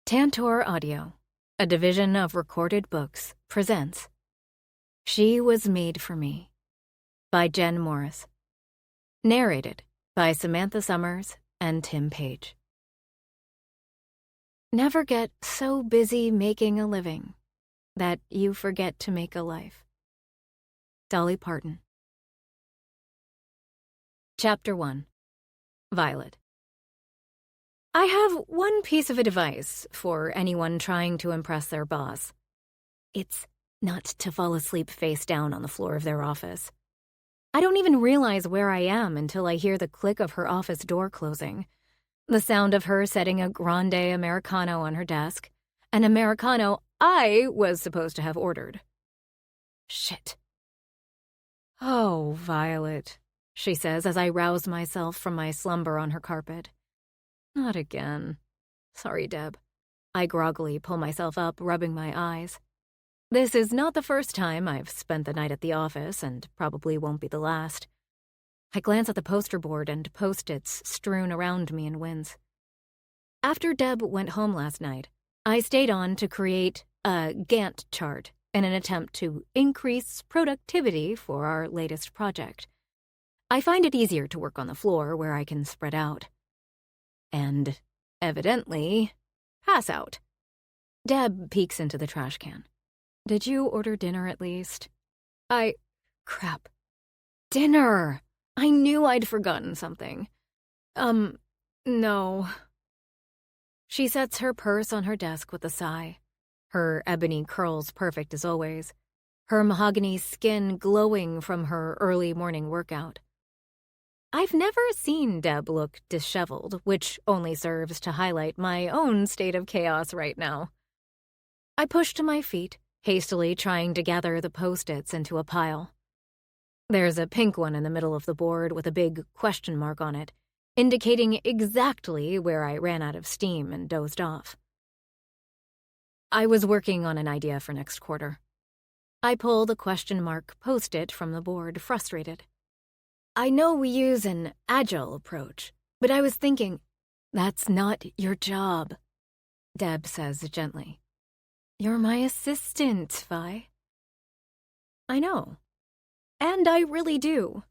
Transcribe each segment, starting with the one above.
Tantor Audio, a division of Recorded Books, presents She Was Made for Me by Jen Morris. Narrated by Samantha Summers and Tim Paige. Never get so busy making a living that you forget to make a life. Dolly Parton. Chapter 1. Violet. I have one piece of advice for anyone trying to impress their boss. It's not to fall asleep face down on the floor of their office. I don't even realize where I am until I hear the click of her office door closing, the sound of her setting a grande Americano on her desk, an Americano I was supposed to have ordered. Shit. "Oh, Violet," she says as I rouse myself from my slumber on her carpet. "Not again. Sorry, Deb." I groggily pull myself up, rubbing my eyes. This is not the first time I've spent the night at the office, and probably won't be the last. I glance at the poster board and post-its strewn around me in winds. After Deb went home last night, I stayed on to create a Gantt chart in an attempt to increase productivity for our latest project. I find it easier to work on the floor where I can spread out. And, evidently, pass out. Deb peeks into the trash can. "Did you order dinner at least?" Crap. Dinner! I knew I'd forgotten something. No. She sets her purse on her desk with a sigh, her ebony curls perfect as always, her mahogany skin glowing from her early morning workout. I've never seen Deb look disheveled, which only serves to highlight my own state of chaos right now. I push to my feet, hastily trying to gather the post-its into a pile. There's a pink one in the middle of the board with a big question mark on it, indicating exactly where I ran out of steam and dozed off. I was working on an idea for next quarter. I pull the question mark post-it from the board, frustrated. I know we use an agile approach, but I was thinking, that's not your job, Deb says gently. You're my assistant, Vi. I know. And I really do.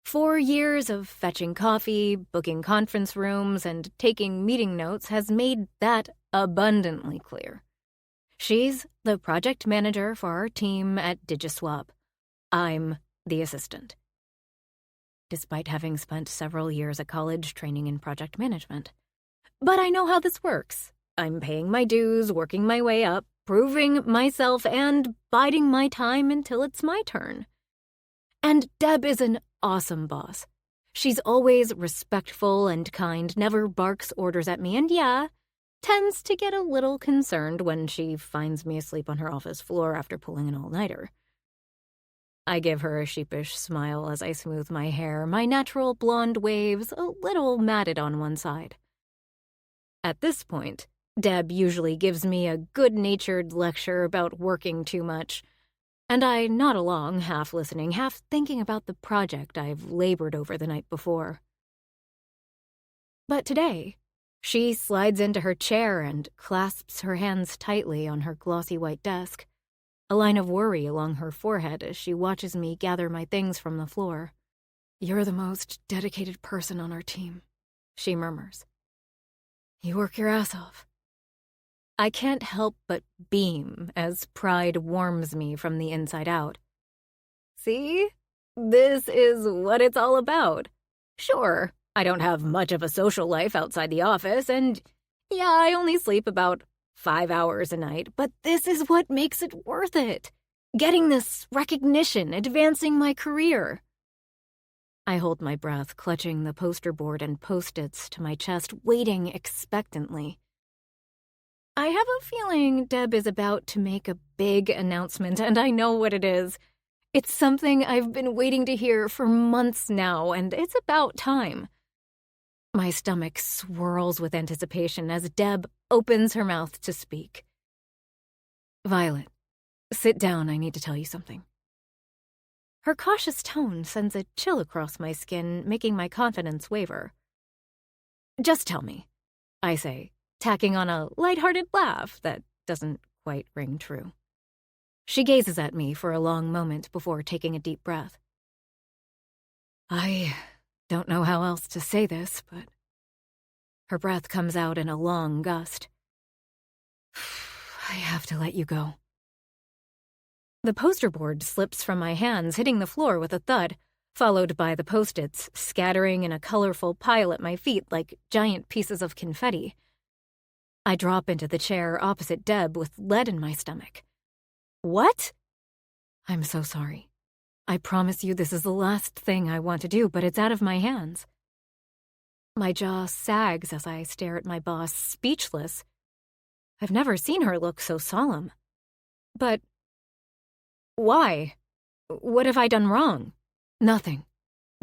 4 years of fetching coffee, booking conference rooms, and taking meeting notes has made that abundantly clear. She's the project manager for our team at DigiSwap. I'm the assistant. Despite having spent several years at college training in project management. But I know how this works. I'm paying my dues, working my way up, proving myself, and biding my time until it's my turn. And Deb is an awesome boss. She's always respectful and kind, never barks orders at me, and tends to get a little concerned when she finds me asleep on her office floor after pulling an all-nighter. I give her a sheepish smile as I smooth my hair, my natural blonde waves a little matted on one side. At this point, Deb usually gives me a good-natured lecture about working too much, and I nod along, half listening, half thinking about the project I've labored over the night before. But today, she slides into her chair and clasps her hands tightly on her glossy white desk, a line of worry along her forehead as she watches me gather my things from the floor. "You're the most dedicated person on our team," she murmurs. "You work your ass off." I can't help but beam as pride warms me from the inside out. See? This is what it's all about. Sure, I don't have much of a social life outside the office, and I only sleep about 5 hours a night, but this is what makes it worth it. Getting this recognition, advancing my career. I hold my breath, clutching the poster board and post-its to my chest, waiting expectantly. I have a feeling Deb is about to make a big announcement, and I know what it is. It's something I've been waiting to hear for months now, and it's about time. My stomach swirls with anticipation as Deb opens her mouth to speak. "Violet, sit down, I need to tell you something." Her cautious tone sends a chill across my skin, making my confidence waver. "Just tell me," I say, tacking on a lighthearted laugh that doesn't quite ring true. She gazes at me for a long moment before taking a deep breath. I don't know how else to say this, but her breath comes out in a long gust. I have to let you go. The poster board slips from my hands, hitting the floor with a thud, followed by the Post-its scattering in a colorful pile at my feet like giant pieces of confetti. I drop into the chair opposite Deb with lead in my stomach. What? I'm so sorry. I promise you this is the last thing I want to do, but it's out of my hands. My jaw sags as I stare at my boss, speechless. I've never seen her look so solemn. But why? What have I done wrong? Nothing,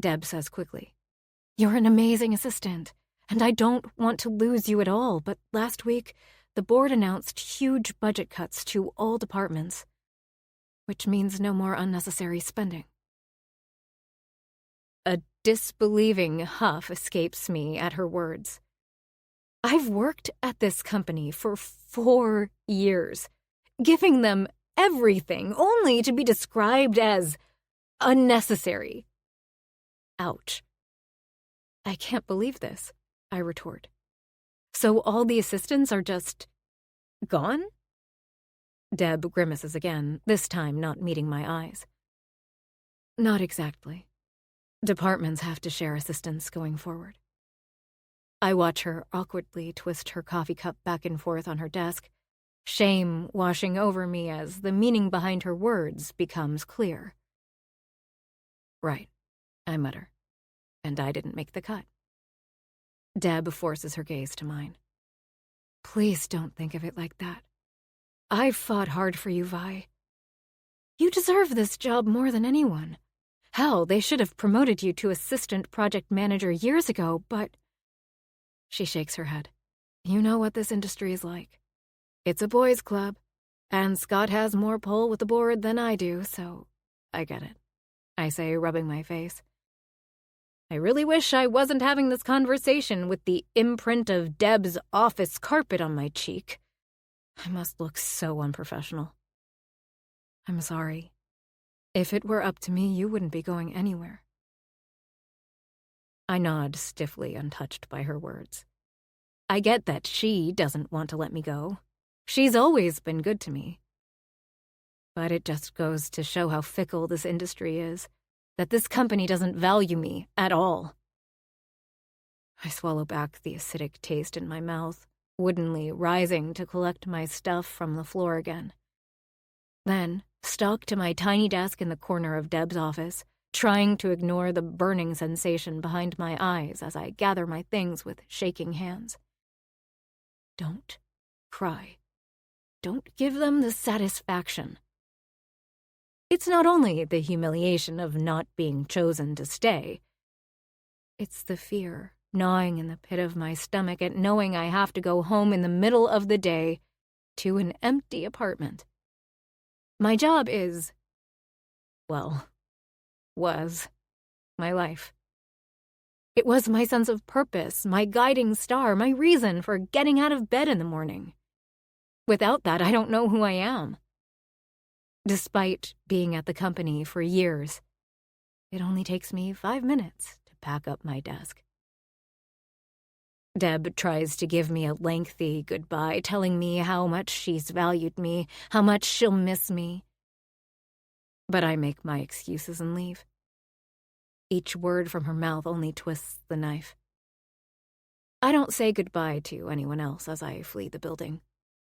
Deb says quickly. You're an amazing assistant, and I don't want to lose you at all, but last week, the board announced huge budget cuts to all departments, which means no more unnecessary spending. A disbelieving huff escapes me at her words. I've worked at this company for 4 years, giving them everything only to be described as unnecessary. Ouch. I can't believe this, I retort. So all the assistants are just gone? Deb grimaces again, this time not meeting my eyes. Not exactly. Departments have to share assistants going forward. I watch her awkwardly twist her coffee cup back and forth on her desk, shame washing over me as the meaning behind her words becomes clear. Right, I mutter, and I didn't make the cut. Deb forces her gaze to mine. Please don't think of it like that. I've fought hard for you, Vi. You deserve this job more than anyone. Hell, they should have promoted you to assistant project manager years ago, but... She shakes her head. You know what this industry is like. It's a boys' club, and Scott has more pull with the board than I do, so I get it, I say, rubbing my face. I really wish I wasn't having this conversation with the imprint of Deb's office carpet on my cheek. I must look so unprofessional. I'm sorry. If it were up to me, you wouldn't be going anywhere. I nod stiffly, untouched by her words. I get that she doesn't want to let me go. She's always been good to me. But it just goes to show how fickle this industry is, that this company doesn't value me at all. I swallow back the acidic taste in my mouth, woodenly rising to collect my stuff from the floor again. Then, stalk to my tiny desk in the corner of Deb's office, trying to ignore the burning sensation behind my eyes as I gather my things with shaking hands. Don't cry. Don't give them the satisfaction. It's not only the humiliation of not being chosen to stay. It's the fear gnawing in the pit of my stomach at knowing I have to go home in the middle of the day to an empty apartment. My job is, well, was my life. It was my sense of purpose, my guiding star, my reason for getting out of bed in the morning. Without that, I don't know who I am. Despite being at the company for years, it only takes me 5 minutes to pack up my desk. Deb tries to give me a lengthy goodbye, telling me how much she's valued me, how much she'll miss me. But I make my excuses and leave. Each word from her mouth only twists the knife. I don't say goodbye to anyone else as I flee the building,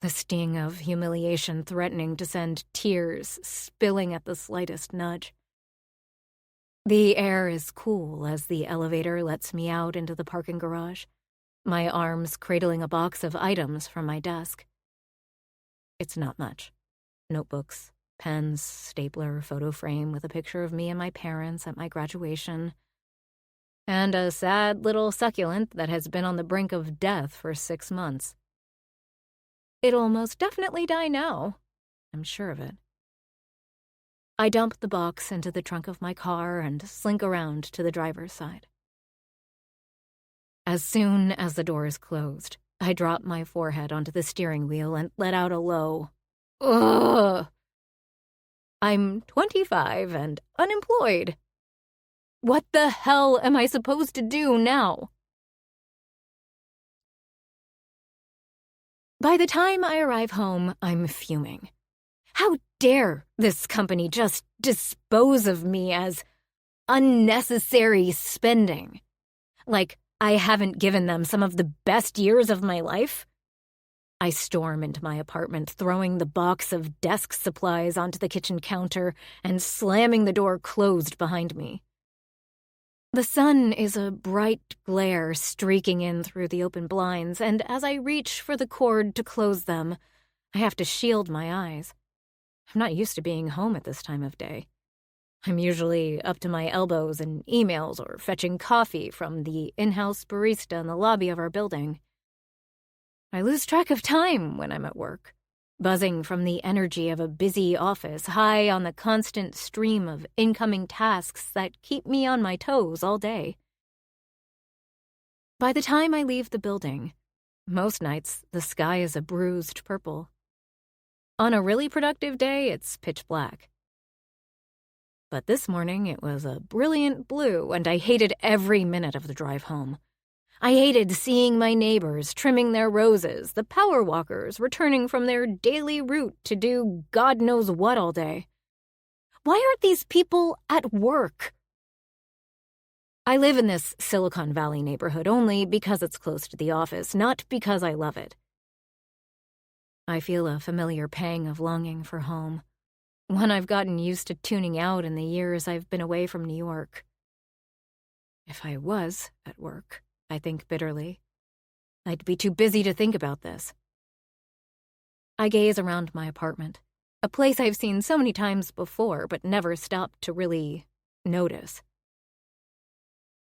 the sting of humiliation threatening to send tears spilling at the slightest nudge. The air is cool as the elevator lets me out into the parking garage, my arms cradling a box of items from my desk. It's not much. Notebooks, pens, stapler, photo frame with a picture of me and my parents at my graduation, and a sad little succulent that has been on the brink of death for 6 months. It'll most definitely die now. I'm sure of it. I dump the box into the trunk of my car and slink around to the driver's side. As soon as the door is closed, I drop my forehead onto the steering wheel and let out a low, ugh. I'm 25 and unemployed. What the hell am I supposed to do now? By the time I arrive home, I'm fuming. How dare this company just dispose of me as unnecessary spending? Like I haven't given them some of the best years of my life? I storm into my apartment, throwing the box of desk supplies onto the kitchen counter and slamming the door closed behind me. The sun is a bright glare streaking in through the open blinds, and as I reach for the cord to close them, I have to shield my eyes. I'm not used to being home at this time of day. I'm usually up to my elbows in emails or fetching coffee from the in-house barista in the lobby of our building. I lose track of time when I'm at work, buzzing from the energy of a busy office, high on the constant stream of incoming tasks that keep me on my toes all day. By the time I leave the building, most nights the sky is a bruised purple. On a really productive day, it's pitch black. But this morning it was a brilliant blue, and I hated every minute of the drive home. I hated seeing my neighbors trimming their roses, the power walkers returning from their daily route to do God knows what all day. Why aren't these people at work? I live in this Silicon Valley neighborhood only because it's close to the office, not because I love it. I feel a familiar pang of longing for home, one I've gotten used to tuning out in the years I've been away from New York. If I was at work, I think bitterly, I'd be too busy to think about this. I gaze around my apartment, a place I've seen so many times before but never stopped to really notice.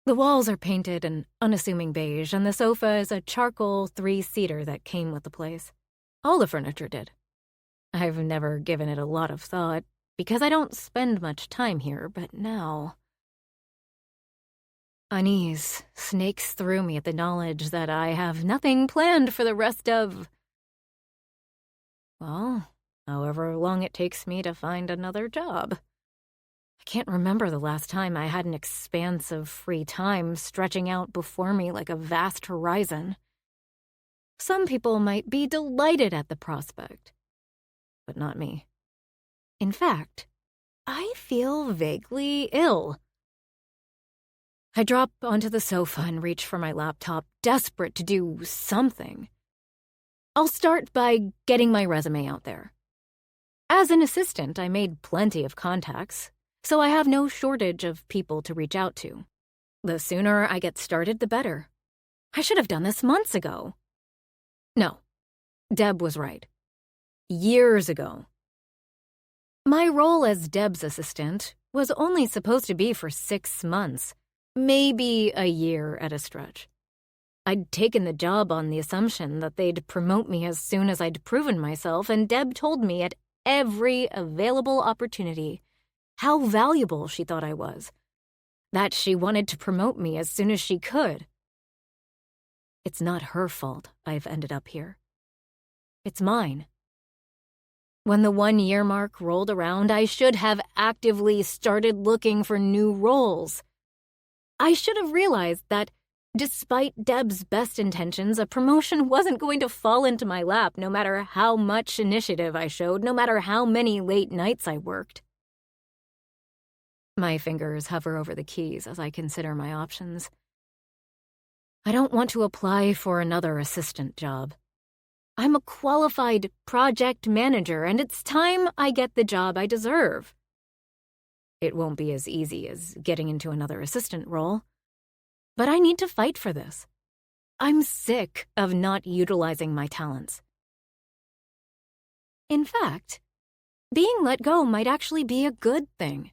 The walls are painted an unassuming beige, and the sofa is a charcoal 3-seater that came with the place. All the furniture did. I've never given it a lot of thought, because I don't spend much time here, but now... Unease snakes through me at the knowledge that I have nothing planned for the rest of... well, however long it takes me to find another job. I can't remember the last time I had an expanse of free time stretching out before me like a vast horizon. Some people might be delighted at the prospect, but not me. In fact, I feel vaguely ill. I drop onto the sofa and reach for my laptop, desperate to do something. I'll start by getting my resume out there. As an assistant, I made plenty of contacts, so I have no shortage of people to reach out to. The sooner I get started, the better. I should have done this months ago. No, Deb was right. Years ago. My role as Deb's assistant was only supposed to be for 6 months, maybe a year at a stretch. I'd taken the job on the assumption that they'd promote me as soon as I'd proven myself, and Deb told me at every available opportunity how valuable she thought I was, that she wanted to promote me as soon as she could. It's not her fault I've ended up here. It's mine. When the 1-year mark rolled around, I should have actively started looking for new roles. I should have realized that, despite Deb's best intentions, a promotion wasn't going to fall into my lap no matter how much initiative I showed, no matter how many late nights I worked. My fingers hover over the keys as I consider my options. I don't want to apply for another assistant job. I'm a qualified project manager, and it's time I get the job I deserve. It won't be as easy as getting into another assistant role, but I need to fight for this. I'm sick of not utilizing my talents. In fact, being let go might actually be a good thing.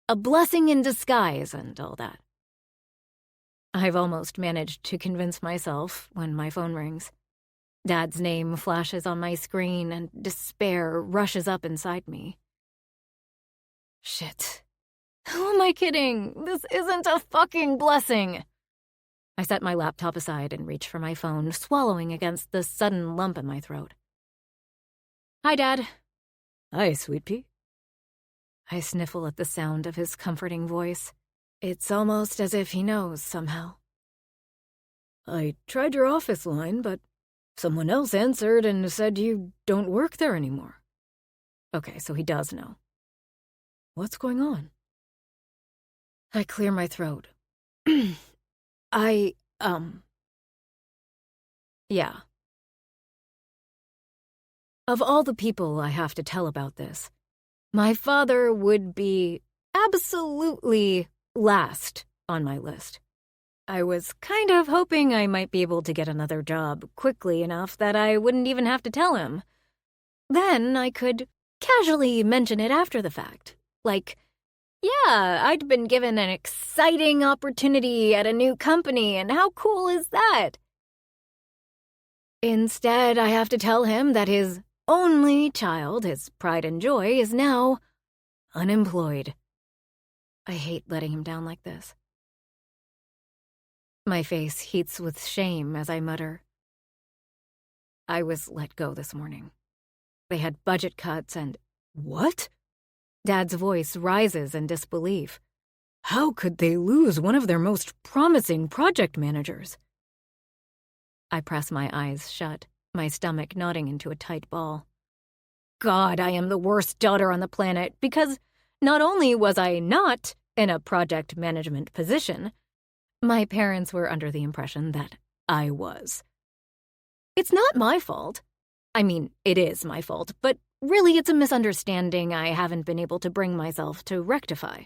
A blessing in disguise and all that. I've almost managed to convince myself when my phone rings. Dad's name flashes on my screen and despair rushes up inside me. Shit. Who am I kidding? This isn't a fucking blessing. I set my laptop aside and reached for my phone, swallowing against the sudden lump in my throat. "Hi, Dad." "Hi, sweet pea." I sniffle at the sound of his comforting voice. It's almost as if he knows somehow. "I tried your office line, but someone else answered and said you don't work there anymore." Okay, so he does know. "What's going on?" I clear my throat. Yeah. Of all the people I have to tell about this, my father would be absolutely last on my list. I was kind of hoping I might be able to get another job quickly enough that I wouldn't even have to tell him. Then I could casually mention it after the fact. Like, yeah, I'd been given an exciting opportunity at a new company, and how cool is that? Instead, I have to tell him that his only child, his pride and joy, is now unemployed. I hate letting him down like this. My face heats with shame as I mutter. I was let go this morning. They had budget cuts and— "What?" Dad's voice rises in disbelief. "How could they lose one of their most promising project managers?" I press my eyes shut, my stomach knotting into a tight ball. God, I am the worst daughter on the planet, because not only was I not in a project management position, my parents were under the impression that I was. It's not my fault. I mean, it is my fault, but really it's a misunderstanding I haven't been able to bring myself to rectify.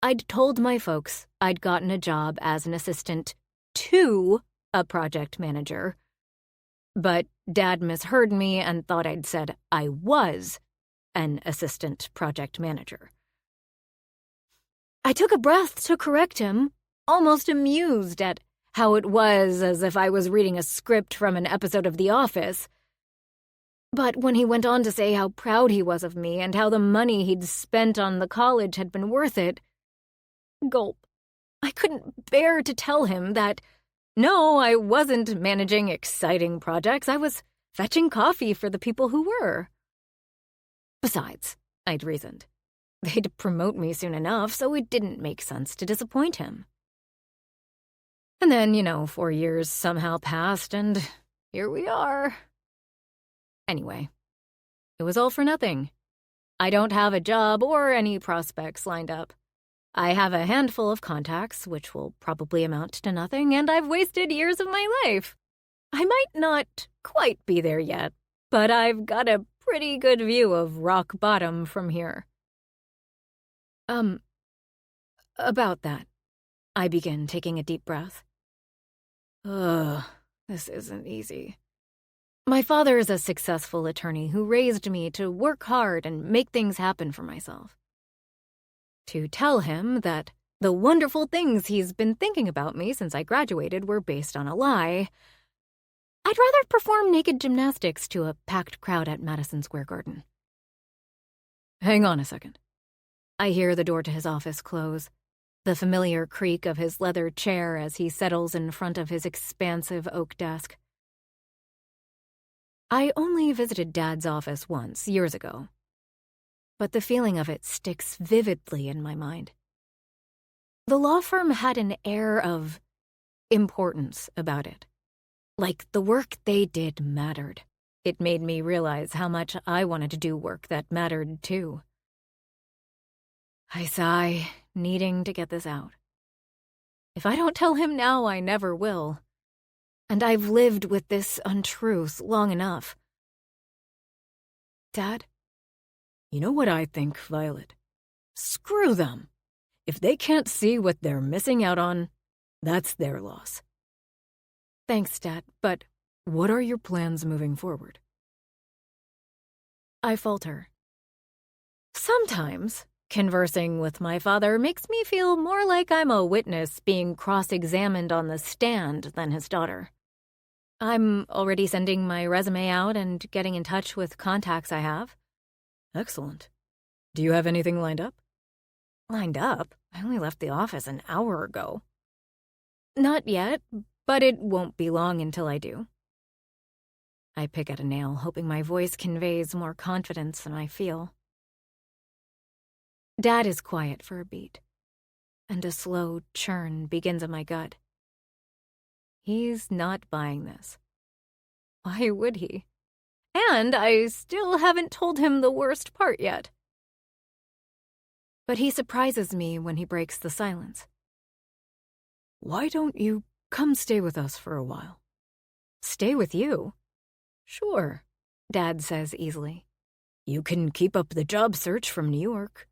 I'd told my folks I'd gotten a job as an assistant to a project manager, but Dad misheard me and thought I'd said I was an assistant project manager. I took a breath to correct him, almost amused at how it was as if I was reading a script from an episode of The Office. But when he went on to say how proud he was of me and how the money he'd spent on the college had been worth it, gulp, I couldn't bear to tell him that, no, I wasn't managing exciting projects. I was fetching coffee for the people who were. Besides, I'd reasoned, they'd promote me soon enough, so it didn't make sense to disappoint him. And then, 4 years somehow passed, and here we are. Anyway, it was all for nothing. I don't have a job or any prospects lined up. I have a handful of contacts, which will probably amount to nothing, and I've wasted years of my life. I might not quite be there yet, but I've got a pretty good view of rock bottom from here. About that, I begin, taking a deep breath. This isn't easy. My father is a successful attorney who raised me to work hard and make things happen for myself. To tell him that the wonderful things he's been thinking about me since I graduated were based on a lie, I'd rather perform naked gymnastics to a packed crowd at Madison Square Garden. Hang on a second. I hear the door to his office close, the familiar creak of his leather chair as he settles in front of his expansive oak desk. I only visited Dad's office once, years ago, but the feeling of it sticks vividly in my mind. The law firm had an air of importance about it, like the work they did mattered. It made me realize how much I wanted to do work that mattered, too. I sigh, needing to get this out. If I don't tell him now, I never will. And I've lived with this untruth long enough. Dad? You know what I think, Violet? Screw them. If they can't see what they're missing out on, that's their loss. Thanks, Dad, but what are your plans moving forward? I falter. Sometimes conversing with my father makes me feel more like I'm a witness being cross-examined on the stand than his daughter. I'm already sending my resume out and getting in touch with contacts I have. Excellent. Do you have anything lined up? Lined up? I only left the office an hour ago. Not yet, but it won't be long until I do. I pick at a nail, hoping my voice conveys more confidence than I feel. Dad is quiet for a beat, and a slow churn begins in my gut. He's not buying this. Why would he? And I still haven't told him the worst part yet. But he surprises me when he breaks the silence. Why don't you come stay with us for a while? Stay with you? Sure, Dad says easily. You can keep up the job search from New York.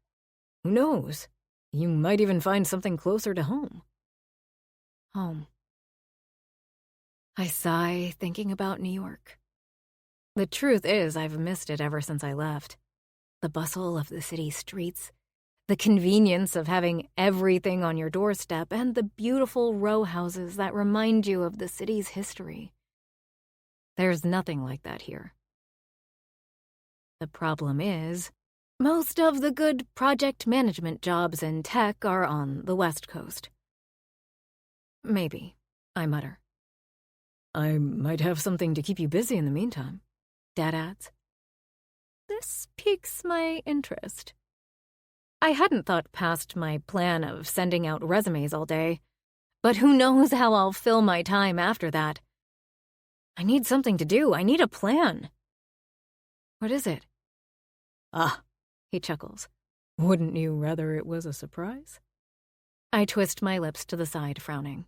Who knows? You might even find something closer to home. Home. I sigh, thinking about New York. The truth is, I've missed it ever since I left. The bustle of the city streets, the convenience of having everything on your doorstep, and the beautiful row houses that remind you of the city's history. There's nothing like that here. The problem is, most of the good project management jobs in tech are on the West Coast. Maybe, I mutter. I might have something to keep you busy in the meantime, Dad adds. This piques my interest. I hadn't thought past my plan of sending out resumes all day, but who knows how I'll fill my time after that. I need something to do. I need a plan. What is it? Ah, he chuckles. Wouldn't you rather it was a surprise? I twist my lips to the side, frowning.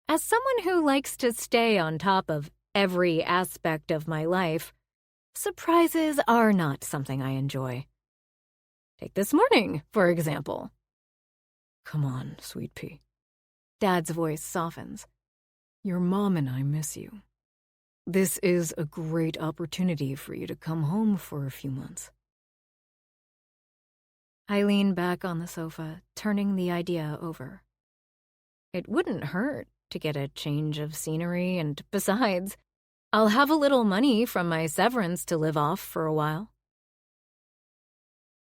As someone who likes to stay on top of every aspect of my life, surprises are not something I enjoy. Take this morning, for example. Come on, sweet pea. Dad's voice softens. Your mom and I miss you. This is a great opportunity for you to come home for a few months. I lean back on the sofa, turning the idea over. It wouldn't hurt to get a change of scenery, and besides, I'll have a little money from my severance to live off for a while.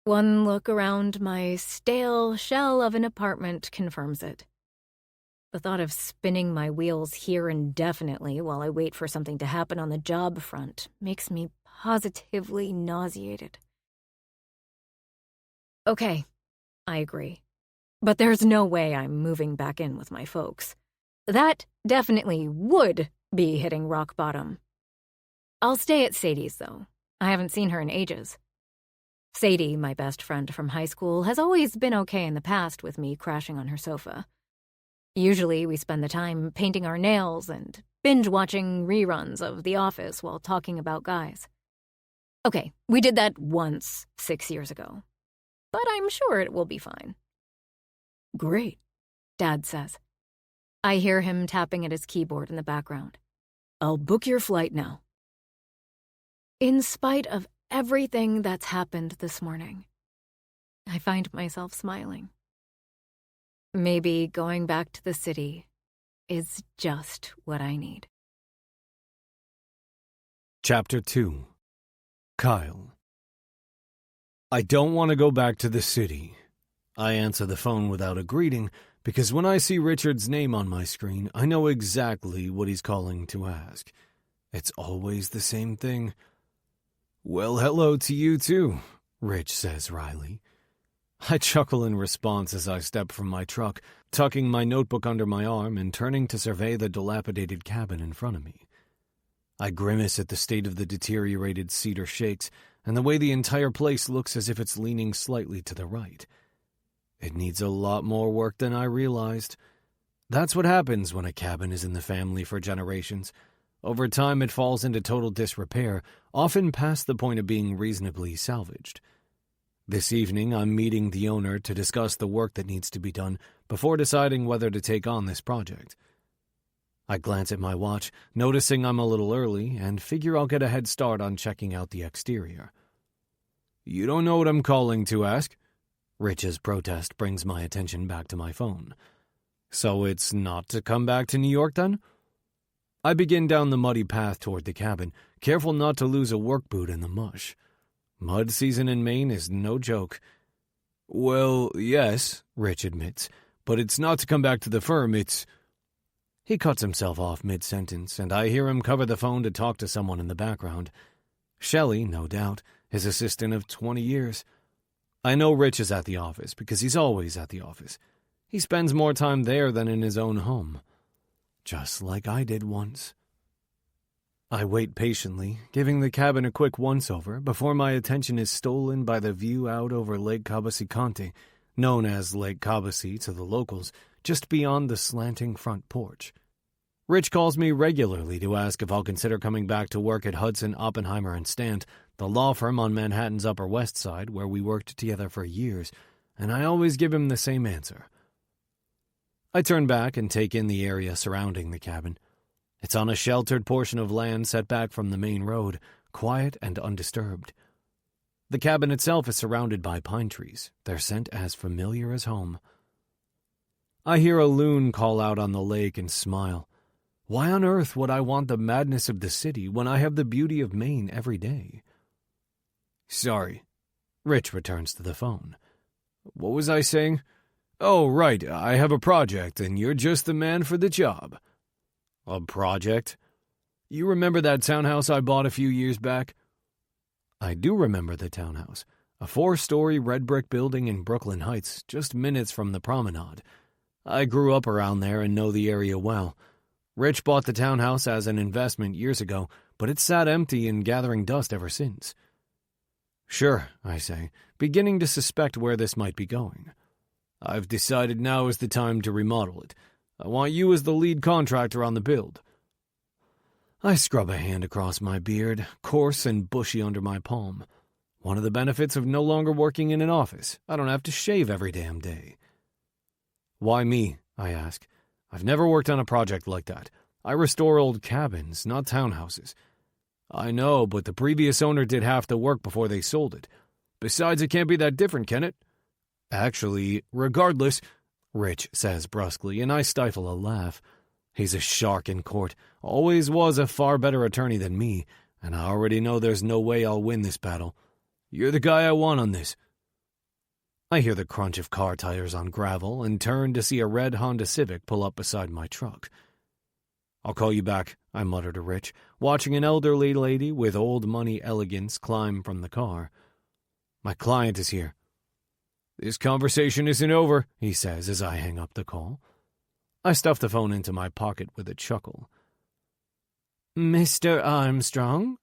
One look around my stale shell of an apartment confirms it. The thought of spinning my wheels here indefinitely while I wait for something to happen on the job front makes me positively nauseated. Okay, I agree. But there's no way I'm moving back in with my folks. That definitely would be hitting rock bottom. I'll stay at Sadie's, though. I haven't seen her in ages. Sadie, my best friend from high school, has always been okay in the past with me crashing on her sofa. Usually we spend the time painting our nails and binge-watching reruns of The Office while talking about guys. Okay, we did that once 6 years ago. But I'm sure it will be fine. Great, Dad says. I hear him tapping at his keyboard in the background. I'll book your flight now. In spite of everything that's happened this morning, I find myself smiling. Maybe going back to the city is just what I need. Chapter 2. Kyle. I don't want to go back to the city. I answer the phone without a greeting, because when I see Richard's name on my screen, I know exactly what he's calling to ask. It's always the same thing. Well, hello to you too, Rich says wryly. I chuckle in response as I step from my truck, tucking my notebook under my arm and turning to survey the dilapidated cabin in front of me. I grimace at the state of the deteriorated cedar shakes and the way the entire place looks as if it's leaning slightly to the right. It needs a lot more work than I realized. That's what happens when a cabin is in the family for generations. Over time, it falls into total disrepair, often past the point of being reasonably salvaged. This evening, I'm meeting the owner to discuss the work that needs to be done before deciding whether to take on this project. I glance at my watch, noticing I'm a little early, and figure I'll get a head start on checking out the exterior. You don't know what I'm calling to ask? Rich's protest brings my attention back to my phone. So it's not to come back to New York, then? I begin down the muddy path toward the cabin, careful not to lose a work boot in the mush. Mud season in Maine is no joke. Well, yes, Rich admits, but it's not to come back to the firm, it's... He cuts himself off mid-sentence, and I hear him cover the phone to talk to someone in the background. Shelley, no doubt, his assistant of 20 years. I know Rich is at the office because he's always at the office. He spends more time there than in his own home. Just like I did once. I wait patiently, giving the cabin a quick once-over before my attention is stolen by the view out over Lake Cabasiconte, known as Lake Cabasi to the locals, just beyond the slanting front porch. Rich calls me regularly to ask if I'll consider coming back to work at Hudson, Oppenheimer & Stant, the law firm on Manhattan's Upper West Side where we worked together for years, and I always give him the same answer. I turn back and take in the area surrounding the cabin. It's on a sheltered portion of land set back from the main road, quiet and undisturbed. The cabin itself is surrounded by pine trees, their scent as familiar as home. I hear a loon call out on the lake and smile. Why on earth would I want the madness of the city when I have the beauty of Maine every day? Sorry. Rich returns to the phone. What was I saying? Oh, right, I have a project, and you're just the man for the job. A project? You remember that townhouse I bought a few years back? I do remember the townhouse, a 4-story red brick building in Brooklyn Heights, just minutes from the promenade. I grew up around there and know the area well. Rich bought the townhouse as an investment years ago, but it's sat empty and gathering dust ever since. Sure, I say, beginning to suspect where this might be going. I've decided now is the time to remodel it. I want you as the lead contractor on the build. I scrub a hand across my beard, coarse and bushy under my palm. One of the benefits of no longer working in an office. I don't have to shave every damn day. Why me? I ask. I've never worked on a project like that. I restore old cabins, not townhouses. I know, but the previous owner did half the work before they sold it. Besides, it can't be that different, can it? Actually, regardless, Rich says brusquely, and I stifle a laugh. He's a shark in court, always was a far better attorney than me, and I already know there's no way I'll win this battle. You're the guy I want on this. I hear the crunch of car tires on gravel and turn to see a red Honda Civic pull up beside my truck. I'll call you back, I mutter to Rich, watching an elderly lady with old money elegance climb from the car. My client is here. This conversation isn't over, he says as I hang up the call. I stuff the phone into my pocket with a chuckle. Mr. Armstrong?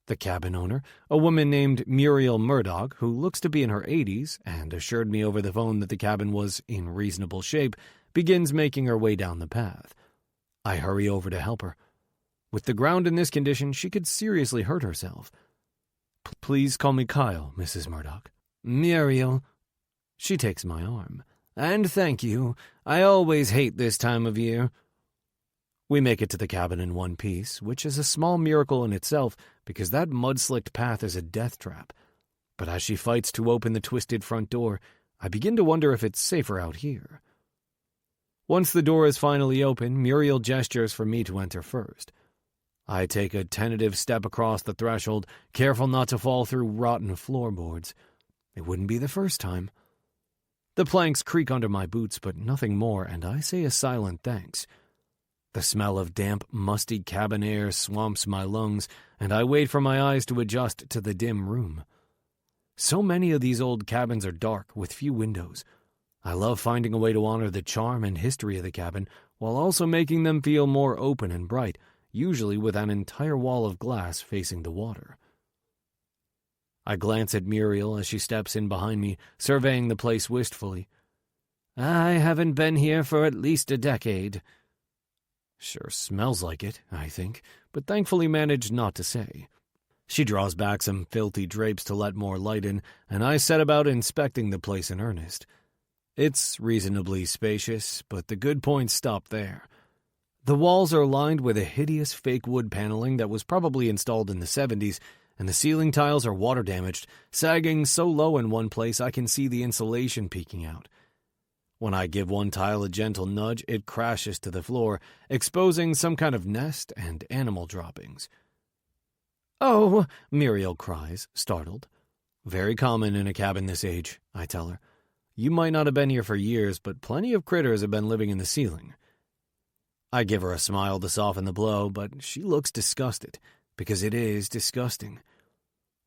The cabin owner, a woman named Muriel Murdoch, who looks to be in her 80s and assured me over the phone that the cabin was in reasonable shape, begins making her way down the path. I hurry over to help her. With the ground in this condition, she could seriously hurt herself. Please call me Kyle, Mrs. Murdoch. Muriel. She takes my arm. And thank you. I always hate this time of year. We make it to the cabin in one piece, which is a small miracle in itself because that mud-slicked path is a death trap. But as she fights to open the twisted front door, I begin to wonder if it's safer out here. Once the door is finally open, Muriel gestures for me to enter first. I take a tentative step across the threshold, careful not to fall through rotten floorboards. It wouldn't be the first time. The planks creak under my boots, but nothing more, and I say a silent thanks. The smell of damp, musty cabin air swamps my lungs, and I wait for my eyes to adjust to the dim room. So many of these old cabins are dark, with few windows. I love finding a way to honor the charm and history of the cabin, while also making them feel more open and bright, usually with an entire wall of glass facing the water. I glance at Muriel as she steps in behind me, surveying the place wistfully. I haven't been here for at least a decade. Sure smells like it, I think, but thankfully managed not to say. She draws back some filthy drapes to let more light in, and I set about inspecting the place in earnest. It's reasonably spacious, but the good points stop there. The walls are lined with a hideous fake wood paneling that was probably installed in the 70s, and the ceiling tiles are water-damaged, sagging so low in one place I can see the insulation peeking out. When I give one tile a gentle nudge, it crashes to the floor, exposing some kind of nest and animal droppings. "Oh!" Muriel cries, startled. "Very common in a cabin this age," I tell her. "You might not have been here for years, but plenty of critters have been living in the ceiling." I give her a smile to soften the blow, but she looks disgusted, because it is disgusting.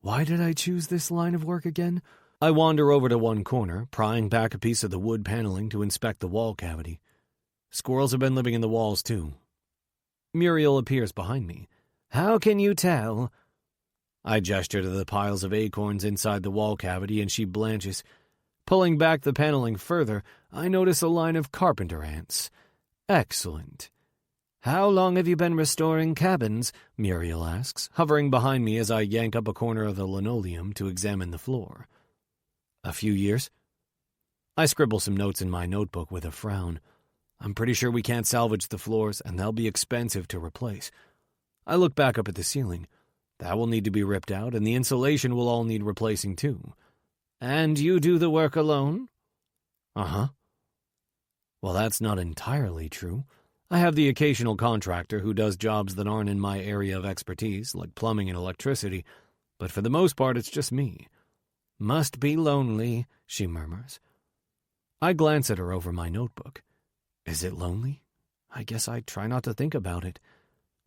Why did I choose this line of work again? I wander over to one corner, prying back a piece of the wood paneling to inspect the wall cavity. Squirrels have been living in the walls, too. Muriel appears behind me. How can you tell? I gesture to the piles of acorns inside the wall cavity, and she blanches. Pulling back the paneling further, I notice a line of carpenter ants. Excellent. How long have you been restoring cabins? Muriel asks, hovering behind me as I yank up a corner of the linoleum to examine the floor. A few years. I scribble some notes in my notebook with a frown. I'm pretty sure we can't salvage the floors, and they'll be expensive to replace. I look back up at the ceiling. That will need to be ripped out, and the insulation will all need replacing too. And you do the work alone? Uh-huh. Well, that's not entirely true. I have the occasional contractor who does jobs that aren't in my area of expertise, like plumbing and electricity, but for the most part it's just me. Must be lonely, she murmurs. I glance at her over my notebook. Is it lonely? I guess I try not to think about it.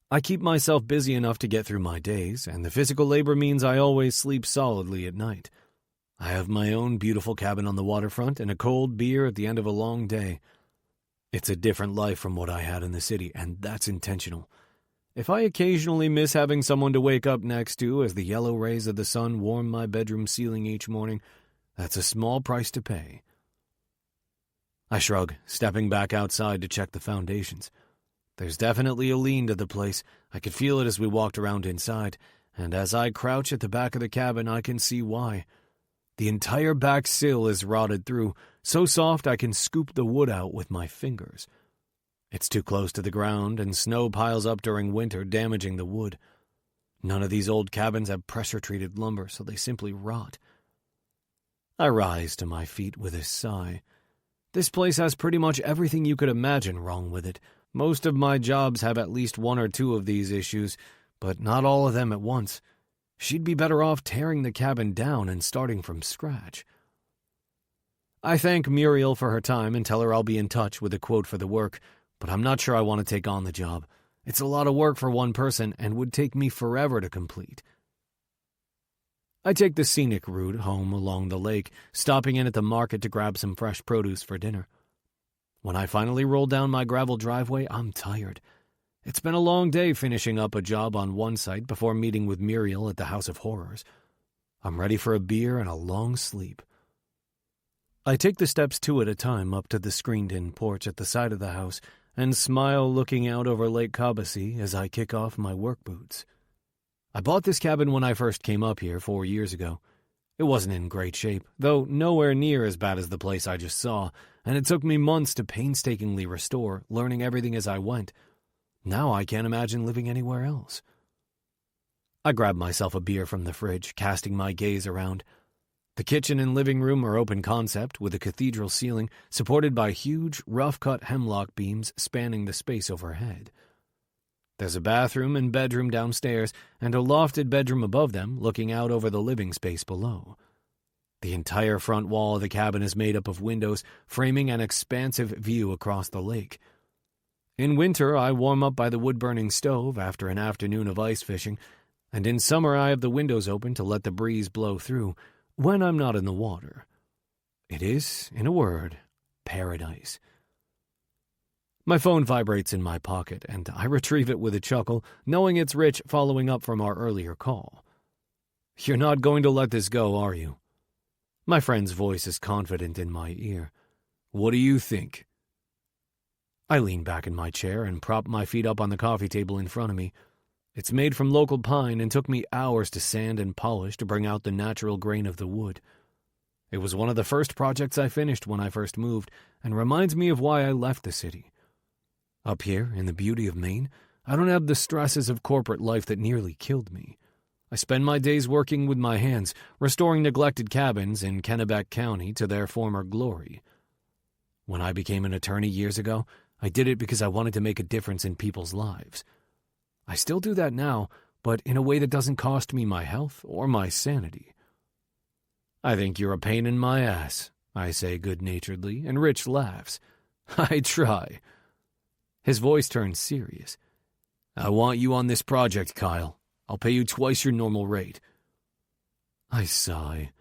I keep myself busy enough to get through my days, and the physical labor means I always sleep solidly at night. I have my own beautiful cabin on the waterfront and a cold beer at the end of a long day. It's a different life from what I had in the city, and that's intentional. If I occasionally miss having someone to wake up next to as the yellow rays of the sun warm my bedroom ceiling each morning, that's a small price to pay. I shrug, stepping back outside to check the foundations. There's definitely a lean to the place. I could feel it as we walked around inside, and as I crouch at the back of the cabin, I can see why. The entire back sill is rotted through, so soft I can scoop the wood out with my fingers. It's too close to the ground, and snow piles up during winter, damaging the wood. None of these old cabins have pressure-treated lumber, so they simply rot. I rise to my feet with a sigh. This place has pretty much everything you could imagine wrong with it. Most of my jobs have at least one or two of these issues, but not all of them at once. She'd be better off tearing the cabin down and starting from scratch. I thank Muriel for her time and tell her I'll be in touch with a quote for the work, but I'm not sure I want to take on the job. It's a lot of work for one person and would take me forever to complete. I take the scenic route home along the lake, stopping in at the market to grab some fresh produce for dinner. When I finally roll down my gravel driveway, I'm tired. It's been a long day finishing up a job on one site before meeting with Muriel at the House of Horrors. I'm ready for a beer and a long sleep. I take the steps two at a time up to the screened-in porch at the side of the house and smile looking out over Lake Cobbessy as I kick off my work boots. I bought this cabin when I first came up here 4 years ago. It wasn't in great shape, though nowhere near as bad as the place I just saw, and it took me months to painstakingly restore, learning everything as I went. Now I can't imagine living anywhere else. I grab myself a beer from the fridge, casting my gaze around. The kitchen and living room are open concept, with a cathedral ceiling supported by huge, rough-cut hemlock beams spanning the space overhead. There's a bathroom and bedroom downstairs, and a lofted bedroom above them, looking out over the living space below. The entire front wall of the cabin is made up of windows, framing an expansive view across the lake. In winter, I warm up by the wood-burning stove after an afternoon of ice fishing, and in summer I have the windows open to let the breeze blow through when I'm not in the water. It is, in a word, paradise. My phone vibrates in my pocket, and I retrieve it with a chuckle, knowing it's Rich following up from our earlier call. You're not going to let this go, are you? My friend's voice is confident in my ear. What do you think? I lean back in my chair and prop my feet up on the coffee table in front of me. It's made from local pine and took me hours to sand and polish to bring out the natural grain of the wood. It was one of the first projects I finished when I first moved, and reminds me of why I left the city. Up here, in the beauty of Maine, I don't have the stresses of corporate life that nearly killed me. I spend my days working with my hands, restoring neglected cabins in Kennebec County to their former glory. When I became an attorney years ago, I did it because I wanted to make a difference in people's lives. I still do that now, but in a way that doesn't cost me my health or my sanity. I think you're a pain in my ass, I say good-naturedly, and Rich laughs. I try. His voice turned serious. I want you on this project, Kyle. I'll pay you twice your normal rate. I sigh.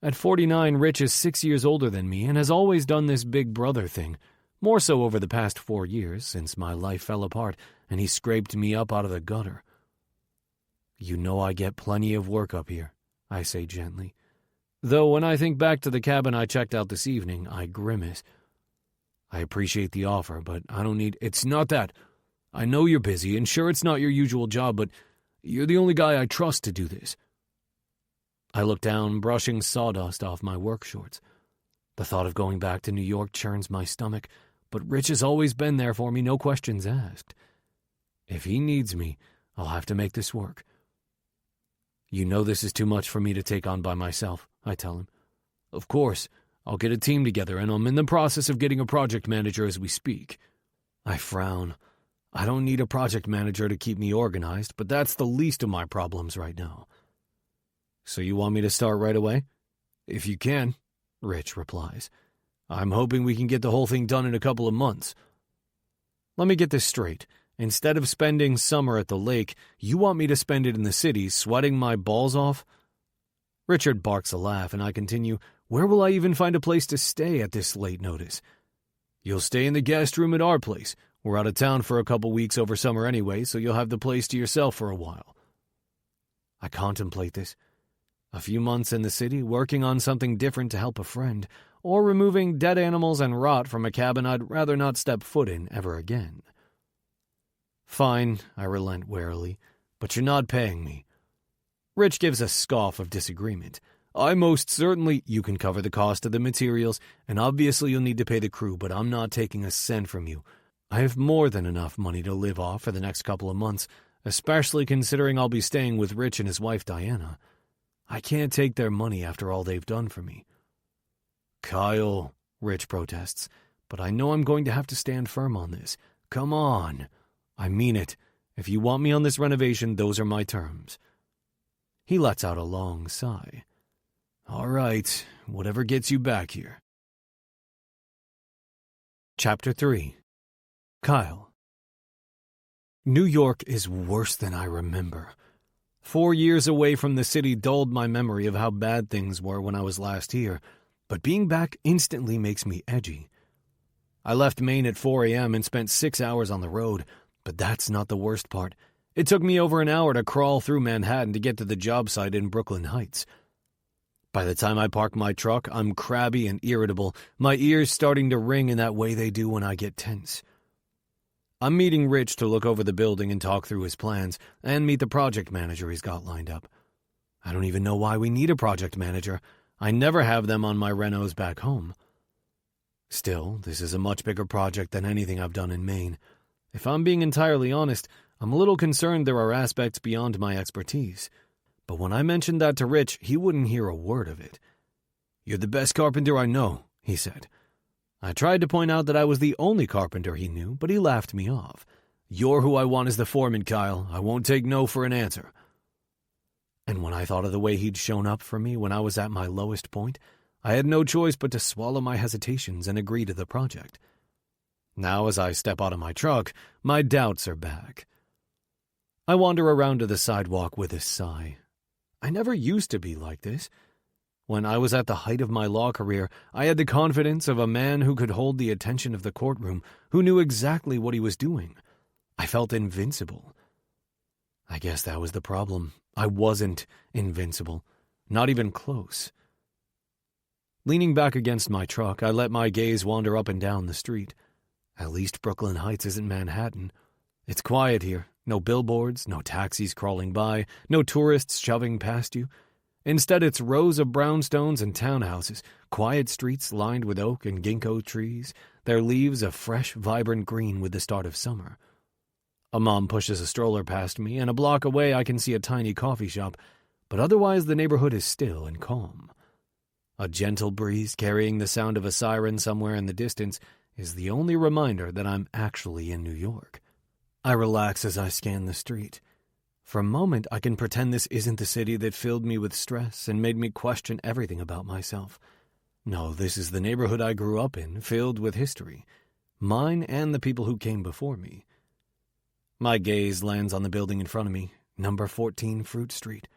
At 49, Rich is 6 years older than me and has always done this big brother thing, more so over the past 4 years since my life fell apart and he scraped me up out of the gutter. You know I get plenty of work up here, I say gently. Though when I think back to the cabin I checked out this evening, I grimace. I appreciate the offer, but I don't need— It's not that. I know you're busy, and sure it's not your usual job, but you're the only guy I trust to do this. I look down, brushing sawdust off my work shorts. The thought of going back to New York churns my stomach, but Rich has always been there for me, no questions asked. If he needs me, I'll have to make this work. You know this is too much for me to take on by myself, I tell him. Of course, I'll get a team together, and I'm in the process of getting a project manager as we speak. I frown. I don't need a project manager to keep me organized, but that's the least of my problems right now. So you want me to start right away? If you can, Rich replies. I'm hoping we can get the whole thing done in a couple of months. Let me get this straight. Instead of spending summer at the lake, you want me to spend it in the city sweating my balls off? Richard barks a laugh, and I continue, where will I even find a place to stay at this late notice? You'll stay in the guest room at our place. We're out of town for a couple weeks over summer anyway, so you'll have the place to yourself for a while. I contemplate this. A few months in the city, working on something different to help a friend, or removing dead animals and rot from a cabin I'd rather not step foot in ever again. Fine, I relent warily, but you're not paying me. Rich gives a scoff of disagreement. I most certainly— You can cover the cost of the materials, and obviously you'll need to pay the crew, but I'm not taking a cent from you. I have more than enough money to live off for the next couple of months, especially considering I'll be staying with Rich and his wife Diana. I can't take their money after all they've done for me. Kyle, Rich protests, but I know I'm going to have to stand firm on this. Come on. I mean it. If you want me on this renovation, those are my terms. He lets out a long sigh. All right, whatever gets you back here. Chapter 3. Kyle. New York is worse than I remember. 4 years away from the city dulled my memory of how bad things were when I was last here, but being back instantly makes me edgy. I left Maine at 4 a.m. and spent 6 hours on the road, but that's not the worst part. It took me over an hour to crawl through Manhattan to get to the job site in Brooklyn Heights. By the time I park my truck, I'm crabby and irritable, my ears starting to ring in that way they do when I get tense. I'm meeting Rich to look over the building and talk through his plans, and meet the project manager he's got lined up. I don't even know why we need a project manager. I never have them on my renos back home. Still, this is a much bigger project than anything I've done in Maine. If I'm being entirely honest, I'm a little concerned there are aspects beyond my expertise. But when I mentioned that to Rich, he wouldn't hear a word of it. You're the best carpenter I know, he said. I tried to point out that I was the only carpenter he knew, but he laughed me off. You're who I want as the foreman, Kyle. I won't take no for an answer. And when I thought of the way he'd shown up for me when I was at my lowest point, I had no choice but to swallow my hesitations and agree to the project. Now as I step out of my truck, my doubts are back. I wander around to the sidewalk with a sigh. I never used to be like this. When I was at the height of my law career, I had the confidence of a man who could hold the attention of the courtroom, who knew exactly what he was doing. I felt invincible. I guess that was the problem. I wasn't invincible, not even close. Leaning back against my truck, I let my gaze wander up and down the street. At least Brooklyn Heights isn't Manhattan. It's quiet here. No billboards, no taxis crawling by, no tourists shoving past you. Instead, it's rows of brownstones and townhouses, quiet streets lined with oak and ginkgo trees, their leaves a fresh, vibrant green with the start of summer. A mom pushes a stroller past me, and a block away I can see a tiny coffee shop, but otherwise the neighborhood is still and calm. A gentle breeze carrying the sound of a siren somewhere in the distance is the only reminder that I'm actually in New York. I relax as I scan the street. For a moment, I can pretend this isn't the city that filled me with stress and made me question everything about myself. No, this is the neighborhood I grew up in, filled with history. mine and the people who came before me. My gaze lands on the building in front of me, number 14 Fruit Street.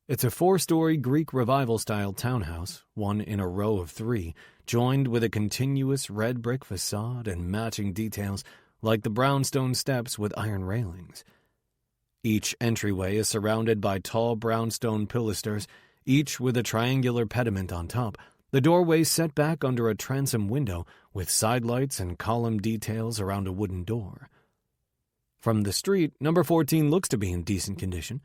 It's a 4-story Greek Revival-style townhouse, one in a row of 3, joined with a continuous red brick facade and matching details like the brownstone steps with iron railings. Each entryway is surrounded by tall brownstone pilasters, each with a triangular pediment on top, the doorway set back under a transom window with sidelights and column details around a wooden door. From the street, number 14 looks to be in decent condition.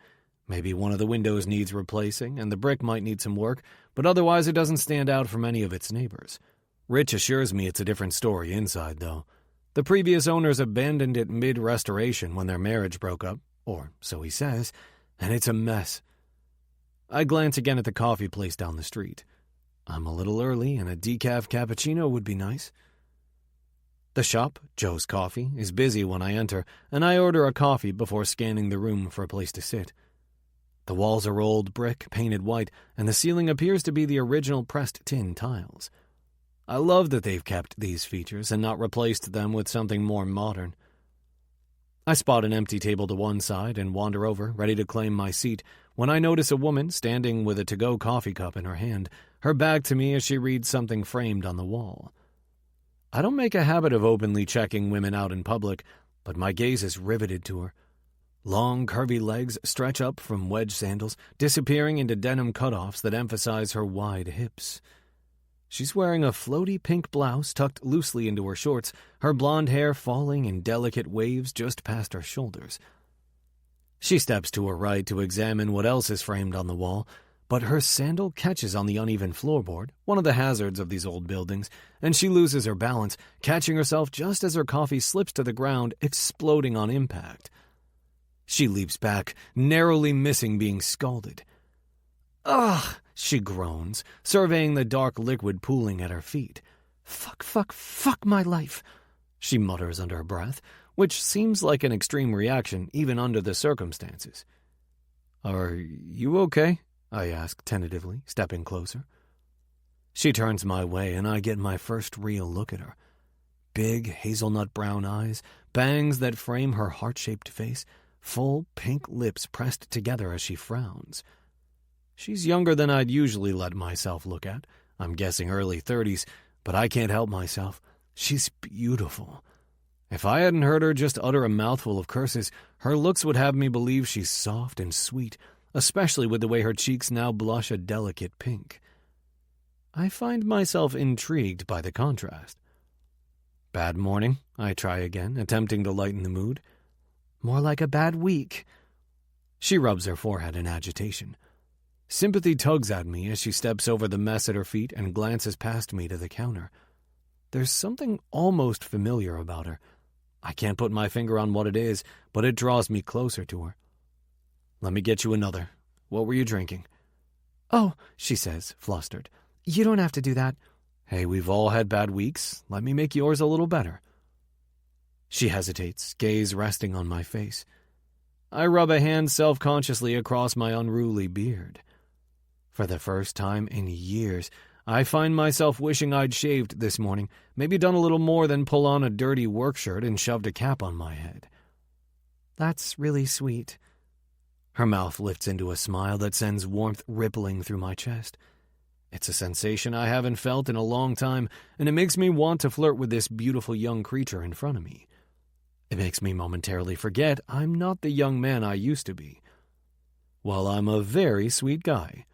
Maybe one of the windows needs replacing, and the brick might need some work, but otherwise it doesn't stand out from any of its neighbors. Rich assures me it's a different story inside, though. The previous owners abandoned it mid-restoration when their marriage broke up, or so he says, and it's a mess. I glance again at the coffee place down the street. I'm a little early, and a decaf cappuccino would be nice. The shop, Joe's Coffee, is busy when I enter, and I order a coffee before scanning the room for a place to sit. The walls are old brick, painted white, and the ceiling appears to be the original pressed tin tiles. I love that they've kept these features and not replaced them with something more modern. I spot an empty table to one side and wander over, ready to claim my seat, when I notice a woman standing with a to-go coffee cup in her hand, her back to me as she reads something framed on the wall. I don't make a habit of openly checking women out in public, but my gaze is riveted to her. Long, curvy legs stretch up from wedge sandals, disappearing into denim cutoffs that emphasize her wide hips. She's wearing a floaty pink blouse tucked loosely into her shorts, her blonde hair falling in delicate waves just past her shoulders. She steps to her right to examine what else is framed on the wall, but her sandal catches on the uneven floorboard, one of the hazards of these old buildings, and she loses her balance, catching herself just as her coffee slips to the ground, exploding on impact. She leaps back, narrowly missing being scalded. "Ugh!" she groans, surveying the dark liquid pooling at her feet. Fuck my life," she mutters under her breath, which seems like an extreme reaction even under the circumstances. "Are you okay?" I ask tentatively, stepping closer. She turns my way, and I get my first real look at her. Big, hazelnut brown eyes, bangs that frame her heart-shaped face, full pink lips pressed together as she frowns. She's younger than I'd usually let myself look at. I'm guessing early 30s, but I can't help myself. She's beautiful. If I hadn't heard her just utter a mouthful of curses, her looks would have me believe she's soft and sweet, especially with the way her cheeks now blush a delicate pink. I find myself intrigued by the contrast. "Bad morning?" I try again, attempting to lighten the mood. "More like a bad week." She rubs her forehead in agitation. Sympathy tugs at me as she steps over the mess at her feet and glances past me to the counter. There's something almost familiar about her. I can't put my finger on what it is, but it draws me closer to her. "Let me get you another. What were you drinking?" "Oh," she says, flustered. "You don't have to do that." "Hey, we've all had bad weeks. Let me make yours a little better." She hesitates, gaze resting on my face. I rub a hand self-consciously across my unruly beard. For the first time in years, I find myself wishing I'd shaved this morning, maybe done a little more than pull on a dirty work shirt and shoved a cap on my head. "That's really sweet." Her mouth lifts into a smile that sends warmth rippling through my chest. It's a sensation I haven't felt in a long time, and it makes me want to flirt with this beautiful young creature in front of me. It makes me momentarily forget I'm not the young man I used to be. Well, I'm a very sweet guy.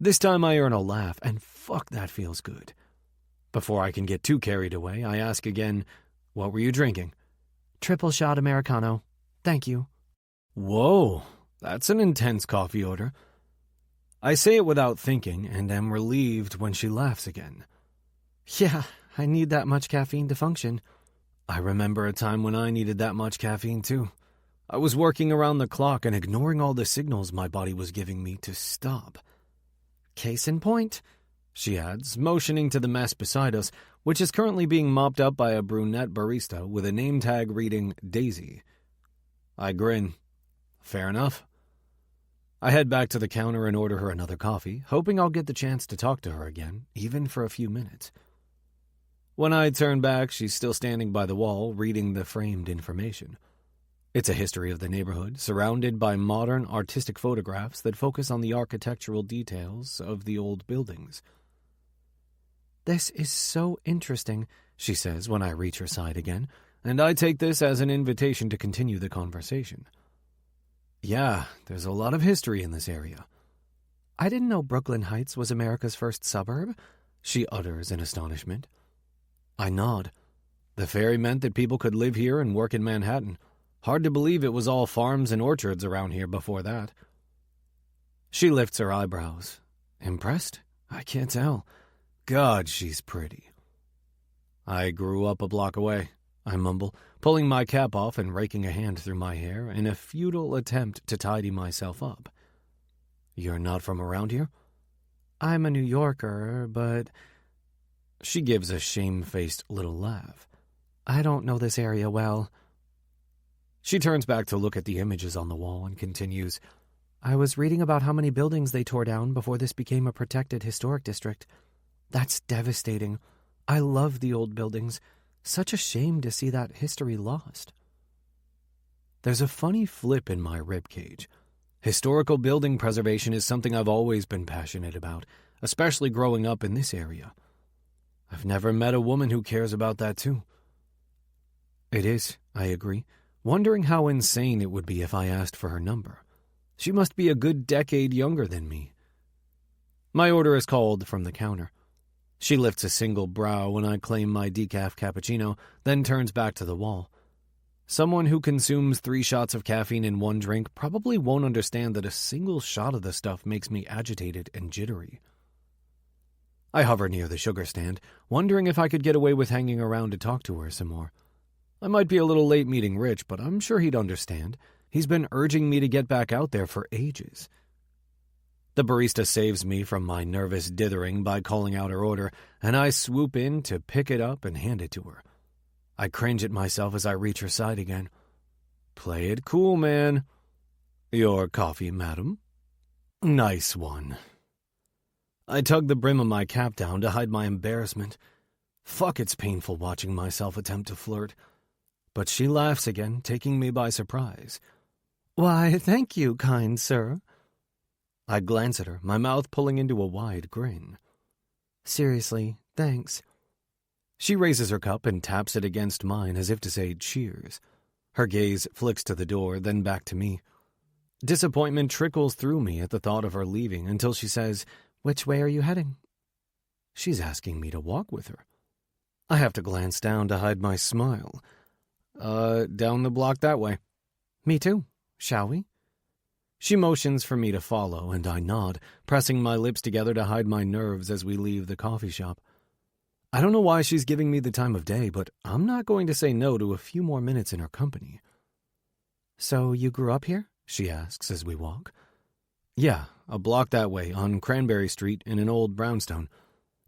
This time I earn a laugh, and fuck, that feels good. Before I can get too carried away, I ask again, "What were you drinking?" "Triple shot Americano. Thank you." Whoa, that's an intense coffee order. I say it without thinking, and am relieved when she laughs again. "Yeah, I need that much caffeine to function." I remember a time when I needed that much caffeine too. I was working around the clock and ignoring all the signals my body was giving me to stop. "Case in point," she adds, motioning to the mess beside us, which is currently being mopped up by a brunette barista with a name tag reading Daisy. I grin. Fair enough. I head back to the counter and order her another coffee, hoping I'll get the chance to talk to her again, even for a few minutes. When I turn back, she's still standing by the wall, reading the framed information. It's a history of the neighborhood, surrounded by modern artistic photographs that focus on the architectural details of the old buildings. "This is so interesting," she says when I reach her side again, and I take this as an invitation to continue the conversation. "Yeah, there's a lot of history in this area." "I didn't know Brooklyn Heights was America's first suburb," she utters in astonishment. I nod. The ferry meant that people could live here and work in Manhattan. Hard to believe it was all farms and orchards around here before that. She lifts her eyebrows. Impressed? I can't tell. God, she's pretty. "I grew up a block away," I mumble, pulling my cap off and raking a hand through my hair in a futile attempt to tidy myself up. "You're not from around here?" "I'm a New Yorker, but—" She gives a shamefaced little laugh. "I don't know this area well." She turns back to look at the images on the wall and continues, "I was reading about how many buildings they tore down before this became a protected historic district. That's devastating. I love the old buildings. Such a shame to see that history lost." There's a funny flip in my ribcage. Historical building preservation is something I've always been passionate about, especially growing up in this area. I've never met a woman who cares about that too. It is, I agree, wondering how insane it would be if I asked for her number. She must be a good decade younger than me. My order is called from the counter. She lifts a single brow when I claim my decaf cappuccino, then turns back to the wall. Someone who consumes 3 shots of caffeine in one drink probably won't understand that a single shot of the stuff makes me agitated and jittery. I hover near the sugar stand, wondering if I could get away with hanging around to talk to her some more. I might be a little late meeting Rich, but I'm sure he'd understand. He's been urging me to get back out there for ages. The barista saves me from my nervous dithering by calling out her order, and I swoop in to pick it up and hand it to her. I cringe at myself as I reach her side again. "Play it cool, man." "Your coffee, madam?" "Nice one." I tug the brim of my cap down to hide my embarrassment. Fuck, it's painful watching myself attempt to flirt. But she laughs again, taking me by surprise. "Why, thank you, kind sir." I glance at her, my mouth pulling into a wide grin. "Seriously, thanks." She raises her cup and taps it against mine as if to say cheers. Her gaze flicks to the door, then back to me. Disappointment trickles through me at the thought of her leaving until she says, "Which way are you heading?" She's asking me to walk with her. I have to glance down to hide my smile. Down the block that way." "Me too. Shall we?" She motions for me to follow, and I nod, pressing my lips together to hide my nerves as we leave the coffee shop. I don't know why she's giving me the time of day, but I'm not going to say no to a few more minutes in her company. "So you grew up here?" she asks as we walk. "Yeah, a block that way, on Cranberry Street in an old brownstone.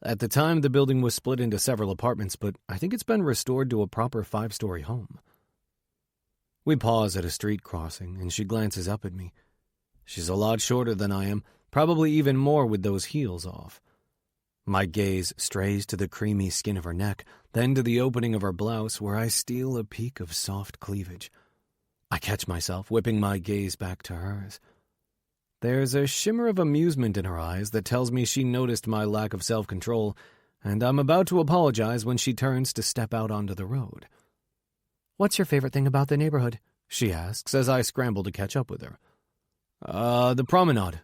At the time, the building was split into several apartments, but I think it's been restored to a proper 5-story home." We pause at a street crossing, and she glances up at me. She's a lot shorter than I am, probably even more with those heels off. My gaze strays to the creamy skin of her neck, then to the opening of her blouse where I steal a peek of soft cleavage. I catch myself whipping my gaze back to hers. There's a shimmer of amusement in her eyes that tells me she noticed my lack of self-control, and I'm about to apologize when she turns to step out onto the road. "What's your favorite thing about the neighborhood?" she asks as I scramble to catch up with her. The promenade."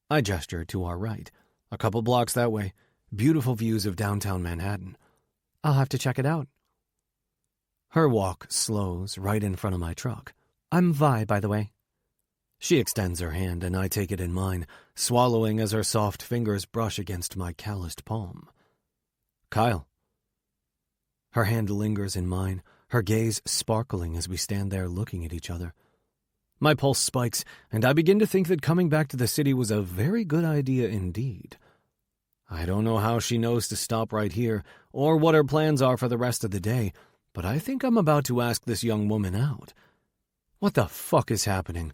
I gesture to our right. "A couple blocks that way. Beautiful views of downtown Manhattan." "I'll have to check it out." Her walk slows right in front of my truck. "I'm Vi, by the way." She extends her hand, and I take it in mine, swallowing as her soft fingers brush against my calloused palm. "Kyle." Her hand lingers in mine, her gaze sparkling as we stand there looking at each other. My pulse spikes, and I begin to think that coming back to the city was a very good idea indeed. I don't know how she knows to stop right here, or what her plans are for the rest of the day, but I think I'm about to ask this young woman out. What the fuck is happening?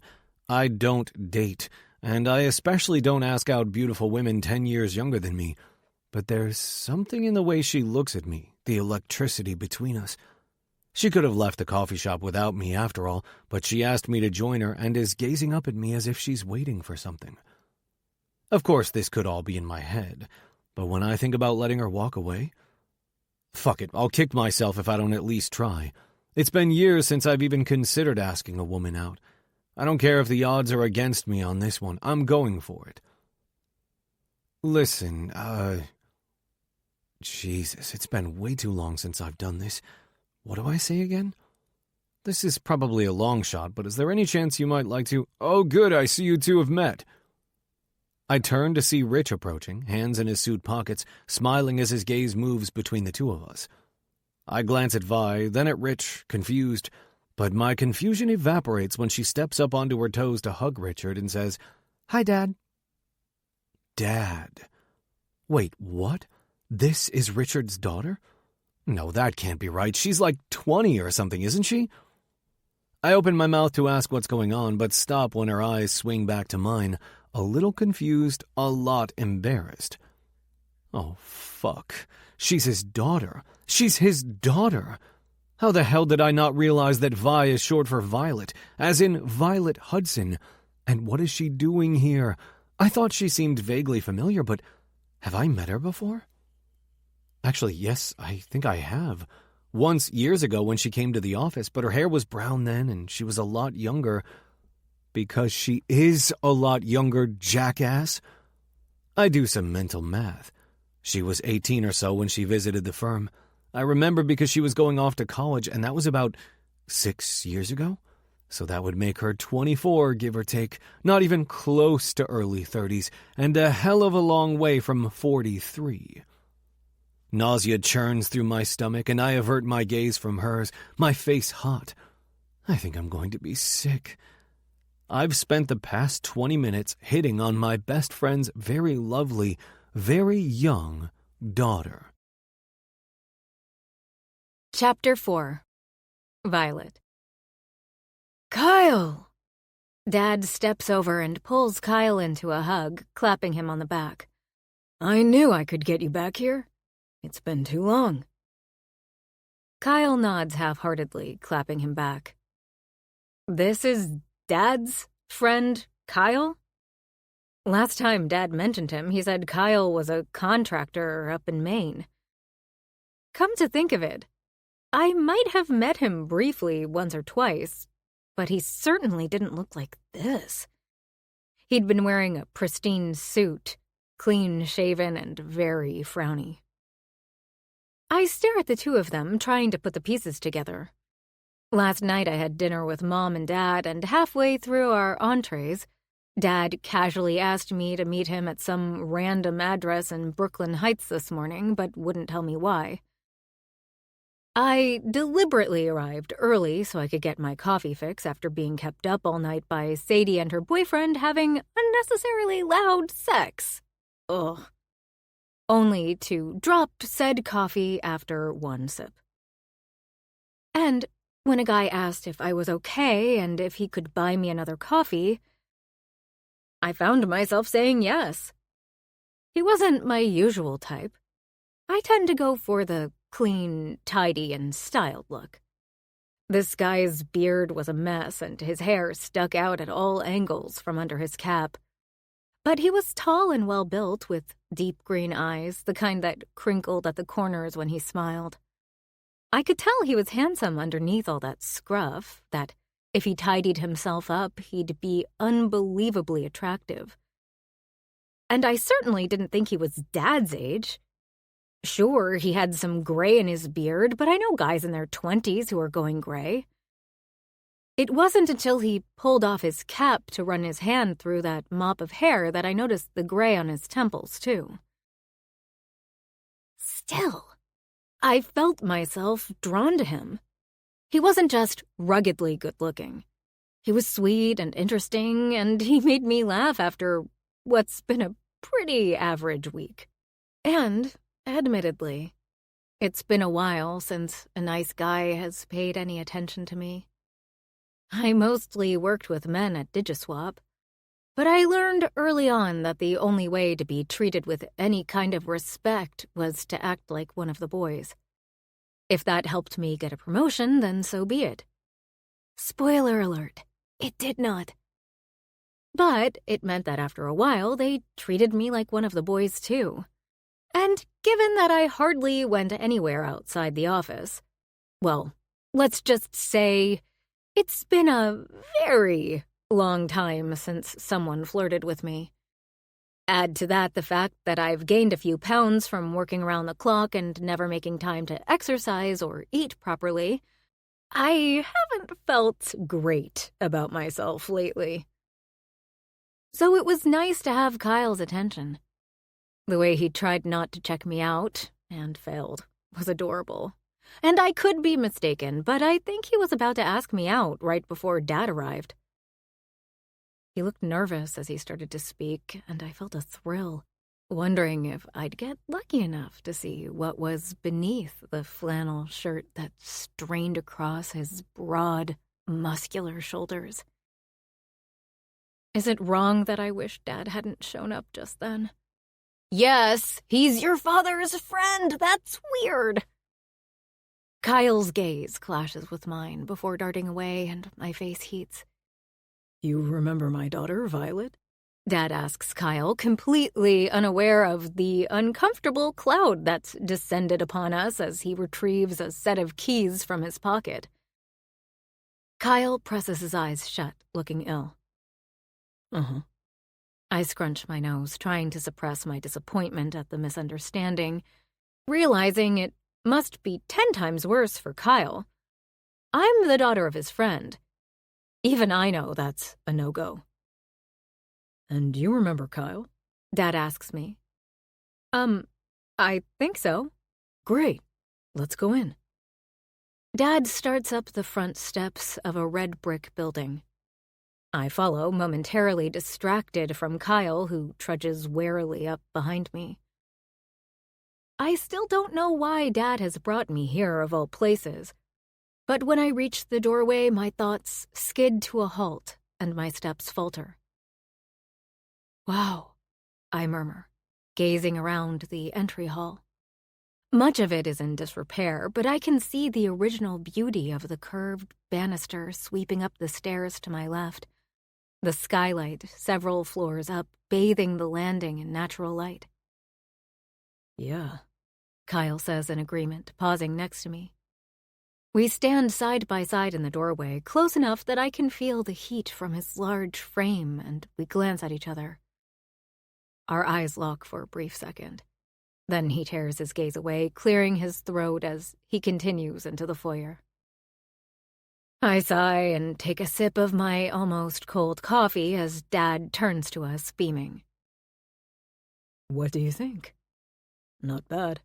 I don't date, and I especially don't ask out beautiful women 10 years younger than me, but there's something in the way she looks at me the electricity between us. She could have left the coffee shop without me after all, but she asked me to join her and is gazing up at me as if she's waiting for something. Of course, this could all be in my head, but when I think about letting her walk away, fuck it, I'll kick myself if I don't at least try. It's been years since I've even considered asking a woman out. I don't care if the odds are against me on this one. I'm going for it. Listen, Jesus, it's been way too long since I've done this. What do I say again? This is probably a long shot, but is there any chance you might like to— Oh, good, I see you two have met. I turn to see Rich approaching, hands in his suit pockets, smiling as his gaze moves between the two of us. I glance at Vi, then at Rich, confused, but my confusion evaporates when she steps up onto her toes to hug Richard and says, "Hi, Dad." Dad. Wait, what? This is Richard's daughter? No, that can't be right. She's like 20 or something, isn't she? I open my mouth to ask what's going on, but stop when her eyes swing back to mine, a little confused, a lot embarrassed. Oh, fuck. She's his daughter. She's his daughter. How the hell did I not realize that Vi is short for Violet, as in Violet Hudson? And what is she doing here? I thought she seemed vaguely familiar, but have I met her before? Actually, yes, I think I have. Once, years ago, when she came to the office, but her hair was brown then, and she was a lot younger. Because she is a lot younger, jackass. I do some mental math. She was 18 or so when she visited the firm. I remember because she was going off to college, and that was about 6 years ago. So that would make her 24, give or take, not even close to early 30s, and a hell of a long way from 43. Nausea churns through my stomach, and I avert my gaze from hers, my face hot. I think I'm going to be sick. I've spent the past 20 minutes hitting on my best friend's very lovely, very young daughter. Chapter 4. Violet. Kyle! Dad steps over and pulls Kyle into a hug, clapping him on the back. I knew I could get you back here. It's been too long. Kyle nods half-heartedly, clapping him back. This is Dad's friend, Kyle? Last time Dad mentioned him, he said Kyle was a contractor up in Maine. Come to think of it, I might have met him briefly once or twice, but he certainly didn't look like this. He'd been wearing a pristine suit, clean-shaven and very frowny. I stare at the two of them, trying to put the pieces together. Last night I had dinner with Mom and Dad, and halfway through our entrees, Dad casually asked me to meet him at some random address in Brooklyn Heights this morning, but wouldn't tell me why. I deliberately arrived early so I could get my coffee fix after being kept up all night by Sadie and her boyfriend having unnecessarily loud sex. Ugh. Only to drop said coffee after one sip. And when a guy asked if I was okay and if he could buy me another coffee, I found myself saying yes. He wasn't my usual type. I tend to go for the clean, tidy, and styled look. This guy's beard was a mess and his hair stuck out at all angles from under his cap. But he was tall and well-built, with deep green eyes, the kind that crinkled at the corners when he smiled. I could tell he was handsome underneath all that scruff, that if he tidied himself up, he'd be unbelievably attractive. And I certainly didn't think he was Dad's age. Sure, he had some gray in his beard, but I know guys in their 20s who are going gray. It wasn't until he pulled off his cap to run his hand through that mop of hair that I noticed the gray on his temples, too. Still, I felt myself drawn to him. He wasn't just ruggedly good-looking. He was sweet and interesting, and he made me laugh after what's been a pretty average week. And, admittedly, it's been a while since a nice guy has paid any attention to me. I mostly worked with men at Digiswap, but I learned early on that the only way to be treated with any kind of respect was to act like one of the boys. If that helped me get a promotion, then so be it. Spoiler alert, it did not. But it meant that after a while, they treated me like one of the boys, too. And given that I hardly went anywhere outside the office, well, let's just say it's been a very long time since someone flirted with me. Add to that the fact that I've gained a few pounds from working around the clock and never making time to exercise or eat properly. I haven't felt great about myself lately. So it was nice to have Kyle's attention. The way he tried not to check me out, and failed, was adorable. And I could be mistaken, but I think he was about to ask me out right before Dad arrived. He looked nervous as he started to speak, and I felt a thrill, wondering if I'd get lucky enough to see what was beneath the flannel shirt that strained across his broad, muscular shoulders. Is it wrong that I wish Dad hadn't shown up just then? Yes, he's your father's friend. That's weird. Kyle's gaze clashes with mine before darting away, and my face heats. You remember my daughter, Violet? Dad asks Kyle, completely unaware of the uncomfortable cloud that's descended upon us as he retrieves a set of keys from his pocket. Kyle presses his eyes shut, looking ill. Uh-huh. I scrunch my nose, trying to suppress my disappointment at the misunderstanding, realizing it must be 10 times worse for Kyle. I'm the daughter of his friend. Even I know that's a no-go. And you remember Kyle? Dad asks me. I think so. Great. Let's go in. Dad starts up the front steps of a red brick building. I follow, momentarily distracted from Kyle, who trudges warily up behind me. I still don't know why Dad has brought me here, of all places, but when I reach the doorway, my thoughts skid to a halt and my steps falter. Wow, I murmur, gazing around the entry hall. Much of it is in disrepair, but I can see the original beauty of the curved banister sweeping up the stairs to my left, the skylight several floors up, bathing the landing in natural light. Yeah, Kyle says in agreement, pausing next to me. We stand side by side in the doorway, close enough that I can feel the heat from his large frame, and we glance at each other. Our eyes lock for a brief second. Then he tears his gaze away, clearing his throat as he continues into the foyer. I sigh and take a sip of my almost cold coffee as Dad turns to us, beaming. What do you think? Not bad,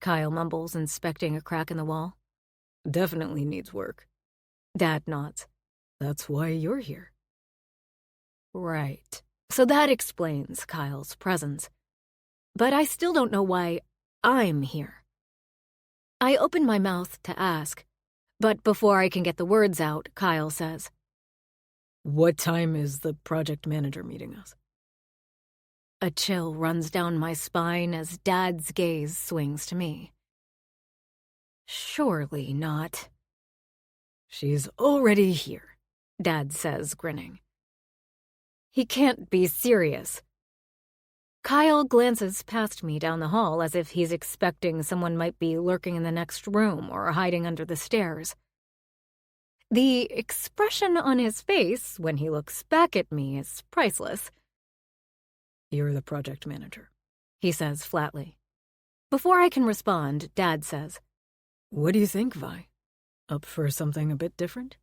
Kyle mumbles, inspecting a crack in the wall. Definitely needs work. Dad nods. That's why you're here. Right. So that explains Kyle's presence. But I still don't know why I'm here. I open my mouth to ask, but before I can get the words out, Kyle says, What time is the project manager meeting us? A chill runs down my spine as Dad's gaze swings to me. Surely not. She's already here, Dad says, grinning. He can't be serious. Kyle glances past me down the hall as if he's expecting someone might be lurking in the next room or hiding under the stairs. The expression on his face when he looks back at me is priceless. You're the project manager, he says flatly. Before I can respond, Dad says, What do you think, Vi? Up for something a bit different?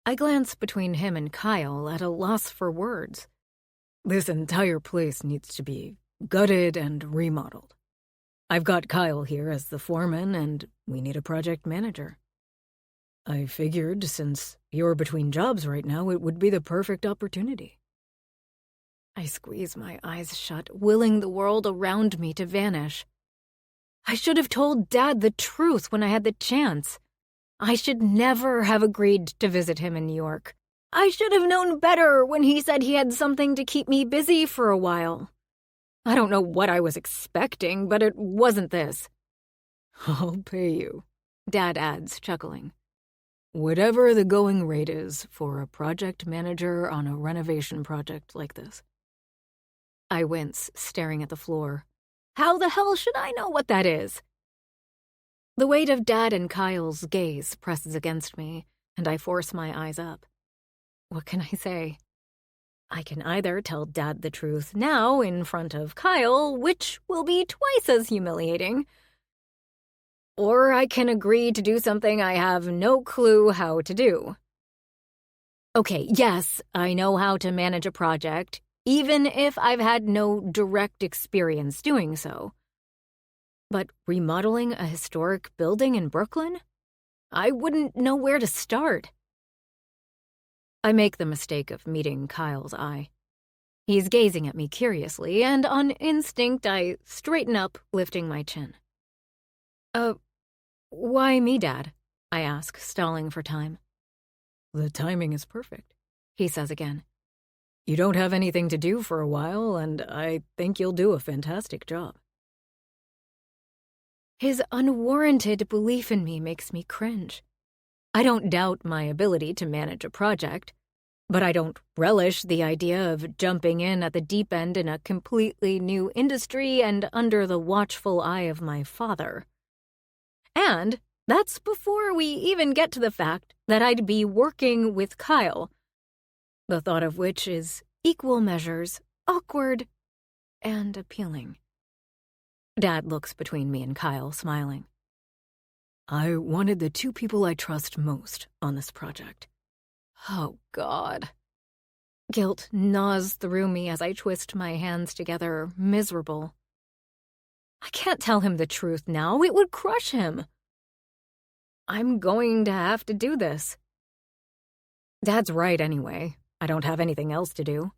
I glance between him and Kyle at a loss for words. This entire place needs to be gutted and remodeled. I've got Kyle here as the foreman, and we need a project manager. I figured since you're between jobs right now, it would be the perfect opportunity. I squeeze my eyes shut, willing the world around me to vanish. I should have told Dad the truth when I had the chance. I should never have agreed to visit him in New York. I should have known better when he said he had something to keep me busy for a while. I don't know what I was expecting, but it wasn't this. I'll pay you, Dad adds, chuckling. Whatever the going rate is for a project manager on a renovation project like this. I wince, staring at the floor. How the hell should I know what that is? The weight of Dad and Kyle's gaze presses against me, and I force my eyes up. What can I say? I can either tell Dad the truth now in front of Kyle, which will be twice as humiliating, or I can agree to do something I have no clue how to do. Okay, yes, I know how to manage a project, even if I've had no direct experience doing so. But remodeling a historic building in Brooklyn? I wouldn't know where to start. I make the mistake of meeting Kyle's eye. He's gazing at me curiously, and on instinct I straighten up, lifting my chin. Why me, Dad? I ask, stalling for time. The timing is perfect, he says again. You don't have anything to do for a while, and I think you'll do a fantastic job. His unwarranted belief in me makes me cringe. I don't doubt my ability to manage a project, but I don't relish the idea of jumping in at the deep end in a completely new industry and under the watchful eye of my father. And that's before we even get to the fact that I'd be working with Kyle, the thought of which is equal measures awkward and appealing. Dad looks between me and Kyle, smiling. I wanted the two people I trust most on this project. Oh, God. Guilt gnaws through me as I twist my hands together, miserable. I can't tell him the truth now. It would crush him. I'm going to have to do this. Dad's right anyway. I don't have anything else to do.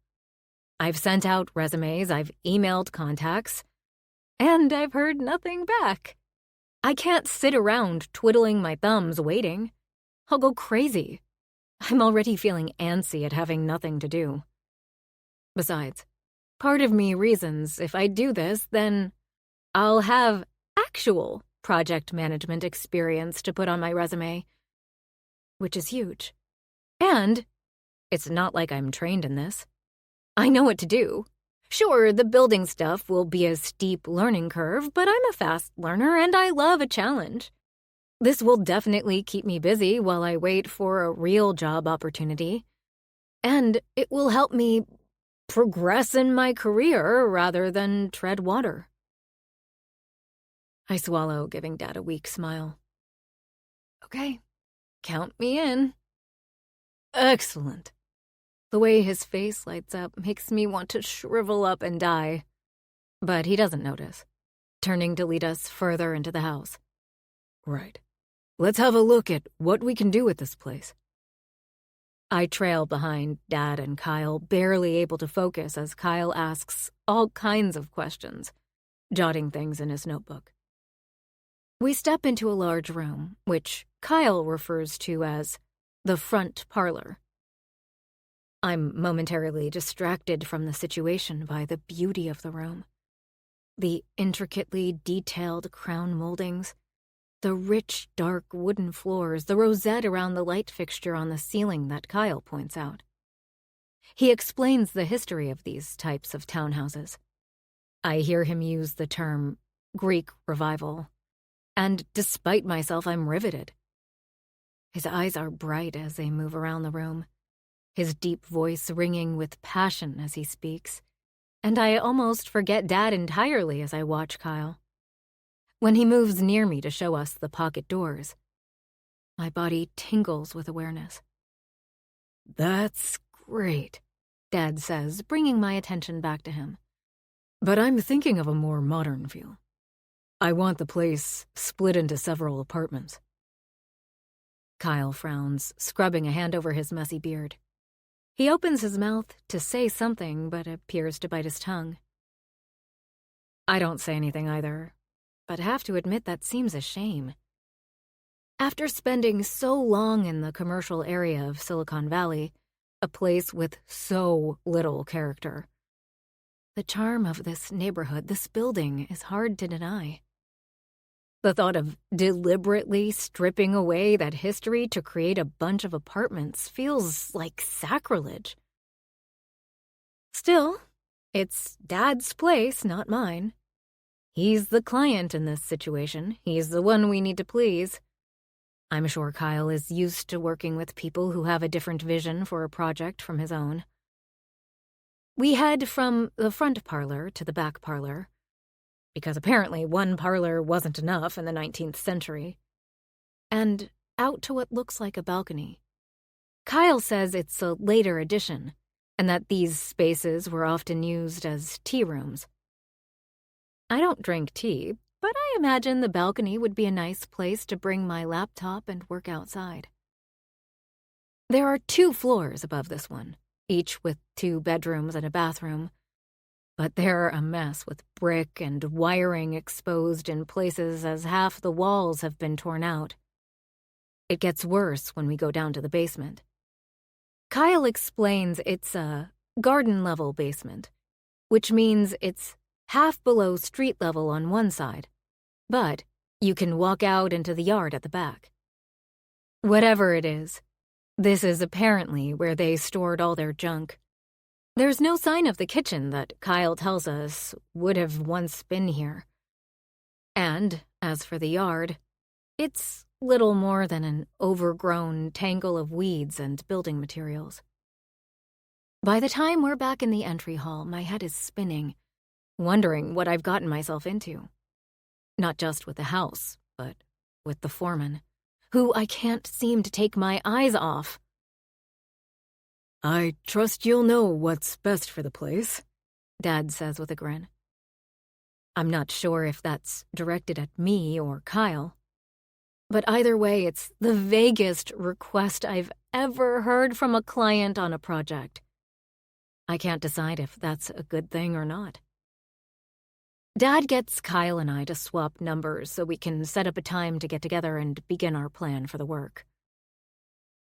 I've sent out resumes, I've emailed contacts, and I've heard nothing back. I can't sit around twiddling my thumbs waiting. I'll go crazy. I'm already feeling antsy at having nothing to do. Besides, part of me reasons if I do this, then I'll have actual project management experience to put on my resume, which is huge. And it's not like I'm trained in this. I know what to do. Sure, the building stuff will be a steep learning curve, but I'm a fast learner and I love a challenge. This will definitely keep me busy while I wait for a real job opportunity, and it will help me progress in my career rather than tread water. I swallow, giving Dad a weak smile. Okay, count me in. Excellent. The way his face lights up makes me want to shrivel up and die. But he doesn't notice, turning to lead us further into the house. Right. Let's have a look at what we can do with this place. I trail behind Dad and Kyle, barely able to focus as Kyle asks all kinds of questions, jotting things in his notebook. We step into a large room, which Kyle refers to as the front parlor. I'm momentarily distracted from the situation by the beauty of the room. The intricately detailed crown moldings, the rich, dark wooden floors, the rosette around the light fixture on the ceiling that Kyle points out. He explains the history of these types of townhouses. I hear him use the term Greek revival, and despite myself, I'm riveted. His eyes are bright as they move around the room, his deep voice ringing with passion as he speaks, and I almost forget Dad entirely as I watch Kyle. When he moves near me to show us the pocket doors, my body tingles with awareness. That's great, Dad says, bringing my attention back to him. But I'm thinking of a more modern feel. I want the place split into several apartments. Kyle frowns, scrubbing a hand over his messy beard. He opens his mouth to say something, but appears to bite his tongue. I don't say anything either, but have to admit that seems a shame. After spending so long in the commercial area of Silicon Valley, a place with so little character, the charm of this neighborhood, this building, is hard to deny. The thought of deliberately stripping away that history to create a bunch of apartments feels like sacrilege. Still, it's Dad's place, not mine. He's the client in this situation. He's the one we need to please. I'm sure Kyle is used to working with people who have a different vision for a project from his own. We head from the front parlor to the back parlor, because apparently one parlor wasn't enough in the 19th century, and out to what looks like a balcony. Kyle says it's a later addition, and that these spaces were often used as tea rooms. I don't drink tea, but I imagine the balcony would be a nice place to bring my laptop and work outside. There are 2 floors above this one, each with 2 bedrooms and a bathroom, but they're a mess with brick and wiring exposed in places as half the walls have been torn out. It gets worse when we go down to the basement. Kyle explains it's a garden-level basement, which means it's half below street level on one side, but you can walk out into the yard at the back. Whatever it is, this is apparently where they stored all their junk. There's no sign of the kitchen that Kyle tells us would have once been here. And, as for the yard, it's little more than an overgrown tangle of weeds and building materials. By the time we're back in the entry hall, my head is spinning, wondering what I've gotten myself into. Not just with the house, but with the foreman, who I can't seem to take my eyes off. I trust you'll know what's best for the place, Dad says with a grin. I'm not sure if that's directed at me or Kyle, but either way, it's the vaguest request I've ever heard from a client on a project. I can't decide if that's a good thing or not. Dad gets Kyle and I to swap numbers so we can set up a time to get together and begin our plan for the work.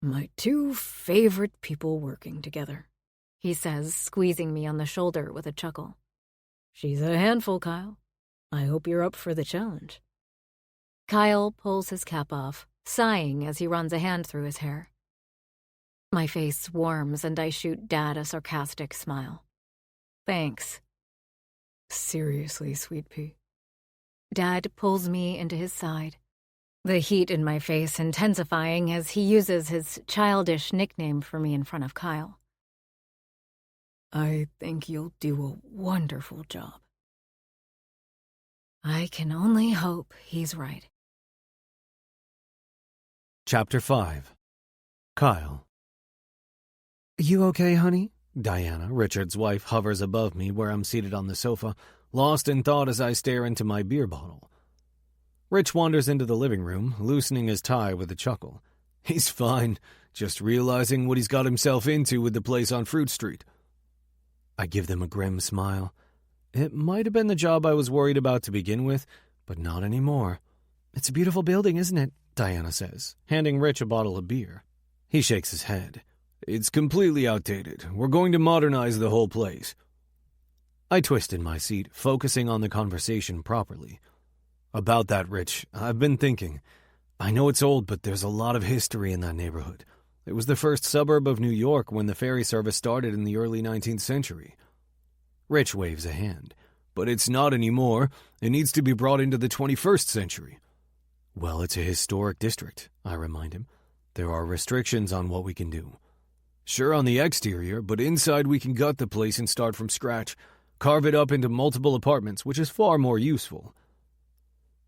My 2 favorite people working together, he says, squeezing me on the shoulder with a chuckle. She's a handful, Kyle. I hope you're up for the challenge. Kyle pulls his cap off, sighing as he runs a hand through his hair. My face warms and I shoot Dad a sarcastic smile. Thanks. Seriously, sweet pea. Dad pulls me into his side, the heat in my face intensifying as he uses his childish nickname for me in front of Kyle. I think you'll do a wonderful job. I can only hope he's right. Chapter 5. Kyle. You okay, honey? Diana, Richard's wife, hovers above me where I'm seated on the sofa, lost in thought as I stare into my beer bottle. Rich wanders into the living room, loosening his tie with a chuckle. He's fine, just realizing what he's got himself into with the place on Fruit Street. I give them a grim smile. It might have been the job I was worried about to begin with, but not anymore. It's a beautiful building, isn't it? Diana says, handing Rich a bottle of beer. He shakes his head. It's completely outdated. We're going to modernize the whole place. I twist in my seat, focusing on the conversation properly. About that, Rich, I've been thinking. I know it's old, but there's a lot of history in that neighborhood. It was the first suburb of New York when the ferry service started in the early 19th century. Rich waves a hand. But it's not anymore. It needs to be brought into the 21st century. Well, it's a historic district, I remind him. There are restrictions on what we can do. Sure on the exterior, but inside we can gut the place and start from scratch. Carve it up into multiple apartments, which is far more useful.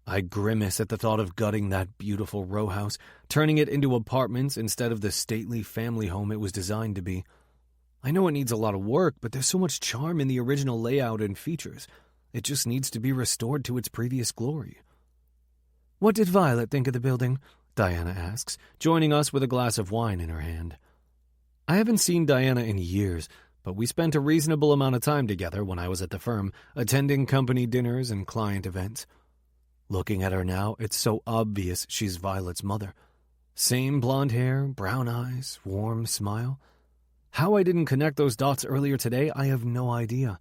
I grimace at the thought of gutting that beautiful row house, turning it into apartments instead of the stately family home it was designed to be. I know it needs a lot of work, but there's so much charm in the original layout and features. It just needs to be restored to its previous glory. What did Violet think of the building? Diana asks, joining us with a glass of wine in her hand. I haven't seen Diana in years, but we spent a reasonable amount of time together when I was at the firm, attending company dinners and client events. Looking at her now, it's so obvious she's Violet's mother. Same blonde hair, brown eyes, warm smile. How I didn't connect those dots earlier today, I have no idea.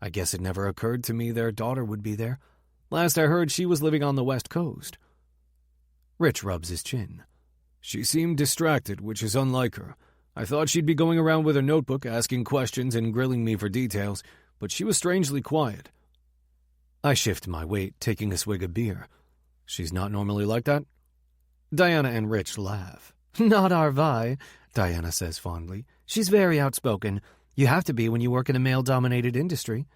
I guess it never occurred to me their daughter would be there. Last I heard, she was living on the West Coast. Rich rubs his chin. She seemed distracted, which is unlike her. I thought she'd be going around with her notebook, asking questions and grilling me for details, but she was strangely quiet. I shift my weight, taking a swig of beer. She's not normally like that? Diana and Rich laugh. Not our Vi, Diana says fondly. She's very outspoken. You have to be when you work in a male-dominated industry.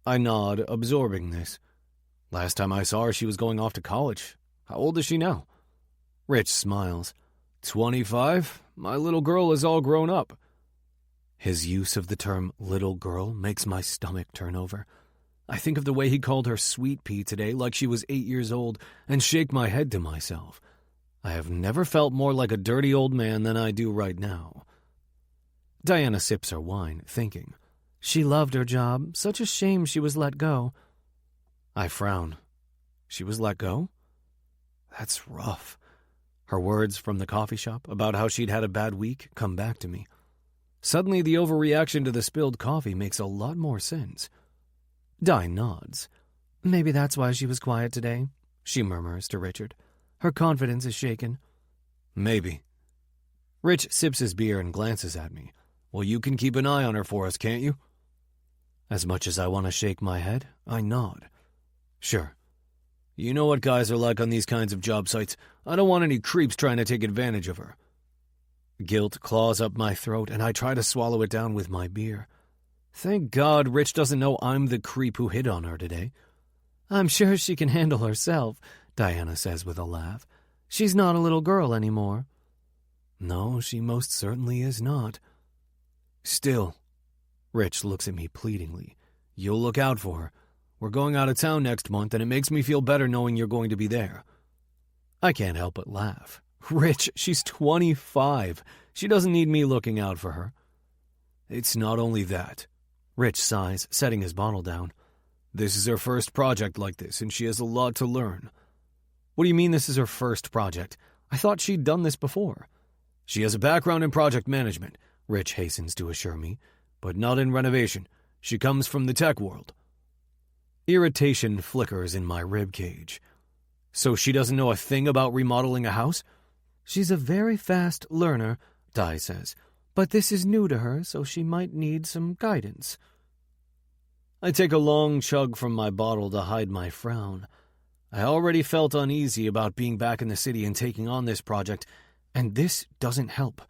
I nod, absorbing this. Last time I saw her, she was going off to college. How old is she now? Rich smiles. 25? My little girl is all grown up. His use of the term little girl makes my stomach turn over. I think of the way he called her Sweet Pea today, like she was 8 years old, and shake my head to myself. I have never felt more like a dirty old man than I do right now. Diana sips her wine, thinking. She loved her job. Such a shame she was let go. I frown. She was let go? That's rough. Her words from the coffee shop about how she'd had a bad week come back to me. Suddenly, the overreaction to the spilled coffee makes a lot more sense. Di nods. Maybe that's why she was quiet today, she murmurs to Richard. Her confidence is shaken. Maybe. Rich sips his beer and glances at me. Well, you can keep an eye on her for us, can't you? As much as I want to shake my head, I nod. Sure. You know what guys are like on these kinds of job sites. I don't want any creeps trying to take advantage of her. Guilt claws up my throat, and I try to swallow it down with my beer. Thank God Rich doesn't know I'm the creep who hit on her today. I'm sure she can handle herself, Diana says with a laugh. She's not a little girl anymore. No, she most certainly is not. Still, Rich looks at me pleadingly. You'll look out for her. We're going out of town next month, and it makes me feel better knowing you're going to be there. I can't help but laugh. Rich, she's 25. She doesn't need me looking out for her. It's not only that. Rich sighs, setting his bottle down. This is her first project like this, and she has a lot to learn. What do you mean this is her first project? I thought she'd done this before. She has a background in project management, Rich hastens to assure me, but not in renovation. She comes from the tech world. Irritation flickers in my rib cage. So she doesn't know a thing about remodeling a house? She's a very fast learner, Di says, but this is new to her, so she might need some guidance. I take a long chug from my bottle to hide my frown. I already felt uneasy about being back in the city and taking on this project, and this doesn't help.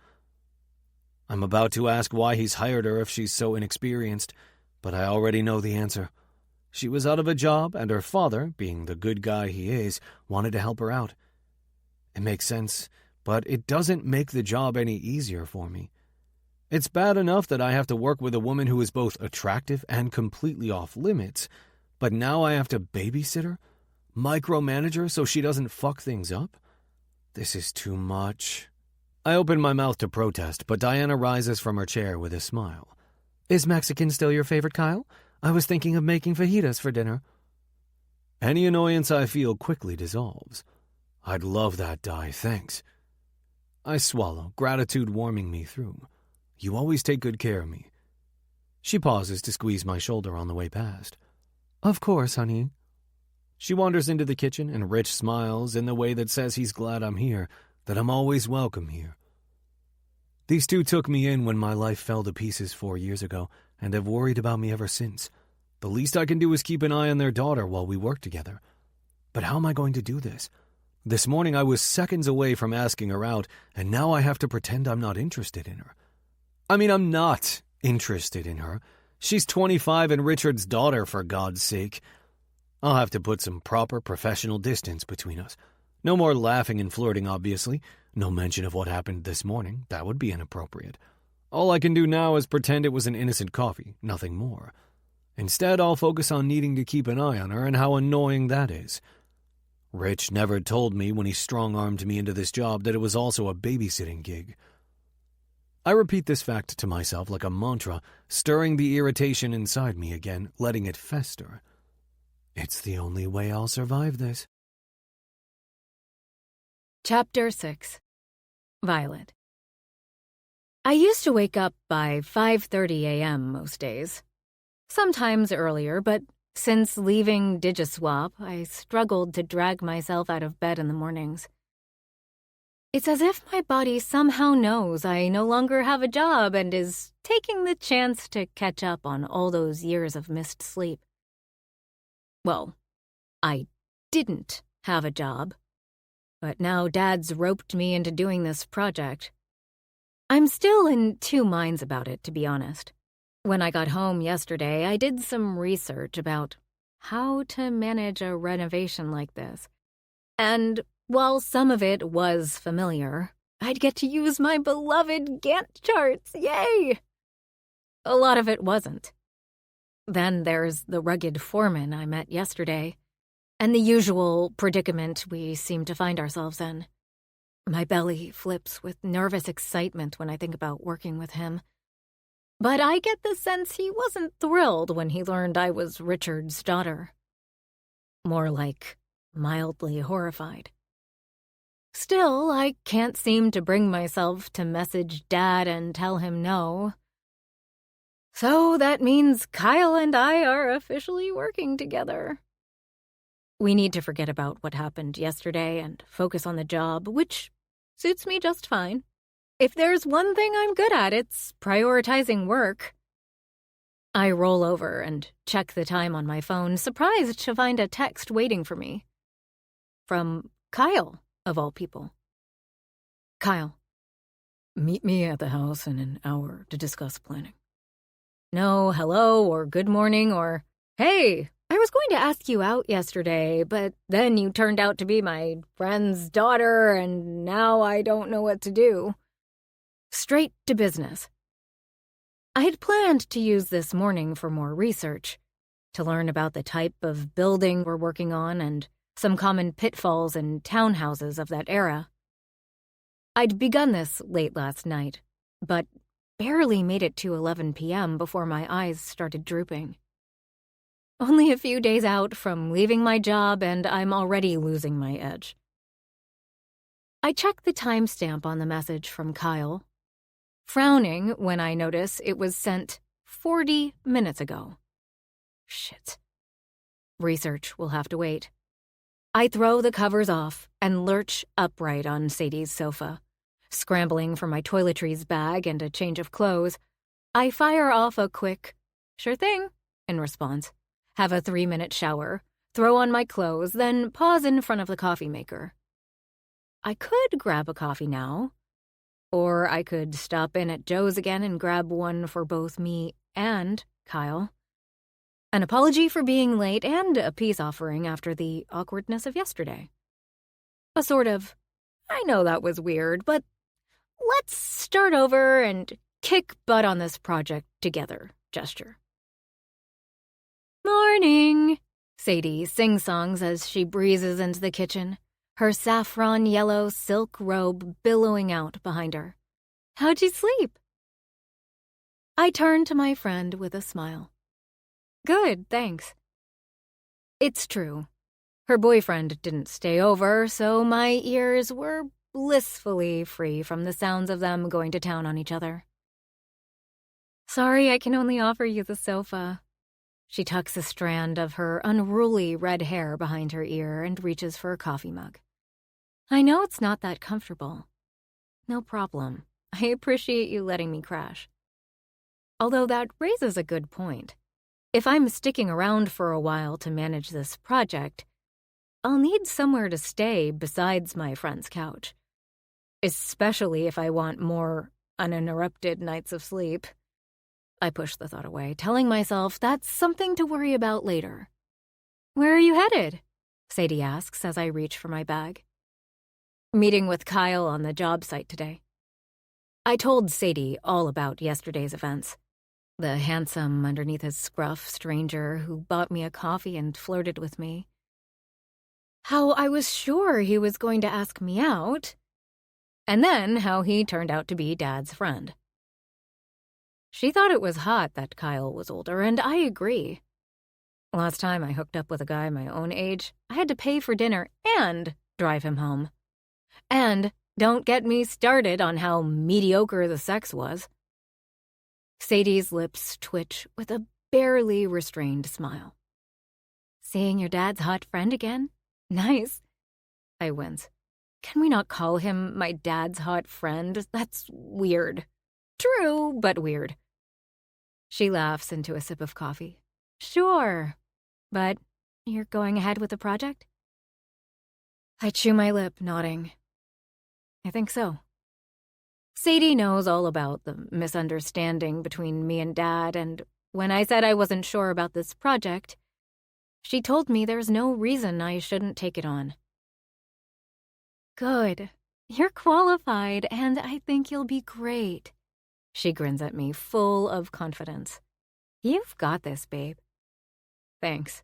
I'm about to ask why he's hired her if she's so inexperienced, but I already know the answer. She was out of a job, and her father, being the good guy he is, wanted to help her out. It makes sense, but it doesn't make the job any easier for me. It's bad enough that I have to work with a woman who is both attractive and completely off limits, but now I have to babysit her, micromanage her so she doesn't fuck things up? This is too much. I open my mouth to protest, but Diana rises from her chair with a smile. Is Mexican still your favorite, Kyle? I was thinking of making fajitas for dinner. Any annoyance I feel quickly dissolves. I'd love that, Di, thanks. I swallow, gratitude warming me through. You always take good care of me. She pauses to squeeze my shoulder on the way past. Of course, honey. She wanders into the kitchen, and Rich smiles in the way that says he's glad I'm here, that I'm always welcome here. These two took me in when my life fell to pieces 4 years ago, and have worried about me ever since. The least I can do is keep an eye on their daughter while we work together. But how am I going to do this? This morning I was seconds away from asking her out, and now I have to pretend I'm not interested in her. I mean, I'm not interested in her. She's 25 and Richard's daughter, for God's sake. I'll have to put some proper professional distance between us. No more laughing and flirting, obviously. No mention of what happened this morning. That would be inappropriate. All I can do now is pretend it was an innocent coffee, nothing more. Instead, I'll focus on needing to keep an eye on her and how annoying that is. Rich never told me when he strong-armed me into this job that it was also a babysitting gig. I repeat this fact to myself like a mantra, stirring the irritation inside me again, letting it fester. It's the only way I'll survive this. Chapter 6. Violet. I used to wake up by 5:30 a.m. most days. Sometimes earlier, but Since leaving Digiswap, I struggled to drag myself out of bed in the mornings. It's as if my body somehow knows I no longer have a job and is taking the chance to catch up on all those years of missed sleep. Well, I didn't have a job, but now Dad's roped me into doing this project. I'm still in two minds about it, to be honest. When I got home yesterday, I did some research about how to manage a renovation like this. And while some of it was familiar, I'd get to use my beloved Gantt charts, yay! A lot of it wasn't. Then there's the rugged Foreman I met yesterday, and the usual predicament we seem to find ourselves in. My belly flips with nervous excitement when I think about working with him. But I get the sense he wasn't thrilled when he learned I was Richard's daughter. More like mildly horrified. Still, I can't seem to bring myself to message Dad and tell him no. So that means Kyle and I are officially working together. We need to forget about what happened yesterday and focus on the job, which suits me just fine. If there's one thing I'm good at, it's prioritizing work. I roll over and check the time on my phone, surprised to find a text waiting for me. From Kyle, of all people. Kyle. Meet me at the house in an hour to discuss planning. No hello or good morning or, hey, I was going to ask you out yesterday, but then you turned out to be my friend's daughter and now I don't know what to do. Straight to business. I had planned to use this morning for more research, to learn about the type of building we're working on and some common pitfalls in townhouses of that era. I'd begun this late last night, but barely made it to 11 p.m. before my eyes started drooping. Only a few days out from leaving my job and I'm already losing my edge. I checked the timestamp on the message from Kyle, frowning when I notice it was sent 40 minutes ago. Shit. Research will have to wait. I throw the covers off and lurch upright on Sadie's sofa. Scrambling for my toiletries bag and a change of clothes, I fire off a quick, sure thing, in response. Have a 3-minute shower, throw on my clothes, then pause in front of the coffee maker. I could grab a coffee now, or I could stop in at Joe's again and grab one for both me and Kyle. An apology for being late and a peace offering after the awkwardness of yesterday. A sort of, I know that was weird, but let's start over and kick butt on this project together gesture. Morning, Sadie sing-songs as she breezes into the kitchen, her saffron yellow silk robe billowing out behind her. How'd you sleep? I turn to my friend with a smile. Good, thanks. It's true. Her boyfriend didn't stay over, so my ears were blissfully free from the sounds of them going to town on each other. Sorry, I can only offer you the sofa. She tucks a strand of her unruly red hair behind her ear and reaches for a coffee mug. I know it's not that comfortable. No problem. I appreciate you letting me crash. Although that raises a good point. If I'm sticking around for a while to manage this project, I'll need somewhere to stay besides my friend's couch. Especially if I want more uninterrupted nights of sleep. I push the thought away, telling myself that's something to worry about later. Where are you headed? Sadie asks as I reach for my bag. Meeting with Kyle on the job site today. I told Sadie all about yesterday's events. The handsome, underneath his scruff stranger who bought me a coffee and flirted with me. How I was sure he was going to ask me out. And then how he turned out to be Dad's friend. She thought it was hot that Kyle was older, and I agree. Last time I hooked up with a guy my own age, I had to pay for dinner and drive him home. And don't get me started on how mediocre the sex was. Sadie's lips twitch with a barely restrained smile. Seeing your dad's hot friend again? Nice. I wince. Can we not call him my dad's hot friend? That's weird. True, but weird. She laughs into a sip of coffee. Sure, but you're going ahead with the project? I chew my lip, nodding. I think so. Sadie knows all about the misunderstanding between me and Dad, and when I said I wasn't sure about this project, she told me there's no reason I shouldn't take it on. Good. You're qualified, and I think you'll be great. She grins at me, full of confidence. You've got this, babe. Thanks.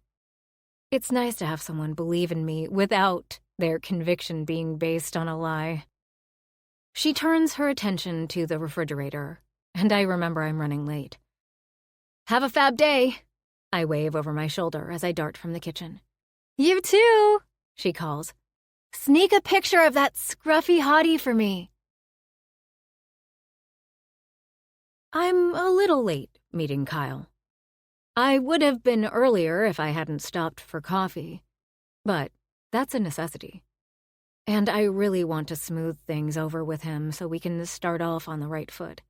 It's nice to have someone believe in me without their conviction being based on a lie. She turns her attention to the refrigerator, and I remember I'm running late. Have a fab day, I wave over my shoulder as I dart from the kitchen. You too, she calls. Sneak a picture of that scruffy hottie for me. I'm a little late meeting Kyle. I would have been earlier if I hadn't stopped for coffee, but that's a necessity. And I really want to smooth things over with him so we can start off on the right foot.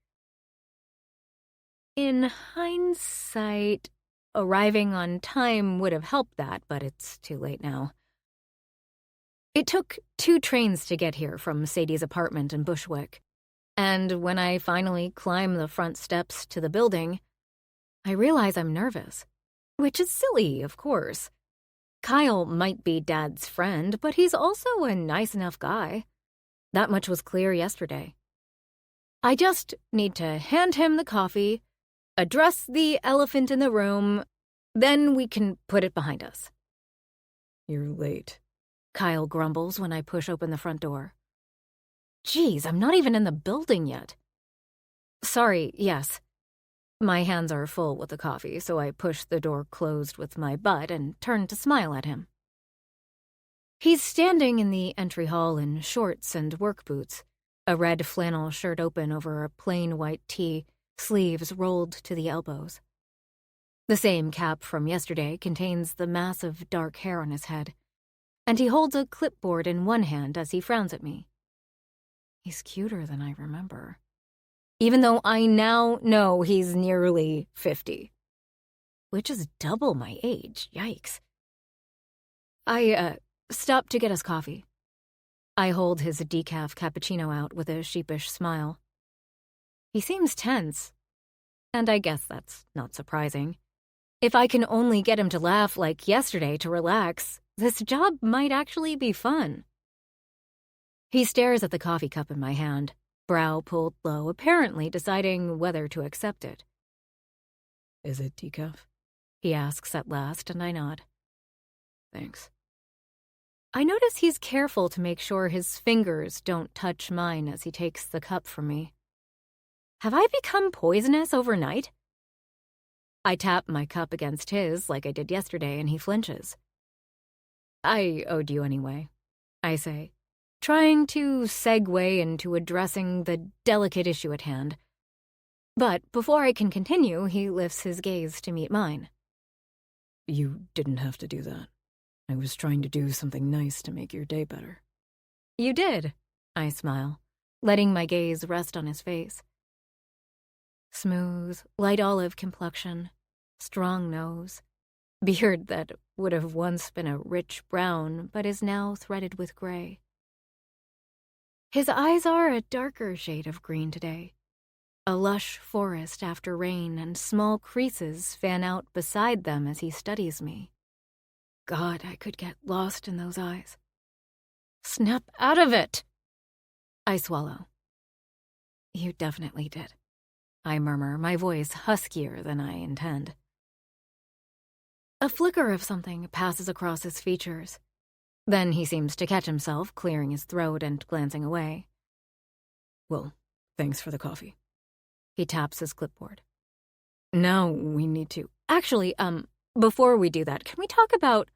In hindsight, arriving on time would have helped that, but it's too late now. It took 2 trains to get here from Sadie's apartment in Bushwick, and when I finally climb the front steps to the building, I realize I'm nervous, which is silly, of course. Kyle might be Dad's friend, but he's also a nice enough guy. That much was clear yesterday. I just need to hand him the coffee, address the elephant in the room, then we can put it behind us. You're late, Kyle grumbles when I push open the front door. Geez, I'm not even in the building yet. Sorry, yes. My hands are full with the coffee, so I push the door closed with my butt and turn to smile at him. He's standing in the entry hall in shorts and work boots, a red flannel shirt open over a plain white tee, sleeves rolled to the elbows. The same cap from yesterday contains the mass of dark hair on his head, and he holds a clipboard in one hand as he frowns at me. He's cuter than I remember, even though I now know he's nearly 50, which is double my age. Yikes. I stopped to get us coffee. I hold his decaf cappuccino out with a sheepish smile. He seems tense, and I guess that's not surprising. If I can only get him to laugh like yesterday to relax, this job might actually be fun. He stares at the coffee cup in my hand, brow pulled low, apparently deciding whether to accept it. Is it decaf? He asks at last, and I nod. Thanks. I notice he's careful to make sure his fingers don't touch mine as he takes the cup from me. Have I become poisonous overnight? I tap my cup against his like I did yesterday, and he flinches. I owed you anyway, I say, trying to segue into addressing the delicate issue at hand. But before I can continue, he lifts his gaze to meet mine. You didn't have to do that. I was trying to do something nice to make your day better. You did, I smile, letting my gaze rest on his face. Smooth, light olive complexion, strong nose, beard that would have once been a rich brown but is now threaded with gray. His eyes are a darker shade of green today, a lush forest after rain, and small creases fan out beside them as he studies me. God, I could get lost in those eyes. Snap out of it! I swallow. You definitely did, I murmur, my voice huskier than I intend. A flicker of something passes across his features. Then he seems to catch himself, clearing his throat and glancing away. Well, thanks for the coffee. He taps his clipboard. Now we need to... Actually, before we do that, can we talk about...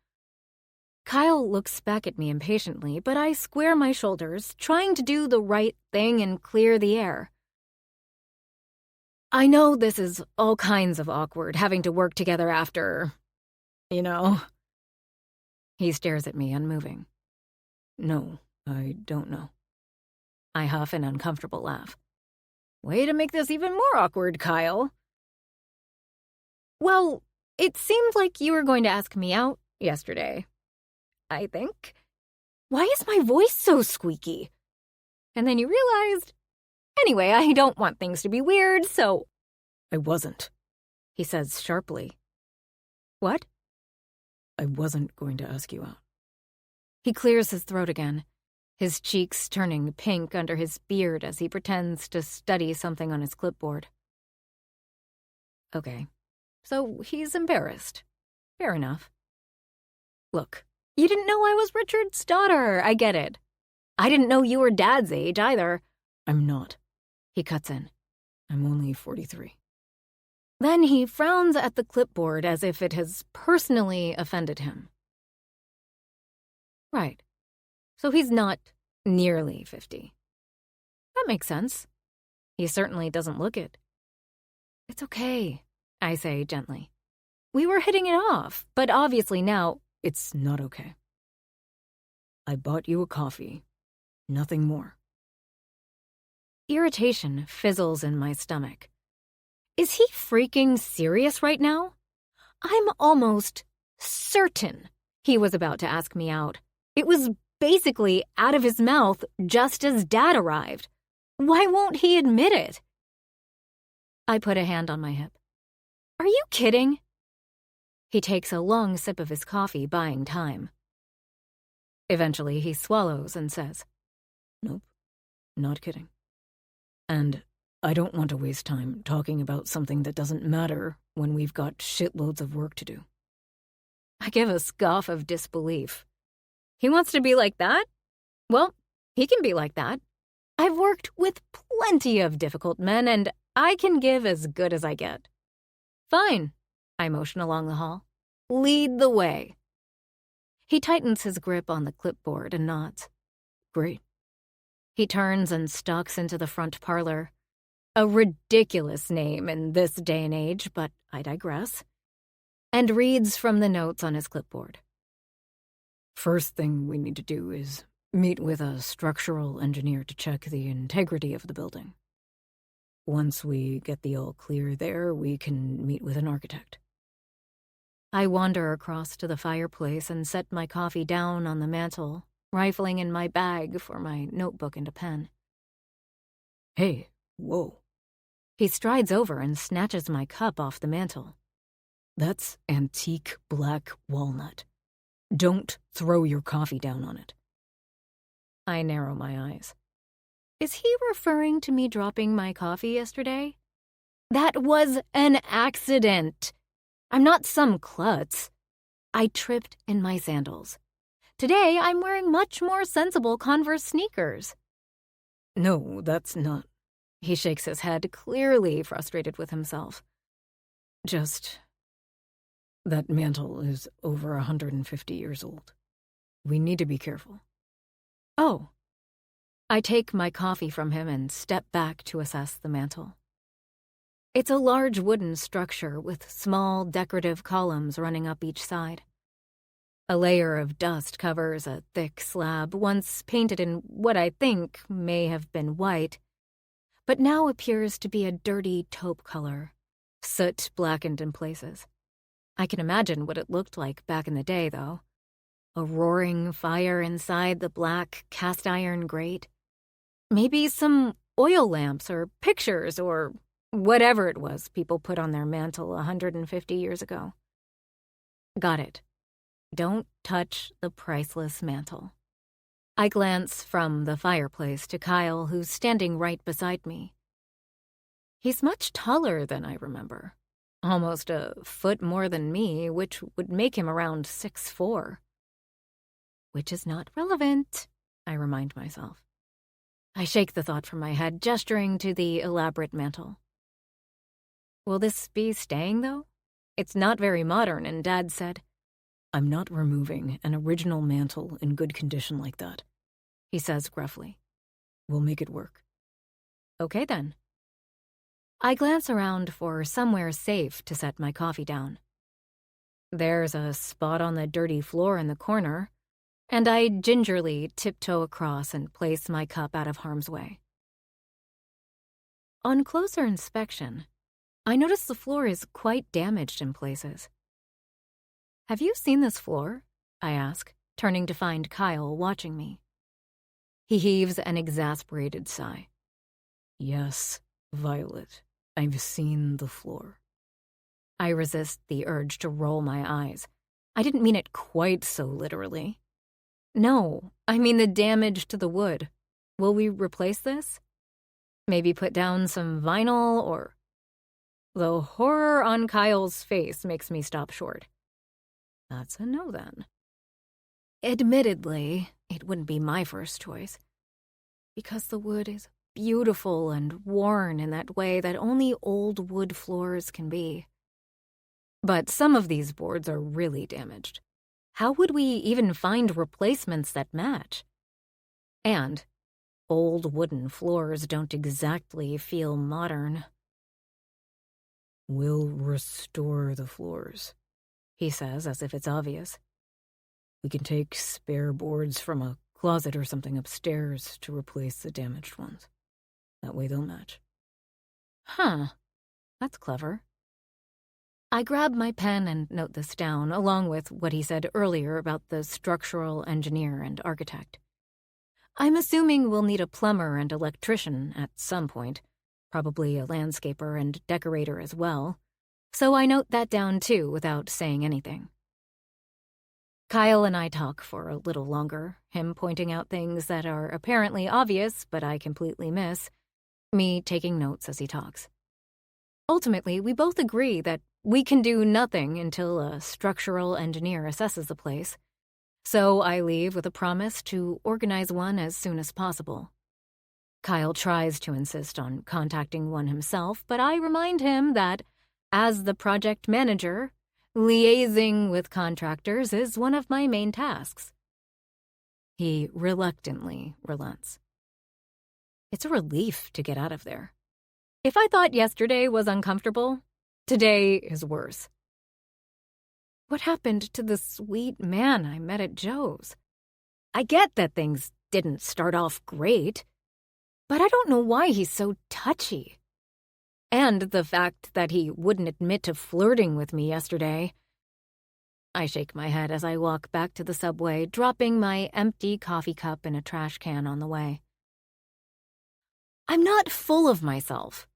Kyle looks back at me impatiently, but I square my shoulders, trying to do the right thing and clear the air. I know this is all kinds of awkward, having to work together after... He stares at me, unmoving. No, I don't know. I huff an uncomfortable laugh. Way to make this even more awkward, Kyle. Well, it seemed like you were going to ask me out yesterday, I think. Why is my voice so squeaky? And then you realized... Anyway, I don't want things to be weird, so... I wasn't. He says sharply. What? I wasn't going to ask you out. He clears his throat again, his cheeks turning pink under his beard as he pretends to study something on his clipboard. Okay, so he's embarrassed. Fair enough. Look, you didn't know I was Richard's daughter. I get it. I didn't know you were Dad's age either. I'm not. He cuts in. I'm only 43. Then he frowns at the clipboard as if it has personally offended him. Right. So he's not nearly 50. That makes sense. He certainly doesn't look it. It's okay, I say gently. We were hitting it off, but obviously now... It's not okay. I bought you a coffee. Nothing more. Irritation fizzles in my stomach. Is he freaking serious right now? I'm almost certain he was about to ask me out. It was basically out of his mouth just as Dad arrived. Why won't he admit it? I put a hand on my hip. Are you kidding? He takes a long sip of his coffee, buying time. Eventually, he swallows and says, Nope, not kidding. And I don't want to waste time talking about something that doesn't matter when we've got shitloads of work to do. I give a scoff of disbelief. He wants to be like that? Well, he can be like that. I've worked with plenty of difficult men, and I can give as good as I get. Fine, I motion along the hall. Lead the way. He tightens his grip on the clipboard and nods. Great. He turns and stalks into the front parlor. A ridiculous name in this day and age, but I digress. And reads from the notes on his clipboard. First thing we need to do is meet with a structural engineer to check the integrity of the building. Once we get the all clear there, we can meet with an architect. I wander across to the fireplace and set my coffee down on the mantel, rifling in my bag for my notebook and a pen. Hey, whoa. He strides over and snatches my cup off the mantel. That's antique black walnut. Don't throw your coffee down on it. I narrow my eyes. Is he referring to me dropping my coffee yesterday? That was an accident. I'm not some klutz. I tripped in my sandals. Today, I'm wearing much more sensible Converse sneakers. No, that's not. He shakes his head, clearly frustrated with himself. Just... that mantle is over 150 years old. We need to be careful. Oh. I take my coffee from him and step back to assess the mantel. It's a large wooden structure with small decorative columns running up each side. A layer of dust covers a thick slab once painted in what I think may have been white, but now appears to be a dirty taupe color, soot blackened in places. I can imagine what it looked like back in the day, though. A roaring fire inside the black cast-iron grate. Maybe some oil lamps or pictures or whatever it was people put on their mantle 150 years ago. Got it. Don't touch the priceless mantle. I glance from the fireplace to Kyle, who's standing right beside me. He's much taller than I remember. Almost a foot more than me, which would make him around 6'4". Which is not relevant, I remind myself. I shake the thought from my head, gesturing to the elaborate mantle. Will this be staying, though? It's not very modern, and Dad said, I'm not removing an original mantle in good condition like that, he says gruffly. We'll make it work. Okay, then. I glance around for somewhere safe to set my coffee down. There's a spot on the dirty floor in the corner, and I gingerly tiptoe across and place my cup out of harm's way. On closer inspection, I notice the floor is quite damaged in places. "Have you seen this floor?" I ask, turning to find Kyle watching me. He heaves an exasperated sigh. "Yes, Violet, I've seen the floor." I resist the urge to roll my eyes. I didn't mean it quite so literally. "No, I mean the damage to the wood. Will we replace this? Maybe put down some vinyl or..." The horror on Kyle's face makes me stop short. "That's a no, then." Admittedly, it wouldn't be my first choice, because the wood is beautiful and worn in that way that only old wood floors can be. But some of these boards are really damaged. How would we even find replacements that match? And old wooden floors don't exactly feel modern. "We'll restore the floors," he says, as if it's obvious. "We can take spare boards from a closet or something upstairs to replace the damaged ones. That way they'll match." Huh, that's clever. I grab my pen and note this down, along with what he said earlier about the structural engineer and architect. I'm assuming we'll need a plumber and electrician at some point, probably a landscaper and decorator as well, so I note that down too without saying anything. Kyle and I talk for a little longer, him pointing out things that are apparently obvious but I completely miss, me taking notes as he talks. Ultimately, we both agree that we can do nothing until a structural engineer assesses the place, so I leave with a promise to organize one as soon as possible. Kyle tries to insist on contacting one himself, but I remind him that, as the project manager, liaising with contractors is one of my main tasks. He reluctantly relents. It's a relief to get out of there. If I thought yesterday was uncomfortable, today is worse. What happened to the sweet man I met at Joe's? I get that things didn't start off great, but I don't know why he's so touchy. And the fact that he wouldn't admit to flirting with me yesterday. I shake my head as I walk back to the subway, dropping my empty coffee cup in a trash can on the way. I'm not full of myself.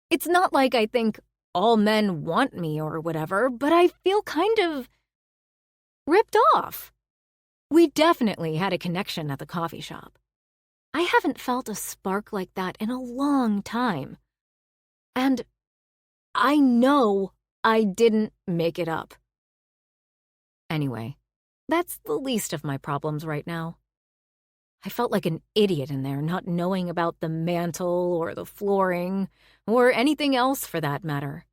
It's not like I think all men want me or whatever, but I feel kind of ripped off. We definitely had a connection at the coffee shop. I haven't felt a spark like that in a long time. And I know I didn't make it up. Anyway, that's the least of my problems right now. I felt like an idiot in there, not knowing about the mantle or the flooring, or anything else for that matter.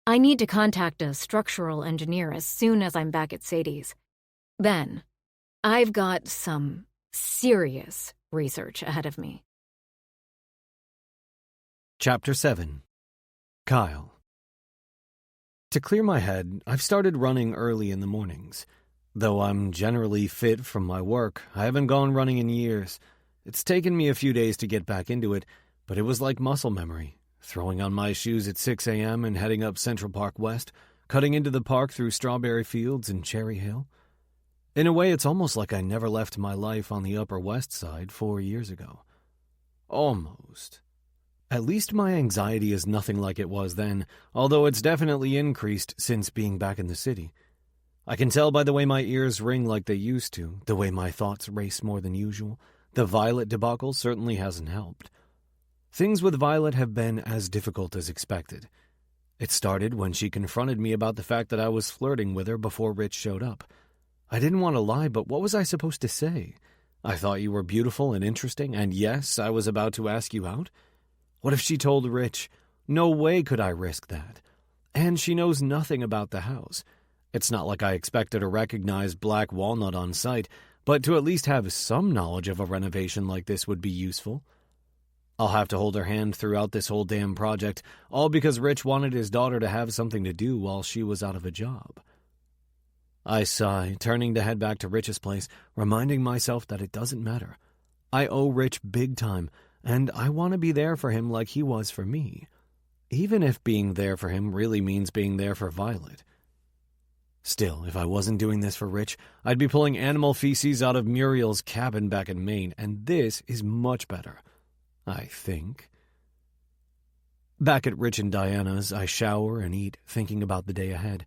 I need to contact a structural engineer as soon as I'm back at Sadie's. Then, I've got some serious research ahead of me. Chapter 7. Kyle. To clear my head, I've started running early in the mornings. Though I'm generally fit from my work, I haven't gone running in years. It's taken me a few days to get back into it, but it was like muscle memory. Throwing on my shoes at 6 a.m. and heading up Central Park West, cutting into the park through Strawberry Fields and Cherry Hill. In a way, it's almost like I never left my life on the Upper West Side 4 years ago. Almost. At least my anxiety is nothing like it was then, although it's definitely increased since being back in the city. I can tell by the way my ears ring like they used to, the way my thoughts race more than usual. The Violet debacle certainly hasn't helped. Things with Violet have been as difficult as expected. It started when she confronted me about the fact that I was flirting with her before Rich showed up. I didn't want to lie, but what was I supposed to say? I thought you were beautiful and interesting, and yes, I was about to ask you out. What if she told Rich? No way could I risk that. And she knows nothing about the house. It's not like I expected to recognize black walnut on sight, but to at least have some knowledge of a renovation like this would be useful. I'll have to hold her hand throughout this whole damn project, all because Rich wanted his daughter to have something to do while she was out of a job. I sigh, turning to head back to Rich's place, reminding myself that it doesn't matter. I owe Rich big time, and I want to be there for him like he was for me. Even if being there for him really means being there for Violet. Still, if I wasn't doing this for Rich, I'd be pulling animal feces out of Muriel's cabin back in Maine, and this is much better. I think. Back at Rich and Diana's, I shower and eat, thinking about the day ahead.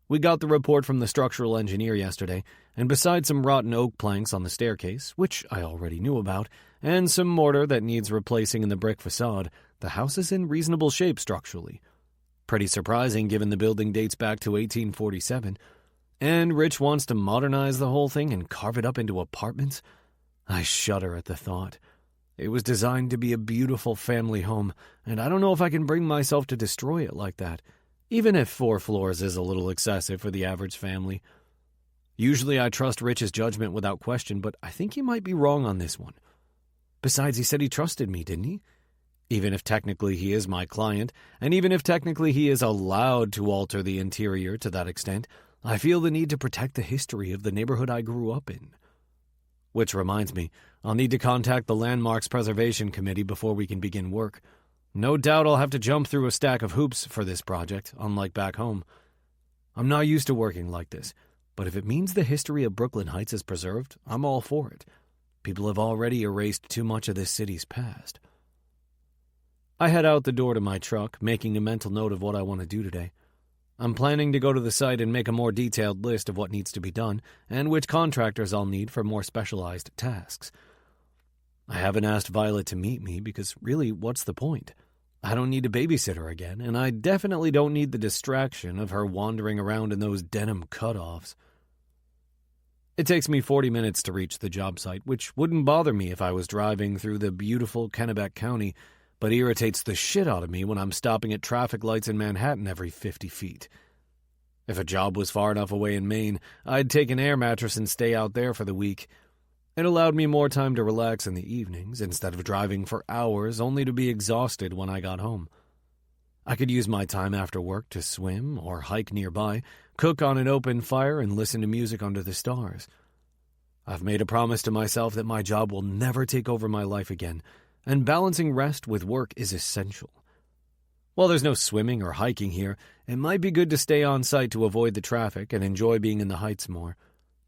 We got the report from the structural engineer yesterday, and besides some rotten oak planks on the staircase, which I already knew about, and some mortar that needs replacing in the brick facade, the house is in reasonable shape structurally. Pretty surprising given the building dates back to 1847. And Rich wants to modernize the whole thing and carve it up into apartments? I shudder at the thought. It was designed to be a beautiful family home, and I don't know if I can bring myself to destroy it like that, even if 4 floors is a little excessive for the average family. Usually I trust Rich's judgment without question, but I think he might be wrong on this one. Besides, he said he trusted me, didn't he? Even if technically he is my client, and even if technically he is allowed to alter the interior to that extent, I feel the need to protect the history of the neighborhood I grew up in. Which reminds me, I'll need to contact the Landmarks Preservation Committee before we can begin work. No doubt I'll have to jump through a stack of hoops for this project, unlike back home. I'm not used to working like this, but if it means the history of Brooklyn Heights is preserved, I'm all for it. People have already erased too much of this city's past. I head out the door to my truck, making a mental note of what I want to do today. I'm planning to go to the site and make a more detailed list of what needs to be done and which contractors I'll need for more specialized tasks. I haven't asked Violet to meet me because really, what's the point? I don't need a babysitter again, and I definitely don't need the distraction of her wandering around in those denim cutoffs. It takes me 40 minutes to reach the job site, which wouldn't bother me if I was driving through the beautiful Kennebec County, but irritates the shit out of me when I'm stopping at traffic lights in Manhattan every 50 feet. If a job was far enough away in Maine, I'd take an air mattress and stay out there for the week. It allowed me more time to relax in the evenings, instead of driving for hours only to be exhausted when I got home. I could use my time after work to swim or hike nearby, cook on an open fire, and listen to music under the stars. I've made a promise to myself that my job will never take over my life again, and balancing rest with work is essential. While there's no swimming or hiking here, it might be good to stay on site to avoid the traffic and enjoy being in the Heights more.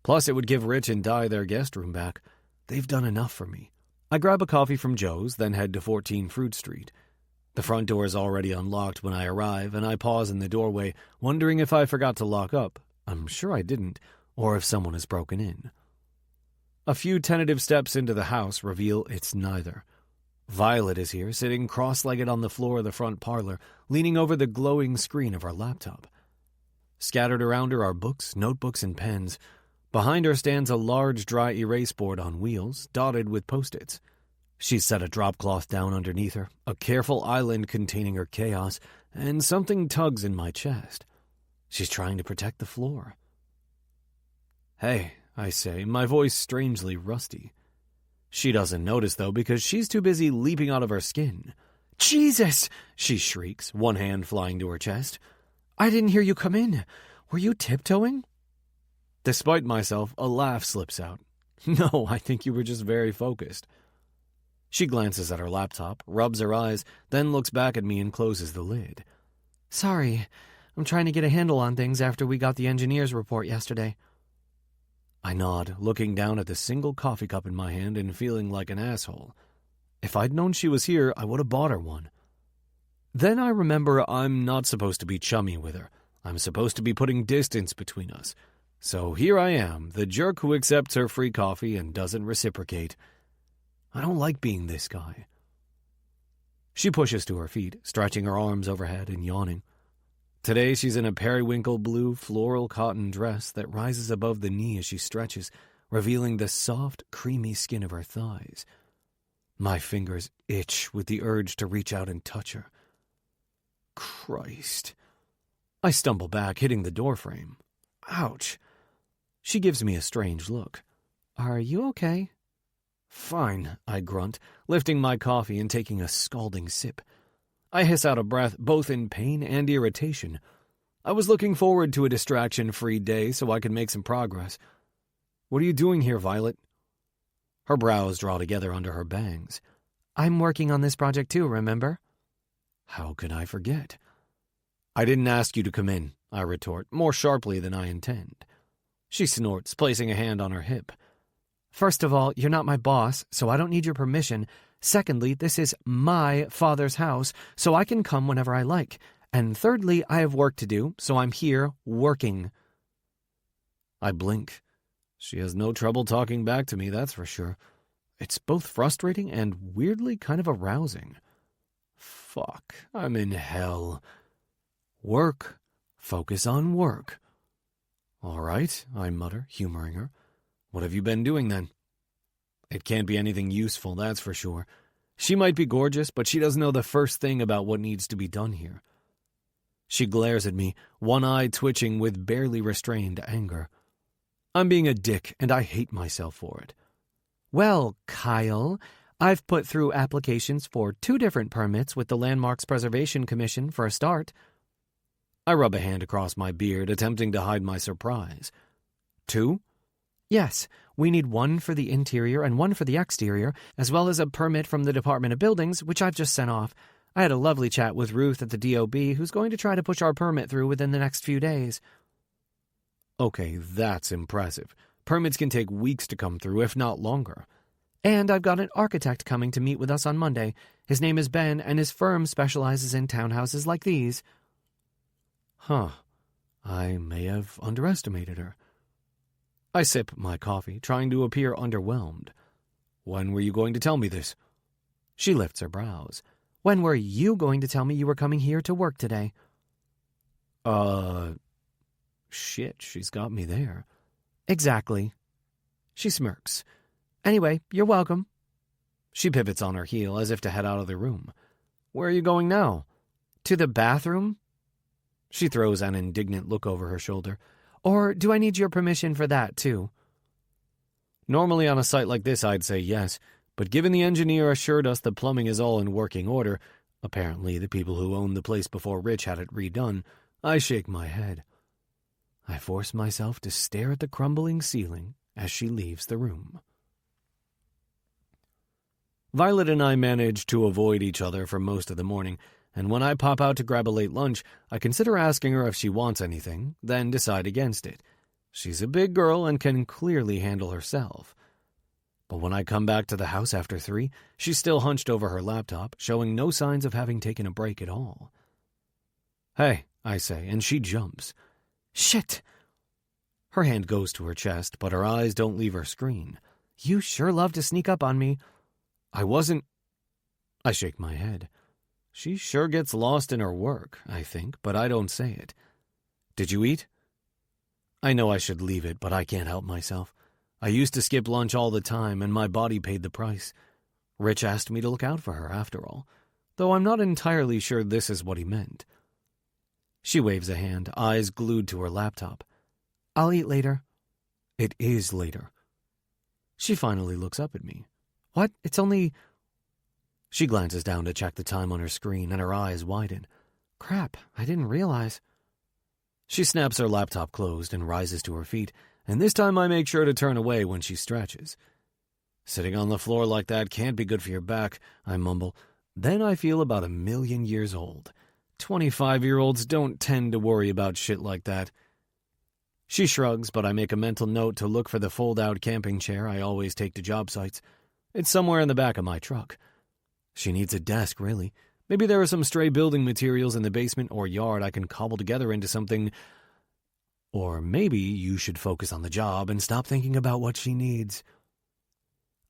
Plus, it would give Rich and Di their guest room back. They've done enough for me. I grab a coffee from Joe's, then head to 14 Fruit Street. The front door is already unlocked when I arrive, and I pause in the doorway, wondering if I forgot to lock up. I'm sure I didn't, or if someone has broken in. A few tentative steps into the house reveal it's neither. Violet is here, sitting cross-legged on the floor of the front parlor, leaning over the glowing screen of her laptop. Scattered around her are books, notebooks, and pens. Behind her stands a large dry erase board on wheels, dotted with Post-its. She's set a drop cloth down underneath her, a careful island containing her chaos, and something tugs in my chest. She's trying to protect the floor. "Hey," I say, my voice strangely rusty. She doesn't notice, though, because she's too busy leaping out of her skin. "Jesus!" she shrieks, one hand flying to her chest. "I didn't hear you come in. Were you tiptoeing?" Despite myself, a laugh slips out. "No, I think you were just very focused." She glances at her laptop, rubs her eyes, then looks back at me and closes the lid. "Sorry, I'm trying to get a handle on things after we got the engineer's report yesterday." I nod, looking down at the single coffee cup in my hand and feeling like an asshole. If I'd known she was here, I would have bought her one. Then I remember I'm not supposed to be chummy with her. I'm supposed to be putting distance between us. So here I am, the jerk who accepts her free coffee and doesn't reciprocate. I don't like being this guy. She pushes to her feet, stretching her arms overhead and yawning. Today she's in a periwinkle blue floral cotton dress that rises above the knee as she stretches, revealing the soft, creamy skin of her thighs. My fingers itch with the urge to reach out and touch her. Christ. I stumble back, hitting the doorframe. Ouch. She gives me a strange look. "Are you okay?" "Fine," I grunt, lifting my coffee and taking a scalding sip. I hiss out a breath both in pain and irritation. I was looking forward to a distraction-free day so I could make some progress. What are you doing here, Violet? Her brows draw together under her bangs. I'm working on this project too, remember? How could I forget? I didn't ask you to come in, I retort, more sharply than I intend. She snorts, placing a hand on her hip. First of all, you're not my boss, so I don't need your permission. Secondly, this is my father's house, so I can come whenever I like. And thirdly, I have work to do, so I'm here working. I blink. She has no trouble talking back to me, that's for sure. It's both frustrating and weirdly kind of arousing. Fuck, I'm in hell. Work. Focus on work. All right, I mutter, humoring her. What have you been doing then? It can't be anything useful, that's for sure. She might be gorgeous, but she doesn't know the first thing about what needs to be done here. She glares at me, one eye twitching with barely restrained anger. I'm being a dick, and I hate myself for it. Well, Kyle, I've put through applications for 2 different permits with the Landmarks Preservation Commission for a start. I rub a hand across my beard, attempting to hide my surprise. 2? Yes, we need 1 for the interior and 1 for the exterior, as well as a permit from the Department of Buildings, which I've just sent off. I had a lovely chat with Ruth at the DOB, who's going to try to push our permit through within the next few days. Okay, that's impressive. Permits can take weeks to come through, if not longer. And I've got an architect coming to meet with us on Monday. His name is Ben, and his firm specializes in townhouses like these. Huh. I may have underestimated her. I sip my coffee, trying to appear underwhelmed. When were you going to tell me this? She lifts her brows. When were you going to tell me you were coming here to work today? Shit, she's got me there. Exactly. She smirks. Anyway, you're welcome. She pivots on her heel as if to head out of the room. Where are you going now? To the bathroom? She throws an indignant look over her shoulder. Or do I need your permission for that, too? Normally on a site like this I'd say yes, but given the engineer assured us the plumbing is all in working order, apparently the people who owned the place before Rich had it redone, I shake my head. I force myself to stare at the crumbling ceiling as she leaves the room. Violet and I manage to avoid each other for most of the morning, and when I pop out to grab a late lunch, I consider asking her if she wants anything, then decide against it. She's a big girl and can clearly handle herself. But when I come back to the house after 3, she's still hunched over her laptop, showing no signs of having taken a break at all. Hey, I say, and she jumps. Shit! Her hand goes to her chest, but her eyes don't leave her screen. You sure love to sneak up on me. I wasn't... I shake my head. She sure gets lost in her work, I think, but I don't say it. Did you eat? I know I should leave it, but I can't help myself. I used to skip lunch all the time, and my body paid the price. Rich asked me to look out for her, after all, though I'm not entirely sure this is what he meant. She waves a hand, eyes glued to her laptop. I'll eat later. It is later. She finally looks up at me. What? It's only... She glances down to check the time on her screen, and her eyes widen. Crap, I didn't realize. She snaps her laptop closed and rises to her feet, and this time I make sure to turn away when she stretches. Sitting on the floor like that can't be good for your back, I mumble. Then I feel about 1,000,000 years old. 25-year-olds don't tend to worry about shit like that. She shrugs, but I make a mental note to look for the fold-out camping chair I always take to job sites. It's somewhere in the back of my truck. She needs a desk, really. Maybe there are some stray building materials in the basement or yard I can cobble together into something. Or maybe you should focus on the job and stop thinking about what she needs.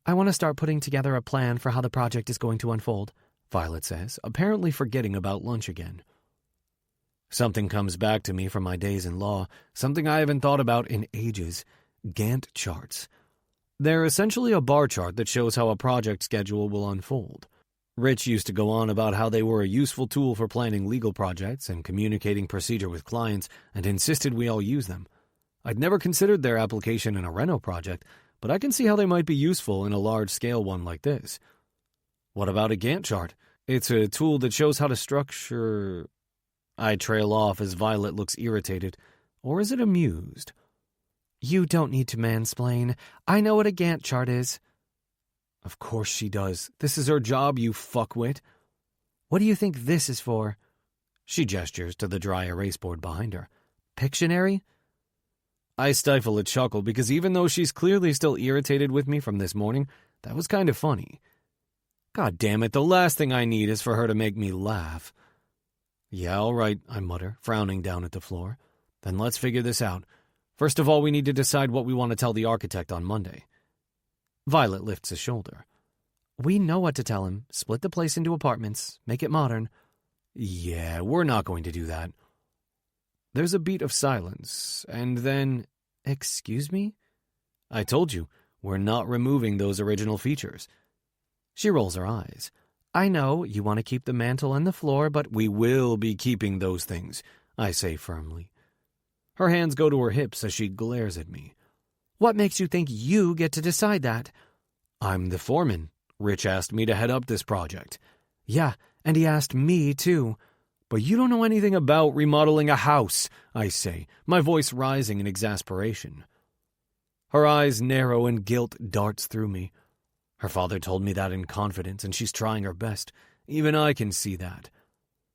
I want to start putting together a plan for how the project is going to unfold, Violet says, apparently forgetting about lunch again. Something comes back to me from my days in law, something I haven't thought about in ages. Gantt charts. They're essentially a bar chart that shows how a project schedule will unfold. Rich used to go on about how they were a useful tool for planning legal projects and communicating procedure with clients, and insisted we all use them. I'd never considered their application in a reno project, but I can see how they might be useful in a large-scale one like this. What about a Gantt chart? It's a tool that shows how to structure... I trail off as Violet looks irritated. Or is it amused? You don't need to mansplain. I know what a Gantt chart is. Of course she does. This is her job, you fuckwit. What do you think this is for? She gestures to the dry erase board behind her. Pictionary? I stifle a chuckle because even though she's clearly still irritated with me from this morning, that was kind of funny. God damn it, the last thing I need is for her to make me laugh. Yeah, all right, I mutter, frowning down at the floor. Then let's figure this out. First of all, we need to decide what we want to tell the architect on Monday. Violet lifts a shoulder. We know what to tell him. Split the place into apartments. Make it modern. Yeah, we're not going to do that. There's a beat of silence, and then... Excuse me? I told you, we're not removing those original features. She rolls her eyes. I know you want to keep the mantel and the floor, but we will be keeping those things, I say firmly. Her hands go to her hips as she glares at me. What makes you think you get to decide that? I'm the foreman. Rich asked me to head up this project. Yeah, and he asked me too. But you don't know anything about remodeling a house, I say, my voice rising in exasperation. Her eyes narrow and guilt darts through me. Her father told me that in confidence, and she's trying her best. Even I can see that.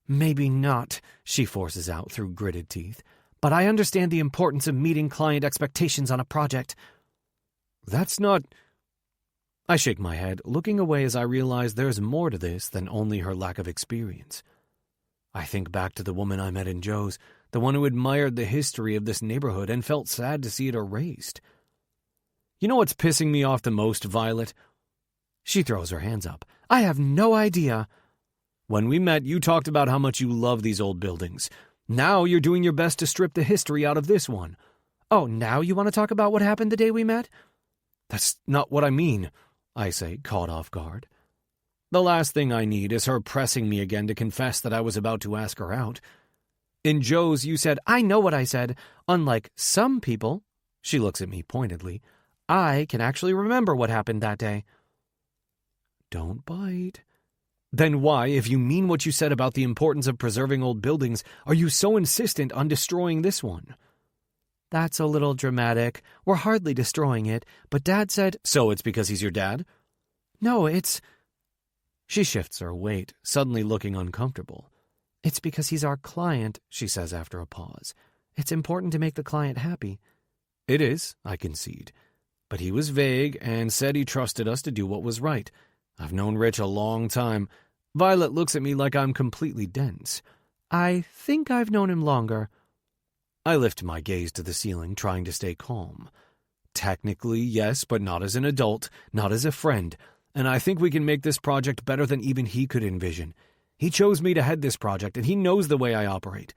Maybe not, she forces out through gritted teeth. But I understand the importance of meeting client expectations on a project. That's not... I shake my head, looking away as I realize there's more to this than only her lack of experience. I think back to the woman I met in Joe's, the one who admired the history of this neighborhood and felt sad to see it erased. You know what's pissing me off the most, Violet? She throws her hands up. I have no idea. When we met, you talked about how much you love these old buildings. Now you're doing your best to strip the history out of this one. Oh, now you want to talk about what happened the day we met? That's not what I mean, I say, caught off guard. The last thing I need is her pressing me again to confess that I was about to ask her out. In Joe's, you said, I know what I said. Unlike some people, she looks at me pointedly, I can actually remember what happened that day. Don't bite. Then why, if you mean what you said about the importance of preserving old buildings, are you so insistent on destroying this one? That's a little dramatic. We're hardly destroying it, but Dad said... So it's because he's your dad? No, it's... She shifts her weight, suddenly looking uncomfortable. It's because he's our client, she says after a pause. It's important to make the client happy. It is, I concede. But he was vague and said he trusted us to do what was right. I've known Rich a long time. Violet looks at me like I'm completely dense. I think I've known him longer. I lift my gaze to the ceiling, trying to stay calm. Technically, yes, but not as an adult, not as a friend. And I think we can make this project better than even he could envision. He chose me to head this project, and he knows the way I operate.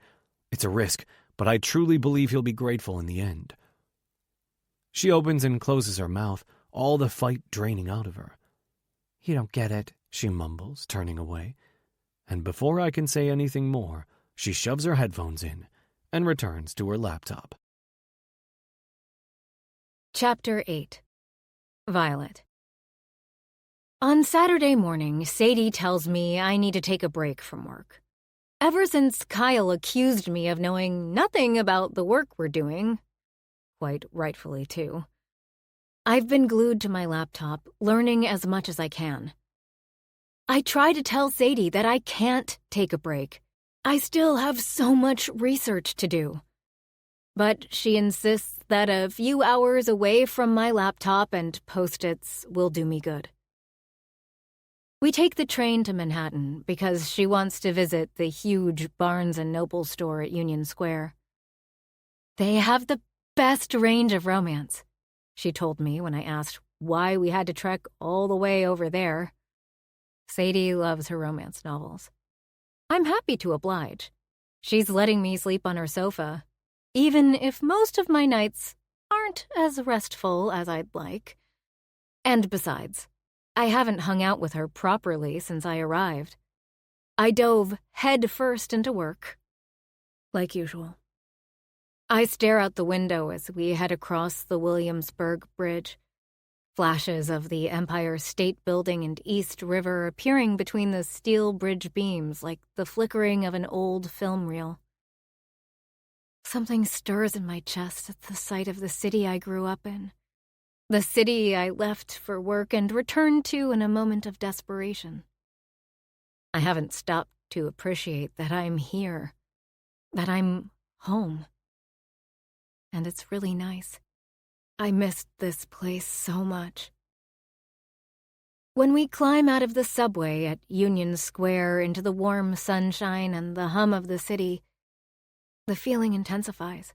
It's a risk, but I truly believe he'll be grateful in the end. She opens and closes her mouth, all the fight draining out of her. You don't get it, she mumbles, turning away. And before I can say anything more, she shoves her headphones in and returns to her laptop. Chapter 8. Violet. On Saturday morning, Sadie tells me I need to take a break from work. Ever since Kyle accused me of knowing nothing about the work we're doing, quite rightfully too, I've been glued to my laptop, learning as much as I can. I try to tell Sadie that I can't take a break. I still have so much research to do. But she insists that a few hours away from my laptop and Post-its will do me good. We take the train to Manhattan because she wants to visit the huge Barnes & Noble store at Union Square. They have the best range of romance, she told me when I asked why we had to trek all the way over there. Sadie loves her romance novels. I'm happy to oblige. She's letting me sleep on her sofa, even if most of my nights aren't as restful as I'd like. And besides, I haven't hung out with her properly since I arrived. I dove head first into work, like usual. I stare out the window as we head across the Williamsburg Bridge. flashes of the Empire State Building and East River appearing between the steel bridge beams like the flickering of an old film reel. Something stirs in my chest at the sight of the city I grew up in, the city I left for work and returned to in a moment of desperation. I haven't stopped to appreciate that I'm here, that I'm home. And it's really nice. I missed this place so much. When we climb out of the subway at Union Square into the warm sunshine and the hum of the city, the feeling intensifies.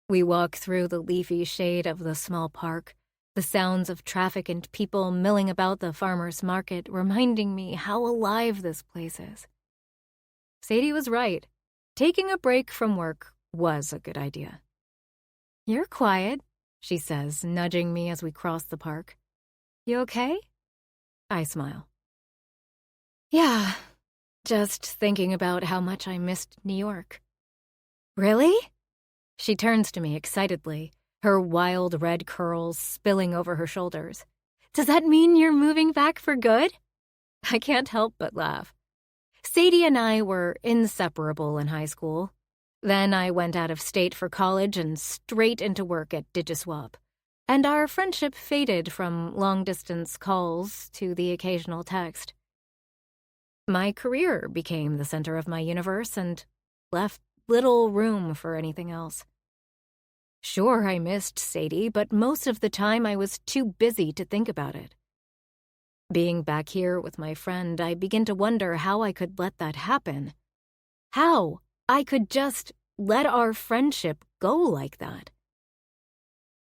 We walk through the leafy shade of the small park, the sounds of traffic and people milling about the farmer's market reminding me how alive this place is. Sadie was right. Taking a break from work was a good idea. "You're quiet," she says, nudging me as we cross the park. "You okay?" I smile. "Yeah, just thinking about how much I missed New York." "Really?" She turns to me excitedly, her wild red curls spilling over her shoulders. "Does that mean you're moving back for good?" I can't help but laugh. Sadie and I were inseparable in high school. Then I went out of state for college and straight into work at DigiSwap, and our friendship faded from long-distance calls to the occasional text. My career became the center of my universe and left little room for anything else. Sure, I missed Sadie, but most of the time I was too busy to think about it. Being back here with my friend, I begin to wonder how I could let that happen. How I could just let our friendship go like that.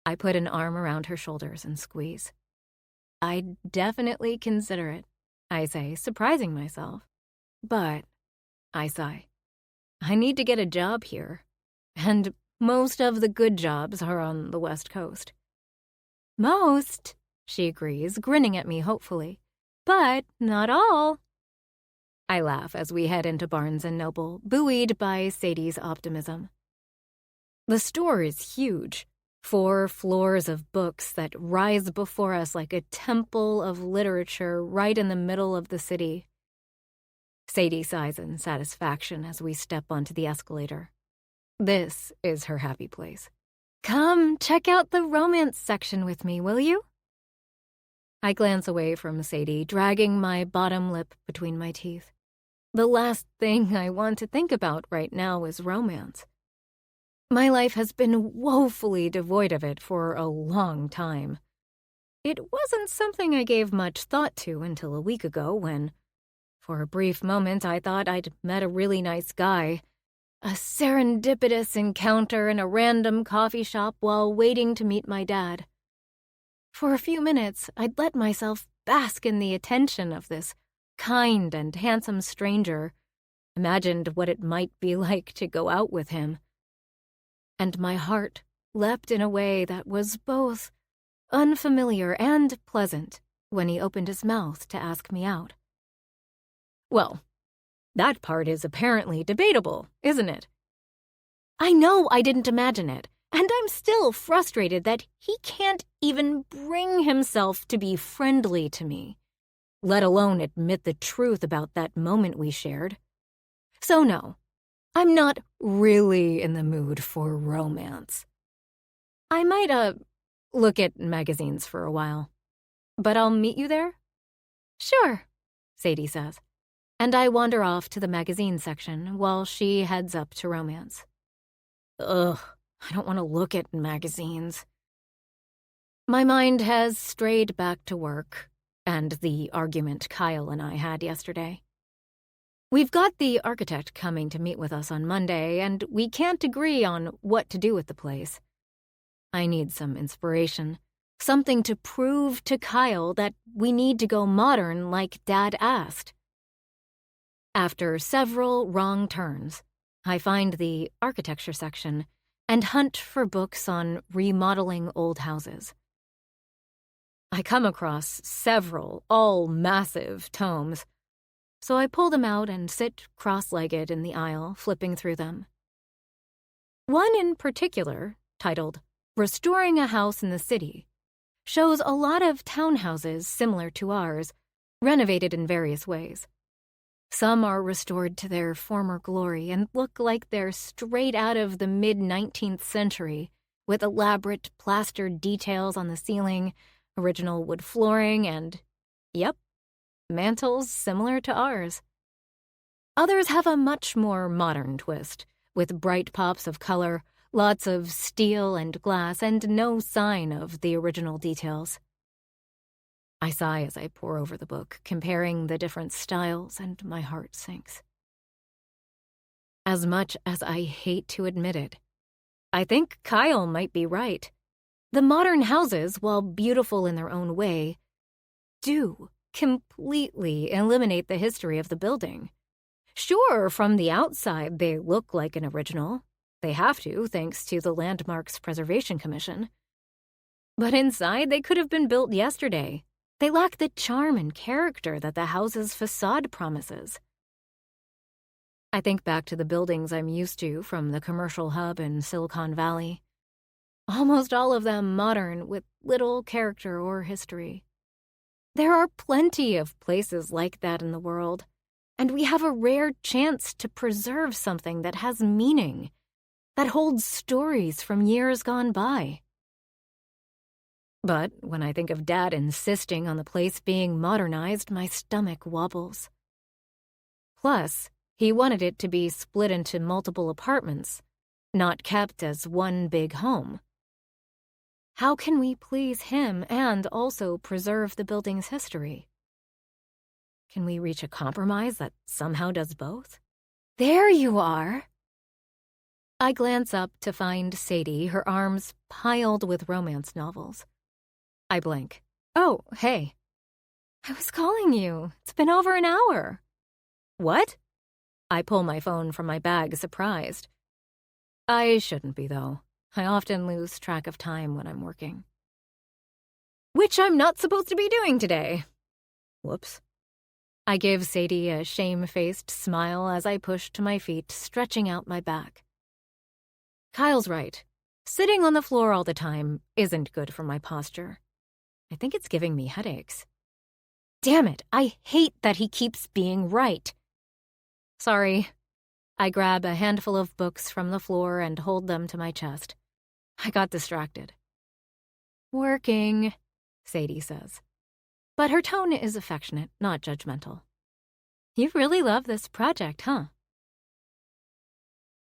I put an arm around her shoulders and squeeze. "I'd definitely consider it," I say, surprising myself. "But," I sigh, "I need to get a job here, and most of the good jobs are on the West Coast." "Most," she agrees, grinning at me hopefully, "but not all." I laugh as we head into Barnes & Noble, buoyed by Sadie's optimism. The store is huge, 4 floors of books that rise before us like a temple of literature right in the middle of the city. Sadie sighs in satisfaction as we step onto the escalator. This is her happy place. "Come, check out the romance section with me, will you?" I glance away from Sadie, dragging my bottom lip between my teeth. The last thing I want to think about right now is romance. My life has been woefully devoid of it for a long time. It wasn't something I gave much thought to until a week ago when, for a brief moment, I thought I'd met a really nice guy. A serendipitous encounter in a random coffee shop while waiting to meet my dad. For a few minutes, I'd let myself bask in the attention of this kind and handsome stranger, imagined what it might be like to go out with him. And my heart leapt in a way that was both unfamiliar and pleasant when he opened his mouth to ask me out. Well, that part is apparently debatable, isn't it? I know I didn't imagine it, and I'm still frustrated that he can't even bring himself to be friendly to me, let alone admit the truth about that moment we shared. So no, I'm not really in the mood for romance. I might, look at magazines for a while. But I'll meet you there? Sure, Sadie says, and I wander off to the magazine section while she heads up to romance. Ugh, I don't want to look at magazines. My mind has strayed back to work and the argument Kyle and I had yesterday. We've got the architect coming to meet with us on Monday, and we can't agree on what to do with the place. I need some inspiration, something to prove to Kyle that we need to go modern like Dad asked. After several wrong turns, I find the architecture section and hunt for books on remodeling old houses. I come across several, all massive tomes, so I pull them out and sit cross-legged in the aisle, flipping through them. One in particular, titled Restoring a House in the City, shows a lot of townhouses similar to ours, renovated in various ways. Some are restored to their former glory and look like they're straight out of the mid-19th century, with elaborate plastered details on the ceiling, original wood flooring, and, yep, mantels similar to ours. Others have a much more modern twist, with bright pops of color, lots of steel and glass, and no sign of the original details. I sigh as I pore over the book, comparing the different styles, and my heart sinks. As much as I hate to admit it, I think Kyle might be right. The modern houses, while beautiful in their own way, do completely eliminate the history of the building. Sure, from the outside they look like an original. They have to, thanks to the Landmarks Preservation Commission. But inside, they could have been built yesterday. They lack the charm and character that the house's facade promises. I think back to the buildings I'm used to from the commercial hub in Silicon Valley. Almost all of them modern, with little character or history. There are plenty of places like that in the world, and we have a rare chance to preserve something that has meaning, that holds stories from years gone by. But when I think of Dad insisting on the place being modernized, my stomach wobbles. Plus, he wanted it to be split into multiple apartments, not kept as one big home. How can we please him and also preserve the building's history? Can we reach a compromise that somehow does both? There you are! I glance up to find Sadie, her arms piled with romance novels. I blink. Oh, hey. I was calling you. It's been over an hour. What? I pull my phone from my bag, surprised. I shouldn't be, though. I often lose track of time when I'm working. Which I'm not supposed to be doing today. Whoops. I give Sadie a shame-faced smile as I push to my feet, stretching out my back. Kyle's right. Sitting on the floor all the time isn't good for my posture. I think it's giving me headaches. Damn it, I hate that he keeps being right. Sorry. I grab a handful of books from the floor and hold them to my chest. I got distracted. Working, Sadie says. But her tone is affectionate, not judgmental. You really love this project, huh?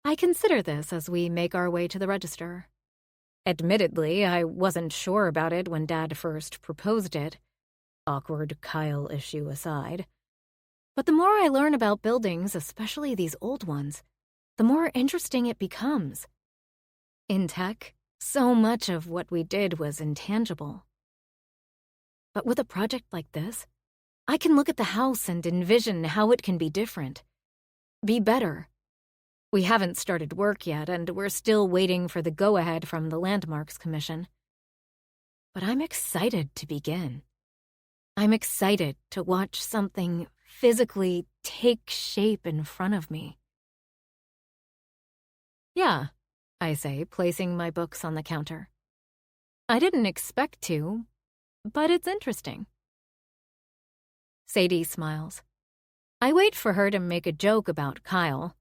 I consider this as we make our way to the register. Admittedly, I wasn't sure about it when Dad first proposed it, awkward Kyle issue aside. But the more I learn about buildings, especially these old ones, the more interesting it becomes. In tech, so much of what we did was intangible. But with a project like this, I can look at the house and envision how it can be different, be better. We haven't started work yet, and we're still waiting for the go-ahead from the Landmarks Commission. But I'm excited to begin. I'm excited to watch something physically take shape in front of me. Yeah, I say, placing my books on the counter. I didn't expect to, but it's interesting. Sadie smiles. I wait for her to make a joke about Kyle,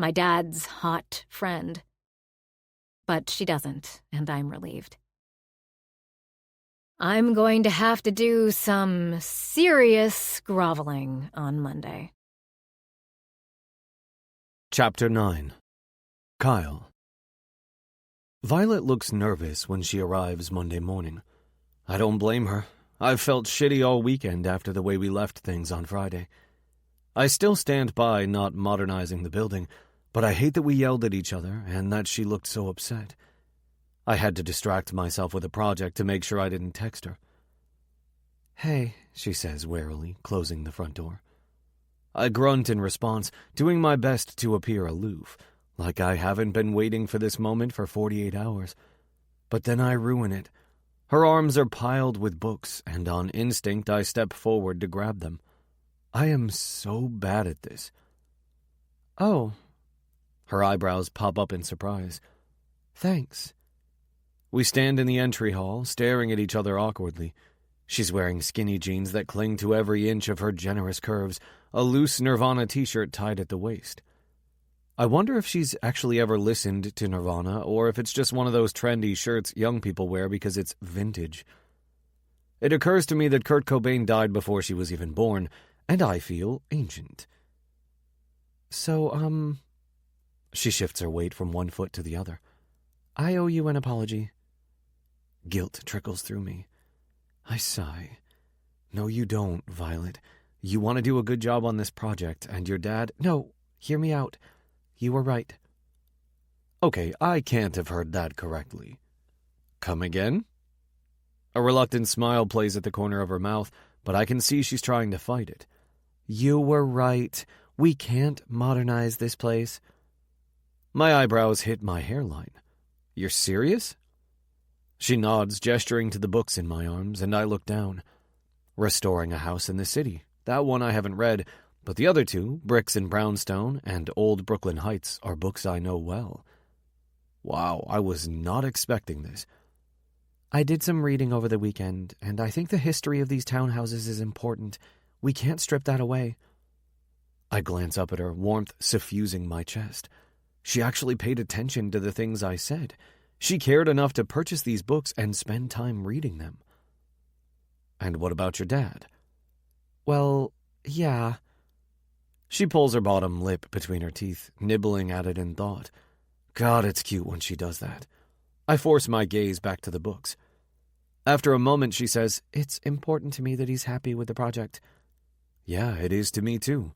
my dad's hot friend. But she doesn't, and I'm relieved. I'm going to have to do some serious groveling on Monday. Chapter 9. Kyle. Violet looks nervous when she arrives Monday morning. I don't blame her. I've felt shitty all weekend after the way we left things on Friday. I still stand by not modernizing the building, but I hate that we yelled at each other and that she looked so upset. I had to distract myself with a project to make sure I didn't text her. Hey, she says warily, closing the front door. I grunt in response, doing my best to appear aloof, like I haven't been waiting for this moment for 48 hours. But then I ruin it. Her arms are piled with books, and on instinct I step forward to grab them. I am so bad at this. Oh. Her eyebrows pop up in surprise. Thanks. We stand in the entry hall, staring at each other awkwardly. She's wearing skinny jeans that cling to every inch of her generous curves, a loose Nirvana t-shirt tied at the waist. I wonder if she's actually ever listened to Nirvana, or if it's just one of those trendy shirts young people wear because it's vintage. It occurs to me that Kurt Cobain died before she was even born, and I feel ancient. So, She shifts her weight from one foot to the other. I owe you an apology. Guilt trickles through me. I sigh. No, you don't, Violet. You want to do a good job on this project, and your dad— No, hear me out. You were right. Okay, I can't have heard that correctly. Come again? A reluctant smile plays at the corner of her mouth, but I can see she's trying to fight it. You were right. We can't modernize this place. My eyebrows hit my hairline. You're serious? She nods, gesturing to the books in my arms, and I look down. Restoring a House in the City. That one I haven't read, but the other two, Bricks and Brownstone and Old Brooklyn Heights, are books I know well. Wow, I was not expecting this. I did some reading over the weekend, and I think the history of these townhouses is important. We can't strip that away. I glance up at her, warmth suffusing my chest. She actually paid attention to the things I said. She cared enough to purchase these books and spend time reading them. And what about your dad? Well, yeah. She pulls her bottom lip between her teeth, nibbling at it in thought. God, it's cute when she does that. I force my gaze back to the books. After a moment, she says, It's important to me that he's happy with the project. Yeah, it is to me too.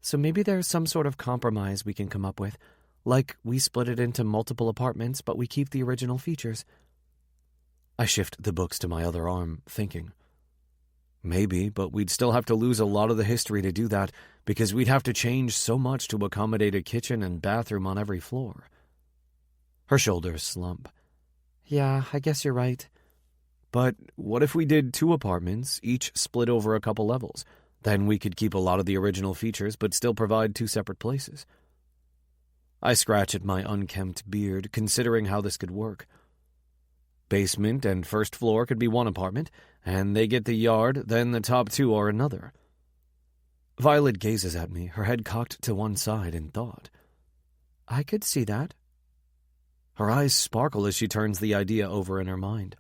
So maybe there's some sort of compromise we can come up with. Like, we split it into multiple apartments, but we keep the original features. I shift the books to my other arm, thinking. Maybe, but we'd still have to lose a lot of the history to do that, because we'd have to change so much to accommodate a kitchen and bathroom on every floor. Her shoulders slump. Yeah, I guess you're right. But what if we did 2 apartments, each split over a couple levels? Then we could keep a lot of the original features, but still provide 2 separate places. I scratch at my unkempt beard, considering how this could work. Basement and first floor could be 1 apartment, and they get the yard, then the top 2 are another. Violet gazes at me, her head cocked to one side in thought. I could see that. Her eyes sparkle as she turns the idea over in her mind.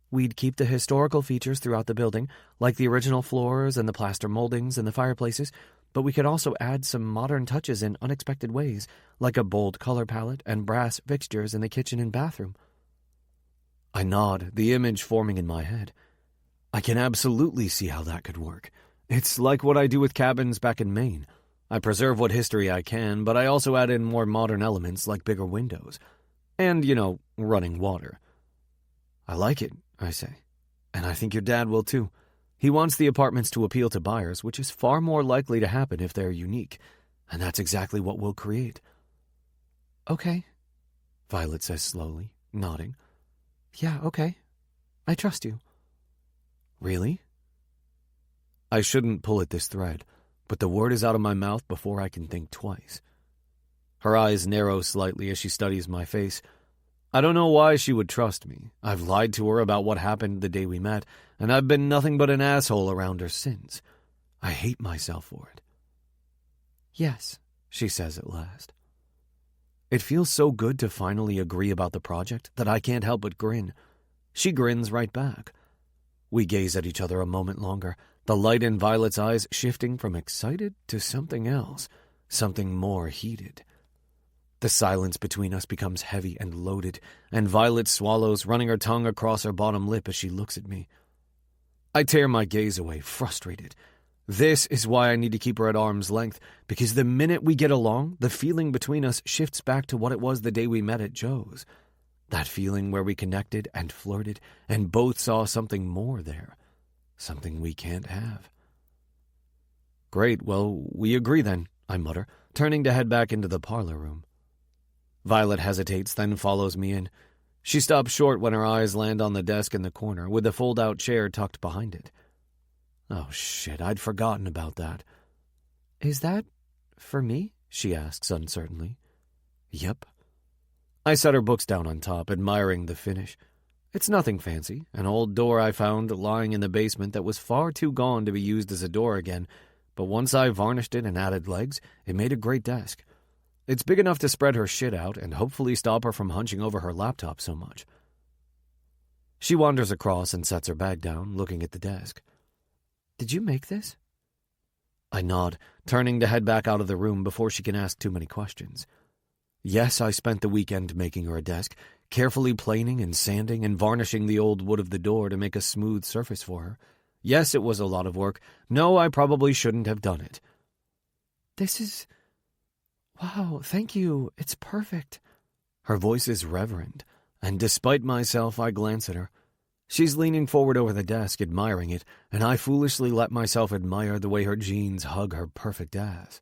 We'd keep the historical features throughout the building, like the original floors and the plaster moldings and the fireplaces, but we could also add some modern touches in unexpected ways, like a bold color palette and brass fixtures in the kitchen and bathroom. I nod, the image forming in my head. I can absolutely see how that could work. It's like what I do with cabins back in Maine. I preserve what history I can, but I also add in more modern elements like bigger windows. And, running water. I like it, I say. And I think your dad will too. He wants the apartments to appeal to buyers, which is far more likely to happen if they're unique. And that's exactly what we'll create. Okay, Violet says slowly, nodding. Yeah, okay. I trust you. Really? I shouldn't pull at this thread, but the word is out of my mouth before I can think twice. Her eyes narrow slightly as she studies my face. I don't know why she would trust me. I've lied to her about what happened the day we met, and I've been nothing but an asshole around her since. I hate myself for it. Yes, she says at last. It feels so good to finally agree about the project that I can't help but grin. She grins right back. We gaze at each other a moment longer, the light in Violet's eyes shifting from excited to something else, something more heated. The silence between us becomes heavy and loaded, and Violet swallows, running her tongue across her bottom lip as she looks at me. I tear my gaze away, frustrated. This is why I need to keep her at arm's length, because the minute we get along, the feeling between us shifts back to what it was the day we met at Joe's. That feeling where we connected and flirted, and both saw something more there. Something we can't have. Great, well, we agree then, I mutter, turning to head back into the parlor room. Violet hesitates, then follows me in. She stops short when her eyes land on the desk in the corner, with the fold-out chair tucked behind it. Oh, shit, I'd forgotten about that. Is that for me? She asks uncertainly. Yep. I set her books down on top, admiring the finish. It's nothing fancy, an old door I found lying in the basement that was far too gone to be used as a door again, but once I varnished it and added legs, it made a great desk. It's big enough to spread her shit out and hopefully stop her from hunching over her laptop so much. She wanders across and sets her bag down, looking at the desk. "Did you make this?" I nod, turning to head back out of the room before she can ask too many questions. Yes, I spent the weekend making her a desk, carefully planing and sanding and varnishing the old wood of the door to make a smooth surface for her. Yes, it was a lot of work. No, I probably shouldn't have done it. "This is... Wow, thank you. It's perfect." Her voice is reverent, and despite myself, I glance at her. She's leaning forward over the desk, admiring it, and I foolishly let myself admire the way her jeans hug her perfect ass.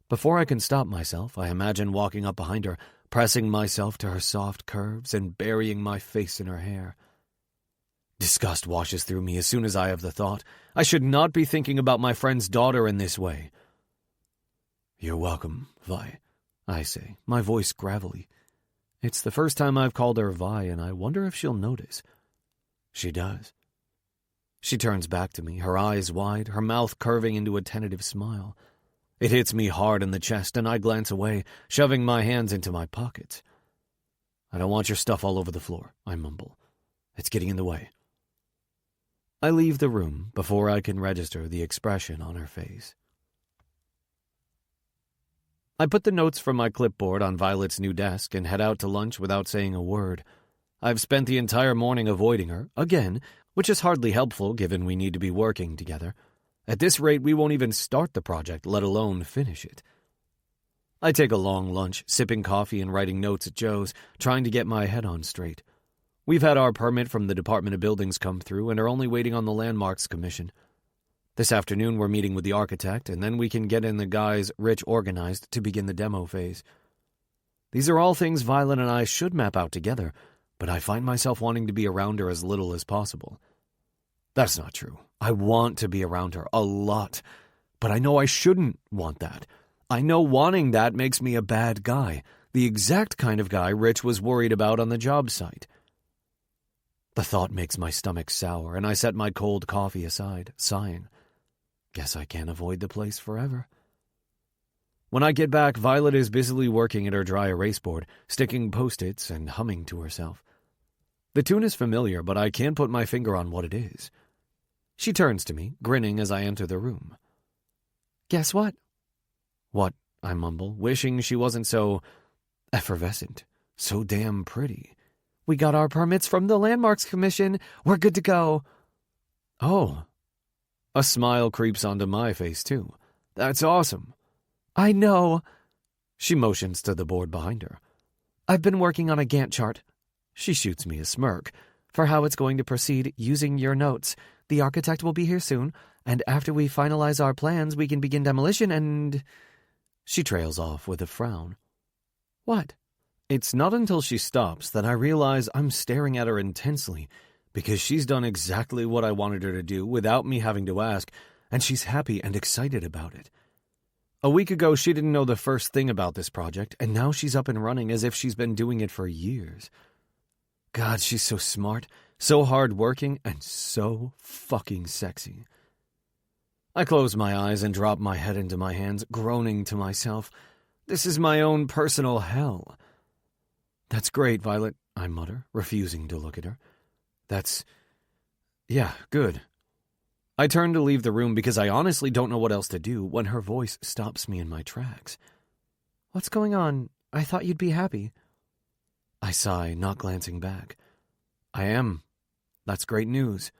Before I can stop myself, I imagine walking up behind her, pressing myself to her soft curves and burying my face in her hair. Disgust washes through me as soon as I have the thought. I should not be thinking about my friend's daughter in this way. "You're welcome, Vi," I say, my voice gravelly. It's the first time I've called her Vi, and I wonder if she'll notice. She does. She turns back to me, her eyes wide, her mouth curving into a tentative smile. It hits me hard in the chest, and I glance away, shoving my hands into my pockets. "I don't want your stuff all over the floor," I mumble. "It's getting in the way." I leave the room before I can register the expression on her face. I put the notes from my clipboard on Violet's new desk and head out to lunch without saying a word. I've spent the entire morning avoiding her, again, which is hardly helpful given we need to be working together. At this rate, we won't even start the project, let alone finish it. I take a long lunch, sipping coffee and writing notes at Joe's, trying to get my head on straight. We've had our permit from the Department of Buildings come through and are only waiting on the Landmarks Commission. This afternoon we're meeting with the architect, and then we can get in the guys Rich organized to begin the demo phase. These are all things Violet and I should map out together, but I find myself wanting to be around her as little as possible. That's not true. I want to be around her a lot, but I know I shouldn't want that. I know wanting that makes me a bad guy, the exact kind of guy Rich was worried about on the job site. The thought makes my stomach sour, and I set my cold coffee aside, sighing. Guess I can't avoid the place forever. When I get back, Violet is busily working at her dry erase board, sticking Post-its and humming to herself. The tune is familiar, but I can't put my finger on what it is. She turns to me, grinning as I enter the room. "Guess what?" "What?" I mumble, wishing she wasn't so effervescent, so damn pretty. "We got our permits from the Landmarks Commission. We're good to go." "Oh." A smile creeps onto my face, too. "That's awesome." "I know." She motions to the board behind her. "I've been working on a Gantt chart." She shoots me a smirk. "For how it's going to proceed using your notes. The architect will be here soon, and after we finalize our plans, we can begin demolition and..." She trails off with a frown. "What?" It's not until she stops that I realize I'm staring at her intensely, because she's done exactly what I wanted her to do without me having to ask, and she's happy and excited about it. A week ago, she didn't know the first thing about this project, and now she's up and running as if she's been doing it for years. God, she's so smart, so hard-working, and so fucking sexy. I close my eyes and drop my head into my hands, groaning to myself. This is my own personal hell. "That's great, Violet," I mutter, refusing to look at her. Yeah, good." I turn to leave the room because I honestly don't know what else to do when her voice stops me in my tracks. "What's going on? I thought you'd be happy." I sigh, not glancing back. "I am. That's great news."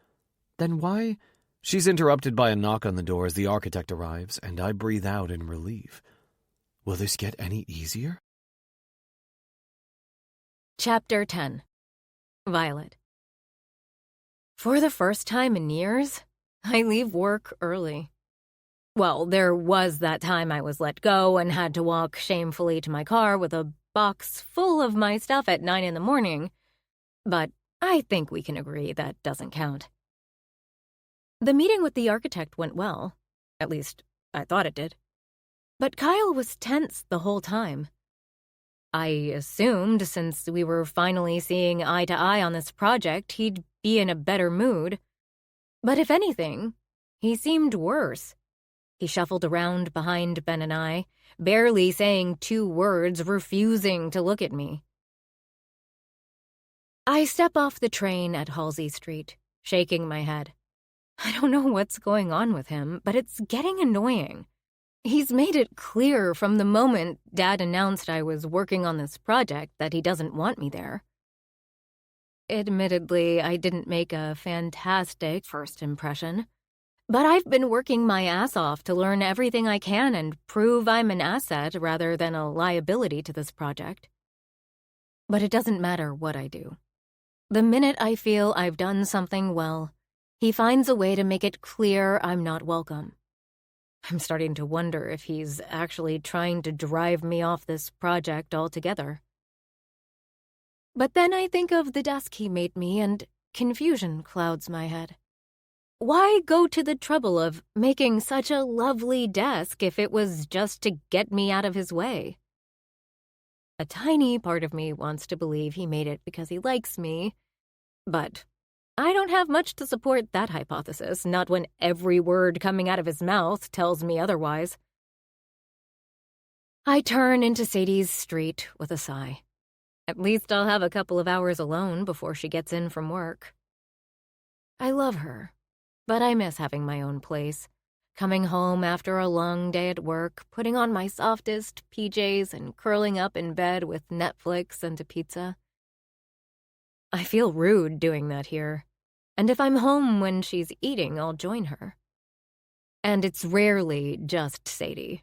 "Then why?" She's interrupted by a knock on the door as the architect arrives, and I breathe out in relief. Will this get any easier? Chapter 10. Violet. For the first time in years, I leave work early. Well, there was that time I was let go and had to walk shamefully to my car with a box full of my stuff at 9 in the morning, but I think we can agree that doesn't count. The meeting with the architect went well. At least, I thought it did. But Kyle was tense the whole time. I assumed since we were finally seeing eye to eye on this project, he'd be in a better mood. But if anything, he seemed worse. He shuffled around behind Ben and I, barely saying 2 words, refusing to look at me. I step off the train at Halsey Street, shaking my head. I don't know what's going on with him, but it's getting annoying. He's made it clear from the moment Dad announced I was working on this project that he doesn't want me there. Admittedly, I didn't make a fantastic first impression, but I've been working my ass off to learn everything I can and prove I'm an asset rather than a liability to this project. But it doesn't matter what I do. The minute I feel I've done something well, he finds a way to make it clear I'm not welcome. I'm starting to wonder if he's actually trying to drive me off this project altogether. But then I think of the desk he made me, and confusion clouds my head. Why go to the trouble of making such a lovely desk if it was just to get me out of his way? A tiny part of me wants to believe he made it because he likes me, but I don't have much to support that hypothesis, not when every word coming out of his mouth tells me otherwise. I turn into Sadie's street with a sigh. At least I'll have a couple of hours alone before she gets in from work. I love her, but I miss having my own place. Coming home after a long day at work, putting on my softest PJs and curling up in bed with Netflix and a pizza. I feel rude doing that here, and if I'm home when she's eating, I'll join her. And it's rarely just Sadie.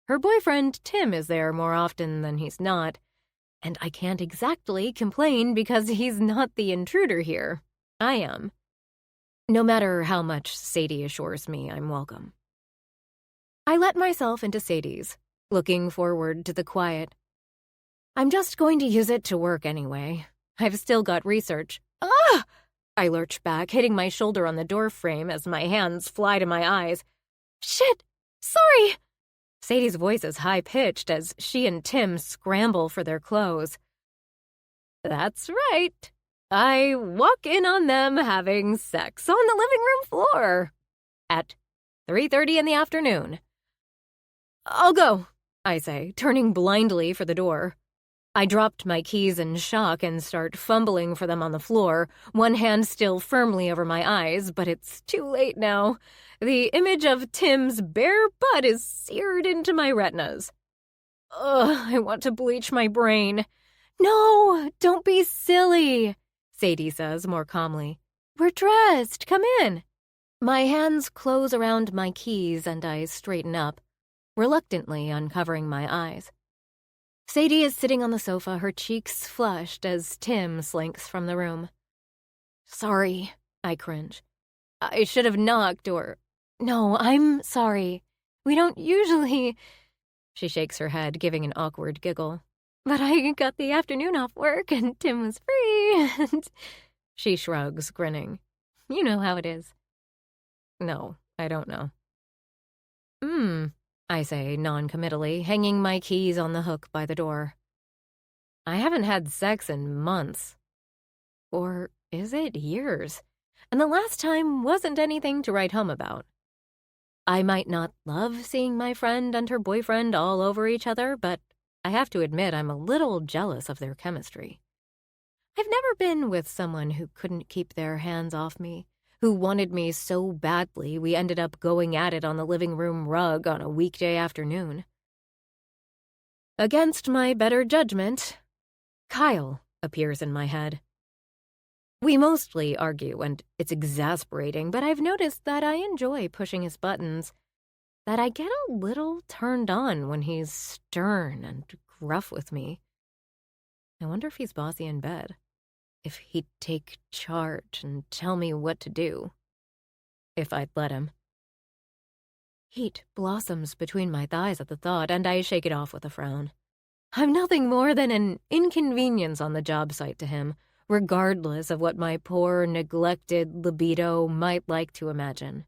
Her boyfriend, Tim, is there more often than he's not, and I can't exactly complain because he's not the intruder here. I am. No matter how much Sadie assures me I'm welcome. I let myself into Sadie's, looking forward to the quiet. I'm just going to use it to work anyway. I've still got research. Ah! I lurch back, hitting my shoulder on the door frame as my hands fly to my eyes. Shit! Sorry! Sadie's voice is high-pitched as she and Tim scramble for their clothes. That's right. I walk in on them having sex on the living room floor at 3:30 in the afternoon. I'll go, I say, turning blindly for the door. I dropped my keys in shock and start fumbling for them on the floor, one hand still firmly over my eyes, but it's too late now. The image of Tim's bare butt is seared into my retinas. Ugh, I want to bleach my brain. No, don't be silly, Sadie says more calmly. We're dressed. Come in. My hands close around my keys and I straighten up, reluctantly uncovering my eyes. Sadie is sitting on the sofa, her cheeks flushed as Tim slinks from the room. Sorry, I cringe. I should have knocked or... No, I'm sorry. We don't usually... She shakes her head, giving an awkward giggle. But I got the afternoon off work and Tim was free and... She shrugs, grinning. You know how it is. No, I don't know. I say non-committally, hanging my keys on the hook by the door. I haven't had sex in months. Or is it years? And the last time wasn't anything to write home about. I might not love seeing my friend and her boyfriend all over each other, but I have to admit I'm a little jealous of their chemistry. I've never been with someone who couldn't keep their hands off me, who wanted me so badly we ended up going at it on the living room rug on a weekday afternoon. Against my better judgment, Kyle appears in my head. We mostly argue, and it's exasperating, but I've noticed that I enjoy pushing his buttons, that I get a little turned on when he's stern and gruff with me. I wonder if he's bossy in bed. If he'd take charge and tell me what to do. If I'd let him. Heat blossoms between my thighs at the thought, and I shake it off with a frown. I'm nothing more than an inconvenience on the job site to him, regardless of what my poor, neglected libido might like to imagine.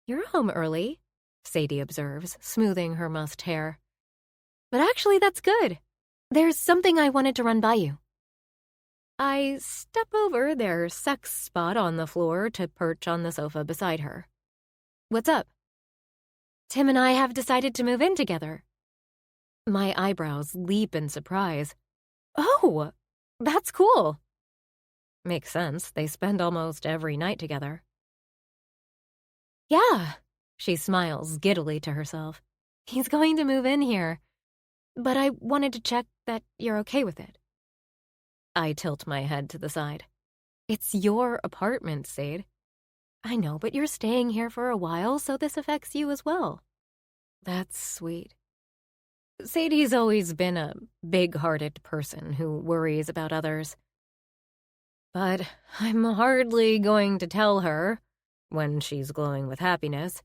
You're home early, Sadie observes, smoothing her mussed hair. But actually, that's good. There's something I wanted to run by you. I step over their sex spot on the floor to perch on the sofa beside her. What's up? Tim and I have decided to move in together. My eyebrows leap in surprise. Oh, that's cool. Makes sense. They spend almost every night together. Yeah, she smiles giddily to herself. He's going to move in here. But I wanted to check that you're okay with it. I tilt my head to the side. It's your apartment, Sade. I know, but you're staying here for a while, so this affects you as well. That's sweet. Sadie's always been a big-hearted person who worries about others. But I'm hardly going to tell her, when she's glowing with happiness,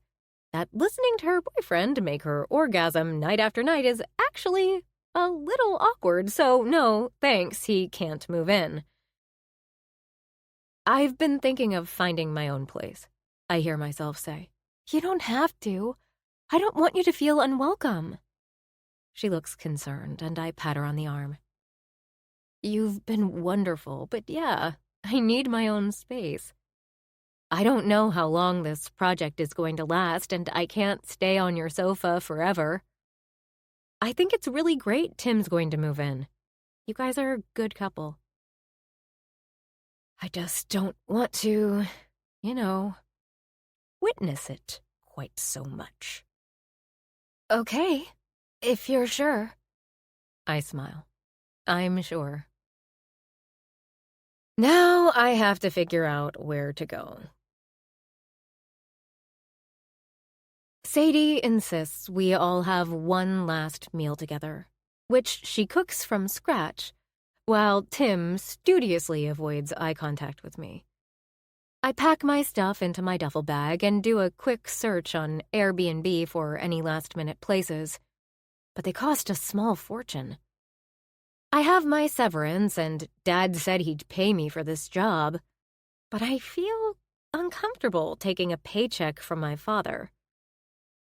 that listening to her boyfriend make her orgasm night after night is actually a little awkward, so no, thanks, he can't move in. I've been thinking of finding my own place, I hear myself say. You don't have to. I don't want you to feel unwelcome. She looks concerned, and I pat her on the arm. You've been wonderful, but yeah, I need my own space. I don't know how long this project is going to last, and I can't stay on your sofa forever. I think it's really great Tim's going to move in. You guys are a good couple. I just don't want to, witness it quite so much. Okay, if you're sure. I smile. I'm sure. Now I have to figure out where to go. Sadie insists we all have one last meal together, which she cooks from scratch, while Tim studiously avoids eye contact with me. I pack my stuff into my duffel bag and do a quick search on Airbnb for any last-minute places, but they cost a small fortune. I have my severance, and Dad said he'd pay me for this job, but I feel uncomfortable taking a paycheck from my father.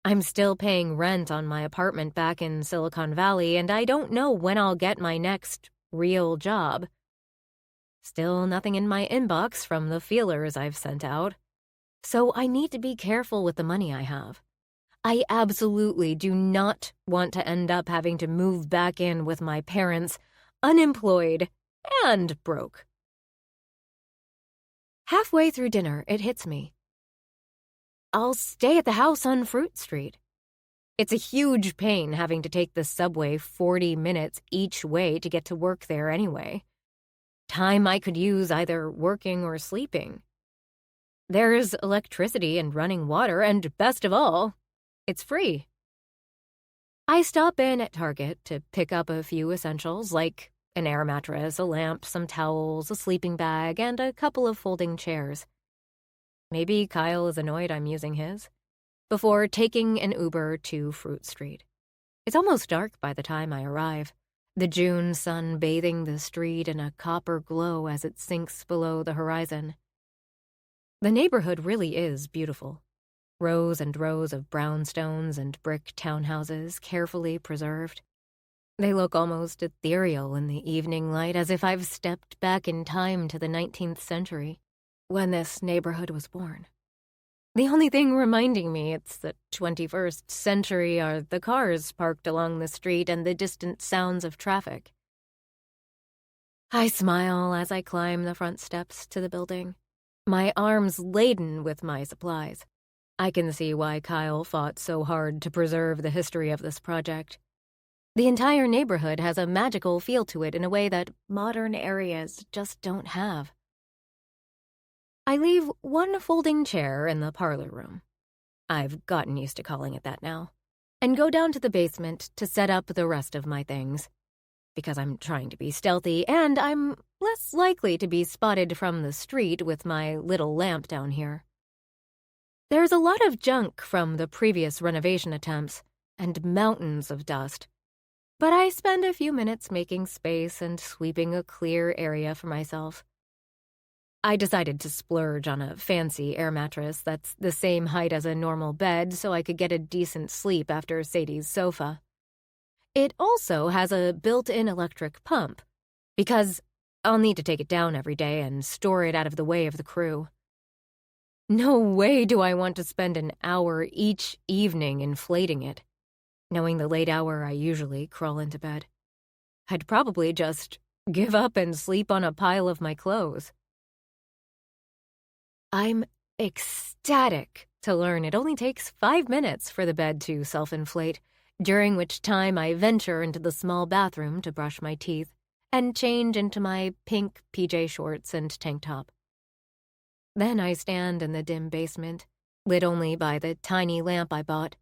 I'm still paying rent on my apartment back in Silicon Valley, and I don't know when I'll get my next real job. Still nothing in my inbox from the feelers I've sent out, so I need to be careful with the money I have. I absolutely do not want to end up having to move back in with my parents, unemployed and broke. Halfway through dinner, it hits me. I'll stay at the house on Fruit Street. It's a huge pain having to take the subway 40 minutes each way to get to work there anyway. Time I could use either working or sleeping. There's electricity and running water, and best of all, it's free. I stop in at Target to pick up a few essentials like an air mattress, a lamp, some towels, a sleeping bag, and a couple of folding chairs. Maybe Kyle is annoyed I'm using his, before taking an Uber to Fruit Street. It's almost dark by the time I arrive, the June sun bathing the street in a copper glow as it sinks below the horizon. The neighborhood really is beautiful. Rows and rows of brownstones and brick townhouses carefully preserved. They look almost ethereal in the evening light, as if I've stepped back in time to the 19th century, when this neighborhood was born. The only thing reminding me it's the 21st century are the cars parked along the street and the distant sounds of traffic. I smile as I climb the front steps to the building, my arms laden with my supplies. I can see why Kyle fought so hard to preserve the history of this project. The entire neighborhood has a magical feel to it in a way that modern areas just don't have. I leave one folding chair in the parlor room. I've gotten used to calling it that now. And go down to the basement to set up the rest of my things. Because I'm trying to be stealthy, and I'm less likely to be spotted from the street with my little lamp down here. There's a lot of junk from the previous renovation attempts, and mountains of dust. But I spend a few minutes making space and sweeping a clear area for myself. I decided to splurge on a fancy air mattress that's the same height as a normal bed so I could get a decent sleep after Sadie's sofa. It also has a built-in electric pump, because I'll need to take it down every day and store it out of the way of the crew. No way do I want to spend an hour each evening inflating it, knowing the late hour I usually crawl into bed. I'd probably just give up and sleep on a pile of my clothes. I'm ecstatic to learn it only takes 5 minutes for the bed to self-inflate, during which time I venture into the small bathroom to brush my teeth and change into my pink PJ shorts and tank top. Then I stand in the dim basement, lit only by the tiny lamp I bought,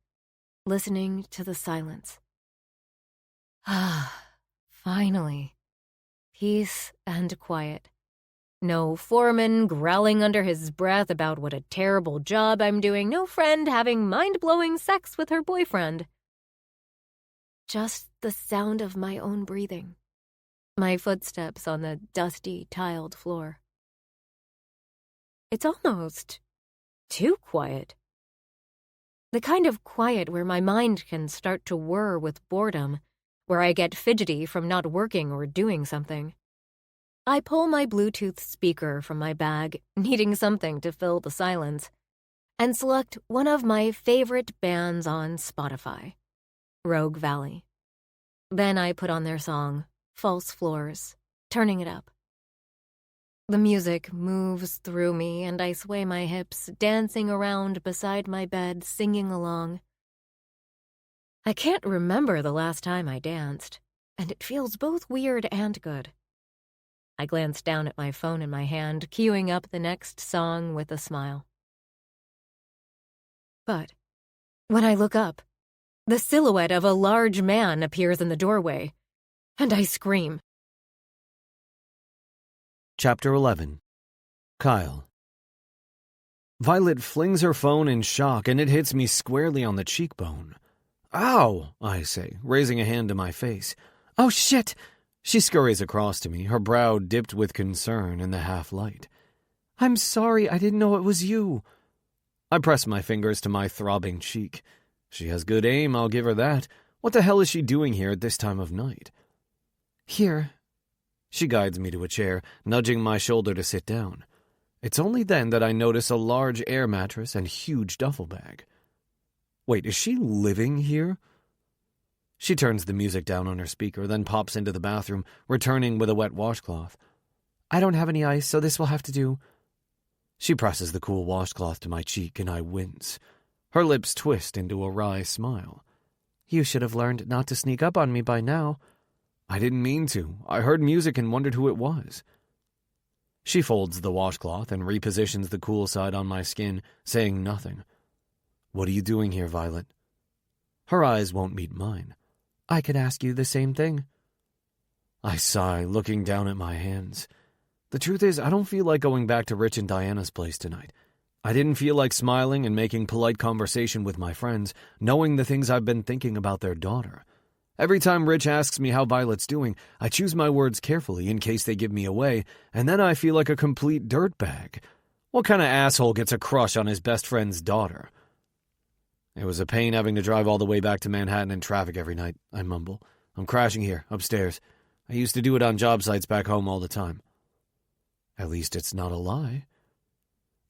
listening to the silence. Finally. Peace and quiet. No Foreman growling under his breath about what a terrible job I'm doing. No friend having mind-blowing sex with her boyfriend. Just the sound of my own breathing. My footsteps on the dusty, tiled floor. It's almost too quiet. The kind of quiet where my mind can start to whir with boredom, where I get fidgety from not working or doing something. I pull my Bluetooth speaker from my bag, needing something to fill the silence, and select one of my favorite bands on Spotify, Rogue Valley. Then I put on their song, False Floors, turning it up. The music moves through me, and I sway my hips, dancing around beside my bed, singing along. I can't remember the last time I danced, and it feels both weird and good. I glance down at my phone in my hand, queuing up the next song with a smile. But when I look up, the silhouette of a large man appears in the doorway, and I scream. Chapter 11. Kyle. Violet flings her phone in shock, and it hits me squarely on the cheekbone. Ow, I say, raising a hand to my face. Oh, shit! She scurries across to me, her brow dipped with concern in the half-light. I'm sorry, I didn't know it was you. I press my fingers to my throbbing cheek. She has good aim, I'll give her that. What the hell is she doing here at this time of night? Here. She guides me to a chair, nudging my shoulder to sit down. It's only then that I notice a large air mattress and huge duffel bag. Wait, is she living here? She turns the music down on her speaker, then pops into the bathroom, returning with a wet washcloth. I don't have any ice, so this will have to do. She presses the cool washcloth to my cheek, and I wince. Her lips twist into a wry smile. You should have learned not to sneak up on me by now. I didn't mean to. I heard music and wondered who it was. She folds the washcloth and repositions the cool side on my skin, saying nothing. What are you doing here, Violet? Her eyes won't meet mine. I could ask you the same thing. I sigh, looking down at my hands. The truth is, I don't feel like going back to Rich and Diana's place tonight. I didn't feel like smiling and making polite conversation with my friends, knowing the things I've been thinking about their daughter. Every time Rich asks me how Violet's doing, I choose my words carefully in case they give me away, and then I feel like a complete dirtbag. What kind of asshole gets a crush on his best friend's daughter? It was a pain having to drive all the way back to Manhattan in traffic every night, I mumble. I'm crashing here, upstairs. I used to do it on job sites back home all the time. At least it's not a lie.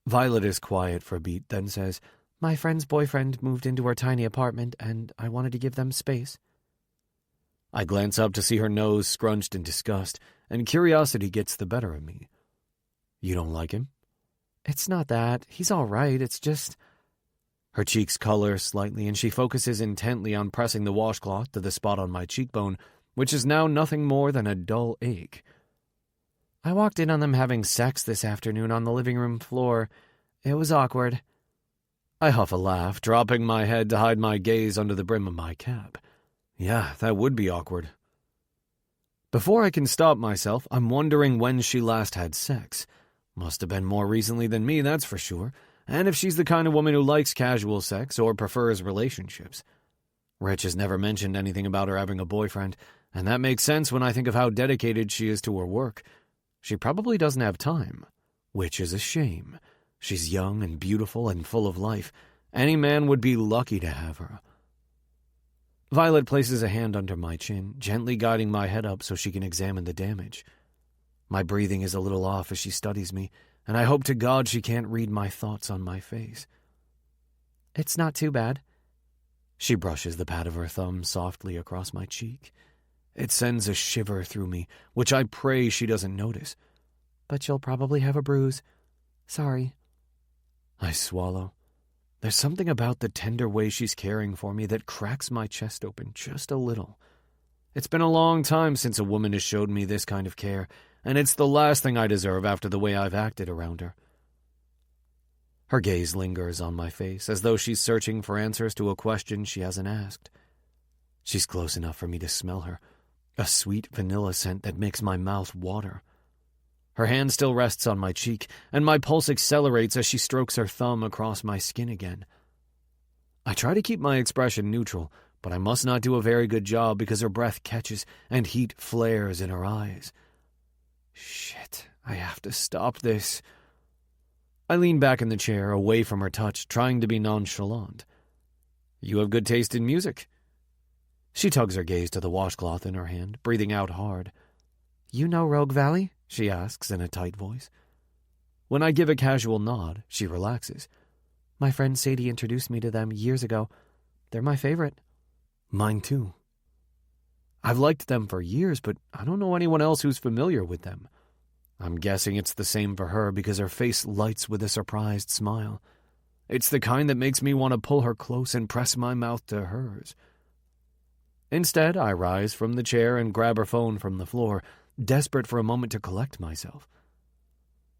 Violet is quiet for a beat, then says, My friend's boyfriend moved into her tiny apartment, and I wanted to give them space. I glance up to see her nose scrunched in disgust, and curiosity gets the better of me. You don't like him? It's not that. He's all right. It's just... Her cheeks color slightly, and she focuses intently on pressing the washcloth to the spot on my cheekbone, which is now nothing more than a dull ache. I walked in on them having sex this afternoon on the living room floor. It was awkward. I huff a laugh, dropping my head to hide my gaze under the brim of my cap. Yeah, that would be awkward. Before I can stop myself, I'm wondering when she last had sex. Must have been more recently than me, that's for sure. And if she's the kind of woman who likes casual sex or prefers relationships. Rich has never mentioned anything about her having a boyfriend, and that makes sense when I think of how dedicated she is to her work. She probably doesn't have time, which is a shame. She's young and beautiful and full of life. Any man would be lucky to have her. Violet places a hand under my chin, gently guiding my head up so she can examine the damage. My breathing is a little off as she studies me, and I hope to God she can't read my thoughts on my face. It's not too bad. She brushes the pad of her thumb softly across my cheek. It sends a shiver through me, which I pray she doesn't notice. But you'll probably have a bruise. Sorry. I swallow. There's something about the tender way she's caring for me that cracks my chest open just a little. It's been a long time since a woman has showed me this kind of care, and it's the last thing I deserve after the way I've acted around her. Her gaze lingers on my face, as though she's searching for answers to a question she hasn't asked. She's close enough for me to smell her, a sweet vanilla scent that makes my mouth water. Her hand still rests on my cheek, and my pulse accelerates as she strokes her thumb across my skin again. I try to keep my expression neutral, but I must not do a very good job because her breath catches and heat flares in her eyes. Shit, I have to stop this. I lean back in the chair, away from her touch, trying to be nonchalant. You have good taste in music. She tugs her gaze to the washcloth in her hand, breathing out hard. You know Rogue Valley? She asks in a tight voice. When I give a casual nod, she relaxes. My friend Sadie introduced me to them years ago. They're my favorite. Mine too. I've liked them for years, but I don't know anyone else who's familiar with them. I'm guessing it's the same for her because her face lights with a surprised smile. It's the kind that makes me want to pull her close and press my mouth to hers. Instead, I rise from the chair and grab her phone from the floor, desperate for a moment to collect myself.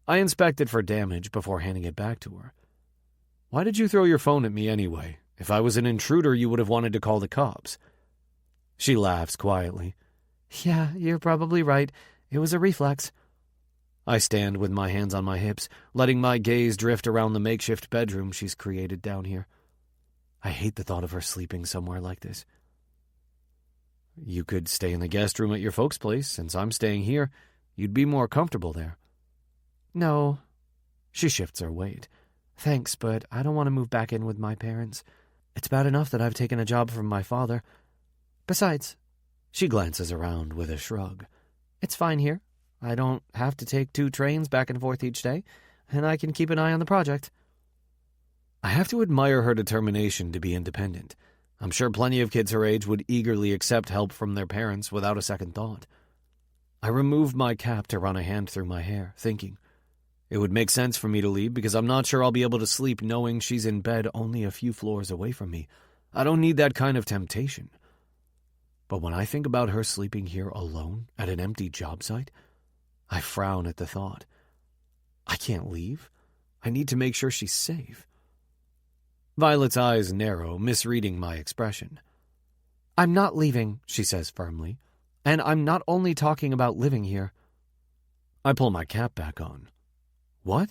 I inspect it for damage before handing it back to her. Why did you throw your phone at me anyway? If I was an intruder, you would have wanted to call the cops. She laughs quietly. Yeah, you're probably right. It was a reflex. I stand with my hands on my hips, letting my gaze drift around the makeshift bedroom she's created down here. I hate the thought of her sleeping somewhere like this. You could stay in the guest room at your folks' place. Since I'm staying here, you'd be more comfortable there. No. She shifts her weight. Thanks, but I don't want to move back in with my parents. It's bad enough that I've taken a job from my father. Besides, she glances around with a shrug. It's fine here. I don't have to take 2 trains back and forth each day, and I can keep an eye on the project. I have to admire her determination to be independent. I'm sure plenty of kids her age would eagerly accept help from their parents without a second thought. I remove my cap to run a hand through my hair, thinking, it would make sense for me to leave because I'm not sure I'll be able to sleep knowing she's in bed only a few floors away from me. I don't need that kind of temptation. But when I think about her sleeping here alone at an empty job site, I frown at the thought. I can't leave. I need to make sure she's safe. Violet's eyes narrow, misreading my expression. I'm not leaving, she says firmly, and I'm not only talking about living here. I pull my cap back on. What?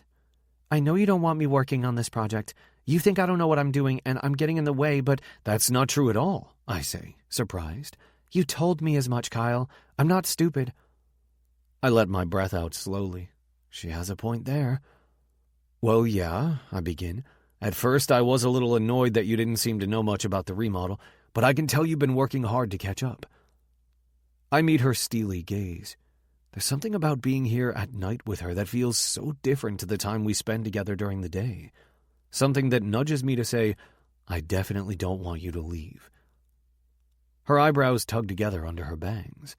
I know you don't want me working on this project. You think I don't know what I'm doing and I'm getting in the way, but that's not true at all, I say, surprised. You told me as much, Kyle. I'm not stupid. I let my breath out slowly. She has a point there. Well, yeah, I begin. At first, I was a little annoyed that you didn't seem to know much about the remodel, but I can tell you've been working hard to catch up. I meet her steely gaze. There's something about being here at night with her that feels so different to the time we spend together during the day. Something that nudges me to say, I definitely don't want you to leave. Her eyebrows tug together under her bangs.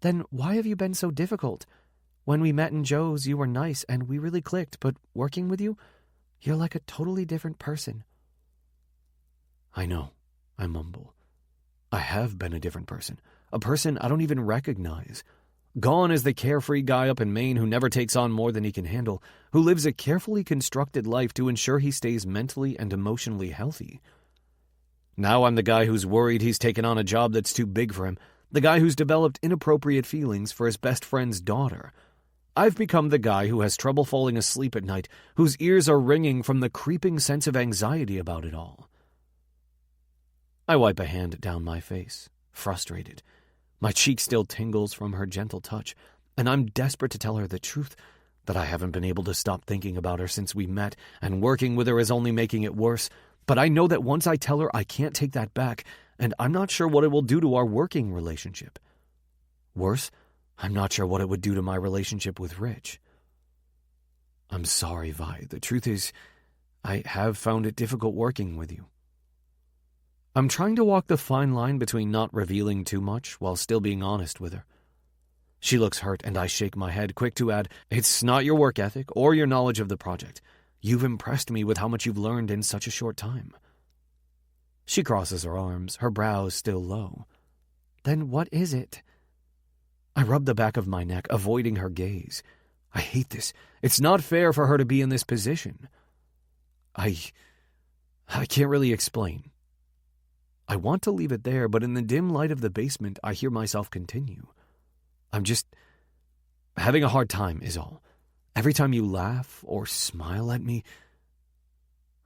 Then why have you been so difficult? When we met in Joe's, you were nice and we really clicked, but working with you, you're like a totally different person. I know, I mumble. I have been a different person, a person I don't even recognize. Gone is the carefree guy up in Maine who never takes on more than he can handle, who lives a carefully constructed life to ensure he stays mentally and emotionally healthy. Now I'm the guy who's worried he's taken on a job that's too big for him, the guy who's developed inappropriate feelings for his best friend's daughter. I've become the guy who has trouble falling asleep at night, whose ears are ringing from the creeping sense of anxiety about it all. I wipe a hand down my face, frustrated. My cheek still tingles from her gentle touch, and I'm desperate to tell her the truth, that I haven't been able to stop thinking about her since we met, and working with her is only making it worse. But I know that once I tell her I can't take that back, and I'm not sure what it will do to our working relationship. Worse, I'm not sure what it would do to my relationship with Rich. I'm sorry, Vi. The truth is, I have found it difficult working with you. I'm trying to walk the fine line between not revealing too much while still being honest with her. She looks hurt, and I shake my head, quick to add, it's not your work ethic or your knowledge of the project. You've impressed me with how much you've learned in such a short time. She crosses her arms, her brows still low. Then what is it? I rub the back of my neck, avoiding her gaze. I hate this. It's not fair for her to be in this position. I can't really explain. I want to leave it there, but in the dim light of the basement, I hear myself continue. I'm just having a hard time, is all. Every time you laugh or smile at me,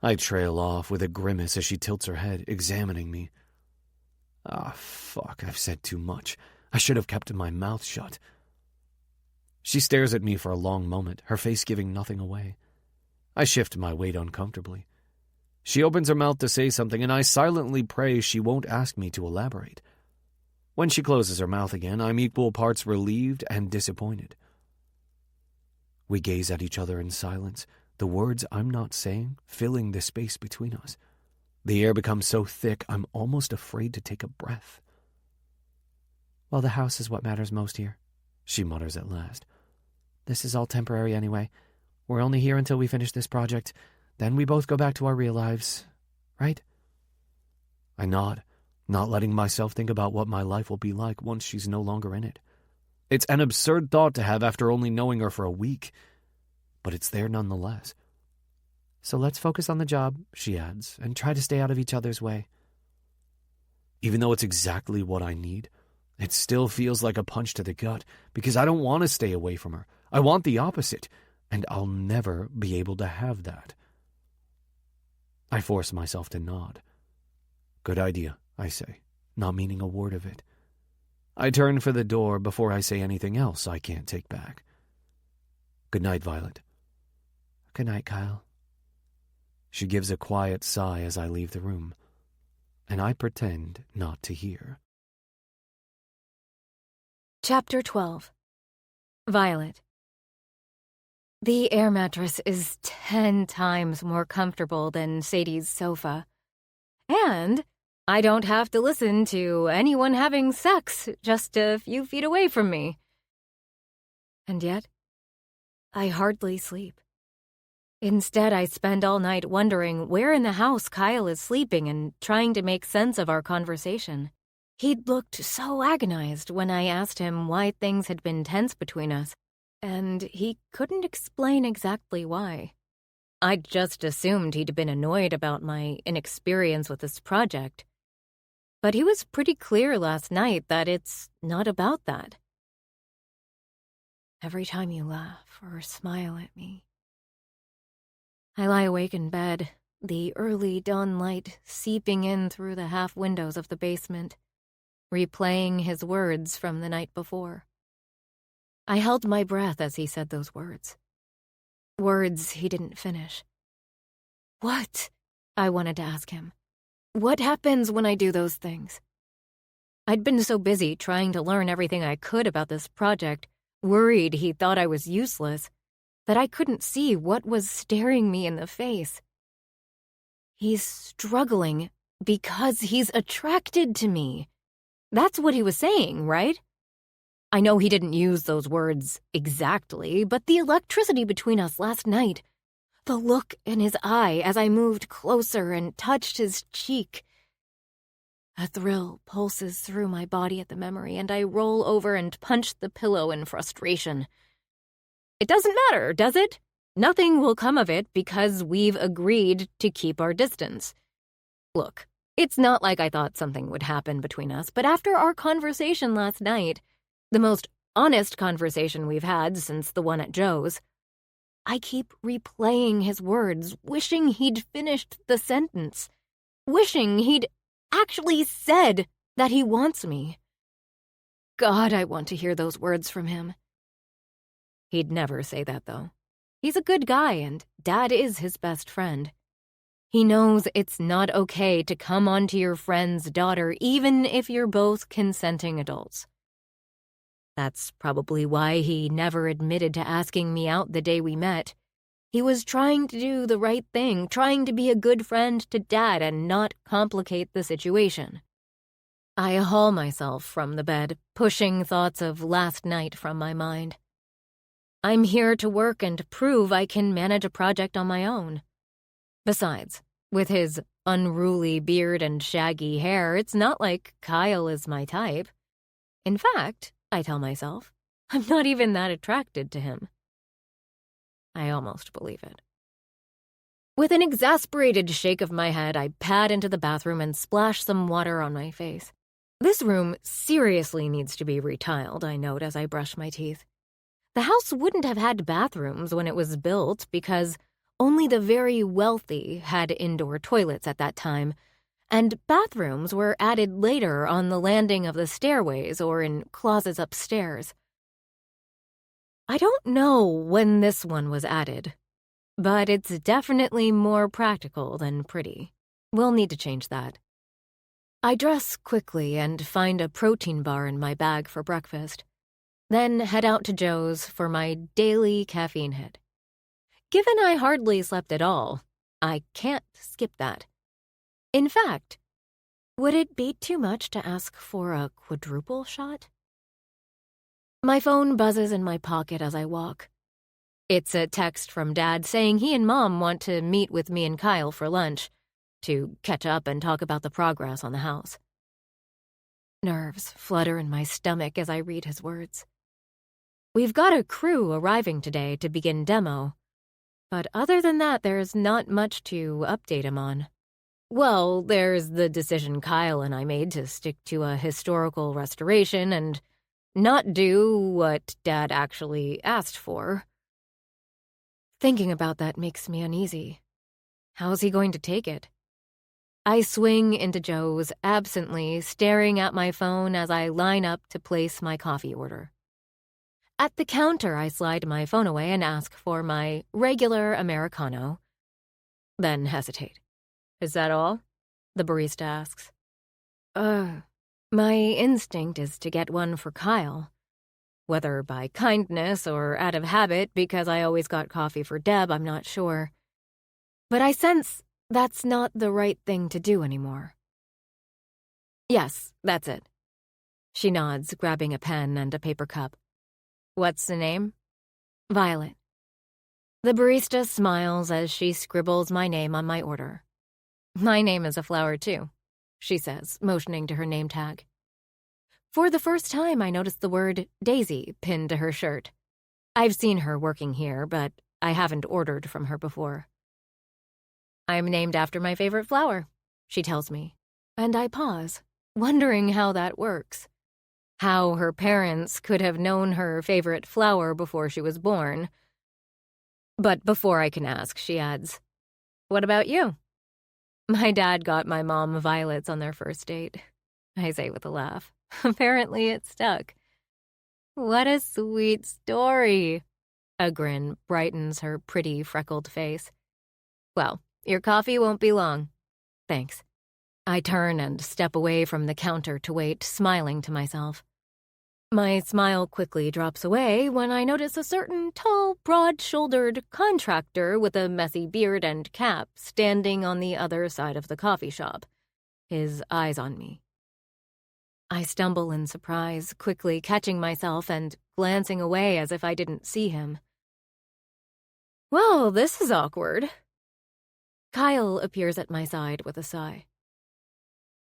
I trail off with a grimace as she tilts her head, examining me. Fuck, I've said too much. I should have kept my mouth shut. She stares at me for a long moment, her face giving nothing away. I shift my weight uncomfortably. She opens her mouth to say something, and I silently pray she won't ask me to elaborate. When she closes her mouth again, I'm equal parts relieved and disappointed. We gaze at each other in silence, the words I'm not saying filling the space between us. The air becomes so thick, I'm almost afraid to take a breath. Well, the house is what matters most here, she mutters at last. This is all temporary anyway. We're only here until we finish this project. Then we both go back to our real lives, right? I nod, not letting myself think about what my life will be like once she's no longer in it. It's an absurd thought to have after only knowing her for a week, but it's there nonetheless. So let's focus on the job, she adds, and try to stay out of each other's way. Even though it's exactly what I need, it still feels like a punch to the gut because I don't want to stay away from her. I want the opposite, and I'll never be able to have that. I force myself to nod. Good idea, I say, not meaning a word of it. I turn for the door before I say anything else I can't take back. Good night, Violet. Good night, Kyle. She gives a quiet sigh as I leave the room, and I pretend not to hear. Chapter 12. Violet. The air mattress is 10 times more comfortable than Sadie's sofa. And I don't have to listen to anyone having sex just a few feet away from me. And yet, I hardly sleep. Instead, I spend all night wondering where in the house Kyle is sleeping and trying to make sense of our conversation. He'd looked so agonized when I asked him why things had been tense between us, and he couldn't explain exactly why. I'd just assumed he'd been annoyed about my inexperience with this project. But he was pretty clear last night that it's not about that. Every time you laugh or smile at me, I lie awake in bed, the early dawn light seeping in through the half windows of the basement, replaying his words from the night before. I held my breath as he said those words. Words he didn't finish. What? I wanted to ask him. What happens when I do those things? I'd been so busy trying to learn everything I could about this project, worried he thought I was useless, that I couldn't see what was staring me in the face. He's struggling because he's attracted to me. That's what he was saying, right? I know he didn't use those words exactly, but the electricity between us last night, the look in his eye as I moved closer and touched his cheek. A thrill pulses through my body at the memory, and I roll over and punch the pillow in frustration. It doesn't matter, does it? Nothing will come of it because we've agreed to keep our distance. Look, it's not like I thought something would happen between us, but after our conversation last night, the most honest conversation we've had since the one at Joe's, I keep replaying his words, wishing he'd finished the sentence, wishing he'd actually said that he wants me. God, I want to hear those words from him. He'd never say that, though. He's a good guy, and Dad is his best friend. He knows it's not okay to come onto your friend's daughter, even if you're both consenting adults. That's probably why he never admitted to asking me out the day we met. He was trying to do the right thing, trying to be a good friend to Dad and not complicate the situation. I haul myself from the bed, pushing thoughts of last night from my mind. I'm here to work and prove I can manage a project on my own. Besides, with his unruly beard and shaggy hair, it's not like Kyle is my type. In fact, I tell myself, I'm not even that attracted to him. I almost believe it. With an exasperated shake of my head, I pad into the bathroom and splash some water on my face. This room seriously needs to be retiled, I note as I brush my teeth. The house wouldn't have had bathrooms when it was built because only the very wealthy had indoor toilets at that time, and bathrooms were added later on the landing of the stairways or in closets upstairs. I don't know when this one was added, but it's definitely more practical than pretty. We'll need to change that. I dress quickly and find a protein bar in my bag for breakfast, then head out to Joe's for my daily caffeine hit. Given I hardly slept at all, I can't skip that. In fact, would it be too much to ask for a quadruple shot? My phone buzzes in my pocket as I walk. It's a text from Dad saying he and Mom want to meet with me and Kyle for lunch, to catch up and talk about the progress on the house. Nerves flutter in my stomach as I read his words. We've got a crew arriving today to begin demo, but other than that, there's not much to update him on. Well, there's the decision Kyle and I made to stick to a historical restoration and not do what Dad actually asked for. Thinking about that makes me uneasy. How's he going to take it? I swing into Joe's, absently staring at my phone as I line up to place my coffee order. At the counter, I slide my phone away and ask for my regular Americano, then hesitate. Is that all? The barista asks. My instinct is to get one for Kyle. Whether by kindness or out of habit because I always got coffee for Deb, I'm not sure. But I sense that's not the right thing to do anymore. Yes, that's it. She nods, grabbing a pen and a paper cup. What's the name? Violet. The barista smiles as she scribbles my name on my order. My name is a flower too, she says, motioning to her name tag. For the first time, I noticed the word Daisy pinned to her shirt. I've seen her working here, but I haven't ordered from her before. I'm named after my favorite flower, she tells me, and I pause, wondering how that works. How her parents could have known her favorite flower before she was born. But before I can ask, she adds, "What about you?" My dad got my mom violets on their first date, I say with a laugh. Apparently it stuck. What a sweet story. A grin brightens her pretty freckled face. Well, your coffee won't be long. Thanks. I turn and step away from the counter to wait, smiling to myself. My smile quickly drops away when I notice a certain tall, broad-shouldered contractor with a messy beard and cap standing on the other side of the coffee shop, his eyes on me. I stumble in surprise, quickly catching myself and glancing away as if I didn't see him. Well, this is awkward. Kyle appears at my side with a sigh.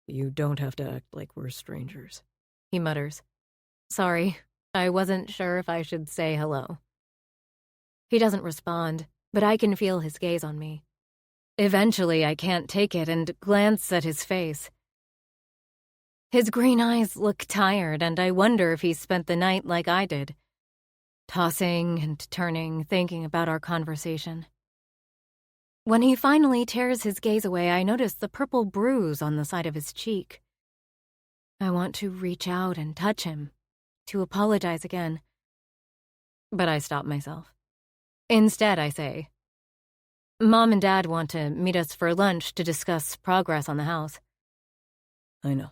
You don't have to act like we're strangers, he mutters. Sorry, I wasn't sure if I should say hello. He doesn't respond, but I can feel his gaze on me. Eventually, I can't take it and glance at his face. His green eyes look tired, and I wonder if he spent the night like I did, tossing and turning, thinking about our conversation. When he finally tears his gaze away, I notice the purple bruise on the side of his cheek. I want to reach out and touch him, to apologize again. But I stop myself. Instead, I say, Mom and Dad want to meet us for lunch to discuss progress on the house. I know.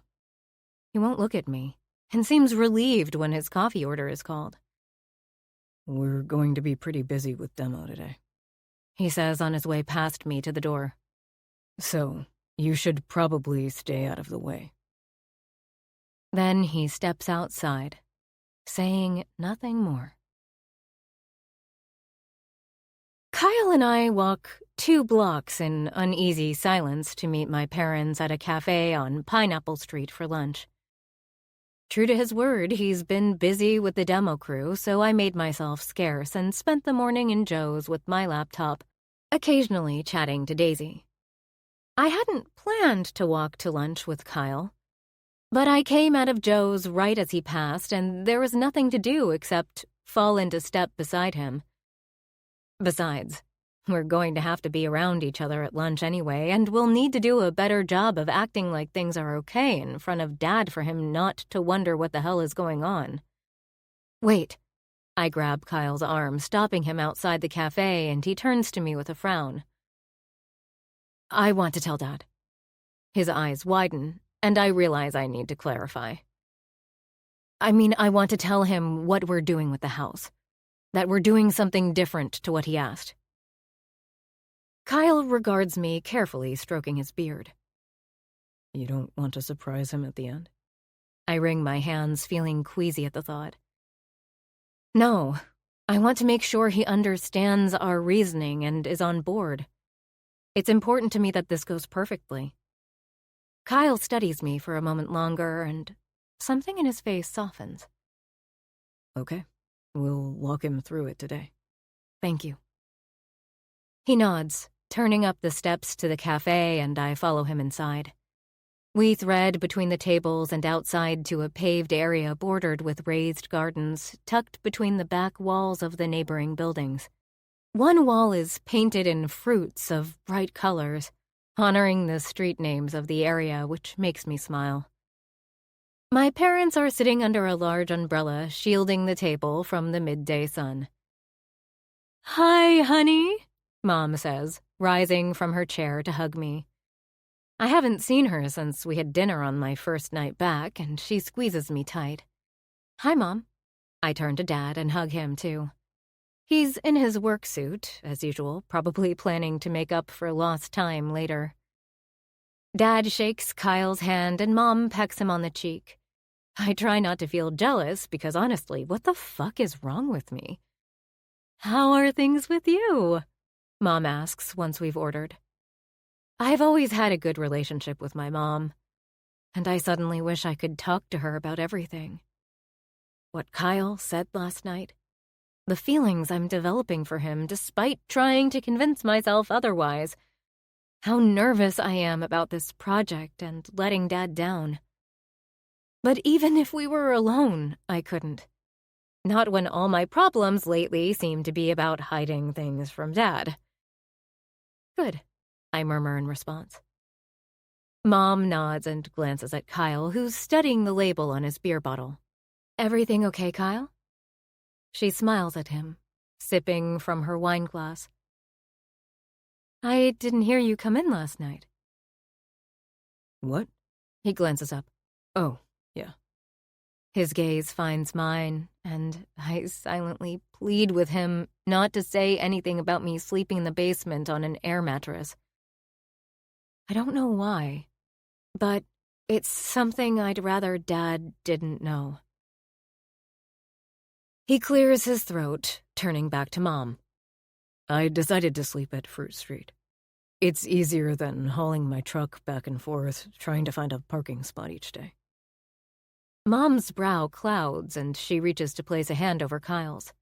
He won't look at me and seems relieved when his coffee order is called. We're going to be pretty busy with demo today, he says on his way past me to the door. so you should probably stay out of the way. Then he steps outside, saying nothing more. Kyle and I walk 2 blocks in uneasy silence to meet my parents at a cafe on Pineapple Street for lunch. True to his word, he's been busy with the demo crew, so I made myself scarce and spent the morning in Joe's with my laptop, occasionally chatting to Daisy. I hadn't planned to walk to lunch with Kyle, but I came out of Joe's right as he passed, and there was nothing to do except fall into step beside him. Besides, we're going to have to be around each other at lunch anyway, and we'll need to do a better job of acting like things are okay in front of Dad for him not to wonder what the hell is going on. Wait. I grab Kyle's arm, stopping him outside the cafe, and he turns to me with a frown. I want to tell Dad. His eyes widen, and I realize I need to clarify. I want to tell him what we're doing with the house. That we're doing something different to what he asked. Kyle regards me carefully, stroking his beard. You don't want to surprise him at the end? I wring my hands, feeling queasy at the thought. No, I want to make sure he understands our reasoning and is on board. It's important to me that this goes perfectly. Kyle studies me for a moment longer, and something in his face softens. Okay. We'll walk him through it today. Thank you. He nods, turning up the steps to the cafe, and I follow him inside. We thread between the tables and outside to a paved area bordered with raised gardens, tucked between the back walls of the neighboring buildings. One wall is painted in fruits of bright colors, honoring the street names of the area, which makes me smile. My parents are sitting under a large umbrella, shielding the table from the midday sun. Hi, honey, Mom says, rising from her chair to hug me. I haven't seen her since we had dinner on my first night back, and she squeezes me tight. Hi, Mom. I turn to Dad and hug him, too. He's in his work suit, as usual, probably planning to make up for lost time later. Dad shakes Kyle's hand, and Mom pecks him on the cheek. I try not to feel jealous because, honestly, what the fuck is wrong with me? How are things with you? Mom asks once we've ordered. I've always had a good relationship with my mom, and I suddenly wish I could talk to her about everything. What Kyle said last night, the feelings I'm developing for him despite trying to convince myself otherwise, how nervous I am about this project and letting Dad down. But even if we were alone, I couldn't. Not when all my problems lately seem to be about hiding things from Dad. Good, I murmur in response. Mom nods and glances at Kyle, who's studying the label on his beer bottle. Everything okay, Kyle? She smiles at him, sipping from her wine glass. I didn't hear you come in last night. What? He glances up. Oh, yeah. His gaze finds mine, and I silently plead with him not to say anything about me sleeping in the basement on an air mattress. I don't know why, but it's something I'd rather Dad didn't know. He clears his throat, turning back to Mom. I decided to sleep at Fruit Street. It's easier than hauling my truck back and forth, trying to find a parking spot each day. Mom's brow clouds, and she reaches to place a hand over Kyle's.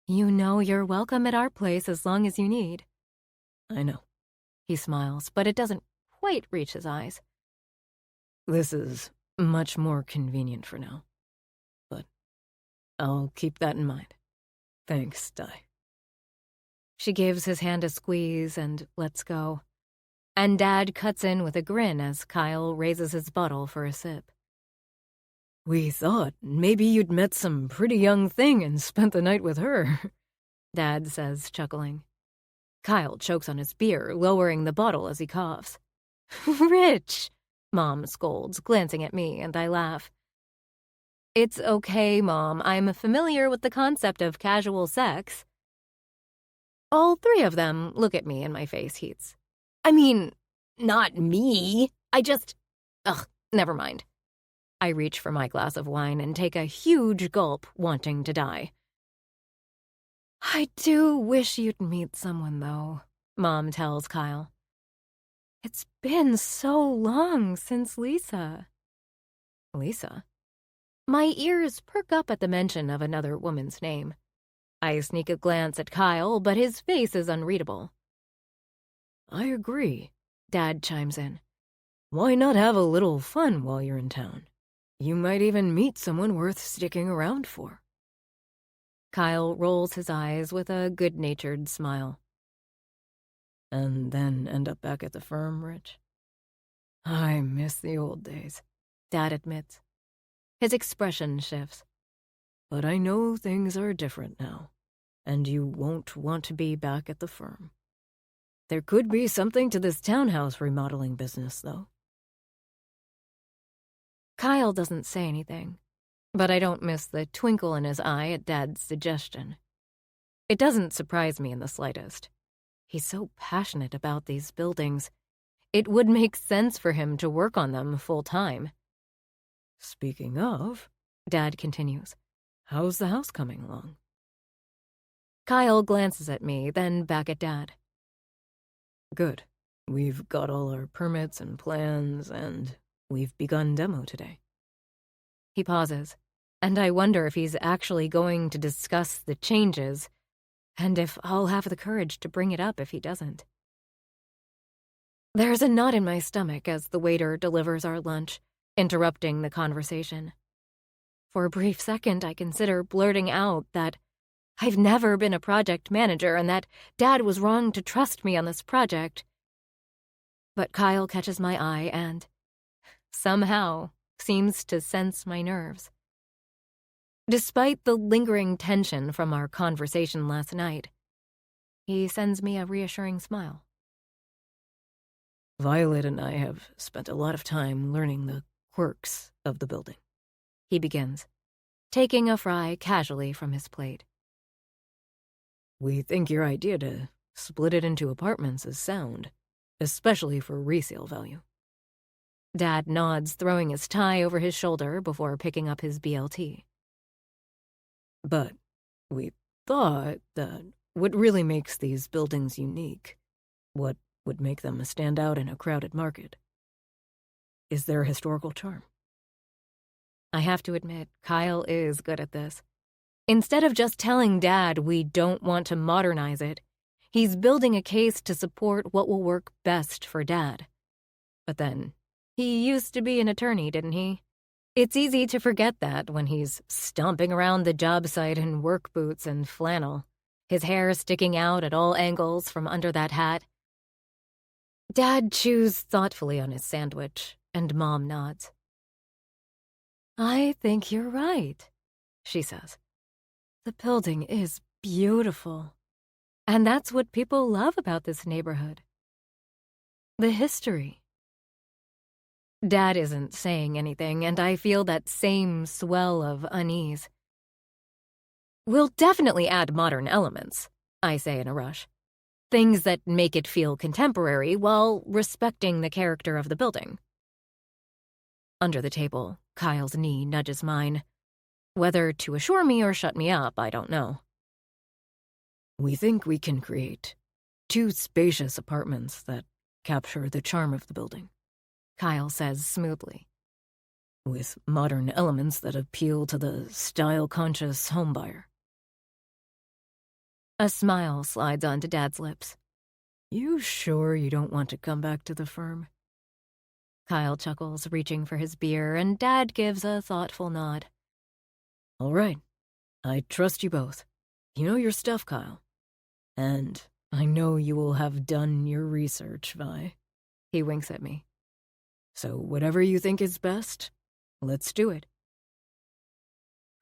You know you're welcome at our place as long as you need. I know. He smiles, but it doesn't quite reach his eyes. This is much more convenient for now. But I'll keep that in mind. Thanks, Di. She gives his hand a squeeze and lets go. And Dad cuts in with a grin as Kyle raises his bottle for a sip. We thought maybe you'd met some pretty young thing and spent the night with her, Dad says, chuckling. Kyle chokes on his beer, lowering the bottle as he coughs. Rich, Mom scolds, glancing at me, and I laugh. It's okay, Mom. I'm familiar with the concept of casual sex. All three of them look at me and my face heats. I mean, not me. Ugh, never mind. I reach for my glass of wine and take a huge gulp, wanting to die. I do wish you'd meet someone, though, Mom tells Kyle. It's been so long since Lisa. Lisa? My ears perk up at the mention of another woman's name. I sneak a glance at Kyle, but his face is unreadable. I agree, Dad chimes in. Why not have a little fun while you're in town? You might even meet someone worth sticking around for. Kyle rolls his eyes with a good-natured smile. And then end up back at the firm, Rich? I miss the old days, Dad admits. His expression shifts. But I know things are different now, and you won't want to be back at the firm. There could be something to this townhouse remodeling business, though. Kyle doesn't say anything, but I don't miss the twinkle in his eye at Dad's suggestion. It doesn't surprise me in the slightest. He's so passionate about these buildings. It would make sense for him to work on them full-time. Speaking of, Dad continues, how's the house coming along? Kyle glances at me, then back at Dad. Good. We've got all our permits and plans, and we've begun demo today. He pauses, and I wonder if he's actually going to discuss the changes, and if I'll have the courage to bring it up if he doesn't. There's a knot in my stomach as the waiter delivers our lunch, interrupting the conversation. For a brief second, I consider blurting out that I've never been a project manager and that Dad was wrong to trust me on this project. But Kyle catches my eye and, somehow, seems to sense my nerves. Despite the lingering tension from our conversation last night, he sends me a reassuring smile. Violet and I have spent a lot of time learning the quirks of the building. He begins, taking a fry casually from his plate. We think your idea to split it into apartments is sound, especially for resale value. Dad nods, throwing his tie over his shoulder before picking up his BLT. But we thought that what really makes these buildings unique, what would make them stand out in a crowded market, is their historical charm. I have to admit, Kyle is good at this. Instead of just telling Dad we don't want to modernize it, he's building a case to support what will work best for Dad. But then, he used to be an attorney, didn't he? It's easy to forget that when he's stomping around the job site in work boots and flannel, his hair sticking out at all angles from under that hat. Dad chews thoughtfully on his sandwich, and Mom nods. I think you're right, she says. The building is beautiful, and that's what people love about this neighborhood. The history. Dad isn't saying anything, and I feel that same swell of unease. We'll definitely add modern elements, I say in a rush. Things that make it feel contemporary while respecting the character of the building. Under the table, Kyle's knee nudges mine. Whether to assure me or shut me up, I don't know. We think we can create 2 spacious apartments that capture the charm of the building, Kyle says smoothly. With modern elements that appeal to the style-conscious homebuyer. A smile slides onto Dad's lips. You sure you don't want to come back to the firm? Kyle chuckles, reaching for his beer, and Dad gives a thoughtful nod. All right. I trust you both. You know your stuff, Kyle. And I know you will have done your research, Vi. He winks at me. So whatever you think is best, let's do it.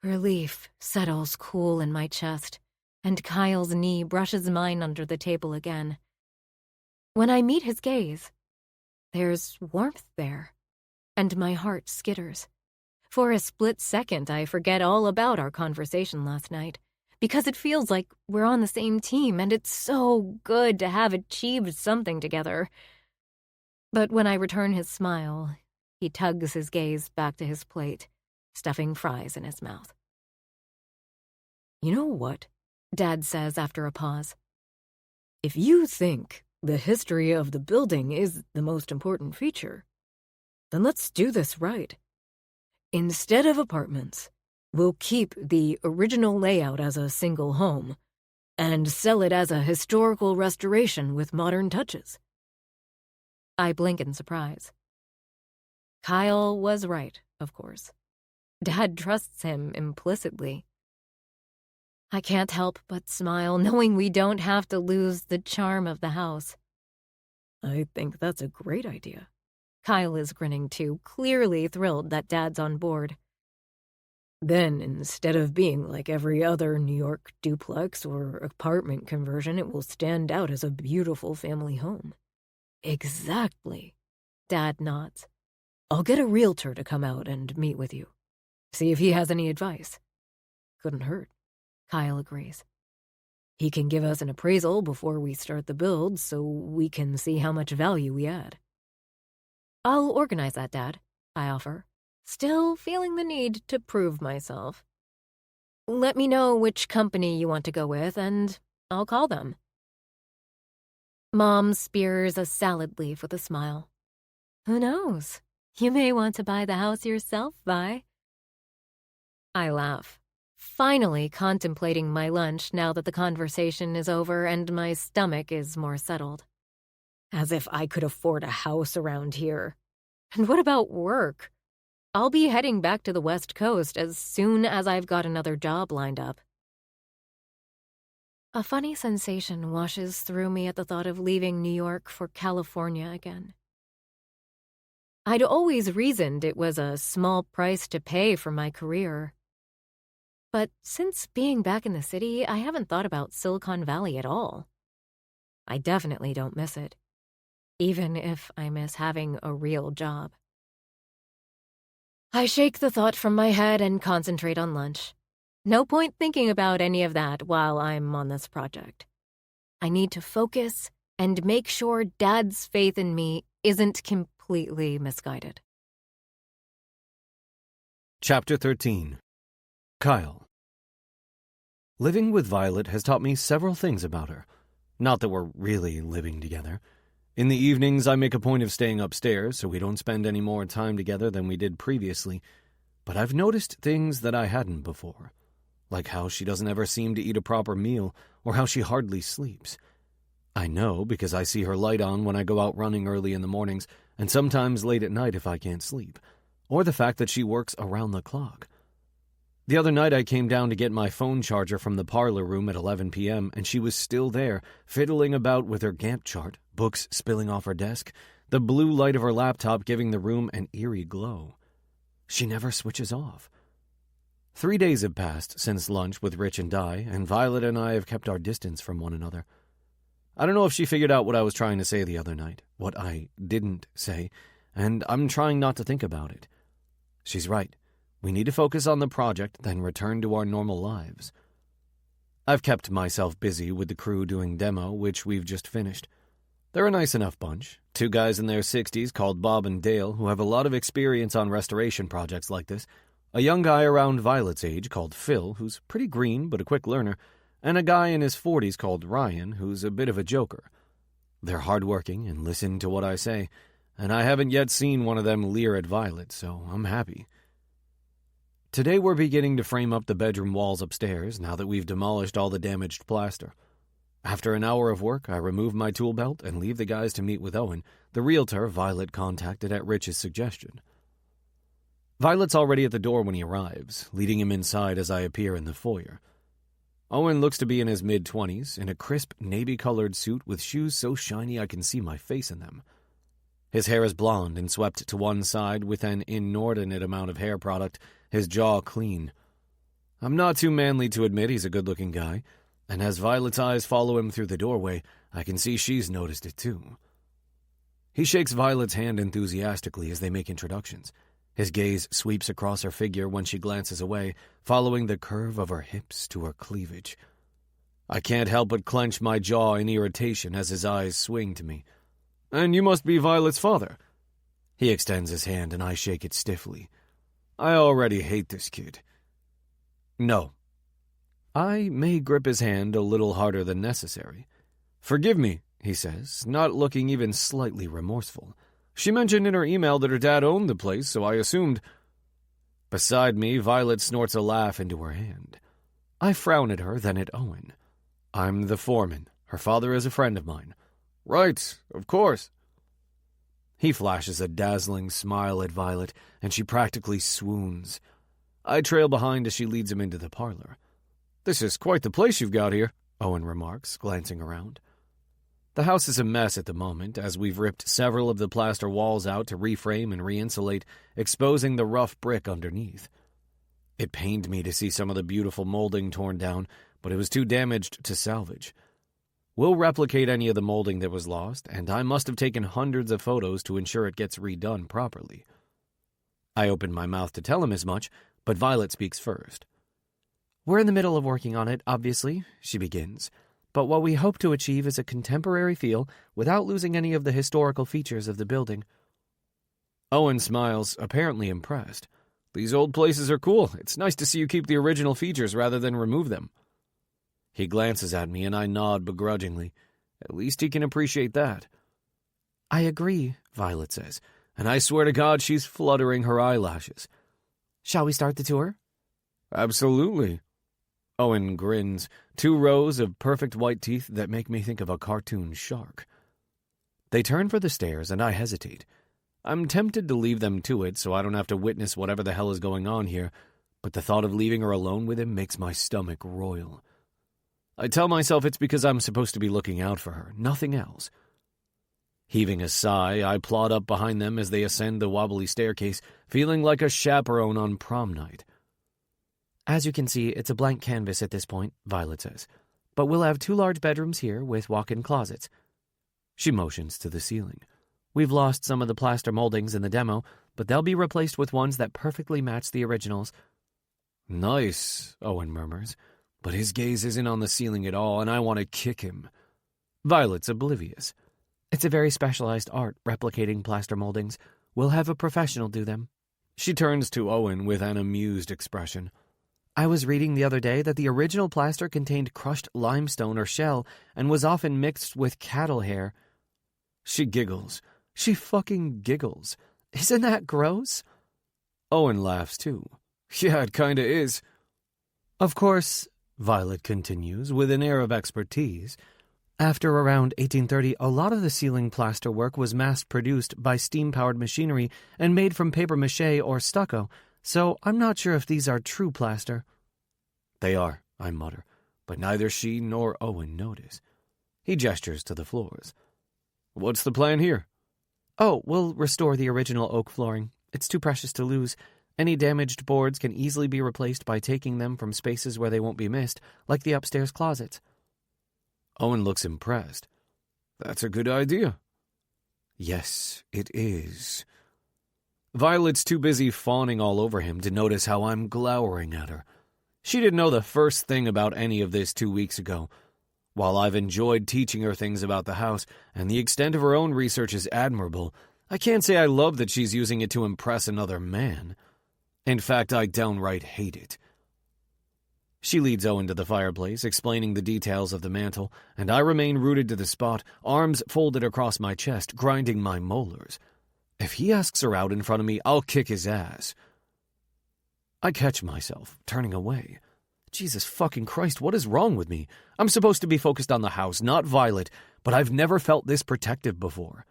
Relief settles cool in my chest, and Kyle's knee brushes mine under the table again. When I meet his gaze, there's warmth there, and my heart skitters. For a split second, I forget all about our conversation last night, because it feels like we're on the same team, and it's so good to have achieved something together. But when I return his smile, he tugs his gaze back to his plate, stuffing fries in his mouth. You know what? Dad says after a pause. If you think the history of the building is the most important feature, then let's do this right. Instead of apartments, we'll keep the original layout as a single home and sell it as a historical restoration with modern touches. I blink in surprise. Kyle was right, of course. Dad trusts him implicitly. I can't help but smile, knowing we don't have to lose the charm of the house. I think that's a great idea. Kyle is grinning too, clearly thrilled that Dad's on board. Then, instead of being like every other New York duplex or apartment conversion, it will stand out as a beautiful family home. Exactly. Dad nods. I'll get a realtor to come out and meet with you. See if he has any advice. Couldn't hurt. Kyle agrees. He can give us an appraisal before we start the build so we can see how much value we add. I'll organize that, Dad, I offer, still feeling the need to prove myself. Let me know which company you want to go with, and I'll call them. Mom spears a salad leaf with a smile. Who knows? You may want to buy the house yourself, Vi. I laugh, finally contemplating my lunch now that the conversation is over and my stomach is more settled. As if I could afford a house around here. And what about work? I'll be heading back to the West Coast as soon as I've got another job lined up. A funny sensation washes through me at the thought of leaving New York for California again. I'd always reasoned it was a small price to pay for my career. But since being back in the city, I haven't thought about Silicon Valley at all. I definitely don't miss it, even if I miss having a real job. I shake the thought from my head and concentrate on lunch. No point thinking about any of that while I'm on this project. I need to focus and make sure Dad's faith in me isn't completely misguided. Chapter 13. Kyle. Living with Violet has taught me several things about her. Not that we're really living together. In the evenings, I make a point of staying upstairs so we don't spend any more time together than we did previously. But I've noticed things that I hadn't before, like how she doesn't ever seem to eat a proper meal or how she hardly sleeps. I know because I see her light on when I go out running early in the mornings and sometimes late at night if I can't sleep, or the fact that she works around the clock. The other night I came down to get my phone charger from the parlor room at 11 p.m. and she was still there, fiddling about with her Gantt chart, books spilling off her desk, the blue light of her laptop giving the room an eerie glow. She never switches off. 3 days have passed since lunch with Rich and Di, and Violet and I have kept our distance from one another. I don't know if she figured out what I was trying to say the other night, what I didn't say, and I'm trying not to think about it. She's right. We need to focus on the project, then return to our normal lives. I've kept myself busy with the crew doing demo, which we've just finished. They're a nice enough bunch, 2 guys in their 60s called Bob and Dale who have a lot of experience on restoration projects like this, a young guy around Violet's age called Phil, who's pretty green but a quick learner, and a guy in his 40s called Ryan, who's a bit of a joker. They're hardworking and listen to what I say, and I haven't yet seen one of them leer at Violet, so I'm happy. Today we're beginning to frame up the bedroom walls upstairs now that we've demolished all the damaged plaster. After an hour of work, I remove my tool belt and leave the guys to meet with Owen, the realtor Violet contacted at Rich's suggestion. Violet's already at the door when he arrives, leading him inside as I appear in the foyer. Owen looks to be in his mid-20s, in a crisp navy-colored suit with shoes so shiny I can see my face in them. His hair is blonde and swept to one side with an inordinate amount of hair product, his jaw clean. I'm not too manly to admit he's a good-looking guy, and as Violet's eyes follow him through the doorway, I can see she's noticed it too. He shakes Violet's hand enthusiastically as they make introductions. His gaze sweeps across her figure when she glances away, following the curve of her hips to her cleavage. I can't help but clench my jaw in irritation as his eyes swing to me. "And you must be Violet's father." He extends his hand and I shake it stiffly. I already hate this kid. No. I may grip his hand a little harder than necessary. "Forgive me," he says, not looking even slightly remorseful. "She mentioned in her email that her dad owned the place, so I assumed—" Beside me, Violet snorts a laugh into her hand. I frown at her, then at Owen. "I'm the foreman. Her father is a friend of mine." "Right, of course." He flashes a dazzling smile at Violet, and she practically swoons. I trail behind as she leads him into the parlor. "This is quite the place you've got here," Owen remarks, glancing around. The house is a mess at the moment, as we've ripped several of the plaster walls out to reframe and re-insulate, exposing the rough brick underneath. It pained me to see some of the beautiful molding torn down, but it was too damaged to salvage. We'll replicate any of the molding that was lost, and I must have taken hundreds of photos to ensure it gets redone properly. I opened my mouth to tell him as much, but Violet speaks first. "We're in the middle of working on it, obviously," she begins. "But what we hope to achieve is a contemporary feel without losing any of the historical features of the building." Owen smiles, apparently impressed. "These old places are cool. It's nice to see you keep the original features rather than remove them." He glances at me and I nod begrudgingly. At least he can appreciate that. "I agree," Violet says, and I swear to God she's fluttering her eyelashes. "Shall we start the tour?" "Absolutely." Owen grins, 2 rows of perfect white teeth that make me think of a cartoon shark. They turn for the stairs and I hesitate. I'm tempted to leave them to it so I don't have to witness whatever the hell is going on here, but the thought of leaving her alone with him makes my stomach roil. I tell myself it's because I'm supposed to be looking out for her, nothing else. Heaving a sigh, I plod up behind them as they ascend the wobbly staircase, feeling like a chaperone on prom night. "As you can see, it's a blank canvas at this point," Violet says. "But we'll have 2 large bedrooms here with walk-in closets." She motions to the ceiling. "We've lost some of the plaster moldings in the demo, but they'll be replaced with ones that perfectly match the originals." "Nice," Owen murmurs, but his gaze isn't on the ceiling at all, and I want to kick him. Violet's oblivious. "It's a very specialized art, replicating plaster moldings. We'll have a professional do them." She turns to Owen with an amused expression. "I was reading the other day that the original plaster contained crushed limestone or shell and was often mixed with cattle hair." She giggles. She fucking giggles. "Isn't that gross?" Owen laughs too. "Yeah, it kinda is." "Of course," Violet continues with an air of expertise, "after around 1830, a lot of the ceiling plaster work was mass-produced by steam-powered machinery and made from papier-mâché or stucco, so I'm not sure if these are true plaster." "They are," I mutter, but neither she nor Owen notice. He gestures to the floors. "What's the plan here?" "Oh, we'll restore the original oak flooring. It's too precious to lose. Any damaged boards can easily be replaced by taking them from spaces where they won't be missed, like the upstairs closets." Owen looks impressed. "That's a good idea." "Yes, it is." Violet's too busy fawning all over him to notice how I'm glowering at her. She didn't know the first thing about any of this 2 weeks ago. While I've enjoyed teaching her things about the house, and the extent of her own research is admirable, I can't say I love that she's using it to impress another man. In fact, I downright hate it. She leads Owen to the fireplace, explaining the details of the mantel, and I remain rooted to the spot, arms folded across my chest, grinding my molars. If he asks her out in front of me, I'll kick his ass. I catch myself, turning away. Jesus fucking Christ, what is wrong with me? I'm supposed to be focused on the house, not Violet, but I've never felt this protective before.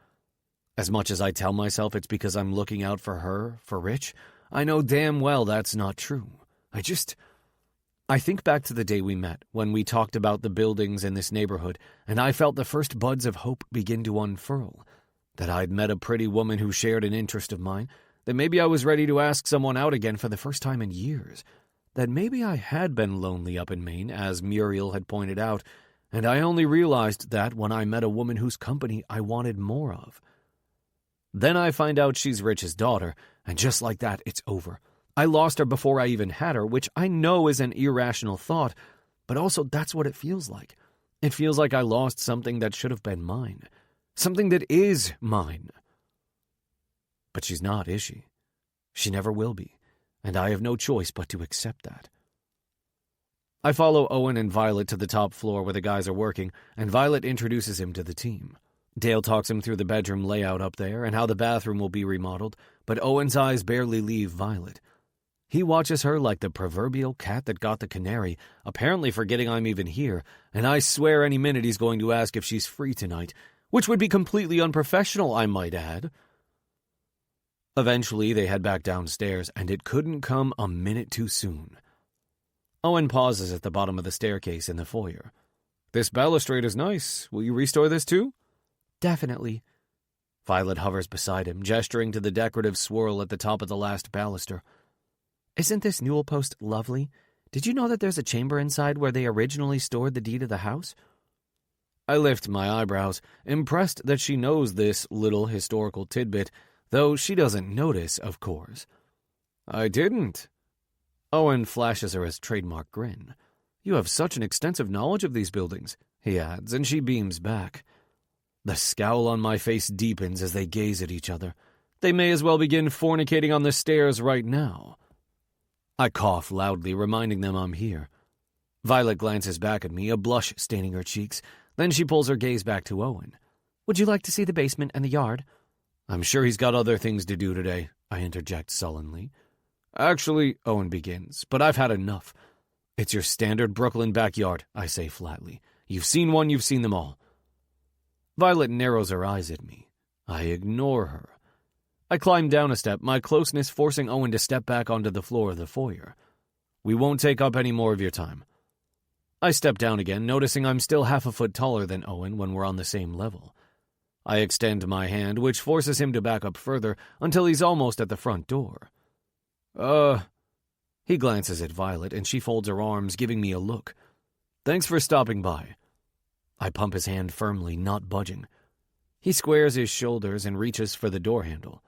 As much as I tell myself it's because I'm looking out for her, for Rich, I know damn well that's not true. I think back to the day we met, when we talked about the buildings in this neighborhood, and I felt the first buds of hope begin to unfurl. That I'd met a pretty woman who shared an interest of mine, that maybe I was ready to ask someone out again for the first time in years. that maybe I had been lonely up in Maine, as Muriel had pointed out, and I only realized that when I met a woman whose company I wanted more of. Then I find out she's Rich's daughter, and just like that, it's over. I lost her before I even had her, which I know is an irrational thought, but also that's what it feels like. It feels like I lost something that should have been mine. Something that is mine. But she's not, is she? She never will be, and I have no choice but to accept that. I follow Owen and Violet to the top floor where the guys are working, and Violet introduces him to the team. Dale talks him through the bedroom layout up there and how the bathroom will be remodeled, but Owen's eyes barely leave Violet. He watches her like the proverbial cat that got the canary, apparently forgetting I'm even here, and I swear any minute he's going to ask if she's free tonight, which would be completely unprofessional, I might add. Eventually, they head back downstairs, and it couldn't come a minute too soon. Owen pauses at the bottom of the staircase in the foyer. "This balustrade is nice. Will you restore this too?" "Definitely." Violet hovers beside him, gesturing to the decorative swirl at the top of the last baluster. "Isn't this newel post lovely? Did you know that there's a chamber inside where they originally stored the deed of the house?" I lift my eyebrows, impressed that she knows this little historical tidbit, though she doesn't notice, of course. "I didn't." Owen flashes her his trademark grin. "You have such an extensive knowledge of these buildings," he adds, and she beams back. The scowl on my face deepens as they gaze at each other. They may as well begin fornicating on the stairs right now. I cough loudly, reminding them I'm here. Violet glances back at me, a blush staining her cheeks. Then she pulls her gaze back to Owen. "Would you like to see the basement and the yard?" "I'm sure he's got other things to do today," I interject sullenly. "Actually," Owen begins, "but I've had enough." "It's your standard Brooklyn backyard," I say flatly. "You've seen one, you've seen them all." Violet narrows her eyes at me. I ignore her. I climb down a step, my closeness forcing Owen to step back onto the floor of the foyer. "We won't take up any more of your time." I step down again, noticing I'm still half a foot taller than Owen when we're on the same level. I extend my hand, which forces him to back up further until he's almost at the front door. He glances at Violet, and she folds her arms, giving me a look. "Thanks for stopping by." I pump his hand firmly, not budging. He squares his shoulders and reaches for the door handle.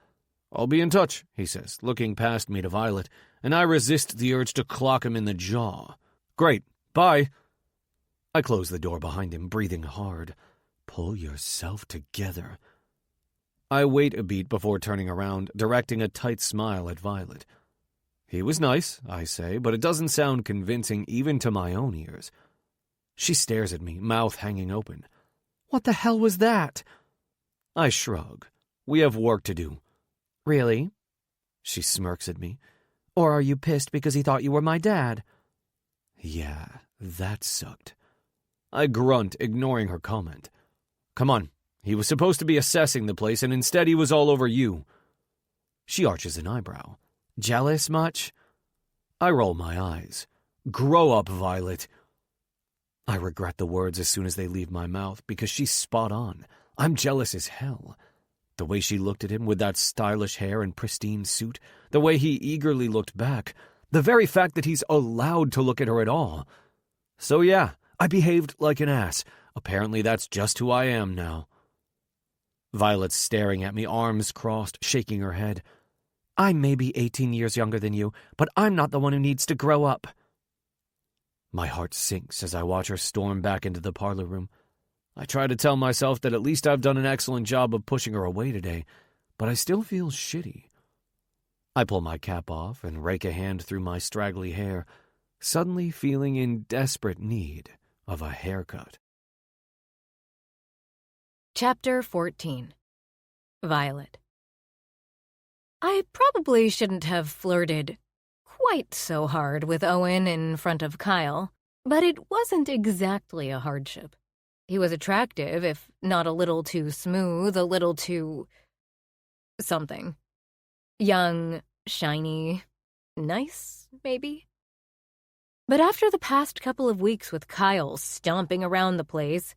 "I'll be in touch," he says, looking past me to Violet, and I resist the urge to clock him in the jaw. "Great. Bye." I close the door behind him, breathing hard. Pull yourself together. I wait a beat before turning around, directing a tight smile at Violet. "He was nice," I say, but it doesn't sound convincing even to my own ears. She stares at me, mouth hanging open. "What the hell was that?" I shrug. "We have work to do." "Really?" She smirks at me. "Or are you pissed because he thought you were my dad?" Yeah, that sucked. I grunt, ignoring her comment. "Come on. He was supposed to be assessing the place, and instead he was all over you." She arches an eyebrow. "Jealous much?" I roll my eyes. "Grow up, Violet." I regret the words as soon as they leave my mouth, because she's spot on. I'm jealous as hell. The way she looked at him with that stylish hair and pristine suit, the way he eagerly looked back, the very fact that he's allowed to look at her at all. So yeah, I behaved like an ass. Apparently that's just who I am now. Violet's staring at me, arms crossed, shaking her head. "I may be 18 years younger than you, but I'm not the one who needs to grow up." My heart sinks as I watch her storm back into the parlor room. I try to tell myself that at least I've done an excellent job of pushing her away today, but I still feel shitty. I pull my cap off and rake a hand through my straggly hair, suddenly feeling in desperate need of a haircut. Chapter 14. Violet. I probably shouldn't have flirted quite so hard with Owen in front of Kyle, but it wasn't exactly a hardship. He was attractive, if not a little too smooth, a little too... something. Young, shiny, nice, maybe? But after the past couple of weeks with Kyle stomping around the place,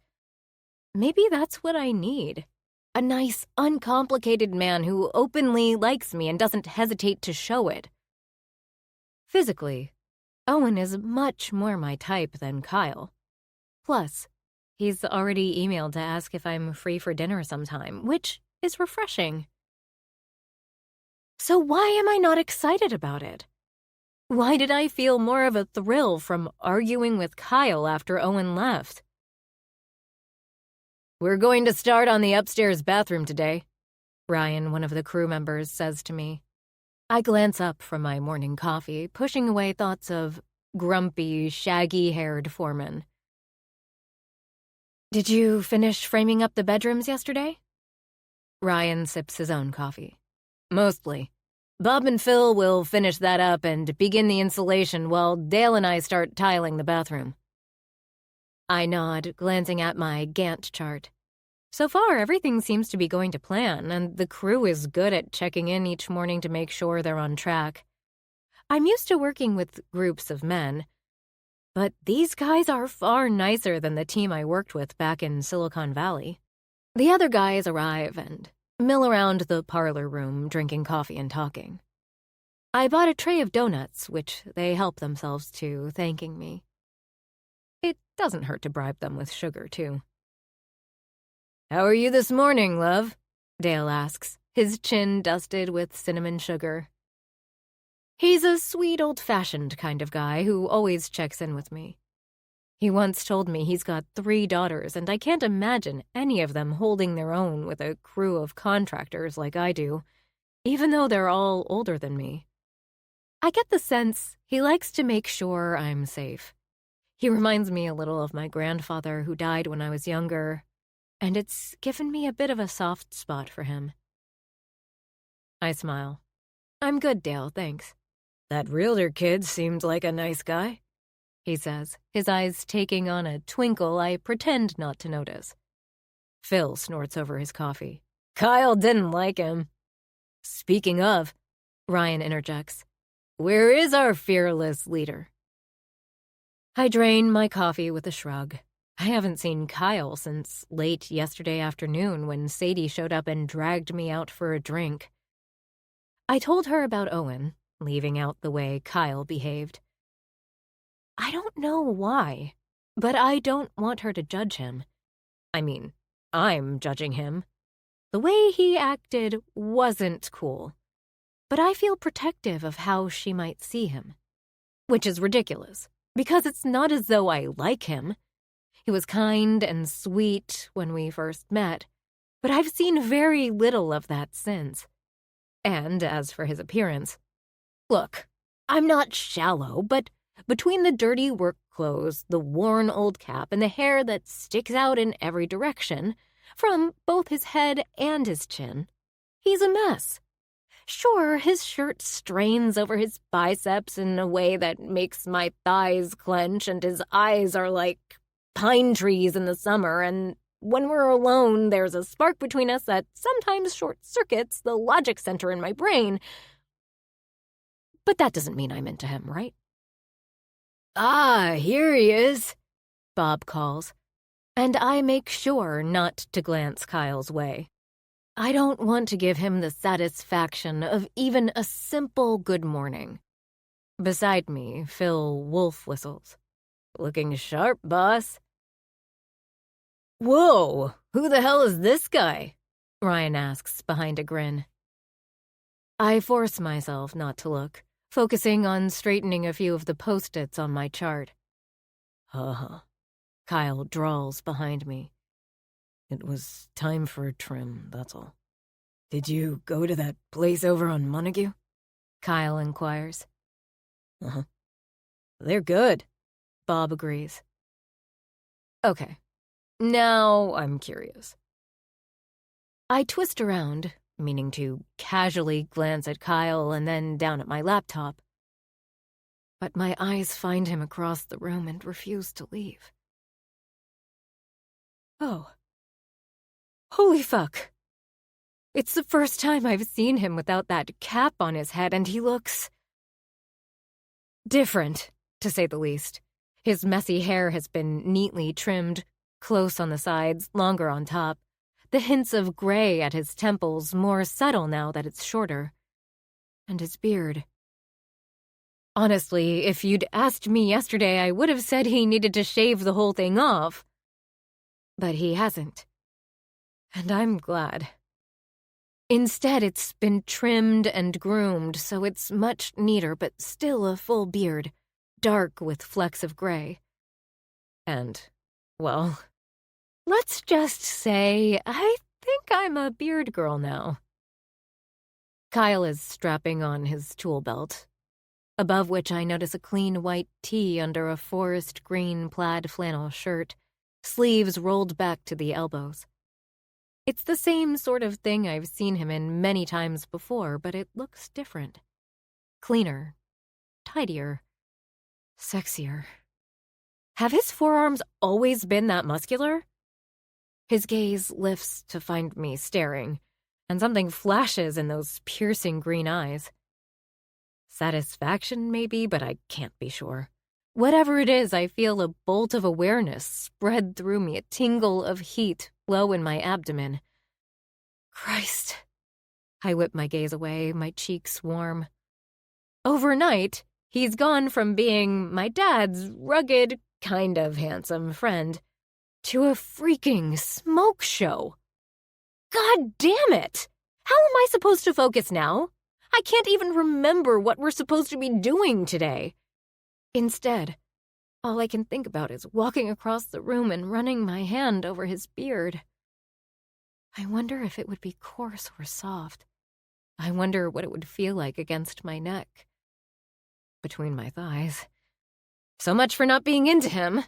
maybe that's what I need. A nice, uncomplicated man who openly likes me and doesn't hesitate to show it. Physically, Owen is much more my type than Kyle. Plus, he's already emailed to ask if I'm free for dinner sometime, which is refreshing. So why am I not excited about it? Why did I feel more of a thrill from arguing with Kyle after Owen left? "We're going to start on the upstairs bathroom today," Ryan, one of the crew members, says to me. I glance up from my morning coffee, pushing away thoughts of grumpy, shaggy-haired Foreman. "Did you finish framing up the bedrooms yesterday?" Ryan sips his own coffee. "Mostly. Bob and Phil will finish that up and begin the insulation while Dale and I start tiling the bathroom." I nod, glancing at my Gantt chart. So far, everything seems to be going to plan, and the crew is good at checking in each morning to make sure they're on track. I'm used to working with groups of men, but these guys are far nicer than the team I worked with back in Silicon Valley. The other guys arrive and mill around the parlor room, drinking coffee and talking. I bought a tray of donuts, which they help themselves to, thanking me. It doesn't hurt to bribe them with sugar, too. "How are you this morning, love?" Dale asks, his chin dusted with cinnamon sugar. He's a sweet, old-fashioned kind of guy who always checks in with me. He once told me he's got 3 daughters, and I can't imagine any of them holding their own with a crew of contractors like I do, even though they're all older than me. I get the sense he likes to make sure I'm safe. He reminds me a little of my grandfather who died when I was younger, and it's given me a bit of a soft spot for him. I smile. "I'm good, Dale, thanks." "That realtor kid seemed like a nice guy," he says, his eyes taking on a twinkle I pretend not to notice. Phil snorts over his coffee. "Kyle didn't like him." "Speaking of," Ryan interjects, "where is our fearless leader?" I drain my coffee with a shrug. I haven't seen Kyle since late yesterday afternoon when Sadie showed up and dragged me out for a drink. I told her about Owen, leaving out the way Kyle behaved. I don't know why, but I don't want her to judge him. I mean, I'm judging him. The way he acted wasn't cool, but I feel protective of how she might see him. Which is ridiculous, because it's not as though I like him. He was kind and sweet when we first met, but I've seen very little of that since. And as for his appearance, look, I'm not shallow, but between the dirty work clothes, the worn old cap, and the hair that sticks out in every direction, from both his head and his chin, he's a mess. Sure, his shirt strains over his biceps in a way that makes my thighs clench, and his eyes are like pine trees in the summer, and when we're alone, there's a spark between us that sometimes short-circuits the logic center in my brain. But that doesn't mean I'm into him, right? "Ah, here he is," Bob calls, and I make sure not to glance Kyle's way. I don't want to give him the satisfaction of even a simple good morning. Beside me, Phil wolf whistles. "Looking sharp, boss." "Whoa, who the hell is this guy?" Ryan asks behind a grin. I force myself not to look, focusing on straightening a few of the post-its on my chart. Kyle drawls behind me. "It was time for a trim, that's all." "Did you go to that place over on Montague?" Kyle inquires. "They're good," Bob agrees. Okay, now I'm curious. I twist around, meaning to casually glance at Kyle and then down at my laptop. But my eyes find him across the room and refuse to leave. Oh. Holy fuck. It's the first time I've seen him without that cap on his head, and he looks different, to say the least. His messy hair has been neatly trimmed, close on the sides, longer on top. The hints of gray at his temples more subtle now that it's shorter. And his beard. Honestly, if you'd asked me yesterday, I would have said he needed to shave the whole thing off. But he hasn't. And I'm glad. Instead, it's been trimmed and groomed, so it's much neater, but still a full beard, dark with flecks of gray. And, well, let's just say I think I'm a beard girl now. Kyle is strapping on his tool belt, above which I notice a clean white tee under a forest green plaid flannel shirt, sleeves rolled back to the elbows. It's the same sort of thing I've seen him in many times before, but it looks different. Cleaner, tidier, sexier. Have his forearms always been that muscular? His gaze lifts to find me staring, and something flashes in those piercing green eyes. Satisfaction, maybe, but I can't be sure. Whatever it is, I feel a bolt of awareness spread through me, a tingle of heat low in my abdomen. Christ. I whip my gaze away, my cheeks warm. Overnight, he's gone from being my dad's rugged, kind of handsome friend to a freaking smoke show. God damn it! How am I supposed to focus now? I can't even remember what we're supposed to be doing today. Instead, all I can think about is walking across the room and running my hand over his beard. I wonder if it would be coarse or soft. I wonder what it would feel like against my neck. Between my thighs. So much for not being into him.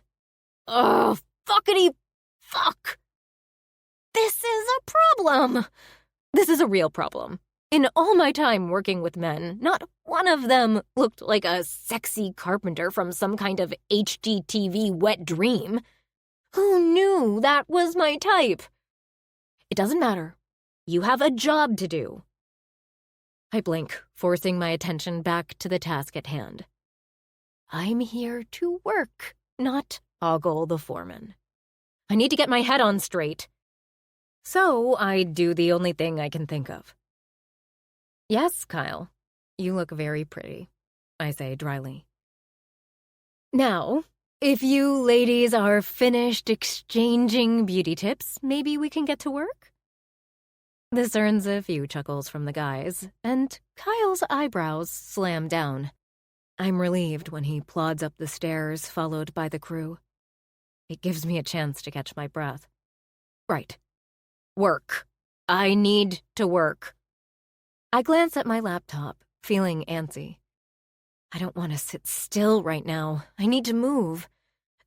Oh, fuckity fuck! This is a problem! This is a real problem. In all my time working with men, not one of them looked like a sexy carpenter from some kind of HGTV wet dream. Who knew that was my type? It doesn't matter. You have a job to do. I blink, forcing my attention back to the task at hand. I'm here to work, not ogle the foreman. I need to get my head on straight. So I do the only thing I can think of. Yes, Kyle, you look very pretty, I say dryly. Now, if you ladies are finished exchanging beauty tips, maybe we can get to work? This earns a few chuckles from the guys, and Kyle's eyebrows slam down. I'm relieved when he plods up the stairs, followed by the crew. It gives me a chance to catch my breath. Right. Work. I need to work. I glance at my laptop, feeling antsy. I don't want to sit still right now. I need to move.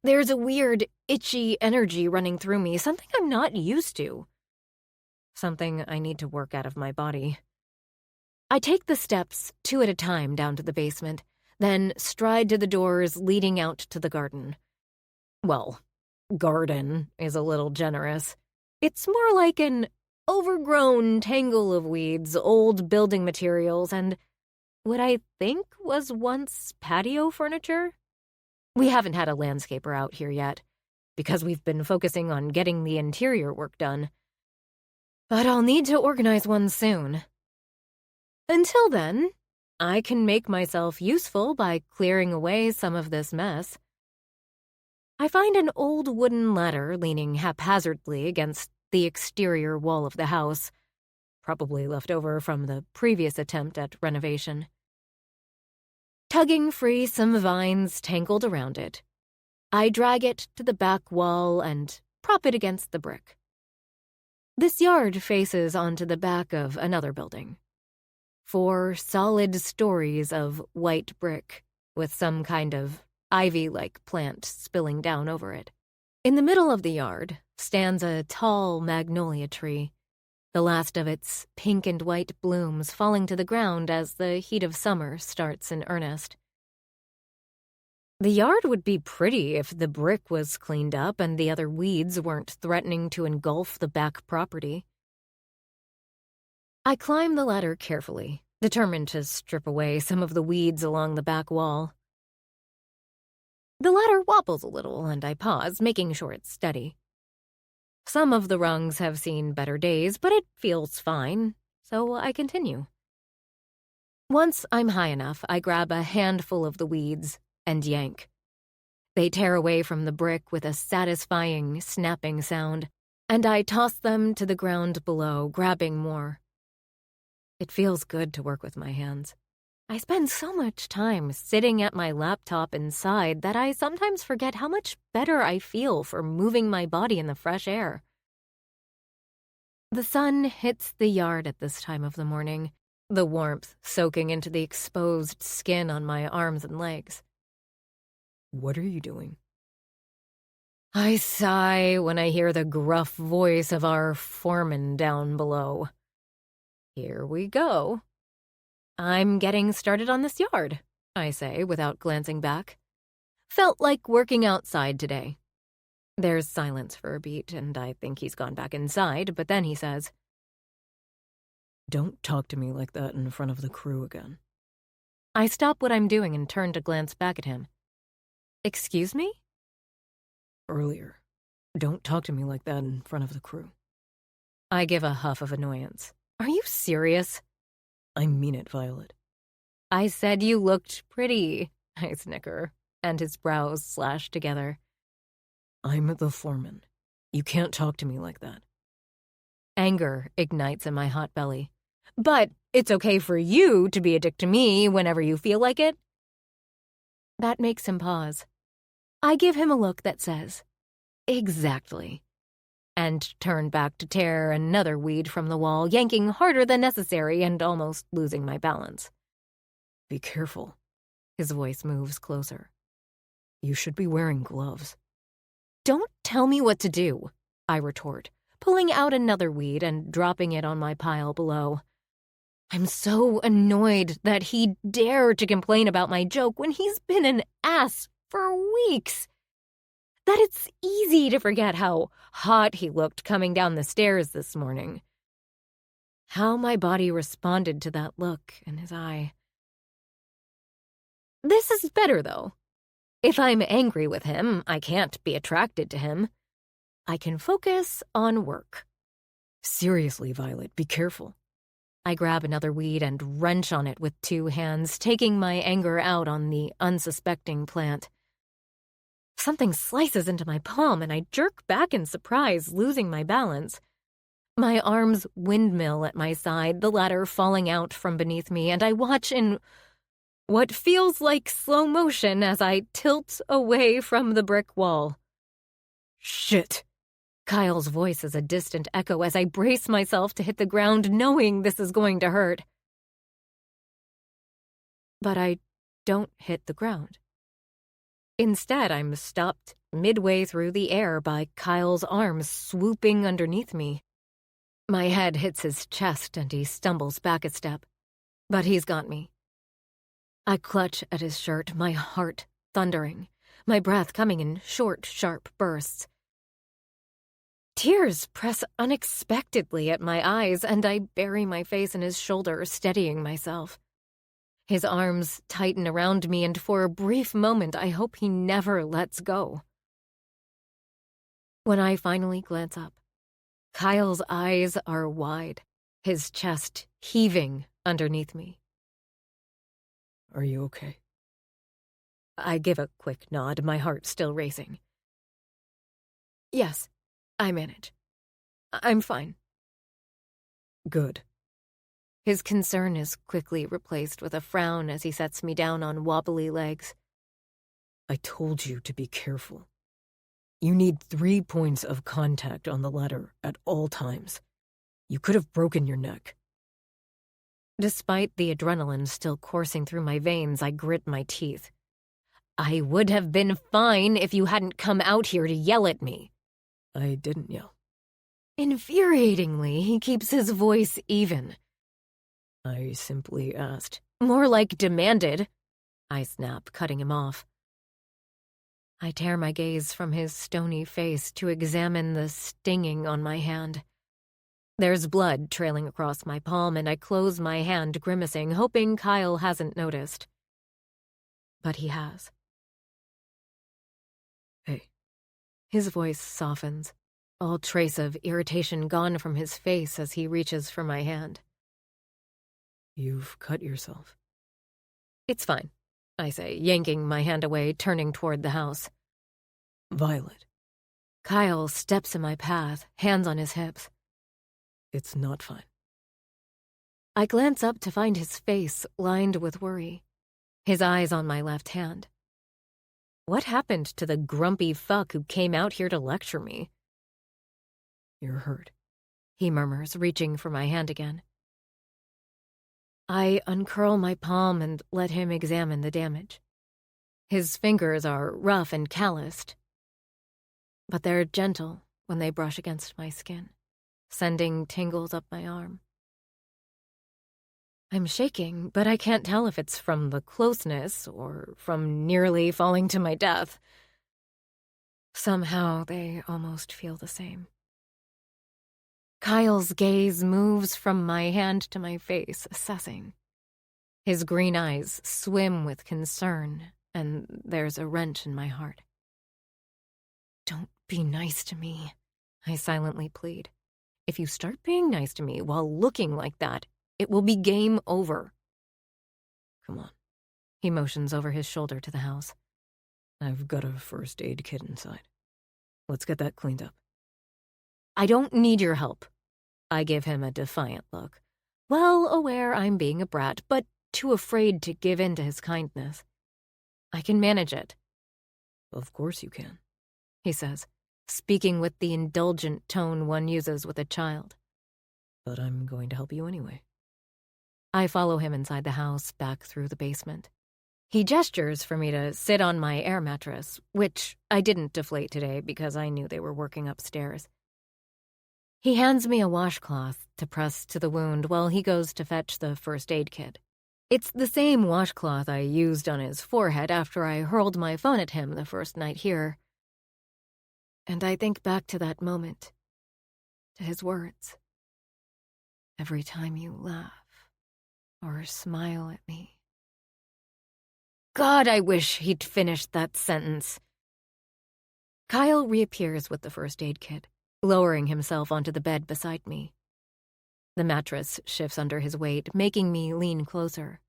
There's a weird, itchy energy running through me, something I'm not used to. Something I need to work out of my body. I take the steps, 2 at a time, down to the basement, then stride to the doors leading out to the garden. Well, garden is a little generous. It's more like an overgrown tangle of weeds, old building materials, and what I think was once patio furniture. We haven't had a landscaper out here yet, because we've been focusing on getting the interior work done. But I'll need to organize one soon. Until then, I can make myself useful by clearing away some of this mess. I find an old wooden ladder leaning haphazardly against the exterior wall of the house, probably left over from the previous attempt at renovation. Tugging free some vines tangled around it, I drag it to the back wall and prop it against the brick. This yard faces onto the back of another building. 4 solid stories of white brick, with some kind of ivy-like plant spilling down over it. In the middle of the yard stands a tall magnolia tree, the last of its pink and white blooms falling to the ground as the heat of summer starts in earnest. The yard would be pretty if the brick was cleaned up and the other weeds weren't threatening to engulf the back property. I climb the ladder carefully, determined to strip away some of the weeds along the back wall. The ladder wobbles a little, and I pause, making sure it's steady. Some of the rungs have seen better days, but it feels fine, so I continue. Once I'm high enough, I grab a handful of the weeds and yank. They tear away from the brick with a satisfying, snapping sound, and I toss them to the ground below, grabbing more. It feels good to work with my hands. I spend so much time sitting at my laptop inside that I sometimes forget how much better I feel for moving my body in the fresh air. The sun hits the yard at this time of the morning, the warmth soaking into the exposed skin on my arms and legs. What are you doing? I sigh when I hear the gruff voice of our foreman down below. Here we go. I'm getting started on this yard, I say without glancing back. Felt like working outside today. There's silence for a beat, and I think he's gone back inside, but then he says, Don't talk to me like that in front of the crew again. I stop what I'm doing and turn to glance back at him. Excuse me? Earlier. Don't talk to me like that in front of the crew. I give a huff of annoyance. Are you serious? I mean it, Violet. I said you looked pretty, I snicker, and his brows slash together. I'm the foreman. You can't talk to me like that. Anger ignites in my hot belly. But it's okay for you to be a dick to me whenever you feel like it. That makes him pause. I give him a look that says, exactly, and turn back to tear another weed from the wall, yanking harder than necessary and almost losing my balance. Be careful. His voice moves closer. You should be wearing gloves. Don't tell me what to do, I retort, pulling out another weed and dropping it on my pile below. I'm so annoyed that he dared to complain about my joke when he's been an ass for weeks. That it's easy to forget how hot he looked coming down the stairs this morning. How my body responded to that look in his eye. This is better, though. If I'm angry with him, I can't be attracted to him. I can focus on work. Seriously, Violet, be careful. I grab another weed and wrench on it with 2 hands, taking my anger out on the unsuspecting plant. Something slices into my palm, and I jerk back in surprise, losing my balance. My arms windmill at my side, the ladder falling out from beneath me, and I watch in what feels like slow motion as I tilt away from the brick wall. Shit! Kyle's voice is a distant echo as I brace myself to hit the ground, knowing this is going to hurt. But I don't hit the ground. Instead, I'm stopped midway through the air by Kyle's arms swooping underneath me. My head hits his chest and he stumbles back a step. But he's got me. I clutch at his shirt, my heart thundering, my breath coming in short, sharp bursts. Tears press unexpectedly at my eyes, and I bury my face in his shoulder, steadying myself. His arms tighten around me, and for a brief moment I hope he never lets go. When I finally glance up, Kyle's eyes are wide, his chest heaving underneath me. Are you okay? I give a quick nod, my heart still racing. Yes, I manage. I'm fine. Good. His concern is quickly replaced with a frown as he sets me down on wobbly legs. I told you to be careful. You need 3 points of contact on the ladder at all times. You could have broken your neck. Despite the adrenaline still coursing through my veins, I grit my teeth. I would have been fine if you hadn't come out here to yell at me. I didn't yell. Infuriatingly, he keeps his voice even. I simply asked. More like demanded. I snap, cutting him off. I tear my gaze from his stony face to examine the stinging on my hand. There's blood trailing across my palm, and I close my hand, grimacing, hoping Kyle hasn't noticed. But he has. Hey. His voice softens, all trace of irritation gone from his face as he reaches for my hand. You've cut yourself. It's fine, I say, yanking my hand away, turning toward the house. Violet. Kyle steps in my path, hands on his hips. It's not fine. I glance up to find his face lined with worry, his eyes on my left hand. What happened to the grumpy fuck who came out here to lecture me? You're hurt, he murmurs, reaching for my hand again. I uncurl my palm and let him examine the damage. His fingers are rough and calloused, but they're gentle when they brush against my skin, sending tingles up my arm. I'm shaking, but I can't tell if it's from the closeness or from nearly falling to my death. Somehow they almost feel the same. Kyle's gaze moves from my hand to my face, assessing. His green eyes swim with concern, and there's a wrench in my heart. Don't be nice to me, I silently plead. If you start being nice to me while looking like that, it will be game over. Come on. He motions over his shoulder to the house. I've got a first aid kit inside. Let's get that cleaned up. I don't need your help. I give him a defiant look, well aware I'm being a brat, but too afraid to give in to his kindness. I can manage it. Of course you can, he says, speaking with the indulgent tone one uses with a child. But I'm going to help you anyway. I follow him inside the house, back through the basement. He gestures for me to sit on my air mattress, which I didn't deflate today because I knew they were working upstairs. He hands me a washcloth to press to the wound while he goes to fetch the first aid kit. It's the same washcloth I used on his forehead after I hurled my phone at him the first night here. And I think back to that moment, to his words. Every time you laugh or smile at me. God, I wish he'd finished that sentence. Kyle reappears with the first aid kit, lowering himself onto the bed beside me. The mattress shifts under his weight, making me lean closer.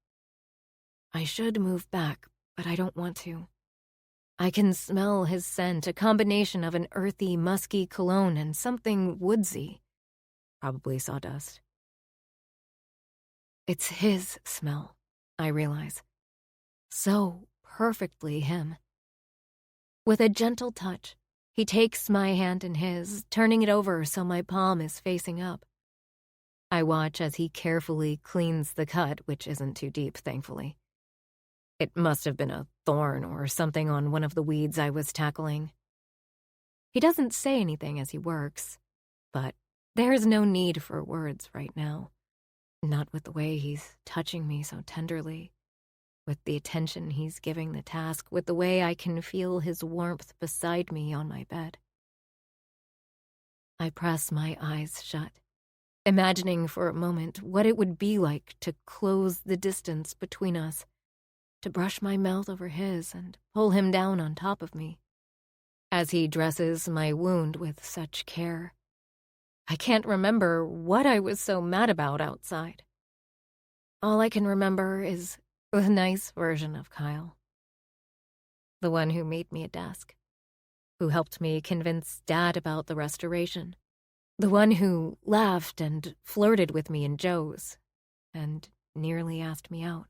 I should move back, but I don't want to. I can smell his scent, a combination of an earthy, musky cologne and something woodsy. Probably sawdust. It's his smell, I realize. So perfectly him. With a gentle touch, he takes my hand in his, turning it over so my palm is facing up. I watch as he carefully cleans the cut, which isn't too deep, thankfully. It must have been a thorn or something on one of the weeds I was tackling. He doesn't say anything as he works, but there's no need for words right now. Not with the way he's touching me so tenderly, with the attention he's giving the task, with the way I can feel his warmth beside me on my bed. I press my eyes shut, imagining for a moment what it would be like to close the distance between us, to brush my mouth over his and pull him down on top of me. As he dresses my wound with such care, I can't remember what I was so mad about outside. All I can remember is the nice version of Kyle. The one who made me a desk, who helped me convince Dad about the restoration, the one who laughed and flirted with me in Joe's and nearly asked me out.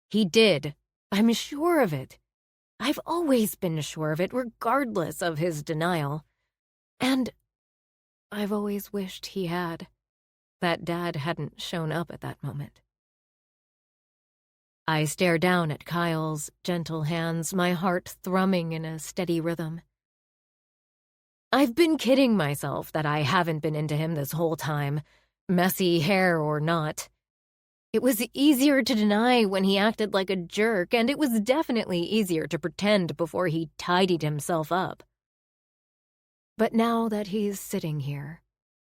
He did. I'm sure of it. I've always been sure of it, regardless of his denial. And I've always wished he had, that Dad hadn't shown up at that moment. I stare down at Kyle's gentle hands, my heart thrumming in a steady rhythm. I've been kidding myself that I haven't been into him this whole time, messy hair or not. It was easier to deny when he acted like a jerk, and it was definitely easier to pretend before he tidied himself up. But now that he's sitting here,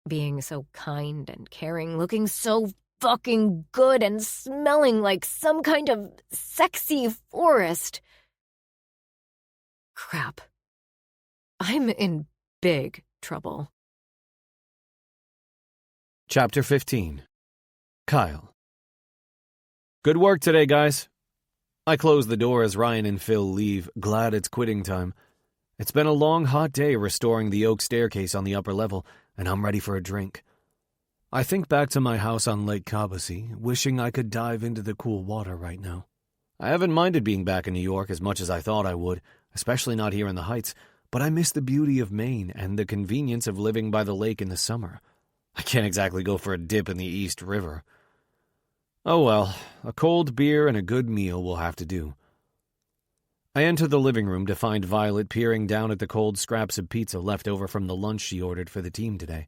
being so kind and caring, looking so fucking good and smelling like some kind of sexy forest. Crap. I'm in big trouble. Chapter 15. Kyle. Good work today, guys. I close the door as Ryan and Phil leave, glad it's quitting time. It's been a long, hot day restoring the oak staircase on the upper level, and I'm ready for a drink. I think back to my house on Lake Cobbossee, wishing I could dive into the cool water right now. I haven't minded being back in New York as much as I thought I would, especially not here in the Heights, but I miss the beauty of Maine and the convenience of living by the lake in the summer. I can't exactly go for a dip in the East River. Oh well, a cold beer and a good meal will have to do. I enter the living room to find Violet peering down at the cold scraps of pizza left over from the lunch she ordered for the team today.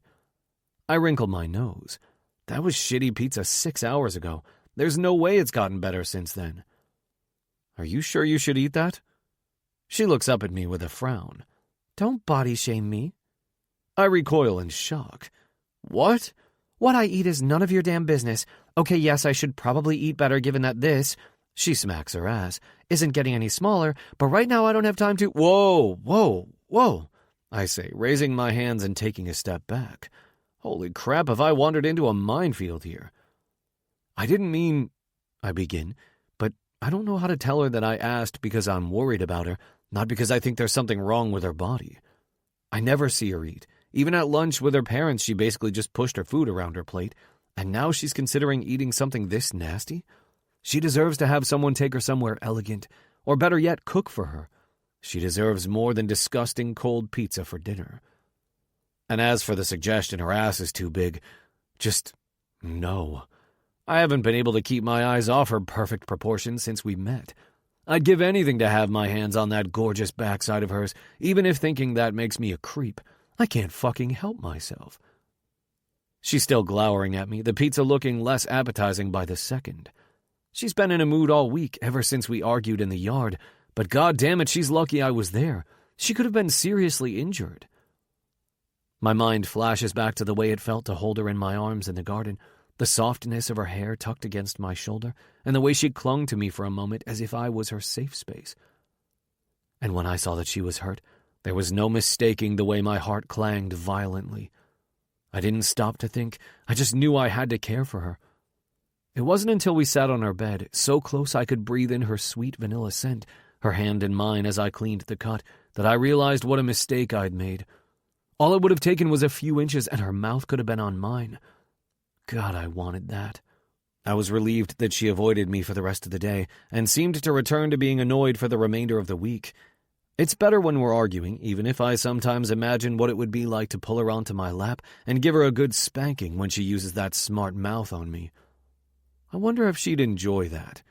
I wrinkle my nose. That was shitty pizza 6 hours ago. There's no way it's gotten better since then. Are you sure you should eat that? She looks up at me with a frown. Don't body shame me. I recoil in shock. What? What I eat is none of your damn business. Okay, yes, I should probably eat better given that this, she smacks her ass, isn't getting any smaller, but right now I don't have time to— Whoa, I say, raising my hands and taking a step back. Holy crap, have I wandered into a minefield here? I didn't mean— I begin, but I don't know how to tell her that I asked because I'm worried about her, not because I think there's something wrong with her body. I never see her eat. Even at lunch with her parents, she basically just pushed her food around her plate, and now she's considering eating something this nasty? She deserves to have someone take her somewhere elegant, or better yet, cook for her. She deserves more than disgusting cold pizza for dinner. And as for the suggestion her ass is too big, just no. I haven't been able to keep my eyes off her perfect proportions since we met. I'd give anything to have my hands on that gorgeous backside of hers, even if thinking that makes me a creep. I can't fucking help myself. She's still glowering at me, the pizza looking less appetizing by the second. She's been in a mood all week, ever since we argued in the yard, but goddammit, she's lucky I was there. She could have been seriously injured. My mind flashes back to the way it felt to hold her in my arms in the garden, the softness of her hair tucked against my shoulder, and the way she clung to me for a moment as if I was her safe space. And when I saw that she was hurt, there was no mistaking the way my heart clanged violently. I didn't stop to think. I just knew I had to care for her. It wasn't until we sat on our bed, so close I could breathe in her sweet vanilla scent, her hand in mine as I cleaned the cut, that I realized what a mistake I'd made. All it would have taken was a few inches and her mouth could have been on mine. God, I wanted that. I was relieved that she avoided me for the rest of the day and seemed to return to being annoyed for the remainder of the week. It's better when we're arguing, even if I sometimes imagine what it would be like to pull her onto my lap and give her a good spanking when she uses that smart mouth on me. I wonder if she'd enjoy that.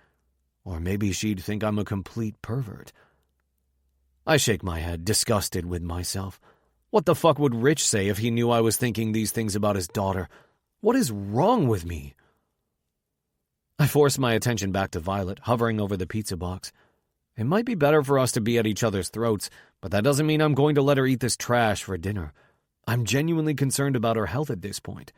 Or maybe she'd think I'm a complete pervert. I shake my head, disgusted with myself. What the fuck would Rich say if he knew I was thinking these things about his daughter? What is wrong with me? I force my attention back to Violet, hovering over the pizza box. It might be better for us to be at each other's throats, but that doesn't mean I'm going to let her eat this trash for dinner. I'm genuinely concerned about her health at this point.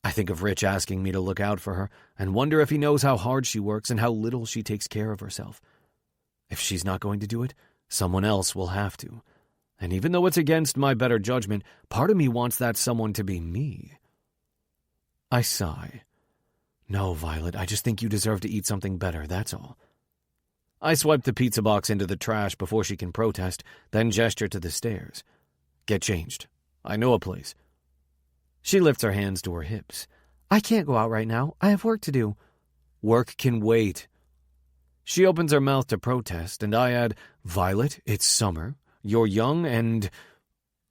I think of Rich asking me to look out for her and wonder if he knows how hard she works and how little she takes care of herself. If she's not going to do it, someone else will have to. And even though it's against my better judgment, part of me wants that someone to be me. I sigh. No, Violet, I just think you deserve to eat something better, that's all. I swipe the pizza box into the trash before she can protest, then gesture to the stairs. Get changed. I know a place. She lifts her hands to her hips. I can't go out right now. I have work to do. Work can wait. She opens her mouth to protest, and I add, Violet, it's summer. You're young and—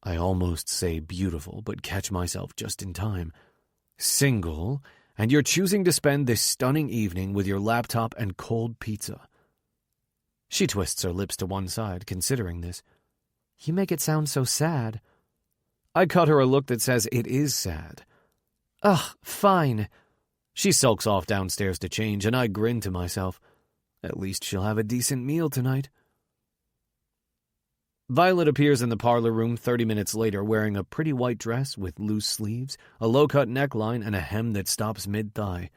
I almost say beautiful, but catch myself just in time. Single, and you're choosing to spend this stunning evening with your laptop and cold pizza. She twists her lips to one side, considering this. You make it sound so sad. I cut her a look that says it is sad. Ugh, fine. She sulks off downstairs to change, and I grin to myself. At least she'll have a decent meal tonight. Violet appears in the parlor room 30 minutes later wearing a pretty white dress with loose sleeves, a low-cut neckline, and a hem that stops mid-thigh.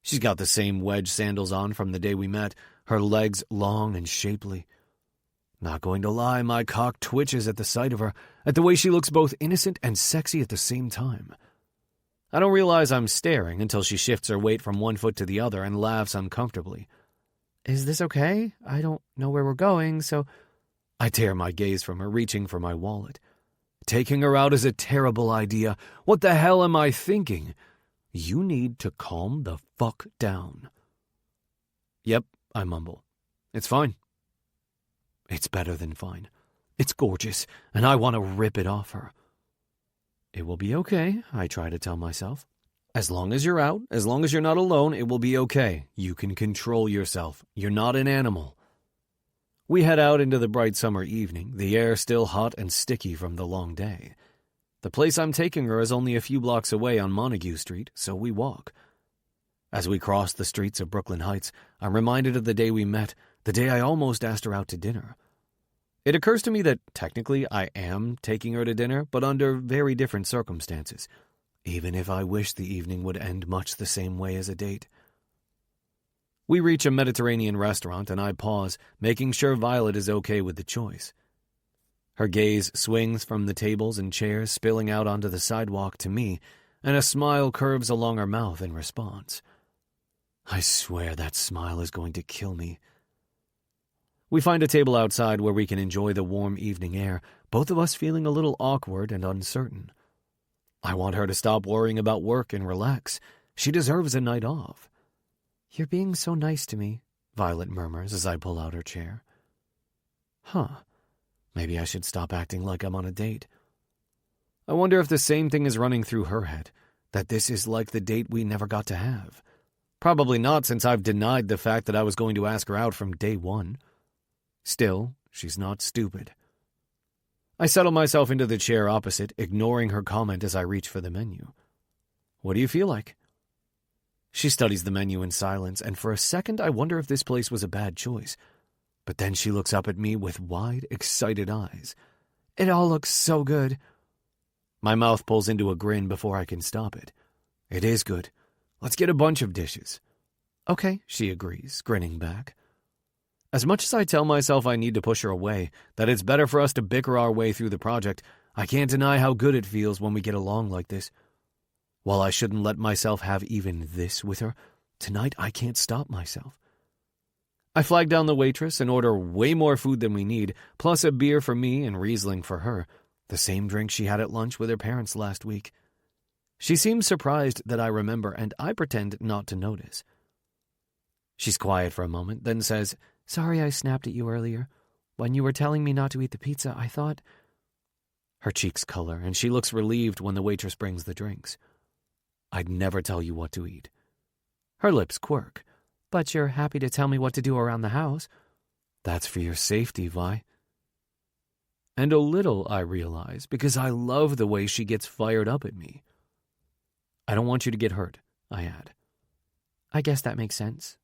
She's got the same wedge sandals on from the day we met, her legs long and shapely. Not going to lie, my cock twitches at the sight of her, at the way she looks both innocent and sexy at the same time. I don't realize I'm staring until she shifts her weight from one foot to the other and laughs uncomfortably. Is this okay? I don't know where we're going, so... I tear my gaze from her, reaching for my wallet. Taking her out is a terrible idea. What the hell am I thinking? You need to calm the fuck down. Yep, I mumble. It's fine. It's better than fine. It's gorgeous, and I want to rip it off her. It will be okay, I try to tell myself. As long as you're out, as long as you're not alone, it will be okay. You can control yourself. You're not an animal. We head out into the bright summer evening, the air still hot and sticky from the long day. The place I'm taking her is only a few blocks away on Montague Street, so we walk. As we cross the streets of Brooklyn Heights, I'm reminded of the day we met, the day I almost asked her out to dinner. It occurs to me that technically I am taking her to dinner, but under very different circumstances, even if I wish the evening would end much the same way as a date. We reach a Mediterranean restaurant and I pause, making sure Violet is okay with the choice. Her gaze swings from the tables and chairs spilling out onto the sidewalk to me, and a smile curves along her mouth in response. I swear that smile is going to kill me. We find a table outside where we can enjoy the warm evening air, both of us feeling a little awkward and uncertain. I want her to stop worrying about work and relax. She deserves a night off. You're being so nice to me, Violet murmurs as I pull out her chair. Maybe I should stop acting like I'm on a date. I wonder if the same thing is running through her head, that this is like the date we never got to have. Probably not, since I've denied the fact that I was going to ask her out from day one. Still, she's not stupid. I settle myself into the chair opposite, ignoring her comment as I reach for the menu. What do you feel like? She studies the menu in silence, and for a second I wonder if this place was a bad choice. But then she looks up at me with wide, excited eyes. It all looks so good. My mouth pulls into a grin before I can stop it. It is good. Let's get a bunch of dishes. Okay, she agrees, grinning back. As much as I tell myself I need to push her away, that it's better for us to bicker our way through the project, I can't deny how good it feels when we get along like this. While I shouldn't let myself have even this with her, tonight I can't stop myself. I flag down the waitress and order way more food than we need, plus a beer for me and Riesling for her, the same drink she had at lunch with her parents last week. She seems surprised that I remember, and I pretend not to notice. She's quiet for a moment, then says, Sorry I snapped at you earlier. When you were telling me not to eat the pizza, I thought... Her cheeks color, and she looks relieved when the waitress brings the drinks. I'd never tell you what to eat. Her lips quirk. But you're happy to tell me what to do around the house. That's for your safety, Vi. And a little, I realize, because I love the way she gets fired up at me. I don't want you to get hurt, I add. I guess that makes sense.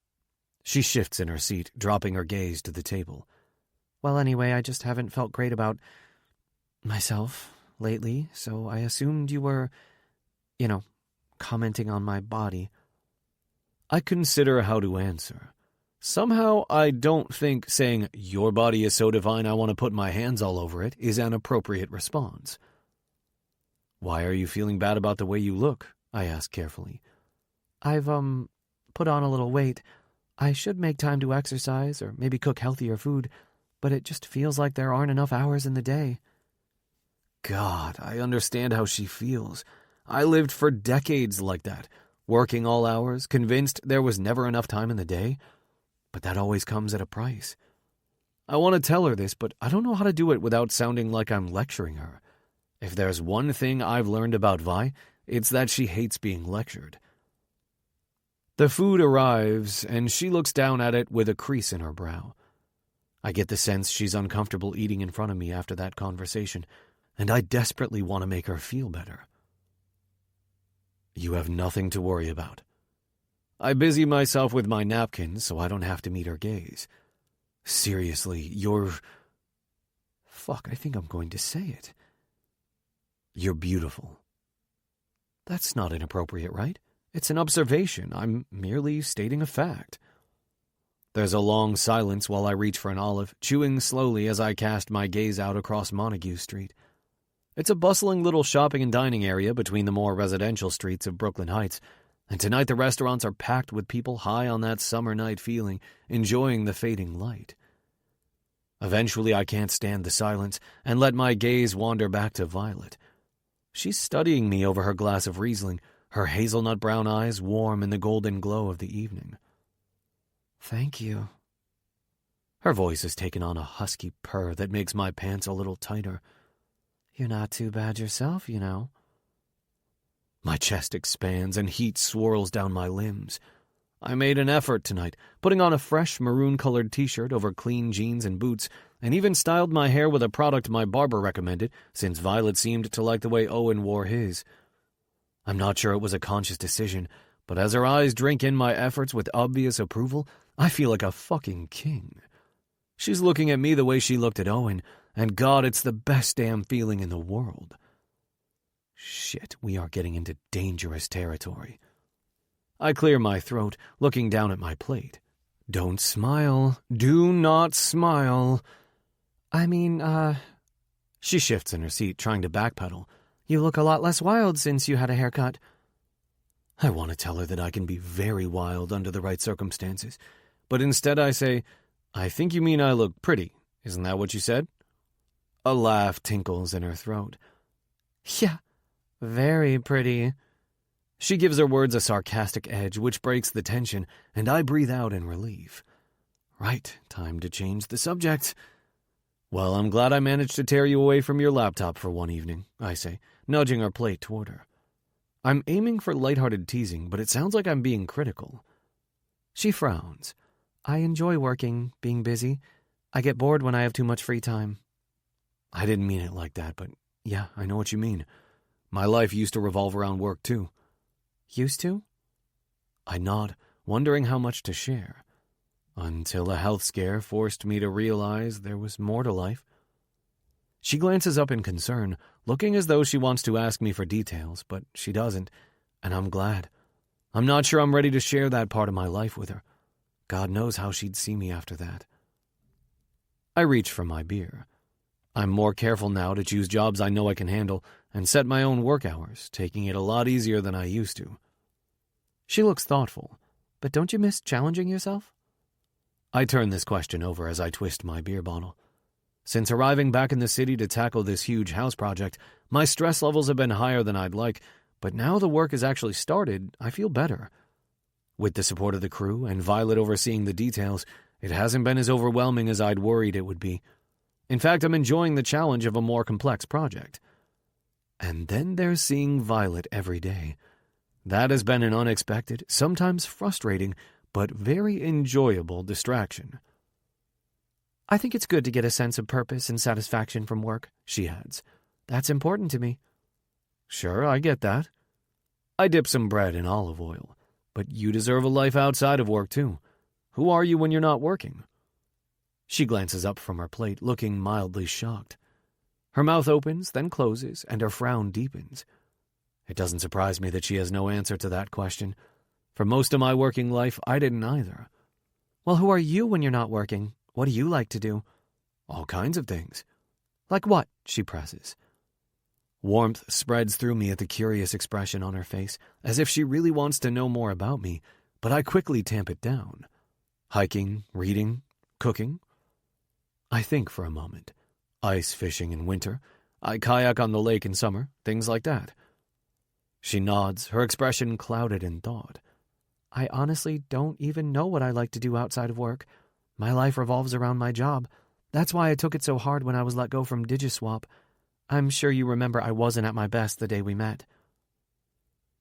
She shifts in her seat, dropping her gaze to the table. Well, anyway, I just haven't felt great about myself lately, so I assumed you were, commenting on my body. I consider how to answer. Somehow, I don't think saying, your body is so divine I want to put my hands all over it, is an appropriate response. Why are you feeling bad about the way you look? I ask carefully. I've, put on a little weight. I should make time to exercise or maybe cook healthier food, but it just feels like there aren't enough hours in the day. God, I understand how she feels. I lived for decades like that, working all hours, convinced there was never enough time in the day. But that always comes at a price. I want to tell her this, but I don't know how to do it without sounding like I'm lecturing her. If there's one thing I've learned about Vi, it's that she hates being lectured. The food arrives, and she looks down at it with a crease in her brow. I get the sense she's uncomfortable eating in front of me after that conversation, and I desperately want to make her feel better. You have nothing to worry about. I busy myself with my napkins so I don't have to meet her gaze. Seriously, you're... Fuck, I think I'm going to say it. You're beautiful. That's not inappropriate, right? It's an observation. I'm merely stating a fact. There's a long silence while I reach for an olive, chewing slowly as I cast my gaze out across Montague Street. It's a bustling little shopping and dining area between the more residential streets of Brooklyn Heights, and tonight the restaurants are packed with people high on that summer night feeling, enjoying the fading light. Eventually, I can't stand the silence and let my gaze wander back to Violet. She's studying me over her glass of Riesling, her hazelnut brown eyes warm in the golden glow of the evening. "Thank you." Her voice has taken on a husky purr that makes my pants a little tighter. "You're not too bad yourself, you know." My chest expands and heat swirls down my limbs. I made an effort tonight, putting on a fresh maroon-colored t-shirt over clean jeans and boots, and even styled my hair with a product my barber recommended, since Violet seemed to like the way Owen wore his. I'm not sure it was a conscious decision, but as her eyes drink in my efforts with obvious approval, I feel like a fucking king. She's looking at me the way she looked at Owen, and God, it's the best damn feeling in the world. Shit, we are getting into dangerous territory. I clear my throat, looking down at my plate. Don't smile. Do not smile. She shifts in her seat, trying to backpedal. "You look a lot less wild since you had a haircut." I want to tell her that I can be very wild under the right circumstances, but instead I say, "I think you mean I look pretty. Isn't that what you said?" A laugh tinkles in her throat. "Yeah, very pretty." She gives her words a sarcastic edge, which breaks the tension, and I breathe out in relief. Right, time to change the subject. "Well, I'm glad I managed to tear you away from your laptop for one evening," I say, nudging her plate toward her. I'm aiming for lighthearted teasing, but it sounds like I'm being critical. She frowns. "I enjoy working, being busy. I get bored when I have too much free time." I didn't mean it like that, but yeah, I know what you mean. My life used to revolve around work, too. "Used to?" I nod, wondering how much to share. Until a health scare forced me to realize there was more to life. She glances up in concern, looking as though she wants to ask me for details, but she doesn't, and I'm glad. I'm not sure I'm ready to share that part of my life with her. God knows how she'd see me after that. I reach for my beer. I'm more careful now to choose jobs I know I can handle and set my own work hours, taking it a lot easier than I used to. She looks thoughtful, but don't you miss challenging yourself? I turn this question over as I twist my beer bottle. Since arriving back in the city to tackle this huge house project, my stress levels have been higher than I'd like, but now the work has actually started, I feel better. With the support of the crew and Violet overseeing the details, it hasn't been as overwhelming as I'd worried it would be. In fact, I'm enjoying the challenge of a more complex project. And then there's seeing Violet every day. That has been an unexpected, sometimes frustrating, but very enjoyable distraction. "I think it's good to get a sense of purpose and satisfaction from work," she adds. "That's important to me." "Sure, I get that." I dip some bread in olive oil. "But you deserve a life outside of work, too. Who are you when you're not working?" She glances up from her plate, looking mildly shocked. Her mouth opens, then closes, and her frown deepens. It doesn't surprise me that she has no answer to that question. For most of my working life, I didn't either. "Well, who are you when you're not working? What do you like to do?" "All kinds of things." "Like what?" she presses. Warmth spreads through me at the curious expression on her face, as if she really wants to know more about me, but I quickly tamp it down. Hiking, reading, cooking. I think for a moment. Ice fishing in winter. I kayak on the lake in summer, things like that. She nods, her expression clouded in thought. "I honestly don't even know what I like to do outside of work. My life revolves around my job. That's why I took it so hard when I was let go from Digiswap. I'm sure you remember I wasn't at my best the day we met."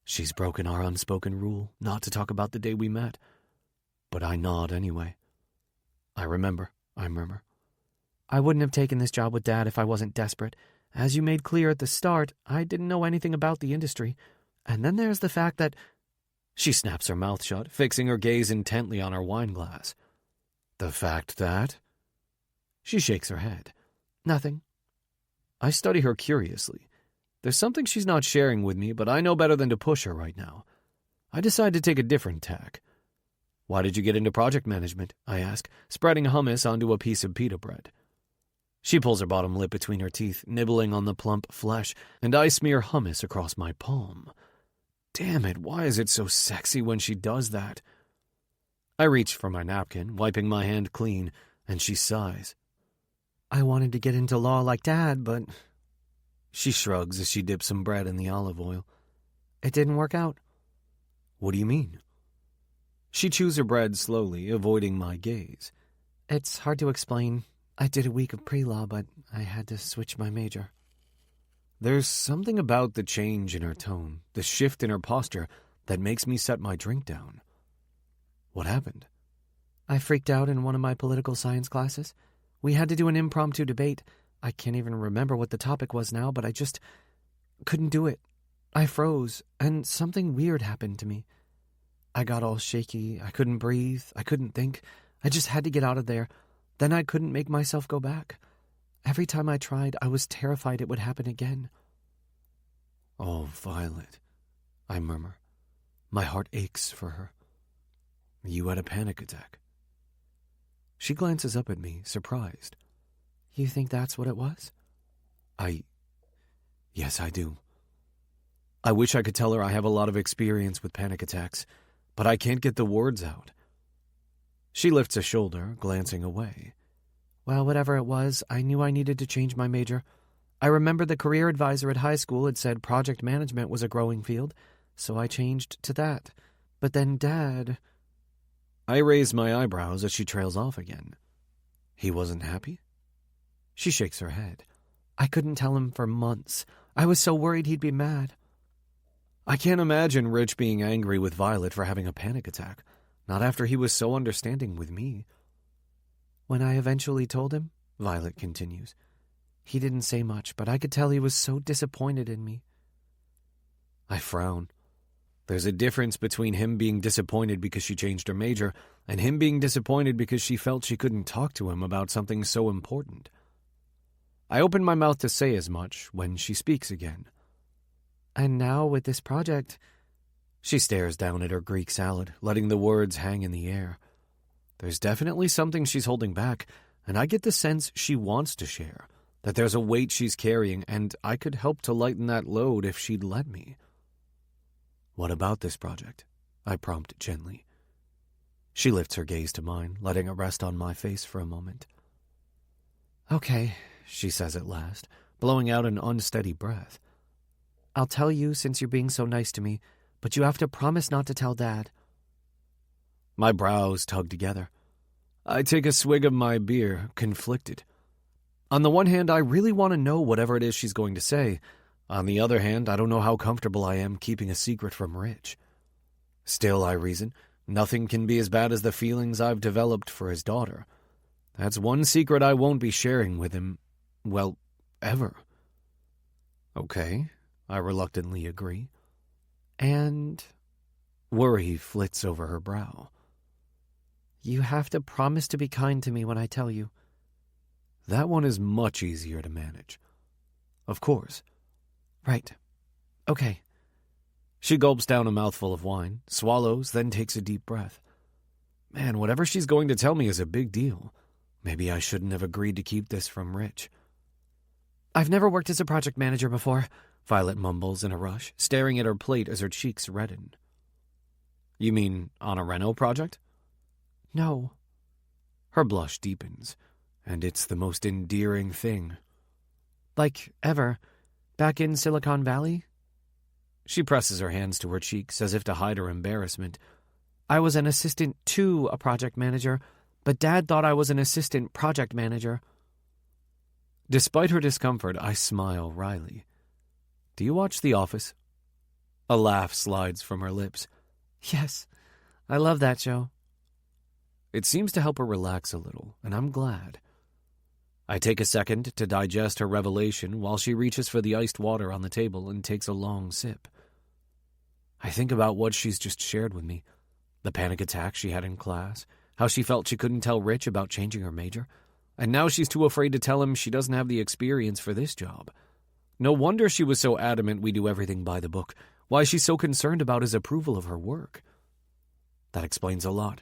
She's broken our unspoken rule not to talk about the day we met. But I nod anyway. I remember. "I wouldn't have taken this job with Dad if I wasn't desperate. As you made clear at the start, I didn't know anything about the industry. And then there's the fact that—" She snaps her mouth shut, fixing her gaze intently on her wine glass. "The fact that—" She shakes her head. "Nothing." I study her curiously. There's something she's not sharing with me, but I know better than to push her right now. I decide to take a different tack. "Why did you get into project management?" I ask, spreading hummus onto a piece of pita bread. She pulls her bottom lip between her teeth, nibbling on the plump flesh, and I smear hummus across my palm. Damn it, why is it so sexy when she does that? I reach for my napkin, wiping my hand clean, and she sighs. I wanted to get into law like Dad, but... She shrugs as she dips some bread in the olive oil. It didn't work out. What do you mean? She chews her bread slowly, avoiding my gaze. It's hard to explain. I did a week of pre-law, but I had to switch my major. There's something about the change in her tone, the shift in her posture, that makes me set my drink down. What happened? I freaked out in one of my political science classes. We had to do an impromptu debate. I can't even remember what the topic was now, but I just couldn't do it. I froze, and something weird happened to me. I got all shaky. I couldn't breathe. I couldn't think. I just had to get out of there. Then I couldn't make myself go back. Every time I tried, I was terrified it would happen again. Oh, Violet, I murmur. My heart aches for her. You had a panic attack. She glances up at me, surprised. You think that's what it was? Yes, I do. I wish I could tell her I have a lot of experience with panic attacks, but I can't get the words out. She lifts a shoulder, glancing away. Well, whatever it was, I knew I needed to change my major. I remember the career advisor at high school had said project management was a growing field, so I changed to that. But then Dad... I raise my eyebrows as she trails off again. He wasn't happy? She shakes her head. I couldn't tell him for months. I was so worried he'd be mad. I can't imagine Rich being angry with Violet for having a panic attack, not after he was so understanding with me. When I eventually told him, Violet continues, he didn't say much, but I could tell he was so disappointed in me. I frown. There's a difference between him being disappointed because she changed her major and him being disappointed because she felt she couldn't talk to him about something so important. I open my mouth to say as much when she speaks again. And now with this project... She stares down at her Greek salad, letting the words hang in the air. There's definitely something she's holding back, and I get the sense she wants to share, that there's a weight she's carrying, and I could help to lighten that load if she'd let me. What about this project? I prompt gently. She lifts her gaze to mine, letting it rest on my face for a moment. Okay, she says at last, blowing out an unsteady breath. I'll tell you since you're being so nice to me, but you have to promise not to tell Dad. My brows tug together. I take a swig of my beer, conflicted. On the one hand, I really want to know whatever it is she's going to say. On the other hand, I don't know how comfortable I am keeping a secret from Rich. Still, I reason, nothing can be as bad as the feelings I've developed for his daughter. That's one secret I won't be sharing with him, well, ever. Okay, I reluctantly agree. And... Worry flits over her brow. You have to promise to be kind to me when I tell you. That one is much easier to manage. Of course. Right. Okay. She gulps down a mouthful of wine, swallows, then takes a deep breath. Man, whatever she's going to tell me is a big deal. Maybe I shouldn't have agreed to keep this from Rich. I've never worked as a project manager before, Violet mumbles in a rush, staring at her plate as her cheeks redden. You mean on a reno project? No. Her blush deepens, and it's the most endearing thing. Like ever, back in Silicon Valley? She presses her hands to her cheeks as if to hide her embarrassment. I was an assistant to a project manager, but Dad thought I was an assistant project manager. Despite her discomfort, I smile wryly. Do you watch The Office? A laugh slides from her lips. Yes, I love that show. It seems to help her relax a little, and I'm glad. I take a second to digest her revelation while she reaches for the iced water on the table and takes a long sip. I think about what she's just shared with me, the panic attack she had in class, how she felt she couldn't tell Rich about changing her major, and now she's too afraid to tell him she doesn't have the experience for this job. No wonder she was so adamant we do everything by the book, why she's so concerned about his approval of her work. That explains a lot,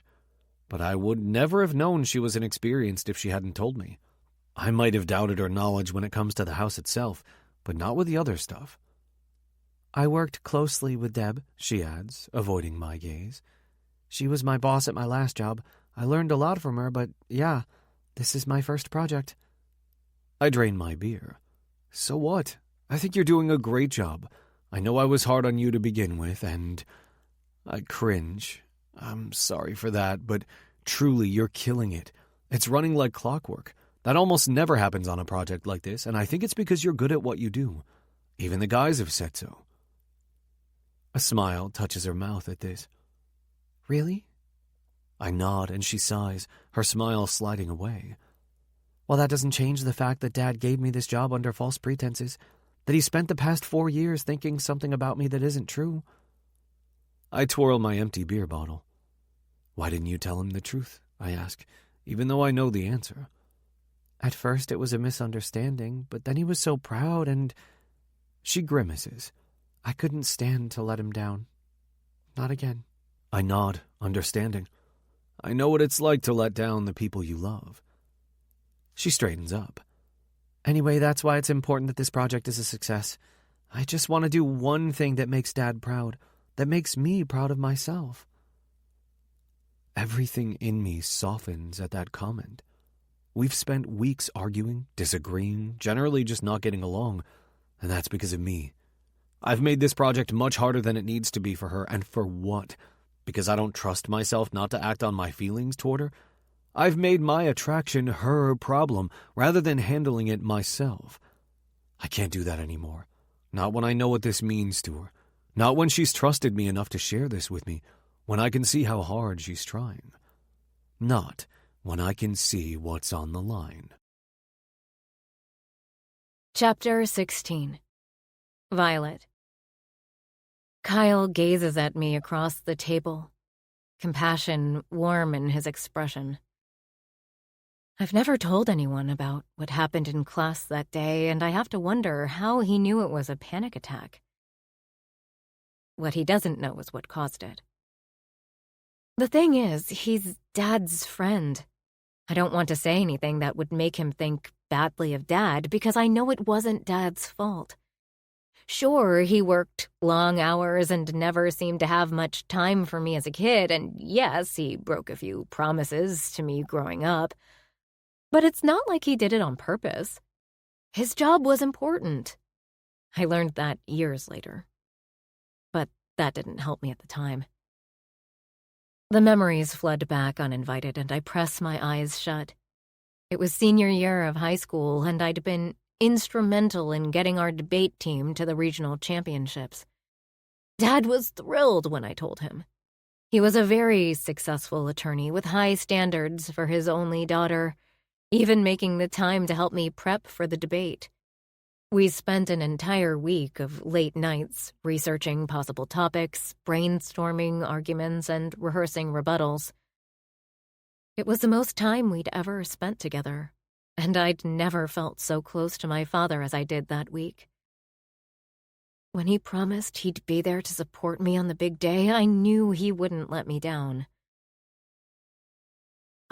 but I would never have known she was inexperienced if she hadn't told me. I might have doubted her knowledge when it comes to the house itself, but not with the other stuff. I worked closely with Deb, she adds, avoiding my gaze. She was my boss at my last job. I learned a lot from her, but yeah, this is my first project. I drain my beer. So what? I think you're doing a great job. I know I was hard on you to begin with, and I cringe. I'm sorry for that, but truly, you're killing it. It's running like clockwork. That almost never happens on a project like this, and I think it's because you're good at what you do. Even the guys have said so. A smile touches her mouth at this. Really? I nod, and she sighs, her smile sliding away. Well, that doesn't change the fact that Dad gave me this job under false pretenses, that he spent the past 4 years thinking something about me that isn't true. I twirl my empty beer bottle. Why didn't you tell him the truth? I ask, even though I know the answer. At first it was a misunderstanding, but then he was so proud and... She grimaces. I couldn't stand to let him down. Not again. I nod, understanding. I know what it's like to let down the people you love. She straightens up. Anyway, that's why it's important that this project is a success. I just want to do one thing that makes Dad proud, that makes me proud of myself. Everything in me softens at that comment. We've spent weeks arguing, disagreeing, generally just not getting along, and that's because of me. I've made this project much harder than it needs to be for her, and for what? Because I don't trust myself not to act on my feelings toward her? I've made my attraction her problem, rather than handling it myself. I can't do that anymore. Not when I know what this means to her. Not when she's trusted me enough to share this with me, when I can see how hard she's trying. Not when I can see what's on the line. Chapter 16. Violet. Kyle gazes at me across the table, compassion warm in his expression. I've never told anyone about what happened in class that day, and I have to wonder how he knew it was a panic attack. What he doesn't know is what caused it. The thing is, he's Dad's friend. I don't want to say anything that would make him think badly of Dad, because I know it wasn't Dad's fault. Sure, he worked long hours and never seemed to have much time for me as a kid, and yes, he broke a few promises to me growing up. But it's not like he did it on purpose. His job was important. I learned that years later. But that didn't help me at the time. The memories flood back uninvited, and I press my eyes shut. It was senior year of high school, and I'd been instrumental in getting our debate team to the regional championships. Dad was thrilled when I told him. He was a very successful attorney with high standards for his only daughter, even making the time to help me prep for the debate. We spent an entire week of late nights researching possible topics, brainstorming arguments, and rehearsing rebuttals. It was the most time we'd ever spent together, and I'd never felt so close to my father as I did that week. When he promised he'd be there to support me on the big day, I knew he wouldn't let me down.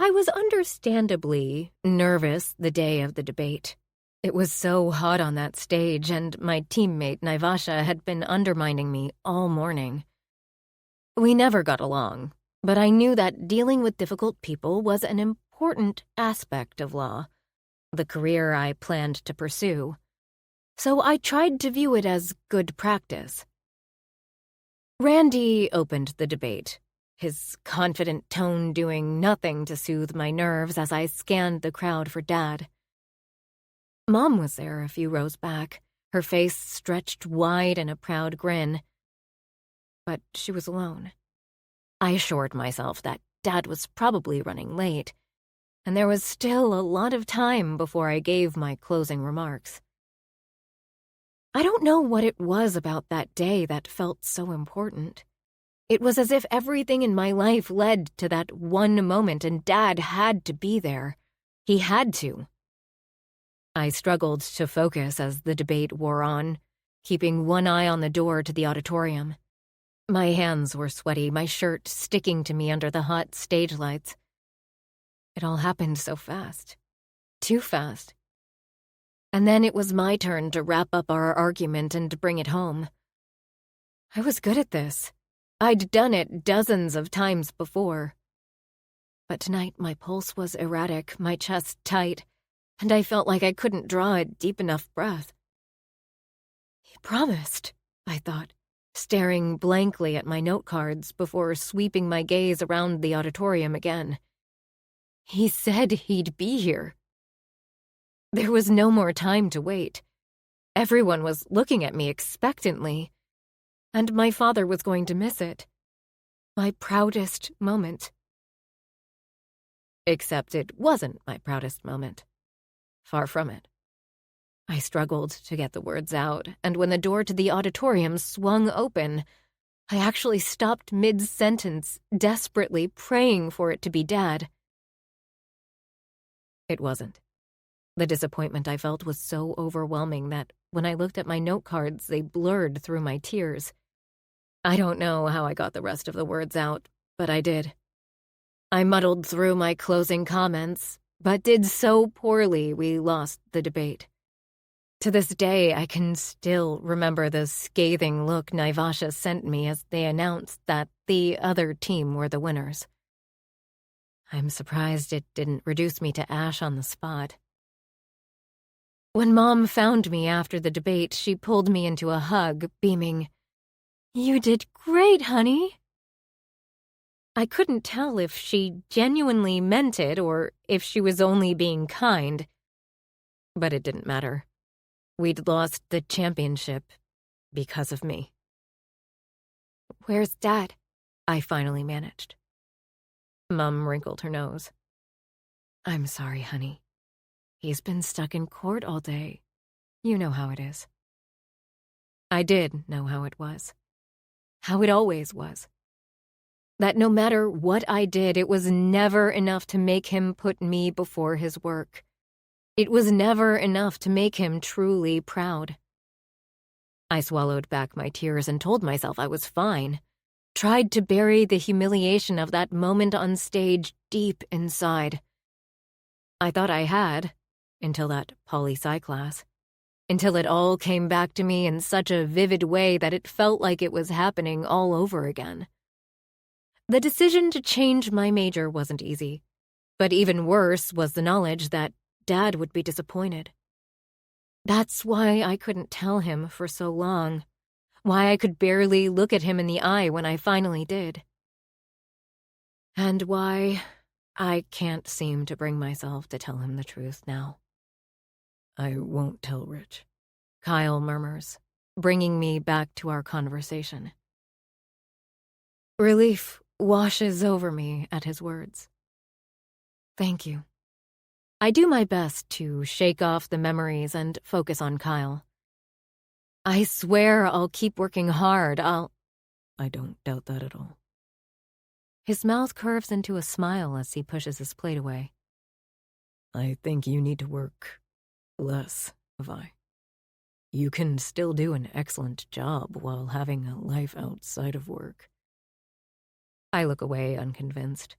I was understandably nervous the day of the debate. It was so hot on that stage, and my teammate Naivasha had been undermining me all morning. We never got along, but I knew that dealing with difficult people was an important aspect of law, the career I planned to pursue. So I tried to view it as good practice. Randy opened the debate, his confident tone doing nothing to soothe my nerves as I scanned the crowd for Dad. Mom was there a few rows back, her face stretched wide in a proud grin. But she was alone. I assured myself that Dad was probably running late, and there was still a lot of time before I gave my closing remarks. I don't know what it was about that day that felt so important. It was as if everything in my life led to that one moment, and Dad had to be there. He had to. I struggled to focus as the debate wore on, keeping one eye on the door to the auditorium. My hands were sweaty, my shirt sticking to me under the hot stage lights. It all happened so fast. Too fast. And then it was my turn to wrap up our argument and bring it home. I was good at this. I'd done it dozens of times before. But tonight my pulse was erratic, my chest tight, and I felt like I couldn't draw a deep enough breath. He promised, I thought, staring blankly at my note cards before sweeping my gaze around the auditorium again. He said he'd be here. There was no more time to wait. Everyone was looking at me expectantly, and my father was going to miss it. My proudest moment. Except it wasn't my proudest moment. Far from it. I struggled to get the words out, and when the door to the auditorium swung open, I actually stopped mid-sentence, desperately praying for it to be Dad. It wasn't. The disappointment I felt was so overwhelming that when I looked at my note cards, they blurred through my tears. I don't know how I got the rest of the words out, but I did. I muddled through my closing comments, but did so poorly we lost the debate. To this day, I can still remember the scathing look Naivasha sent me as they announced that the other team were the winners. I'm surprised it didn't reduce me to ash on the spot. When Mom found me after the debate, she pulled me into a hug, beaming, "You did great, honey." I couldn't tell if she genuinely meant it or if she was only being kind. But it didn't matter. We'd lost the championship because of me. "Where's Dad?" I finally managed. Mum wrinkled her nose. "I'm sorry, honey. He's been stuck in court all day. You know how it is." I did know how it was. How it always was. That no matter what I did, it was never enough to make him put me before his work. It was never enough to make him truly proud. I swallowed back my tears and told myself I was fine. Tried to bury the humiliation of that moment on stage deep inside. I thought I had, until that poli-sci class. Until it all came back to me in such a vivid way that it felt like it was happening all over again. The decision to change my major wasn't easy, but even worse was the knowledge that Dad would be disappointed. That's why I couldn't tell him for so long, why I could barely look at him in the eye when I finally did. And why I can't seem to bring myself to tell him the truth now. I won't tell Rich, Kyle murmurs, bringing me back to our conversation. Relief washes over me at his words. Thank you. I do my best to shake off the memories and focus on Kyle. I swear I'll keep working hard. I don't doubt that at all. His mouth curves into a smile as he pushes his plate away. I think you need to work less, Vi. You can still do an excellent job while having a life outside of work. I look away unconvinced.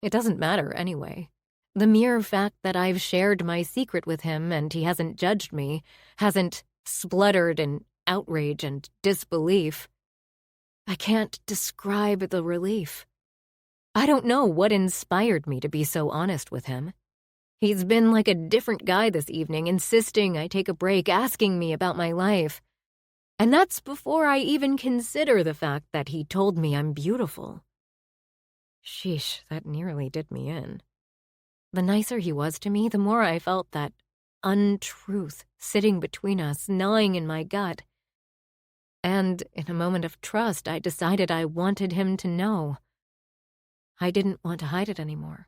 It doesn't matter anyway. The mere fact that I've shared my secret with him and he hasn't judged me, hasn't spluttered in outrage and disbelief. I can't describe the relief. I don't know what inspired me to be so honest with him. He's been like a different guy this evening, insisting I take a break, asking me about my life. And that's before I even consider the fact that he told me I'm beautiful. Sheesh, that nearly did me in. The nicer he was to me, the more I felt that untruth sitting between us, gnawing in my gut. And in a moment of trust, I decided I wanted him to know. I didn't want to hide it anymore.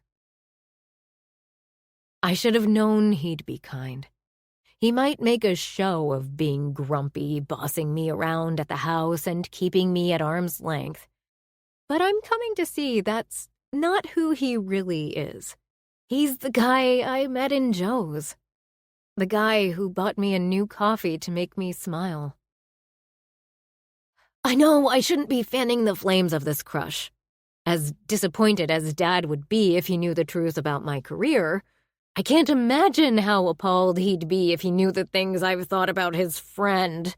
I should have known he'd be kind. He might make a show of being grumpy, bossing me around at the house and keeping me at arm's length. But I'm coming to see that's not who he really is. He's the guy I met in Joe's. The guy who bought me a new coffee to make me smile. I know I shouldn't be fanning the flames of this crush. As disappointed as Dad would be if he knew the truth about my career, I can't imagine how appalled he'd be if he knew the things I've thought about his friend.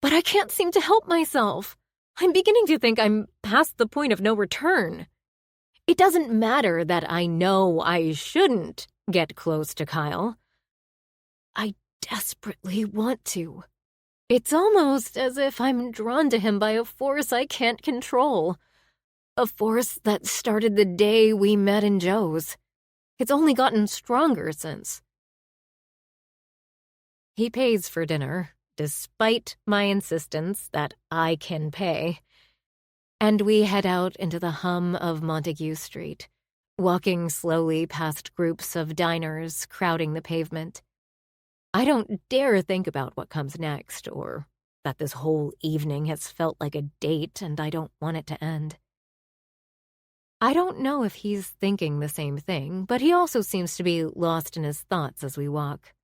But I can't seem to help myself. I'm beginning to think I'm past the point of no return. It doesn't matter that I know I shouldn't get close to Kyle. I desperately want to. It's almost as if I'm drawn to him by a force I can't control. A force that started the day we met in Joe's. It's only gotten stronger since. He pays for dinner, despite my insistence that I can pay. And we head out into the hum of Montague Street, walking slowly past groups of diners crowding the pavement. I don't dare think about what comes next, or that this whole evening has felt like a date and I don't want it to end. I don't know if he's thinking the same thing, but he also seems to be lost in his thoughts as we walk.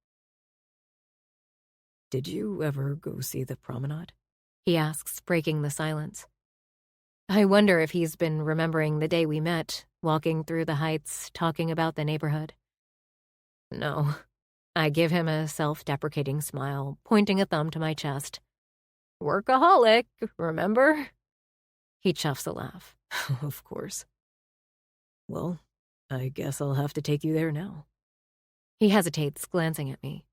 Did you ever go see the promenade? He asks, breaking the silence. I wonder if he's been remembering the day we met, walking through the heights, talking about the neighborhood. No. I give him a self-deprecating smile, pointing a thumb to my chest. Workaholic, remember? He chuffs a laugh. Of course. Well, I guess I'll have to take you there now. He hesitates, glancing at me.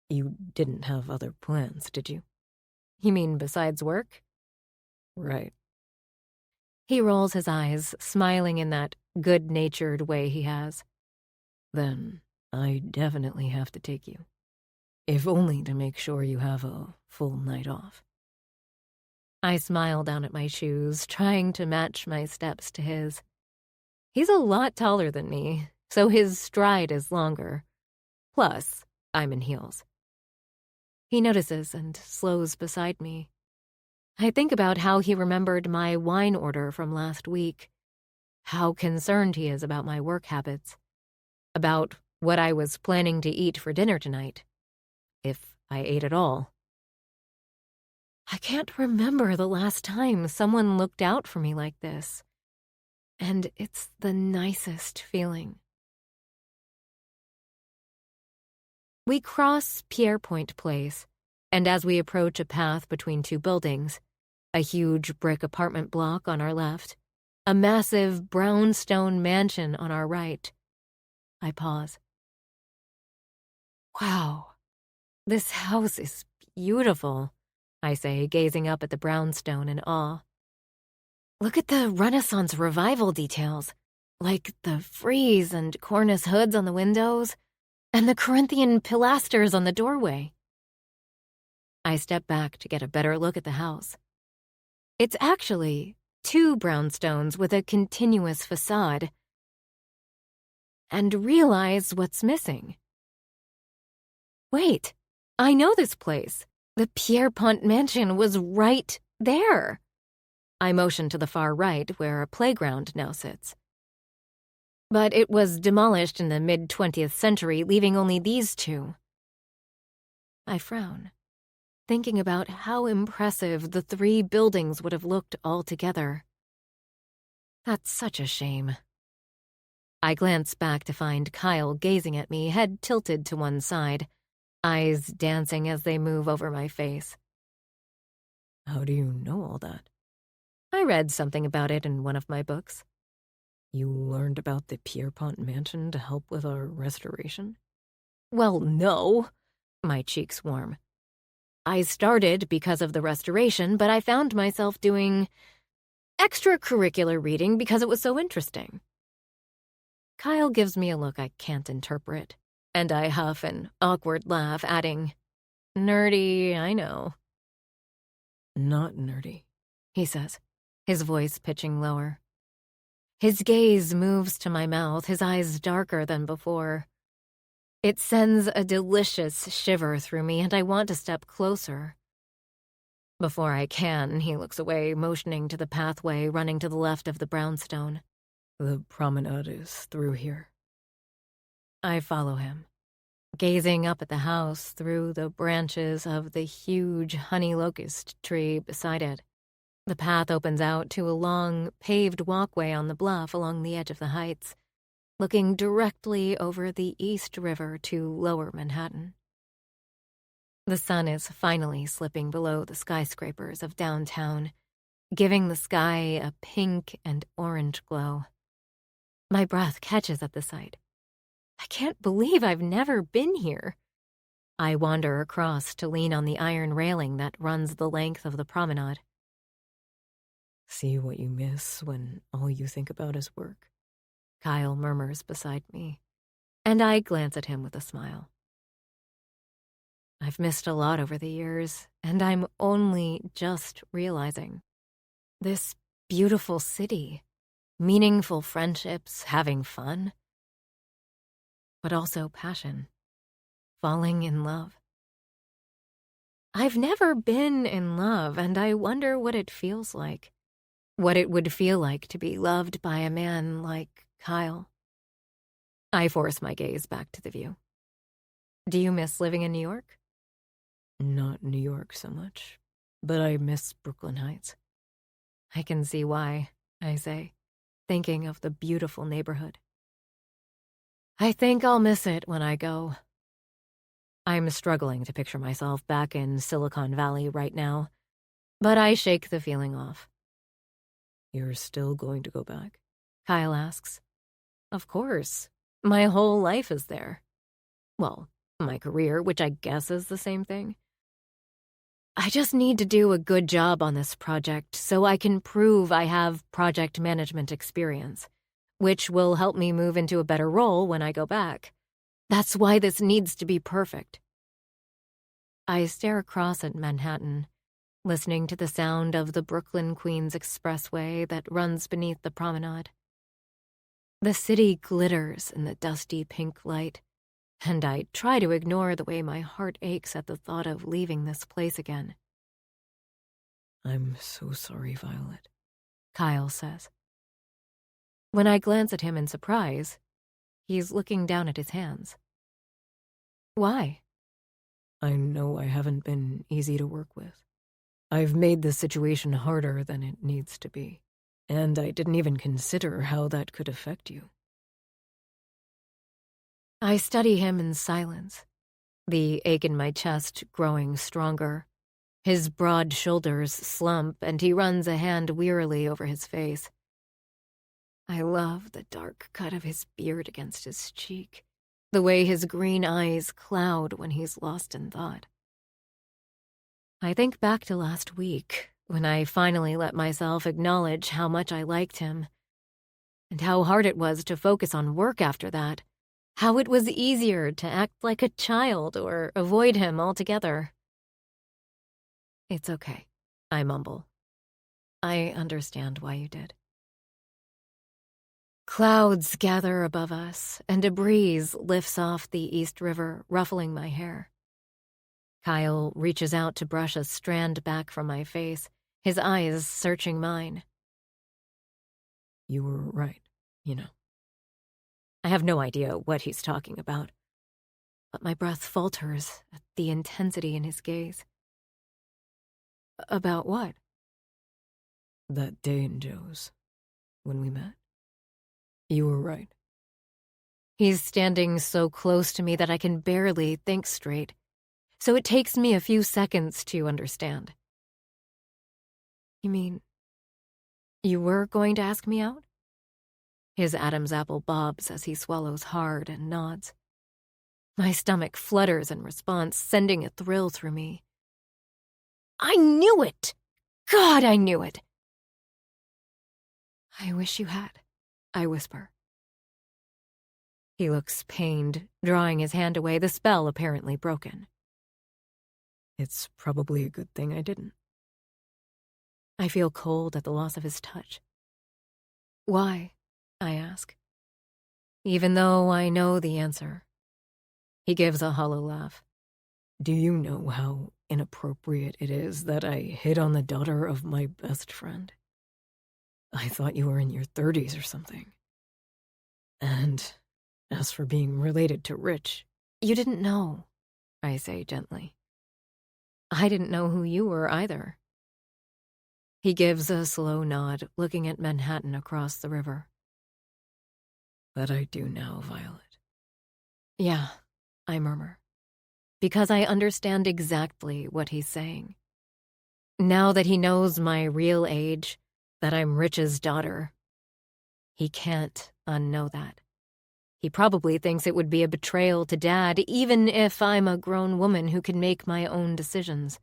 You didn't have other plans, did you? You mean besides work? Right. He rolls his eyes, smiling in that good-natured way he has. Then I definitely have to take you. If only to make sure you have a full night off. I smile down at my shoes, trying to match my steps to his. He's a lot taller than me, so his stride is longer. Plus, I'm in heels. He notices and slows beside me. I think about how he remembered my wine order from last week, how concerned he is about my work habits, about what I was planning to eat for dinner tonight, if I ate at all. I can't remember the last time someone looked out for me like this, and it's the nicest feeling. We cross Pierrepoint Place, and as we approach a path between two buildings, a huge brick apartment block on our left, a massive brownstone mansion on our right, I pause. Wow, this house is beautiful, I say, gazing up at the brownstone in awe. Look at the Renaissance revival details, like the frieze and cornice hoods on the windows, and the Corinthian pilasters on the doorway. I step back to get a better look at the house. It's actually 2 brownstones with a continuous facade, and realize what's missing. Wait, I know this place. The Pierrepoint mansion was right there. I motion to the far right, where a playground now sits. But it was demolished in the mid-20th century, leaving only these 2. I frown, thinking about how impressive the 3 buildings would have looked all together. That's such a shame. I glance back to find Kyle gazing at me, head tilted to one side, eyes dancing as they move over my face. How do you know all that? I read something about it in one of my books. You learned about the Pierrepoint mansion to help with our restoration? Well, no. My cheeks warm. I started because of the restoration, but I found myself doing extracurricular reading because it was so interesting. Kyle gives me a look I can't interpret, and I huff an awkward laugh, adding, "Nerdy, I know." Not nerdy, he says, his voice pitching lower. His gaze moves to my mouth, his eyes darker than before. It sends a delicious shiver through me, and I want to step closer. Before I can, he looks away, motioning to the pathway running to the left of the brownstone. The promenade is through here. I follow him, gazing up at the house through the branches of the huge honey locust tree beside it. The path opens out to a long, paved walkway on the bluff along the edge of the heights. looking directly over the East River to Lower Manhattan. The sun is finally slipping below the skyscrapers of downtown, giving the sky a pink and orange glow. My breath catches at the sight. I can't believe I've never been here. I wander across to lean on the iron railing that runs the length of the promenade. See what you miss when all you think about is work? Kyle murmurs beside me, and I glance at him with a smile. I've missed a lot over the years, and I'm only just realizing. This beautiful city, meaningful friendships, having fun, but also passion, falling in love. I've never been in love, and I wonder what it feels like. What it would feel like to be loved by a man like Kyle. I force my gaze back to the view. Do you miss living in New York? Not New York so much, but I miss Brooklyn Heights. I can see why, I say, thinking of the beautiful neighborhood. I think I'll miss it when I go. I'm struggling to picture myself back in Silicon Valley right now, but I shake the feeling off. You're still going to go back? Kyle asks. Of course. My whole life is there. Well, my career, which I guess is the same thing. I just need to do a good job on this project so I can prove I have project management experience, which will help me move into a better role when I go back. That's why this needs to be perfect. I stare across at Manhattan, listening to the sound of the Brooklyn-Queens Expressway that runs beneath the promenade. The city glitters in the dusty pink light, and I try to ignore the way my heart aches at the thought of leaving this place again. I'm so sorry, Violet, Kyle says. When I glance at him in surprise, he's looking down at his hands. Why? I know I haven't been easy to work with. I've made the situation harder than it needs to be, and I didn't even consider how that could affect you. I study him in silence, the ache in my chest growing stronger. His broad shoulders slump, and he runs a hand wearily over his face. I love the dark cut of his beard against his cheek, the way his green eyes cloud when he's lost in thought. I think back to last week, when I finally let myself acknowledge how much I liked him, and how hard it was to focus on work after that. How it was easier to act like a child or avoid him altogether. It's okay, I mumble. I understand why you did. Clouds gather above us, and a breeze lifts off the East River, ruffling my hair. Kyle reaches out to brush a strand back from my face, his eyes searching mine. You were right, you know. I have no idea what he's talking about, but my breath falters at the intensity in his gaze. About what? That day in Joe's, when we met. You were right. He's standing so close to me that I can barely think straight, so it takes me a few seconds to understand. You mean, you were going to ask me out? His Adam's apple bobs as he swallows hard and nods. My stomach flutters in response, sending a thrill through me. I knew it! God, I knew it! I wish you had, I whisper. He looks pained, drawing his hand away, the spell apparently broken. It's probably a good thing I didn't. I feel cold at the loss of his touch. Why? I ask. Even though I know the answer. He gives a hollow laugh. Do you know how inappropriate it is that I hit on the daughter of my best friend? I thought you were in your 30s or something. And as for being related to Rich... You didn't know, I say gently. I didn't know who you were either. He gives a slow nod, looking at Manhattan across the river. That I do now, Violet. Yeah, I murmur, because I understand exactly what he's saying. Now that he knows my real age, that I'm Rich's daughter, he can't unknow that. He probably thinks it would be a betrayal to Dad, even if I'm a grown woman who can make my own decisions.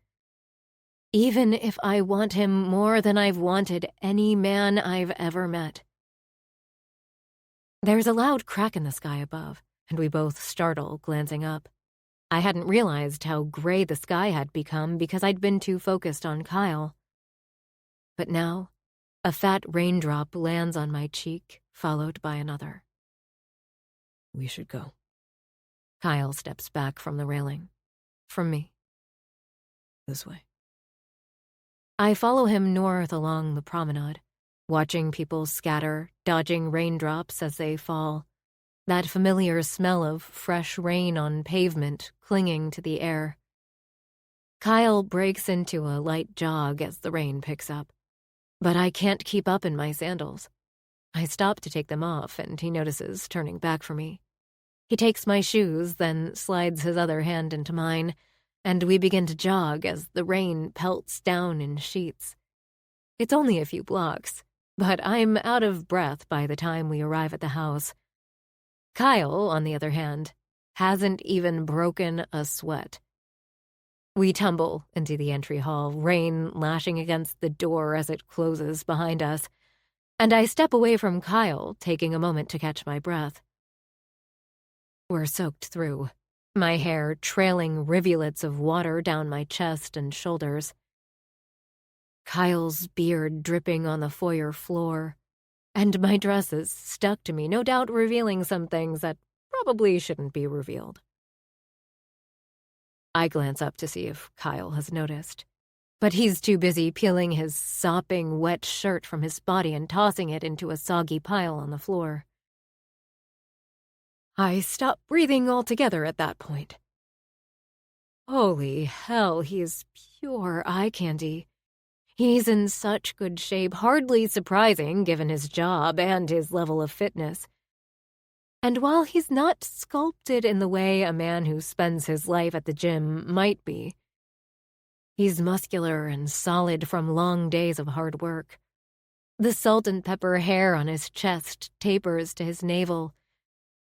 Even if I want him more than I've wanted any man I've ever met. There's a loud crack in the sky above, and we both startle, glancing up. I hadn't realized how gray the sky had become because I'd been too focused on Kyle. But now, a fat raindrop lands on my cheek, followed by another. We should go. Kyle steps back from the railing. From me. This way. I follow him north along the promenade, watching people scatter, dodging raindrops as they fall. That familiar smell of fresh rain on pavement clinging to the air. Kyle breaks into a light jog as the rain picks up, but I can't keep up in my sandals. I stop to take them off, and he notices, turning back for me. He takes my shoes, then slides his other hand into mine, and we begin to jog as the rain pelts down in sheets. It's only a few blocks, but I'm out of breath by the time we arrive at the house. Kyle, on the other hand, hasn't even broken a sweat. We tumble into the entry hall, rain lashing against the door as it closes behind us, and I step away from Kyle, taking a moment to catch my breath. We're soaked through, my hair trailing rivulets of water down my chest and shoulders. Kyle's beard dripping on the foyer floor, and my dress is stuck to me, no doubt revealing some things that probably shouldn't be revealed. I glance up to see if Kyle has noticed, but he's too busy peeling his sopping, wet shirt from his body and tossing it into a soggy pile on the floor. I stop breathing altogether at that point. Holy hell, he's pure eye candy. He's in such good shape, hardly surprising given his job and his level of fitness. And while he's not sculpted in the way a man who spends his life at the gym might be, he's muscular and solid from long days of hard work. The salt and pepper hair on his chest tapers to his navel,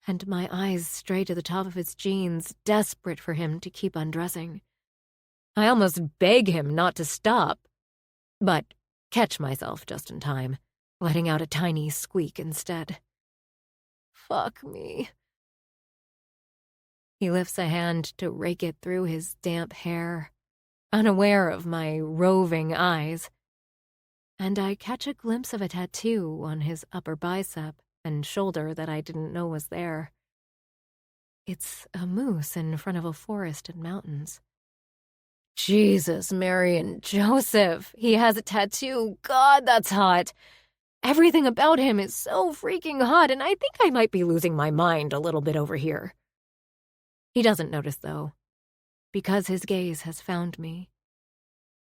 and my eyes stray to the top of his jeans, desperate for him to keep undressing. I almost beg him not to stop, but catch myself just in time, letting out a tiny squeak instead. Fuck me. He lifts a hand to rake it through his damp hair, unaware of my roving eyes, and I catch a glimpse of a tattoo on his upper bicep and shoulder that I didn't know was there. It's a moose in front of a forest and mountains. Jesus, Mary, and Joseph. He has a tattoo. God, that's hot. Everything about him is so freaking hot, and I think I might be losing my mind a little bit over here. He doesn't notice, though, because his gaze has found me,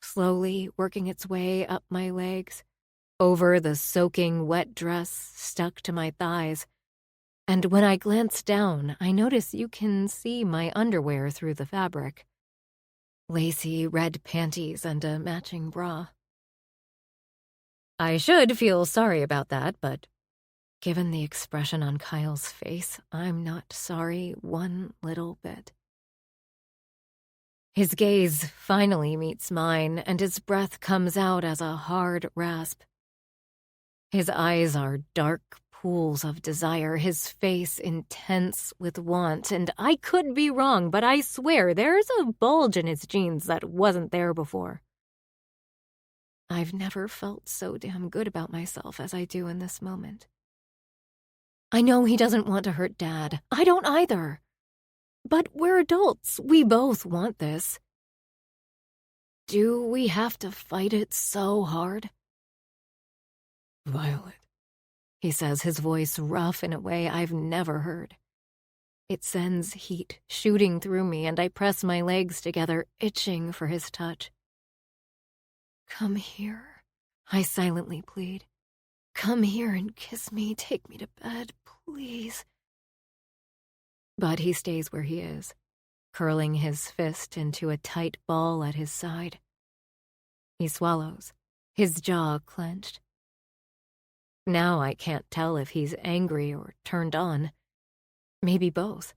slowly working its way up my legs, over the soaking wet dress stuck to my thighs. And when I glance down, I notice you can see my underwear through the fabric. Lacy red panties and a matching bra. I should feel sorry about that, but given the expression on Kyle's face, I'm not sorry one little bit. His gaze finally meets mine, and his breath comes out as a hard rasp. His eyes are dark pools of desire, his face intense with want, and I could be wrong, but I swear there's a bulge in his jeans that wasn't there before. I've never felt so damn good about myself as I do in this moment. I know he doesn't want to hurt Dad. I don't either. But we're adults. We both want this. Do we have to fight it so hard? Violet. He says, his voice rough in a way I've never heard. It sends heat shooting through me, and I press my legs together, itching for his touch. Come here, I silently plead. Come here and kiss me. Take me to bed, please. But he stays where he is, curling his fist into a tight ball at his side. He swallows, his jaw clenched. Now I can't tell if he's angry or turned on. Maybe both.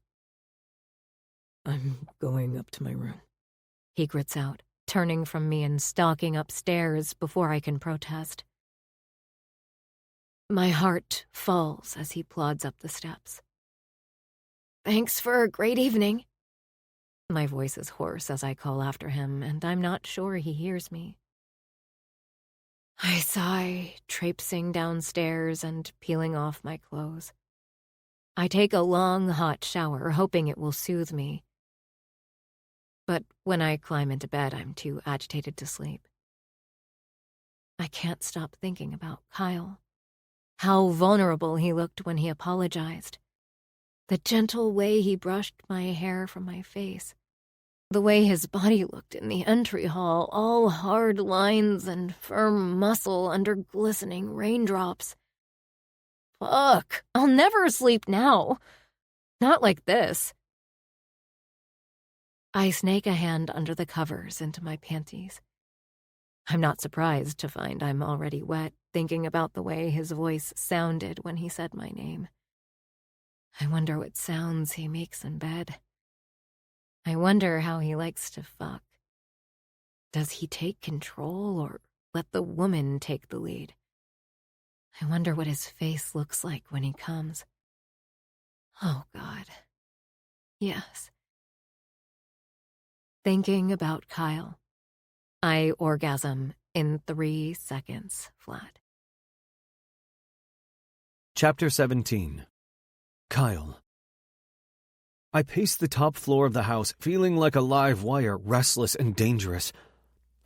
I'm going up to my room, he grits out, turning from me and stalking upstairs before I can protest. My heart falls as he plods up the steps. Thanks for a great evening. My voice is hoarse as I call after him, and I'm not sure he hears me. I sigh, traipsing downstairs and peeling off my clothes. I take a long, hot shower, hoping it will soothe me. But when I climb into bed, I'm too agitated to sleep. I can't stop thinking about Kyle. How vulnerable he looked when he apologized. The gentle way he brushed my hair from my face. The way his body looked in the entry hall, all hard lines and firm muscle under glistening raindrops. Fuck, I'll never sleep now. Not like this. I snake a hand under the covers into my panties. I'm not surprised to find I'm already wet, thinking about the way his voice sounded when he said my name. I wonder what sounds he makes in bed. I wonder how he likes to fuck. Does he take control or let the woman take the lead? I wonder what his face looks like when he comes. Oh, God. Yes. Thinking about Kyle, I orgasm in 3 seconds flat. Chapter 17. Kyle. I paced the top floor of the house, feeling like a live wire, restless and dangerous.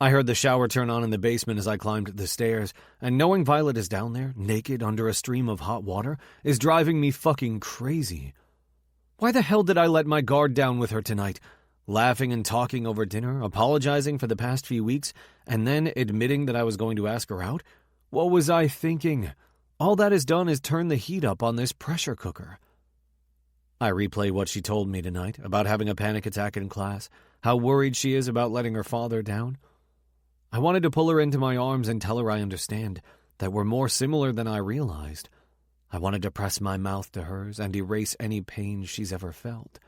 I heard the shower turn on in the basement as I climbed the stairs, and knowing Violet is down there, naked under a stream of hot water, is driving me fucking crazy. Why the hell did I let my guard down with her tonight? Laughing and talking over dinner, apologizing for the past few weeks, and then admitting that I was going to ask her out? What was I thinking? All that has done is turn the heat up on this pressure cooker. I replay what she told me tonight about having a panic attack in class, how worried she is about letting her father down. I wanted to pull her into my arms and tell her I understand, that we're more similar than I realized. I wanted to press my mouth to hers and erase any pain she's ever felt.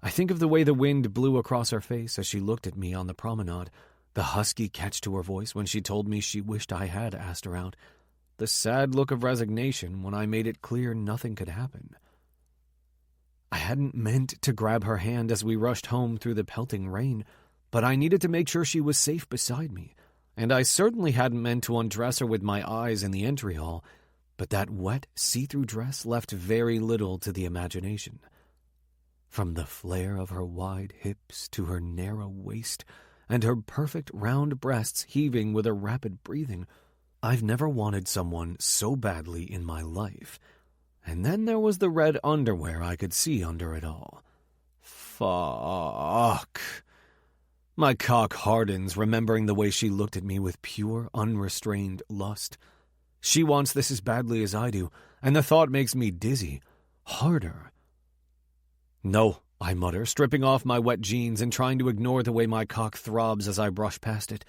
I think of the way the wind blew across her face as she looked at me on the promenade, the husky catch to her voice when she told me she wished I had asked her out, the sad look of resignation when I made it clear nothing could happen. I hadn't meant to grab her hand as we rushed home through the pelting rain, but I needed to make sure she was safe beside me, and I certainly hadn't meant to undress her with my eyes in the entry hall, but that wet, see-through dress left very little to the imagination. From the flare of her wide hips to her narrow waist, and her perfect round breasts heaving with her rapid breathing, I've never wanted someone so badly in my life. And then there was the red underwear I could see under it all. Fuck. My cock hardens, remembering the way she looked at me with pure, unrestrained lust. She wants this as badly as I do, and the thought makes me dizzy. Harder. No, I mutter, stripping off my wet jeans and trying to ignore the way my cock throbs as I brush past it.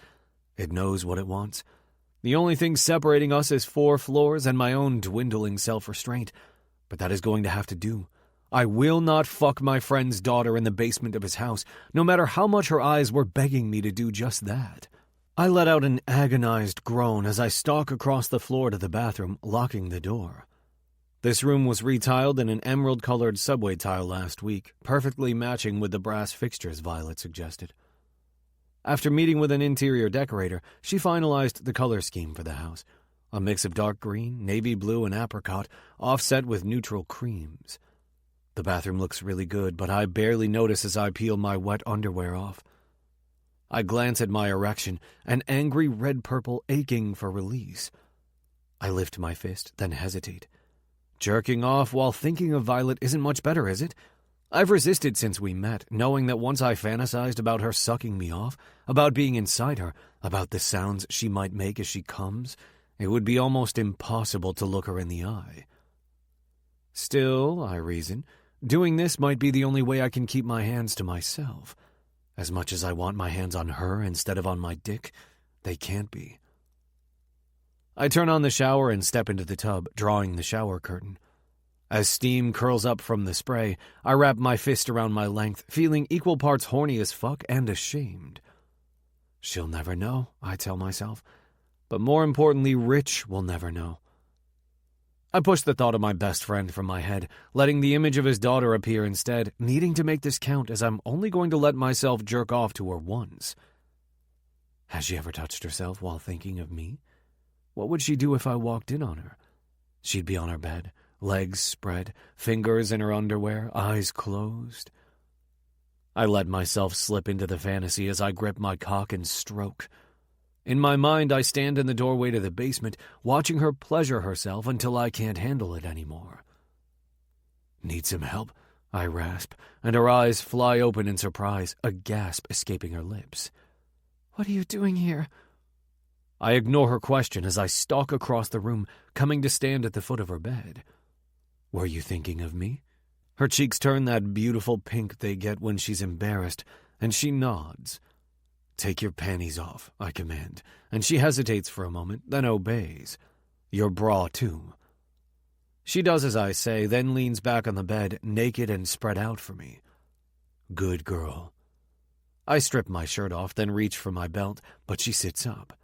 It knows what it wants. The only thing separating us is 4 floors and my own dwindling self-restraint. But that is going to have to do. I will not fuck my friend's daughter in the basement of his house, no matter how much her eyes were begging me to do just that. I let out an agonized groan as I stalk across the floor to the bathroom, locking the door. This room was retiled in an emerald-colored subway tile last week, perfectly matching with the brass fixtures Violet suggested. After meeting with an interior decorator, she finalized the color scheme for the house. A mix of dark green, navy blue, and apricot, offset with neutral creams. The bathroom looks really good, but I barely notice as I peel my wet underwear off. I glance at my erection, an angry red-purple aching for release. I lift my fist, then hesitate. Jerking off while thinking of Violet isn't much better, is it? I've resisted since we met, knowing that once I fantasized about her sucking me off, about being inside her, about the sounds she might make as she comes, It would be almost impossible to look her in the eye. Still, I reason, doing this might be the only way I can keep my hands to myself. As much as I want my hands on her instead of on my dick, they can't be. I turn on the shower and step into the tub, drawing the shower curtain. As steam curls up from the spray, I wrap my fist around my length, feeling equal parts horny as fuck and ashamed. She'll never know, I tell myself. But more importantly, Rich will never know. I push the thought of my best friend from my head, letting the image of his daughter appear instead, needing to make this count as I'm only going to let myself jerk off to her once. Has she ever touched herself while thinking of me? What would she do if I walked in on her? She'd be on her bed, legs spread, fingers in her underwear, eyes closed. I let myself slip into the fantasy as I grip my cock and stroke. In my mind, I stand in the doorway to the basement, watching her pleasure herself until I can't handle it anymore. Need some help? I rasp, and her eyes fly open in surprise, a gasp escaping her lips. What are you doing here? I ignore her question as I stalk across the room, coming to stand at the foot of her bed. Were you thinking of me? Her cheeks turn that beautiful pink they get when she's embarrassed, and she nods. Take your panties off, I command, and she hesitates for a moment, then obeys. Your bra, too. She does as I say, then leans back on the bed, naked and spread out for me. Good girl. I strip my shirt off, then reach for my belt, but she sits up.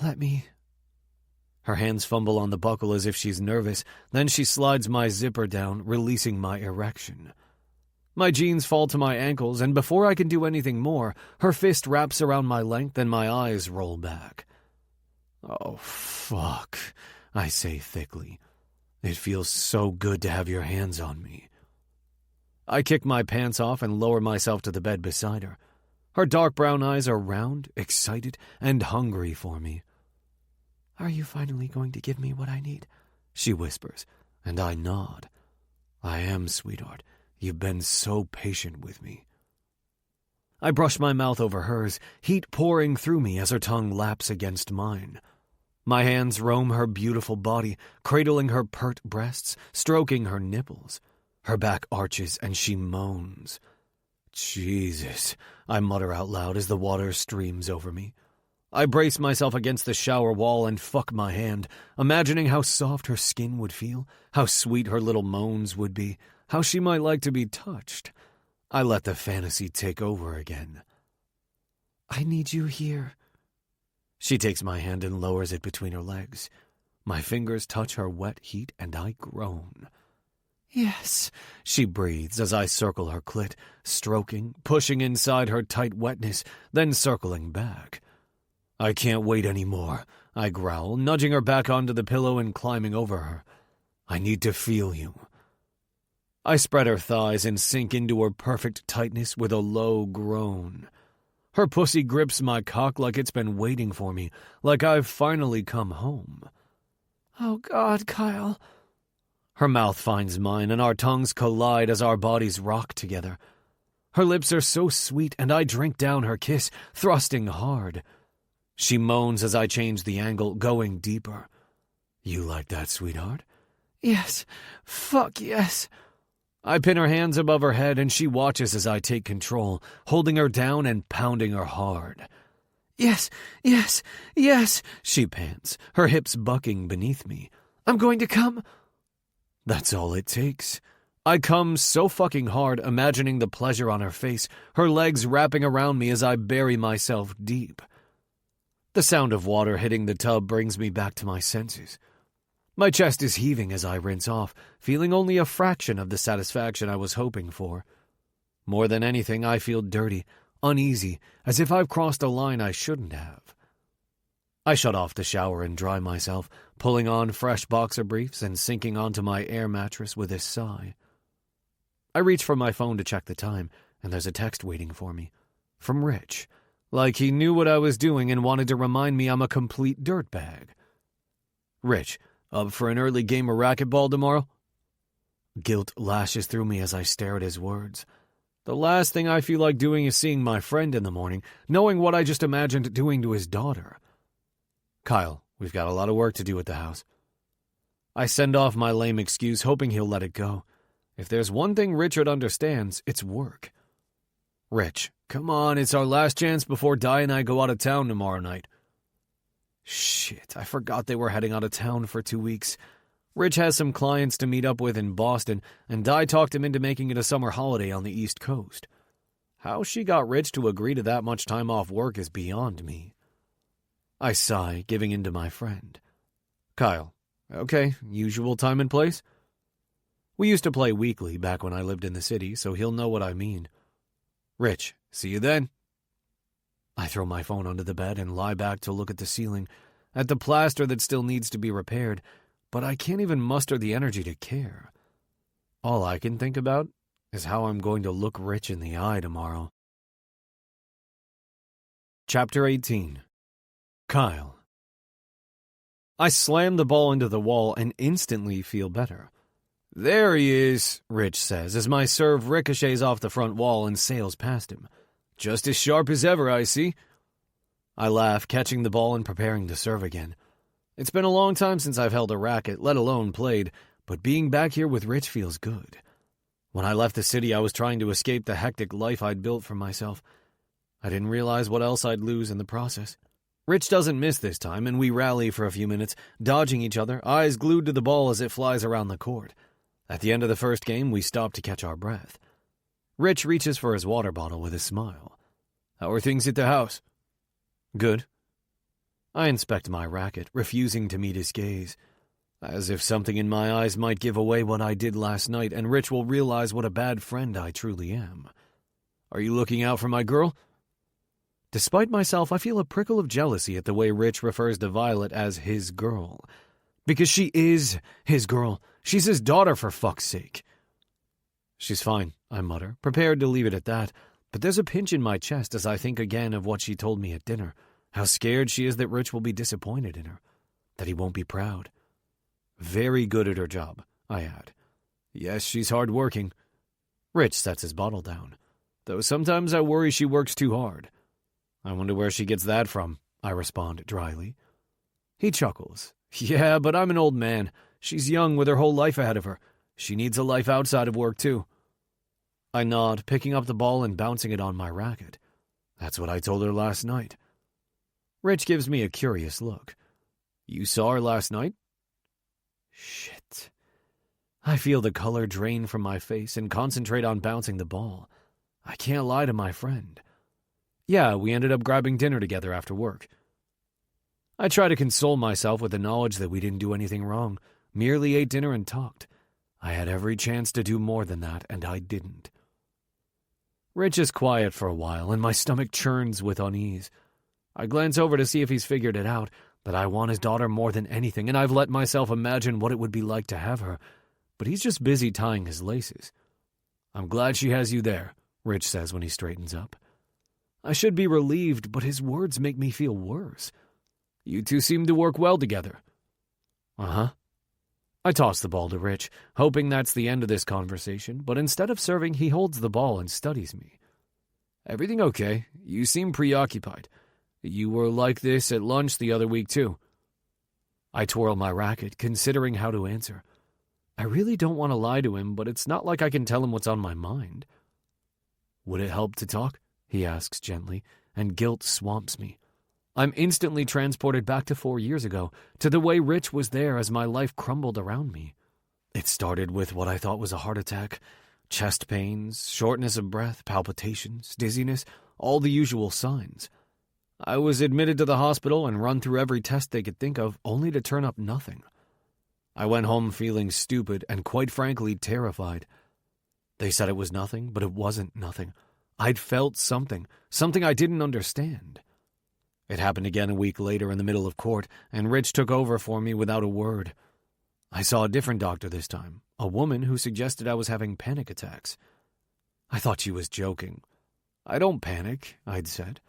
Let me... Her hands fumble on the buckle as if she's nervous, then she slides my zipper down, releasing my erection. My jeans fall to my ankles, and before I can do anything more, her fist wraps around my length and my eyes roll back. Oh, fuck, I say thickly. It feels so good to have your hands on me. I kick my pants off and lower myself to the bed beside her. Her dark brown eyes are round, excited, and hungry for me. Are you finally going to give me what I need? She whispers, and I nod. I am, sweetheart. You've been so patient with me. I brush my mouth over hers, heat pouring through me as her tongue laps against mine. My hands roam her beautiful body, cradling her pert breasts, stroking her nipples. Her back arches and she moans. Jesus, I mutter out loud as the water streams over me. I brace myself against the shower wall and fuck my hand, imagining how soft her skin would feel, how sweet her little moans would be, how she might like to be touched. I let the fantasy take over again. I need you here. She takes my hand and lowers it between her legs. My fingers touch her wet heat and I groan. Yes, she breathes as I circle her clit, stroking, pushing inside her tight wetness, then circling back. I can't wait anymore, I growl, nudging her back onto the pillow and climbing over her. I need to feel you. I spread her thighs and sink into her perfect tightness with a low groan. Her pussy grips my cock like it's been waiting for me, like I've finally come home. Oh God, Kyle. Her mouth finds mine and our tongues collide as our bodies rock together. Her lips are so sweet and I drink down her kiss, thrusting hard. She moans as I change the angle, going deeper. You like that, sweetheart? Yes. Fuck yes. I pin her hands above her head and she watches as I take control, holding her down and pounding her hard. Yes, yes, yes, she pants, her hips bucking beneath me. I'm going to come. That's all it takes. I come so fucking hard, imagining the pleasure on her face, her legs wrapping around me as I bury myself deep. The sound of water hitting the tub brings me back to my senses. My chest is heaving as I rinse off, feeling only a fraction of the satisfaction I was hoping for. More than anything, I feel dirty, uneasy, as if I've crossed a line I shouldn't have. I shut off the shower and dry myself, pulling on fresh boxer briefs and sinking onto my air mattress with a sigh. I reach for my phone to check the time, and there's a text waiting for me. From Rich. Like he knew what I was doing and wanted to remind me I'm a complete dirtbag. Rich, up for an early game of racquetball tomorrow? Guilt lashes through me as I stare at his words. The last thing I feel like doing is seeing my friend in the morning, knowing what I just imagined doing to his daughter. Kyle, We've got a lot of work to do at the house. I send off my lame excuse, hoping he'll let it go. If there's one thing Richard understands, it's work. Rich, come on, it's our last chance before Di and I go out of town tomorrow night. Shit, I forgot they were heading out of town for 2 weeks. Rich has some clients to meet up with in Boston, and Di talked him into making it a summer holiday on the East Coast. How she got Rich to agree to that much time off work is beyond me. I sigh, giving in to my friend. Kyle, okay, usual time and place? We used to play weekly back when I lived in the city, so he'll know what I mean. Rich, see you then. I throw my phone under the bed and lie back to look at the ceiling, at the plaster that still needs to be repaired, but I can't even muster the energy to care. All I can think about is how I'm going to look Rich in the eye tomorrow. Chapter 18. Kyle. I slam the ball into the wall and instantly feel better. There he is, Rich says, as my serve ricochets off the front wall and sails past him. Just as sharp as ever, I see. I laugh, catching the ball and preparing to serve again. It's been a long time since I've held a racket, let alone played, but being back here with Rich feels good. When I left the city, I was trying to escape the hectic life I'd built for myself. I didn't realize what else I'd lose in the process. Rich doesn't miss this time, and we rally for a few minutes, dodging each other, eyes glued to the ball as it flies around the court. At the end of the first game, we stop to catch our breath. Rich reaches for his water bottle with a smile. How are things at the house? Good. I inspect my racket, refusing to meet his gaze, as if something in my eyes might give away what I did last night, and Rich will realize what a bad friend I truly am. Are you looking out for my girl? Despite myself, I feel a prickle of jealousy at the way Rich refers to Violet as his girl. Because she is his girl. She's his daughter, for fuck's sake. She's fine, I mutter, prepared to leave it at that, but there's a pinch in my chest as I think again of what she told me at dinner, how scared she is that Rich will be disappointed in her, that he won't be proud. Very good at her job, I add. Yes, she's hard-working. Rich sets his bottle down, though sometimes I worry she works too hard. I wonder where she gets that from, I respond dryly. He chuckles. Yeah, but I'm an old man. She's young with her whole life ahead of her. She needs a life outside of work, too. I nod, picking up the ball and bouncing it on my racket. That's what I told her last night. Rich gives me a curious look. You saw her last night? Shit. I feel the color drain from my face and concentrate on bouncing the ball. I can't lie to my friend. Yeah, we ended up grabbing dinner together after work. I try to console myself with the knowledge that we didn't do anything wrong, merely ate dinner and talked. I had every chance to do more than that, and I didn't. Rich is quiet for a while, and my stomach churns with unease. I glance over to see if he's figured it out, that I want his daughter more than anything, and I've let myself imagine what it would be like to have her, but he's just busy tying his laces. I'm glad she has you there, Rich says when he straightens up. I should be relieved, but his words make me feel worse. You two seem to work well together. Uh-huh. I toss the ball to Rich, hoping that's the end of this conversation, but instead of serving, he holds the ball and studies me. Everything okay? You seem preoccupied. You were like this at lunch the other week, too. I twirl my racket, considering how to answer. I really don't want to lie to him, but it's not like I can tell him what's on my mind. Would it help to talk? He asks gently, and guilt swamps me. I'm instantly transported back to 4 years ago, to the way Rich was there as my life crumbled around me. It started with what I thought was a heart attack, chest pains, shortness of breath, palpitations, dizziness, all the usual signs. I was admitted to the hospital and run through every test they could think of, only to turn up nothing. I went home feeling stupid and, quite frankly, terrified. They said it was nothing, but it wasn't nothing. I'd felt something I didn't understand. It happened again a week later in the middle of court, and Rich took over for me without a word. I saw a different doctor this time, a woman who suggested I was having panic attacks. I thought she was joking. I don't panic, I'd said.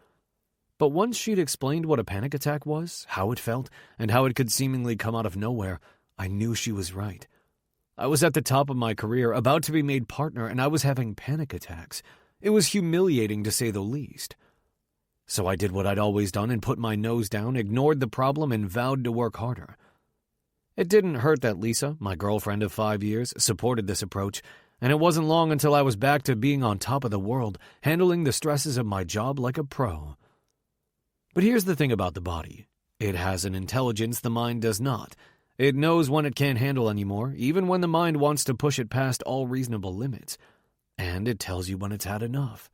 But once she'd explained what a panic attack was, how it felt, and how it could seemingly come out of nowhere, I knew she was right. I was at the top of my career, about to be made partner, and I was having panic attacks. It was humiliating, to say the least. So I did what I'd always done and put my nose down, ignored the problem, and vowed to work harder. It didn't hurt that Lisa, my girlfriend of 5 years, supported this approach, and it wasn't long until I was back to being on top of the world, handling the stresses of my job like a pro. But here's the thing about the body. It has an intelligence the mind does not. It knows when it can't handle anymore, even when the mind wants to push it past all reasonable limits. And it tells you when it's had enough.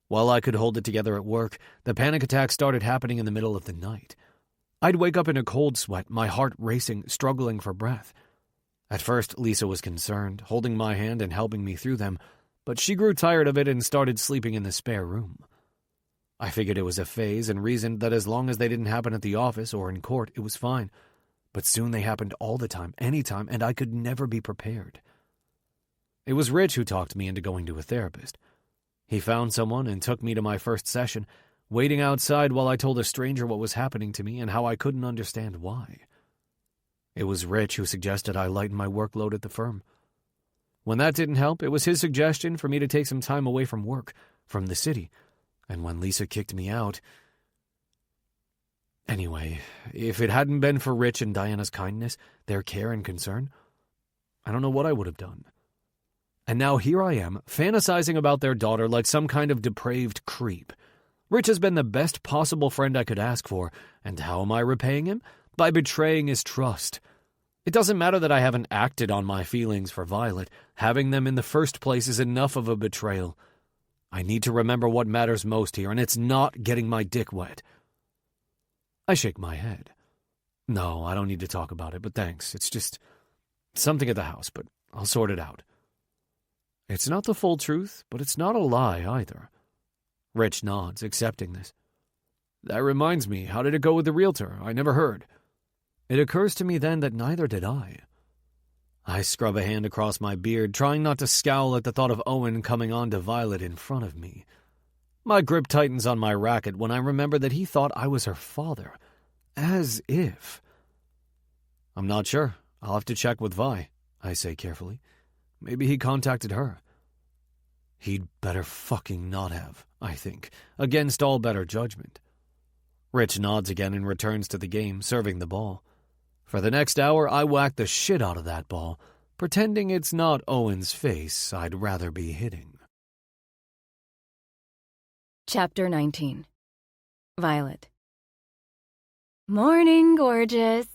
While I could hold it together at work, the panic attacks started happening in the middle of the night. I'd wake up in a cold sweat, my heart racing, struggling for breath. At first, Lisa was concerned, holding my hand and helping me through them, but she grew tired of it and started sleeping in the spare room. I figured it was a phase and reasoned that as long as they didn't happen at the office or in court, it was fine. But soon they happened all the time, anytime, and I could never be prepared. It was Rich who talked me into going to a therapist. He found someone and took me to my first session, waiting outside while I told a stranger what was happening to me and how I couldn't understand why. It was Rich who suggested I lighten my workload at the firm. When that didn't help, it was his suggestion for me to take some time away from work, from the city, and when Lisa kicked me out... Anyway, if it hadn't been for Rich and Diana's kindness, their care and concern, I don't know what I would have done. And now here I am, fantasizing about their daughter like some kind of depraved creep. Rich has been the best possible friend I could ask for, and how am I repaying him? By betraying his trust. It doesn't matter that I haven't acted on my feelings for Violet. Having them in the first place is enough of a betrayal. I need to remember what matters most here, and it's not getting my dick wet. I shake my head. No, I don't need to talk about it, but thanks. It's just something at the house, but I'll sort it out. It's not the full truth, but it's not a lie either. Rich nods, accepting this. That reminds me, how did it go with the realtor? I never heard. It occurs to me then that neither did I. I scrub a hand across my beard, trying not to scowl at the thought of Owen coming on to Violet in front of me. My grip tightens on my racket when I remember that he thought I was her father. As if. I'm not sure. I'll have to check with Vi, I say carefully. Maybe he contacted her. He'd better fucking not have, I think, against all better judgment. Rich nods again and returns to the game, serving the ball. For the next hour, I whack the shit out of that ball, pretending it's not Owen's face I'd rather be hitting. Chapter 19. Violet. Morning, gorgeous.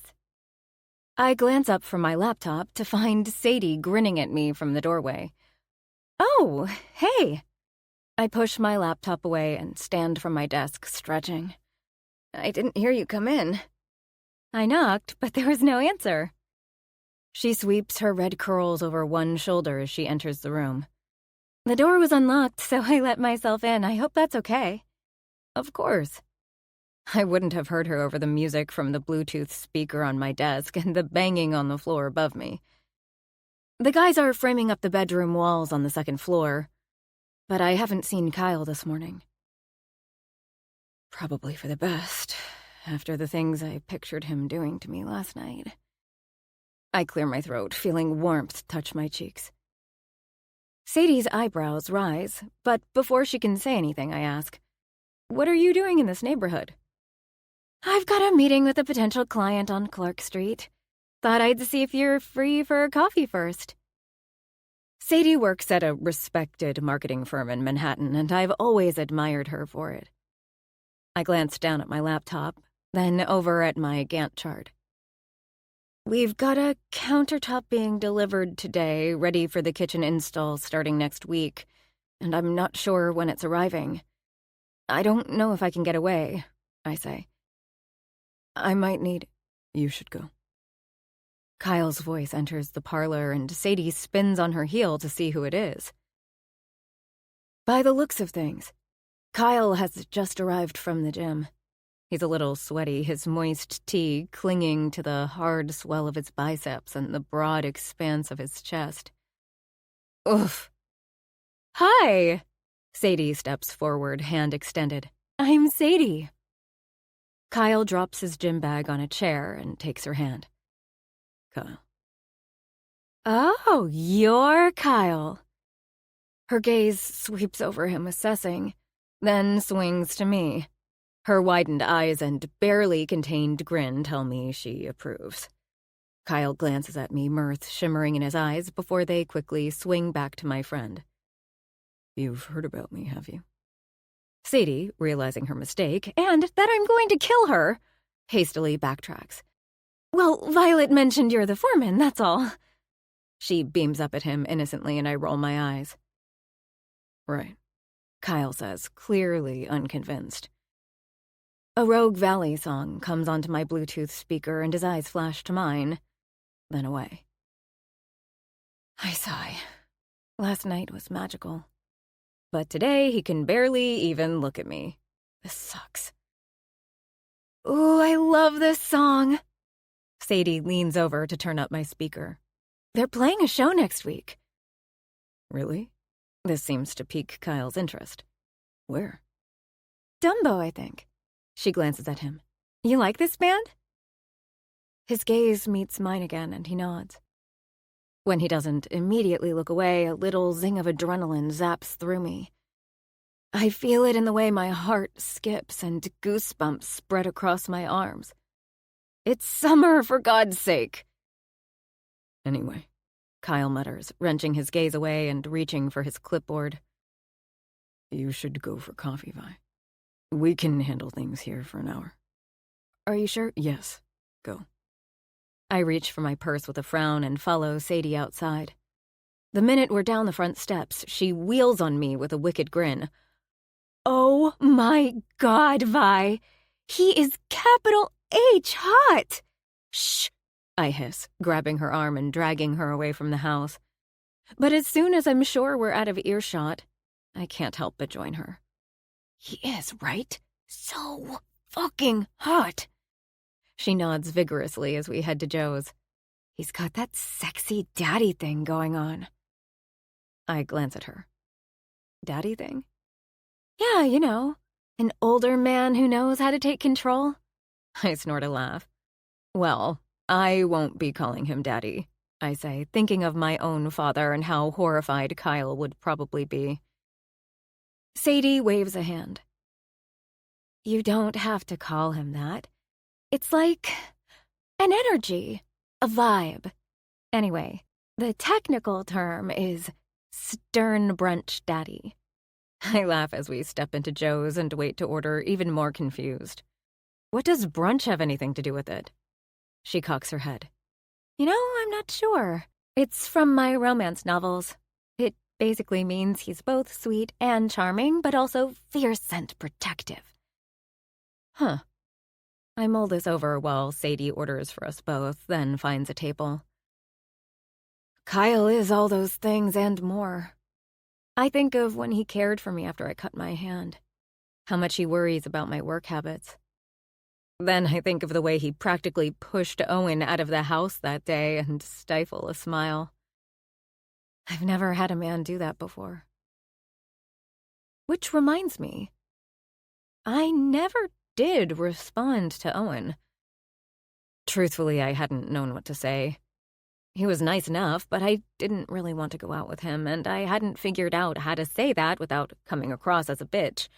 I glance up from my laptop to find Sadie grinning at me from the doorway. Oh, hey. I push my laptop away and stand from my desk, stretching. I didn't hear you come in. I knocked, but there was no answer. She sweeps her red curls over one shoulder as she enters the room. The door was unlocked, so I let myself in. I hope that's okay. Of course. I wouldn't have heard her over the music from the Bluetooth speaker on my desk and the banging on the floor above me. The guys are framing up the bedroom walls on the second floor, but I haven't seen Kyle this morning. Probably for the best, after the things I pictured him doing to me last night. I clear my throat, feeling warmth touch my cheeks. Sadie's eyebrows rise, but before she can say anything, I ask, "What are you doing in this neighborhood?" "I've got a meeting with a potential client on Clark Street. Thought I'd see if you're free for a coffee first." Sadie works at a respected marketing firm in Manhattan, and I've always admired her for it. I glance down at my laptop, then over at my Gantt chart. We've got a countertop being delivered today, ready for the kitchen install starting next week, and I'm not sure when it's arriving. I don't know if I can get away, I say. I might need... You should go. Kyle's voice enters the parlor, and Sadie spins on her heel to see who it is. By the looks of things, Kyle has just arrived from the gym. He's a little sweaty, his moist tee clinging to the hard swell of his biceps and the broad expanse of his chest. Oof. Hi! Sadie steps forward, hand extended. I'm Sadie. Kyle drops his gym bag on a chair and takes her hand. Kyle. Oh, you're Kyle. Her gaze sweeps over him, assessing. then swings to me. Her widened eyes and barely contained grin tell me she approves. Kyle glances at me, mirth shimmering in his eyes before they quickly swing back to my friend. You've heard about me, have you? Sadie, realizing her mistake, and that I'm going to kill her, hastily backtracks. Well, Violet mentioned you're the foreman, that's all. She beams up at him innocently and I roll my eyes. Right, Kyle says, clearly unconvinced. A Rogue Valley song comes onto my Bluetooth speaker and his eyes flash to mine, then away. I sigh. Last night was magical. But today he can barely even look at me. This sucks. Ooh, I love this song. Sadie leans over to turn up my speaker. They're playing a show next week. really? This seems to pique Kyle's interest. Where? Dumbo, I think. She glances at him. You like this band? His gaze meets mine again and he nods. When he doesn't immediately look away, a little zing of adrenaline zaps through me. I feel it in the way my heart skips and goosebumps spread across my arms. It's summer, for God's sake. Anyway, Kyle mutters, wrenching his gaze away and reaching for his clipboard. you should go for coffee, Vi. We can handle things here for an hour. Are you sure? Yes, go. I reach for my purse with a frown and follow Sadie outside. The minute we're down the front steps, she wheels on me with a wicked grin. Oh my God, Vi! He is capital H hot! Shh! I hiss, grabbing her arm and dragging her away from the house. But as soon as I'm sure we're out of earshot, I can't help but join her. He is, right? So fucking hot! She nods vigorously as we head to Joe's. He's got that sexy daddy thing going on. I glance at her. Daddy thing? Yeah, you know, an older man who knows how to take control. I snort a laugh. Well, I won't be calling him Daddy, I say, thinking of my own father and how horrified Kyle would probably be. Sadie waves a hand. You don't have to call him that. It's like an energy, a vibe. Anyway, the technical term is stern brunch daddy. I laugh as we step into Joe's and wait to order, even more confused. What does brunch have anything to do with it? She cocks her head. You know, I'm not sure. It's from my romance novels. It basically means he's both sweet and charming, but also fierce and protective. Huh. I mull this over while Sadie orders for us both, then finds a table. Kyle is all those things and more. I think of when he cared for me after I cut my hand, how much he worries about my work habits. Then I think of the way he practically pushed Owen out of the house that day and stifle a smile. I've never had a man do that before. Which reminds me, I never did respond to Owen. Truthfully, I hadn't known what to say. He was nice enough, but I didn't really want to go out with him, and I hadn't figured out how to say that without coming across as a bitch.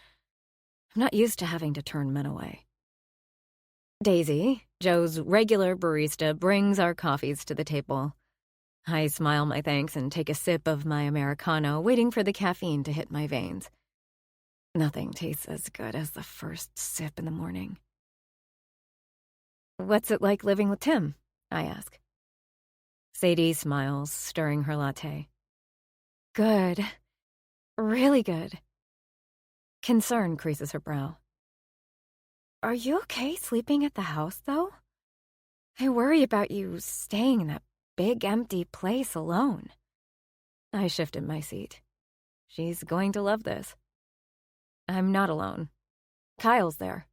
I'm not used to having to turn men away. Daisy, Joe's regular barista, brings our coffees to the table. I smile my thanks and take a sip of my Americano, waiting for the caffeine to hit my veins. Nothing tastes as good as the first sip in the morning. What's it like living with Tim? I ask. Sadie smiles, stirring her latte. Good. Really good. Concern creases her brow. Are you okay sleeping at the house, though? I worry about you staying in that big empty place alone. I shift in my seat. She's going to love this. I'm not alone. Kyle's there.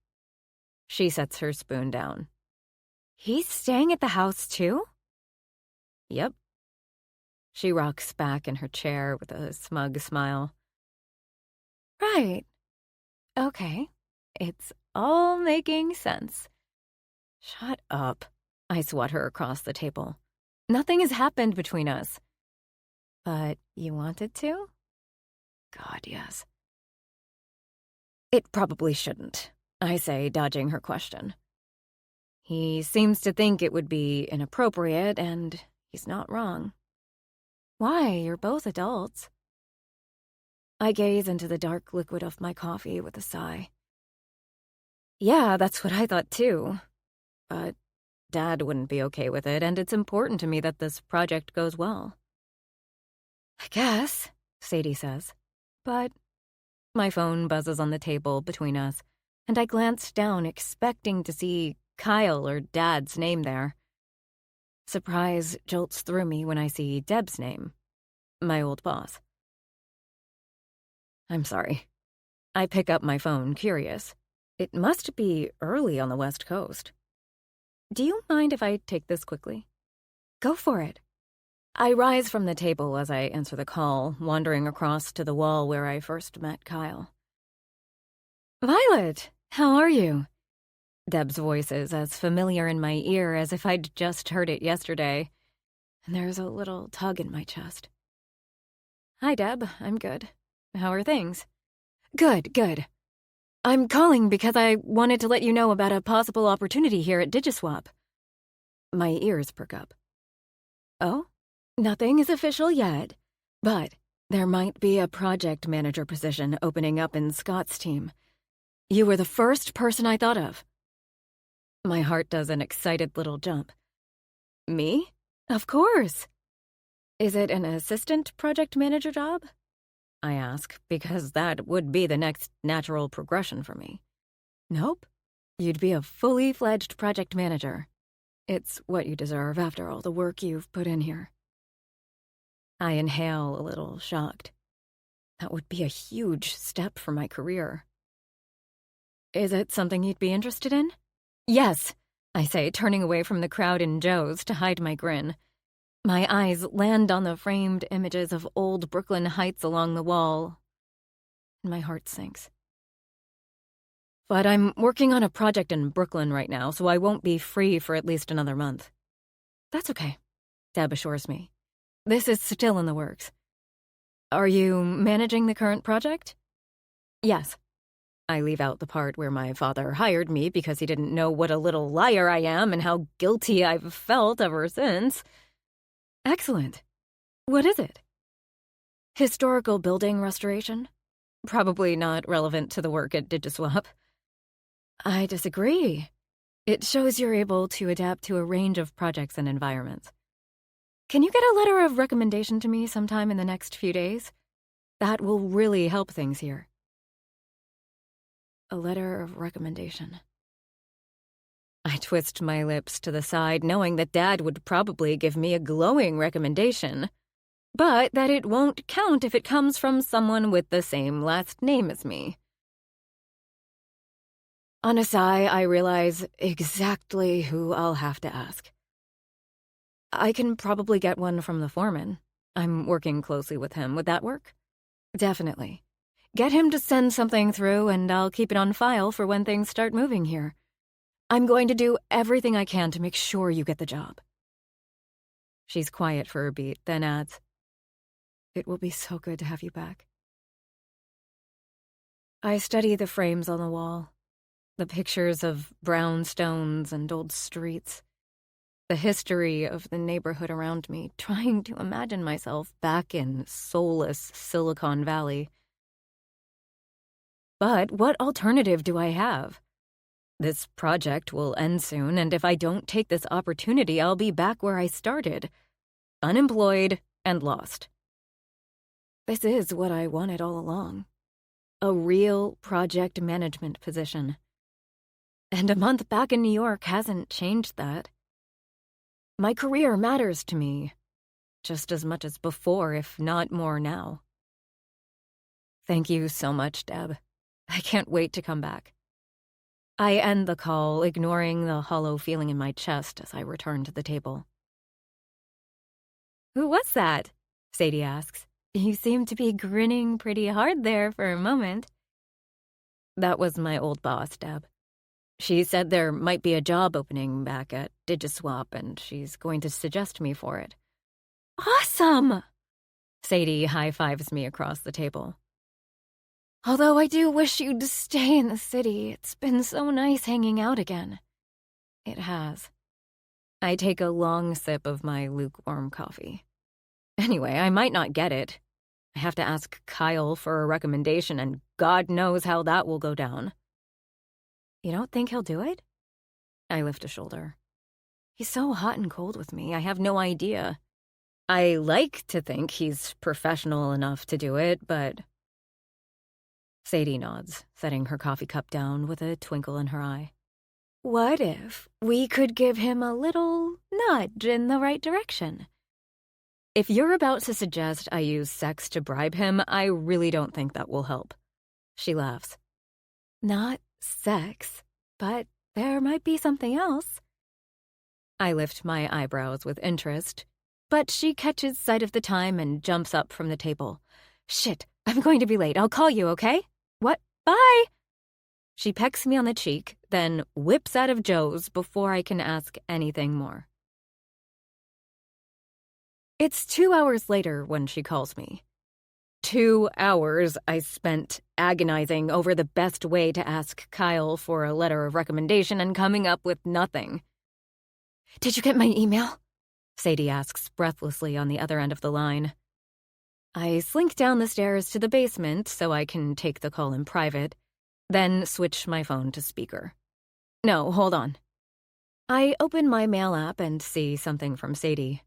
She sets her spoon down. He's staying at the house, too? Yep. She rocks back in her chair with a smug smile. Right. Okay. It's all making sense. Shut up. I swat her across the table. Nothing has happened between us. But you wanted to? God, yes. It probably shouldn't, I say, dodging her question. He seems to think it would be inappropriate, and he's not wrong. Why? You're both adults. I gaze into the dark liquid of my coffee with a sigh. Yeah, that's what I thought too. But Dad wouldn't be okay with it, and it's important to me that this project goes well. I guess, Sadie says. But my phone buzzes on the table between us, and I glance down expecting to see Kyle or Dad's name there. Surprise jolts through me when I see Deb's name, my old boss. I'm sorry. I pick up my phone, curious. It must be early on the West Coast. Do you mind if I take this quickly? Go for it. I rise from the table as I answer the call, wandering across to the wall where I first met Kyle. Violet, how are you? Deb's voice is as familiar in my ear as if I'd just heard it yesterday, and there's a little tug in my chest. Hi, Deb. I'm good. How are things? Good. I'm calling because I wanted to let you know about a possible opportunity here at Digiswap. My ears perk up. Oh? Nothing is official yet, but there might be a project manager position opening up in Scott's team. You were the first person I thought of. My heart does an excited little jump. Me? Of course. Is it an assistant project manager job? I ask, because that would be the next natural progression for me. Nope. You'd be a fully fledged project manager. It's what you deserve after all the work you've put in here. I inhale a little, shocked. That would be a huge step for my career. Is it something you'd be interested in? Yes, I say, turning away from the crowd in Joe's to hide my grin. My eyes land on the framed images of old Brooklyn Heights along the wall, and my heart sinks. But I'm working on a project in Brooklyn right now, so I won't be free for at least another month. That's okay, Deb assures me. This is still in the works. Are you managing the current project? Yes. I leave out the part where my father hired me because he didn't know what a little liar I am and how guilty I've felt ever since. Excellent. What is it? Historical building restoration? Probably not relevant to the work at Digiswap. I disagree. It shows you're able to adapt to a range of projects and environments. Can you get a letter of recommendation to me sometime in the next few days? That will really help things here. A letter of recommendation. I twist my lips to the side, knowing that Dad would probably give me a glowing recommendation, but that it won't count if it comes from someone with the same last name as me. On a sigh, I realize exactly who I'll have to ask. I can probably get one from the Foreman. I'm working closely with him. Would that work? Definitely. Get him to send something through, and I'll keep it on file for when things start moving here. I'm going to do everything I can to make sure you get the job. She's quiet for a beat, then adds, It will be so good to have you back. I study the frames on the wall, the pictures of brown stones and old streets, the history of the neighborhood around me, trying to imagine myself back in soulless Silicon Valley. But what alternative do I have? This project will end soon, and if I don't take this opportunity, I'll be back where I started, unemployed and lost. This is what I wanted all along. A real project management position. And a month back in New York hasn't changed that. My career matters to me, just as much as before, if not more now. Thank you so much, Deb. I can't wait to come back. I end the call, ignoring the hollow feeling in my chest as I return to the table. Who was that? Sadie asks. You seem to be grinning pretty hard there for a moment. That was my old boss, Deb. She said there might be a job opening back at Digiswap, and she's going to suggest me for it. Awesome! Sadie high-fives me across the table. Although I do wish you'd stay in the city. It's been so nice hanging out again. It has. I take a long sip of my lukewarm coffee. Anyway, I might not get it. I have to ask Kyle for a recommendation, and God knows how that will go down. You don't think he'll do it? I lift a shoulder. He's so hot and cold with me, I have no idea. I like to think he's professional enough to do it, but... Sadie nods, setting her coffee cup down with a twinkle in her eye. What if we could give him a little nudge in the right direction? If you're about to suggest I use sex to bribe him, I really don't think that will help. She laughs. Not sex, but there might be something else. I lift my eyebrows with interest, but she catches sight of the time and jumps up from the table. Shit, I'm going to be late. I'll call you, okay? What? Bye! She pecks me on the cheek, then whips out of Joe's before I can ask anything more. It's 2 hours later when she calls me. 2 hours I spent agonizing over the best way to ask Kyle for a letter of recommendation and coming up with nothing. Did you get my email? Sadie asks breathlessly on the other end of the line. I slink down the stairs to the basement so I can take the call in private, then switch my phone to speaker. No, hold on. I open my mail app and see something from Sadie.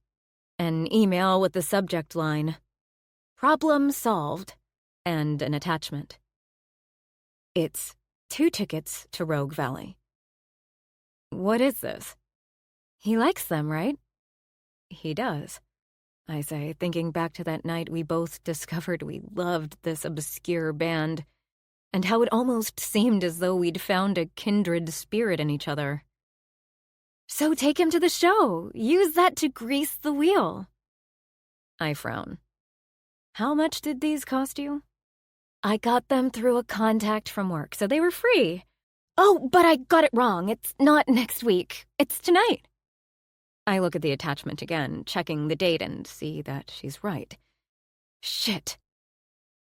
An email with the subject line, "Problem solved," and an attachment. It's 2 tickets to Rogue Valley. What is this? He likes them, right? He does, I say, thinking back to that night we both discovered we loved this obscure band, and how it almost seemed as though we'd found a kindred spirit in each other. So take him to the show. Use that to grease the wheel. I frown. How much did these cost you? I got them through a contact from work, so they were free. Oh, but I got it wrong. It's not next week. It's tonight. I look at the attachment again, checking the date, and see that she's right. Shit.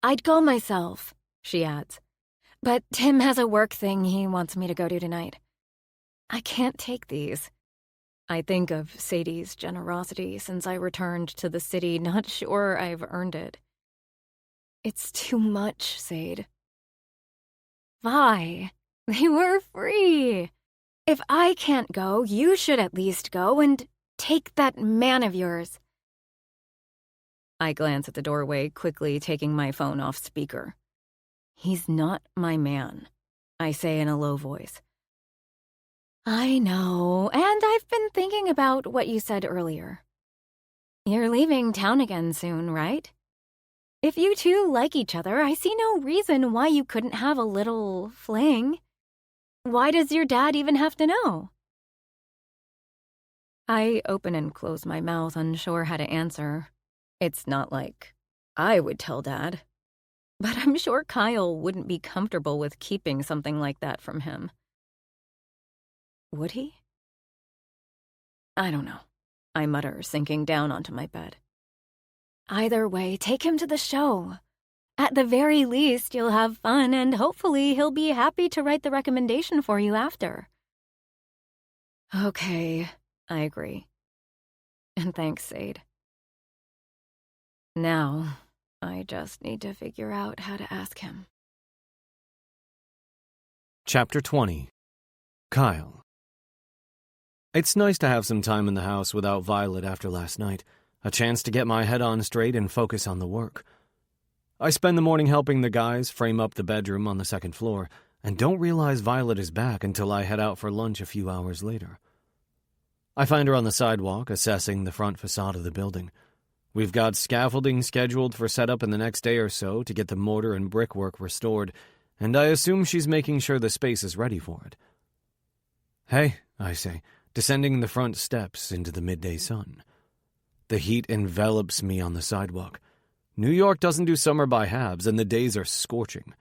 I'd go myself, she adds. But Tim has a work thing he wants me to go to tonight. I can't take these. I think of Sadie's generosity since I returned to the city, not sure I've earned it. It's too much, Sade. Why? They were free. If I can't go, you should at least go and take that man of yours. I glance at the doorway, quickly taking my phone off speaker. He's not my man, I say in a low voice. I know, and I've been thinking about what you said earlier. You're leaving town again soon, right? If you two like each other, I see no reason why you couldn't have a little fling. Why does your dad even have to know? I open and close my mouth, unsure how to answer. It's not like I would tell Dad, but I'm sure Kyle wouldn't be comfortable with keeping something like that from him. Would he? I don't know, I mutter, sinking down onto my bed. Either way, take him to the show. At the very least, you'll have fun, and hopefully he'll be happy to write the recommendation for you after. Okay, I agree. And thanks, Sade. Now, I just need to figure out how to ask him. Chapter 20. Kyle. It's nice to have some time in the house without Violet after last night, a chance to get my head on straight and focus on the work. I spend the morning helping the guys frame up the bedroom on the second floor, and don't realize Violet is back until I head out for lunch a few hours later. I find her on the sidewalk, assessing the front facade of the building. We've got scaffolding scheduled for setup in the next day or so to get the mortar and brickwork restored, and I assume she's making sure the space is ready for it. Hey, I say, descending the front steps into the midday sun. The heat envelops me on the sidewalk. New York doesn't do summer by halves, and the days are scorching.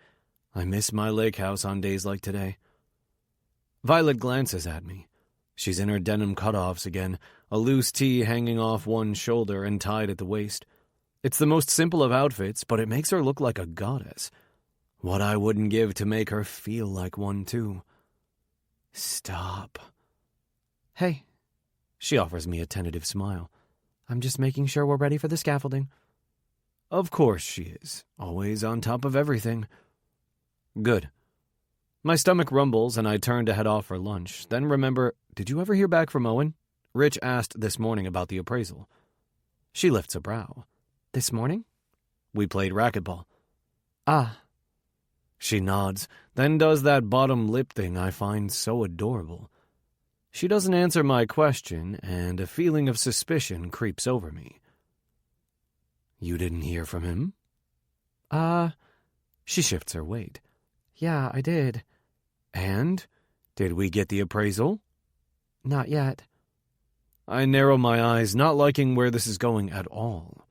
I miss my lake house on days like today. Violet glances at me. She's in her denim cutoffs again, a loose tee hanging off one shoulder and tied at the waist. It's the most simple of outfits, but it makes her look like a goddess. What I wouldn't give to make her feel like one, too. Stop. Hey. She offers me a tentative smile. I'm just making sure we're ready for the scaffolding. Of course she is. Always on top of everything. Good. My stomach rumbles and I turn to head off for lunch. Then remember, did you ever hear back from Owen? Rich asked this morning about the appraisal. She lifts a brow. This morning? We played racquetball. Ah. She nods, then does that bottom lip thing I find so adorable. She doesn't answer my question, and a feeling of suspicion creeps over me. You didn't hear from him? She shifts her weight. Yeah, I did. And? Did we get the appraisal? Not yet. I narrow my eyes, not liking where this is going at all.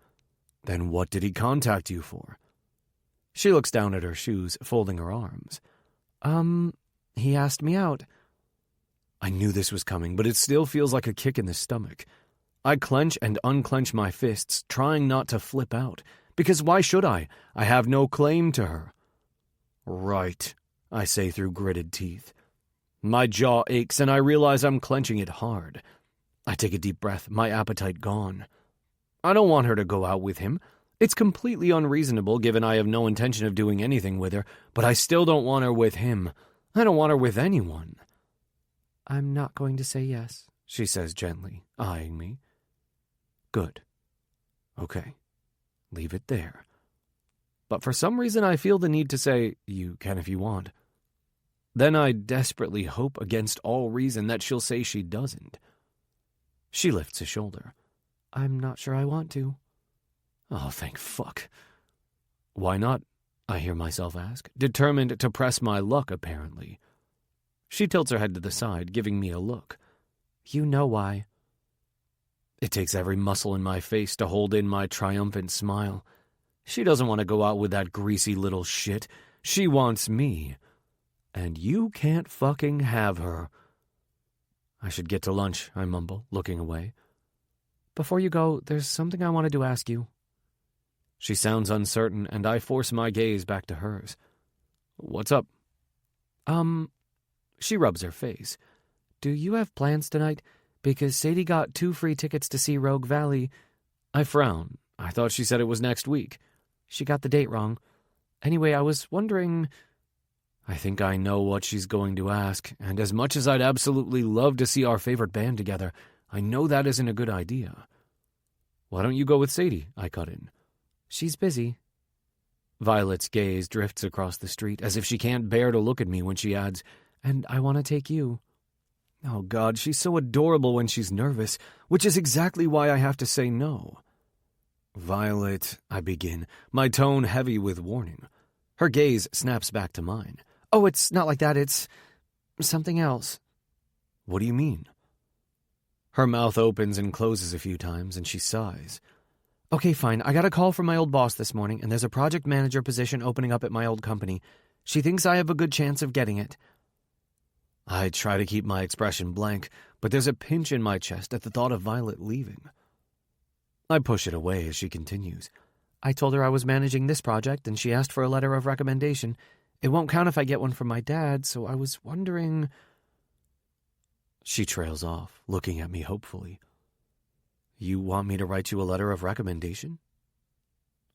Then what did he contact you for? She looks down at her shoes, folding her arms. He asked me out. I knew this was coming, but it still feels like a kick in the stomach. I clench and unclench my fists, trying not to flip out. Because why should I? I have no claim to her. Right, I say through gritted teeth. My jaw aches and I realize I'm clenching it hard. I take a deep breath, my appetite gone. I don't want her to go out with him. It's completely unreasonable given I have no intention of doing anything with her, but I still don't want her with him. I don't want her with anyone. I'm not going to say yes, she says gently, eyeing me. Good. Okay. Leave it there. But for some reason I feel the need to say, you can if you want. Then I desperately hope against all reason that she'll say she doesn't. She lifts a shoulder. I'm not sure I want to. Oh, thank fuck. Why not? I hear myself ask, determined to press my luck, apparently. She tilts her head to the side, giving me a look. You know why. It takes every muscle in my face to hold in my triumphant smile. She doesn't want to go out with that greasy little shit. She wants me. And you can't fucking have her. I should get to lunch, I mumble, looking away. Before you go, there's something I wanted to ask you. She sounds uncertain, and I force my gaze back to hers. What's up? She rubs her face. Do you have plans tonight? Because Sadie got 2 free tickets to see Rogue Valley. I frown. I thought she said it was next week. She got the date wrong. Anyway, I was wondering... I think I know what she's going to ask, and as much as I'd absolutely love to see our favorite band together, I know that isn't a good idea. Why don't you go with Sadie? I cut in. She's busy. Violet's gaze drifts across the street, as if she can't bear to look at me when she adds, and I want to take you. Oh, God, she's so adorable when she's nervous, which is exactly why I have to say no. Violet, I begin, my tone heavy with warning. Her gaze snaps back to mine. Oh, it's not like that, it's something else. What do you mean? Her mouth opens and closes a few times, and she sighs. Okay, fine. I got a call from my old boss this morning, and there's a project manager position opening up at my old company. She thinks I have a good chance of getting it. I try to keep my expression blank, but there's a pinch in my chest at the thought of Violet leaving. I push it away as she continues. I told her I was managing this project, and she asked for a letter of recommendation. It won't count if I get one from my dad, so I was wondering... She trails off, looking at me hopefully. You want me to write you a letter of recommendation?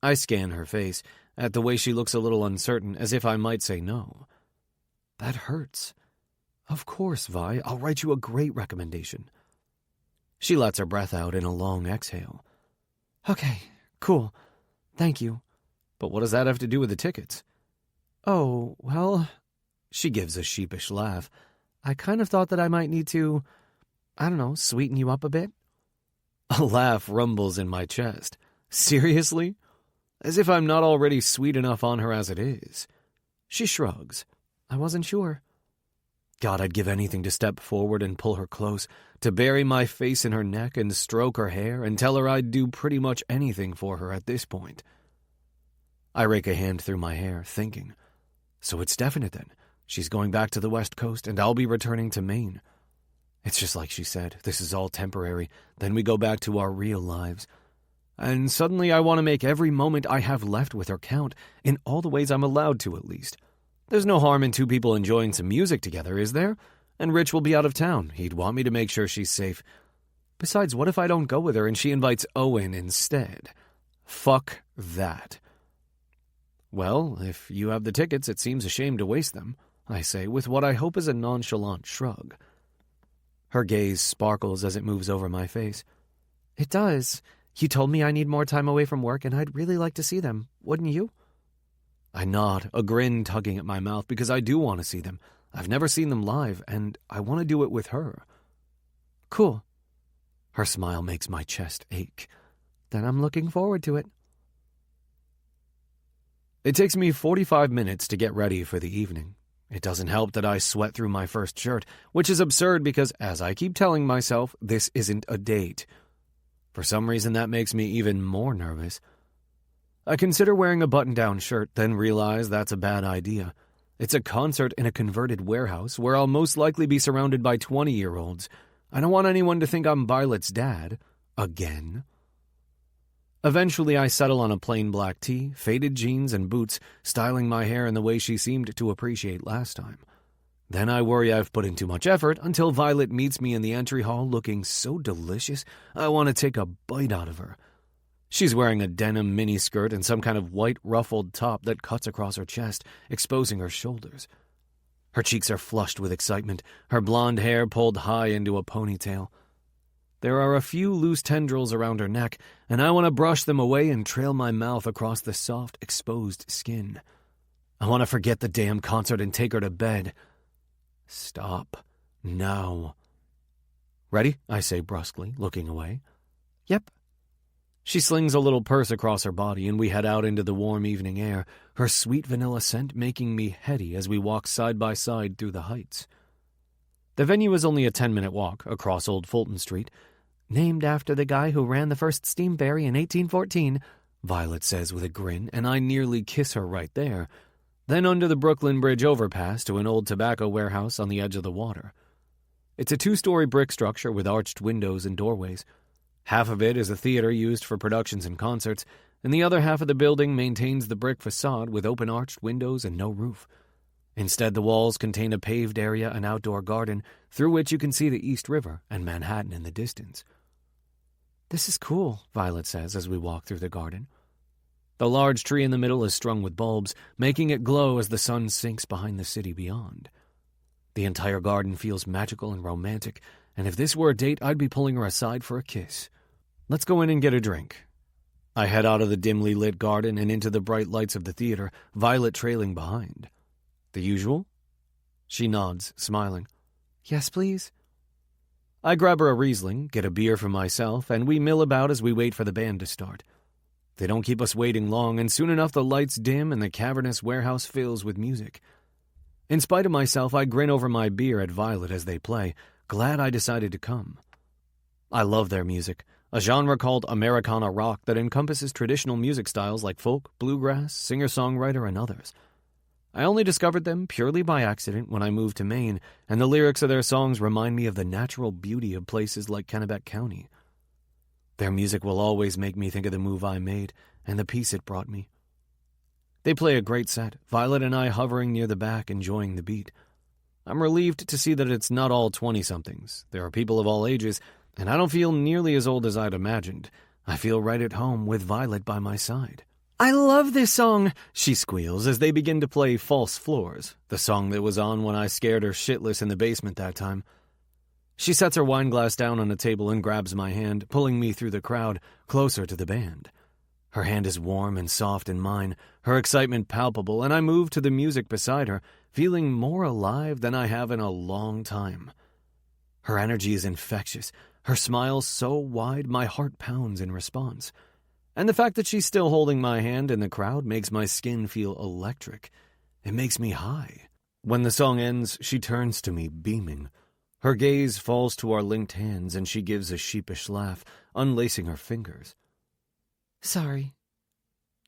I scan her face, at the way she looks a little uncertain, as if I might say no. That hurts. Of course, Vi, I'll write you a great recommendation. She lets her breath out in a long exhale. Okay, cool. Thank you. But what does that have to do with the tickets? Oh, well... She gives a sheepish laugh. I kind of thought that I might need to, I don't know, sweeten you up a bit. A laugh rumbles in my chest. Seriously? As if I'm not already sweet enough on her as it is. She shrugs. I wasn't sure. God, I'd give anything to step forward and pull her close, to bury my face in her neck and stroke her hair and tell her I'd do pretty much anything for her at this point. I rake a hand through my hair, thinking. So it's definite then. She's going back to the West Coast, and I'll be returning to Maine. It's just like she said, this is all temporary, then we go back to our real lives. and suddenly I want to make every moment I have left with her count, in all the ways I'm allowed to, at least. There's no harm in two people enjoying some music together, is there? And Rich will be out of town. He'd want me to make sure she's safe. Besides, what if I don't go with her and she invites Owen instead? Fuck that. Well, if you have the tickets, it seems a shame to waste them, I say, with what I hope is a nonchalant shrug. Her gaze sparkles as it moves over my face. It does. You told me I need more time away from work, and I'd really like to see them, wouldn't you? I nod, a grin tugging at my mouth, because I do want to see them. I've never seen them live, and I want to do it with her. Cool. Her smile makes my chest ache. Then I'm looking forward to it. It takes me 45 minutes to get ready for the evening. It doesn't help that I sweat through my first shirt, which is absurd because, as I keep telling myself, this isn't a date. For some reason, that makes me even more nervous. I consider wearing a button-down shirt, then realize that's a bad idea. It's a concert in a converted warehouse where I'll most likely be surrounded by 20-year-olds. I don't want anyone to think I'm Violet's dad. Again. Eventually, I settle on a plain black tee, faded jeans, and boots, styling my hair in the way she seemed to appreciate last time. Then I worry I've put in too much effort until Violet meets me in the entry hall looking so delicious I want to take a bite out of her. She's wearing a denim miniskirt and some kind of white ruffled top that cuts across her chest, exposing her shoulders. Her cheeks are flushed with excitement, her blonde hair pulled high into a ponytail. There are a few loose tendrils around her neck, and I want to brush them away and trail my mouth across the soft, exposed skin. I want to forget the damn concert and take her to bed. Stop. Now. Ready? I say brusquely, looking away. Yep. She slings a little purse across her body, and we head out into the warm evening air, her sweet vanilla scent making me heady as we walk side by side through the heights. The venue is only a 10-minute walk across Old Fulton Street, named after the guy who ran the first steam ferry in 1814, Violet says with a grin, and I nearly kiss her right there. Then under the Brooklyn Bridge overpass to an old tobacco warehouse on the edge of the water. It's a 2-story brick structure with arched windows and doorways. Half of it is a theater used for productions and concerts, and the other half of the building maintains the brick facade with open arched windows and no roof. Instead, the walls contain a paved area and outdoor garden through which you can see the East River and Manhattan in the distance. This is cool, Violet says as we walk through the garden. The large tree in the middle is strung with bulbs, making it glow as the sun sinks behind the city beyond. The entire garden feels magical and romantic, and if this were a date, I'd be pulling her aside for a kiss. Let's go in and get a drink. I head out of the dimly lit garden and into the bright lights of the theater, Violet trailing behind. The usual? She nods, smiling. Yes, please. I grab her a Riesling, get a beer for myself, and we mill about as we wait for the band to start. They don't keep us waiting long, and soon enough the lights dim and the cavernous warehouse fills with music. In spite of myself, I grin over my beer at Violet as they play, glad I decided to come. I love their music, a genre called Americana rock that encompasses traditional music styles like folk, bluegrass, singer-songwriter, and others. I only discovered them purely by accident when I moved to Maine, and the lyrics of their songs remind me of the natural beauty of places like Kennebec County. Their music will always make me think of the move I made and the peace it brought me. They play a great set, Violet and I hovering near the back, enjoying the beat. I'm relieved to see that it's not all 20-somethings. There are people of all ages, and I don't feel nearly as old as I'd imagined. I feel right at home with Violet by my side. I love this song, she squeals as they begin to play False Floors, the song that was on when I scared her shitless in the basement that time. She sets her wine glass down on a table and grabs my hand, pulling me through the crowd, closer to the band. Her hand is warm and soft in mine, her excitement palpable, and I move to the music beside her, feeling more alive than I have in a long time. Her energy is infectious, her smile so wide my heart pounds in response. And the fact that she's still holding my hand in the crowd makes my skin feel electric. It makes me high. When the song ends, she turns to me, beaming. Her gaze falls to our linked hands, and she gives a sheepish laugh, unlacing her fingers. Sorry.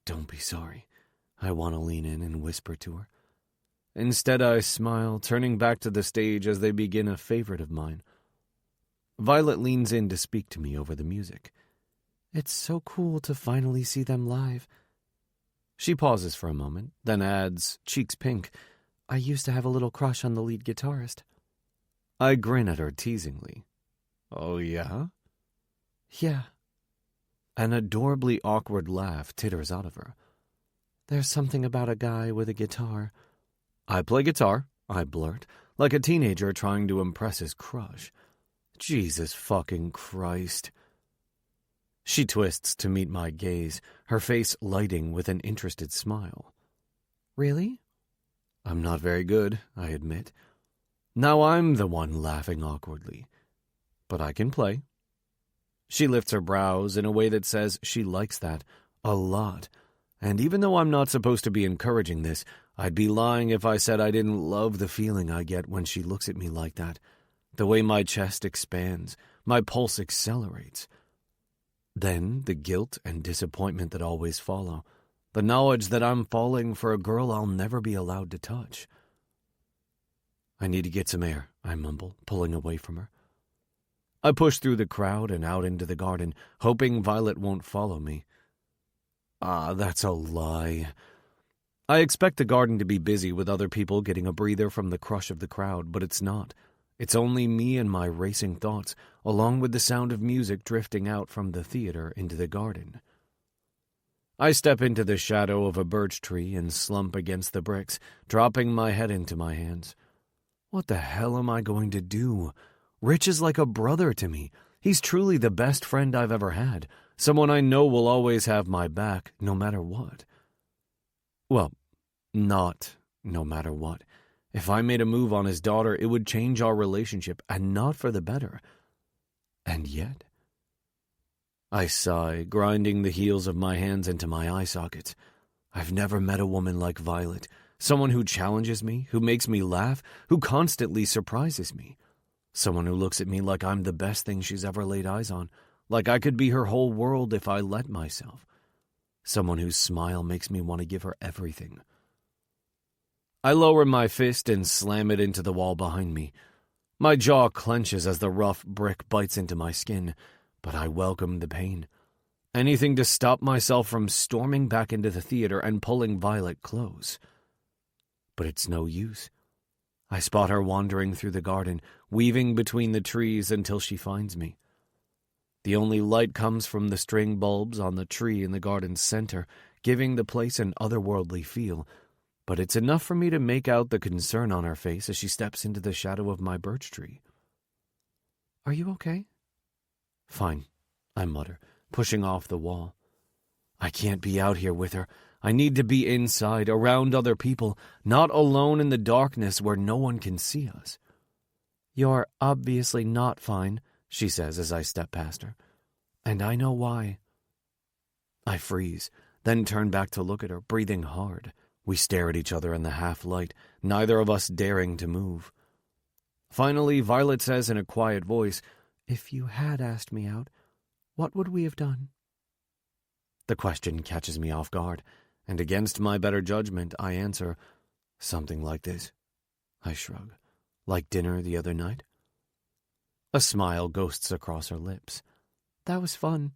Don't be sorry. I want to lean in and whisper to her. Instead, I smile, turning back to the stage as they begin a favorite of mine. Violet leans in to speak to me over the music. It's so cool to finally see them live. She pauses for a moment, then adds, cheeks pink, I used to have a little crush on the lead guitarist. I grin at her teasingly. Oh, yeah? Yeah. An adorably awkward laugh titters out of her. There's something about a guy with a guitar. I play guitar, I blurt, like a teenager trying to impress his crush. Jesus fucking Christ. She twists to meet my gaze, her face lighting with an interested smile. Really? I'm not very good, I admit. Now I'm the one laughing awkwardly. But I can play. She lifts her brows in a way that says she likes that a lot. And even though I'm not supposed to be encouraging this, I'd be lying if I said I didn't love the feeling I get when she looks at me like that. The way my chest expands, my pulse accelerates. Then the guilt and disappointment that always follow. The knowledge that I'm falling for a girl I'll never be allowed to touch. I need to get some air, I mumble, pulling away from her. I push through the crowd and out into the garden, hoping Violet won't follow me. Ah, that's a lie. I expect the garden to be busy with other people getting a breather from the crush of the crowd, but it's not. It's only me and my racing thoughts, along with the sound of music drifting out from the theater into the garden. I step into the shadow of a birch tree and slump against the bricks, dropping my head into my hands. What the hell am I going to do? Rich is like a brother to me. He's truly the best friend I've ever had, someone I know will always have my back, no matter what. Well, not no matter what. If I made a move on his daughter, it would change our relationship, and not for the better. And yet... I sigh, grinding the heels of my hands into my eye sockets. I've never met a woman like Violet, someone who challenges me, who makes me laugh, who constantly surprises me. Someone who looks at me like I'm the best thing she's ever laid eyes on, like I could be her whole world if I let myself. Someone whose smile makes me want to give her everything. I lower my fist and slam it into the wall behind me. My jaw clenches as the rough brick bites into my skin, but I welcome the pain. Anything to stop myself from storming back into the theater and pulling Violet close. But it's no use. I spot her wandering through the garden, weaving between the trees until she finds me. The only light comes from the string bulbs on the tree in the garden's center, giving the place an otherworldly feel, but it's enough for me to make out the concern on her face as she steps into the shadow of my birch tree. Are you okay? Fine, I mutter, pushing off the wall. I can't be out here with her. I need to be inside, around other people, not alone in the darkness where no one can see us. You're obviously not fine, she says as I step past her. And I know why. I freeze, then turn back to look at her, breathing hard. We stare at each other in the half-light, neither of us daring to move. Finally, Violet says in a quiet voice, If you had asked me out, what would we have done? The question catches me off guard, and against my better judgment, I answer, something like this. I shrug. Like dinner the other night? A smile ghosts across her lips. That was fun.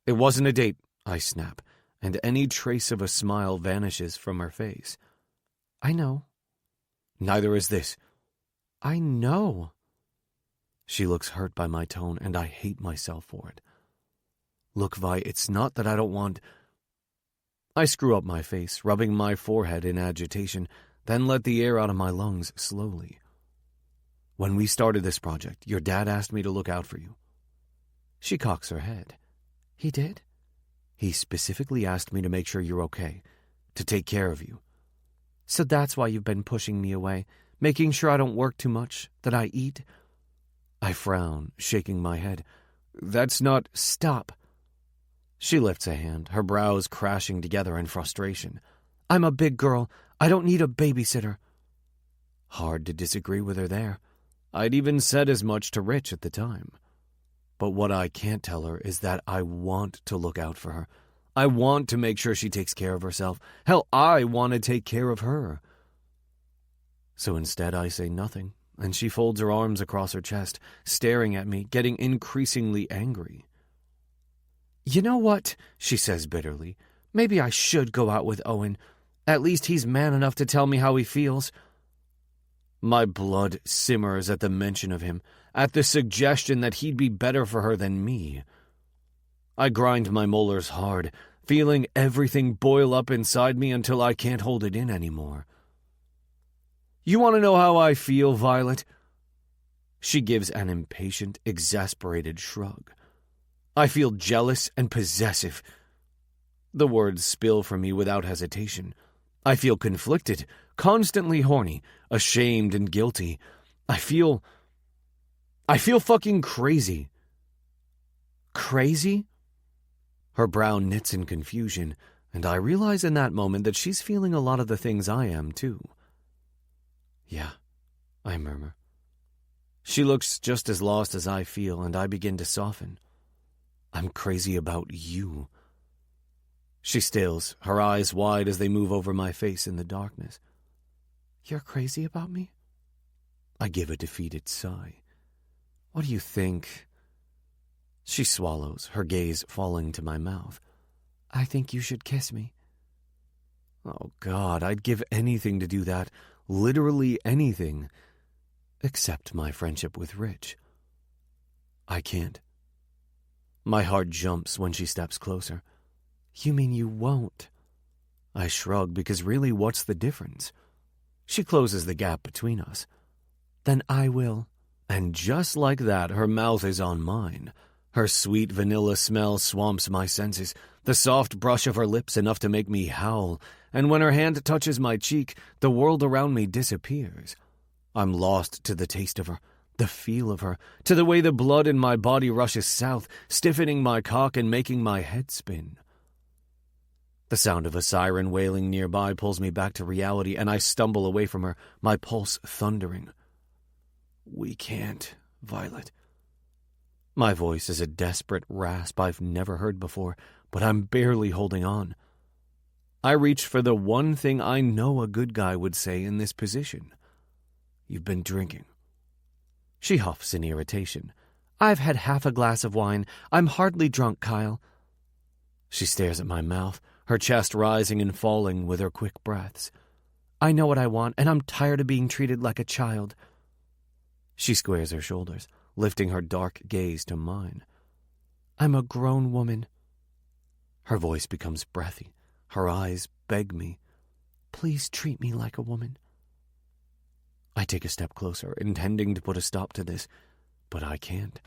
It wasn't a date, I snap, and any trace of a smile vanishes from her face. I know. Neither is this. I know. She looks hurt by my tone, and I hate myself for it. Look, Vi, it's not that I don't want... I screw up my face, rubbing my forehead in agitation, then let the air out of my lungs slowly. When we started this project, your dad asked me to look out for you. She cocks her head. He did? He specifically asked me to make sure you're okay, to take care of you. So that's why you've been pushing me away, making sure I don't work too much, that I eat? I frown, shaking my head. That's not... Stop. She lifts a hand, her brows crashing together in frustration. I'm a big girl. I don't need a babysitter. Hard to disagree with her there. I'd even said as much to Rich at the time. But what I can't tell her is that I want to look out for her. I want to make sure she takes care of herself. Hell, I want to take care of her. So instead I say nothing, and she folds her arms across her chest, staring at me, getting increasingly angry. "You know what?" she says bitterly. "Maybe I should go out with Owen. At least he's man enough to tell me how he feels." My blood simmers at the mention of him, at the suggestion that he'd be better for her than me. I grind my molars hard, feeling everything boil up inside me until I can't hold it in anymore. "You want to know how I feel, Violet?" She gives an impatient, exasperated shrug. "I feel jealous and possessive." The words spill from me without hesitation. I feel conflicted, constantly horny, ashamed and guilty. I feel fucking crazy. Crazy? Her brow knits in confusion, and I realize in that moment that she's feeling a lot of the things I am, too. "Yeah," I murmur. She looks just as lost as I feel, and I begin to soften. "I'm crazy about you." She stills, her eyes wide as they move over my face in the darkness. "You're crazy about me?" I give a defeated sigh. "What do you think?" She swallows, her gaze falling to my mouth. "I think you should kiss me." Oh, God, I'd give anything to do that, literally anything, except my friendship with Rich. I can't. My heart jumps when she steps closer. "You mean you won't?" I shrug, because really, what's the difference? She closes the gap between us. "Then I will." And just like that, her mouth is on mine. Her sweet vanilla smell swamps my senses, the soft brush of her lips enough to make me howl, and when her hand touches my cheek, the world around me disappears. I'm lost to the taste of her, the feel of her, to the way the blood in my body rushes south, stiffening my cock and making my head spin. The sound of a siren wailing nearby pulls me back to reality, and I stumble away from her, my pulse thundering. "We can't, Violet." My voice is a desperate rasp I've never heard before, but I'm barely holding on. I reach for the one thing I know a good guy would say in this position. "You've been drinking." She huffs in irritation. "I've had half a glass of wine. I'm hardly drunk, Kyle." She stares at my mouth, her chest rising and falling with her quick breaths. "I know what I want, and I'm tired of being treated like a child." She squares her shoulders, lifting her dark gaze to mine. "I'm a grown woman." Her voice becomes breathy. Her eyes beg me, "Please treat me like a woman." I take a step closer, intending to put a stop to this, but I can't.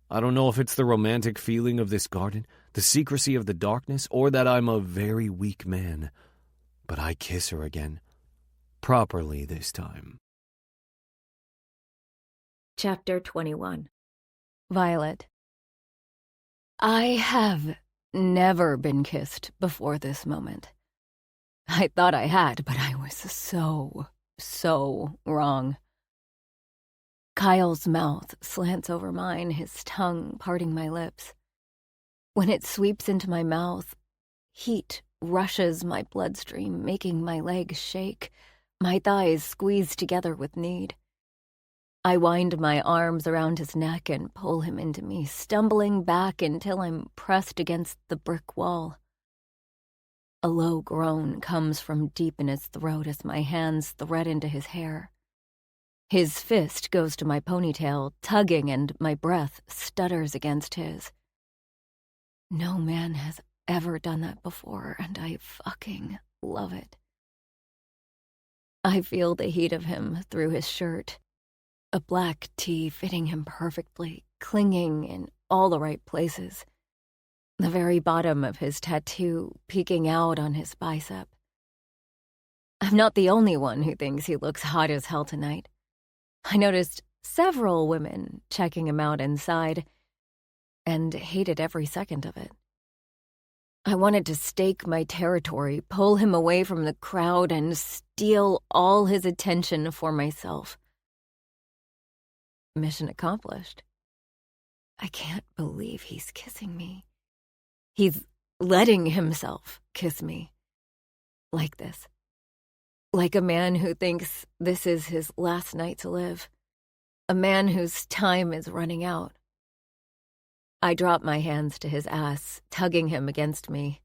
I don't know if it's the romantic feeling of this garden, the secrecy of the darkness, or that I'm a very weak man. But I kiss her again. Properly this time. Chapter 21. Violet. I have never been kissed before this moment. I thought I had, but I was so wrong. Kyle's mouth slants over mine, his tongue parting my lips. When it sweeps into my mouth, heat rushes my bloodstream, making my legs shake, my thighs squeeze together with need. I wind my arms around his neck and pull him into me, stumbling back until I'm pressed against the brick wall. A low groan comes from deep in his throat as my hands thread into his hair. His fist goes to my ponytail, tugging, and my breath stutters against his. No man has ever done that before, and I fucking love it. I feel the heat of him through his shirt, a black tee fitting him perfectly, clinging in all the right places, the very bottom of his tattoo peeking out on his bicep. I'm not the only one who thinks he looks hot as hell tonight. I noticed several women checking him out inside and hated every second of it. I wanted to stake my territory, pull him away from the crowd, and steal all his attention for myself. Mission accomplished. I can't believe he's kissing me. He's letting himself kiss me. Like this. Like a man who thinks this is his last night to live. A man whose time is running out. I drop my hands to his ass, tugging him against me.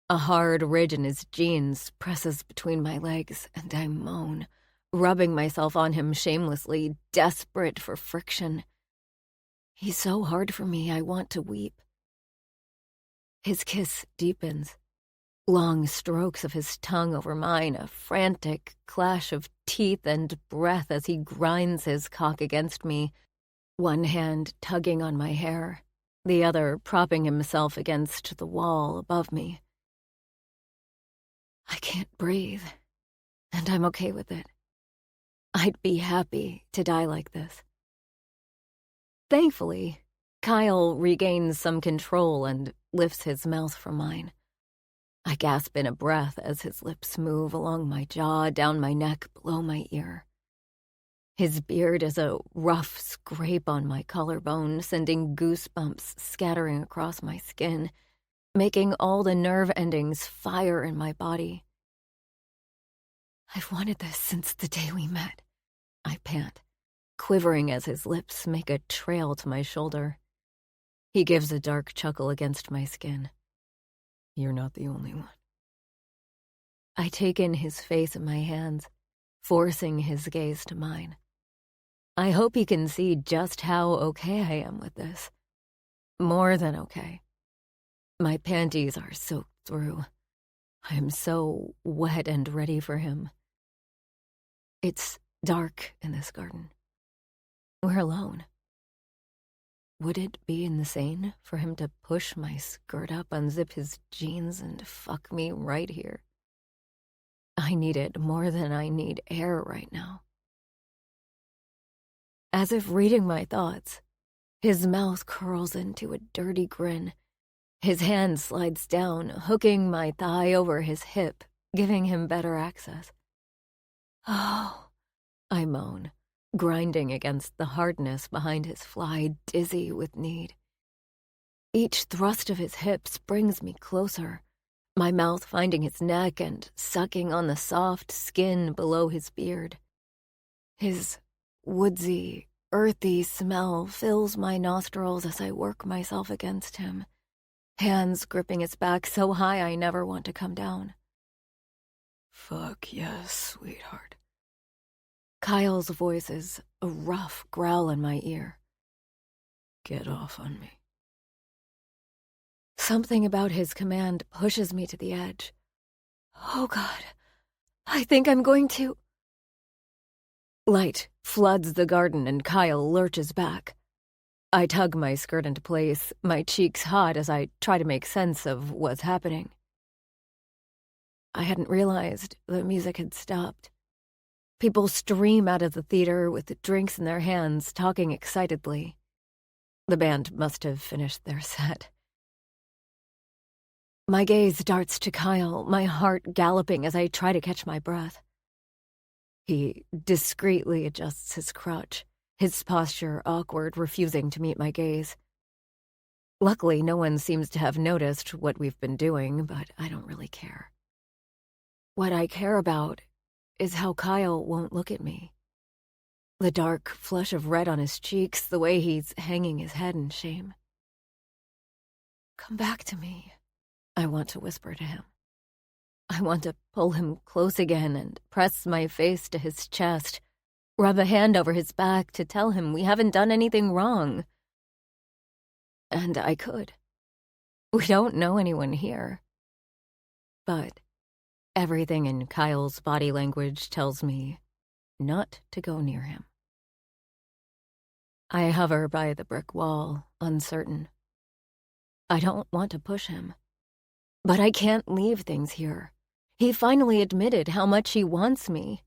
A hard ridge in his jeans presses between my legs, and I moan, rubbing myself on him shamelessly, desperate for friction. He's so hard for me, I want to weep. His kiss deepens. Long strokes of his tongue over mine, a frantic clash of teeth and breath as he grinds his cock against me, one hand tugging on my hair, the other propping himself against the wall above me. I can't breathe, and I'm okay with it. I'd be happy to die like this. Thankfully, Kyle regains some control and lifts his mouth from mine. I gasp in a breath as his lips move along my jaw, down my neck, below my ear. His beard is a rough scrape on my collarbone, sending goosebumps scattering across my skin, making all the nerve endings fire in my body. I've wanted this since the day we met, I pant, quivering as his lips make a trail to my shoulder. He gives a dark chuckle against my skin. You're not the only one. I take in his face in my hands, forcing his gaze to mine. I hope he can see just how okay I am with this. More than okay. My panties are soaked through. I am so wet and ready for him. It's dark in this garden. We're alone. Would it be insane for him to push my skirt up, unzip his jeans, and fuck me right here? I need it more than I need air right now. As if reading my thoughts, his mouth curls into a dirty grin. His hand slides down, hooking my thigh over his hip, giving him better access. Oh, I moan, grinding against the hardness behind his fly, dizzy with need. Each thrust of his hips brings me closer, my mouth finding his neck and sucking on the soft skin below his beard. His woodsy, earthy smell fills my nostrils as I work myself against him, hands gripping his back so high I never want to come down. Fuck yes, sweetheart. Kyle's voice is a rough growl in my ear. Get off on me. Something about his command pushes me to the edge. Oh God, I think I'm going to... Light floods the garden and Kyle lurches back. I tug my skirt into place, my cheeks hot as I try to make sense of what's happening. I hadn't realized the music had stopped. People stream out of the theater with drinks in their hands, talking excitedly. The band must have finished their set. My gaze darts to Kyle, my heart galloping as I try to catch my breath. He discreetly adjusts his crotch, his posture awkward, refusing to meet my gaze. Luckily, no one seems to have noticed what we've been doing, but I don't really care. What I care about is how Kyle won't look at me. The dark flush of red on his cheeks, the way he's hanging his head in shame. Come back to me, I want to whisper to him. I want to pull him close again and press my face to his chest, rub a hand over his back to tell him we haven't done anything wrong. And I could. We don't know anyone here. But everything in Kyle's body language tells me not to go near him. I hover by the brick wall, uncertain. I don't want to push him. But I can't leave things here. He finally admitted how much he wants me.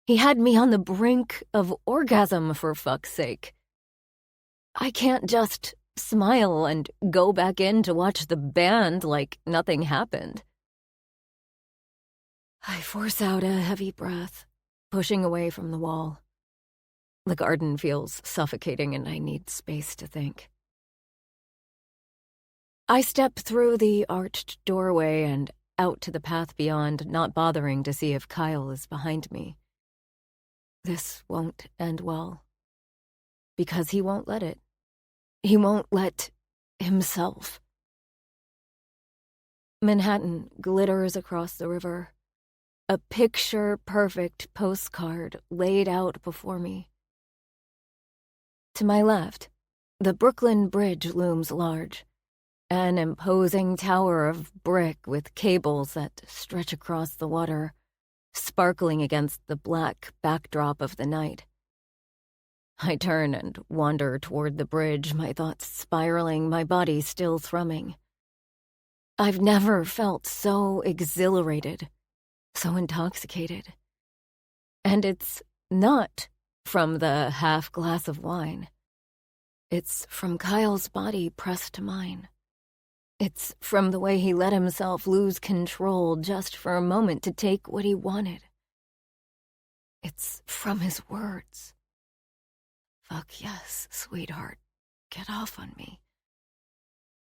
He had me on the brink of orgasm, for fuck's sake. I can't just smile and go back in to watch the band like nothing happened. I force out a heavy breath, pushing away from the wall. The garden feels suffocating and I need space to think. I step through the arched doorway and out to the path beyond, not bothering to see if Kyle is behind me. This won't end well, because he won't let it. He won't let himself. Manhattan glitters across the river, a picture-perfect postcard laid out before me. To my left, the Brooklyn Bridge looms large, an imposing tower of brick with cables that stretch across the water, sparkling against the black backdrop of the night. I turn and wander toward the bridge, my thoughts spiraling, my body still thrumming. I've never felt so exhilarated, so intoxicated. And it's not from the half glass of wine. It's from Kyle's body pressed to mine. It's from the way he let himself lose control just for a moment to take what he wanted. It's from his words. Fuck yes, sweetheart. Get off on me.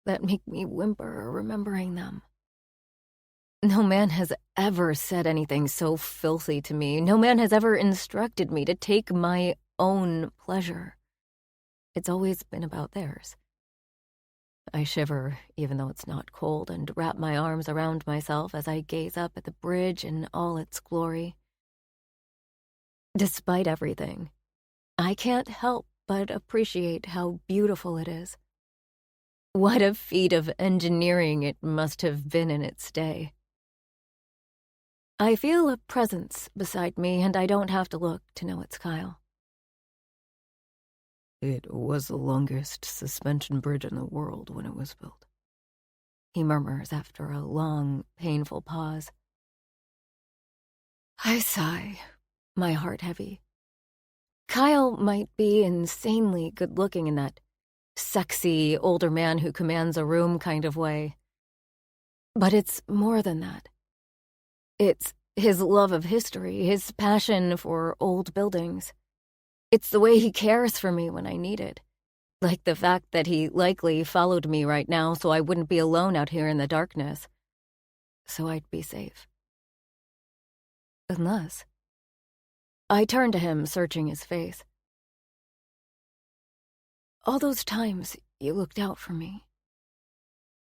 That make me whimper remembering them. No man has ever said anything so filthy to me. No man has ever instructed me to take my own pleasure. It's always been about theirs. I shiver, even though it's not cold, and wrap my arms around myself as I gaze up at the bridge in all its glory. Despite everything, I can't help but appreciate how beautiful it is. What a feat of engineering it must have been in its day. I feel a presence beside me, and I don't have to look to know it's Kyle. It was the longest suspension bridge in the world when it was built, he murmurs after a long, painful pause. I sigh, my heart heavy. Kyle might be insanely good-looking in that sexy, older man who commands a room kind of way. But it's more than that. It's his love of history, his passion for old buildings. It's the way he cares for me when I need it. Like the fact that he likely followed me right now so I wouldn't be alone out here in the darkness. So I'd be safe. Unless... I turn to him, searching his face. All those times you looked out for me.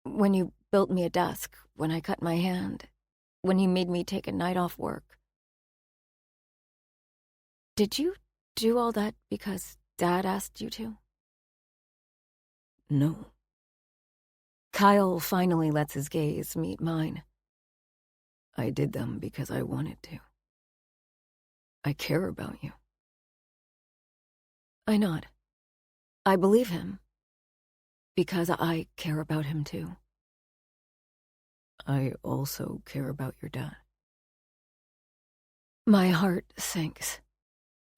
When you built me a desk, when I cut my hand, when you made me take a night off work. Did you do all that because Dad asked you to? No. Kyle finally lets his gaze meet mine. I did them because I wanted to. I care about you. I nod. I believe him. Because I care about him too. I also care about your dad. My heart sinks.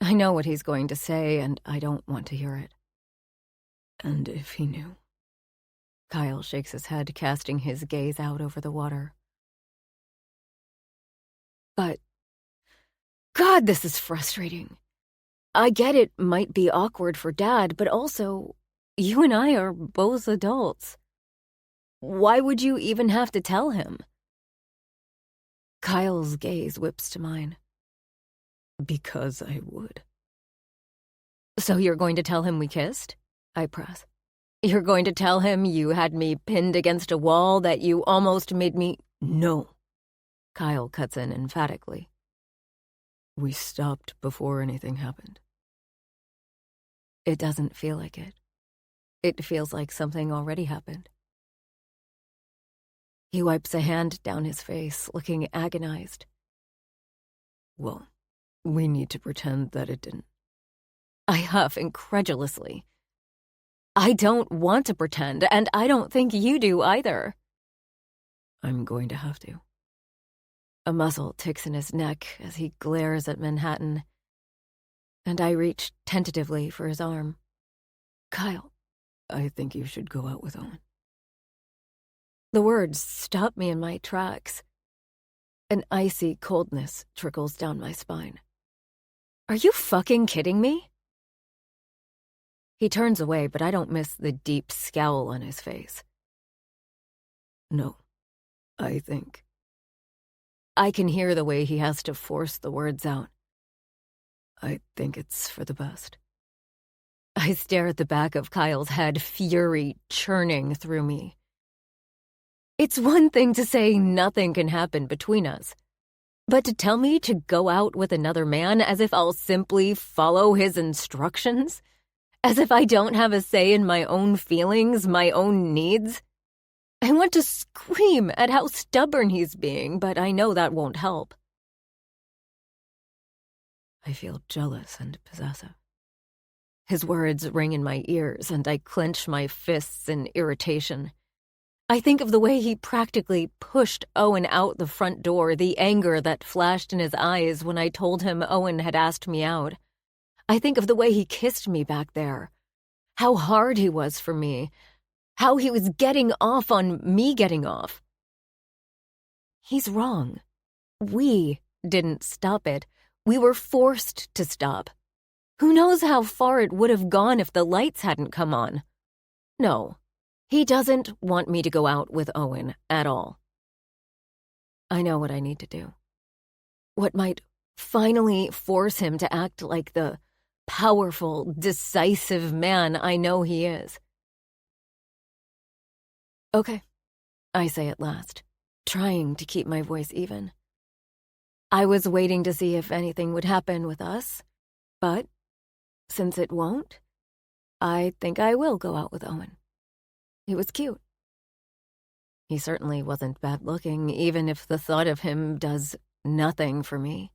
I know what he's going to say, and I don't want to hear it. And if he knew? Kyle shakes his head, casting his gaze out over the water. But, God, this is frustrating. I get it might be awkward for Dad, but also, you and I are both adults. Why would you even have to tell him? Kyle's gaze whips to mine. Because I would. So you're going to tell him we kissed? I press. You're going to tell him you had me pinned against a wall, that you almost made me... No. Kyle cuts in emphatically. We stopped before anything happened. It doesn't feel like it. It feels like something already happened. He wipes a hand down his face, looking agonized. Well, we need to pretend that it didn't. I huff incredulously. I don't want to pretend, and I don't think you do either. I'm going to have to. A muscle ticks in his neck as he glares at Manhattan, and I reach tentatively for his arm. Kyle. I think you should go out with Owen. The words stop me in my tracks. An icy coldness trickles down my spine. Are you fucking kidding me? He turns away, but I don't miss the deep scowl on his face. No, I think. I can hear the way he has to force the words out. I think it's for the best. I stare at the back of Kyle's head, fury churning through me. It's one thing to say nothing can happen between us, but to tell me to go out with another man as if I'll simply follow his instructions? As if I don't have a say in my own feelings, my own needs? I want to scream at how stubborn he's being, but I know that won't help. I feel jealous and possessive. His words ring in my ears, and I clench my fists in irritation. I think of the way he practically pushed Owen out the front door, the anger that flashed in his eyes when I told him Owen had asked me out. I think of the way he kissed me back there, how hard he was for me, how he was getting off on me getting off. He's wrong. We didn't stop it. We were forced to stop. Who knows how far it would have gone if the lights hadn't come on? No, he doesn't want me to go out with Owen at all. I know what I need to do. What might finally force him to act like the powerful, decisive man I know he is. Okay, I say at last, trying to keep my voice even. I was waiting to see if anything would happen with us, but since it won't, I think I will go out with Owen. He was cute. He certainly wasn't bad-looking, even if the thought of him does nothing for me.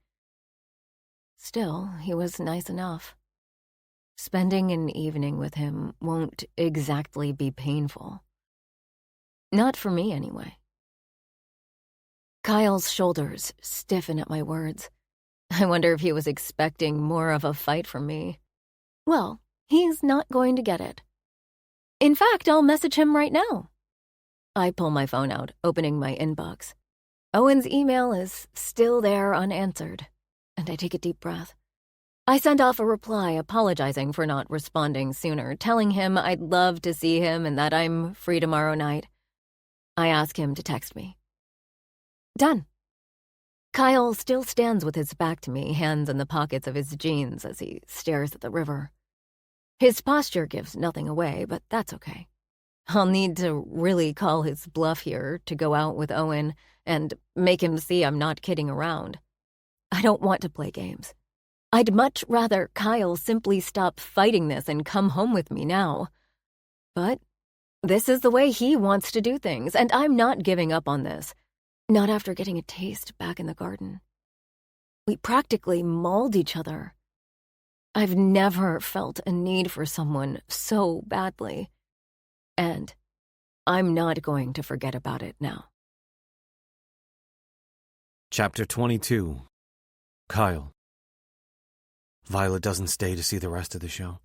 Still, he was nice enough. Spending an evening with him won't exactly be painful. Not for me, anyway. Kyle's shoulders stiffen at my words. I wonder if he was expecting more of a fight from me. Well, he's not going to get it. In fact, I'll message him right now. I pull my phone out, opening my inbox. Owen's email is still there unanswered, and I take a deep breath. I send off a reply apologizing for not responding sooner, telling him I'd love to see him and that I'm free tomorrow night. I ask him to text me. Done. Kyle still stands with his back to me, hands in the pockets of his jeans as he stares at the river. His posture gives nothing away, but that's okay. I'll need to really call his bluff here to go out with Owen and make him see I'm not kidding around. I don't want to play games. I'd much rather Kyle simply stop fighting this and come home with me now. But this is the way he wants to do things, and I'm not giving up on this. Not after getting a taste back in the garden. We practically mauled each other. I've never felt a need for someone so badly. And I'm not going to forget about it now. Chapter 22. Kyle. Violet doesn't stay to see the rest of the show.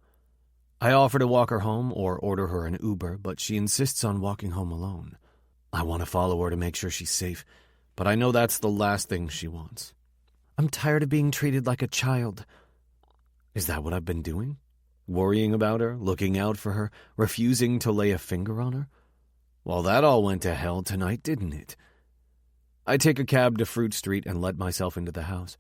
I offer to walk her home or order her an Uber, but she insists on walking home alone. I want to follow her to make sure she's safe, but I know that's the last thing she wants. I'm tired of being treated like a child. Is that what I've been doing? Worrying about her, looking out for her, refusing to lay a finger on her? Well, that all went to hell tonight, didn't it? I take a cab to Fruit Street and let myself into the house.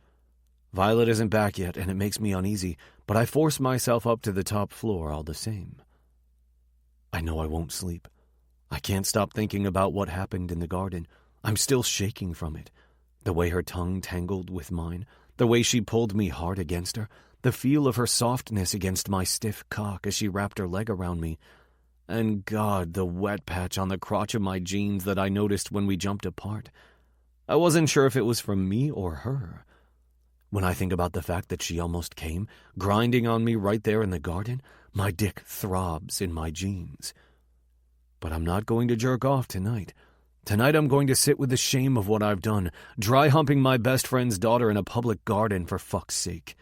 Violet isn't back yet, and it makes me uneasy, but I force myself up to the top floor all the same. I know I won't sleep. I can't stop thinking about what happened in the garden. I'm still shaking from it. The way her tongue tangled with mine, the way she pulled me hard against her, the feel of her softness against my stiff cock as she wrapped her leg around me. And God, the wet patch on the crotch of my jeans that I noticed when we jumped apart. I wasn't sure if it was from me or her. When I think about the fact that she almost came, grinding on me right there in the garden, my dick throbs in my jeans. But I'm not going to jerk off tonight. Tonight I'm going to sit with the shame of what I've done, dry humping my best friend's daughter in a public garden for fuck's sake.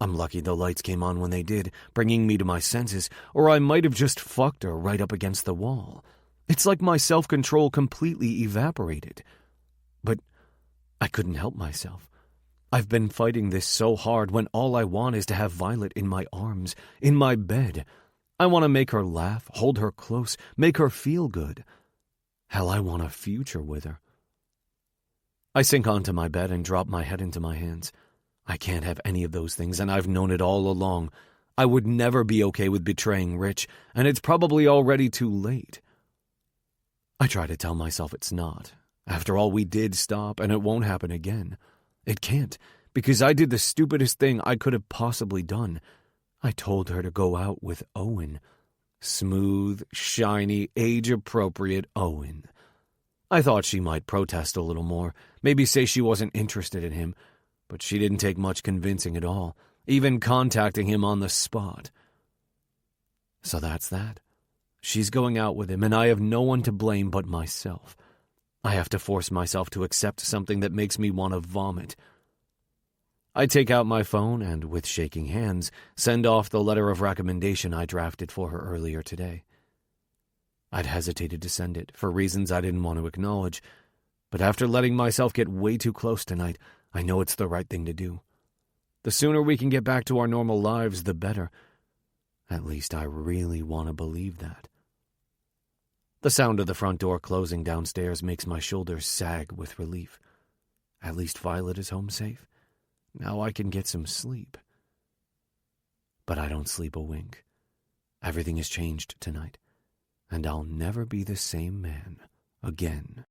I'm lucky the lights came on when they did, bringing me to my senses, or I might have just fucked her right up against the wall. It's like my self-control completely evaporated. But I couldn't help myself. I've been fighting this so hard when all I want is to have Violet in my arms, in my bed. I want to make her laugh, hold her close, make her feel good. Hell, I want a future with her. I sink onto my bed and drop my head into my hands. I can't have any of those things, and I've known it all along. I would never be okay with betraying Rich, and it's probably already too late. I try to tell myself it's not. After all, we did stop, and it won't happen again. It can't, because I did the stupidest thing I could have possibly done. I told her to go out with Owen. Smooth, shiny, age-appropriate Owen. I thought she might protest a little more, maybe say she wasn't interested in him, but she didn't take much convincing at all, even contacting him on the spot. So that's that. She's going out with him, and I have no one to blame but myself. I have to force myself to accept something that makes me want to vomit. I take out my phone and, with shaking hands, send off the letter of recommendation I drafted for her earlier today. I'd hesitated to send it, for reasons I didn't want to acknowledge, but after letting myself get way too close tonight, I know it's the right thing to do. The sooner we can get back to our normal lives, the better. At least I really want to believe that. The sound of the front door closing downstairs makes my shoulders sag with relief. At least Violet is home safe. Now I can get some sleep. But I don't sleep a wink. Everything has changed tonight, and I'll never be the same man again.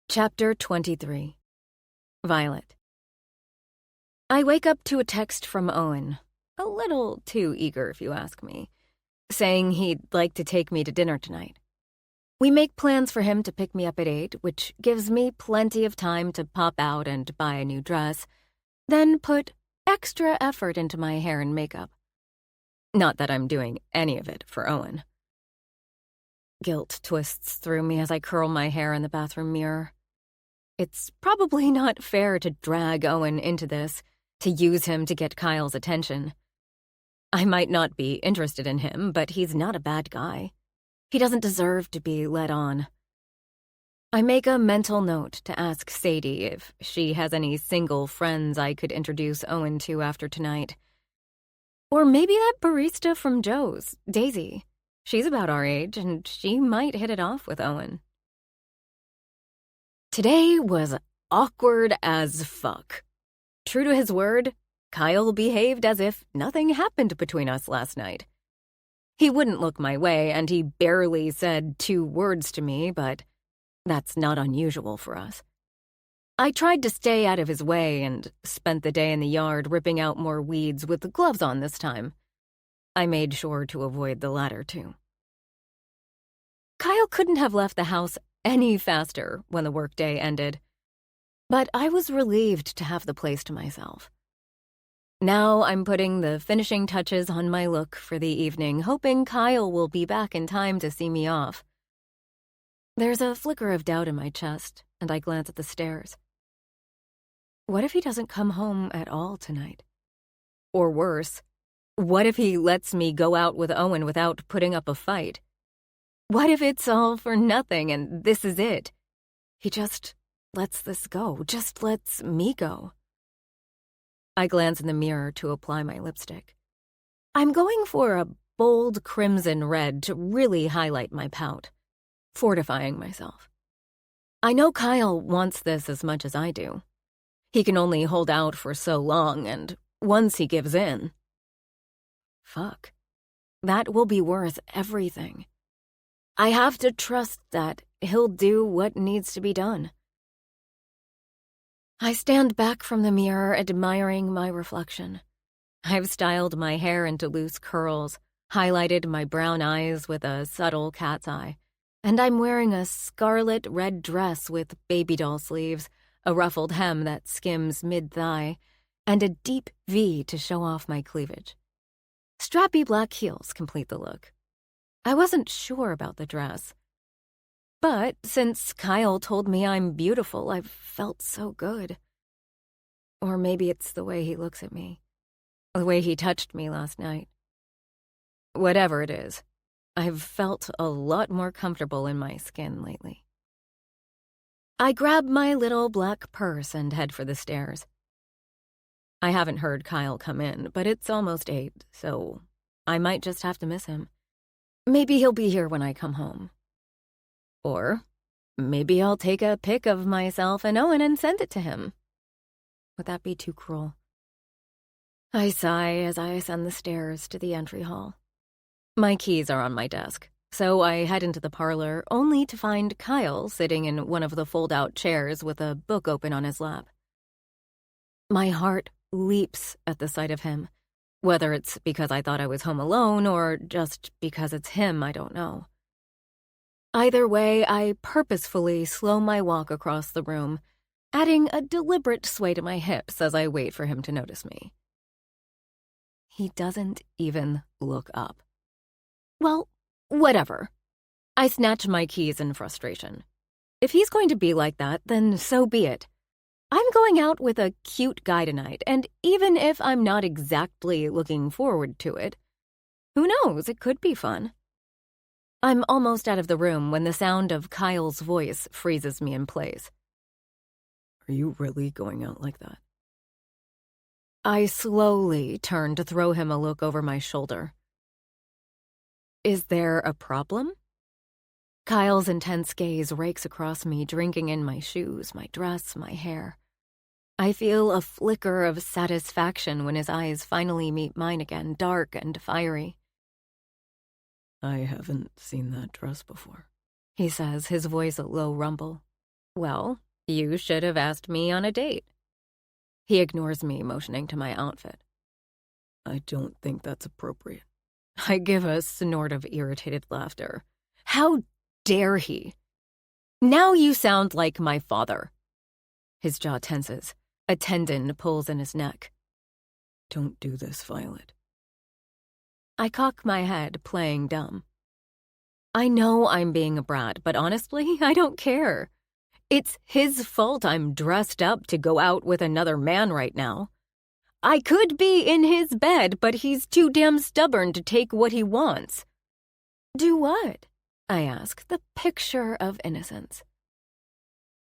Chapter 23. Violet. I wake up to a text from Owen, a little too eager if you ask me, saying he'd like to take me to dinner tonight. We make plans for him to pick me up at 8, which gives me plenty of time to pop out and buy a new dress, then put extra effort into my hair and makeup. Not that I'm doing any of it for Owen. Guilt twists through me as I curl my hair in the bathroom mirror. It's probably not fair to drag Owen into this, to use him to get Kyle's attention. I might not be interested in him, but he's not a bad guy. He doesn't deserve to be led on. I make a mental note to ask Sadie if she has any single friends I could introduce Owen to after tonight. Or maybe that barista from Joe's, Daisy. She's about our age, and she might hit it off with Owen. Today was awkward as fuck. True to his word, Kyle behaved as if nothing happened between us last night. He wouldn't look my way, and he barely said 2 words to me, but that's not unusual for us. I tried to stay out of his way and spent the day in the yard ripping out more weeds with the gloves on this time. I made sure to avoid the latter, too. Kyle couldn't have left the house any faster when the workday ended, but I was relieved to have the place to myself. Now I'm putting the finishing touches on my look for the evening, hoping Kyle will be back in time to see me off. There's a flicker of doubt in my chest, and I glance at the stairs. What if he doesn't come home at all tonight? Or worse, what if he lets me go out with Owen without putting up a fight? What if it's all for nothing and this is it? He just lets this go, just lets me go. I glance in the mirror to apply my lipstick. I'm going for a bold crimson red to really highlight my pout, fortifying myself. I know Kyle wants this as much as I do. He can only hold out for so long, and once he gives in... Fuck. That will be worth everything. I have to trust that he'll do what needs to be done. I stand back from the mirror, admiring my reflection. I've styled my hair into loose curls, highlighted my brown eyes with a subtle cat's eye, and I'm wearing a scarlet red dress with baby doll sleeves, a ruffled hem that skims mid-thigh, and a deep V to show off my cleavage. Strappy black heels complete the look. I wasn't sure about the dress, but since Kyle told me I'm beautiful, I've felt so good. Or maybe it's the way he looks at me, the way he touched me last night. Whatever it is, I've felt a lot more comfortable in my skin lately. I grab my little black purse and head for the stairs. I haven't heard Kyle come in, but it's almost 8, so I might just have to miss him. Maybe he'll be here when I come home. Or maybe I'll take a pic of myself and Owen and send it to him. Would that be too cruel? I sigh as I ascend the stairs to the entry hall. My keys are on my desk, so I head into the parlor only to find Kyle sitting in one of the fold-out chairs with a book open on his lap. My heart leaps at the sight of him, whether it's because I thought I was home alone or just because it's him, I don't know. Either way, I purposefully slow my walk across the room, adding a deliberate sway to my hips as I wait for him to notice me. He doesn't even look up. Well, whatever. I snatch my keys in frustration. If he's going to be like that, then so be it. I'm going out with a cute guy tonight, and even if I'm not exactly looking forward to it, who knows, it could be fun. I'm almost out of the room when the sound of Kyle's voice freezes me in place. Are you really going out like that? I slowly turn to throw him a look over my shoulder. Is there a problem? Kyle's intense gaze rakes across me, drinking in my shoes, my dress, my hair. I feel a flicker of satisfaction when his eyes finally meet mine again, dark and fiery. I haven't seen that dress before, he says, his voice a low rumble. Well, you should have asked me on a date. He ignores me, motioning to my outfit. I don't think that's appropriate. I give a snort of irritated laughter. How dare he? Now you sound like my father. His jaw tenses. A tendon pulls in his neck. Don't do this, Violet. I cock my head, playing dumb. I know I'm being a brat, but honestly, I don't care. It's his fault I'm dressed up to go out with another man right now. I could be in his bed, but he's too damn stubborn to take what he wants. Do what? I ask, the picture of innocence.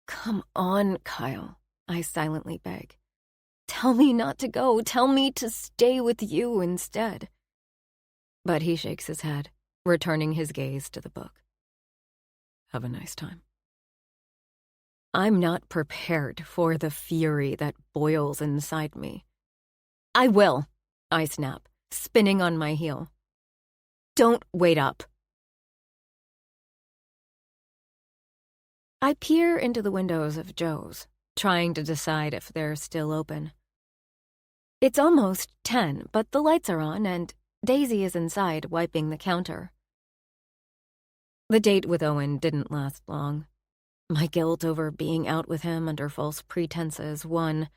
Come on, Kyle, I silently beg. Tell me not to go. Tell me to stay with you instead. But he shakes his head, returning his gaze to the book. Have a nice time. I'm not prepared for the fury that boils inside me. I will, I snap, spinning on my heel. Don't wait up. I peer into the windows of Joe's, trying to decide if they're still open. It's almost 10, but the lights are on and Daisy is inside wiping the counter. The date with Owen didn't last long. My guilt over being out with him under false pretenses won,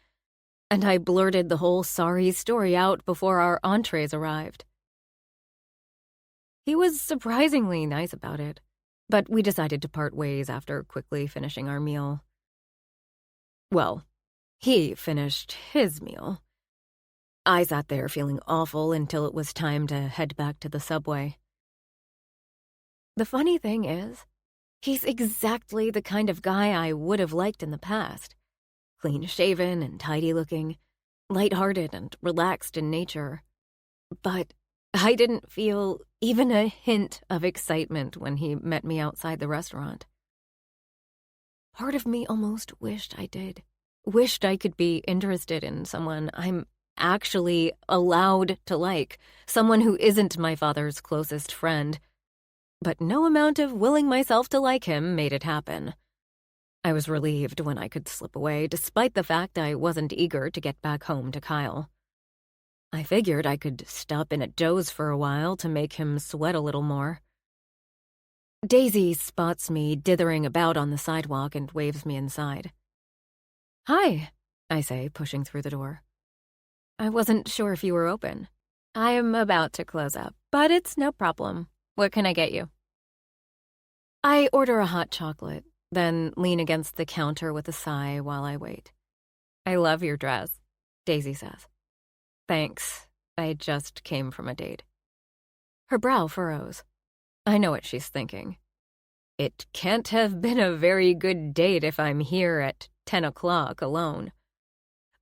and I blurted the whole sorry story out before our entrees arrived. He was surprisingly nice about it, but we decided to part ways after quickly finishing our meal. Well, he finished his meal. I sat there feeling awful until it was time to head back to the subway. The funny thing is, he's exactly the kind of guy I would have liked in the past. Clean-shaven and tidy-looking, light-hearted and relaxed in nature. But I didn't feel even a hint of excitement when he met me outside the restaurant. Part of me almost wished I did. Wished I could be interested in someone I'm actually allowed to like, someone who isn't my father's closest friend. But no amount of willing myself to like him made it happen. I was relieved when I could slip away, despite the fact I wasn't eager to get back home to Kyle. I figured I could stop in at Joe's for a while to make him sweat a little more. Daisy spots me dithering about on the sidewalk and waves me inside. Hi, I say, pushing through the door. I wasn't sure if you were open. I am about to close up, but it's no problem. What can I get you? I order a hot chocolate, then lean against the counter with a sigh while I wait. I love your dress, Daisy says. Thanks. I just came from a date. Her brow furrows. I know what she's thinking. It can't have been a very good date if I'm here at 10 o'clock alone.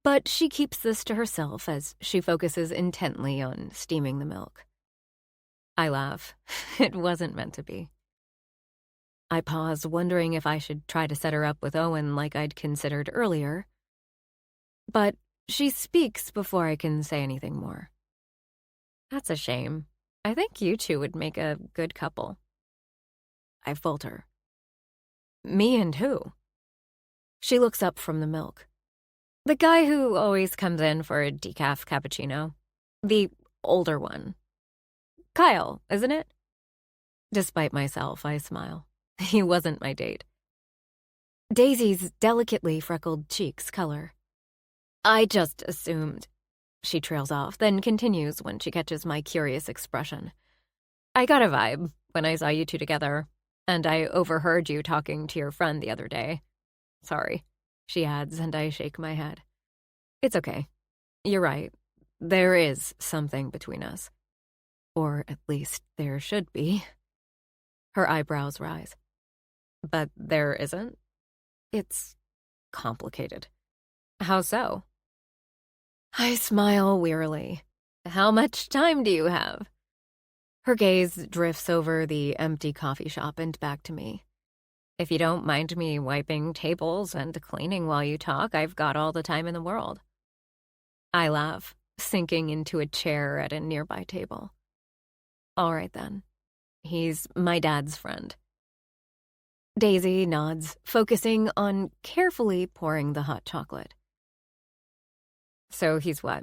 But she keeps this to herself as she focuses intently on steaming the milk. I laugh. It wasn't meant to be. I pause, wondering if I should try to set her up with Owen like I'd considered earlier. But She speaks before I can say anything more. That's a shame. I think you two would make a good couple. I falter. Me and who? She looks up from the milk. The guy who always comes in for a decaf cappuccino. The older one. Kyle, isn't it? Despite myself, I smile. He wasn't my date. Daisy's delicately freckled cheeks color. I just assumed. She trails off, then continues when she catches my curious expression. I got a vibe when I saw you two together, and I overheard you talking to your friend the other day. Sorry, she adds, and I shake my head. It's okay. You're right. There is something between us. Or at least there should be. Her eyebrows rise. But there isn't? It's complicated. How so? I smile wearily. How much time do you have? Her gaze drifts over the empty coffee shop and back to me. If you don't mind me wiping tables and cleaning while you talk, I've got all the time in the world. I laugh, sinking into a chair at a nearby table. All right, then. He's my dad's friend. Daisy nods, focusing on carefully pouring the hot chocolate. So he's what,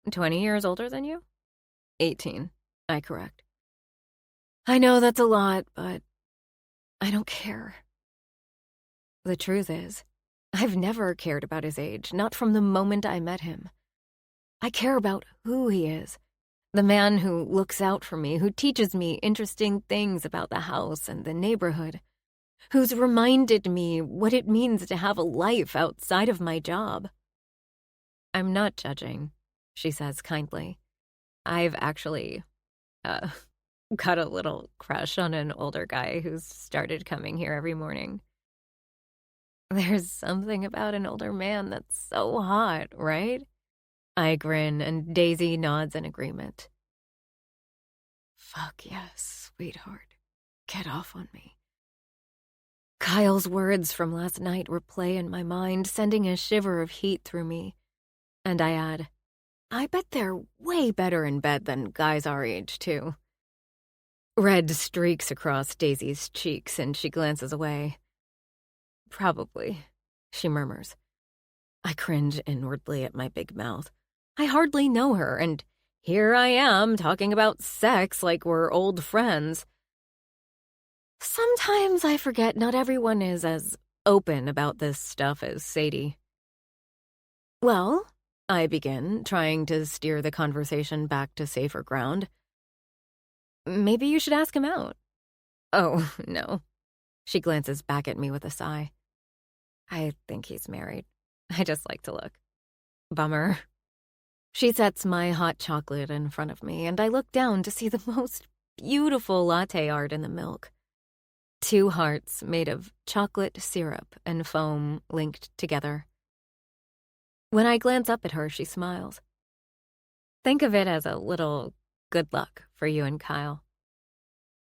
20 years older than you? 18, I correct. I know that's a lot, but I don't care. The truth is, I've never cared about his age, not from the moment I met him. I care about who he is, the man who looks out for me, who teaches me interesting things about the house and the neighborhood, who's reminded me what it means to have a life outside of my job. I'm not judging, she says kindly. I've actually, got a little crush on an older guy who's started coming here every morning. There's something about an older man that's so hot, right? I grin, and Daisy nods in agreement. Fuck yes, sweetheart. Get off on me. Kyle's words from last night replay in my mind, sending a shiver of heat through me. And I add, I bet they're way better in bed than guys our age, too. Red streaks across Daisy's cheeks, and she glances away. Probably, she murmurs. I cringe inwardly at my big mouth. I hardly know her, and here I am talking about sex like we're old friends. Sometimes I forget not everyone is as open about this stuff as Sadie. Well, I begin, trying to steer the conversation back to safer ground. Maybe you should ask him out. Oh, no. She glances back at me with a sigh. I think he's married. I just like to look. Bummer. She sets my hot chocolate in front of me, and I look down to see the most beautiful latte art in the milk. 2 hearts made of chocolate syrup and foam linked together. When I glance up at her, she smiles. Think of it as a little good luck for you and Kyle.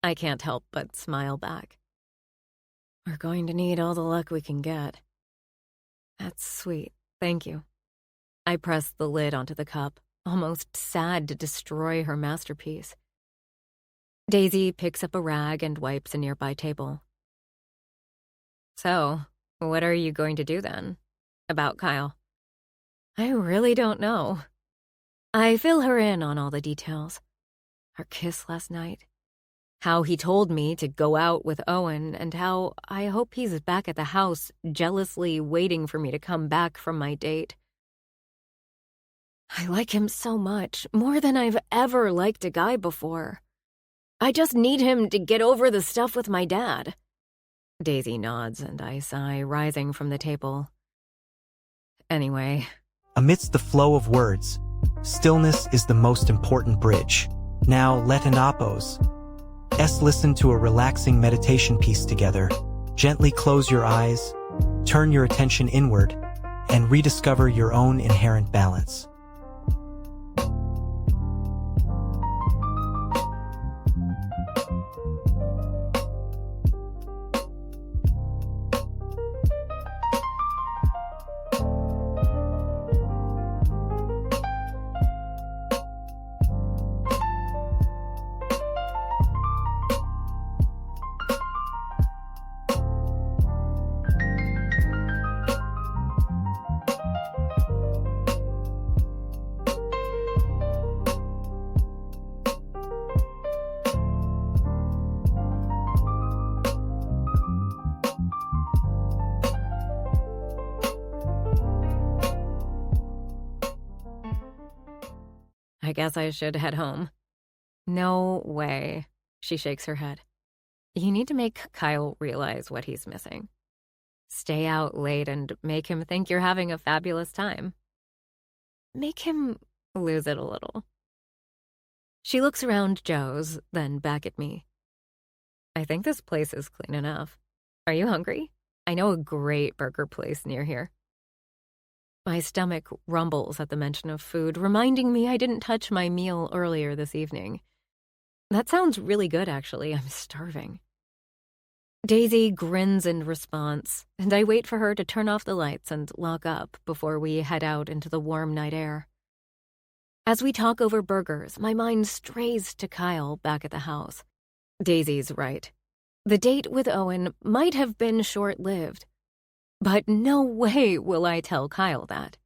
I can't help but smile back. We're going to need all the luck we can get. That's sweet, thank you. I press the lid onto the cup, almost sad to destroy her masterpiece. Daisy picks up a rag and wipes a nearby table. So, what are you going to do then? About Kyle? I really don't know. I fill her in on all the details. Our kiss last night. How he told me to go out with Owen, and how I hope he's back at the house, jealously waiting for me to come back from my date. I like him so much, more than I've ever liked a guy before. I just need him to get over the stuff with my dad. Daisy nods, and I sigh, rising from the table. Anyway. Amidst the flow of words, stillness is the most important bridge. Now, let's listen to a relaxing meditation piece together. Gently close your eyes, turn your attention inward, and rediscover your own inherent balance. I guess I should head home. No way, she shakes her head. You need to make Kyle realize what he's missing. Stay out late and make him think you're having a fabulous time. Make him lose it a little. She looks around Joe's, then back at me. I think this place is clean enough. Are you hungry? I know a great burger place near here. My stomach rumbles at the mention of food, reminding me I didn't touch my meal earlier this evening. That sounds really good, actually. I'm starving. Daisy grins in response, and I wait for her to turn off the lights and lock up before we head out into the warm night air. As we talk over burgers, my mind strays to Kyle back at the house. Daisy's right. The date with Owen might have been short-lived, but no way will I tell Kyle that.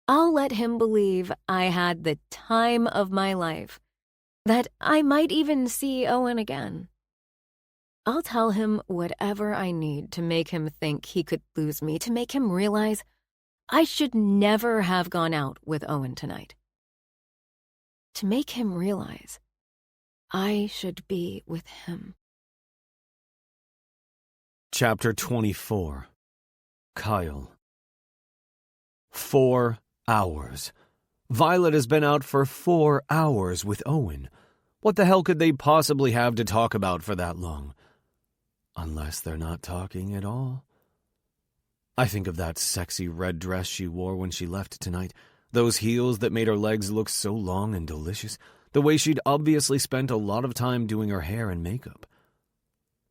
I'll let him believe I had the time of my life, that I might even see Owen again. I'll tell him whatever I need to make him think he could lose me, to make him realize I should never have gone out with Owen tonight. To make him realize I should be with him. Chapter 24. Kyle. 4 hours. Violet has been out for 4 hours with Owen. What the hell could they possibly have to talk about for that long? Unless they're not talking at all. I think of that sexy red dress she wore when she left tonight, those heels that made her legs look so long and delicious, the way she'd obviously spent a lot of time doing her hair and makeup.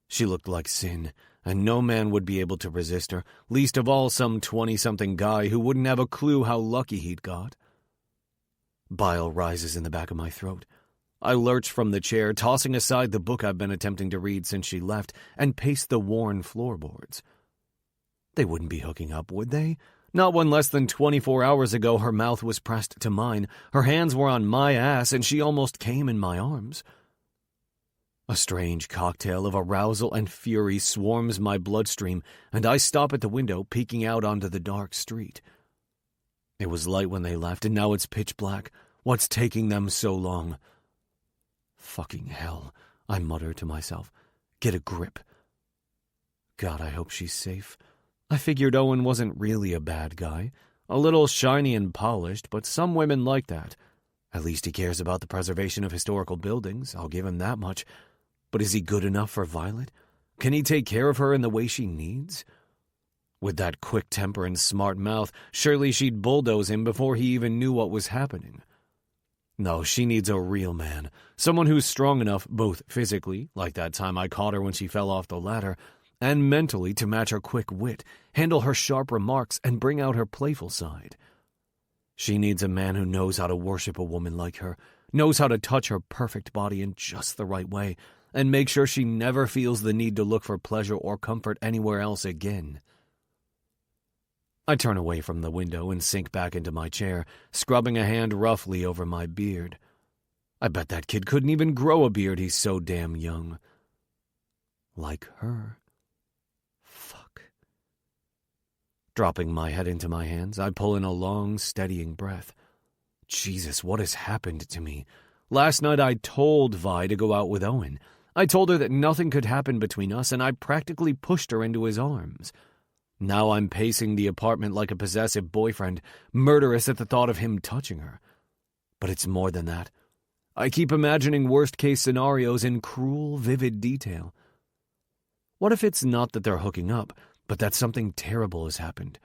She looked like sin, and no man would be able to resist her, least of all some 20-something guy who wouldn't have a clue how lucky he'd got. Bile rises in the back of my throat. I lurch from the chair, tossing aside the book I've been attempting to read since she left, and pace the worn floorboards. They wouldn't be hooking up, would they? Not when less than 24 hours ago her mouth was pressed to mine, her hands were on my ass, and she almost came in my arms. A strange cocktail of arousal and fury swarms my bloodstream, and I stop at the window, peeking out onto the dark street. It was light when they left, and now it's pitch black. What's taking them so long? Fucking hell, I mutter to myself. Get a grip. God, I hope she's safe. I figured Owen wasn't really a bad guy. A little shiny and polished, but some women like that. At least he cares about the preservation of historical buildings, I'll give him that much. But is he good enough for Violet? Can he take care of her in the way she needs? With that quick temper and smart mouth, surely she'd bulldoze him before he even knew what was happening. No, she needs a real man. Someone who's strong enough, both physically, like that time I caught her when she fell off the ladder, and mentally to match her quick wit, handle her sharp remarks, and bring out her playful side. She needs a man who knows how to worship a woman like her, knows how to touch her perfect body in just the right way, and make sure she never feels the need to look for pleasure or comfort anywhere else again. I turn away from the window and sink back into my chair, scrubbing a hand roughly over my beard. I bet that kid couldn't even grow a beard, he's so damn young. Like her. Fuck. Dropping my head into my hands, I pull in a long, steadying breath. Jesus, what has happened to me? Last night I told Vi to go out with Owen. I told her that nothing could happen between us, and I practically pushed her into his arms. Now I'm pacing the apartment like a possessive boyfriend, murderous at the thought of him touching her. But it's more than that. I keep imagining worst-case scenarios in cruel, vivid detail. What if it's not that they're hooking up, but that something terrible has happened?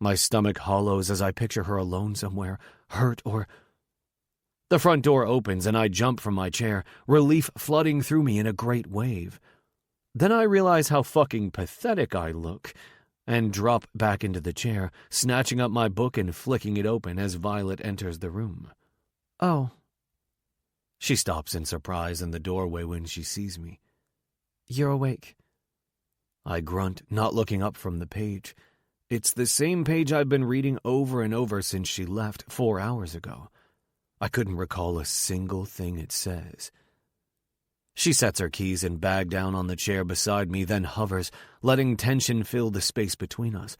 My stomach hollows as I picture her alone somewhere, hurt or... The front door opens and I jump from my chair, relief flooding through me in a great wave. Then I realize how fucking pathetic I look, and drop back into the chair, snatching up my book and flicking it open as Violet enters the room. Oh. She stops in surprise in the doorway when she sees me. You're awake. I grunt, not looking up from the page. It's the same page I've been reading over and over since she left 4 hours ago. I couldn't recall a single thing it says. She sets her keys and bag down on the chair beside me, then hovers, letting tension fill the space between us.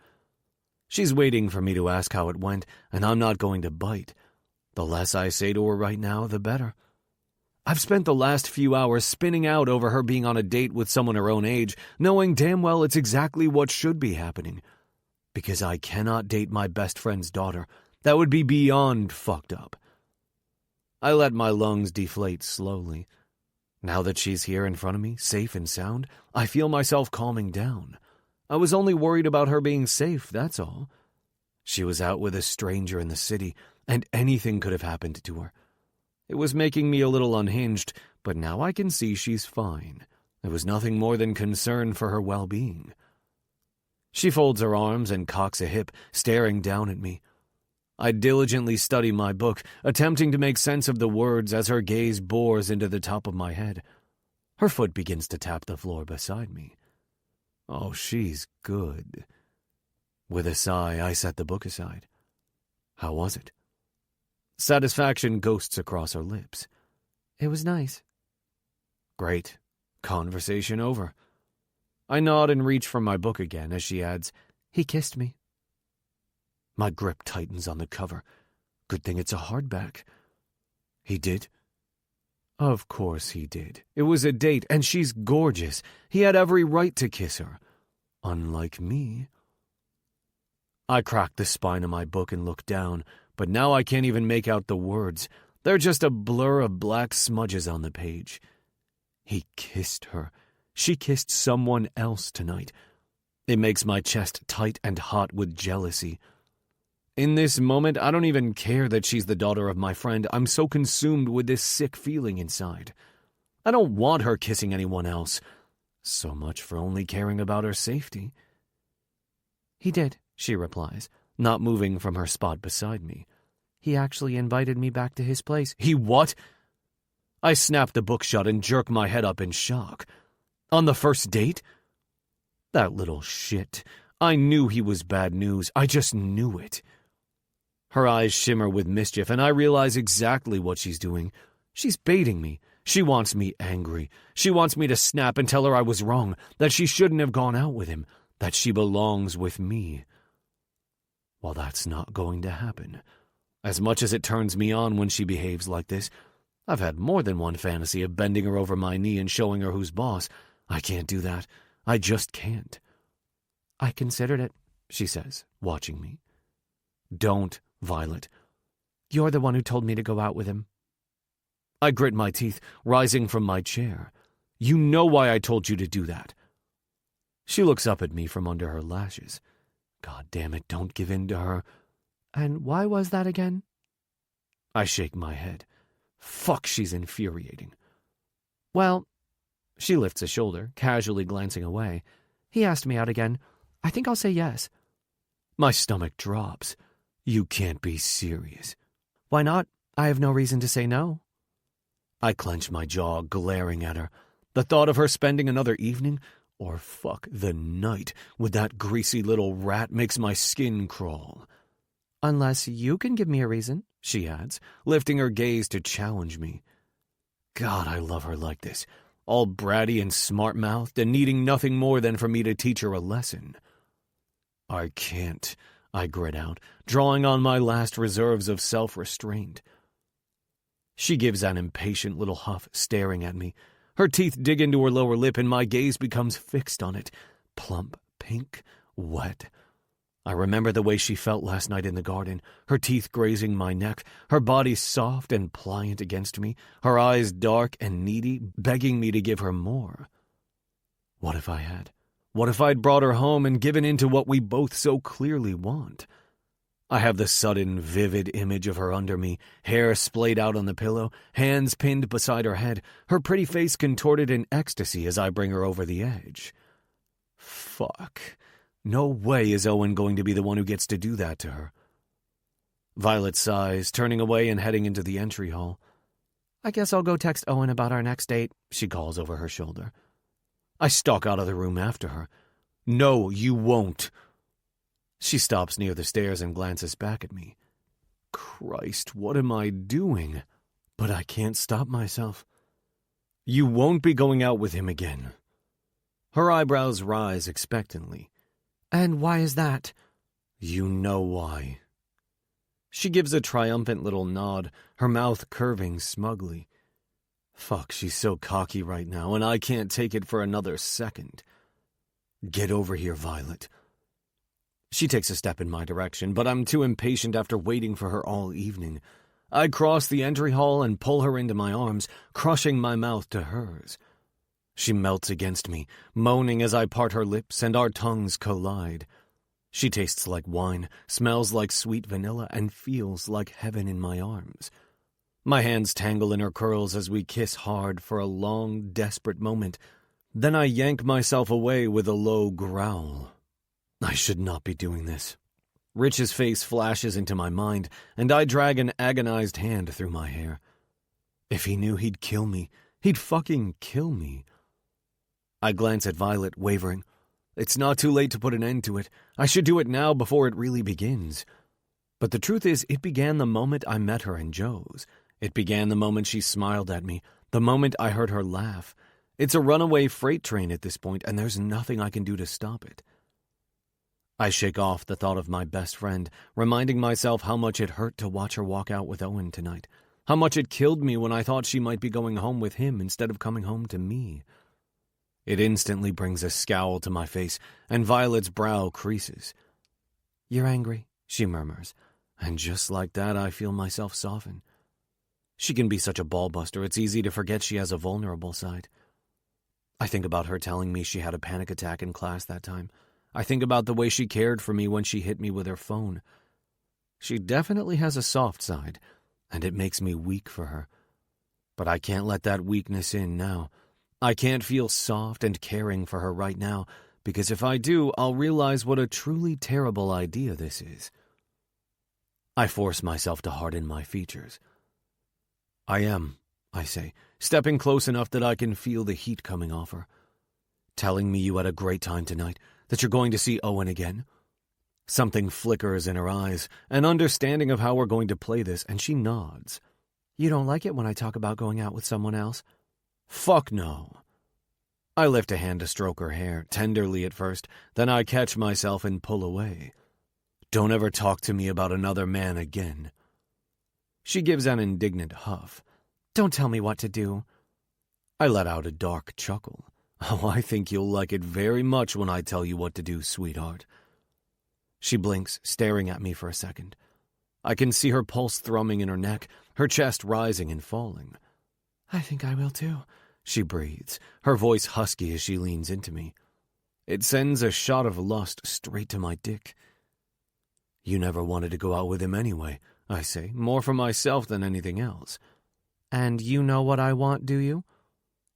She's waiting for me to ask how it went, and I'm not going to bite. The less I say to her right now, the better. I've spent the last few hours spinning out over her being on a date with someone her own age, knowing damn well it's exactly what should be happening. Because I cannot date my best friend's daughter. That would be beyond fucked up. I let my lungs deflate slowly. Now that she's here in front of me, safe and sound, I feel myself calming down. I was only worried about her being safe, that's all. She was out with a stranger in the city, and anything could have happened to her. It was making me a little unhinged, but now I can see she's fine. There was nothing more than concern for her well-being. She folds her arms and cocks a hip, staring down at me. I diligently study my book, attempting to make sense of the words as her gaze bores into the top of my head. Her foot begins to tap the floor beside me. Oh, she's good. With a sigh, I set the book aside. How was it? Satisfaction ghosts across her lips. It was nice. Great. Conversation over. I nod and reach for my book again as she adds, He kissed me. My grip tightens on the cover. Good thing it's a hardback. He did? Of course he did. It was a date, and she's gorgeous. He had every right to kiss her. Unlike me. I crack the spine of my book and look down, but now I can't even make out the words. They're just a blur of black smudges on the page. He kissed her. She kissed someone else tonight. It makes my chest tight and hot with jealousy. In this moment, I don't even care that she's the daughter of my friend. I'm so consumed with this sick feeling inside. I don't want her kissing anyone else. So much for only caring about her safety. He did, she replies, not moving from her spot beside me. He actually invited me back to his place. He what? I snap the book shut and jerk my head up in shock. On the first date? That little shit. I knew he was bad news. I just knew it. Her eyes shimmer with mischief, and I realize exactly what she's doing. She's baiting me. She wants me angry. She wants me to snap and tell her I was wrong, that she shouldn't have gone out with him, that she belongs with me. Well, that's not going to happen. As much as it turns me on when she behaves like this, I've had more than one fantasy of bending her over my knee and showing her who's boss. I can't do that. I just can't. I considered it, she says, watching me. Don't, Violet. You're the one who told me to go out with him. I grit my teeth, rising from my chair. You know why I told you to do that. She looks up at me from under her lashes. God damn it, don't give in to her. And why was that again? I shake my head. Fuck, she's infuriating. Well, she lifts a shoulder, casually glancing away. He asked me out again. I think I'll say yes. My stomach drops. You can't be serious. Why not? I have no reason to say no. I clench my jaw, glaring at her. The thought of her spending another evening, or fuck, the night, with that greasy little rat makes my skin crawl. Unless you can give me a reason, she adds, lifting her gaze to challenge me. God, I love her like this, all bratty and smart-mouthed and needing nothing more than for me to teach her a lesson. I can't, I grit out, drawing on my last reserves of self-restraint. She gives an impatient little huff, staring at me. Her teeth dig into her lower lip and my gaze becomes fixed on it. Plump, pink, wet. I remember the way she felt last night in the garden, her teeth grazing my neck, her body soft and pliant against me, her eyes dark and needy, begging me to give her more. What if I had? What if I'd brought her home and given in to what we both so clearly want? I have the sudden, vivid image of her under me, hair splayed out on the pillow, hands pinned beside her head, her pretty face contorted in ecstasy as I bring her over the edge. Fuck. No way is Owen going to be the one who gets to do that to her. Violet sighs, turning away and heading into the entry hall. I guess I'll go text Owen about our next date, she calls over her shoulder. I stalk out of the room after her. No, you won't. She stops near the stairs and glances back at me. Christ, what am I doing? But I can't stop myself. You won't be going out with him again. Her eyebrows rise expectantly. And why is that? You know why. She gives a triumphant little nod, her mouth curving smugly. Fuck, she's so cocky right now, and I can't take it for another second. Get over here, Violet. She takes a step in my direction, but I'm too impatient after waiting for her all evening. I cross the entry hall and pull her into my arms, crushing my mouth to hers. She melts against me, moaning as I part her lips and our tongues collide. She tastes like wine, smells like sweet vanilla, and feels like heaven in my arms. My hands tangle in her curls as we kiss hard for a long, desperate moment. Then I yank myself away with a low growl. I should not be doing this. Rich's face flashes into my mind, and I drag an agonized hand through my hair. If he knew, he'd kill me. He'd fucking kill me. I glance at Violet, wavering. It's not too late to put an end to it. I should do it now before it really begins. But the truth is, it began the moment I met her in Joe's. It began the moment she smiled at me, the moment I heard her laugh. It's a runaway freight train at this point, and there's nothing I can do to stop it. I shake off the thought of my best friend, reminding myself how much it hurt to watch her walk out with Owen tonight, how much it killed me when I thought she might be going home with him instead of coming home to me. It instantly brings a scowl to my face, and Violet's brow creases. "You're angry," she murmurs, and just like that I feel myself soften. She can be such a ballbuster, it's easy to forget she has a vulnerable side. I think about her telling me she had a panic attack in class that time. I think about the way she cared for me when she hit me with her phone. She definitely has a soft side, and it makes me weak for her. But I can't let that weakness in now. I can't feel soft and caring for her right now, because if I do, I'll realize what a truly terrible idea this is. I force myself to harden my features. "I am," I say, stepping close enough that I can feel the heat coming off her. "Telling me you had a great time tonight, that you're going to see Owen again?" Something flickers in her eyes, an understanding of how we're going to play this, and she nods. "You don't like it when I talk about going out with someone else?" "Fuck no." I lift a hand to stroke her hair, tenderly at first, then I catch myself and pull away. "Don't ever talk to me about another man again." She gives an indignant huff. "Don't tell me what to do." I let out a dark chuckle. "Oh, I think you'll like it very much when I tell you what to do, sweetheart." She blinks, staring at me for a second. I can see her pulse thrumming in her neck, her chest rising and falling. "I think I will too," she breathes, her voice husky as she leans into me. It sends a shot of lust straight to my dick. "You never wanted to go out with him anyway," I say, more for myself than anything else. "And you know what I want, do you?"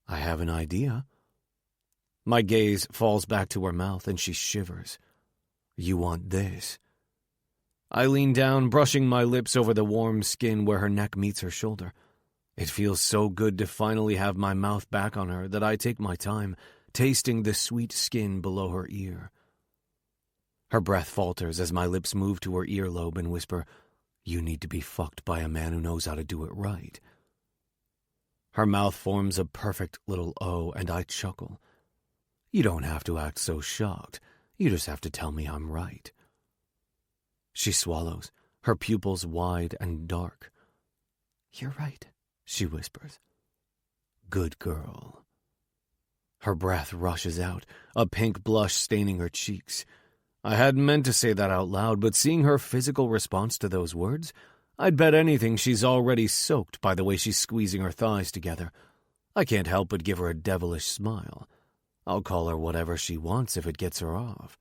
"I have an idea." My gaze falls back to her mouth and she shivers. "You want this." I lean down, brushing my lips over the warm skin where her neck meets her shoulder. It feels so good to finally have my mouth back on her that I take my time, tasting the sweet skin below her ear. Her breath falters as my lips move to her earlobe and whisper, "You need to be fucked by a man who knows how to do it right." Her mouth forms a perfect little O, and I chuckle. "You don't have to act so shocked. You just have to tell me I'm right." She swallows, her pupils wide and dark. "You're right," she whispers. "Good girl." Her breath rushes out, a pink blush staining her cheeks. I hadn't meant to say that out loud, but seeing her physical response to those words, I'd bet anything she's already soaked by the way she's squeezing her thighs together. I can't help but give her a devilish smile. I'll call her whatever she wants if it gets her off.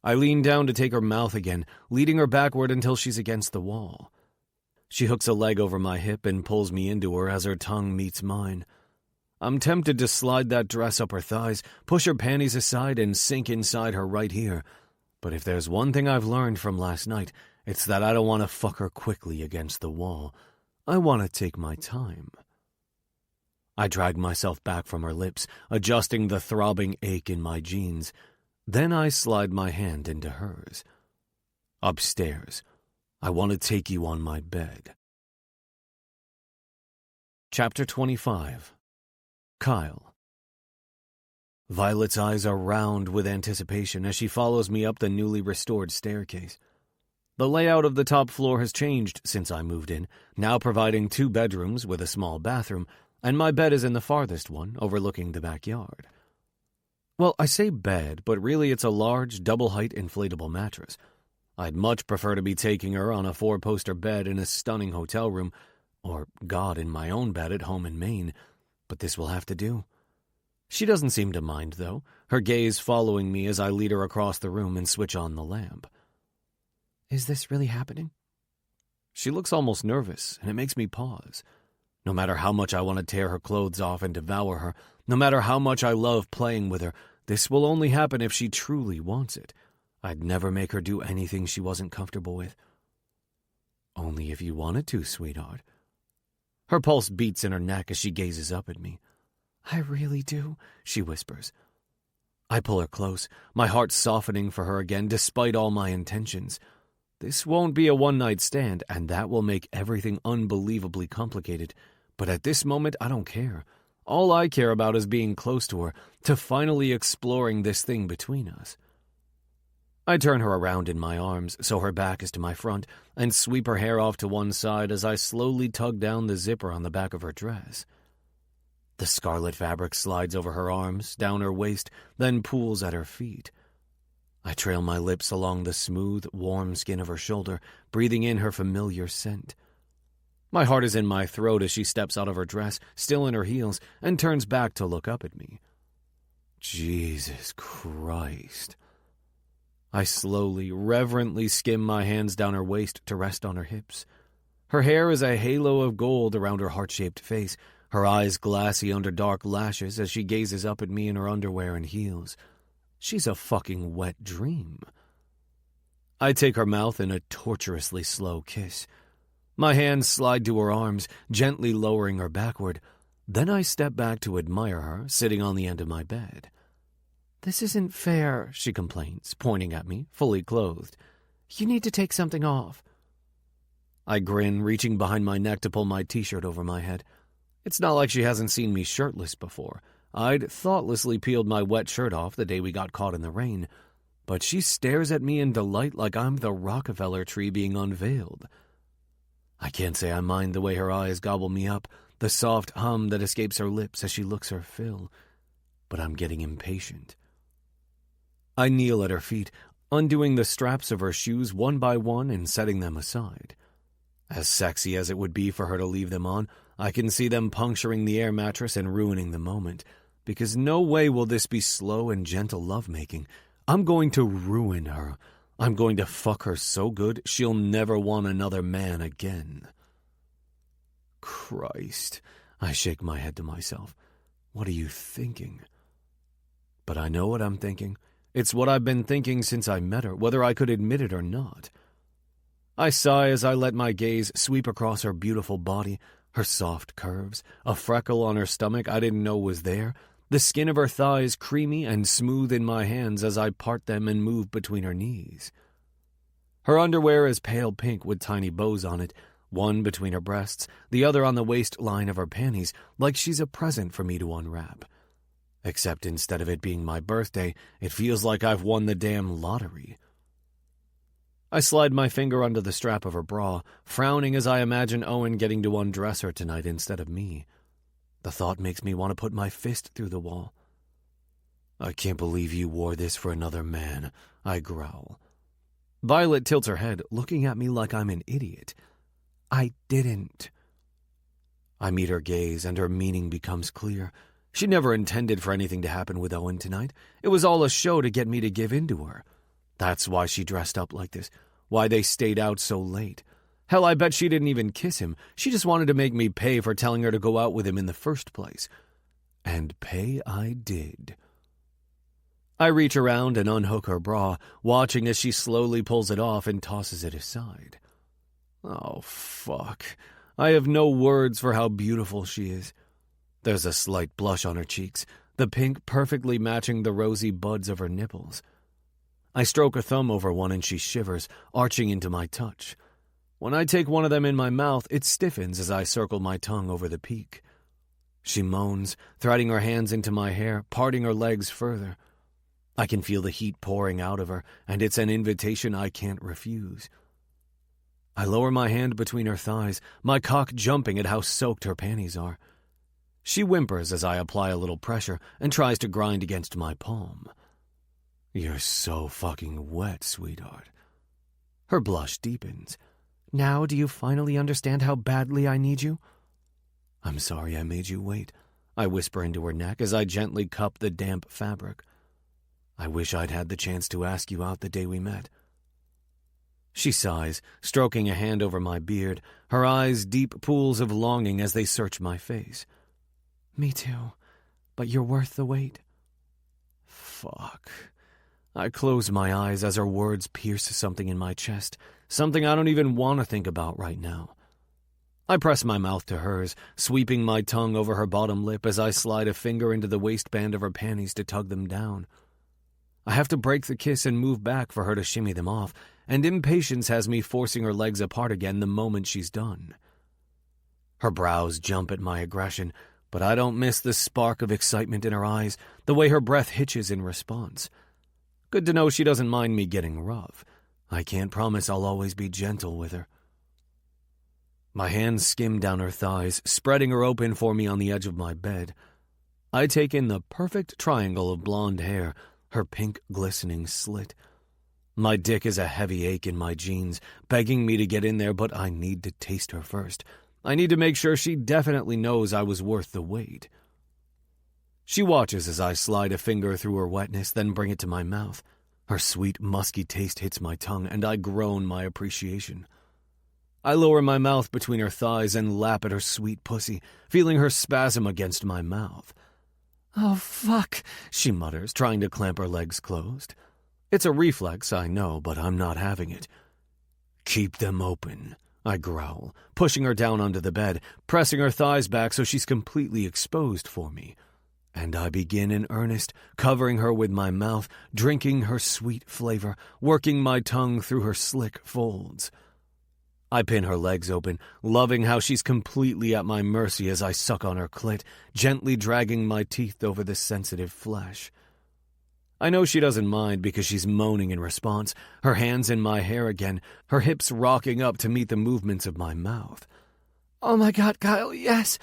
I lean down to take her mouth again, leading her backward until she's against the wall. She hooks a leg over my hip and pulls me into her as her tongue meets mine. I'm tempted to slide that dress up her thighs, push her panties aside, and sink inside her right here. But if there's one thing I've learned from last night, it's that I don't want to fuck her quickly against the wall. I want to take my time. I drag myself back from her lips, adjusting the throbbing ache in my jeans. Then I slide my hand into hers. Upstairs. I want to take you on my bed. Chapter 25. Kyle. Violet's eyes are round with anticipation as she follows me up the newly restored staircase. The layout of the top floor has changed since I moved in, now providing 2 bedrooms with a small bathroom, and my bed is in the farthest one, overlooking the backyard. Well, I say bed, but really it's a large, double-height inflatable mattress. I'd much prefer to be taking her on a 4-poster bed in a stunning hotel room, or, God, in my own bed at home in Maine, but this will have to do. She doesn't seem to mind, though, her gaze following me as I lead her across the room and switch on the lamp. Is this really happening? She looks almost nervous, and it makes me pause. No matter how much I want to tear her clothes off and devour her, no matter how much I love playing with her, this will only happen if she truly wants it. I'd never make her do anything she wasn't comfortable with. Only if you wanted to, sweetheart. Her pulse beats in her neck as she gazes up at me. I really do, she whispers. I pull her close, my heart softening for her again despite all my intentions. This won't be a one-night stand, and that will make everything unbelievably complicated. But at this moment, I don't care. All I care about is being close to her, to finally exploring this thing between us. I turn her around in my arms so her back is to my front and sweep her hair off to one side as I slowly tug down the zipper on the back of her dress. The scarlet fabric slides over her arms, down her waist, then pools at her feet. I trail my lips along the smooth, warm skin of her shoulder, breathing in her familiar scent. My heart is in my throat as she steps out of her dress, still in her heels, and turns back to look up at me. Jesus Christ. I slowly, reverently skim my hands down her waist to rest on her hips. Her hair is a halo of gold around her heart-shaped face, her eyes glassy under dark lashes as she gazes up at me in her underwear and heels. She's a fucking wet dream. I take her mouth in a torturously slow kiss. My hands slide to her arms, gently lowering her backward. Then I step back to admire her, sitting on the end of my bed. This isn't fair, she complains, pointing at me, fully clothed. You need to take something off. I grin, reaching behind my neck to pull my t-shirt over my head. It's not like she hasn't seen me shirtless before. I'd thoughtlessly peeled my wet shirt off the day we got caught in the rain, but she stares at me in delight like I'm the Rockefeller tree being unveiled. I can't say I mind the way her eyes gobble me up, the soft hum that escapes her lips as she looks her fill, but I'm getting impatient. I kneel at her feet, undoing the straps of her shoes one by one and setting them aside. As sexy as it would be for her to leave them on, I can see them puncturing the air mattress and ruining the moment, because no way will this be slow and gentle lovemaking. I'm going to ruin her. I'm going to fuck her so good she'll never want another man again. Christ, I shake my head to myself. What are you thinking? But I know what I'm thinking. It's what I've been thinking since I met her, whether I could admit it or not. I sigh as I let my gaze sweep across her beautiful body, her soft curves, a freckle on her stomach I didn't know was there, the skin of her thighs creamy and smooth in my hands as I part them and move between her knees. Her underwear is pale pink with tiny bows on it, one between her breasts, the other on the waistline of her panties, like she's a present for me to unwrap. Except instead of it being my birthday, it feels like I've won the damn lottery. I slide my finger under the strap of her bra, frowning as I imagine Owen getting to undress her tonight instead of me. The thought makes me want to put my fist through the wall. I can't believe you wore this for another man, I growl. Violet tilts her head, looking at me like I'm an idiot. I didn't. I meet her gaze, and her meaning becomes clear. She never intended for anything to happen with Owen tonight. It was all a show to get me to give in to her. That's why she dressed up like this, why they stayed out so late. Hell, I bet she didn't even kiss him. She just wanted to make me pay for telling her to go out with him in the first place. And pay I did. I reach around and unhook her bra, watching as she slowly pulls it off and tosses it aside. Oh, fuck. I have no words for how beautiful she is. There's a slight blush on her cheeks, the pink perfectly matching the rosy buds of her nipples. I stroke a thumb over one and she shivers, arching into my touch. When I take one of them in my mouth, it stiffens as I circle my tongue over the peak. She moans, threading her hands into my hair, parting her legs further. I can feel the heat pouring out of her, and it's an invitation I can't refuse. I lower my hand between her thighs, my cock jumping at how soaked her panties are. She whimpers as I apply a little pressure and tries to grind against my palm. You're so fucking wet, sweetheart. Her blush deepens. Now do you finally understand how badly I need you? I'm sorry I made you wait, I whisper into her neck as I gently cup the damp fabric. I wish I'd had the chance to ask you out the day we met. She sighs, stroking a hand over my beard, her eyes deep pools of longing as they search my face. Me too, but you're worth the wait. Fuck. I close my eyes as her words pierce something in my chest, something I don't even want to think about right now. I press my mouth to hers, sweeping my tongue over her bottom lip as I slide a finger into the waistband of her panties to tug them down. I have to break the kiss and move back for her to shimmy them off, and impatience has me forcing her legs apart again the moment she's done. Her brows jump at my aggression, but I don't miss the spark of excitement in her eyes, the way her breath hitches in response. Good to know she doesn't mind me getting rough. I can't promise I'll always be gentle with her. My hands skim down her thighs, spreading her open for me on the edge of my bed. I take in the perfect triangle of blonde hair, her pink glistening slit. My dick is a heavy ache in my jeans, begging me to get in there, but I need to taste her first. I need to make sure she definitely knows I was worth the wait. She watches as I slide a finger through her wetness, then bring it to my mouth. Her sweet, musky taste hits my tongue, and I groan my appreciation. I lower my mouth between her thighs and lap at her sweet pussy, feeling her spasm against my mouth. Oh, fuck, she mutters, trying to clamp her legs closed. It's a reflex, I know, but I'm not having it. Keep them open, I growl, pushing her down onto the bed, pressing her thighs back so she's completely exposed for me. And I begin in earnest, covering her with my mouth, drinking her sweet flavor, working my tongue through her slick folds. I pin her legs open, loving how she's completely at my mercy as I suck on her clit, gently dragging my teeth over the sensitive flesh. I know she doesn't mind because she's moaning in response, her hands in my hair again, her hips rocking up to meet the movements of my mouth. Oh my God, Kyle, yes!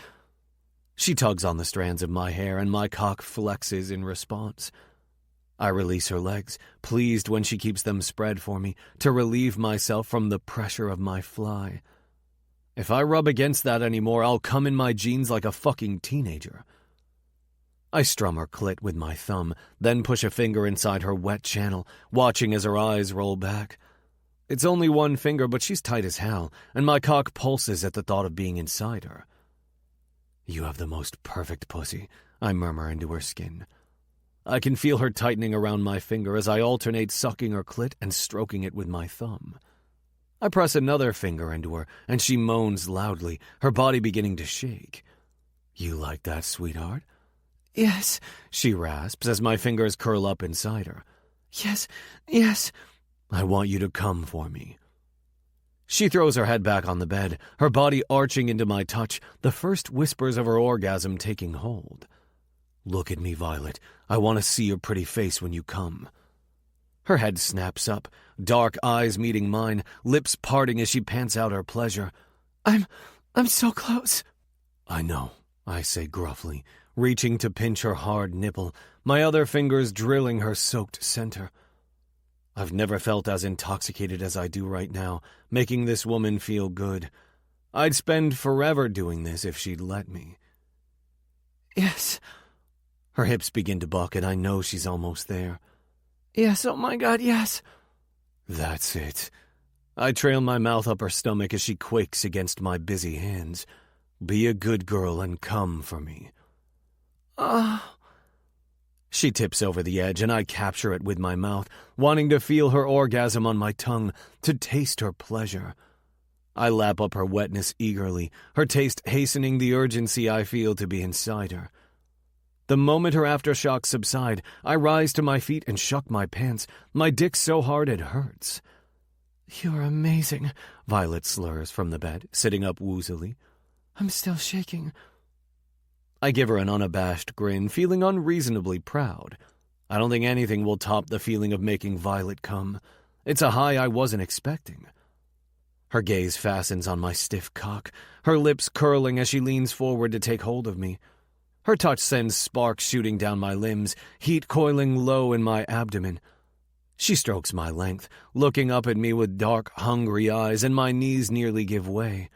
She tugs on the strands of my hair and my cock flexes in response. I release her legs, pleased when she keeps them spread for me, to relieve myself from the pressure of my fly. If I rub against that anymore, I'll come in my jeans like a fucking teenager. I strum her clit with my thumb, then push a finger inside her wet channel, watching as her eyes roll back. It's only one finger, but she's tight as hell, and my cock pulses at the thought of being inside her. You have the most perfect pussy, I murmur into her skin. I can feel her tightening around my finger as I alternate sucking her clit and stroking it with my thumb. I press another finger into her, and she moans loudly, her body beginning to shake. You like that, sweetheart? Yes, she rasps as my fingers curl up inside her. Yes, yes. I want you to come for me. She throws her head back on the bed, her body arching into my touch, the first whispers of her orgasm taking hold. Look at me, Violet. I want to see your pretty face when you come. Her head snaps up, dark eyes meeting mine, lips parting as she pants out her pleasure. I'm so close. I know, I say gruffly, reaching to pinch her hard nipple, my other fingers drilling her soaked center. I've never felt as intoxicated as I do right now, making this woman feel good. I'd spend forever doing this if she'd let me. Yes. Her hips begin to buck, and I know she's almost there. Yes, oh my God, yes. That's it. I trail my mouth up her stomach as she quakes against my busy hands. Be a good girl and come for me. She tips over the edge, and I capture it with my mouth, wanting to feel her orgasm on my tongue, to taste her pleasure. I lap up her wetness eagerly, her taste hastening the urgency I feel to be inside her. The moment her aftershocks subside, I rise to my feet and shuck my pants, my dick so hard it hurts. You're amazing, Violet slurs from the bed, sitting up woozily. I'm still shaking. I give her an unabashed grin, feeling unreasonably proud. I don't think anything will top the feeling of making Violet come. It's a high I wasn't expecting. Her gaze fastens on my stiff cock, her lips curling as she leans forward to take hold of me. Her touch sends sparks shooting down my limbs, heat coiling low in my abdomen. She strokes my length, looking up at me with dark, hungry eyes, and my knees nearly give way.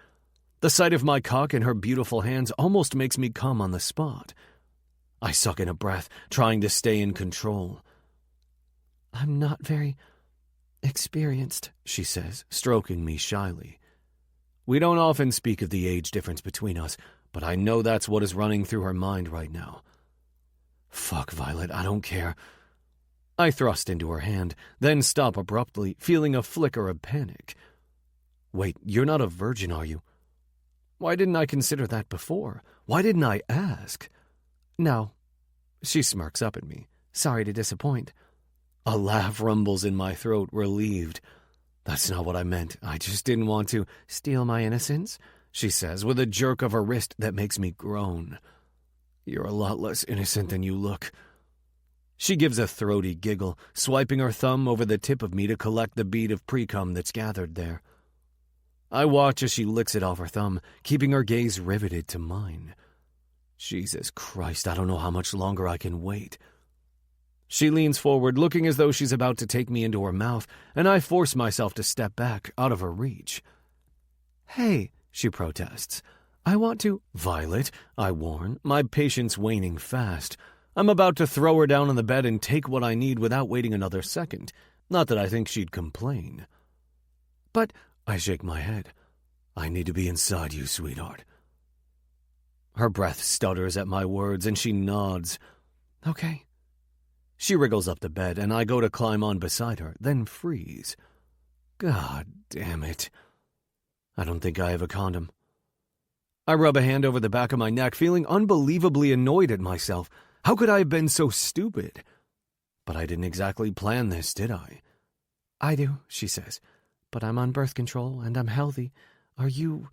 The sight of my cock in her beautiful hands almost makes me come on the spot. I suck in a breath, trying to stay in control. "I'm not very experienced," she says, stroking me shyly. We don't often speak of the age difference between us, but I know that's what is running through her mind right now. Fuck, Violet, I don't care. I thrust into her hand, then stop abruptly, feeling a flicker of panic. Wait, you're not a virgin, are you? Why didn't I consider that before? Why didn't I ask? "No." She smirks up at me. "Sorry to disappoint." A laugh rumbles in my throat, relieved. That's not what I meant. I just didn't want to "Steal my innocence?" she says, with a jerk of her wrist that makes me groan. You're a lot less innocent than you look. She gives a throaty giggle, swiping her thumb over the tip of me to collect the bead of pre-cum that's gathered there. I watch as she licks it off her thumb, keeping her gaze riveted to mine. Jesus Christ, I don't know how much longer I can wait. She leans forward, looking as though she's about to take me into her mouth, and I force myself to step back, out of her reach. "Hey," she protests. "I want to—" Violet, I warn, my patience waning fast. I'm about to throw her down on the bed and take what I need without waiting another second. Not that I think she'd complain. "But—" I shake my head. I need to be inside you, sweetheart. Her breath stutters at my words, and she nods. "Okay." She wriggles up the bed, and I go to climb on beside her, then freeze. God damn it. I don't think I have a condom. I rub a hand over the back of my neck, feeling unbelievably annoyed at myself. How could I have been so stupid? But I didn't exactly plan this, did I? "I do," she says. "But I'm on birth control, and I'm healthy. Are you—"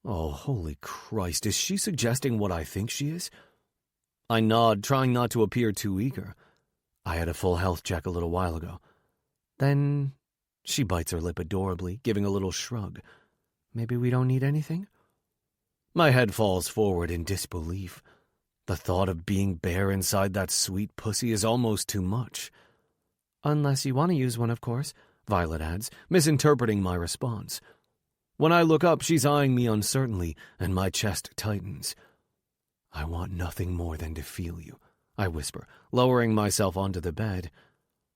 Oh, holy Christ, is she suggesting what I think she is? I nod, trying not to appear too eager. I had a full health check a little while ago. "Then—" she bites her lip adorably, giving a little shrug. "Maybe we don't need anything?" My head falls forward in disbelief. The thought of being bare inside that sweet pussy is almost too much. "Unless you want to use one, of course," Violet adds, misinterpreting my response. When I look up, she's eyeing me uncertainly, and my chest tightens. I want nothing more than to feel you, I whisper, lowering myself onto the bed.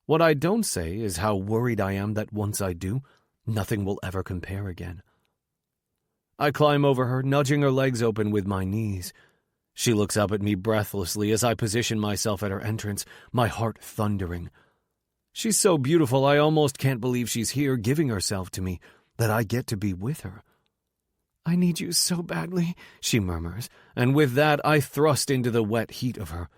What I don't say is how worried I am that once I do, nothing will ever compare again. I climb over her, nudging her legs open with my knees. She looks up at me breathlessly as I position myself at her entrance, my heart thundering. She's so beautiful I almost can't believe she's here giving herself to me, that I get to be with her. "I need you so badly," she murmurs, and with that I thrust into the wet heat of her.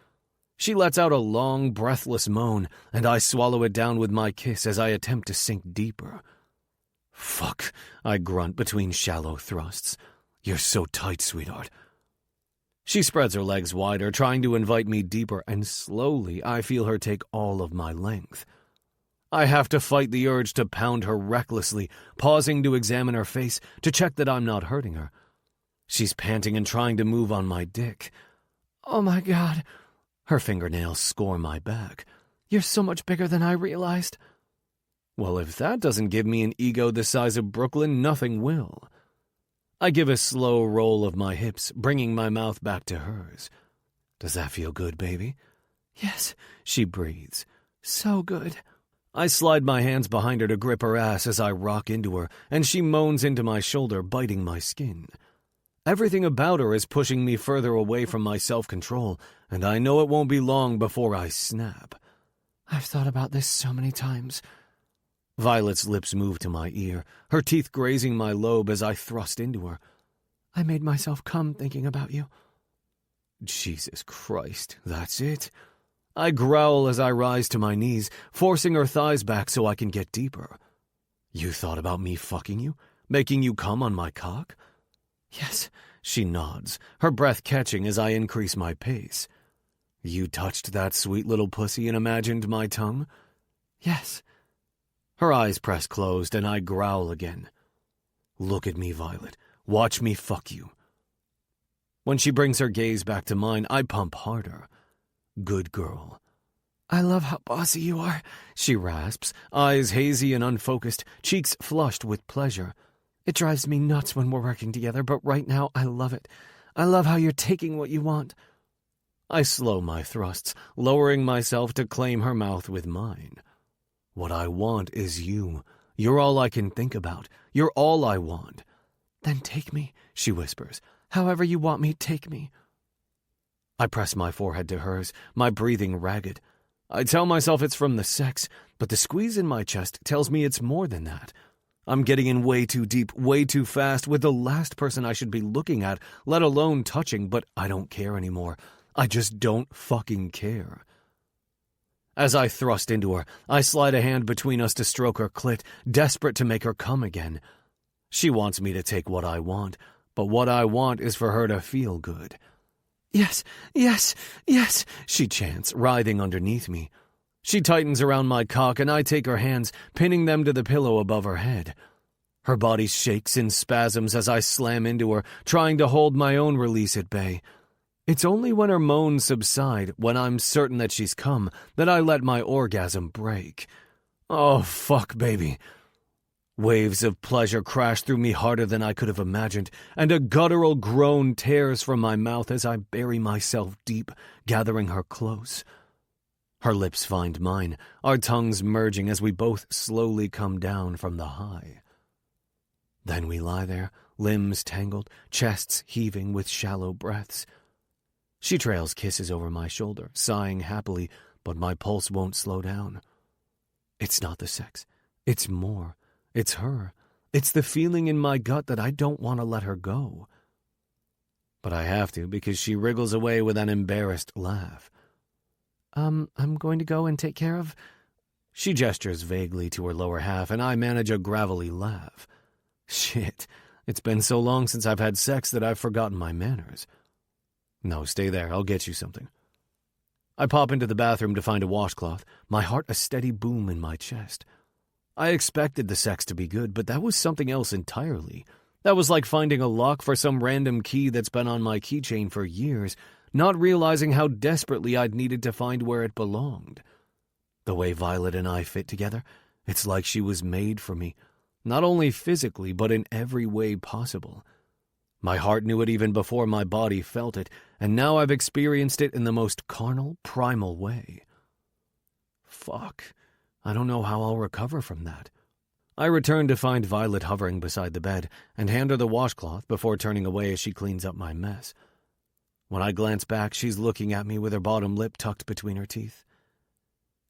She lets out a long, breathless moan, and I swallow it down with my kiss as I attempt to sink deeper. Fuck, I grunt between shallow thrusts. You're so tight, sweetheart. She spreads her legs wider, trying to invite me deeper, and slowly I feel her take all of my length. I have to fight the urge to pound her recklessly, pausing to examine her face to check that I'm not hurting her. She's panting and trying to move on my dick. "Oh my God." Her fingernails score my back. "You're so much bigger than I realized." Well, if that doesn't give me an ego the size of Brooklyn, nothing will. I give a slow roll of my hips, bringing my mouth back to hers. Does that feel good, baby? "Yes," she breathes. "So good." I slide my hands behind her to grip her ass as I rock into her, and she moans into my shoulder, biting my skin. Everything about her is pushing me further away from my self-control, and I know it won't be long before I snap. "I've thought about this so many times." Violet's lips move to my ear, her teeth grazing my lobe as I thrust into her. "I made myself come thinking about you." Jesus Christ, that's it? I growl as I rise to my knees, forcing her thighs back so I can get deeper. You thought about me fucking you? Making you come on my cock? "Yes," she nods, her breath catching as I increase my pace. You touched that sweet little pussy and imagined my tongue? "Yes." Her eyes press closed and I growl again. Look at me, Violet. Watch me fuck you. When she brings her gaze back to mine, I pump harder. Good girl. I love how bossy you are, she rasps, eyes hazy and unfocused, cheeks flushed with pleasure. It drives me nuts when we're working together, but right now I love it. I love how you're taking what you want. I slow my thrusts, lowering myself to claim her mouth with mine. What I want is you. You're all I can think about. You're all I want. Then take me, she whispers. However you want me, take me. I press my forehead to hers, my breathing ragged. I tell myself it's from the sex, but the squeeze in my chest tells me it's more than that. I'm getting in way too deep, way too fast with the last person I should be looking at, let alone touching, but I don't care anymore. I just don't fucking care. As I thrust into her, I slide a hand between us to stroke her clit, desperate to make her come again. She wants me to take what I want, but what I want is for her to feel good. Yes, yes, yes, she chants, writhing underneath me. She tightens around my cock and I take her hands, pinning them to the pillow above her head. Her body shakes in spasms as I slam into her, trying to hold my own release at bay. It's only when her moans subside, when I'm certain that she's come, that I let my orgasm break. Oh, fuck, baby. Waves of pleasure crash through me harder than I could have imagined, and a guttural groan tears from my mouth as I bury myself deep, gathering her close. Her lips find mine, our tongues merging as we both slowly come down from the high. Then we lie there, limbs tangled, chests heaving with shallow breaths. She trails kisses over my shoulder, sighing happily, but my pulse won't slow down. It's not the sex. It's more. It's her. It's the feeling in my gut that I don't want to let her go. But I have to because she wriggles away with an embarrassed laugh. I'm going to go and take care of... She gestures vaguely to her lower half, and I manage a gravelly laugh. Shit, it's been so long since I've had sex that I've forgotten my manners. No, stay there. I'll get you something. I pop into the bathroom to find a washcloth, my heart a steady boom in my chest. I expected the sex to be good, but that was something else entirely. That was like finding a lock for some random key that's been on my keychain for years, not realizing how desperately I'd needed to find where it belonged. The way Violet and I fit together, it's like she was made for me, not only physically, but in every way possible. My heart knew it even before my body felt it, and now I've experienced it in the most carnal, primal way. Fuck. I don't know how I'll recover from that. I return to find Violet hovering beside the bed and hand her the washcloth before turning away as she cleans up my mess. When I glance back, she's looking at me with her bottom lip tucked between her teeth.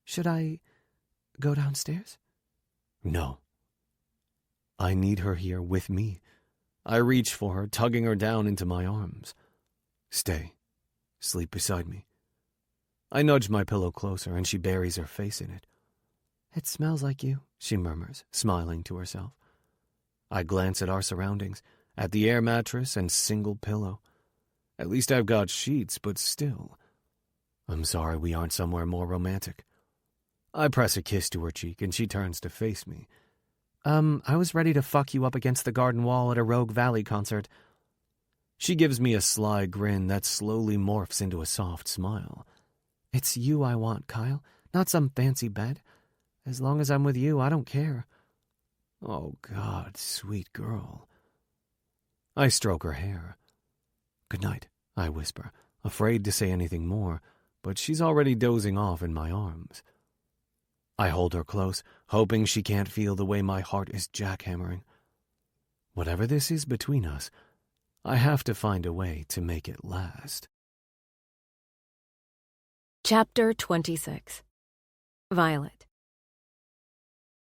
Should I go downstairs? No. I need her here with me. I reach for her, tugging her down into my arms. Stay. Sleep beside me. I nudge my pillow closer, and she buries her face in it. It smells like you, she murmurs, smiling to herself. I glance at our surroundings, at the air mattress and single pillow. At least I've got sheets, but still. I'm sorry we aren't somewhere more romantic. I press a kiss to her cheek, and she turns to face me. I was ready to fuck you up against the garden wall at a Rogue Valley concert. She gives me a sly grin that slowly morphs into a soft smile. It's you I want, Kyle, not some fancy bed. As long as I'm with you, I don't care. Oh, God, sweet girl. I stroke her hair. Good night, I whisper, afraid to say anything more, but she's already dozing off in my arms. I hold her close, hoping she can't feel the way my heart is jackhammering. Whatever this is between us, I have to find a way to make it last. Chapter 26. Violet.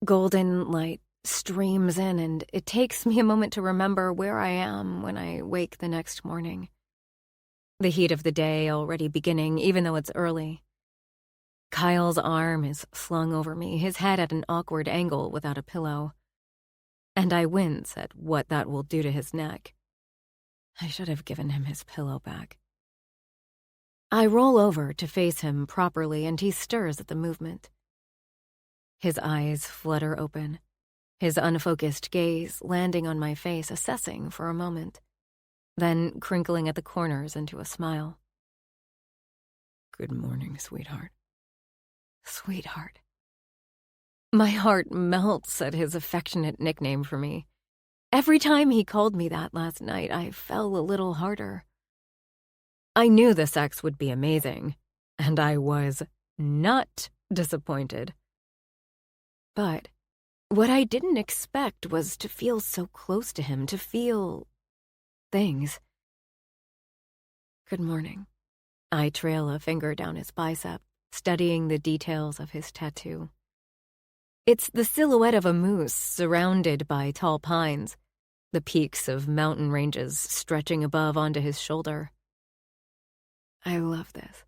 Golden light streams in, and it takes me a moment to remember where I am when I wake the next morning. The heat of the day already beginning, even though it's early. Kyle's arm is flung over me, his head at an awkward angle without a pillow. And I wince at what that will do to his neck. I should have given him his pillow back. I roll over to face him properly, and he stirs at the movement. His eyes flutter open, his unfocused gaze landing on my face, assessing for a moment, then crinkling at the corners into a smile. Good morning, sweetheart. Sweetheart. My heart melts at his affectionate nickname for me. Every time he called me that last night, I fell a little harder. I knew the sex would be amazing, and I was not disappointed. But what I didn't expect was to feel so close to him, to feel things. Good morning. I trail a finger down his bicep, studying the details of his tattoo. It's the silhouette of a moose surrounded by tall pines, the peaks of mountain ranges stretching above onto his shoulder. I love this,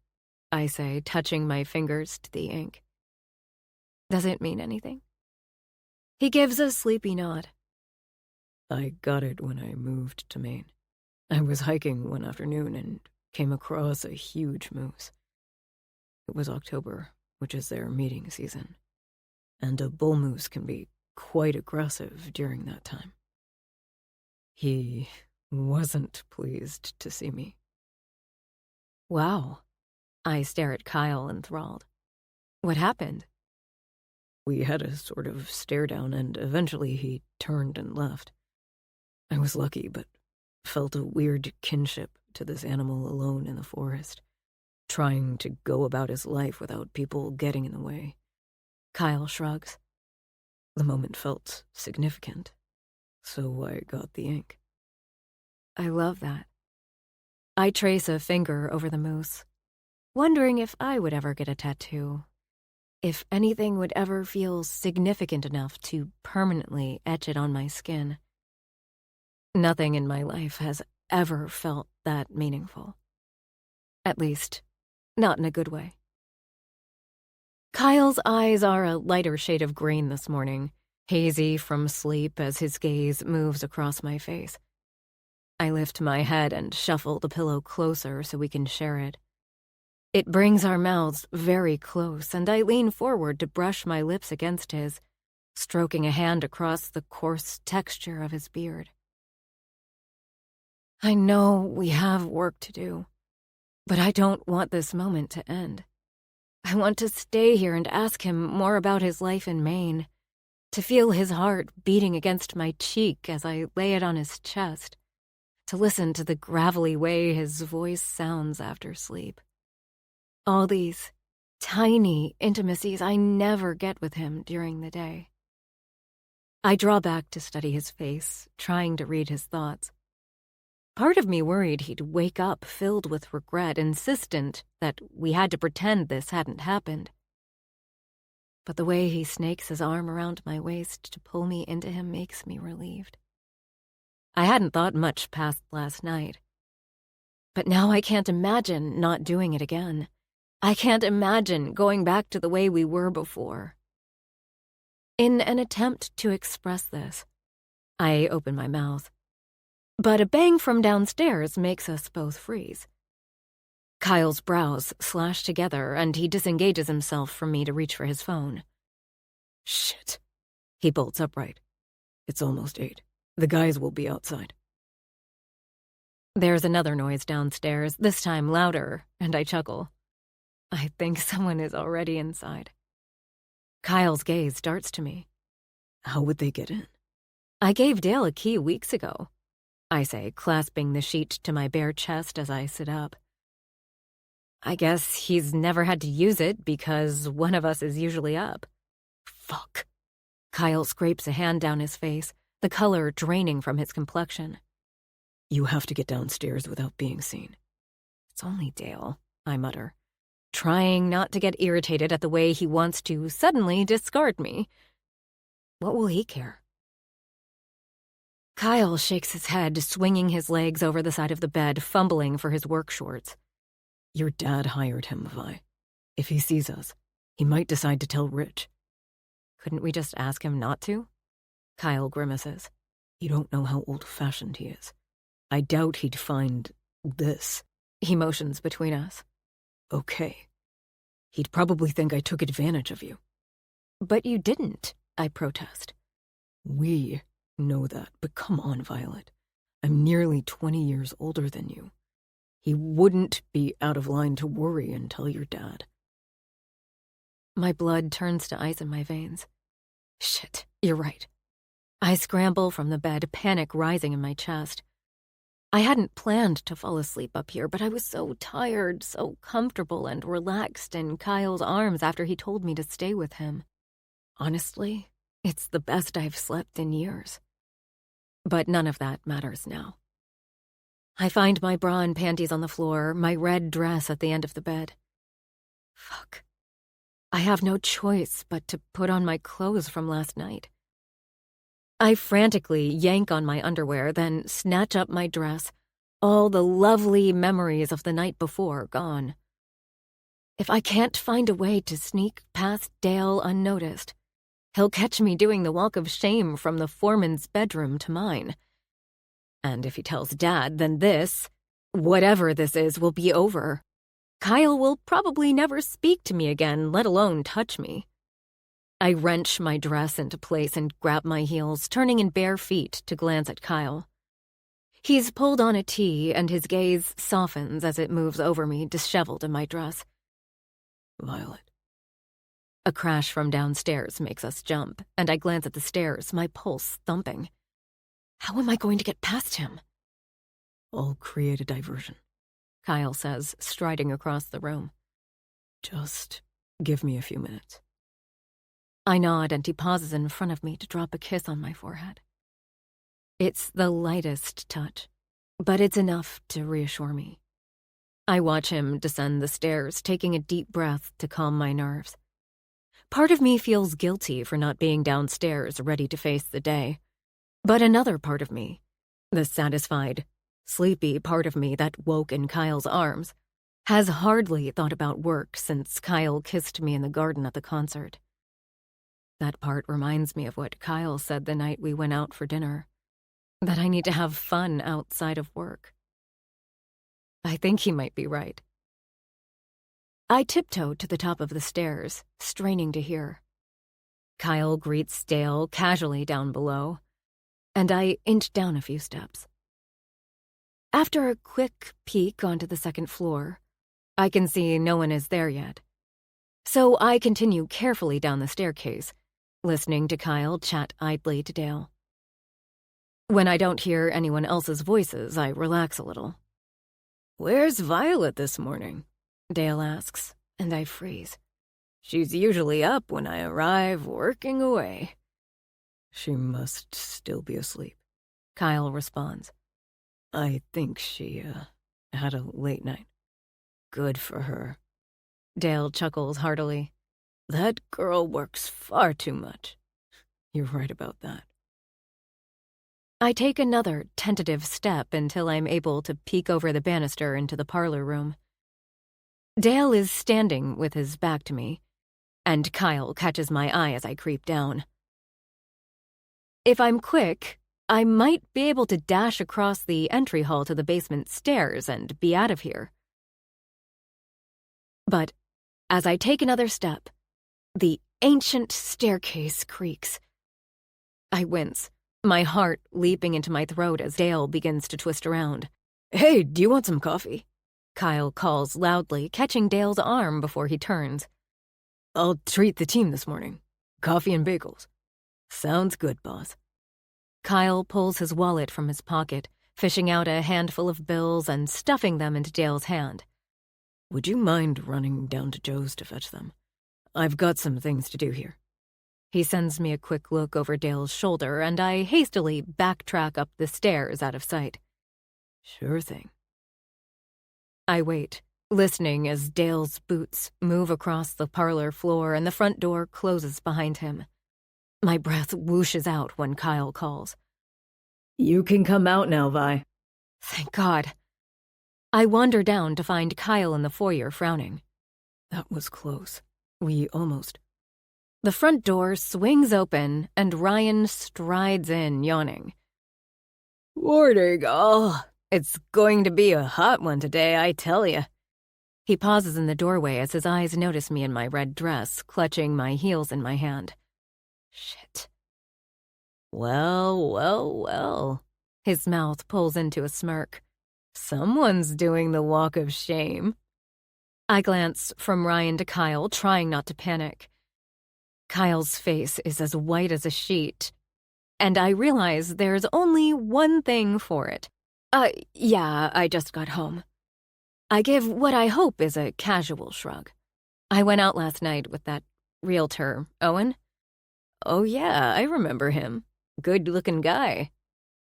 I say, touching my fingers to the ink. Does it mean anything? He gives a sleepy nod. I got it when I moved to Maine. I was hiking one afternoon and came across a huge moose. It was October, which is their mating season, and a bull moose can be quite aggressive during that time. He wasn't pleased to see me. Wow. I stare at Kyle enthralled. What happened? We had a sort of stare down, and eventually he turned and left. I was lucky, but felt a weird kinship to this animal alone in the forest, trying to go about his life without people getting in the way. Kyle shrugs. The moment felt significant, so I got the ink. I love that. I trace a finger over the moose, wondering if I would ever get a tattoo, if anything would ever feel significant enough to permanently etch it on my skin. Nothing in my life has ever felt that meaningful. At least, not in a good way. Kyle's eyes are a lighter shade of green this morning, hazy from sleep as his gaze moves across my face. I lift my head and shuffle the pillow closer so we can share it. It brings our mouths very close, and I lean forward to brush my lips against his, stroking a hand across the coarse texture of his beard. I know we have work to do, but I don't want this moment to end. I want to stay here and ask him more about his life in Maine, to feel his heart beating against my cheek as I lay it on his chest, to listen to the gravelly way his voice sounds after sleep. All these tiny intimacies I never get with him during the day. I draw back to study his face, trying to read his thoughts. Part of me worried he'd wake up filled with regret, insistent that we had to pretend this hadn't happened. But the way he snakes his arm around my waist to pull me into him makes me relieved. I hadn't thought much past last night. But now I can't imagine not doing it again. I can't imagine going back to the way we were before. In an attempt to express this, I open my mouth. But a bang from downstairs makes us both freeze. Kyle's brows slash together, and he disengages himself from me to reach for his phone. Shit. He bolts upright. It's almost 8. The guys will be outside. There's another noise downstairs, this time louder, and I chuckle. I think someone is already inside. Kyle's gaze darts to me. How would they get in? I gave Dale a key weeks ago, I say, clasping the sheet to my bare chest as I sit up. I guess he's never had to use it because one of us is usually up. Fuck. Kyle scrapes a hand down his face, the color draining from his complexion. You have to get downstairs without being seen. It's only Dale, I mutter, trying not to get irritated at the way he wants to suddenly discard me. What will he care? Kyle shakes his head, swinging his legs over the side of the bed, fumbling for his work shorts. Your dad hired him, Vi. If he sees us, he might decide to tell Rich. Couldn't we just ask him not to? Kyle grimaces. You don't know how old-fashioned he is. I doubt he'd find this. He motions between us. Okay. He'd probably think I took advantage of you. But you didn't, I protest. We know that, but come on, Violet. I'm nearly 20 years older than you. He wouldn't be out of line to worry and tell your dad. My blood turns to ice in my veins. Shit, you're right. I scramble from the bed, panic rising in my chest. I hadn't planned to fall asleep up here, but I was so tired, so comfortable and relaxed in Kyle's arms after he told me to stay with him. Honestly, it's the best I've slept in years. But none of that matters now. I find my bra and panties on the floor, my red dress at the end of the bed. Fuck. I have no choice but to put on my clothes from last night. I frantically yank on my underwear, then snatch up my dress, all the lovely memories of the night before gone. If I can't find a way to sneak past Dale unnoticed, he'll catch me doing the walk of shame from the Foreman's bedroom to mine. And if he tells Dad, then this, whatever this is, will be over. Kyle will probably never speak to me again, let alone touch me. I wrench my dress into place and grab my heels, turning in bare feet to glance at Kyle. He's pulled on a tee, and his gaze softens as it moves over me, disheveled in my dress. Violet. A crash from downstairs makes us jump, and I glance at the stairs, my pulse thumping. How am I going to get past him? I'll create a diversion, Kyle says, striding across the room. Just give me a few minutes. I nod, and he pauses in front of me to drop a kiss on my forehead. It's the lightest touch, but it's enough to reassure me. I watch him descend the stairs, taking a deep breath to calm my nerves. Part of me feels guilty for not being downstairs, ready to face the day. But another part of me, the satisfied, sleepy part of me that woke in Kyle's arms, has hardly thought about work since Kyle kissed me in the garden at the concert. That part reminds me of what Kyle said the night we went out for dinner, that I need to have fun outside of work. I think he might be right. I tiptoe to the top of the stairs, straining to hear. Kyle greets Dale casually down below, and I inch down a few steps. After a quick peek onto the second floor, I can see no one is there yet. So I continue carefully down the staircase, listening to Kyle chat idly to Dale. When I don't hear anyone else's voices, I relax a little. "Where's Violet this morning?" Dale asks, and I freeze. "She's usually up when I arrive, working away." "She must still be asleep," Kyle responds. "I think she, had a late night." "Good for her." Dale chuckles heartily. "That girl works far too much." "You're right about that." I take another tentative step until I'm able to peek over the banister into the parlor room. Dale is standing with his back to me, and Kyle catches my eye as I creep down. If I'm quick, I might be able to dash across the entry hall to the basement stairs and be out of here. But as I take another step, the ancient staircase creaks. I wince, my heart leaping into my throat as Dale begins to twist around. "Hey, do you want some coffee?" Kyle calls loudly, catching Dale's arm before he turns. "I'll treat the team this morning. Coffee and bagels." "Sounds good, boss." Kyle pulls his wallet from his pocket, fishing out a handful of bills and stuffing them into Dale's hand. "Would you mind running down to Joe's to fetch them? I've got some things to do here." He sends me a quick look over Dale's shoulder, and I hastily backtrack up the stairs out of sight. "Sure thing." I wait, listening as Dale's boots move across the parlor floor and the front door closes behind him. My breath whooshes out when Kyle calls. "You can come out now, Vi." Thank God. I wander down to find Kyle in the foyer frowning. "That was close. We almost..." The front door swings open and Ryan strides in, yawning. "Morning, all. It's going to be a hot one today, I tell ya." He pauses in the doorway as his eyes notice me in my red dress, clutching my heels in my hand. Shit. Well, well, well. His mouth pulls into a smirk. Someone's doing the walk of shame. I glance from Ryan to Kyle, trying not to panic. Kyle's face is as white as a sheet, and I realize there's only one thing for it. Yeah, I just got home. I give what I hope is a casual shrug. I went out last night with that realtor, Owen. Oh yeah, I remember him. Good-looking guy.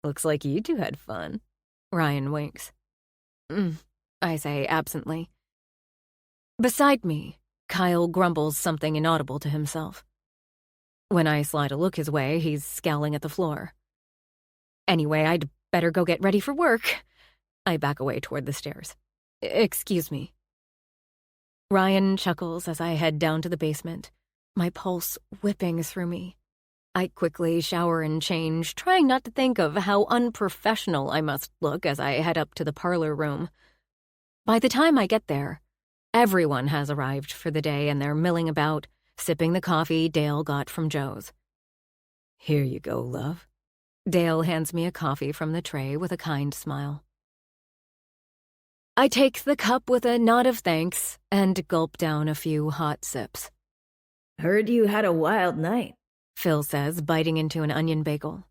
Looks like you two had fun. Ryan winks. I say absently. Beside me, Kyle grumbles something inaudible to himself. When I slide a look his way, he's scowling at the floor. Anyway, I'd better go get ready for work. I back away toward the stairs. Excuse me. Ryan chuckles as I head down to the basement, my pulse whipping through me. I quickly shower and change, trying not to think of how unprofessional I must look as I head up to the parlor room. By the time I get there, everyone has arrived for the day and they're milling about, sipping the coffee Dale got from Joe's. Here you go, love. Dale hands me a coffee from the tray with a kind smile. I take the cup with a nod of thanks and gulp down a few hot sips. Heard you had a wild night, Phil says, biting into an onion bagel.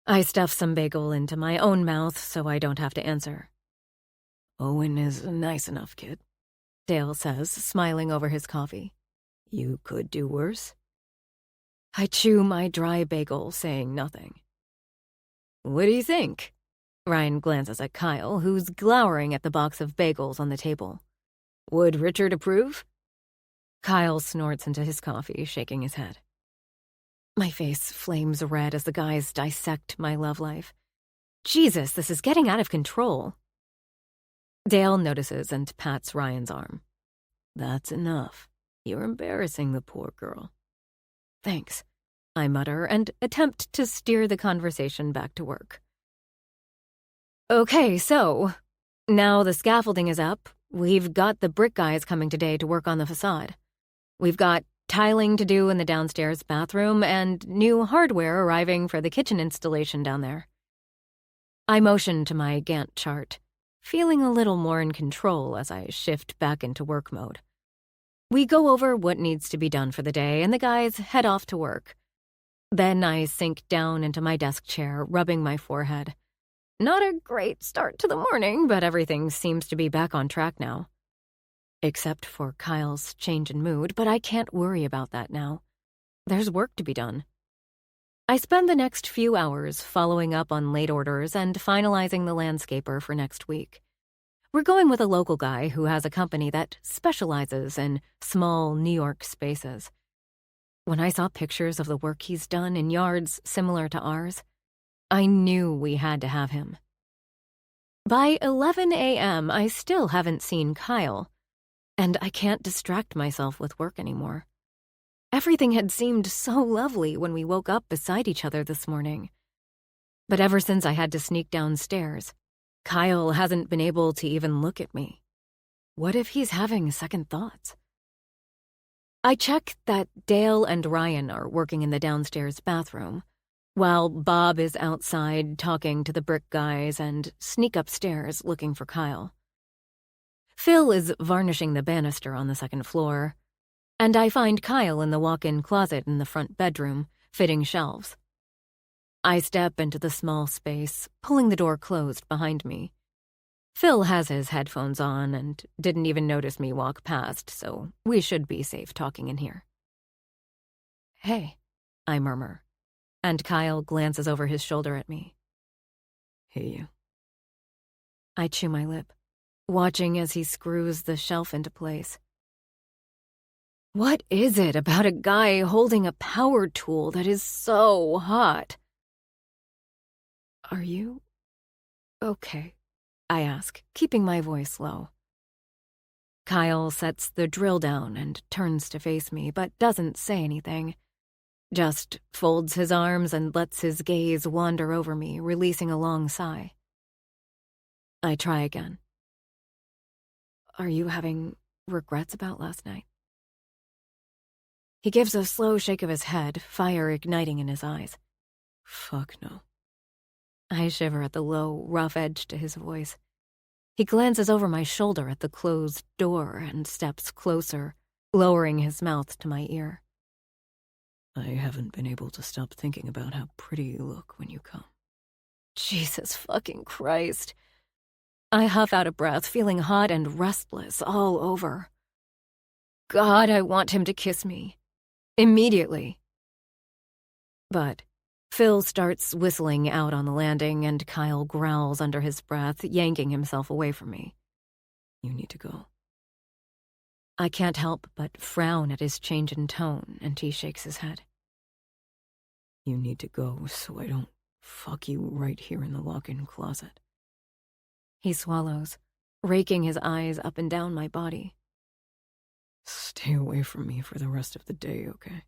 I stuff some bagel into my own mouth so I don't have to answer. Owen is a nice enough kid, Dale says, smiling over his coffee. You could do worse. I chew my dry bagel, saying nothing. What do you think? Ryan glances at Kyle, who's glowering at the box of bagels on the table. Would Richard approve? Kyle snorts into his coffee, shaking his head. My face flames red as the guys dissect my love life. Jesus, this is getting out of control. Dale notices and pats Ryan's arm. That's enough. You're embarrassing the poor girl. Thanks, I mutter and attempt to steer the conversation back to work. Okay, so, now the scaffolding is up, we've got the brick guys coming today to work on the facade. We've got tiling to do in the downstairs bathroom and new hardware arriving for the kitchen installation down there. I motion to my Gantt chart, feeling a little more in control as I shift back into work mode. We go over what needs to be done for the day, and the guys head off to work. Then I sink down into my desk chair, rubbing my forehead. Not a great start to the morning, but everything seems to be back on track now. Except for Kyle's change in mood, but I can't worry about that now. There's work to be done. I spend the next few hours following up on late orders and finalizing the landscaper for next week. We're going with a local guy who has a company that specializes in small New York spaces. When I saw pictures of the work he's done in yards similar to ours, I knew we had to have him. By 11 a.m., I still haven't seen Kyle, and I can't distract myself with work anymore. Everything had seemed so lovely when we woke up beside each other this morning. But ever since I had to sneak downstairs, Kyle hasn't been able to even look at me. What if he's having second thoughts? I check that Dale and Ryan are working in the downstairs bathroom, while Bob is outside talking to the brick guys and sneak upstairs looking for Kyle. Phil is varnishing the banister on the second floor, and I find Kyle in the walk-in closet in the front bedroom, fitting shelves. I step into the small space, pulling the door closed behind me. Phil has his headphones on and didn't even notice me walk past, so we should be safe talking in here. Hey, I murmur, and Kyle glances over his shoulder at me. Hey, you. I chew my lip, watching as he screws the shelf into place. What is it about a guy holding a power tool that is so hot? Are you okay? I ask, keeping my voice low. Kyle sets the drill down and turns to face me, but doesn't say anything. Just folds his arms and lets his gaze wander over me, releasing a long sigh. I try again. Are you having regrets about last night? He gives a slow shake of his head, fire igniting in his eyes. Fuck no. I shiver at the low, rough edge to his voice. He glances over my shoulder at the closed door and steps closer, lowering his mouth to my ear. I haven't been able to stop thinking about how pretty you look when you come. Jesus fucking Christ. I huff out a breath, feeling hot and restless all over. God, I want him to kiss me. Immediately. But Phil starts whistling out on the landing, and Kyle growls under his breath, yanking himself away from me. You need to go. I can't help but frown at his change in tone, and he shakes his head. You need to go so I don't fuck you right here in the lock-in closet. He swallows, raking his eyes up and down my body. Stay away from me for the rest of the day, okay?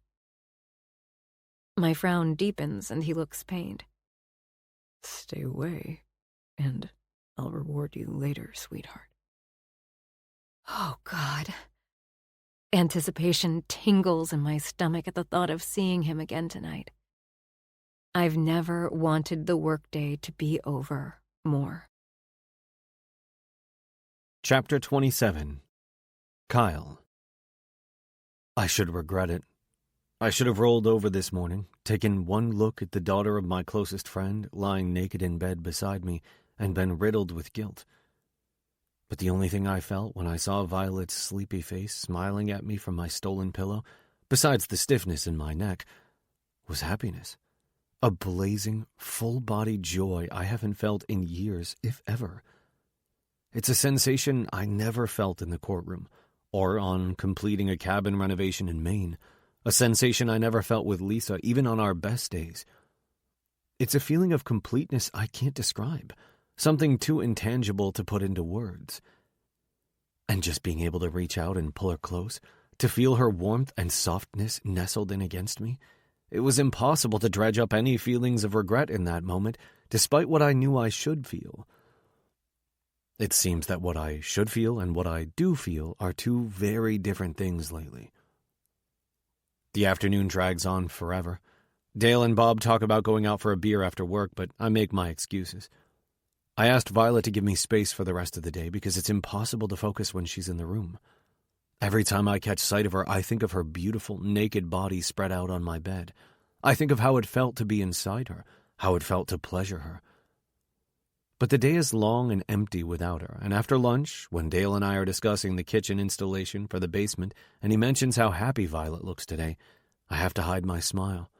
My frown deepens and he looks pained. Stay away, and I'll reward you later, sweetheart. Oh, God. Anticipation tingles in my stomach at the thought of seeing him again tonight. I've never wanted the workday to be over more. Chapter 27. Kyle. I should regret it. I should have rolled over this morning, taken one look at the daughter of my closest friend lying naked in bed beside me, and been riddled with guilt. But the only thing I felt when I saw Violet's sleepy face smiling at me from my stolen pillow, besides the stiffness in my neck, was happiness. A blazing, full-bodied joy I haven't felt in years, if ever. It's a sensation I never felt in the courtroom, or on completing a cabin renovation in Maine. A sensation I never felt with Lisa, even on our best days. It's a feeling of completeness I can't describe, something too intangible to put into words. And just being able to reach out and pull her close, to feel her warmth and softness nestled in against me, it was impossible to dredge up any feelings of regret in that moment, despite what I knew I should feel. It seems that what I should feel and what I do feel are two very different things lately. The afternoon drags on forever. Dale and Bob talk about going out for a beer after work, but I make my excuses. I asked Violet to give me space for the rest of the day because it's impossible to focus when she's in the room. Every time I catch sight of her, I think of her beautiful, naked body spread out on my bed. I think of how it felt to be inside her, how it felt to pleasure her. But the day is long and empty without her, and after lunch, when Dale and I are discussing the kitchen installation for the basement, and he mentions how happy Violet looks today, I have to hide my smile.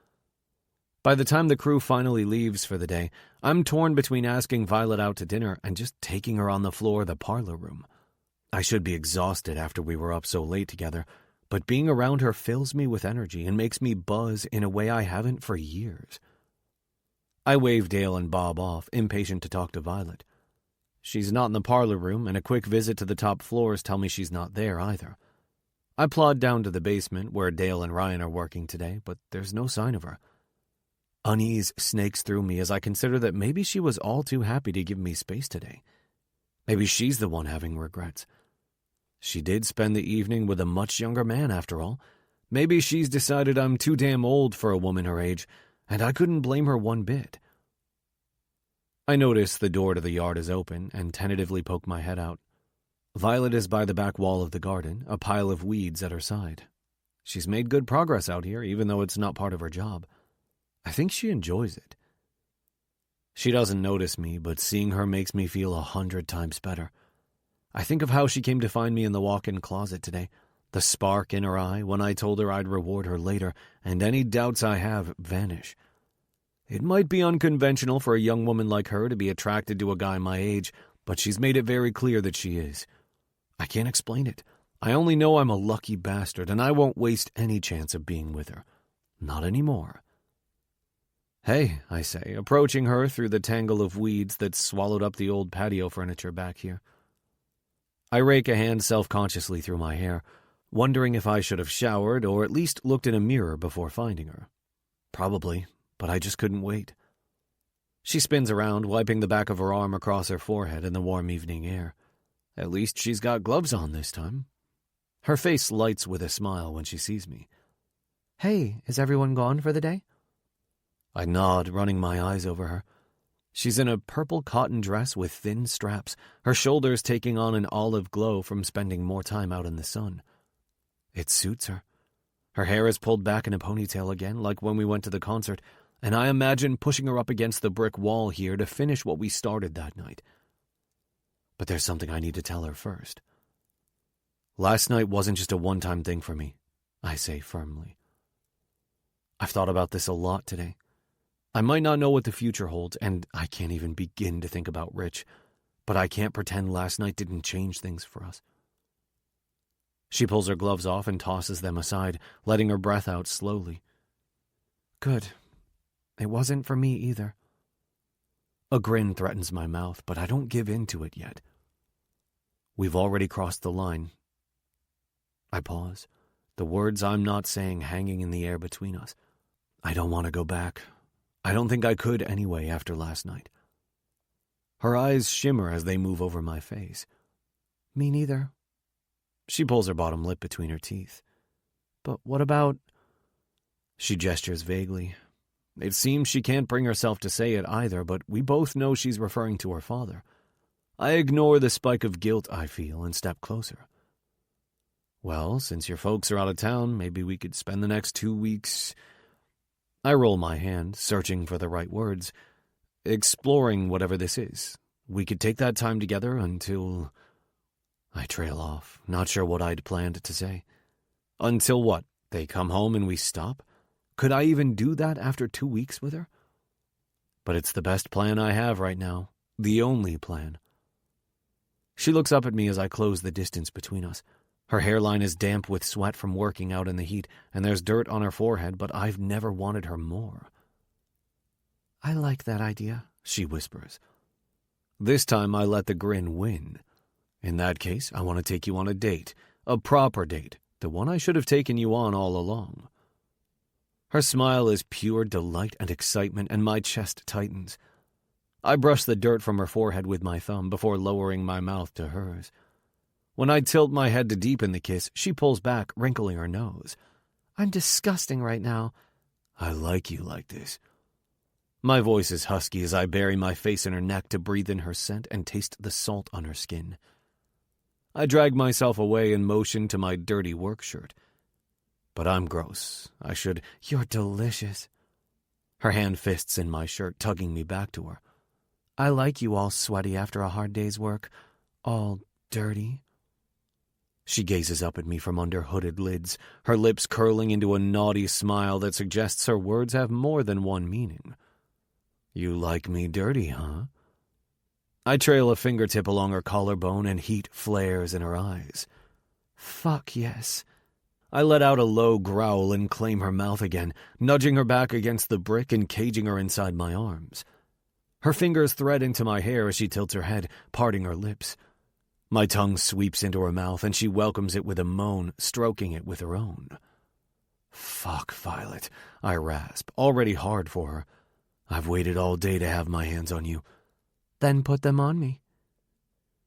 By the time the crew finally leaves for the day, I'm torn between asking Violet out to dinner and just taking her on the floor of the parlor room. I should be exhausted after we were up so late together, but being around her fills me with energy and makes me buzz in a way I haven't for years. I wave Dale and Bob off, impatient to talk to Violet. She's not in the parlor room, and a quick visit to the top floors tell me she's not there either. I plod down to the basement, where Dale and Ryan are working today, but there's no sign of her. Unease snakes through me as I consider that maybe she was all too happy to give me space today. Maybe she's the one having regrets. She did spend the evening with a much younger man, after all. Maybe she's decided I'm too damn old for a woman her age, and I couldn't blame her one bit. I notice the door to the yard is open and tentatively poke my head out. Violet is by the back wall of the garden, a pile of weeds at her side. She's made good progress out here, even though it's not part of her job. I think she enjoys it. She doesn't notice me, but seeing her makes me feel 100 times better. I think of how she came to find me in the walk-in closet today, the spark in her eye when I told her I'd reward her later, and any doubts I have vanish. It might be unconventional for a young woman like her to be attracted to a guy my age, but she's made it very clear that she is. I can't explain it. I only know I'm a lucky bastard, and I won't waste any chance of being with her. Not anymore. Hey, I say, approaching her through the tangle of weeds that swallowed up the old patio furniture back here. I rake a hand self-consciously through my hair, wondering if I should have showered or at least looked in a mirror before finding her. Probably, but I just couldn't wait. She spins around, wiping the back of her arm across her forehead in the warm evening air. At least she's got gloves on this time. Her face lights with a smile when she sees me. Hey, is everyone gone for the day? I nod, running my eyes over her. She's in a purple cotton dress with thin straps, her shoulders taking on an olive glow from spending more time out in the sun. It suits her. Her hair is pulled back in a ponytail again, like when we went to the concert, and I imagine pushing her up against the brick wall here to finish what we started that night. But there's something I need to tell her first. Last night wasn't just a one-time thing for me, I say firmly. I've thought about this a lot today. I might not know what the future holds, and I can't even begin to think about Rich, but I can't pretend last night didn't change things for us. She pulls her gloves off and tosses them aside, letting her breath out slowly. Good. It wasn't for me either. A grin threatens my mouth, but I don't give in to it yet. We've already crossed the line. I pause, the words I'm not saying hanging in the air between us. I don't want to go back. I don't think I could anyway after last night. Her eyes shimmer as they move over my face. Me neither. She pulls her bottom lip between her teeth. But what about... She gestures vaguely. It seems she can't bring herself to say it either, but we both know she's referring to her father. I ignore the spike of guilt I feel and step closer. Well, since your folks are out of town, maybe we could spend the next 2 weeks... I roll my hand, searching for the right words, exploring whatever this is. We could take that time together until... I trail off, not sure what I'd planned to say. Until what? They come home and we stop? Could I even do that after 2 weeks with her? But it's the best plan I have right now. The only plan. She looks up at me as I close the distance between us. Her hairline is damp with sweat from working out in the heat, and there's dirt on her forehead, but I've never wanted her more. I like that idea, she whispers. This time I let the grin win. In that case, I want to take you on a date. A proper date. The one I should have taken you on all along. Her smile is pure delight and excitement, and my chest tightens. I brush the dirt from her forehead with my thumb before lowering my mouth to hers. When I tilt my head to deepen the kiss, she pulls back, wrinkling her nose. I'm disgusting right now. I like you like this. My voice is husky as I bury my face in her neck to breathe in her scent and taste the salt on her skin. I drag myself away and motion to my dirty work shirt. But I'm gross. You're delicious. Her hand fists in my shirt, tugging me back to her. I like you all sweaty after a hard day's work. All dirty. She gazes up at me from under hooded lids, her lips curling into a naughty smile that suggests her words have more than one meaning. You like me dirty, huh? I trail a fingertip along her collarbone and heat flares in her eyes. Fuck yes. I let out a low growl and claim her mouth again, nudging her back against the brick and caging her inside my arms. Her fingers thread into my hair as she tilts her head, parting her lips. My tongue sweeps into her mouth, and she welcomes it with a moan, stroking it with her own. Fuck, Violet, I rasp, already hard for her. I've waited all day to have my hands on you. Then put them on me.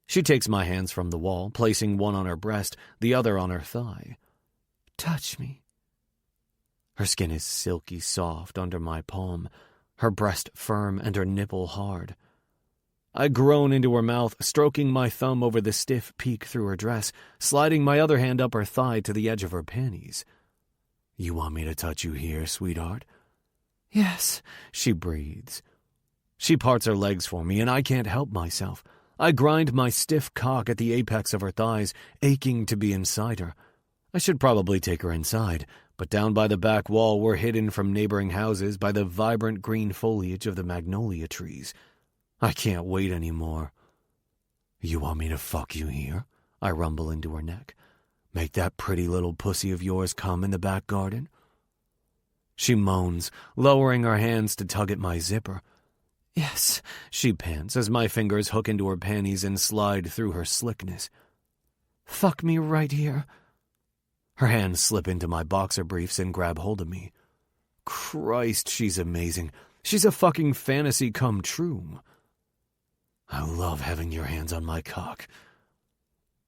She takes my hands from the wall, placing one on her breast, the other on her thigh. Touch me. Her skin is silky soft under my palm, her breast firm and her nipple hard. I groan into her mouth, stroking my thumb over the stiff peak through her dress, sliding my other hand up her thigh to the edge of her panties. You want me to touch you here, sweetheart? Yes, she breathes. She parts her legs for me, and I can't help myself. I grind my stiff cock at the apex of her thighs, aching to be inside her. I should probably take her inside, but down by the back wall we're hidden from neighboring houses by the vibrant green foliage of the magnolia trees. I can't wait anymore. You want me to fuck you here? I rumble into her neck. Make that pretty little pussy of yours come in the back garden? She moans, lowering her hands to tug at my zipper. Yes, she pants as my fingers hook into her panties and slide through her slickness. Fuck me right here. Her hands slip into my boxer briefs and grab hold of me. Christ, she's amazing. She's a fucking fantasy come true. I love having your hands on my cock.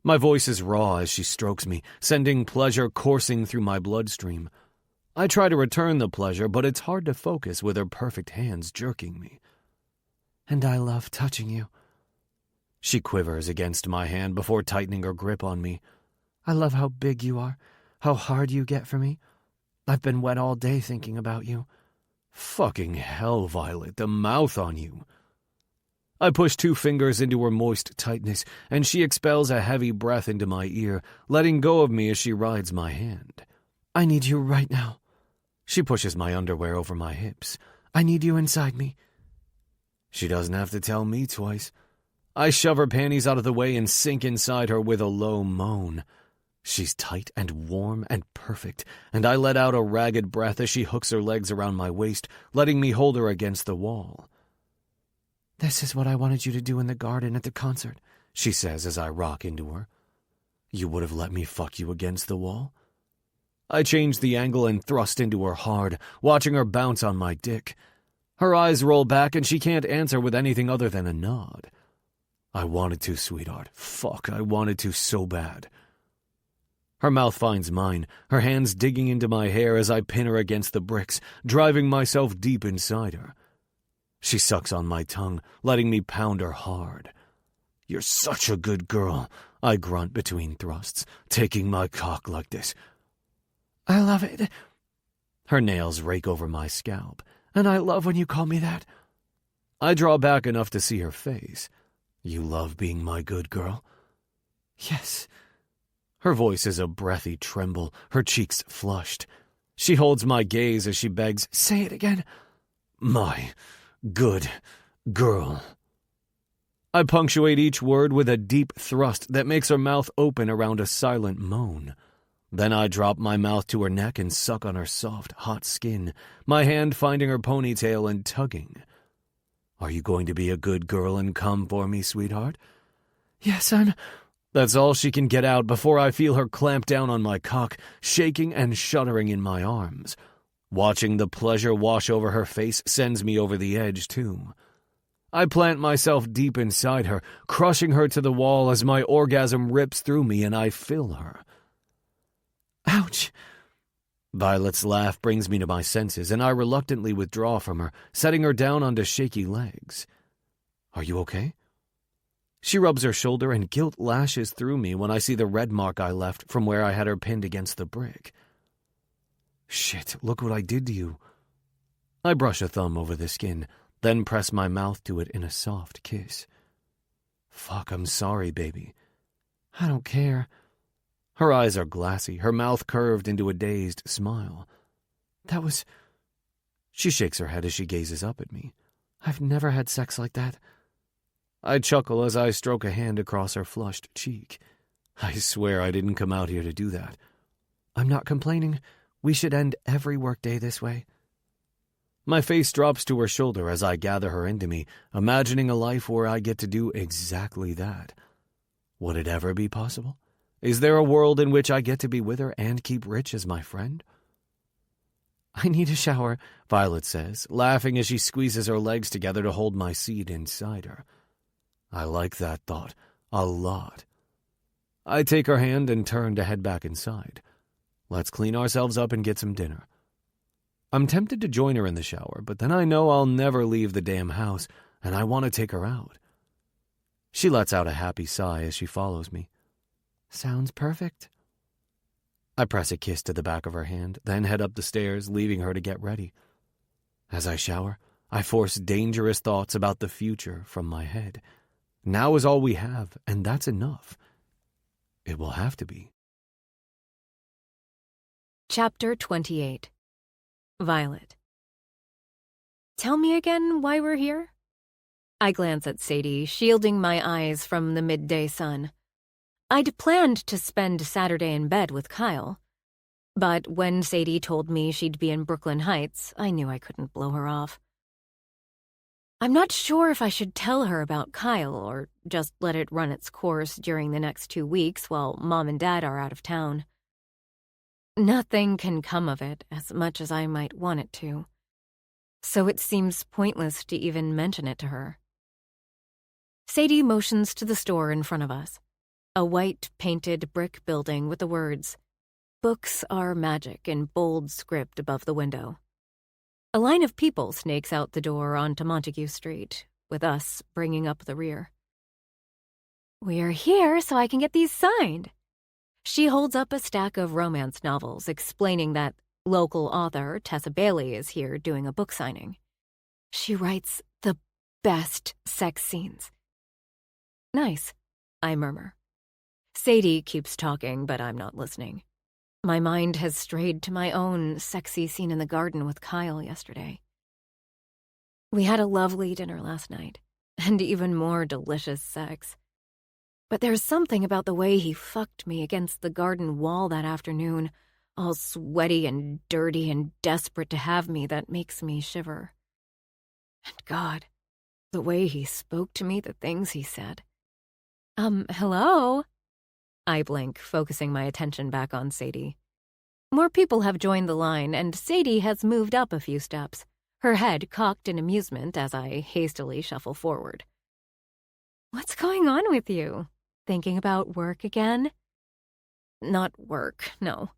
My voice is raw as she strokes me, sending pleasure coursing through my bloodstream. I try to return the pleasure, but it's hard to focus with her perfect hands jerking me. And I love touching you. She quivers against my hand before tightening her grip on me. I love how big you are, how hard you get for me. I've been wet all day thinking about you. Fucking hell, Violet, the mouth on you. I push 2 fingers into her moist tightness, and she expels a heavy breath into my ear, letting go of me as she rides my hand. I need you right now. She pushes my underwear over my hips. I need you inside me. She doesn't have to tell me twice. I shove her panties out of the way and sink inside her with a low moan. She's tight and warm and perfect, and I let out a ragged breath as she hooks her legs around my waist, letting me hold her against the wall. This is what I wanted you to do in the garden at the concert, she says as I rock into her. You would have let me fuck you against the wall? I change the angle and thrust into her hard, watching her bounce on my dick. Her eyes roll back and she can't answer with anything other than a nod. I wanted to, sweetheart. Fuck, I wanted to so bad. Her mouth finds mine, her hands digging into my hair as I pin her against the bricks, driving myself deep inside her. She sucks on my tongue, letting me pound her hard. You're such a good girl, I grunt between thrusts, taking my cock like this. I love it. Her nails rake over my scalp, and I love when you call me that. I draw back enough to see her face. You love being my good girl? Yes. Her voice is a breathy tremble, her cheeks flushed. She holds my gaze as she begs, Say it again. My good girl. I punctuate each word with a deep thrust that makes her mouth open around a silent moan. Then I drop my mouth to her neck and suck on her soft, hot skin, my hand finding her ponytail and tugging. Are you going to be a good girl and come for me, sweetheart? Yes, I'm... That's all she can get out before I feel her clamp down on my cock, shaking and shuddering in my arms. Watching the pleasure wash over her face sends me over the edge, too. I plant myself deep inside her, crushing her to the wall as my orgasm rips through me and I fill her. Ouch! Violet's laugh brings me to my senses, and I reluctantly withdraw from her, setting her down onto shaky legs. Are you okay? She rubs her shoulder and guilt lashes through me when I see the red mark I left from where I had her pinned against the brick. Shit, look what I did to you. I brush a thumb over the skin, then press my mouth to it in a soft kiss. Fuck, I'm sorry, baby. I don't care. Her eyes are glassy, her mouth curved into a dazed smile. That was... She shakes her head as she gazes up at me. I've never had sex like that. I chuckle as I stroke a hand across her flushed cheek. I swear I didn't come out here to do that. I'm not complaining. We should end every workday this way. My face drops to her shoulder as I gather her into me, imagining a life where I get to do exactly that. Would it ever be possible? Is there a world in which I get to be with her and keep Rich as my friend? I need a shower, Violet says, laughing as she squeezes her legs together to hold my seed inside her. I like that thought a lot. I take her hand and turn to head back inside. Let's clean ourselves up and get some dinner. I'm tempted to join her in the shower, but then I know I'll never leave the damn house, and I want to take her out. She lets out a happy sigh as she follows me. Sounds perfect. I press a kiss to the back of her hand, then head up the stairs, leaving her to get ready. As I shower, I force dangerous thoughts about the future from my head. Now is all we have, and that's enough. It will have to be. Chapter 28. Violet. Tell me again why we're here? I glance at Sadie, shielding my eyes from the midday sun. I'd planned to spend Saturday in bed with Kyle. But when Sadie told me she'd be in Brooklyn Heights, I knew I couldn't blow her off. I'm not sure if I should tell her about Kyle or just let it run its course during the next 2 weeks while Mom and Dad are out of town. Nothing can come of it as much as I might want it to, so it seems pointless to even mention it to her. Sadie motions to the store in front of us, a white painted brick building with the words, Books are magic in bold script above the window. A line of people snakes out the door onto Montague Street, with us bringing up the rear. "We're here so I can get these signed." She holds up a stack of romance novels, explaining that local author Tessa Bailey is here doing a book signing. She writes the best sex scenes. "Nice," I murmur. Sadie keeps talking, but I'm not listening. My mind has strayed to my own sexy scene in the garden with Kyle yesterday. We had a lovely dinner last night, and even more delicious sex. But there's something about the way he fucked me against the garden wall that afternoon, all sweaty and dirty and desperate to have me, that makes me shiver. And God, the way he spoke to me, the things he said. Hello?" I blink, focusing my attention back on Sadie. More people have joined the line, and Sadie has moved up a few steps, her head cocked in amusement as I hastily shuffle forward. "What's going on with you? Thinking about work again?" "Not work, no."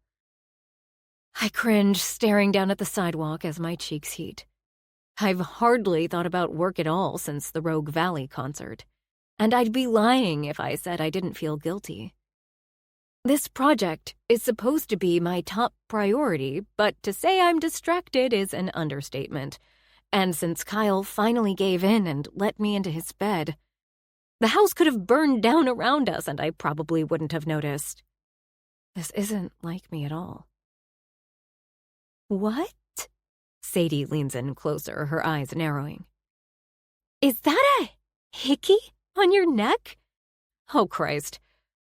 I cringe, staring down at the sidewalk as my cheeks heat. I've hardly thought about work at all since the Rogue Valley concert, and I'd be lying if I said I didn't feel guilty. This project is supposed to be my top priority, but to say I'm distracted is an understatement. And since Kyle finally gave in and let me into his bed, the house could have burned down around us and I probably wouldn't have noticed. This isn't like me at all. "What?" Sadie leans in closer, her eyes narrowing. "Is that a hickey on your neck?" Oh, Christ.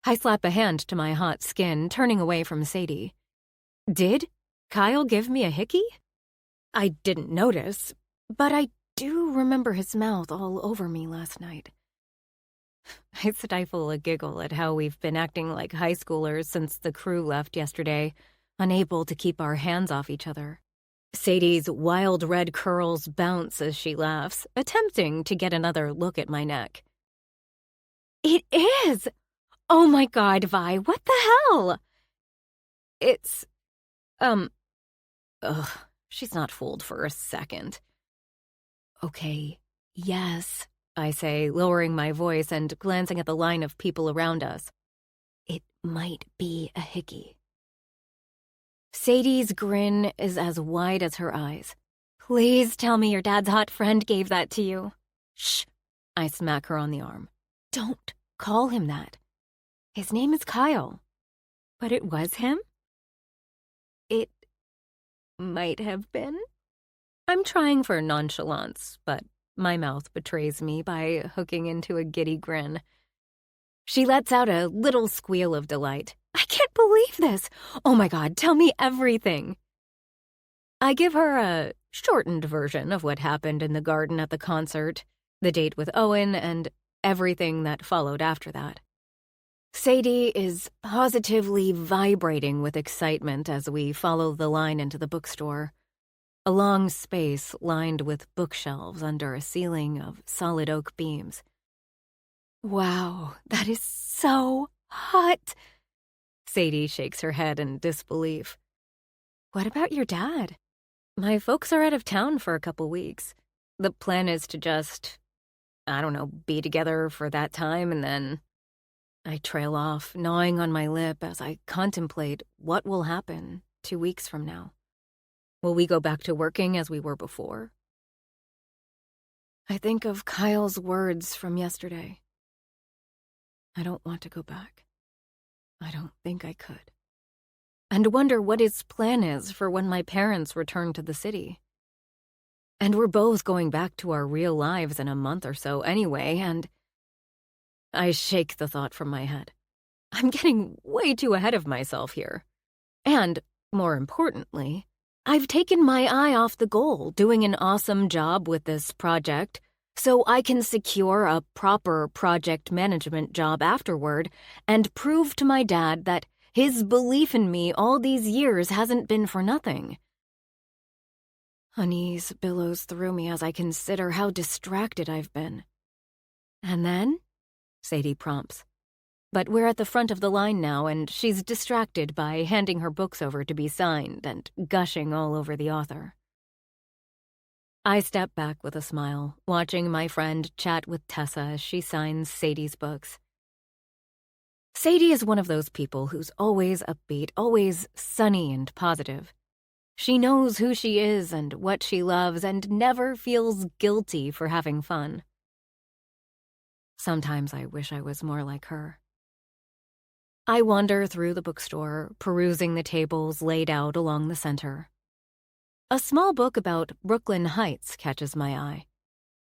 I slap a hand to my hot skin, turning away from Sadie. Did Kyle give me a hickey? I didn't notice, but I do remember his mouth all over me last night. I stifle a giggle at how we've been acting like high schoolers since the crew left yesterday, unable to keep our hands off each other. Sadie's wild red curls bounce as she laughs, attempting to get another look at my neck. "It is! Oh my God, Vi, what the hell?" It's, she's not fooled for a second. "Okay, yes," I say, lowering my voice and glancing at the line of people around us. "It might be a hickey." Sadie's grin is as wide as her eyes. "Please tell me your dad's hot friend gave that to you." "Shh," I smack her on the arm. "Don't call him that. His name is Kyle." "But it was him?" "It might have been." I'm trying for nonchalance, but my mouth betrays me by hooking into a giddy grin. She lets out a little squeal of delight. "I can't believe this! Oh my God, tell me everything!" I give her a shortened version of what happened in the garden at the concert, the date with Owen, and everything that followed after that. Sadie is positively vibrating with excitement as we follow the line into the bookstore, a long space lined with bookshelves under a ceiling of solid oak beams. "Wow, that is so hot!" Sadie shakes her head in disbelief. "What about your dad?" "My folks are out of town for a couple weeks. The plan is to just, be together for that time and then..." I trail off, gnawing on my lip as I contemplate what will happen 2 weeks from now. Will we go back to working as we were before? I think of Kyle's words from yesterday. I don't want to go back. I don't think I could. And wonder what his plan is for when my parents return to the city. And we're both going back to our real lives in a month or so anyway, and I shake the thought from my head. I'm getting way too ahead of myself here. And, more importantly, I've taken my eye off the goal, doing an awesome job with this project, so I can secure a proper project management job afterward and prove to my dad that his belief in me all these years hasn't been for nothing. Unease billows through me as I consider how distracted I've been. "And then?" Sadie prompts. But we're at the front of the line now, and she's distracted by handing her books over to be signed and gushing all over the author. I step back with a smile, watching my friend chat with Tessa as she signs Sadie's books. Sadie is one of those people who's always upbeat, always sunny and positive. She knows who she is and what she loves and never feels guilty for having fun. Sometimes I wish I was more like her. I wander through the bookstore, perusing the tables laid out along the center. A small book about Brooklyn Heights catches my eye.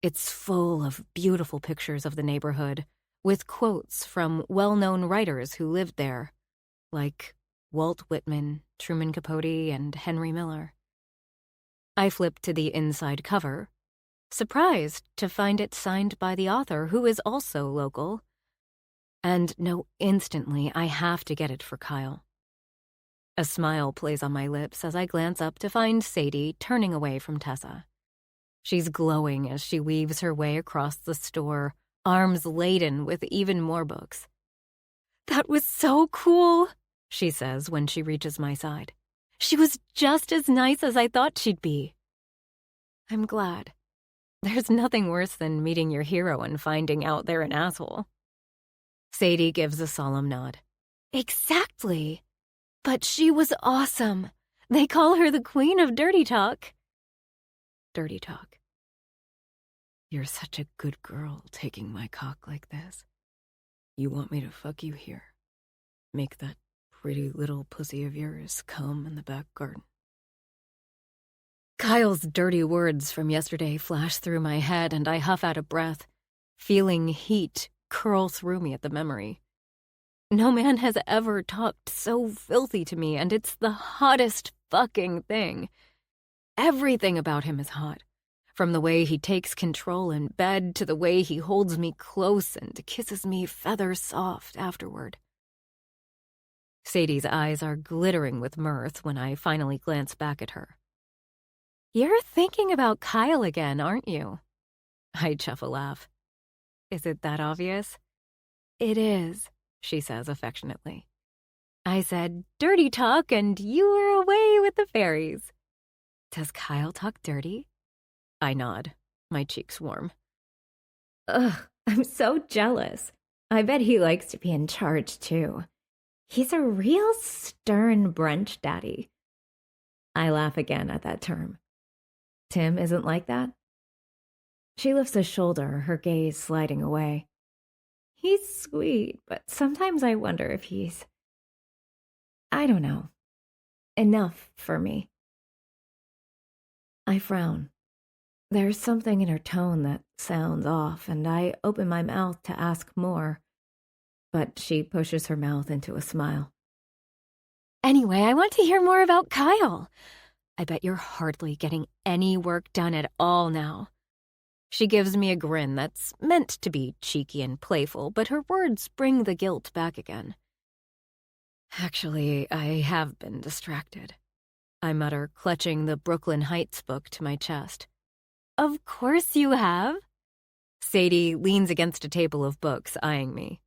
It's full of beautiful pictures of the neighborhood, with quotes from well-known writers who lived there, like Walt Whitman, Truman Capote, and Henry Miller. I flip to the inside cover, surprised to find it signed by the author, who is also local, and know instantly I have to get it for Kyle. A smile plays on my lips as I glance up to find Sadie turning away from Tessa. She's glowing as she weaves her way across the store, arms laden with even more books. "That was so cool," she says when she reaches my side. "She was just as nice as I thought she'd be." I'm glad. There's nothing worse than meeting your hero and finding out they're an asshole. Sadie gives a solemn nod. "Exactly. But she was awesome. They call her the Queen of Dirty Talk." Dirty Talk. You're such a good girl taking my cock like this. You want me to fuck you here? Make that pretty little pussy of yours come in the back garden. Kyle's dirty words from yesterday flash through my head and I huff out a breath, feeling heat curl through me at the memory. No man has ever talked so filthy to me, and it's the hottest fucking thing. Everything about him is hot. From the way he takes control in bed to the way he holds me close and kisses me feather soft afterward. Sadie's eyes are glittering with mirth when I finally glance back at her. "You're thinking about Kyle again, aren't you?" I chuff a laugh. "Is it that obvious?" "It is," she says affectionately. "I said dirty talk and you were away with the fairies." "Does Kyle talk dirty?" I nod, my cheeks warm. Ugh, I'm so jealous. I bet he likes to be in charge, too. He's a real stern brunch daddy. I laugh again at that term. Tim isn't like that? She lifts a shoulder, her gaze sliding away. He's sweet, but sometimes I wonder if he's, I don't know, enough for me. I frown. There's something in her tone that sounds off, and I open my mouth to ask more, but she pushes her mouth into a smile. "Anyway, I want to hear more about Kyle. I bet you're hardly getting any work done at all now." She gives me a grin that's meant to be cheeky and playful, but her words bring the guilt back again. "Actually, I have been distracted," I mutter, clutching the Brooklyn Heights book to my chest. "Of course you have." Sadie leans against a table of books, eyeing me.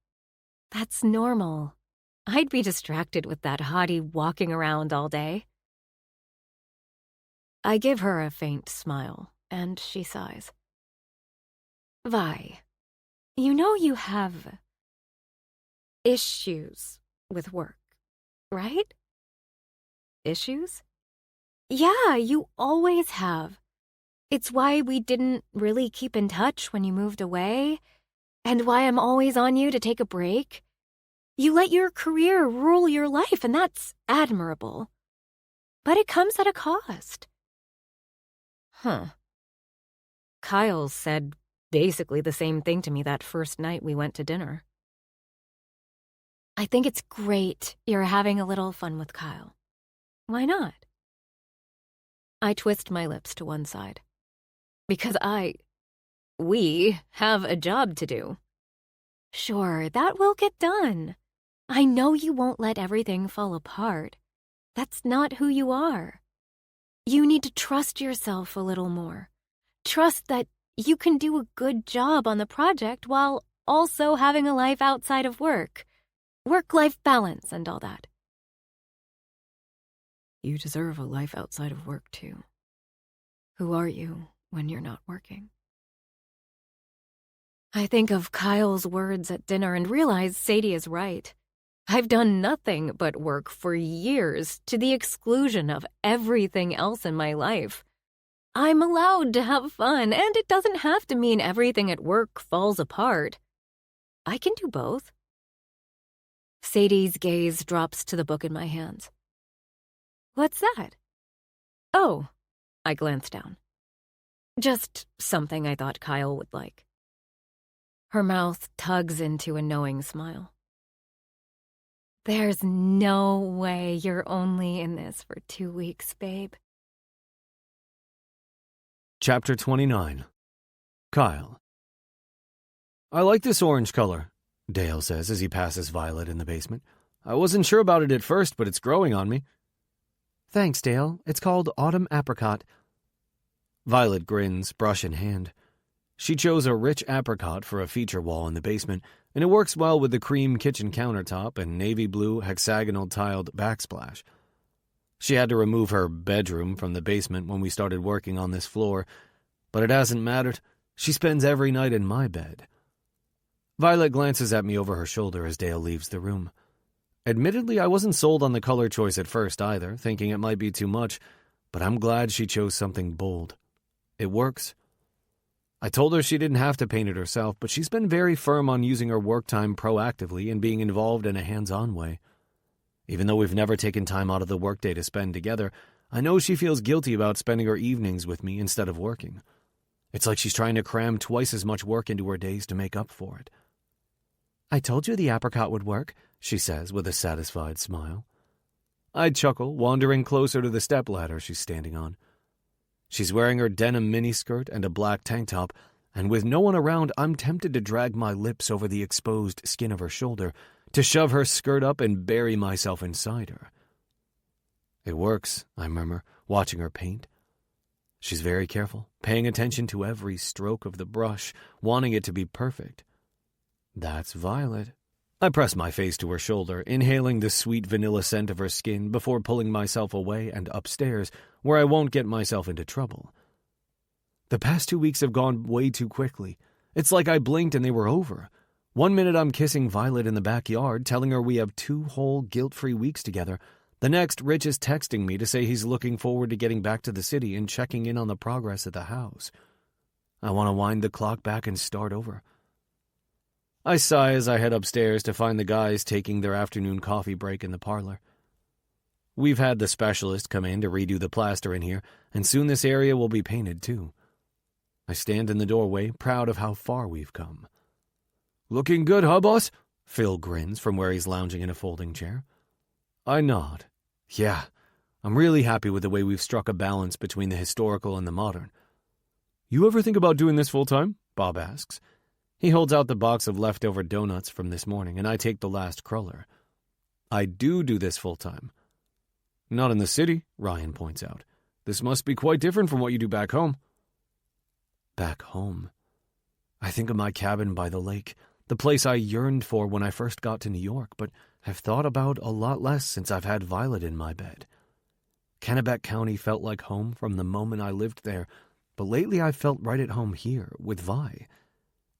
"That's normal. I'd be distracted with that hottie walking around all day." I give her a faint smile, and she sighs. "Vi, you know you have issues with work, right?" "Issues?" "Yeah, you always have. It's why we didn't really keep in touch when you moved away, and why I'm always on you to take a break. You let your career rule your life, and that's admirable. But it comes at a cost." Huh. Kyle said basically the same thing to me that first night we went to dinner. "I think it's great you're having a little fun with Kyle. Why not?" I twist my lips to one side. "Because we have a job to do." "Sure, that will get done. I know you won't let everything fall apart. That's not who you are. You need to trust yourself a little more. Trust that you can do a good job on the project while also having a life outside of work. Work-life balance and all that. You deserve a life outside of work, too. Who are you when you're not working? I think of Kyle's words at dinner and realize Sadie is right. I've done nothing but work for years to the exclusion of everything else in my life. I'm allowed to have fun, and it doesn't have to mean everything at work falls apart. I can do both. Sadie's gaze drops to the book in my hands. What's that? Oh, I glanced down. Just something I thought Kyle would like. Her mouth tugs into a knowing smile. There's no way you're only in this for 2 weeks, babe. Chapter 29. Kyle. I like this orange color, Dale says as he passes Violet in the basement. I wasn't sure about it at first, but it's growing on me. Thanks, Dale. It's called Autumn Apricot. Violet grins, brush in hand. She chose a rich apricot for a feature wall in the basement, and it works well with the cream kitchen countertop and navy blue hexagonal tiled backsplash. She had to remove her bedroom from the basement when we started working on this floor, but it hasn't mattered. She spends every night in my bed. Violet glances at me over her shoulder as Dale leaves the room. Admittedly, I wasn't sold on the color choice at first either, thinking it might be too much, but I'm glad she chose something bold. It works. I told her she didn't have to paint it herself, but she's been very firm on using her work time proactively and being involved in a hands-on way. Even though we've never taken time out of the workday to spend together, I know she feels guilty about spending her evenings with me instead of working. It's like she's trying to cram twice as much work into her days to make up for it. I told you the apricot would work, she says with a satisfied smile. I chuckle, wandering closer to the stepladder she's standing on. She's wearing her denim miniskirt and a black tank top, and with no one around, I'm tempted to drag my lips over the exposed skin of her shoulder, to shove her skirt up and bury myself inside her. It works, I murmur, watching her paint. She's very careful, paying attention to every stroke of the brush, wanting it to be perfect. That's Violet. I press my face to her shoulder, inhaling the sweet vanilla scent of her skin before pulling myself away and upstairs, where I won't get myself into trouble. The past 2 weeks have gone way too quickly. It's like I blinked and they were over. 1 minute I'm kissing Violet in the backyard, telling her we have 2 whole guilt-free weeks together. The next, Rich is texting me to say he's looking forward to getting back to the city and checking in on the progress at the house. I want to wind the clock back and start over. I sigh as I head upstairs to find the guys taking their afternoon coffee break in the parlor. We've had the specialist come in to redo the plaster in here, and soon this area will be painted too. I stand in the doorway, proud of how far we've come. Looking good, huh, boss? Phil grins from where he's lounging in a folding chair. I nod. Yeah, I'm really happy with the way we've struck a balance between the historical and the modern. You ever think about doing this full-time? Bob asks. He holds out the box of leftover donuts from this morning, and I take the last cruller. I do this full-time. Not in the city, Ryan points out. This must be quite different from what you do back home. Back home? I think of my cabin by the lake, the place I yearned for when I first got to New York, but have thought about a lot less since I've had Violet in my bed. Kennebec County felt like home from the moment I lived there, but lately I've felt right at home here with Vi.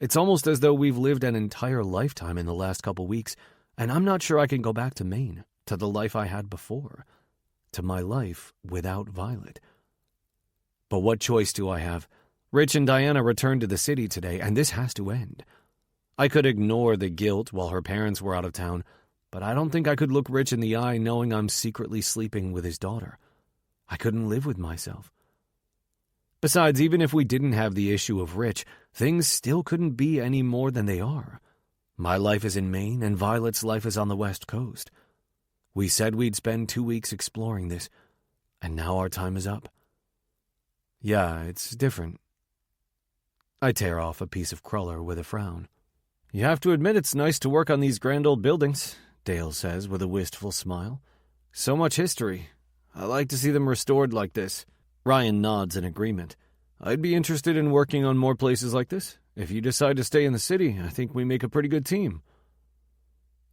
It's almost as though we've lived an entire lifetime in the last couple weeks, and I'm not sure I can go back to Maine, to the life I had before, to my life without Violet. But what choice do I have? Rich and Diana returned to the city today, and this has to end. I could ignore the guilt while her parents were out of town, but I don't think I could look Rich in the eye knowing I'm secretly sleeping with his daughter. I couldn't live with myself. Besides, even if we didn't have the issue of Rich, things still couldn't be any more than they are. My life is in Maine, and Violet's life is on the West Coast. We said we'd spend 2 weeks exploring this, and now our time is up. Yeah, it's different. I tear off a piece of cruller with a frown. You have to admit it's nice to work on these grand old buildings, Dale says with a wistful smile. So much history. I like to see them restored like this. Ryan nods in agreement. I'd be interested in working on more places like this. If you decide to stay in the city, I think we make a pretty good team.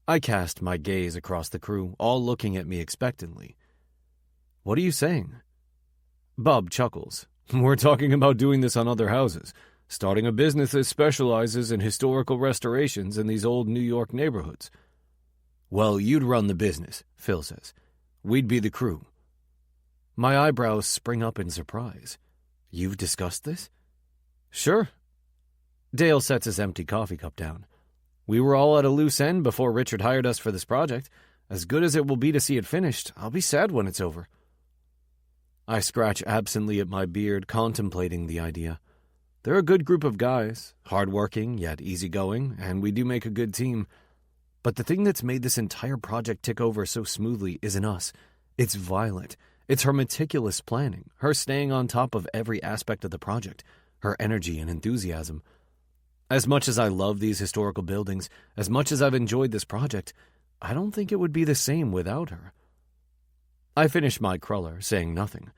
I cast my gaze across the crew, all looking at me expectantly. What are you saying? Bob chuckles. We're talking about doing this on other houses, starting a business that specializes in historical restorations in these old New York neighborhoods. Well, you'd run the business, Phil says. We'd be the crew. My eyebrows spring up in surprise. You've discussed this? Sure. Dale sets his empty coffee cup down. We were all at a loose end before Richard hired us for this project. As good as it will be to see it finished, I'll be sad when it's over. I scratch absently at my beard, contemplating the idea. They're a good group of guys, hard-working yet easygoing, and we do make a good team. But the thing that's made this entire project tick over so smoothly isn't us. It's Violet. It's her meticulous planning, her staying on top of every aspect of the project, her energy and enthusiasm. As much as I love these historical buildings, as much as I've enjoyed this project, I don't think it would be the same without her. I finish my cruller, saying nothing.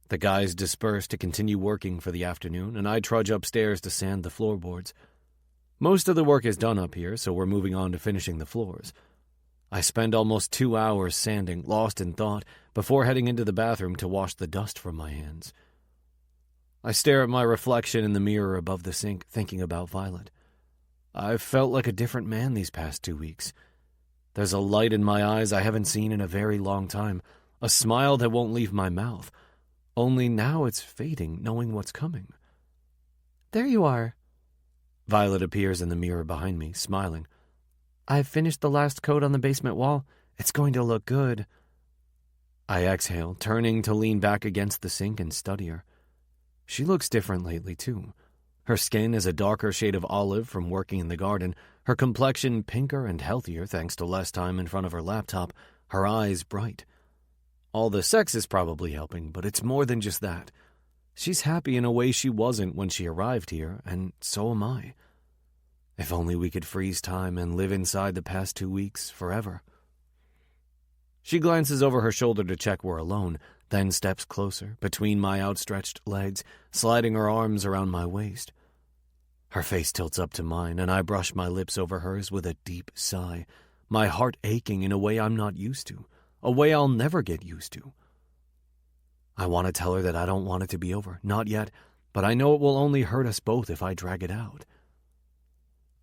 The guys disperse to continue working for the afternoon, and I trudge upstairs to sand the floorboards. Most of the work is done up here, so we're moving on to finishing the floors. I spend almost 2 hours sanding, lost in thought, before heading into the bathroom to wash the dust from my hands. I stare at my reflection in the mirror above the sink, thinking about Violet. I've felt like a different man these past 2 weeks. There's a light in my eyes I haven't seen in a very long time, a smile that won't leave my mouth. Only now it's fading, knowing what's coming. There you are. Violet appears in the mirror behind me, smiling. I've finished the last coat on the basement wall. It's going to look good. I exhale, turning to lean back against the sink and study her. She looks different lately, too. Her skin is a darker shade of olive from working in the garden, her complexion pinker and healthier thanks to less time in front of her laptop, her eyes bright. All the sex is probably helping, but it's more than just that. She's happy in a way she wasn't when she arrived here, and so am I. If only we could freeze time and live inside the past 2 weeks forever. She glances over her shoulder to check we're alone, then steps closer, between my outstretched legs, sliding her arms around my waist. Her face tilts up to mine, and I brush my lips over hers with a deep sigh, my heart aching in a way I'm not used to, a way I'll never get used to. I want to tell her that I don't want it to be over, not yet, but I know it will only hurt us both if I drag it out.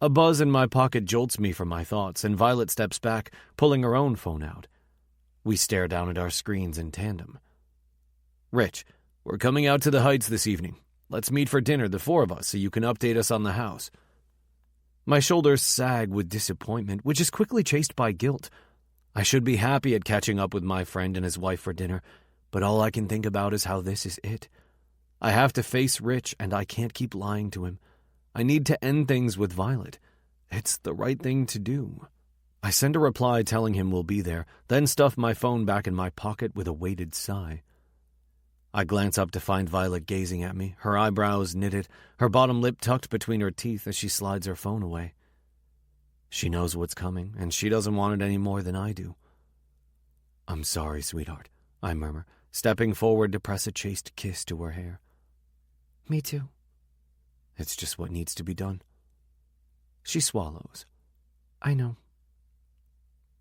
A buzz in my pocket jolts me from my thoughts, and Violet steps back, pulling her own phone out. We stare down at our screens in tandem. Rich, we're coming out to the Heights this evening. Let's meet for dinner, the 4 of us, so you can update us on the house. My shoulders sag with disappointment, which is quickly chased by guilt. I should be happy at catching up with my friend and his wife for dinner, but all I can think about is how this is it. I have to face Rich, and I can't keep lying to him. I need to end things with Violet. It's the right thing to do. I send a reply telling him we'll be there, then stuff my phone back in my pocket with a weighted sigh. I glance up to find Violet gazing at me, her eyebrows knitted, her bottom lip tucked between her teeth as she slides her phone away. She knows what's coming, and she doesn't want it any more than I do. I'm sorry, sweetheart, I murmur, stepping forward to press a chaste kiss to her hair. Me too. It's just what needs to be done. She swallows. I know.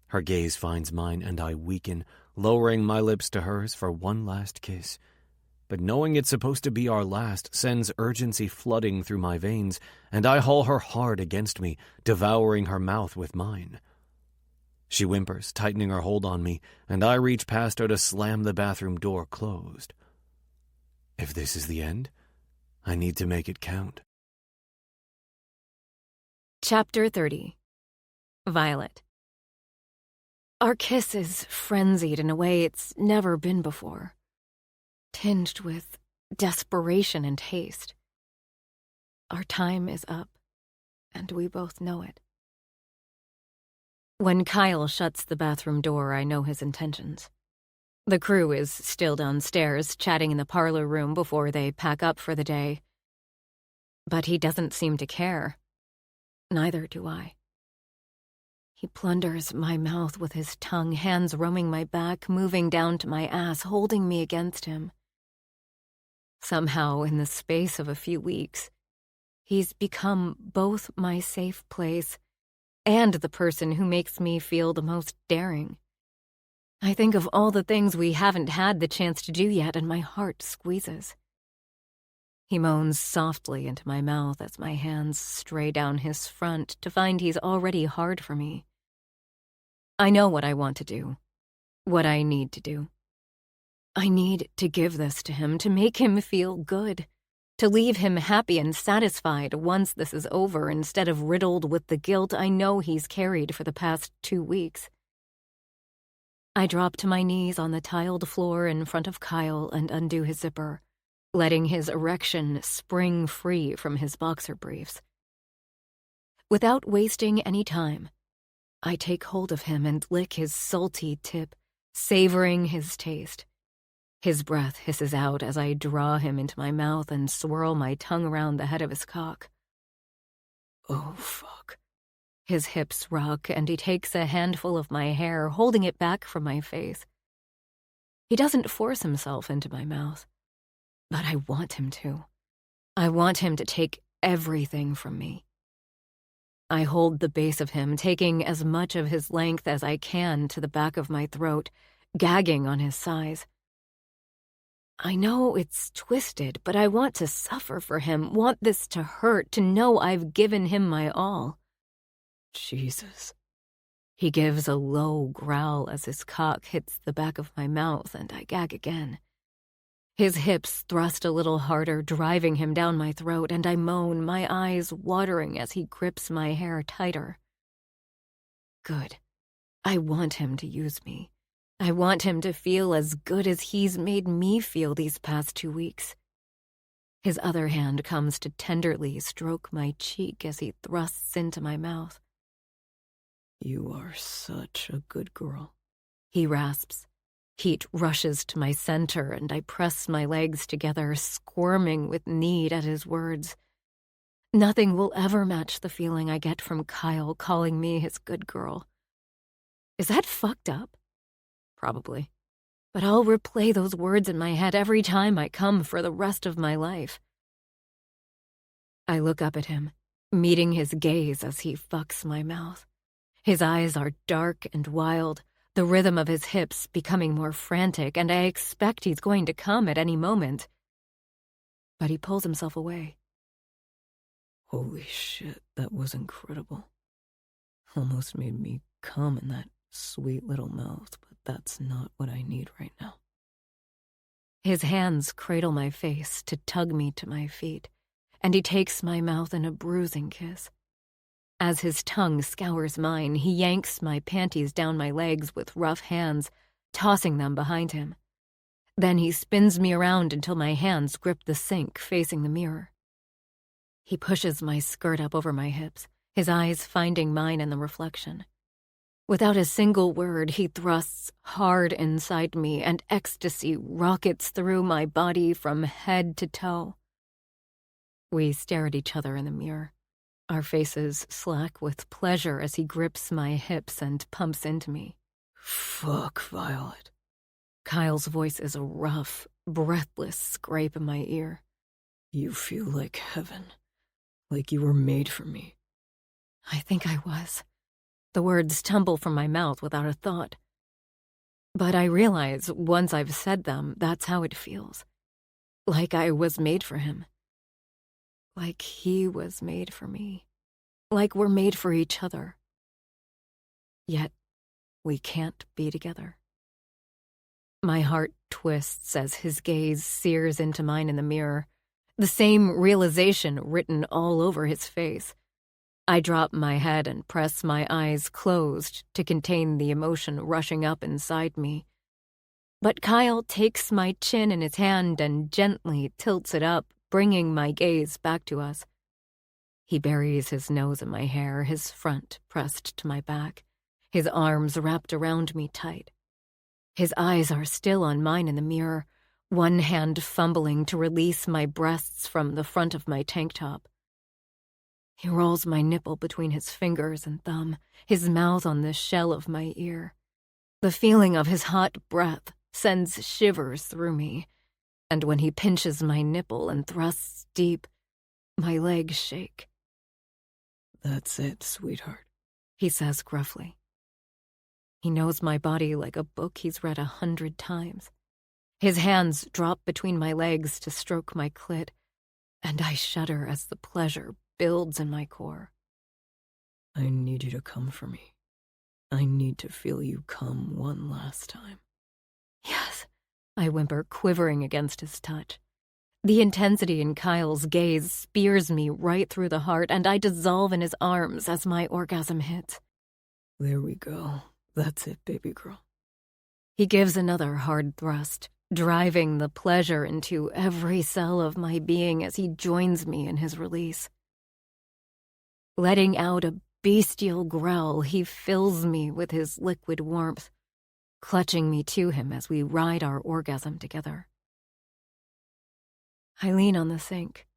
Her gaze finds mine, and I weaken, lowering my lips to hers for one last kiss. But knowing it's supposed to be our last sends urgency flooding through my veins, and I haul her hard against me, devouring her mouth with mine. She whimpers, tightening her hold on me, and I reach past her to slam the bathroom door closed. If this is the end, I need to make it count. Chapter 30. Violet. Our kiss is frenzied in a way it's never been before, tinged with desperation and haste. Our time is up, and we both know it. When Kyle shuts the bathroom door, I know his intentions. The crew is still downstairs, chatting in the parlor room before they pack up for the day. But he doesn't seem to care. Neither do I. He plunders my mouth with his tongue, hands roaming my back, moving down to my ass, holding me against him. Somehow, in the space of a few weeks, he's become both my safe place and the person who makes me feel the most daring. I think of all the things we haven't had the chance to do yet, and my heart squeezes. He moans softly into my mouth as my hands stray down his front to find he's already hard for me. I know what I want to do, what I need to do. I need to give this to him, to make him feel good, to leave him happy and satisfied once this is over instead of riddled with the guilt I know he's carried for the past 2 weeks. I drop to my knees on the tiled floor in front of Kyle and undo his zipper, letting his erection spring free from his boxer briefs. Without wasting any time, I take hold of him and lick his salty tip, savoring his taste. His breath hisses out as I draw him into my mouth and swirl my tongue around the head of his cock. Oh, fuck. His hips rock, and he takes a handful of my hair, holding it back from my face. He doesn't force himself into my mouth, but I want him to. I want him to take everything from me. I hold the base of him, taking as much of his length as I can to the back of my throat, gagging on his size. I know it's twisted, but I want to suffer for him, want this to hurt, to know I've given him my all. Jesus. He gives a low growl as his cock hits the back of my mouth, and I gag again. His hips thrust a little harder, driving him down my throat, and I moan, my eyes watering as he grips my hair tighter. Good. I want him to use me. I want him to feel as good as he's made me feel these past 2 weeks. His other hand comes to tenderly stroke my cheek as he thrusts into my mouth. You are such a good girl, he rasps. Heat rushes to my center, and I press my legs together, squirming with need at his words. Nothing will ever match the feeling I get from Kyle calling me his good girl. Is that fucked up? Probably. But I'll replay those words in my head every time I come for the rest of my life. I look up at him, meeting his gaze as he fucks my mouth. His eyes are dark and wild, the rhythm of his hips becoming more frantic, and I expect he's going to come at any moment. But he pulls himself away. Holy shit, that was incredible. Almost made me come in that sweet little mouth, but that's not what I need right now. His hands cradle my face to tug me to my feet, and he takes my mouth in a bruising kiss. As his tongue scours mine, he yanks my panties down my legs with rough hands, tossing them behind him. Then he spins me around until my hands grip the sink facing the mirror. He pushes my skirt up over my hips, his eyes finding mine in the reflection. Without a single word, he thrusts hard inside me, and ecstasy rockets through my body from head to toe. We stare at each other in the mirror, our faces slack with pleasure as he grips my hips and pumps into me. Fuck, Violet. Kyle's voice is a rough, breathless scrape in my ear. You feel like heaven, like you were made for me. I think I was. The words tumble from my mouth without a thought. But I realize, once I've said them, that's how it feels. Like I was made for him. Like he was made for me. Like we're made for each other. Yet, we can't be together. My heart twists as his gaze sears into mine in the mirror, the same realization written all over his face. I drop my head and press my eyes closed to contain the emotion rushing up inside me. But Kyle takes my chin in his hand and gently tilts it up, bringing my gaze back to us. He buries his nose in my hair, his front pressed to my back, his arms wrapped around me tight. His eyes are still on mine in the mirror, one hand fumbling to release my breasts from the front of my tank top. He rolls my nipple between his fingers and thumb, his mouth on the shell of my ear. The feeling of his hot breath sends shivers through me, and when he pinches my nipple and thrusts deep, my legs shake. That's it, sweetheart. he says gruffly. He knows my body like a book he's read 100 times. His hands drop between my legs to stroke my clit, and I shudder as the pleasure builds in my core. I need you to come for me. I need to feel you come one last time. Yes, I whimper, quivering against his touch. The intensity in Kyle's gaze spears me right through the heart, and I dissolve in his arms as my orgasm hits. There we go. That's it, baby girl. He gives another hard thrust, driving the pleasure into every cell of my being as he joins me in his release. Letting out a bestial growl, he fills me with his liquid warmth, clutching me to him as we ride our orgasm together. I lean on the sink,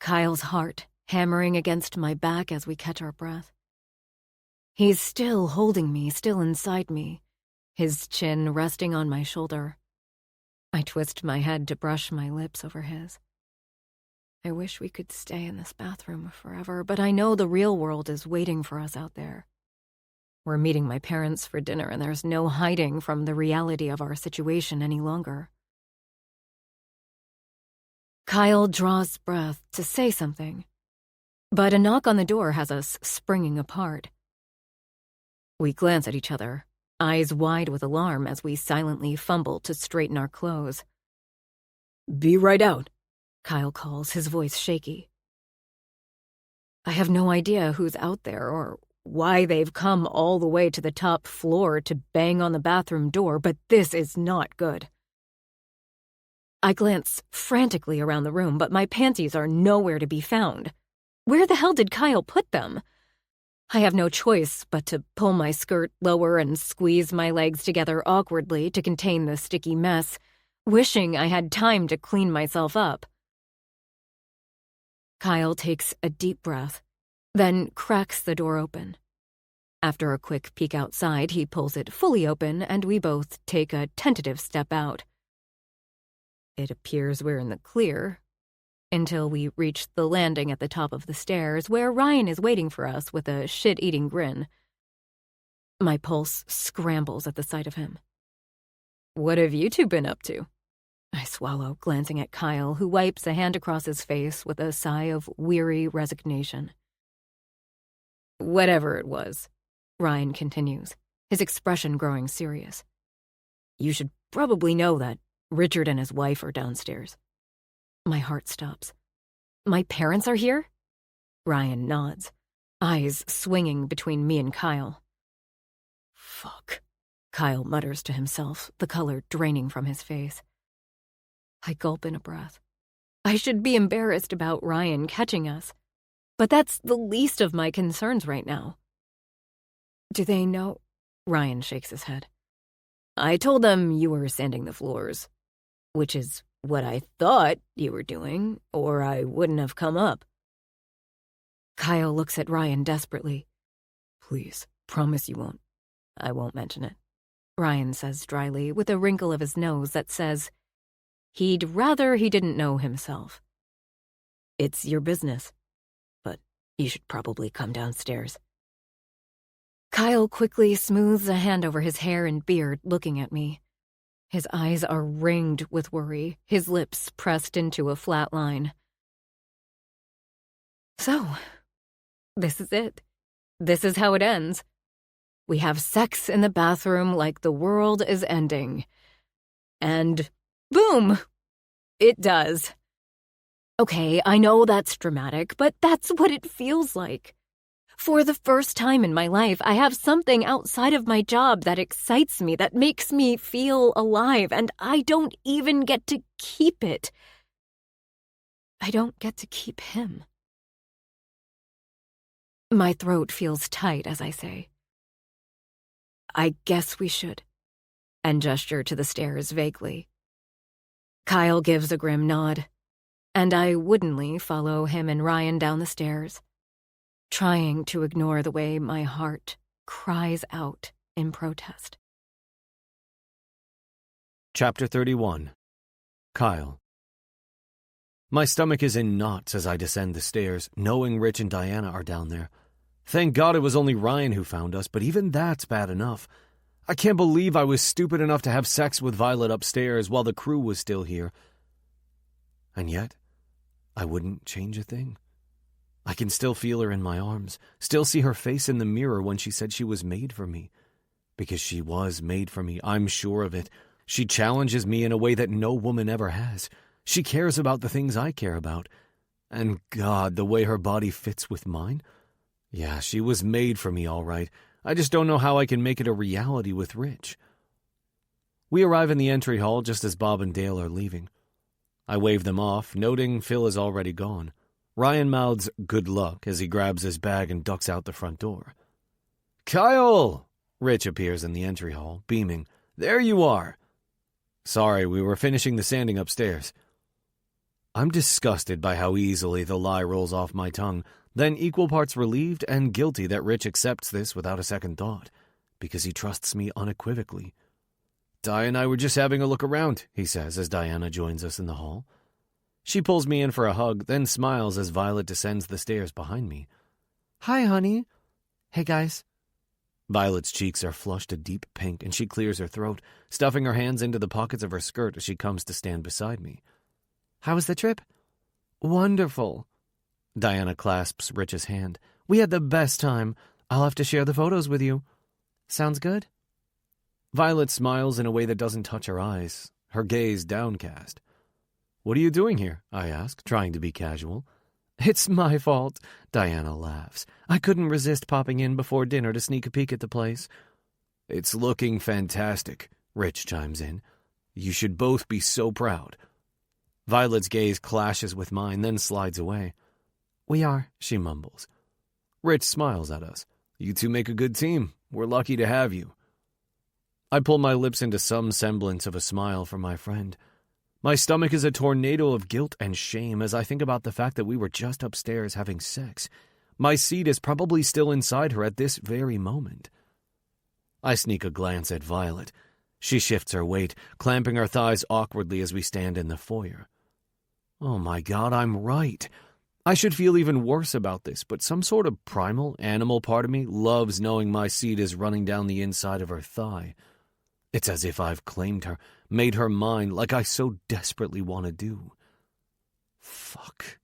Kyle's heart hammering against my back as we catch our breath. He's still holding me, still inside me, his chin resting on my shoulder. I twist my head to brush my lips over his. I wish we could stay in this bathroom forever, but I know the real world is waiting for us out there. We're meeting my parents for dinner, and there's no hiding from the reality of our situation any longer. Kyle draws breath to say something, but a knock on the door has us springing apart. We glance at each other, eyes wide with alarm as we silently fumble to straighten our clothes. Be right out, Kyle calls, his voice shaky. I have no idea who's out there or why they've come all the way to the top floor to bang on the bathroom door, but this is not good. I glance frantically around the room, but my panties are nowhere to be found. Where the hell did Kyle put them? I have no choice but to pull my skirt lower and squeeze my legs together awkwardly to contain the sticky mess, wishing I had time to clean myself up. Kyle takes a deep breath, then cracks the door open. After a quick peek outside, he pulls it fully open, and we both take a tentative step out. It appears we're in the clear, until we reach the landing at the top of the stairs, where Ryan is waiting for us with a shit-eating grin. My pulse scrambles at the sight of him. What have you two been up to? I swallow, glancing at Kyle, who wipes a hand across his face with a sigh of weary resignation. Whatever it was, Ryan continues, his expression growing serious. You should probably know that Richard and his wife are downstairs. My heart stops. My parents are here? Ryan nods, eyes swinging between me and Kyle. Fuck, Kyle mutters to himself, the color draining from his face. I gulp in a breath. I should be embarrassed about Ryan catching us, but that's the least of my concerns right now. Do they know? Ryan shakes his head. I told them you were sanding the floors, which is what I thought you were doing, or I wouldn't have come up. Kyle looks at Ryan desperately. Please, promise you won't. I won't mention it, Ryan says dryly, with a wrinkle of his nose that says he'd rather he didn't know himself. It's your business, but you should probably come downstairs. Kyle quickly smooths a hand over his hair and beard, looking at me. His eyes are ringed with worry, his lips pressed into a flat line. So, this is it. This is how it ends. We have sex in the bathroom like the world is ending. And boom! It does. Okay, I know that's dramatic, but that's what it feels like. For the first time in my life, I have something outside of my job that excites me, that makes me feel alive, and I don't even get to keep it. I don't get to keep him. My throat feels tight as I say, I guess we should, and gesture to the stairs vaguely. Kyle gives a grim nod, and I woodenly follow him and Ryan down the stairs, trying to ignore the way my heart cries out in protest. Chapter 31. Kyle. My stomach is in knots as I descend the stairs, knowing Rich and Diana are down there. Thank God it was only Ryan who found us, but even that's bad enough. I can't believe I was stupid enough to have sex with Violet upstairs while the crew was still here. And yet, I wouldn't change a thing. I can still feel her in my arms, still see her face in the mirror when she said she was made for me. Because she was made for me, I'm sure of it. She challenges me in a way that no woman ever has. She cares about the things I care about. And God, the way her body fits with mine. Yeah, she was made for me, all right. I just don't know how I can make it a reality with Rich. We arrive in the entry hall just as Bob and Dale are leaving. I wave them off, noting Phil is already gone. Ryan mouths good luck as he grabs his bag and ducks out the front door. Kyle! Rich appears in the entry hall, beaming. There you are. Sorry, we were finishing the sanding upstairs. I'm disgusted by how easily the lie rolls off my tongue, then equal parts relieved and guilty that Rich accepts this without a second thought, because he trusts me unequivocally. Di and I were just having a look around, he says as Diana joins us in the hall. She pulls me in for a hug, then smiles as Violet descends the stairs behind me. Hi, honey. Hey, guys. Violet's cheeks are flushed a deep pink, and she clears her throat, stuffing her hands into the pockets of her skirt as she comes to stand beside me. How was the trip? Wonderful. Diana clasps Rich's hand. We had the best time. I'll have to share the photos with you. Sounds good? Violet smiles in a way that doesn't touch her eyes, her gaze downcast. What are you doing here? I ask, trying to be casual. It's my fault, Diana laughs. I couldn't resist popping in before dinner to sneak a peek at the place. It's looking fantastic, Rich chimes in. You should both be so proud. Violet's gaze clashes with mine, then slides away. We are, she mumbles. Rich smiles at us. You two make a good team. We're lucky to have you. I pull my lips into some semblance of a smile for my friend. My stomach is a tornado of guilt and shame as I think about the fact that we were just upstairs having sex. My seed is probably still inside her at this very moment. I sneak a glance at Violet. She shifts her weight, clamping her thighs awkwardly as we stand in the foyer. Oh my God, I'm right. I should feel even worse about this, but some sort of primal, animal part of me loves knowing my seed is running down the inside of her thigh. It's as if I've claimed her, made her mine like I so desperately want to do. Fuck.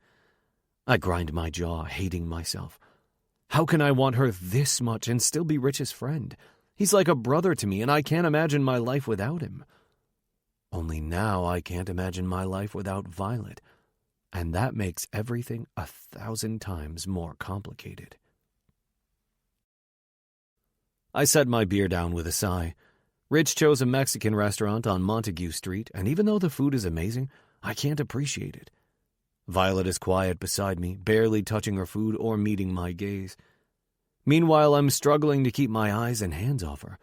I grind my jaw, hating myself. How can I want her this much and still be Rich's friend? He's like a brother to me, and I can't imagine my life without him. Only now I can't imagine my life without Violet, and that makes everything 1,000 times more complicated. I set my beer down with a sigh. Rich chose a Mexican restaurant on Montague Street, and even though the food is amazing, I can't appreciate it. Violet is quiet beside me, barely touching her food or meeting my gaze. Meanwhile, I'm struggling to keep my eyes and hands off her.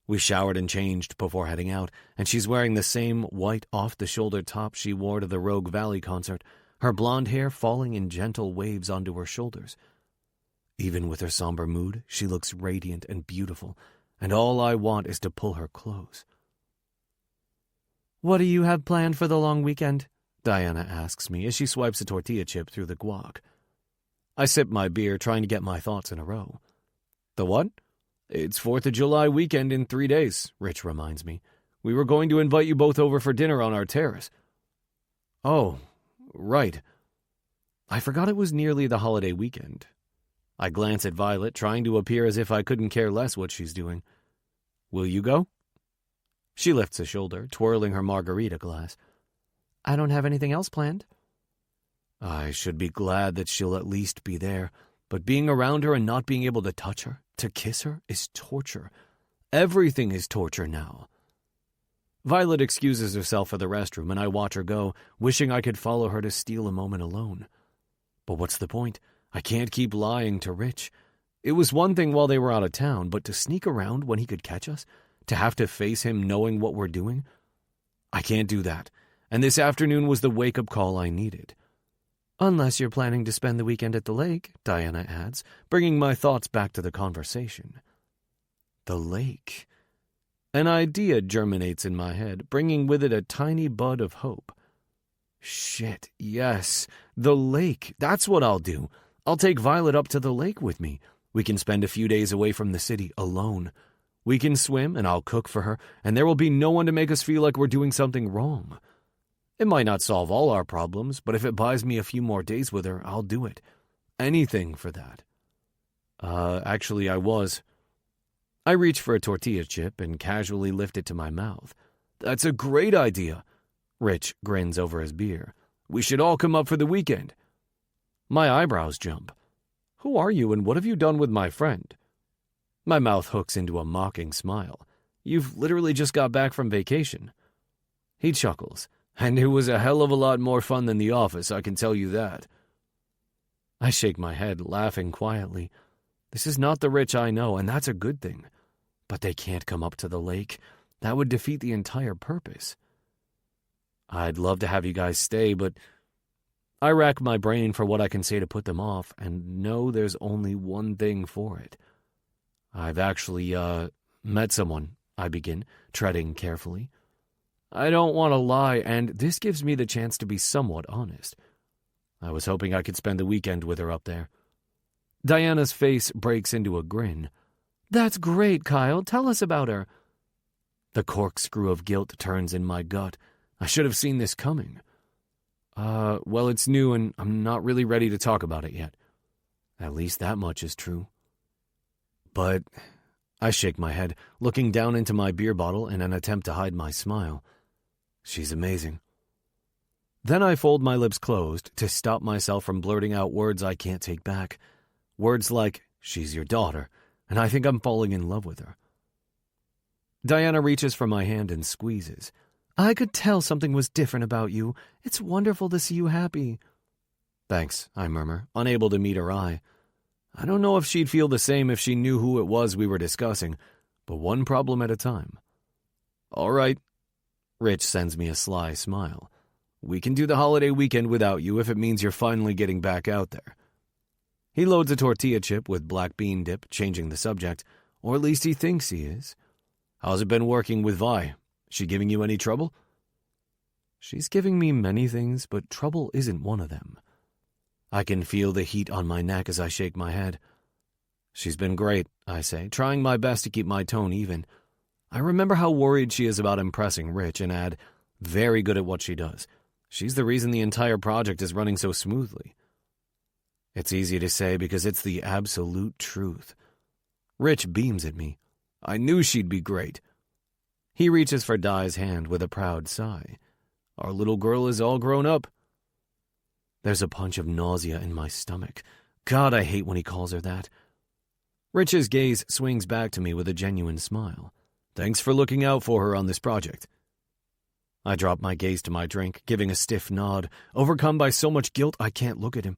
We showered and changed before heading out, and she's wearing the same white off-the-shoulder top she wore to the Rogue Valley concert, her blonde hair falling in gentle waves onto her shoulders. Even with her somber mood, she looks radiant and beautiful, and all I want is to pull her close. What do you have planned for the long weekend? Diana asks me as she swipes a tortilla chip through the guac. I sip my beer, trying to get my thoughts in a row. The what? It's 4th of July weekend in 3 days, Rich reminds me. We were going to invite you both over for dinner on our terrace. Oh, right. I forgot it was nearly the holiday weekend. I glance at Violet, trying to appear as if I couldn't care less what she's doing. Will you go? She lifts a shoulder, twirling her margarita glass. I don't have anything else planned. I should be glad that she'll at least be there, but being around her and not being able to touch her, to kiss her, is torture. Everything is torture now. Violet excuses herself for the restroom, and I watch her go, wishing I could follow her to steal a moment alone. But what's the point? I can't keep lying to Rich. It was one thing while they were out of town, but to sneak around when he could catch us? To have to face him knowing what we're doing? I can't do that, and this afternoon was the wake-up call I needed. Unless you're planning to spend the weekend at the lake, Diana adds, bringing my thoughts back to the conversation. The lake. An idea germinates in my head, bringing with it a tiny bud of hope. Shit, yes, the lake. That's what I'll do. I'll take Violet up to the lake with me. We can spend a few days away from the city alone. We can swim, and I'll cook for her, and there will be no one to make us feel like we're doing something wrong. It might not solve all our problems, but if it buys me a few more days with her, I'll do it. Anything for that. Actually, I reach for a tortilla chip and casually lift it to my mouth. That's a great idea. Rich grins over his beer. We should all come up for the weekend. My eyebrows jump. Who are you and what have you done with my friend? My mouth hooks into a mocking smile. You've literally just got back from vacation. He chuckles. And it was a hell of a lot more fun than the office, I can tell you that. I shake my head, laughing quietly. This is not the Rich I know, and that's a good thing. But they can't come up to the lake. That would defeat the entire purpose. I'd love to have you guys stay, but I rack my brain for what I can say to put them off, and know there's only one thing for it. I've actually, met someone, I begin, treading carefully. I don't want to lie, and this gives me the chance to be somewhat honest. I was hoping I could spend the weekend with her up there. Diana's face breaks into a grin. That's great, Kyle. Tell us about her. The corkscrew of guilt turns in my gut. I should have seen this coming. Well, it's new, and I'm not really ready to talk about it yet. At least that much is true. But I shake my head, looking down into my beer bottle in an attempt to hide my smile. She's amazing. Then I fold my lips closed to stop myself from blurting out words I can't take back. Words like, she's your daughter, and I think I'm falling in love with her. Diana reaches for my hand and squeezes. I could tell something was different about you. It's wonderful to see you happy. Thanks, I murmur, unable to meet her eye. I don't know if she'd feel the same if she knew who it was we were discussing, but one problem at a time. All right. Rich sends me a sly smile. We can do the holiday weekend without you if it means you're finally getting back out there. He loads a tortilla chip with black bean dip, changing the subject, or at least he thinks he is. How's it been working with Vi? She giving you any trouble? She's giving me many things, but trouble isn't one of them. I can feel the heat on my neck as I shake my head. She's been great, I say, trying my best to keep my tone even. I remember how worried she is about impressing Rich and add, very good at what she does. She's the reason the entire project is running so smoothly. It's easy to say because it's the absolute truth. Rich beams at me. I knew she'd be great. He reaches for Di's hand with a proud sigh. Our little girl is all grown up. There's a punch of nausea in my stomach. God, I hate when he calls her that. Rich's gaze swings back to me with a genuine smile. Thanks for looking out for her on this project. I drop my gaze to my drink, giving a stiff nod. Overcome by so much guilt, I can't look at him.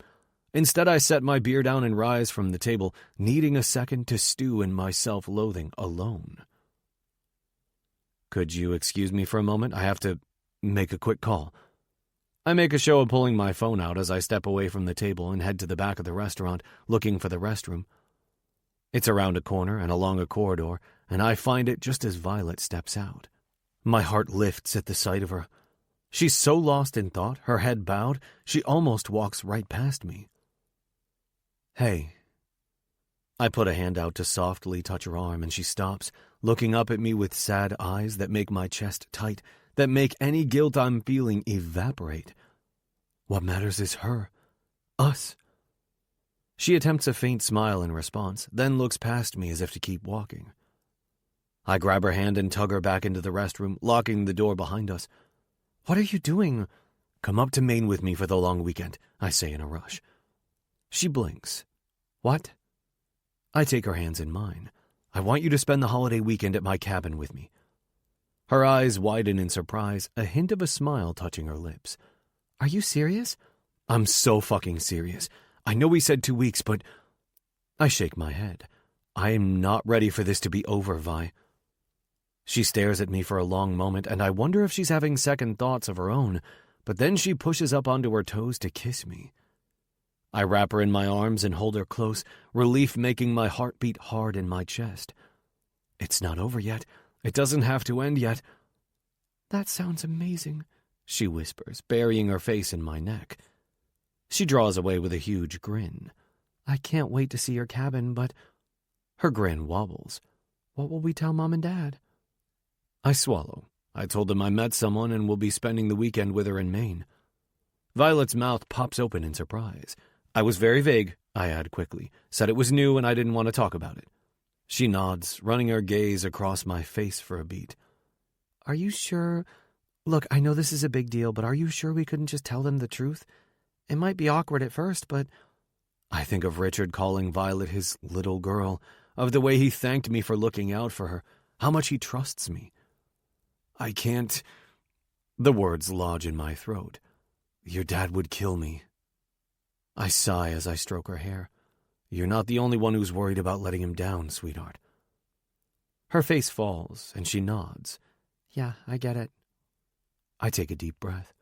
Instead, I set my beer down and rise from the table, needing a second to stew in my self-loathing alone. Could you excuse me for a moment? I have to make a quick call. I make a show of pulling my phone out as I step away from the table and head to the back of the restaurant, looking for the restroom. It's around a corner and along a corridor, and I find it just as Violet steps out. My heart lifts at the sight of her. She's so lost in thought, her head bowed, she almost walks right past me. Hey. I put a hand out to softly touch her arm, and she stops, looking up at me with sad eyes that make my chest tight, that make any guilt I'm feeling evaporate. What matters is her. Us. She attempts a faint smile in response, then looks past me as if to keep walking. I grab her hand and tug her back into the restroom, locking the door behind us. What are you doing? Come up to Maine with me for the long weekend, I say in a rush. She blinks. What? I take her hands in mine. I want you to spend the holiday weekend at my cabin with me. Her eyes widen in surprise, a hint of a smile touching her lips. Are you serious? I'm so fucking serious. I know we said 2 weeks, but... I shake my head. I am not ready for this to be over, Vi. She stares at me for a long moment, and I wonder if she's having second thoughts of her own, but then she pushes up onto her toes to kiss me. I wrap her in my arms and hold her close, relief making my heart beat hard in my chest. It's not over yet. It doesn't have to end yet. That sounds amazing, she whispers, burying her face in my neck. She draws away with a huge grin. I can't wait to see your cabin, but... Her grin wobbles. What will we tell Mom and Dad? I swallow. I told them I met someone and will be spending the weekend with her in Maine. Violet's mouth pops open in surprise. I was very vague, I add quickly. Said it was new and I didn't want to talk about it. She nods, running her gaze across my face for a beat. Are you sure? Look, I know this is a big deal, but are you sure we couldn't just tell them the truth? It might be awkward at first, but... I think of Richard calling Violet his little girl, of the way he thanked me for looking out for her, how much he trusts me. I can't... The words lodge in my throat. Your dad would kill me. I sigh as I stroke her hair. You're not the only one who's worried about letting him down, sweetheart. Her face falls, and she nods. Yeah, I get it. I take a deep breath.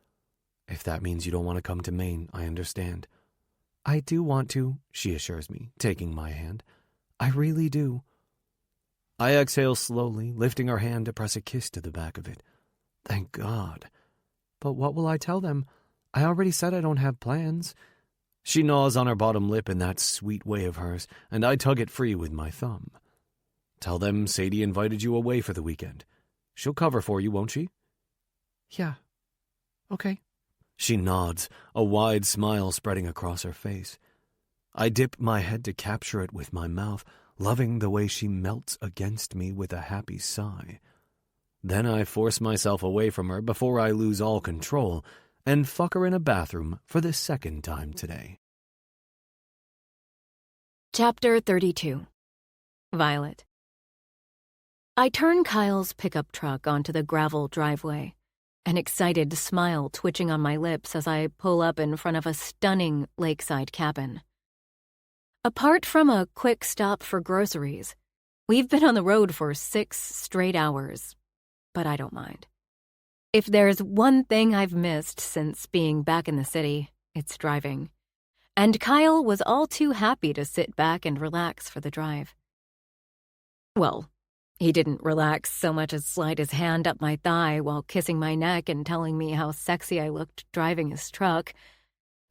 If that means you don't want to come to Maine, I understand. I do want to, she assures me, taking my hand. I really do. I exhale slowly, lifting her hand to press a kiss to the back of it. Thank God. But what will I tell them? I already said I don't have plans. She gnaws on her bottom lip in that sweet way of hers, and I tug it free with my thumb. Tell them Sadie invited you away for the weekend. She'll cover for you, won't she? Yeah. Okay. She nods, a wide smile spreading across her face. I dip my head to capture it with my mouth, loving the way she melts against me with a happy sigh. Then I force myself away from her before I lose all control and fuck her in a bathroom for the second time today. Chapter 32. Violet. I turn Kyle's pickup truck onto the gravel driveway, an excited smile twitching on my lips as I pull up in front of a stunning lakeside cabin. Apart from a quick stop for groceries, we've been on the road for 6 straight hours, but I don't mind. If there's one thing I've missed since being back in the city, it's driving. And Kyle was all too happy to sit back and relax for the drive. Well, he didn't relax so much as slide his hand up my thigh while kissing my neck and telling me how sexy I looked driving his truck,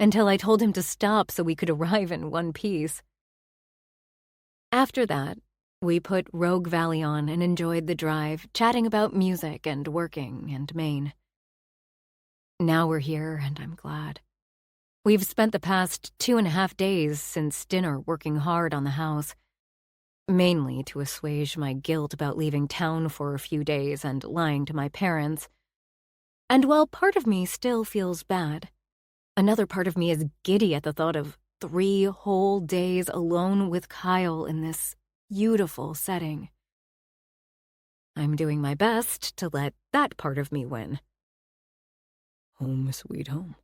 until I told him to stop so we could arrive in one piece. After that, we put Rogue Valley on and enjoyed the drive, chatting about music and working and Maine. Now we're here, and I'm glad. We've spent the past 2.5 days since dinner working hard on the house, mainly to assuage my guilt about leaving town for a few days and lying to my parents. And while part of me still feels bad, another part of me is giddy at the thought of 3 whole days alone with Kyle in this beautiful setting. I'm doing my best to let that part of me win. Home sweet home,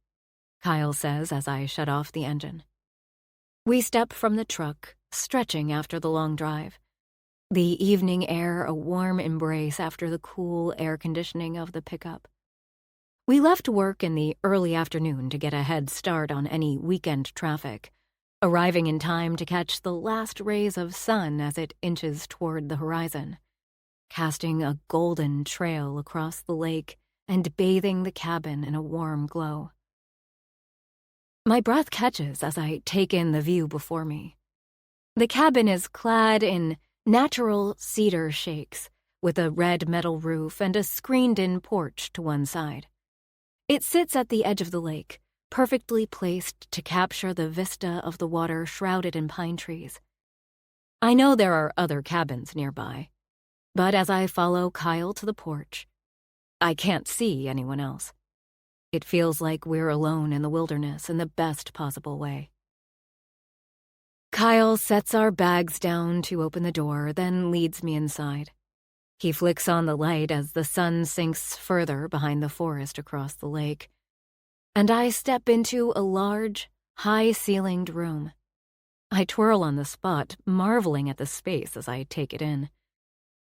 Kyle says as I shut off the engine. We step from the truck, stretching after the long drive. The evening air a warm embrace after the cool air conditioning of the pickup. We left work in the early afternoon to get a head start on any weekend traffic, arriving in time to catch the last rays of sun as it inches toward the horizon, casting a golden trail across the lake and bathing the cabin in a warm glow. My breath catches as I take in the view before me. The cabin is clad in natural cedar shakes, with a red metal roof and a screened-in porch to one side. It sits at the edge of the lake, perfectly placed to capture the vista of the water shrouded in pine trees. I know there are other cabins nearby, but as I follow Kyle to the porch, I can't see anyone else. It feels like we're alone in the wilderness in the best possible way. Kyle sets our bags down to open the door, then leads me inside. He flicks on the light as the sun sinks further behind the forest across the lake, and I step into a large, high-ceilinged room. I twirl on the spot, marveling at the space as I take it in.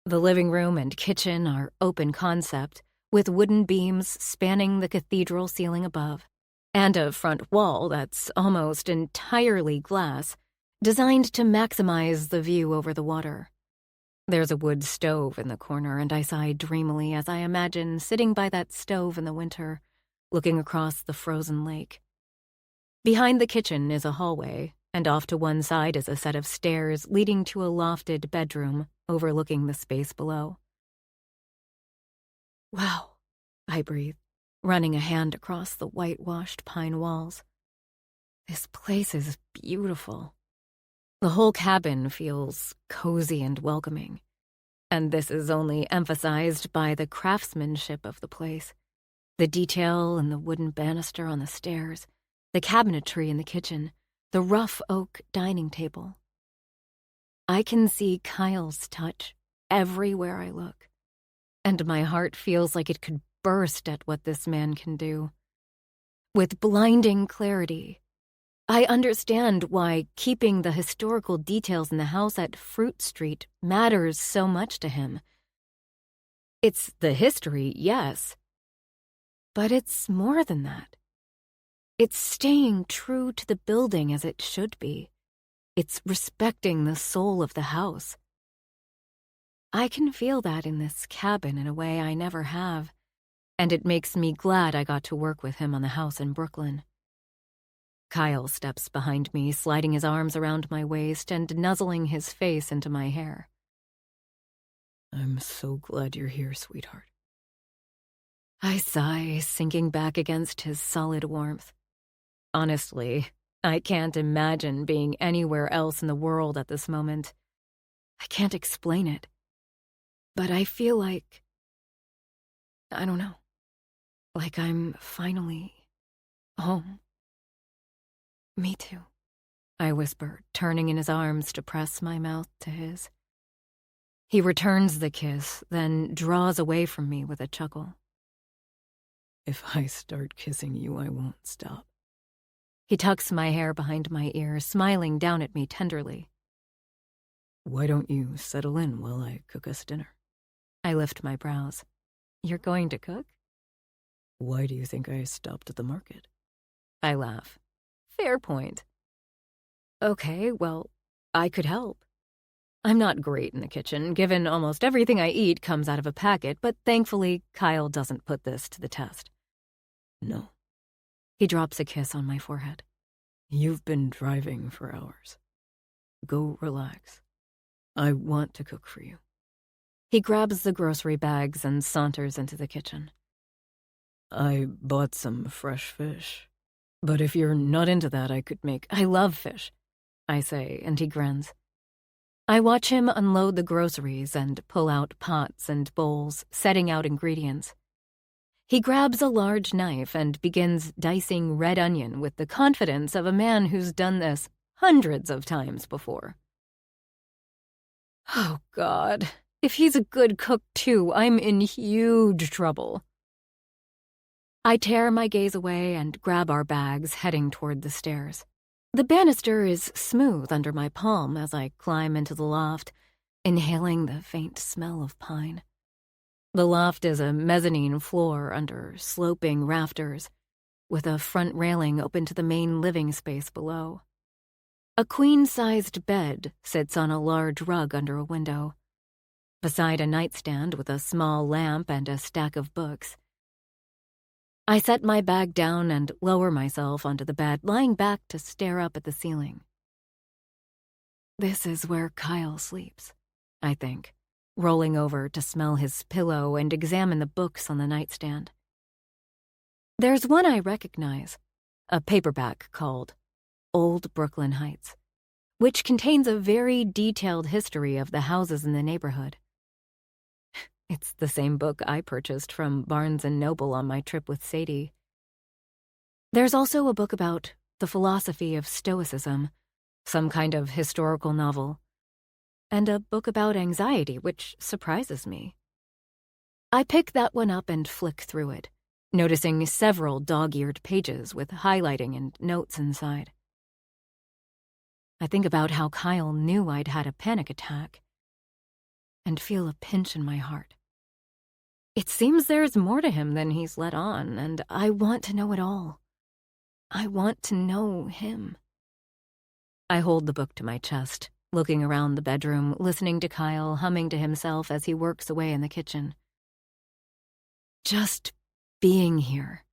The living room and kitchen are open concept, with wooden beams spanning the cathedral ceiling above, and a front wall that's almost entirely glass, designed to maximize the view over the water. There's a wood stove in the corner, and I sigh dreamily as I imagine sitting by that stove in the winter, looking across the frozen lake. Behind the kitchen is a hallway, and off to one side is a set of stairs leading to a lofted bedroom overlooking the space below. Wow, I breathe, running a hand across the whitewashed pine walls. This place is beautiful. The whole cabin feels cozy and welcoming, and this is only emphasized by the craftsmanship of the place. The detail in the wooden banister on the stairs, the cabinetry in the kitchen, the rough oak dining table. I can see Kyle's touch everywhere I look, and my heart feels like it could burst at what this man can do. With blinding clarity, I understand why keeping the historical details in the house at Fruit Street matters so much to him. It's the history, yes, but it's more than that. It's staying true to the building as it should be. It's respecting the soul of the house. I can feel that in this cabin in a way I never have, and it makes me glad I got to work with him on the house in Brooklyn. Kyle steps behind me, sliding his arms around my waist and nuzzling his face into my hair. I'm so glad you're here, sweetheart. I sigh, sinking back against his solid warmth. Honestly, I can't imagine being anywhere else in the world at this moment. I can't explain it. But I feel like, I don't know, like I'm finally home. Me too, I whisper, turning in his arms to press my mouth to his. He returns the kiss, then draws away from me with a chuckle. If I start kissing you, I won't stop. He tucks my hair behind my ear, smiling down at me tenderly. Why don't you settle in while I cook us dinner? I lift my brows. You're going to cook? Why do you think I stopped at the market? I laugh. Fair point. Okay, well, I could help. I'm not great in the kitchen, given almost everything I eat comes out of a packet, but thankfully, Kyle doesn't put this to the test. No. He drops a kiss on my forehead. You've been driving for hours. Go relax. I want to cook for you. He grabs the grocery bags and saunters into the kitchen. I bought some fresh fish. But if you're not into that, I could make... I love fish, I say, and he grins. I watch him unload the groceries and pull out pots and bowls, setting out ingredients. He grabs a large knife and begins dicing red onion with the confidence of a man who's done this hundreds of times before. Oh, God. If he's a good cook, too, I'm in huge trouble. I tear my gaze away and grab our bags, heading toward the stairs. The banister is smooth under my palm as I climb into the loft, inhaling the faint smell of pine. The loft is a mezzanine floor under sloping rafters, with a front railing open to the main living space below. A queen-sized bed sits on a large rug under a window, beside a nightstand with a small lamp and a stack of books. I set my bag down and lower myself onto the bed, lying back to stare up at the ceiling. This is where Kyle sleeps, I think, rolling over to smell his pillow and examine the books on the nightstand. There's one I recognize, a paperback called Old Brooklyn Heights, which contains a very detailed history of the houses in the neighborhood. It's the same book I purchased from Barnes & Noble on my trip with Sadie. There's also a book about the philosophy of Stoicism, some kind of historical novel, and a book about anxiety, which surprises me. I pick that one up and flick through it, noticing several dog-eared pages with highlighting and notes inside. I think about how Kyle knew I'd had a panic attack, and feel a pinch in my heart. It seems there's more to him than he's let on, and I want to know it all. I want to know him. I hold the book to my chest, looking around the bedroom, listening to Kyle humming to himself as he works away in the kitchen. Just being here,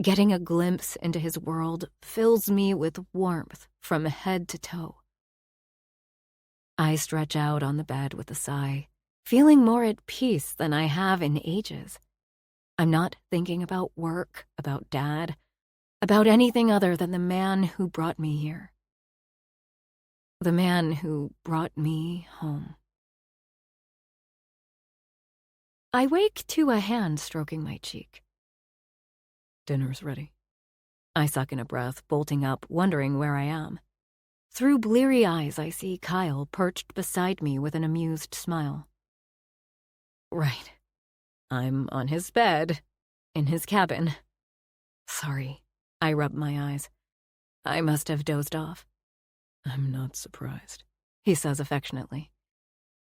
Getting a glimpse into his world fills me with warmth from head to toe. I stretch out on the bed with a sigh, feeling more at peace than I have in ages. I'm not thinking about work, about Dad, about anything other than the man who brought me here. The man who brought me home. I wake to a hand stroking my cheek. Dinner's ready. I suck in a breath, bolting up, wondering where I am. Through bleary eyes, I see Kyle perched beside me with an amused smile. Right. I'm on his bed, in his cabin. Sorry, I rub my eyes. I must have dozed off. I'm not surprised, he says affectionately.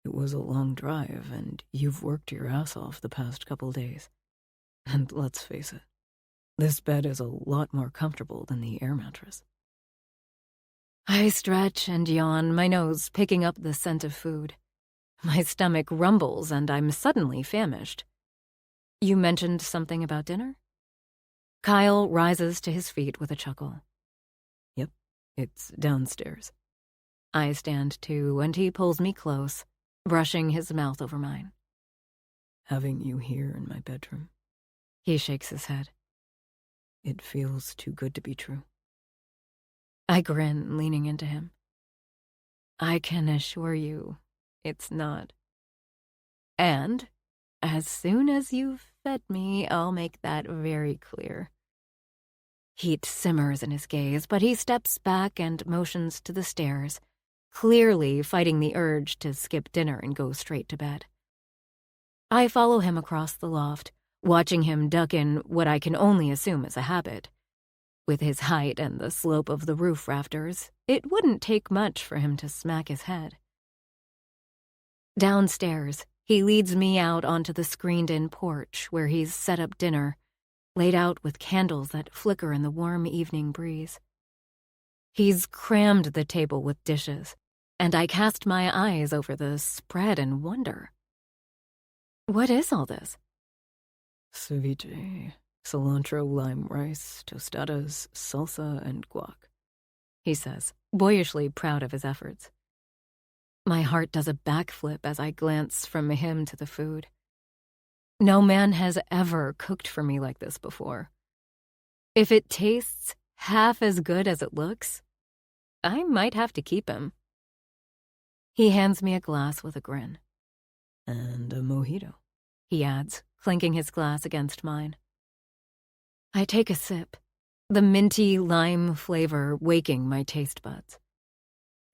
It was a long drive, and you've worked your ass off the past couple days. And let's face it, this bed is a lot more comfortable than the air mattress. I stretch and yawn, my nose picking up the scent of food. My stomach rumbles, and I'm suddenly famished. You mentioned something about dinner? Kyle rises to his feet with a chuckle. Yep, it's downstairs. I stand too, and he pulls me close, brushing his mouth over mine. Having you here in my bedroom. He shakes his head. It feels too good to be true. I grin, leaning into him. I can assure you, it's not. And as soon as you've fed me, I'll make that very clear. Heat simmers in his gaze, but he steps back and motions to the stairs, clearly fighting the urge to skip dinner and go straight to bed. I follow him across the loft, watching him duck in what I can only assume is a habit. With his height and the slope of the roof rafters, it wouldn't take much for him to smack his head. Downstairs, he leads me out onto the screened-in porch where he's set up dinner, laid out with candles that flicker in the warm evening breeze. He's crammed the table with dishes, and I cast my eyes over the spread in wonder. What is all this? Ceviche, cilantro lime rice, tostadas, salsa, and guac, he says, boyishly proud of his efforts. My heart does a backflip as I glance from him to the food. No man has ever cooked for me like this before. If it tastes half as good as it looks, I might have to keep him. He hands me a glass with a grin. And a mojito, he adds, clinking his glass against mine. I take a sip, the minty lime flavor waking my taste buds.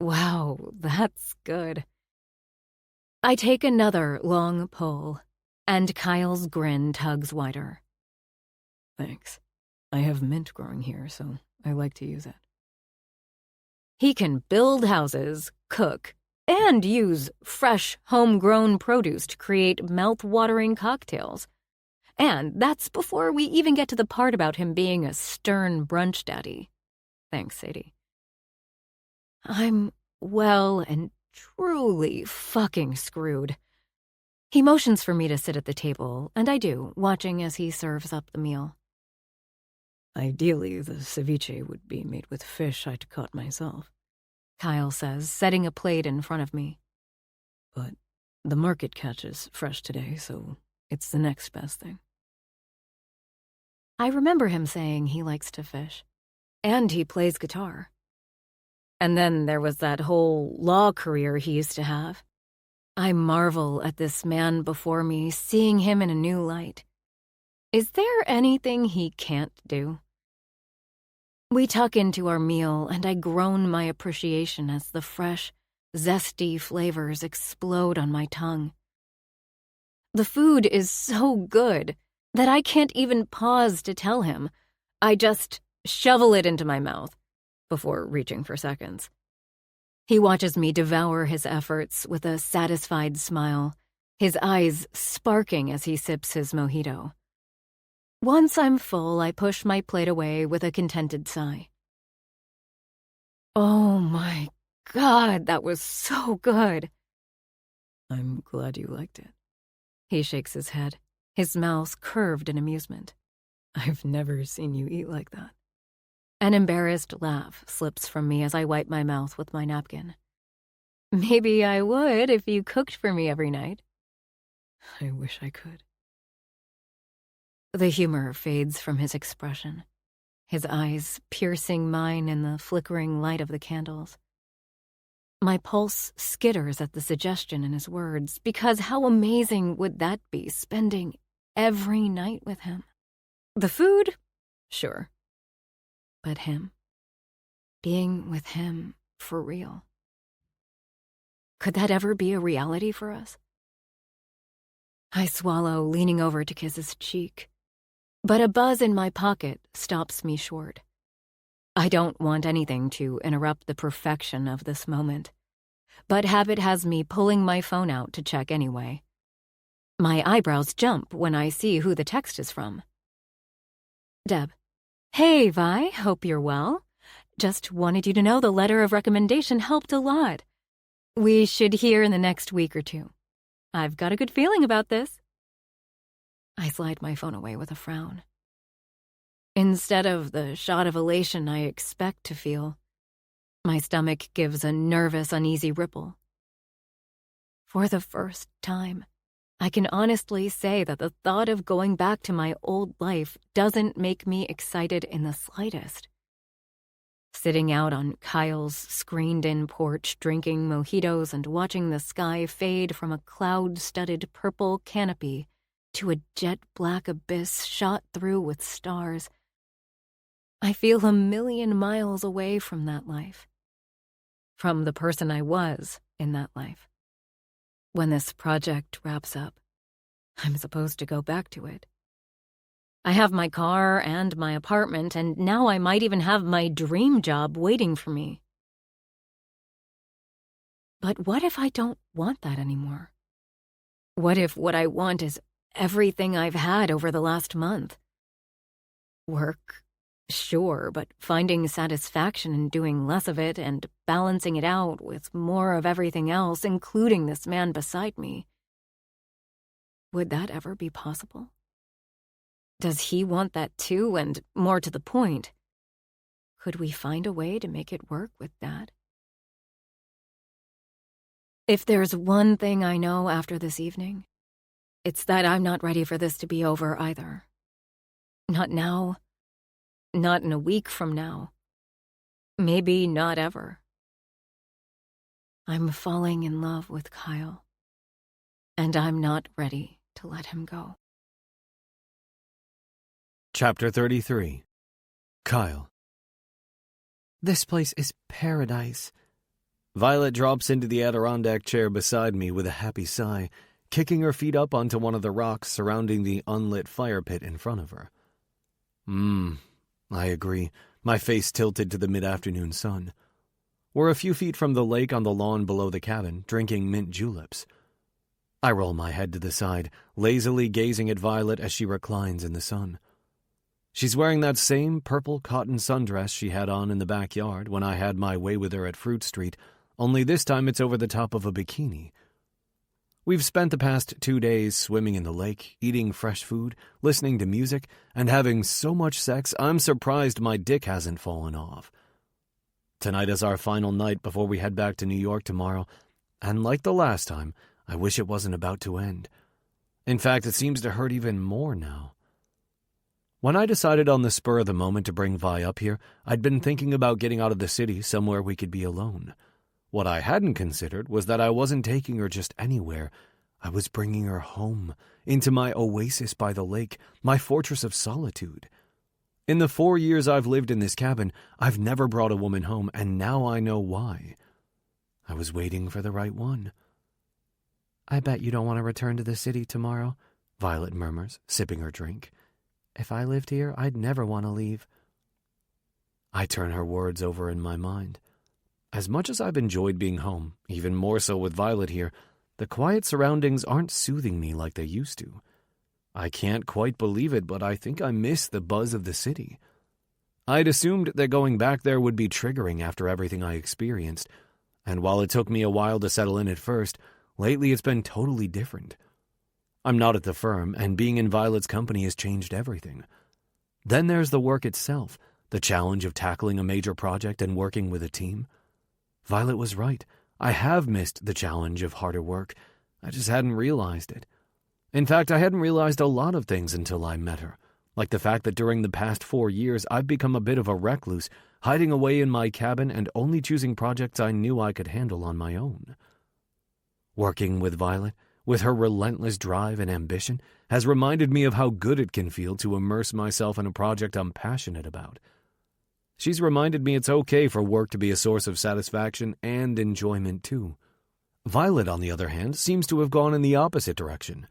Wow, that's good. I take another long pull, and Kyle's grin tugs wider. Thanks. I have mint growing here, so I like to use it. He can build houses, cook, and use fresh, homegrown produce to create mouth-watering cocktails. And that's before we even get to the part about him being a stern brunch daddy. Thanks, Sadie. I'm well and truly fucking screwed. He motions for me to sit at the table, and I do, watching as he serves up the meal. Ideally, the ceviche would be made with fish I'd caught myself, Kyle says, setting a plate in front of me. But the market catch is fresh today, so it's the next best thing. I remember him saying he likes to fish, and he plays guitar. And then there was that whole law career he used to have. I marvel at this man before me, seeing him in a new light. Is there anything he can't do? We tuck into our meal, and I groan my appreciation as the fresh, zesty flavors explode on my tongue. The food is so good that I can't even pause to tell him. I just shovel it into my mouth before reaching for seconds. He watches me devour his efforts with a satisfied smile, his eyes sparking as he sips his mojito. Once I'm full, I push my plate away with a contented sigh. Oh my God, that was so good. I'm glad you liked it. He shakes his head, his mouth curved in amusement. I've never seen you eat like that. An embarrassed laugh slips from me as I wipe my mouth with my napkin. Maybe I would if you cooked for me every night. I wish I could. The humor fades from his expression, his eyes piercing mine in the flickering light of the candles. My pulse skitters at the suggestion in his words, because how amazing would that be, spending every night with him? The food? Sure. But him? Being with him for real? Could that ever be a reality for us? I swallow, leaning over to kiss his cheek. But a buzz in my pocket stops me short. I don't want anything to interrupt the perfection of this moment, but habit has me pulling my phone out to check anyway. My eyebrows jump when I see who the text is from. Deb. Hey, Vi, hope you're well. Just wanted you to know the letter of recommendation helped a lot. We should hear in the next week or two. I've got a good feeling about this. I slide my phone away with a frown. Instead of the shot of elation I expect to feel, my stomach gives a nervous, uneasy ripple. For the first time, I can honestly say that the thought of going back to my old life doesn't make me excited in the slightest. Sitting out on Kyle's screened-in porch, drinking mojitos and watching the sky fade from a cloud-studded purple canopy to a jet-black abyss shot through with stars, I feel 1,000,000 miles away from that life. From the person I was in that life. When this project wraps up, I'm supposed to go back to it. I have my car and my apartment, and now I might even have my dream job waiting for me. But what if I don't want that anymore? What if what I want is everything I've had over the last month? Work, sure, but finding satisfaction in doing less of it and balancing it out with more of everything else, including this man beside me. Would that ever be possible? Does he want that too, and more to the point? Could we find a way to make it work with that? If there's one thing I know after this evening, it's that I'm not ready for this to be over either. Not now. Not in a week from now. Maybe not ever. I'm falling in love with Kyle, and I'm not ready to let him go. Chapter 33. Kyle. This place is paradise. Violet drops into the Adirondack chair beside me with a happy sigh, kicking her feet up onto one of the rocks surrounding the unlit fire pit in front of her. I agree, my face tilted to the mid-afternoon sun. We're a few feet from the lake on the lawn below the cabin, drinking mint juleps. I roll my head to the side, lazily gazing at Violet as she reclines in the sun. She's wearing that same purple cotton sundress she had on in the backyard when I had my way with her at Fruit Street, only this time it's over the top of a bikini. We've spent the past 2 days swimming in the lake, eating fresh food, listening to music, and having so much sex I'm surprised my dick hasn't fallen off. Tonight is our final night before we head back to New York tomorrow, and like the last time, I wish it wasn't about to end. In fact, it seems to hurt even more now. When I decided on the spur of the moment to bring Vi up here, I'd been thinking about getting out of the city somewhere we could be alone. What I hadn't considered was that I wasn't taking her just anywhere. I was bringing her home, into my oasis by the lake, my fortress of solitude. In the 4 years I've lived in this cabin, I've never brought a woman home, and now I know why. I was waiting for the right one. I bet you don't want to return to the city tomorrow, Violet murmurs, sipping her drink. If I lived here, I'd never want to leave. I turn her words over in my mind. As much as I've enjoyed being home, even more so with Violet here, the quiet surroundings aren't soothing me like they used to. I can't quite believe it, but I think I miss the buzz of the city. I'd assumed that going back there would be triggering after everything I experienced, and while it took me a while to settle in at first, lately it's been totally different. I'm not at the firm, and being in Violet's company has changed everything. Then there's the work itself, the challenge of tackling a major project and working with a team. Violet was right. I have missed the challenge of harder work. I just hadn't realized it. In fact, I hadn't realized a lot of things until I met her, like the fact that during the past 4 years I've become a bit of a recluse, hiding away in my cabin and only choosing projects I knew I could handle on my own. Working with Violet, with her relentless drive and ambition, has reminded me of how good it can feel to immerse myself in a project I'm passionate about. She's reminded me it's okay for work to be a source of satisfaction and enjoyment too. Violet, on the other hand, seems to have gone in the opposite direction.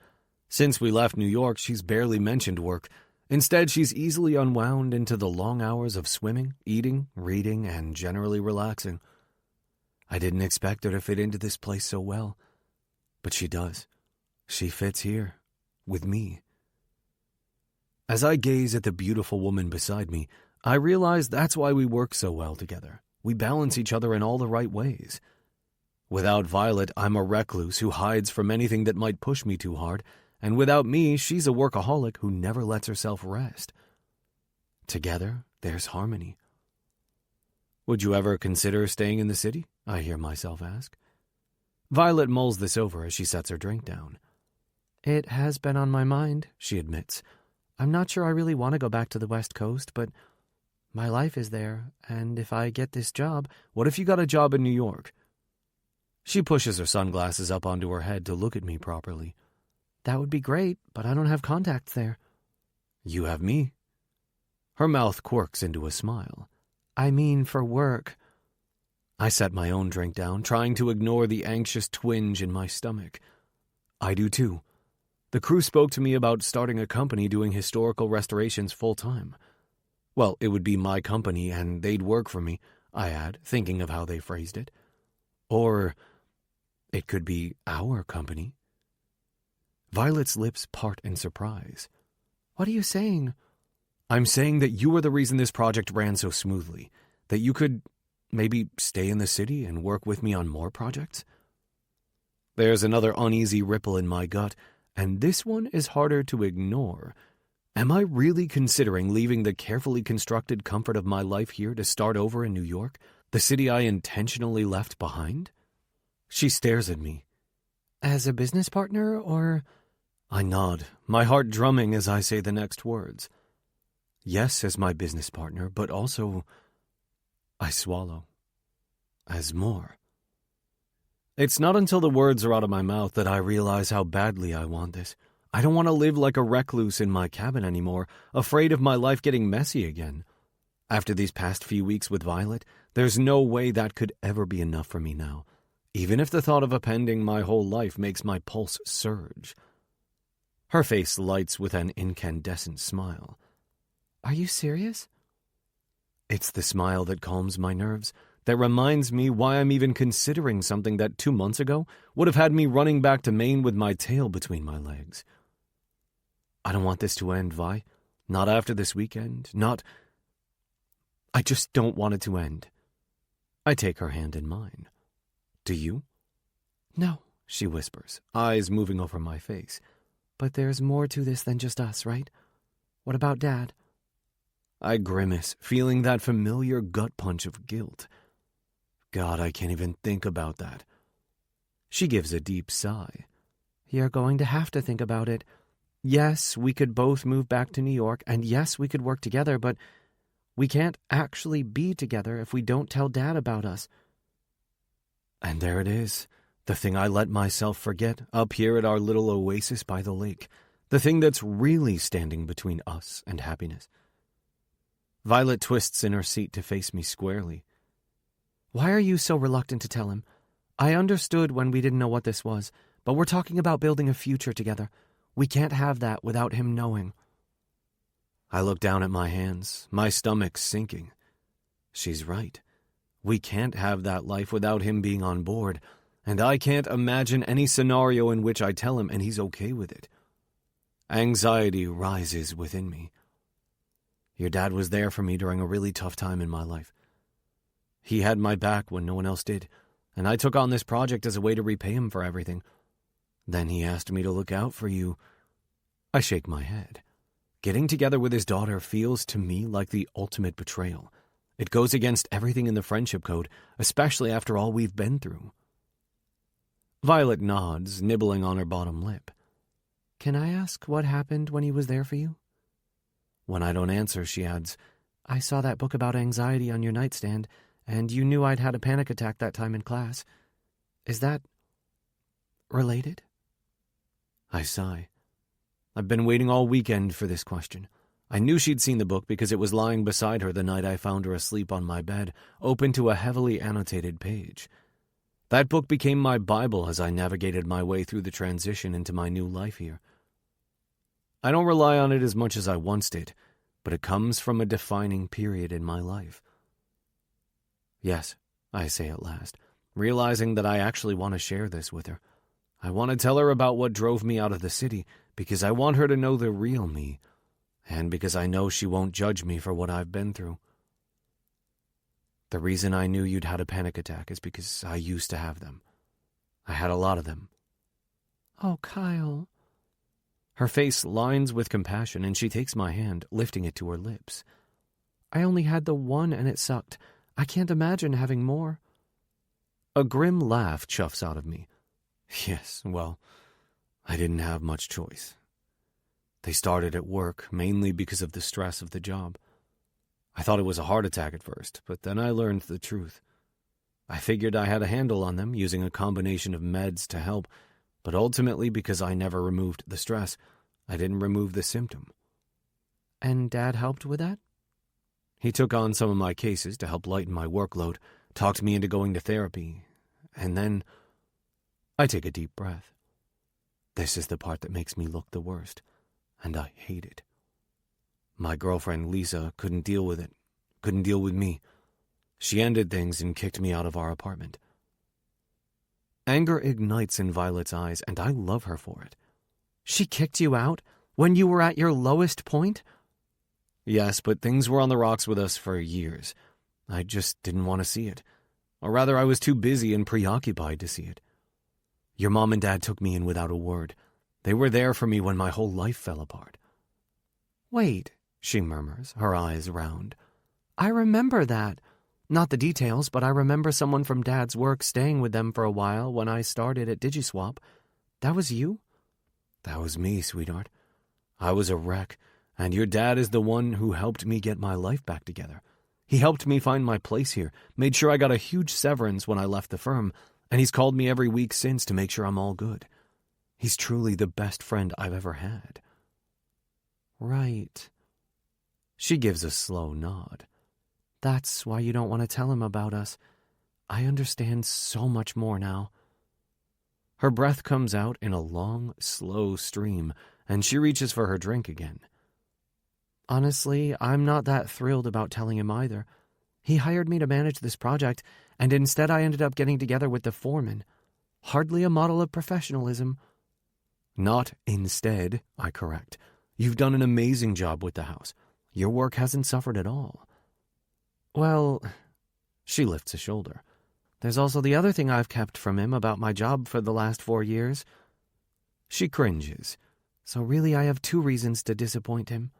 Since we left New York, she's barely mentioned work. Instead, she's easily unwound into the long hours of swimming, eating, reading, and generally relaxing. I didn't expect her to fit into this place so well, but she does. She fits here, with me. As I gaze at the beautiful woman beside me, I realize that's why we work so well together. We balance each other in all the right ways. Without Violet, I'm a recluse who hides from anything that might push me too hard, and without me, she's a workaholic who never lets herself rest. Together, there's harmony. Would you ever consider staying in the city? I hear myself ask. Violet mulls this over as she sets her drink down. It has been on my mind, she admits. I'm not sure I really want to go back to the West Coast, but my life is there, and if I get this job... What if you got a job in New York? She pushes her sunglasses up onto her head to look at me properly. That would be great, but I don't have contacts there. You have me. Her mouth quirks into a smile. I mean for work. I set my own drink down, trying to ignore the anxious twinge in my stomach. I do too. The crew spoke to me about starting a company doing historical restorations full-time. Well, it would be my company and they'd work for me, I add, thinking of how they phrased it. Or it could be our company. Violet's lips part in surprise. What are you saying? I'm saying that you were the reason this project ran so smoothly, that you could maybe stay in the city and work with me on more projects. There's another uneasy ripple in my gut, and this one is harder to ignore. Am I really considering leaving the carefully constructed comfort of my life here to start over in New York, the city I intentionally left behind? She stares at me. As a business partner, or... I nod, my heart drumming as I say the next words. Yes, as my business partner, but also... I swallow. As more. It's not until the words are out of my mouth that I realize how badly I want this. I don't want to live like a recluse in my cabin anymore, afraid of my life getting messy again. After these past few weeks with Violet, there's no way that could ever be enough for me now, even if the thought of appending my whole life makes my pulse surge. Her face lights with an incandescent smile. Are you serious? It's the smile that calms my nerves, that reminds me why I'm even considering something that 2 months ago would have had me running back to Maine with my tail between my legs. I don't want this to end, Vi. Not after this weekend. I just don't want it to end. I take her hand in mine. Do you? No, she whispers, eyes moving over my face. But there's more to this than just us, right? What about Dad? I grimace, feeling that familiar gut punch of guilt. God, I can't even think about that. She gives a deep sigh. You're going to have to think about it. Yes, we could both move back to New York, and yes, we could work together, but we can't actually be together if we don't tell Dad about us. And there it is, the thing I let myself forget up here at our little oasis by the lake, the thing that's really standing between us and happiness. Violet twists in her seat to face me squarely. Why are you so reluctant to tell him? I understood when we didn't know what this was, but we're talking about building a future together. We can't have that without him knowing. I look down at my hands, my stomach sinking. She's right. We can't have that life without him being on board, and I can't imagine any scenario in which I tell him and he's okay with it. Anxiety rises within me. Your dad was there for me during a really tough time in my life. He had my back when no one else did, and I took on this project as a way to repay him for everything. Then he asked me to look out for you. I shake my head. Getting together with his daughter feels to me like the ultimate betrayal. It goes against everything in the friendship code, especially after all we've been through. Violet nods, nibbling on her bottom lip. Can I ask what happened when he was there for you? When I don't answer, she adds, I saw that book about anxiety on your nightstand, and you knew I'd had a panic attack that time in class. Is that related? I sigh. I've been waiting all weekend for this question. I knew she'd seen the book because it was lying beside her the night I found her asleep on my bed, open to a heavily annotated page. That book became my Bible as I navigated my way through the transition into my new life here. I don't rely on it as much as I once did, but it comes from a defining period in my life. Yes, I say at last, realizing that I actually want to share this with her. I want to tell her about what drove me out of the city, because I want her to know the real me, and because I know she won't judge me for what I've been through. The reason I knew you'd had a panic attack is because I used to have them. I had a lot of them. Oh, Kyle. Her face lines with compassion, and she takes my hand, lifting it to her lips. I only had the one, and it sucked. I can't imagine having more. A grim laugh chuffs out of me. Yes, well, I didn't have much choice. They started at work, mainly because of the stress of the job. I thought it was a heart attack at first, but then I learned the truth. I figured I had a handle on them, using a combination of meds to help, but ultimately, because I never removed the stress, I didn't remove the symptom. And Dad helped with that? He took on some of my cases to help lighten my workload, talked me into going to therapy, and then I take a deep breath. This is the part that makes me look the worst, and I hate it. My girlfriend, Lisa, couldn't deal with it, couldn't deal with me. She ended things and kicked me out of our apartment. Anger ignites in Violet's eyes, and I love her for it. She kicked you out when you were at your lowest point? Yes, but things were on the rocks with us for years. I just didn't want to see it. Or rather, I was too busy and preoccupied to see it. Your mom and dad took me in without a word. They were there for me when my whole life fell apart. Wait, she murmurs, her eyes round. I remember that. Not the details, but I remember someone from Dad's work staying with them for a while when I started at DigiSwap. That was you? That was me, sweetheart. I was a wreck, and your dad is the one who helped me get my life back together. He helped me find my place here, made sure I got a huge severance when I left the firm, and he's called me every week since to make sure I'm all good. He's truly the best friend I've ever had. Right. She gives a slow nod. That's why you don't want to tell him about us. I understand so much more now. Her breath comes out in a long, slow stream, and she reaches for her drink again. Honestly, I'm not that thrilled about telling him either. He hired me to manage this project, and instead I ended up getting together with the foreman. Hardly a model of professionalism. Not instead, I correct. You've done an amazing job with the house. Your work hasn't suffered at all. Well, she lifts a shoulder. There's also the other thing I've kept from him about my job for the last 4 years. She cringes. So really I have 2 reasons to disappoint him.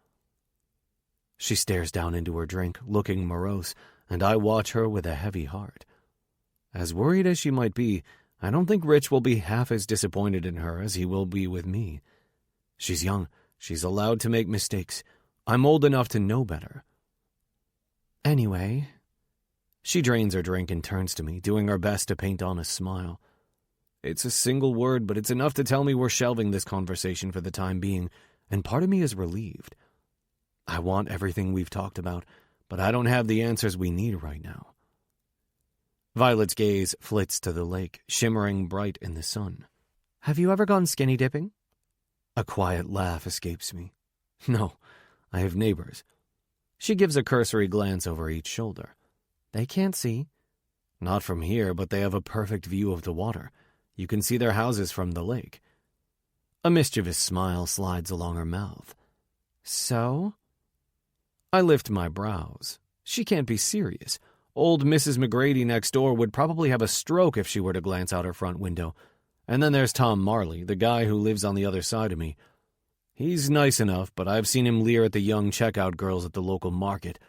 She stares down into her drink, looking morose, and I watch her with a heavy heart. As worried as she might be, I don't think Rich will be half as disappointed in her as he will be with me. She's young. She's allowed to make mistakes. I'm old enough to know better. Anyway, she drains her drink and turns to me, doing her best to paint on a smile. It's a single word, but it's enough to tell me we're shelving this conversation for the time being, and part of me is relieved. I want everything we've talked about, but I don't have the answers we need right now. Violet's gaze flits to the lake, shimmering bright in the sun. Have you ever gone skinny dipping? A quiet laugh escapes me. No, I have neighbors. She gives a cursory glance over each shoulder. They can't see. Not from here, but they have a perfect view of the water. You can see their houses from the lake. A mischievous smile slides along her mouth. So? I lift my brows. She can't be serious. Old Mrs. McGrady next door would probably have a stroke if she were to glance out her front window. And then there's Tom Marley, the guy who lives on the other side of me. He's nice enough, but I've seen him leer at the young checkout girls at the local market.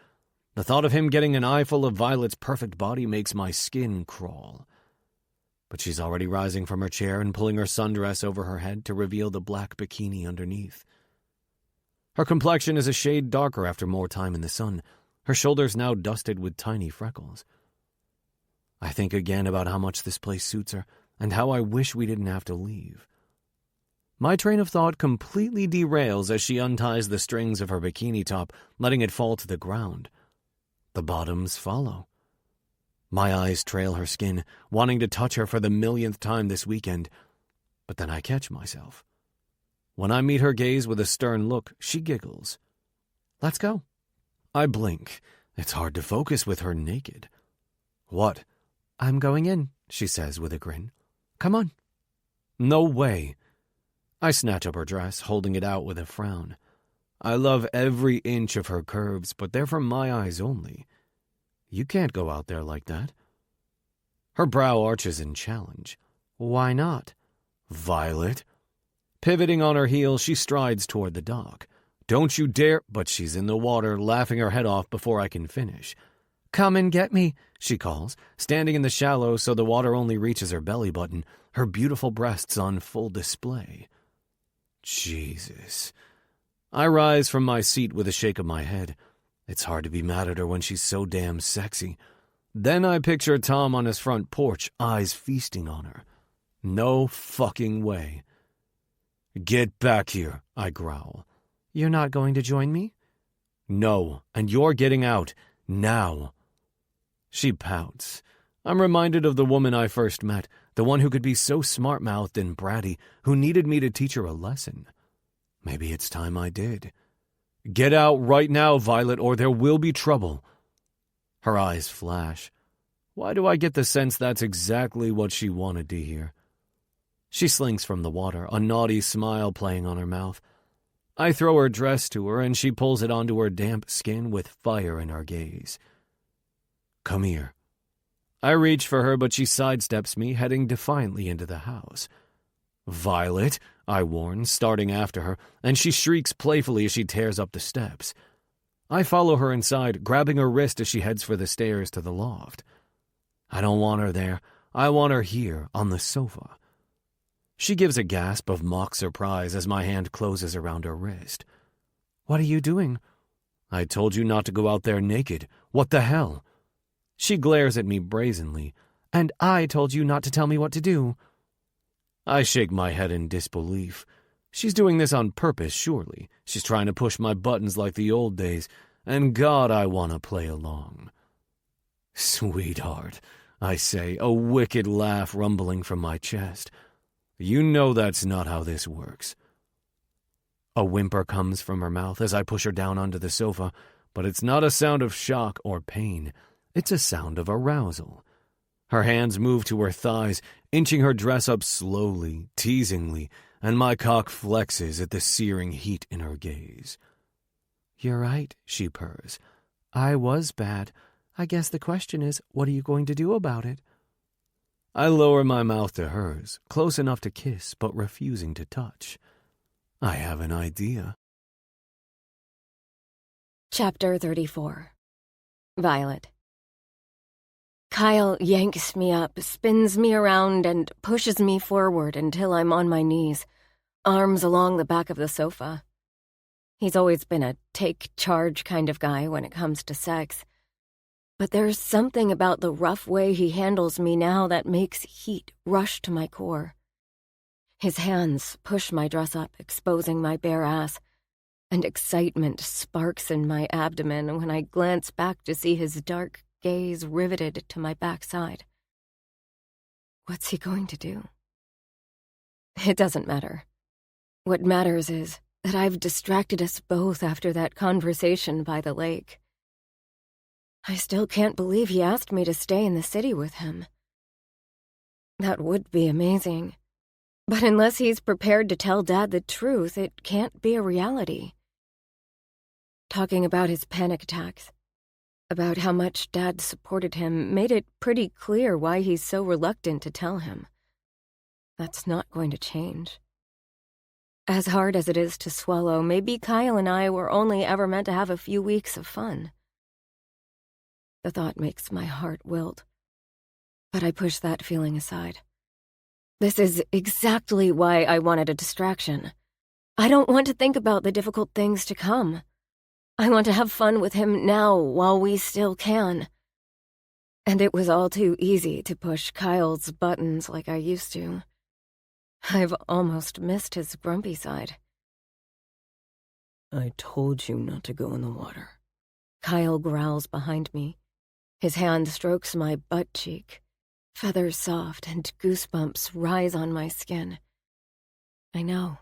The thought of him getting an eyeful of Violet's perfect body makes my skin crawl. But she's already rising from her chair and pulling her sundress over her head to reveal the black bikini underneath. Her complexion is a shade darker after more time in the sun, her shoulders now dusted with tiny freckles. I think again about how much this place suits her, and how I wish we didn't have to leave. My train of thought completely derails as she unties the strings of her bikini top, letting it fall to the ground. The bottoms follow. My eyes trail her skin, wanting to touch her for the millionth time this weekend, but then I catch myself. When I meet her gaze with a stern look, she giggles. Let's go. I blink. It's hard to focus with her naked. What? I'm going in, she says with a grin. Come on. No way. I snatch up her dress, holding it out with a frown. I love every inch of her curves, but they're for my eyes only. You can't go out there like that. Her brow arches in challenge. Why not? Violet. Pivoting on her heel, she strides toward the dock. Don't you dare, but she's in the water, laughing her head off before I can finish. Come and get me, she calls, standing in the shallows so the water only reaches her belly button, her beautiful breasts on full display. Jesus. I rise from my seat with a shake of my head. It's hard to be mad at her when she's so damn sexy. Then I picture Tom on his front porch, eyes feasting on her. No fucking way. Get back here, I growl. You're not going to join me? No, and you're getting out, now. She pouts. I'm reminded of the woman I first met, the one who could be so smart-mouthed and bratty, who needed me to teach her a lesson. Maybe it's time I did. Get out right now, Violet, or there will be trouble. Her eyes flash. Why do I get the sense that's exactly what she wanted to hear? She slinks from the water, a naughty smile playing on her mouth. I throw her dress to her, and she pulls it onto her damp skin with fire in her gaze. Come here. I reach for her, but she sidesteps me, heading defiantly into the house. Violet, I warn, starting after her, and she shrieks playfully as she tears up the steps. I follow her inside, grabbing her wrist as she heads for the stairs to the loft. I don't want her there. I want her here, on the sofa. She gives a gasp of mock surprise as my hand closes around her wrist. What are you doing? I told you not to go out there naked. What the hell? She glares at me brazenly. And I told you not to tell me what to do. I shake my head in disbelief. She's doing this on purpose, surely. She's trying to push my buttons like the old days, and God, I want to play along. Sweetheart, I say, a wicked laugh rumbling from my chest. You know that's not how this works. A whimper comes from her mouth as I push her down onto the sofa, but it's not a sound of shock or pain. It's a sound of arousal. Her hands move to her thighs, inching her dress up slowly, teasingly, and my cock flexes at the searing heat in her gaze. You're right, she purrs. I was bad. I guess the question is, what are you going to do about it? I lower my mouth to hers, close enough to kiss, but refusing to touch. I have an idea. Chapter 34. Violet. Kyle yanks me up, spins me around, and pushes me forward until I'm on my knees, arms along the back of the sofa. He's always been a take-charge kind of guy when it comes to sex. But there's something about the rough way he handles me now that makes heat rush to my core. His hands push my dress up, exposing my bare ass, and excitement sparks in my abdomen when I glance back to see his dark gaze riveted to my backside. What's he going to do? It doesn't matter. What matters is that I've distracted us both after that conversation by the lake. I still can't believe he asked me to stay in the city with him. That would be amazing. But unless he's prepared to tell Dad the truth, it can't be a reality. Talking about his panic attacks, about how much Dad supported him, made it pretty clear why he's so reluctant to tell him. That's not going to change. As hard as it is to swallow, maybe Kyle and I were only ever meant to have a few weeks of fun. The thought makes my heart wilt, but I push that feeling aside. This is exactly why I wanted a distraction. I don't want to think about the difficult things to come. I want to have fun with him now while we still can. And it was all too easy to push Kyle's buttons like I used to. I've almost missed his grumpy side. I told you not to go in the water. Kyle growls behind me. His hand strokes my butt cheek. Feathers soft and goosebumps rise on my skin. I know.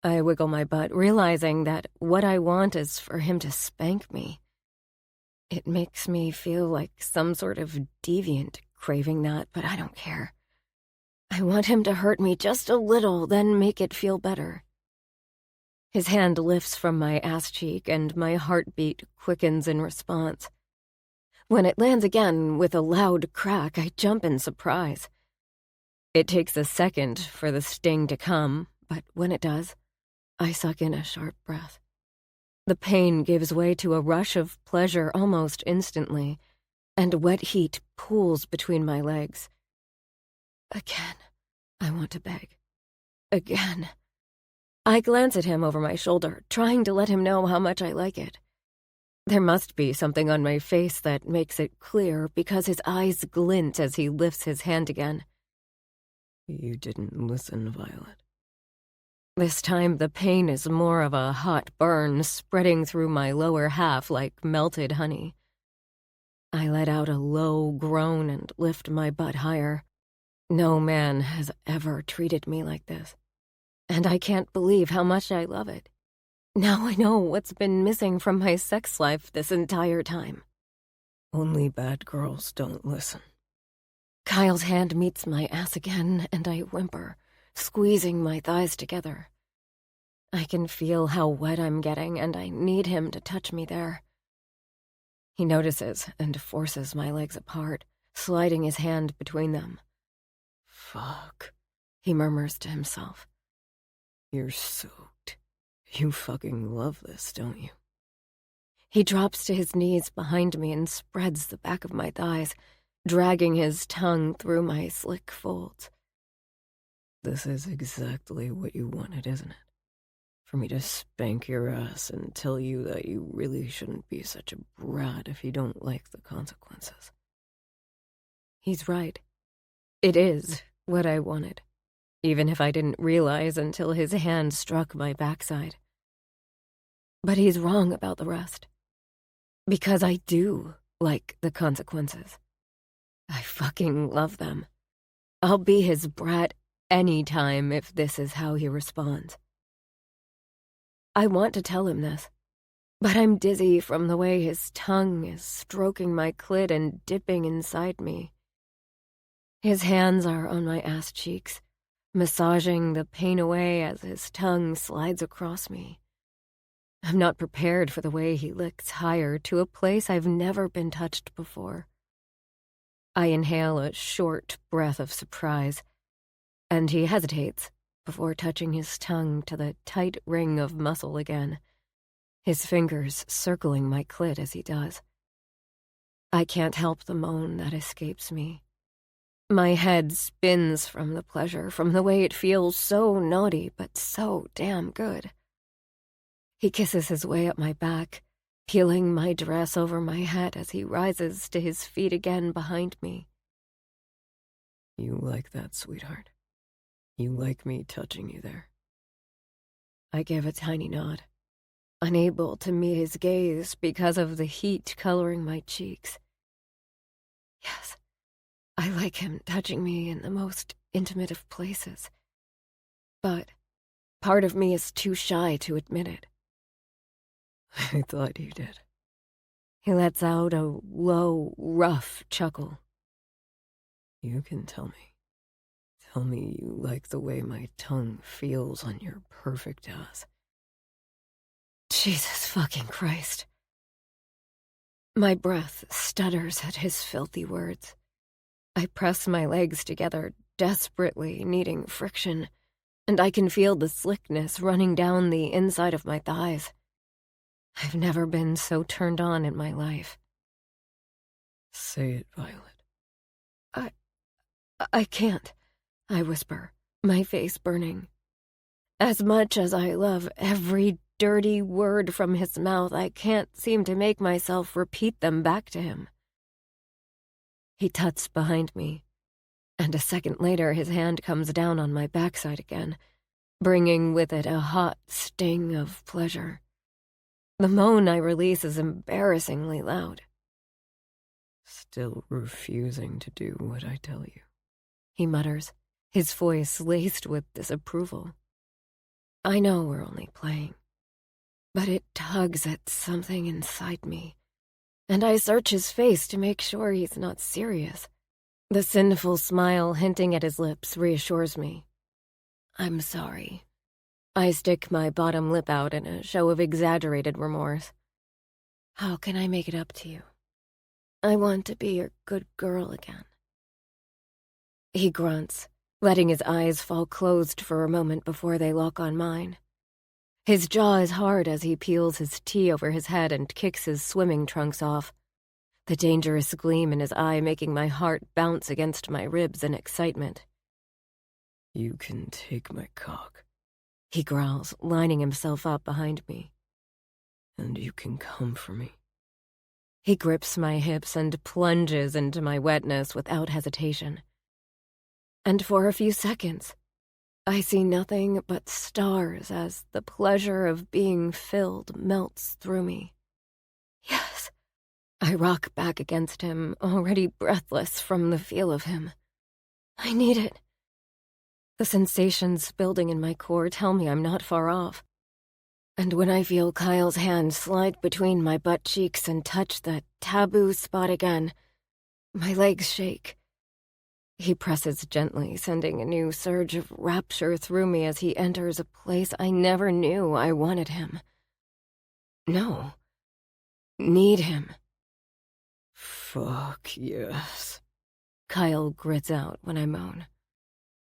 I wiggle my butt, realizing that what I want is for him to spank me. It makes me feel like some sort of deviant craving that, but I don't care. I want him to hurt me just a little, then make it feel better. His hand lifts from my ass cheek, and my heartbeat quickens in response. When it lands again with a loud crack, I jump in surprise. It takes a second for the sting to come, but when it does, I suck in a sharp breath. The pain gives way to a rush of pleasure almost instantly, and wet heat pools between my legs. Again, I want to beg. Again. I glance at him over my shoulder, trying to let him know how much I like it. There must be something on my face that makes it clear because his eyes glint as he lifts his hand again. You didn't listen, Violet. This time the pain is more of a hot burn spreading through my lower half like melted honey. I let out a low groan and lift my butt higher. No man has ever treated me like this, and I can't believe how much I love it. Now I know what's been missing from my sex life this entire time. Only bad girls don't listen. Kyle's hand meets my ass again, and I whimper, squeezing my thighs together. I can feel how wet I'm getting, and I need him to touch me there. He notices and forces my legs apart, sliding his hand between them. Fuck, he murmurs to himself. You're soaked. You fucking love this, don't you? He drops to his knees behind me and spreads the back of my thighs, dragging his tongue through my slick folds. This is exactly what you wanted, isn't it? For me to spank your ass and tell you that you really shouldn't be such a brat if you don't like the consequences. He's right. It is what I wanted, even if I didn't realize until his hand struck my backside. But he's wrong about the rest. Because I do like the consequences. I fucking love them. I'll be his brat anytime if this is how he responds. I want to tell him this, but I'm dizzy from the way his tongue is stroking my clit and dipping inside me. His hands are on my ass cheeks, massaging the pain away as his tongue slides across me. I'm not prepared for the way he licks higher to a place I've never been touched before. I inhale a short breath of surprise, and he hesitates before touching his tongue to the tight ring of muscle again, his fingers circling my clit as he does. I can't help the moan that escapes me. My head spins from the pleasure, from the way it feels so naughty but so damn good. He kisses his way up my back, peeling my dress over my head as he rises to his feet again behind me. You like that, sweetheart? You like me touching you there? I give a tiny nod, unable to meet his gaze because of the heat coloring my cheeks. Yes, I like him touching me in the most intimate of places. But part of me is too shy to admit it. I thought you did. He lets out a low, rough chuckle. You can tell me. Tell me you like the way my tongue feels on your perfect ass. Jesus fucking Christ. My breath stutters at his filthy words. I press my legs together, desperately needing friction, and I can feel the slickness running down the inside of my thighs. I've never been so turned on in my life. Say it, Violet. I can't, I whisper, my face burning. As much as I love every dirty word from his mouth, I can't seem to make myself repeat them back to him. He tuts behind me, and a second later his hand comes down on my backside again, bringing with it a hot sting of pleasure. The moan I release is embarrassingly loud. Still refusing to do what I tell you. He mutters, his voice laced with disapproval. I know we're only playing, but it tugs at something inside me, and I search his face to make sure he's not serious. The sinful smile hinting at his lips reassures me. I'm sorry. I stick my bottom lip out in a show of exaggerated remorse. How can I make it up to you? I want to be your good girl again. He grunts, letting his eyes fall closed for a moment before they lock on mine. His jaw is hard as he peels his tee over his head and kicks his swimming trunks off, the dangerous gleam in his eye making my heart bounce against my ribs in excitement. You can take my cock. He growls, lining himself up behind me. And you can come for me. He grips my hips and plunges into my wetness without hesitation. And for a few seconds, I see nothing but stars as the pleasure of being filled melts through me. Yes. I rock back against him, already breathless from the feel of him. I need it. The sensations building in my core tell me I'm not far off. And when I feel Kyle's hand slide between my butt cheeks and touch that taboo spot again, my legs shake. He presses gently, sending a new surge of rapture through me as he enters a place I never knew I wanted him. No. Need him. Fuck yes. Kyle grits out when I moan.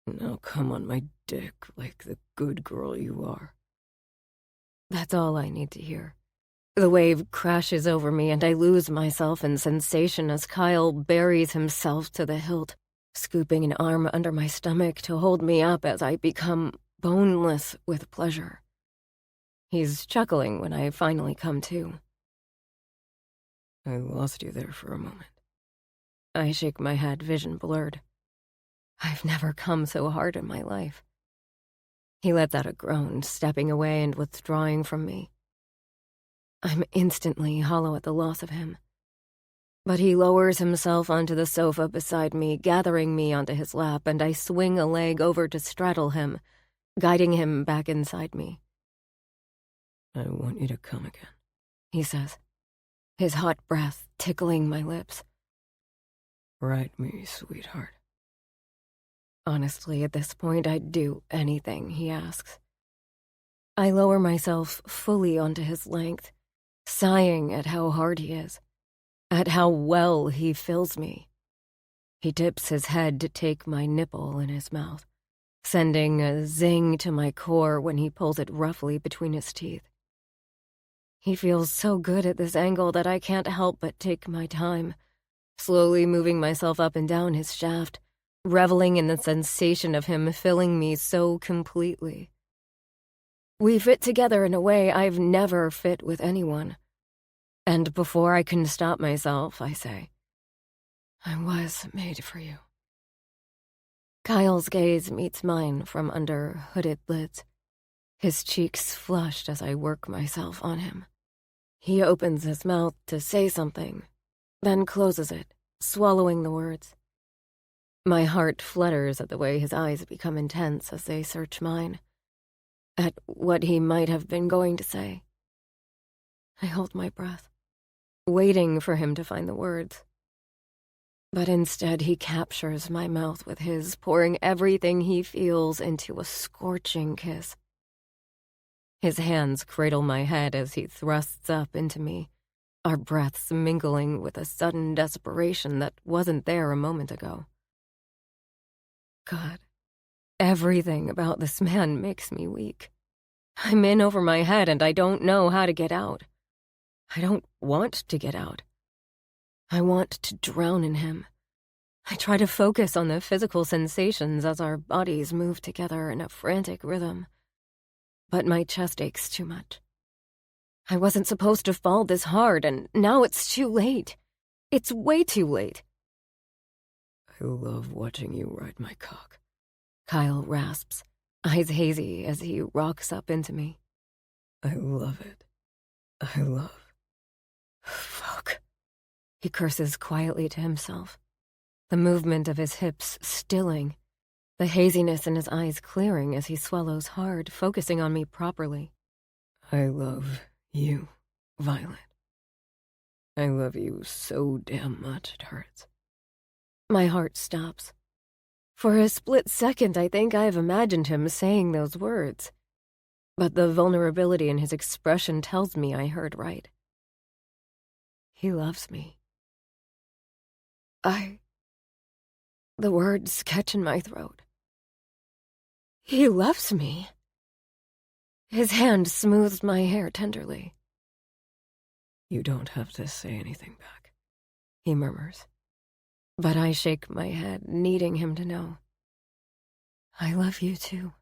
Now come on my dick like the good girl you are. That's all I need to hear. The wave crashes over me and I lose myself in sensation as Kyle buries himself to the hilt, scooping an arm under my stomach to hold me up as I become boneless with pleasure. He's chuckling when I finally come to. I lost you there for a moment. I shake my head, vision blurred. I've never come so hard in my life. He lets out a groan, stepping away and withdrawing from me. I'm instantly hollow at the loss of him. But he lowers himself onto the sofa beside me, gathering me onto his lap, and I swing a leg over to straddle him, guiding him back inside me. I want you to come again, he says, his hot breath tickling my lips. Write me, sweetheart. Honestly, at this point, I'd do anything he asks. I lower myself fully onto his length, sighing at how hard he is, at how well he fills me. He tips his head to take my nipple in his mouth, sending a zing to my core when he pulls it roughly between his teeth. He feels so good at this angle that I can't help but take my time, slowly moving myself up and down his shaft, reveling in the sensation of him filling me so completely. We fit together in a way I've never fit with anyone. And before I can stop myself, I say, I was made for you. Kyle's gaze meets mine from under hooded lids, his cheeks flushed as I work myself on him. He opens his mouth to say something, then closes it, swallowing the words. My heart flutters at the way his eyes become intense as they search mine, at what he might have been going to say. I hold my breath, waiting for him to find the words. But instead he captures my mouth with his, pouring everything he feels into a scorching kiss. His hands cradle my head as he thrusts up into me, our breaths mingling with a sudden desperation that wasn't there a moment ago. God, Everything about this man makes me weak. I'm in over my head and I don't know how to get out. I don't want to get out. I want to drown in him. I try to focus on the physical sensations as our bodies move together in a frantic rhythm. But my chest aches too much. I wasn't supposed to fall this hard, and now it's too late. It's way too late. I love watching you ride my cock. Kyle rasps, eyes hazy as he rocks up into me. I love it. I love. Fuck. He curses quietly to himself, the movement of his hips stilling, the haziness in his eyes clearing as he swallows hard, focusing on me properly. I love you, Violet. I love you so damn much it hurts. My heart stops. For a split second, I think I've imagined him saying those words. But the vulnerability in his expression tells me I heard right. He loves me. The words catch in my throat. He loves me. His hand smooths my hair tenderly. You don't have to say anything back, he murmurs. But I shake my head, needing him to know. I love you too.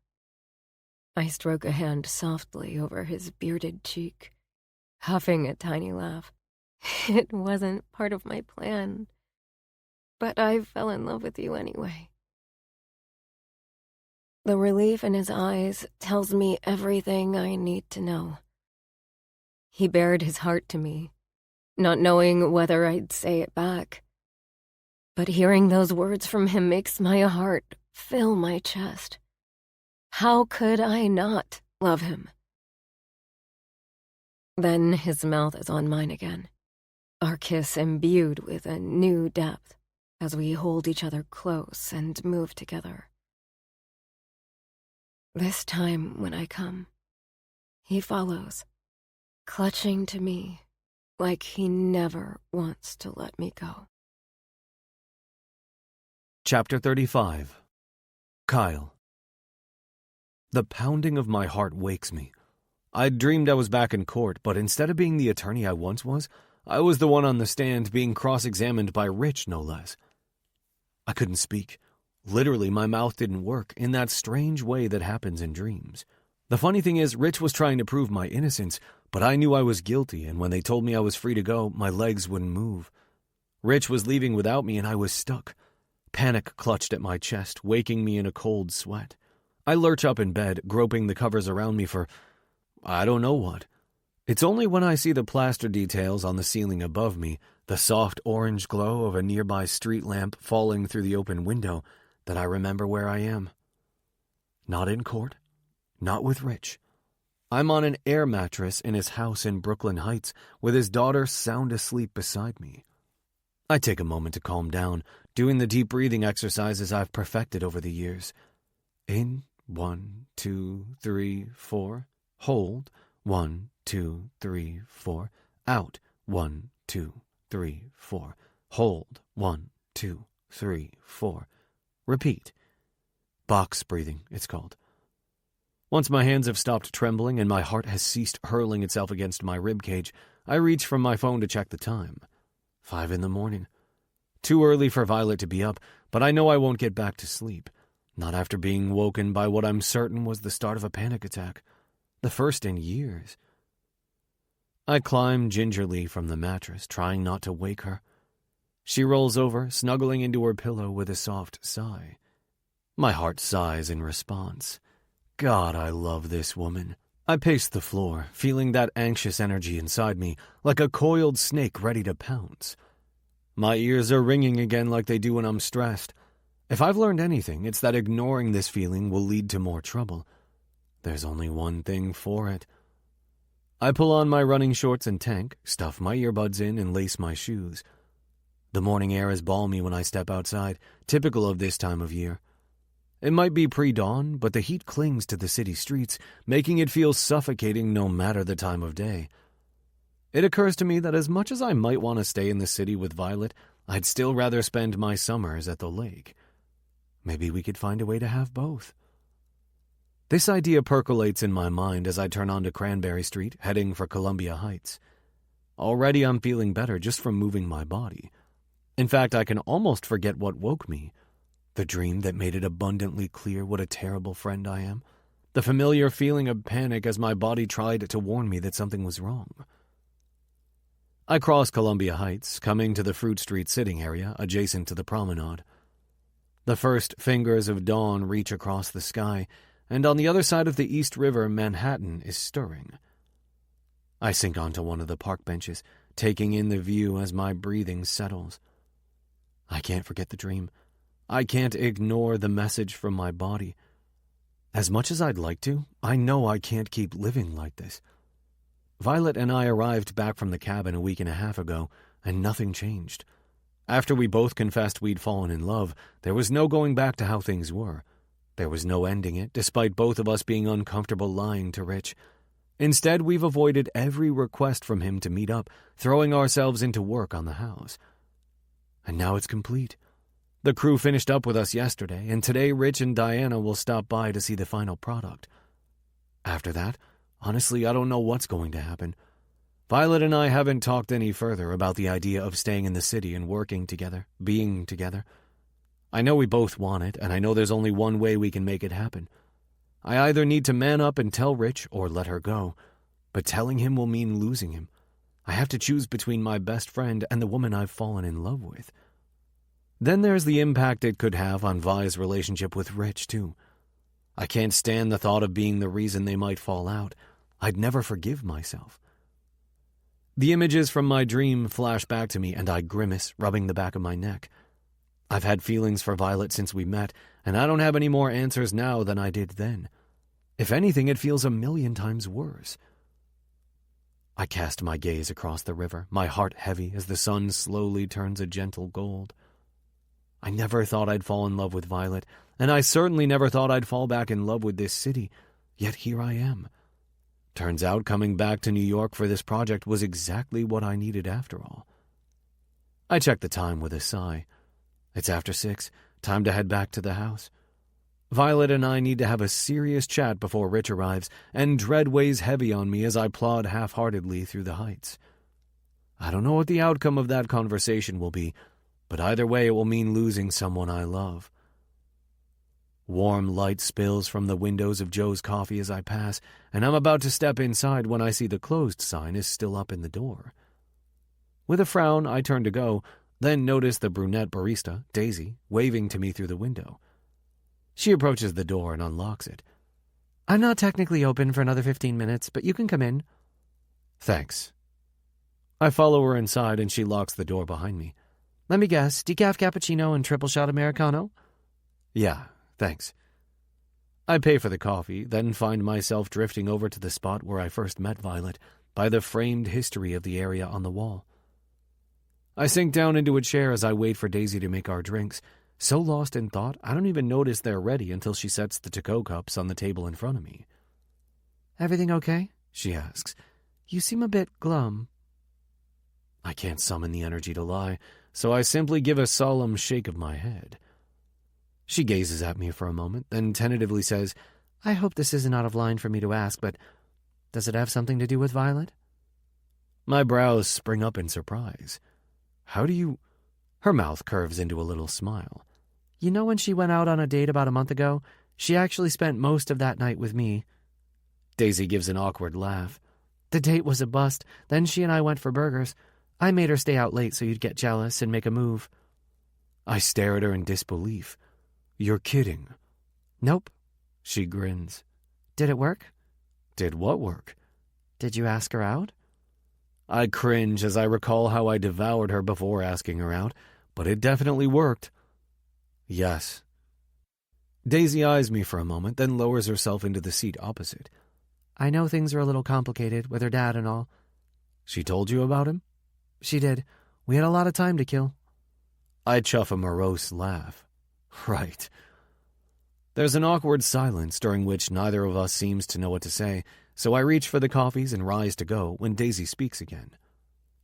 I stroke a hand softly over his bearded cheek, huffing a tiny laugh. It wasn't part of my plan, but I fell in love with you anyway. The relief in his eyes tells me everything I need to know. He bared his heart to me, not knowing whether I'd say it back. But hearing those words from him makes my heart fill my chest. How could I not love him? Then his mouth is on mine again, our kiss imbued with a new depth as we hold each other close and move together. This time when I come, he follows, clutching to me like he never wants to let me go. Chapter 35. Kyle. The pounding of my heart wakes me. I'd dreamed I was back in court, but instead of being the attorney I once was, I was the one on the stand being cross-examined by Rich, no less. I couldn't speak. Literally, my mouth didn't work in that strange way that happens in dreams. The funny thing is, Rich was trying to prove my innocence, but I knew I was guilty, and when they told me I was free to go, my legs wouldn't move. Rich was leaving without me, and I was stuck. Panic clutched at my chest, waking me in a cold sweat. I lurch up in bed, groping the covers around me for I don't know what. It's only when I see the plaster details on the ceiling above me, the soft orange glow of a nearby street lamp falling through the open window, that I remember where I am. Not in court. Not with Rich. I'm on an air mattress in his house in Brooklyn Heights, with his daughter sound asleep beside me. I take a moment to calm down, doing the deep breathing exercises I've perfected over the years. In, 1, 2, 3, 4. Hold, 1, 2, 3, 4. Out, 1, 2, 3, 4. Hold, 1, 2, 3, 4. Repeat. Box breathing, it's called. Once my hands have stopped trembling and my heart has ceased hurling itself against my ribcage, I reach for my phone to check the time. 5 a.m. Too early for Violet to be up, but I know I won't get back to sleep. Not after being woken by what I'm certain was the start of a panic attack. The first in years. I climb gingerly from the mattress, trying not to wake her. She rolls over, snuggling into her pillow with a soft sigh. My heart sighs in response. God, I love this woman. I pace the floor, feeling that anxious energy inside me, like a coiled snake ready to pounce. My ears are ringing again like they do when I'm stressed. If I've learned anything, it's that ignoring this feeling will lead to more trouble. There's only one thing for it. I pull on my running shorts and tank, stuff my earbuds in, and lace my shoes. The morning air is balmy when I step outside, typical of this time of year. It might be pre-dawn, but the heat clings to the city streets, making it feel suffocating no matter the time of day. It occurs to me that as much as I might want to stay in the city with Violet, I'd still rather spend my summers at the lake. Maybe we could find a way to have both. This idea percolates in my mind as I turn onto Cranberry Street, heading for Columbia Heights. Already I'm feeling better just from moving my body. In fact, I can almost forget what woke me. The dream that made it abundantly clear what a terrible friend I am. The familiar feeling of panic as my body tried to warn me that something was wrong. I cross Columbia Heights, coming to the Fruit Street sitting area adjacent to the promenade. The first fingers of dawn reach across the sky, and on the other side of the East River, Manhattan is stirring. I sink onto one of the park benches, taking in the view as my breathing settles. I can't forget the dream. I can't ignore the message from my body. As much as I'd like to, I know I can't keep living like this. Violet and I arrived back from the cabin a week and a half ago, and nothing changed. After we both confessed we'd fallen in love, there was no going back to how things were. There was no ending it, despite both of us being uncomfortable lying to Rich. Instead, we've avoided every request from him to meet up, throwing ourselves into work on the house. And now it's complete. The crew finished up with us yesterday, and today Rich and Diana will stop by to see the final product. After that, honestly, I don't know what's going to happen. Violet and I haven't talked any further about the idea of staying in the city and working together, being together. I know we both want it, and I know there's only one way we can make it happen. I either need to man up and tell Rich or let her go, but telling him will mean losing him. I have to choose between my best friend and the woman I've fallen in love with. Then there's the impact it could have on Vi's relationship with Rich, too. I can't stand the thought of being the reason they might fall out. I'd never forgive myself. The images from my dream flash back to me, and I grimace, rubbing the back of my neck. I've had feelings for Violet since we met, and I don't have any more answers now than I did then. If anything, it feels 1,000,000 times worse. I cast my gaze across the river, my heart heavy as the sun slowly turns a gentle gold. I never thought I'd fall in love with Violet, and I certainly never thought I'd fall back in love with this city, yet here I am. Turns out coming back to New York for this project was exactly what I needed after all. I checked the time with a sigh. It's after 6, time to head back to the house. Violet and I need to have a serious chat before Rich arrives, and dread weighs heavy on me as I plod half-heartedly through the heights. I don't know what the outcome of that conversation will be, but either way it will mean losing someone I love. Warm light spills from the windows of Joe's Coffee as I pass, and I'm about to step inside when I see the closed sign is still up in the door. With a frown, I turn to go, then notice the brunette barista, Daisy, waving to me through the window. She approaches the door and unlocks it. "I'm not technically open for another 15 minutes, but you can come in." "Thanks." I follow her inside and she locks the door behind me. "Let me guess, decaf cappuccino and triple shot Americano?" "Yeah, thanks." I pay for the coffee, then find myself drifting over to the spot where I first met Violet, by the framed history of the area on the wall. I sink down into a chair as I wait for Daisy to make our drinks, so lost in thought I don't even notice they're ready until she sets the to-go cups on the table in front of me. "Everything okay?" she asks. "You seem a bit glum." I can't summon the energy to lie, so I simply give a solemn shake of my head. She gazes at me for a moment, then tentatively says, "I hope this isn't out of line for me to ask, but does it have something to do with Violet?" My brows spring up in surprise. "How do you—" Her mouth curves into a little smile. "You know when she went out on a date about a month ago? She actually spent most of that night with me." Daisy gives an awkward laugh. "The date was a bust. Then she and I went for burgers. I made her stay out late so you'd get jealous and make a move." I stare at her in disbelief. "You're kidding." "Nope." She grins. "Did it work?" "Did what work?" "Did you ask her out?" I cringe as I recall how I devoured her before asking her out, but it definitely worked. "Yes." Daisy eyes me for a moment, then lowers herself into the seat opposite. "I know things are a little complicated with her dad and all." "She told you about him?" "She did. We had a lot of time to kill." I chuff a morose laugh. "Right." There's an awkward silence during which neither of us seems to know what to say, so I reach for the coffees and rise to go when Daisy speaks again.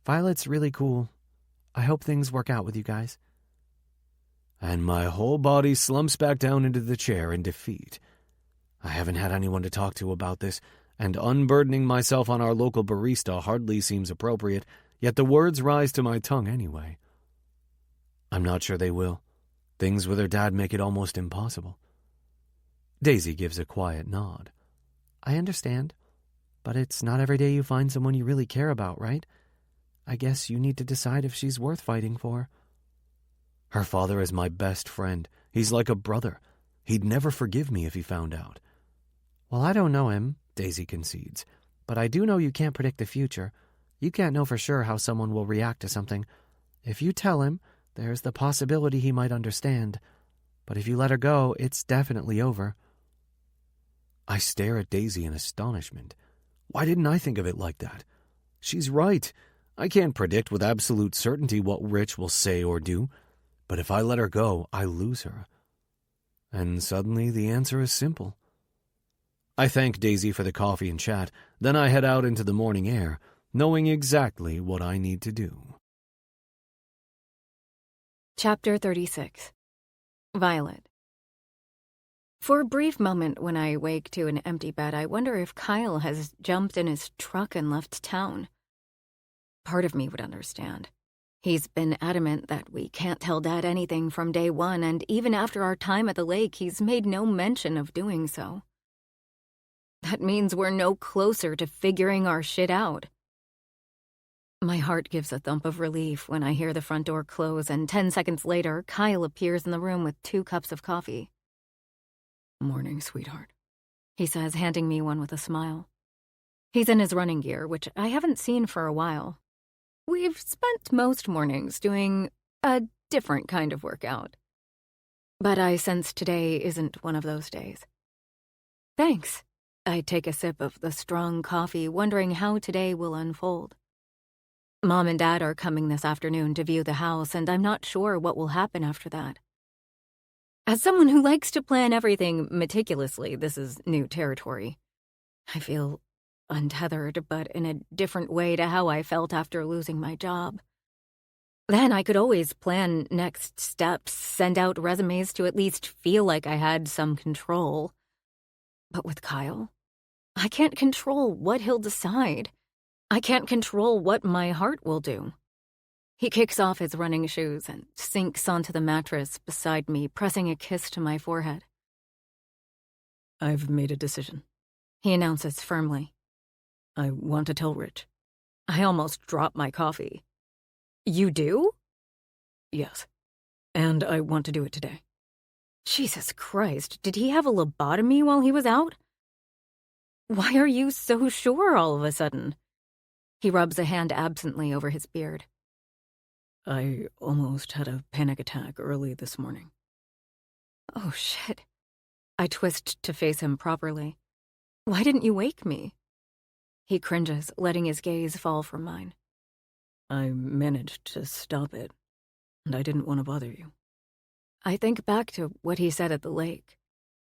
"Violet's really cool. I hope things work out with you guys." And my whole body slumps back down into the chair in defeat. I haven't had anyone to talk to about this, and unburdening myself on our local barista hardly seems appropriate, yet the words rise to my tongue anyway. I'm not sure they will. Things with her dad make it almost impossible. Daisy gives a quiet nod. I understand, but it's not every day you find someone you really care about, right? I guess you need to decide if she's worth fighting for. Her father is my best friend. He's like a brother. He'd never forgive me if he found out. Well, I don't know him, Daisy concedes, but I do know you can't predict the future. You can't know for sure how someone will react to something. If you tell him, there's the possibility he might understand. But if you let her go, it's definitely over. I stare at Daisy in astonishment. Why didn't I think of it like that? She's right. I can't predict with absolute certainty what Rich will say or do, but if I let her go, I lose her. And suddenly the answer is simple. I thank Daisy for the coffee and chat, then I head out into the morning air, knowing exactly what I need to do. Chapter 36. Violet. For a brief moment when I wake to an empty bed, I wonder if Kyle has jumped in his truck and left town. Part of me would understand. He's been adamant that we can't tell Dad anything from day one, and even after our time at the lake, he's made no mention of doing so. That means we're no closer to figuring our shit out. My heart gives a thump of relief when I hear the front door close, and 10 seconds later, Kyle appears in the room with 2 cups of coffee. Morning, sweetheart, he says, handing me one with a smile. He's in his running gear, which I haven't seen for a while. We've spent most mornings doing a different kind of workout. But I sense today isn't one of those days. Thanks. I take a sip of the strong coffee, wondering how today will unfold. Mom and Dad are coming this afternoon to view the house, and I'm not sure what will happen after that. As someone who likes to plan everything meticulously, this is new territory. I feel untethered, but in a different way to how I felt after losing my job. Then I could always plan next steps, send out resumes to at least feel like I had some control. But with Kyle, I can't control what he'll decide. I can't control what my heart will do. He kicks off his running shoes and sinks onto the mattress beside me, pressing a kiss to my forehead. I've made a decision, he announces firmly. I want to tell Rich. I almost dropped my coffee. You do? Yes. And I want to do it today. Jesus Christ, did he have a lobotomy while he was out? Why are you so sure all of a sudden? He rubs a hand absently over his beard. I almost had a panic attack early this morning. Oh, shit. I twist to face him properly. Why didn't you wake me? He cringes, letting his gaze fall from mine. I managed to stop it, and I didn't want to bother you. I think back to what he said at the lake,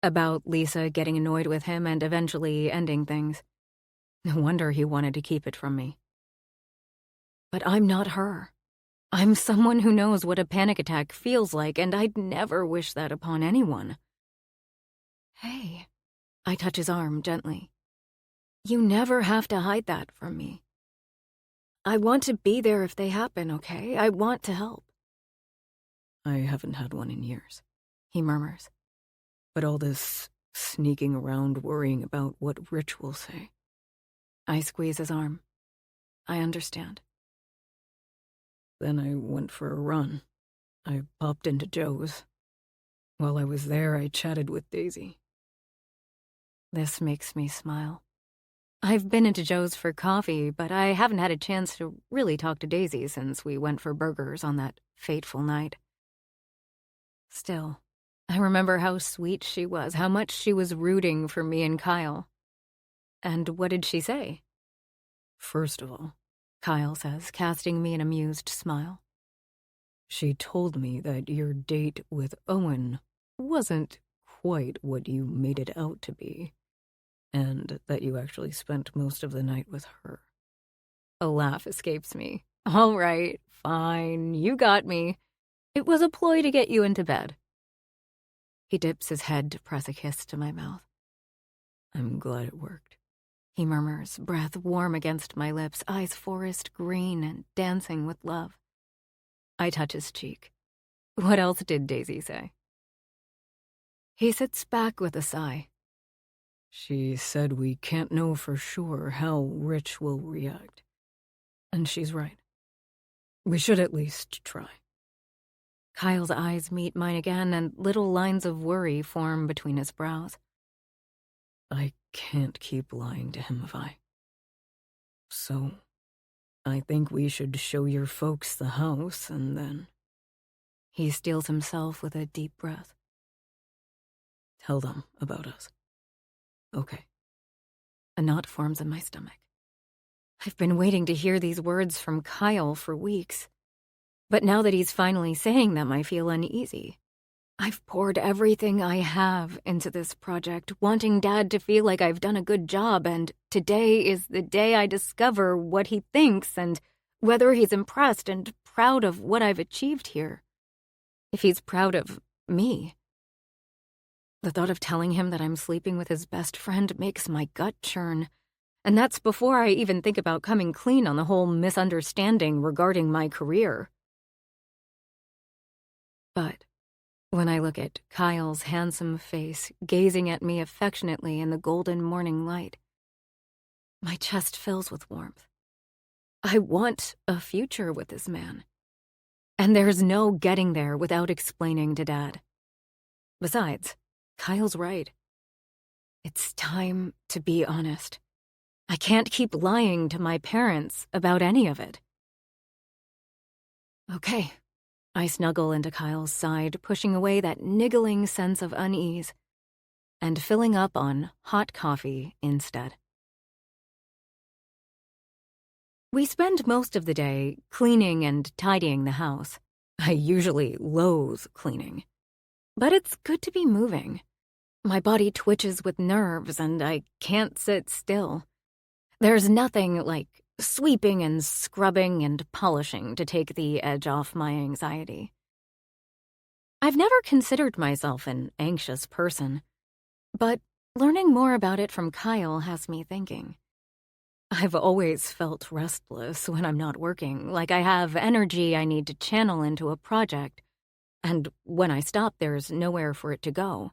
about Lisa getting annoyed with him and eventually ending things. No wonder he wanted to keep it from me. But I'm not her. I'm someone who knows what a panic attack feels like, and I'd never wish that upon anyone. Hey, I touch his arm gently. You never have to hide that from me. I want to be there if they happen, okay? I want to help. I haven't had one in years, he murmurs. But all this sneaking around worrying about what Rich will say. I squeeze his arm. I understand. Then I went for a run. I popped into Joe's. While I was there, I chatted with Daisy. This makes me smile. I've been into Joe's for coffee, but I haven't had a chance to really talk to Daisy since we went for burgers on that fateful night. Still, I remember how sweet she was, how much she was rooting for me and Kyle. And what did she say? First of all, Kyle says, casting me an amused smile. She told me that your date with Owen wasn't quite what you made it out to be, and that you actually spent most of the night with her. A laugh escapes me. All right, fine, you got me. It was a ploy to get you into bed. He dips his head to press a kiss to my mouth. I'm glad it worked. He murmurs, breath warm against my lips, eyes forest green and dancing with love. I touch his cheek. What else did Daisy say? He sits back with a sigh. She said we can't know for sure how Rich will react. And she's right. We should at least try. Kyle's eyes meet mine again, and little lines of worry form between his brows. I can't keep lying to him, Vi. So, I think we should show your folks the house, and then... He steels himself with a deep breath. Tell them about us. Okay. A knot forms in my stomach. I've been waiting to hear these words from Kyle for weeks. But now that he's finally saying them, I feel uneasy. I've poured everything I have into this project, wanting Dad to feel like I've done a good job, and today is the day I discover what he thinks and whether he's impressed and proud of what I've achieved here. If he's proud of me. The thought of telling him that I'm sleeping with his best friend makes my gut churn, and that's before I even think about coming clean on the whole misunderstanding regarding my career. But when I look at Kyle's handsome face gazing at me affectionately in the golden morning light, my chest fills with warmth. I want a future with this man. And there's no getting there without explaining to Dad. Besides, Kyle's right. It's time to be honest. I can't keep lying to my parents about any of it. Okay. I snuggle into Kyle's side, pushing away that niggling sense of unease, and filling up on hot coffee instead. We spend most of the day cleaning and tidying the house. I usually loathe cleaning. But it's good to be moving. My body twitches with nerves and I can't sit still. There's nothing like sweeping and scrubbing and polishing to take the edge off my anxiety. I've never considered myself an anxious person, but learning more about it from Kyle has me thinking. I've always felt restless when I'm not working, like I have energy I need to channel into a project, and when I stop, there's nowhere for it to go.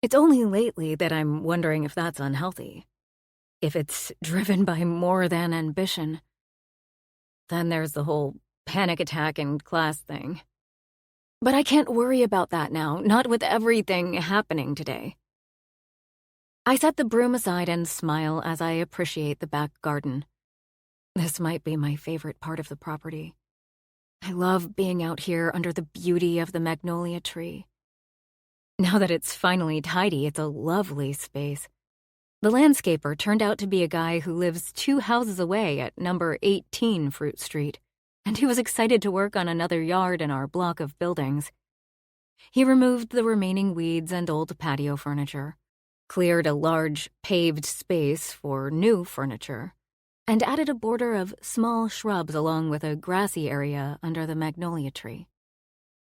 It's only lately that I'm wondering if that's unhealthy. If it's driven by more than ambition. Then there's the whole panic attack in class thing. But I can't worry about that now, not with everything happening today. I set the broom aside and smile as I appreciate the back garden. This might be my favorite part of the property. I love being out here under the beauty of the magnolia tree. Now that it's finally tidy, it's a lovely space. The landscaper turned out to be a guy who lives 2 houses away at number 18 Fruit Street, and he was excited to work on another yard in our block of buildings. He removed the remaining weeds and old patio furniture, cleared a large paved space for new furniture, and added a border of small shrubs along with a grassy area under the magnolia tree.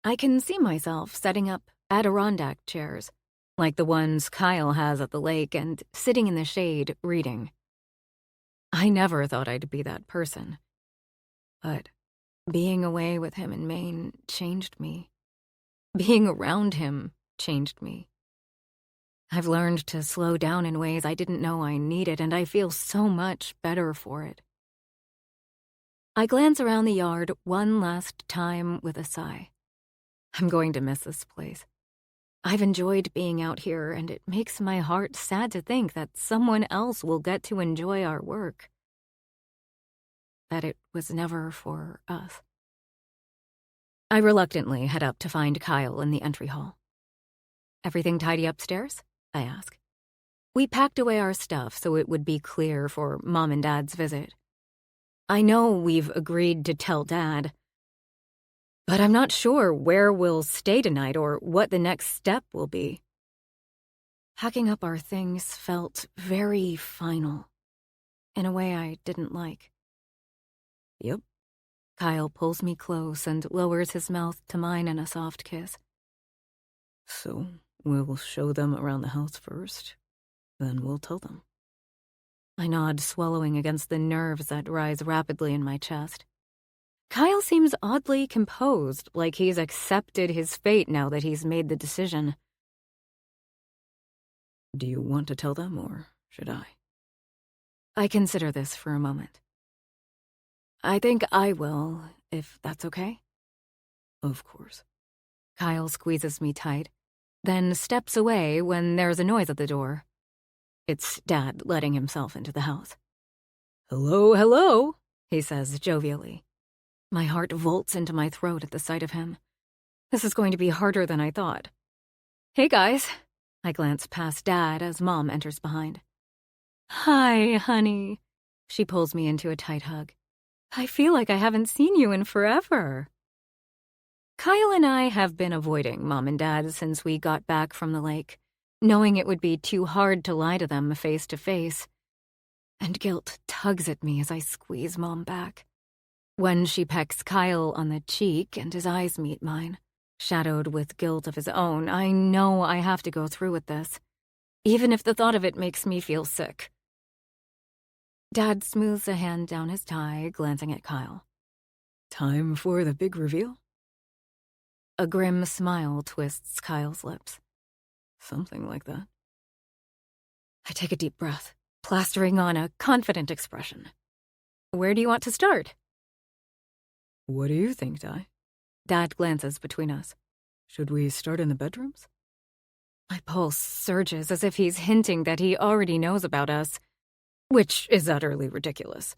I can see myself setting up Adirondack chairs, like the ones Kyle has at the lake, and sitting in the shade reading. I never thought I'd be that person. But being away with him in Maine changed me. Being around him changed me. I've learned to slow down in ways I didn't know I needed, and I feel so much better for it. I glance around the yard one last time with a sigh. I'm going to miss this place. I've enjoyed being out here, and it makes my heart sad to think that someone else will get to enjoy our work. That it was never for us. I reluctantly head up to find Kyle in the entry hall. Everything tidy upstairs? I ask. We packed away our stuff so it would be clear for Mom and Dad's visit. I know we've agreed to tell Dad, but I'm not sure where we'll stay tonight or what the next step will be. Packing up our things felt very final, in a way I didn't like. Yep. Kyle pulls me close and lowers his mouth to mine in a soft kiss. So, we'll show them around the house first. Then we'll tell them. I nod, swallowing against the nerves that rise rapidly in my chest. Kyle seems oddly composed, like he's accepted his fate now that he's made the decision. Do you want to tell them, or should I? I consider this for a moment. I think I will, if that's okay. Of course. Kyle squeezes me tight, then steps away when there's a noise at the door. It's Dad letting himself into the house. Hello, hello, he says jovially. My heart vaults into my throat at the sight of him. This is going to be harder than I thought. Hey, guys. I glance past Dad as Mom enters behind. Hi, honey. She pulls me into a tight hug. I feel like I haven't seen you in forever. Kyle and I have been avoiding Mom and Dad since we got back from the lake, knowing it would be too hard to lie to them face to face. And guilt tugs at me as I squeeze Mom back. When she pecks Kyle on the cheek and his eyes meet mine, shadowed with guilt of his own, I know I have to go through with this, even if the thought of it makes me feel sick. Dad smooths a hand down his tie, glancing at Kyle. Time for the big reveal? A grim smile twists Kyle's lips. Something like that. I take a deep breath, plastering on a confident expression. Where do you want to start? What do you think, Di? Dad glances between us. Should we start in the bedrooms? My pulse surges as if he's hinting that he already knows about us, which is utterly ridiculous.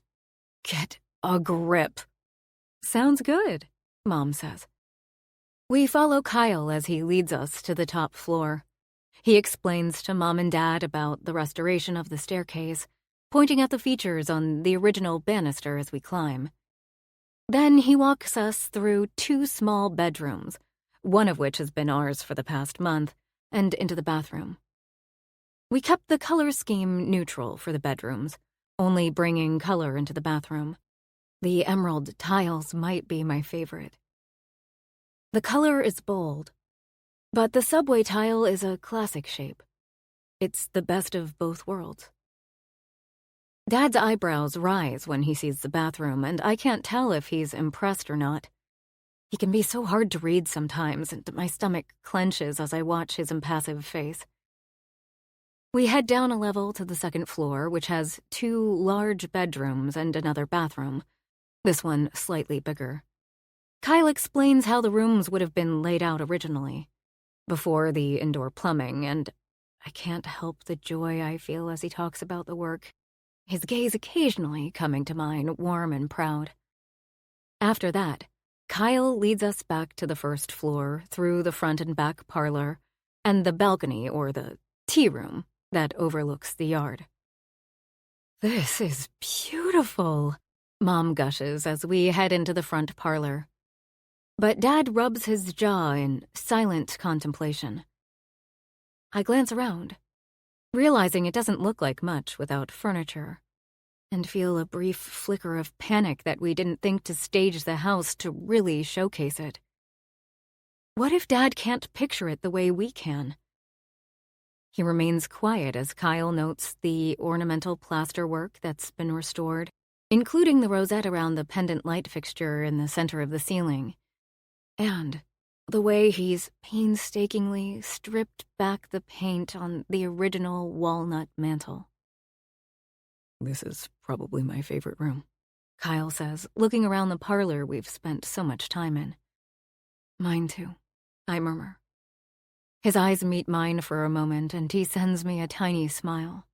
Get a grip. Sounds good, Mom says. We follow Kyle as he leads us to the top floor. He explains to Mom and Dad about the restoration of the staircase, pointing out the features on the original banister as we climb. Then he walks us through 2 small bedrooms, one of which has been ours for the past month, and into the bathroom. We kept the color scheme neutral for the bedrooms, only bringing color into the bathroom. The emerald tiles might be my favorite. The color is bold, but the subway tile is a classic shape. It's the best of both worlds. Dad's eyebrows rise when he sees the bathroom, and I can't tell if he's impressed or not. He can be so hard to read sometimes, and my stomach clenches as I watch his impassive face. We head down a level to the 2nd floor, which has 2 large bedrooms and another bathroom, this one slightly bigger. Kyle explains how the rooms would have been laid out originally, before the indoor plumbing, and I can't help the joy I feel as he talks about the work, his gaze occasionally coming to mine, warm and proud. After that, Kyle leads us back to the 1st floor, through the front and back parlor, and the balcony, or the tea room, that overlooks the yard. This is beautiful, Mom gushes as we head into the front parlor. But Dad rubs his jaw in silent contemplation. I glance around, realizing it doesn't look like much without furniture, and feel a brief flicker of panic that we didn't think to stage the house to really showcase it. What if Dad can't picture it the way we can? He remains quiet as Kyle notes the ornamental plasterwork that's been restored, including the rosette around the pendant light fixture in the center of the ceiling, and the way he's painstakingly stripped back the paint on the original walnut mantel. This is probably my favorite room, Kyle says, looking around the parlor we've spent so much time in. Mine too, I murmur. His eyes meet mine for a moment, and he sends me a tiny smile.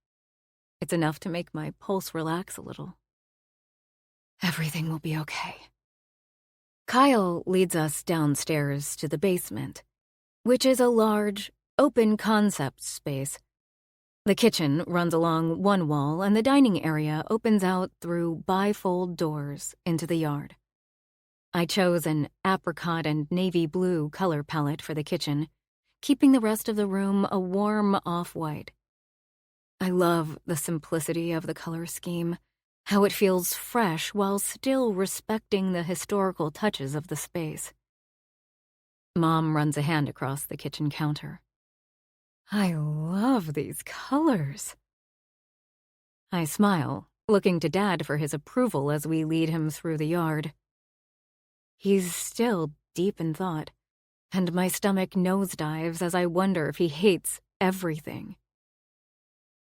It's enough to make my pulse relax a little. Everything will be okay. Kyle leads us downstairs to the basement, which is a large, open-concept space. The kitchen runs along one wall, and the dining area opens out through bifold doors into the yard. I chose an apricot and navy blue color palette for the kitchen, keeping the rest of the room a warm off-white. I love the simplicity of the color scheme, how it feels fresh while still respecting the historical touches of the space. Mom runs a hand across the kitchen counter. I love these colors. I smile, looking to Dad for his approval as we lead him through the yard. He's still deep in thought, and my stomach nosedives as I wonder if he hates everything.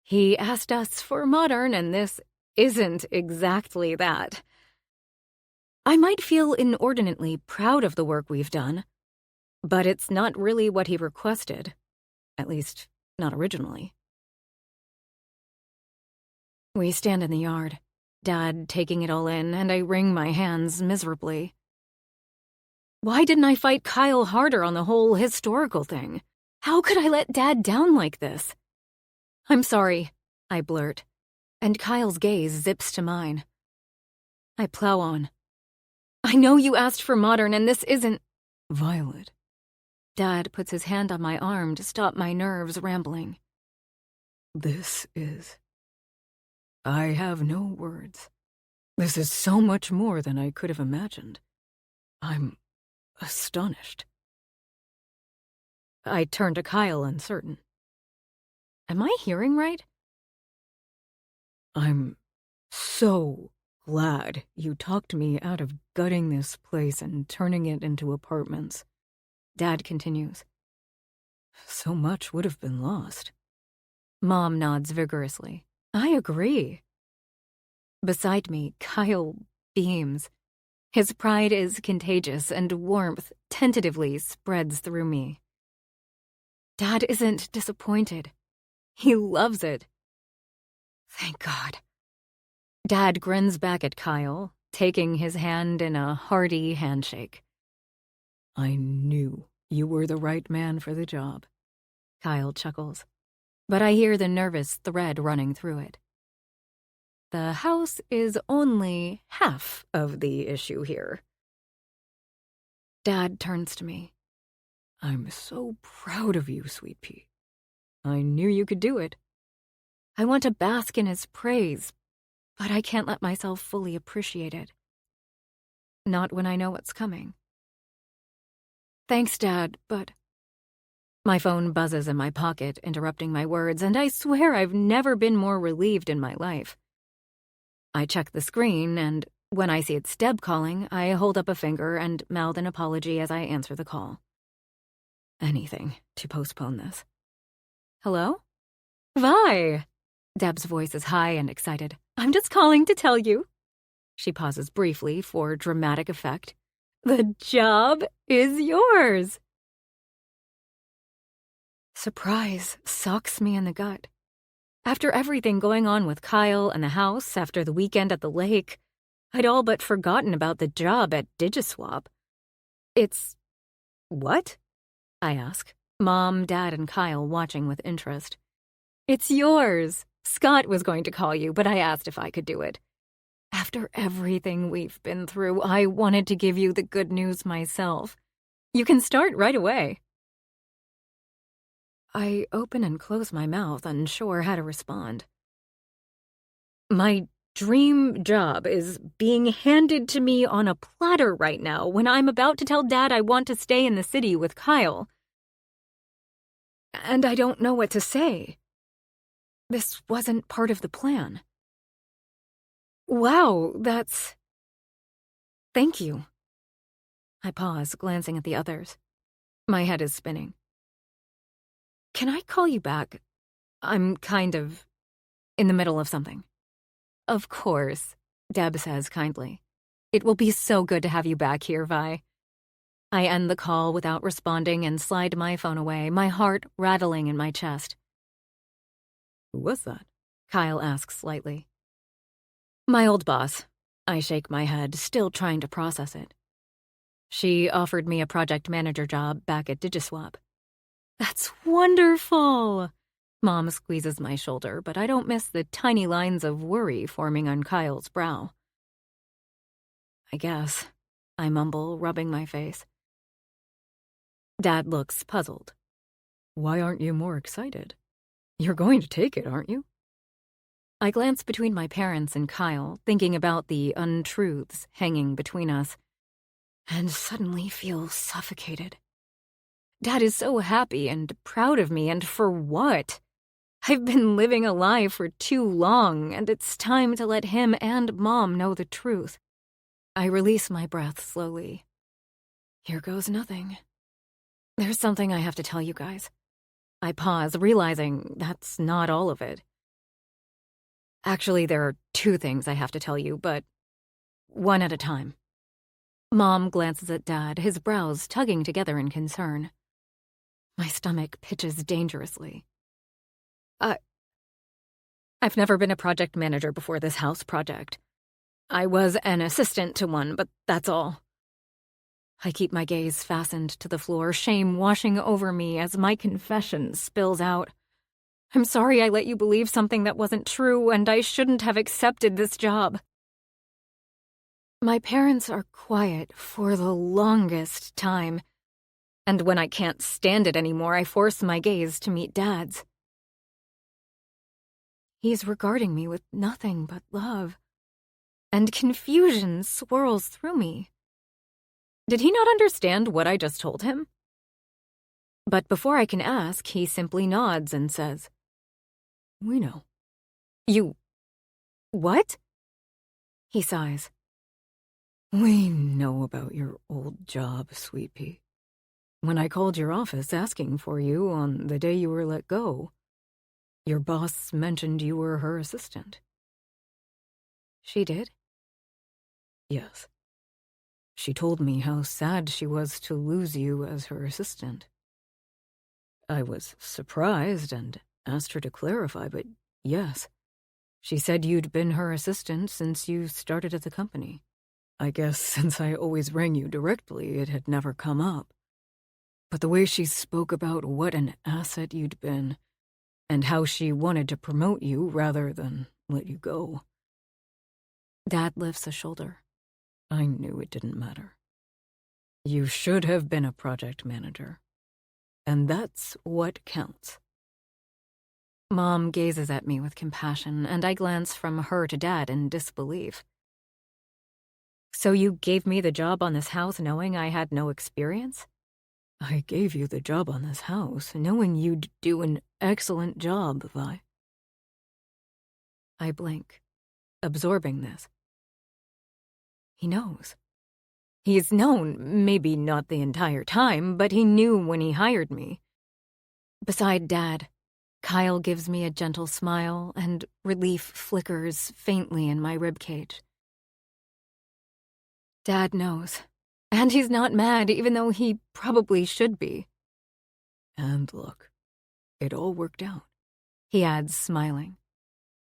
He asked us for modern, and this isn't exactly that. I might feel inordinately proud of the work we've done, but it's not really what he requested. At least, not originally. We stand in the yard, Dad taking it all in, and I wring my hands miserably. Why didn't I fight Kyle harder on the whole historical thing? How could I let Dad down like this? I'm sorry, I blurt, and Kyle's gaze zips to mine. I plow on. I know you asked for modern, and this isn't... Violet. Dad puts his hand on my arm to stop my nerves rambling. This is... I have no words. This is so much more than I could have imagined. I'm astonished. I turn to Kyle, uncertain. Am I hearing right? I'm so glad you talked me out of gutting this place and turning it into apartments. Dad continues. So much would have been lost. Mom nods vigorously. I agree. Beside me, Kyle beams. His pride is contagious, and warmth tentatively spreads through me. Dad isn't disappointed. He loves it. Thank God. Dad grins back at Kyle, taking his hand in a hearty handshake. I knew you were the right man for the job. Kyle chuckles, but I hear the nervous thread running through it. The house is only half of the issue here. Dad turns to me. I'm so proud of you, Sweet Pea. I knew you could do it. I want to bask in his praise, but I can't let myself fully appreciate it. Not when I know what's coming. Thanks, Dad, but... My phone buzzes in my pocket, interrupting my words, and I swear I've never been more relieved in my life. I check the screen, and when I see it's Deb calling, I hold up a finger and mouth an apology as I answer the call. Anything to postpone this. Hello? Vi! Deb's voice is high and excited. I'm just calling to tell you. She pauses briefly for dramatic effect. The job is yours. Surprise sucks me in the gut. After everything going on with Kyle and the house, after the weekend at the lake, I'd all but forgotten about the job at Digiswap. It's... What? I ask, Mom, Dad, and Kyle watching with interest. It's yours. Scott was going to call you, but I asked if I could do it. After everything we've been through, I wanted to give you the good news myself. You can start right away. I open and close my mouth, unsure how to respond. My dream job is being handed to me on a platter right now when I'm about to tell Dad I want to stay in the city with Kyle. And I don't know what to say. This wasn't part of the plan. Wow, that's... Thank you. I pause, glancing at the others. My head is spinning. Can I call you back? I'm kind of in the middle of something. Of course, Deb says kindly. It will be so good to have you back here, Vi. I end the call without responding and slide my phone away, my heart rattling in my chest. Who was that? Kyle asks lightly. My old boss. I shake my head, still trying to process it. She offered me a project manager job back at Digiswap. That's wonderful! Mom squeezes my shoulder, but I don't miss the tiny lines of worry forming on Kyle's brow. I guess, I mumble, rubbing my face. Dad looks puzzled. Why aren't you more excited? You're going to take it, aren't you? I glance between my parents and Kyle, thinking about the untruths hanging between us, and suddenly feel suffocated. Dad is so happy and proud of me, and for what? I've been living a lie for too long, and it's time to let him and Mom know the truth. I release my breath slowly. Here goes nothing. There's something I have to tell you guys. I pause, realizing that's not all of it. Actually, there are 2 things I have to tell you, but one at a time. Mom glances at Dad, his brows tugging together in concern. My stomach pitches dangerously. I've never been a project manager before this house project. I was an assistant to one, but that's all. I keep my gaze fastened to the floor, shame washing over me as my confession spills out. I'm sorry I let you believe something that wasn't true, and I shouldn't have accepted this job. My parents are quiet for the longest time, and when I can't stand it anymore, I force my gaze to meet Dad's. He's regarding me with nothing but love, and confusion swirls through me. Did he not understand what I just told him? But before I can ask, he simply nods and says, "We know." You... what? He sighs. We know about your old job, Sweet Pea. When I called your office asking for you on the day you were let go, your boss mentioned you were her assistant. She did? Yes. She told me how sad she was to lose you as her assistant. I was surprised and asked her to clarify, but yes, she said you'd been her assistant since you started at the company. I guess since I always rang you directly, it had never come up. But the way she spoke about what an asset you'd been, and how she wanted to promote you rather than let you go. Dad lifts a shoulder. I knew it didn't matter. You should have been a project manager. And that's what counts. Mom gazes at me with compassion, and I glance from her to Dad in disbelief. So you gave me the job on this house knowing I had no experience? I gave you the job on this house knowing you'd do an excellent job, Vi. I blink, absorbing this. He knows. He's known, maybe not the entire time, but he knew when he hired me. Beside Dad, Kyle gives me a gentle smile, and relief flickers faintly in my ribcage. Dad knows, and he's not mad, even though he probably should be. And look, it all worked out, he adds, smiling.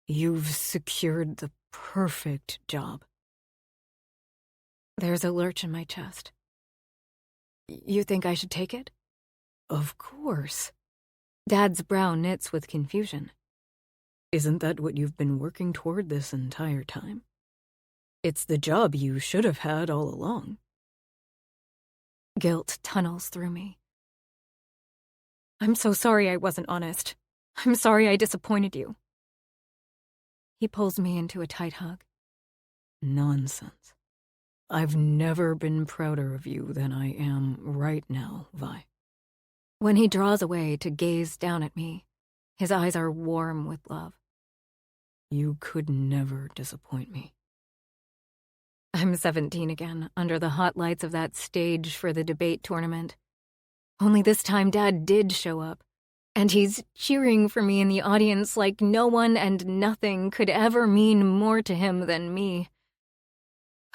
You've secured the perfect job. There's a lurch in my chest. You think I should take it? Of course. Dad's brow knits with confusion. Isn't that what you've been working toward this entire time? It's the job you should have had all along. Guilt tunnels through me. I'm so sorry I wasn't honest. I'm sorry I disappointed you. He pulls me into a tight hug. Nonsense. I've never been prouder of you than I am right now, Vi. When he draws away to gaze down at me, his eyes are warm with love. You could never disappoint me. I'm 17 again, under the hot lights of that stage for the debate tournament. Only this time Dad did show up, and he's cheering for me in the audience like no one and nothing could ever mean more to him than me.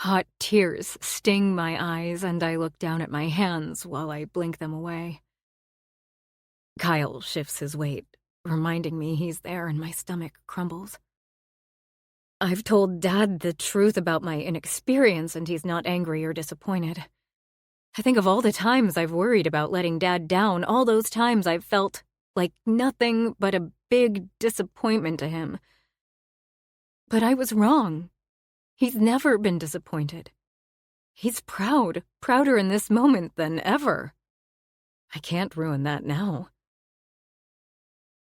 Hot tears sting my eyes, and I look down at my hands while I blink them away. Kyle shifts his weight, reminding me he's there, and my stomach crumbles. I've told Dad the truth about my inexperience, and he's not angry or disappointed. I think of all the times I've worried about letting Dad down, all those times I've felt like nothing but a big disappointment to him. But I was wrong. He's never been disappointed. He's proud, prouder in this moment than ever. I can't ruin that now.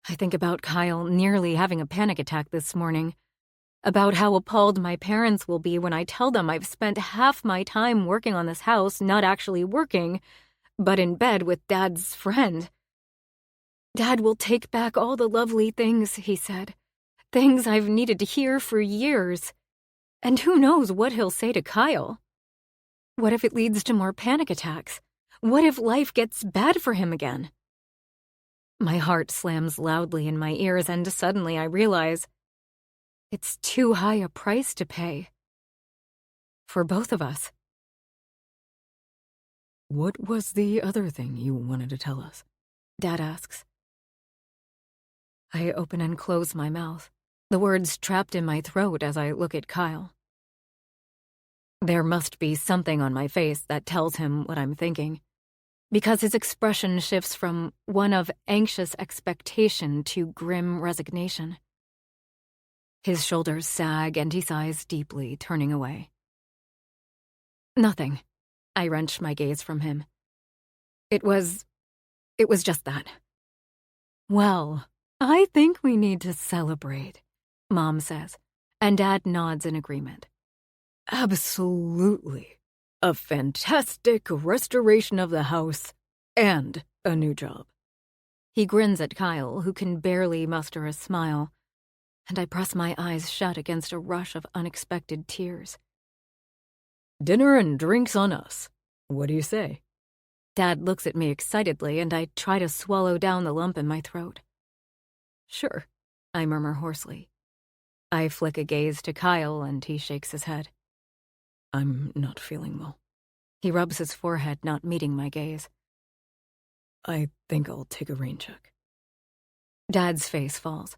I think about Kyle nearly having a panic attack this morning, about how appalled my parents will be when I tell them I've spent half my time working on this house, not actually working, but in bed with Dad's friend. Dad will take back all the lovely things, he said. Things I've needed to hear for years. And who knows what he'll say to Kyle? What if it leads to more panic attacks? What if life gets bad for him again? My heart slams loudly in my ears, and suddenly I realize it's too high a price to pay. For both of us. What was the other thing you wanted to tell us? Dad asks. I open and close my mouth, the words trapped in my throat as I look at Kyle. There must be something on my face that tells him what I'm thinking, because his expression shifts from one of anxious expectation to grim resignation. His shoulders sag and he sighs deeply, turning away. Nothing. I wrench my gaze from him. It was just that. Well, I think we need to celebrate, Mom says, and Dad nods in agreement. Absolutely. A fantastic restoration of the house and a new job. He grins at Kyle, who can barely muster a smile, and I press my eyes shut against a rush of unexpected tears. Dinner and drinks on us. What do you say? Dad looks at me excitedly, and I try to swallow down the lump in my throat. Sure, I murmur hoarsely. I flick a gaze to Kyle, and he shakes his head. I'm not feeling well. He rubs his forehead, not meeting my gaze. I think I'll take a rain check. Dad's face falls.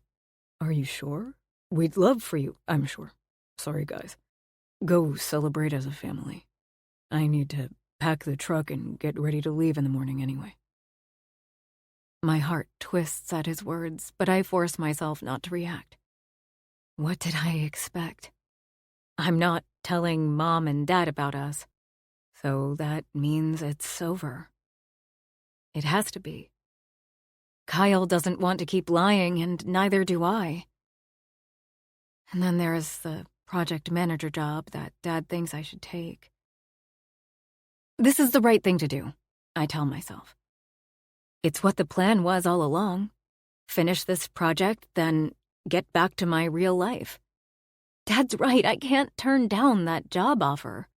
Are you sure? We'd love for you, I'm sure. Sorry, guys. Go celebrate as a family. I need to pack the truck and get ready to leave in the morning anyway. My heart twists at his words, but I force myself not to react. What did I expect? I'm not telling Mom and Dad about us, so that means it's over. It has to be. Kyle doesn't want to keep lying, and neither do I. And then there's the project manager job that Dad thinks I should take. This is the right thing to do, I tell myself. It's what the plan was all along. Finish this project, then get back to my real life. Dad's right, I can't turn down that job offer.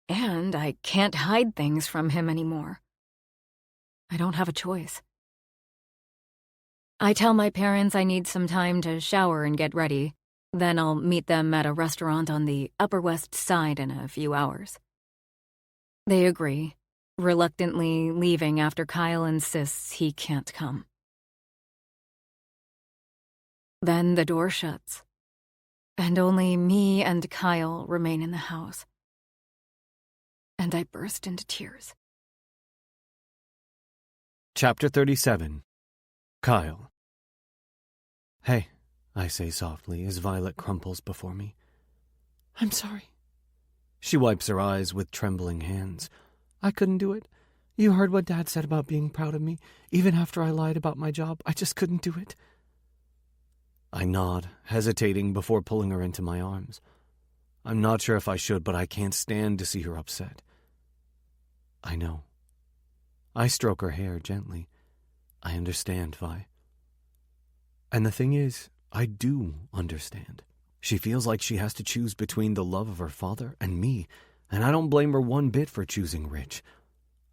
And I can't hide things from him anymore. I don't have a choice. I tell my parents I need some time to shower and get ready. Then I'll meet them at a restaurant on the Upper West Side in a few hours. They agree, reluctantly leaving after Kyle insists he can't come. Then the door shuts, and only me and Kyle remain in the house. And I burst into tears. Chapter 37. Kyle. Hey, I say softly as Violet crumples before me. I'm sorry. She wipes her eyes with trembling hands. I couldn't do it. You heard what Dad said about being proud of me. Even after I lied about my job, I just couldn't do it. I nod, hesitating before pulling her into my arms. I'm not sure if I should, but I can't stand to see her upset. I know. I stroke her hair gently. I understand, Vi. And the thing is, I do understand. She feels like she has to choose between the love of her father and me, and I don't blame her one bit for choosing Rich.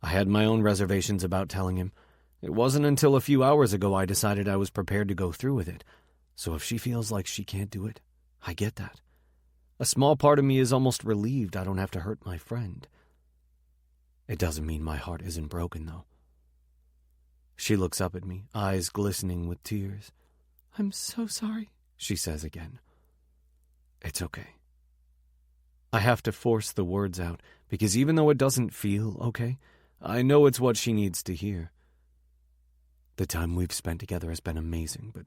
I had my own reservations about telling him. It wasn't until a few hours ago I decided I was prepared to go through with it. So if she feels like she can't do it, I get that. A small part of me is almost relieved I don't have to hurt my friend. It doesn't mean my heart isn't broken, though. She looks up at me, eyes glistening with tears. I'm so sorry, she says again. It's okay. I have to force the words out, because even though it doesn't feel okay, I know it's what she needs to hear. The time we've spent together has been amazing, but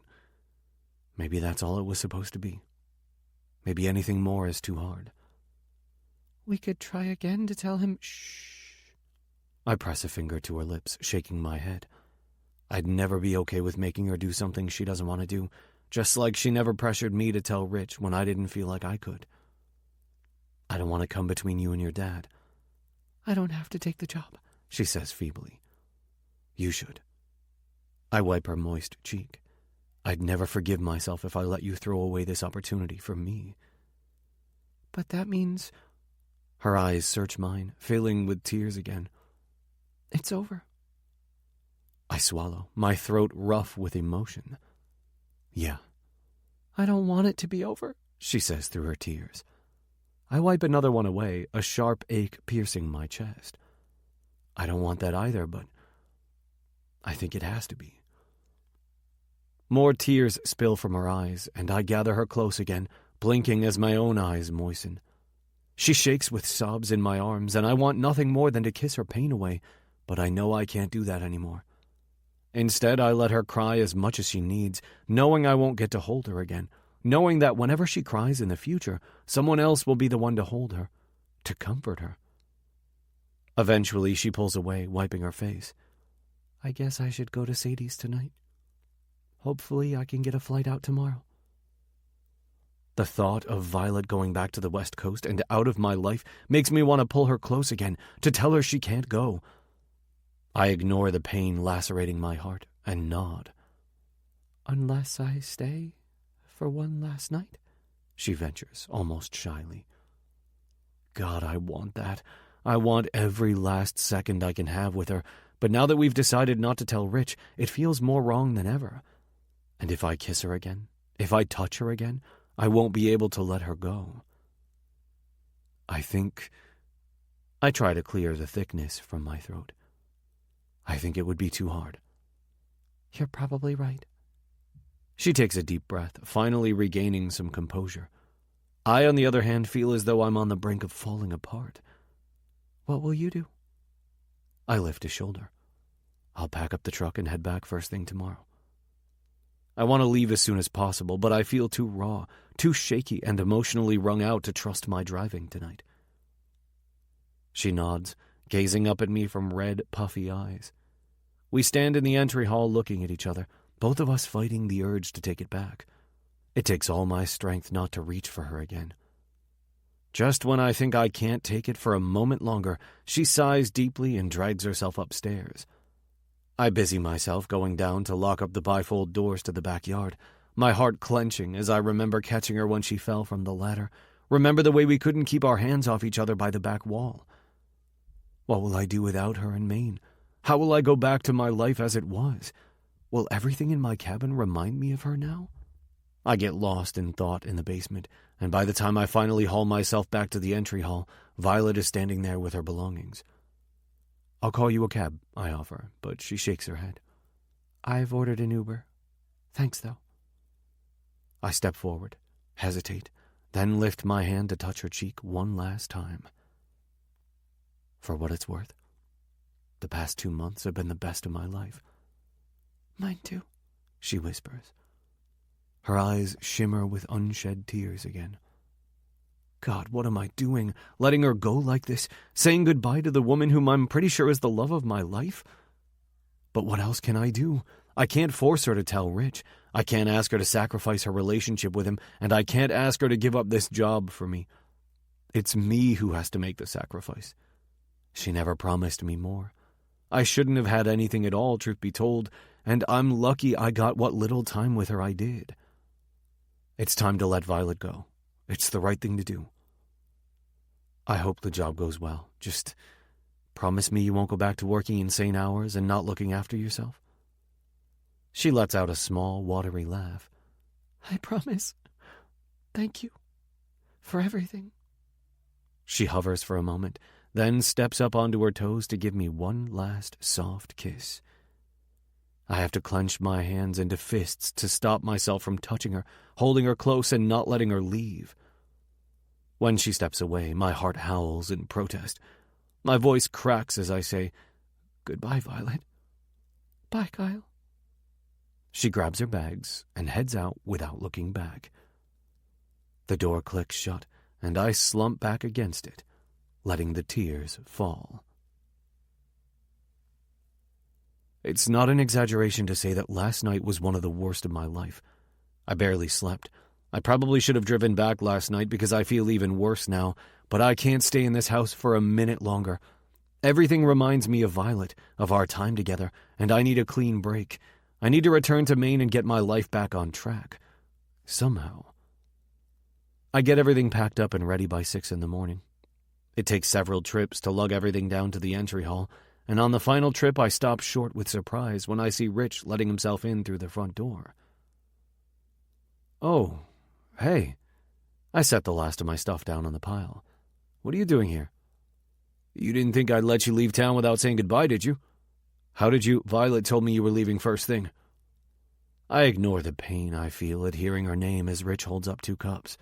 maybe that's all it was supposed to be. Maybe anything more is too hard. We could try again to tell him, shh. I press a finger to her lips, shaking my head. I'd never be okay with making her do something she doesn't want to do, just like she never pressured me to tell Rich when I didn't feel like I could. I don't want to come between you and your dad. I don't have to take the job, she says feebly. You should. I wipe her moist cheek. I'd never forgive myself if I let you throw away this opportunity for me. But that means... Her eyes search mine, filling with tears again. It's over. I swallow, my throat rough with emotion. Yeah. I don't want it to be over, she says through her tears. I wipe another one away, a sharp ache piercing my chest. I don't want that either, but I think it has to be. More tears spill from her eyes, and I gather her close again, blinking as my own eyes moisten. She shakes with sobs in my arms, and I want nothing more than to kiss her pain away, but I know I can't do that anymore. Instead, I let her cry as much as she needs, knowing I won't get to hold her again, knowing that whenever she cries in the future, someone else will be the one to hold her, to comfort her. Eventually, she pulls away, wiping her face. I guess I should go to Sadie's tonight. Hopefully, I can get a flight out tomorrow. The thought of Violet going back to the West Coast and out of my life makes me want to pull her close again, to tell her she can't go. I ignore the pain lacerating my heart and nod. Unless I stay for one last night, she ventures, almost shyly. God, I want that. I want every last second I can have with her, but now that we've decided not to tell Rich, it feels more wrong than ever. And if I kiss her again, if I touch her again, I won't be able to let her go. I try to clear the thickness from my throat. I think it would be too hard. You're probably right. She takes a deep breath, finally regaining some composure. I, on the other hand, feel as though I'm on the brink of falling apart. What will you do? I lift a shoulder. I'll pack up the truck and head back first thing tomorrow. I want to leave as soon as possible, but I feel too raw, too shaky and emotionally wrung out to trust my driving tonight. She nods, gazing up at me from red, puffy eyes. We stand in the entry hall looking at each other, both of us fighting the urge to take it back. It takes all my strength not to reach for her again. Just when I think I can't take it for a moment longer, she sighs deeply and drags herself upstairs. I busy myself going down to lock up the bifold doors to the backyard, my heart clenching as I remember catching her when she fell from the ladder, remember the way we couldn't keep our hands off each other by the back wall. What will I do without her in Maine? How will I go back to my life as it was? Will everything in my cabin remind me of her now? I get lost in thought in the basement, and by the time I finally haul myself back to the entry hall, Violet is standing there with her belongings. I'll call you a cab, I offer, but she shakes her head. I've ordered an Uber. Thanks, though. I step forward, hesitate, then lift my hand to touch her cheek one last time. For what it's worth, the past 2 months have been the best of my life. Mine too, she whispers. Her eyes shimmer with unshed tears again. God, what am I doing? Letting her go like this? Saying goodbye to the woman whom I'm pretty sure is the love of my life? But what else can I do? I can't force her to tell Rich. I can't ask her to sacrifice her relationship with him, and I can't ask her to give up this job for me. It's me who has to make the sacrifice. She never promised me more. I shouldn't have had anything at all, truth be told, and I'm lucky I got what little time with her I did. It's time to let Violet go. It's the right thing to do. I hope the job goes well. Just promise me you won't go back to working insane hours and not looking after yourself. She lets out a small, watery laugh. I promise. Thank you for everything. She hovers for a moment, then steps up onto her toes to give me one last soft kiss. I have to clench my hands into fists to stop myself from touching her, holding her close and not letting her leave. When she steps away, my heart howls in protest. My voice cracks as I say, Goodbye, Violet. Bye, Kyle. She grabs her bags and heads out without looking back. The door clicks shut, and I slump back against it, letting the tears fall. It's not an exaggeration to say that last night was one of the worst of my life. I barely slept. I probably should have driven back last night because I feel even worse now, but I can't stay in this house for a minute longer. Everything reminds me of Violet, of our time together, and I need a clean break. I need to return to Maine and get my life back on track. Somehow. I get everything packed up and ready by 6 in the morning. It takes several trips to lug everything down to the entry hall, and on the final trip I stop short with surprise when I see Rich letting himself in through the front door. Oh, hey. I set the last of my stuff down on the pile. What are you doing here? You didn't think I'd let you leave town without saying goodbye, did you? How did you? Violet told me you were leaving first thing. I ignore the pain I feel at hearing her name as Rich holds up 2 cups.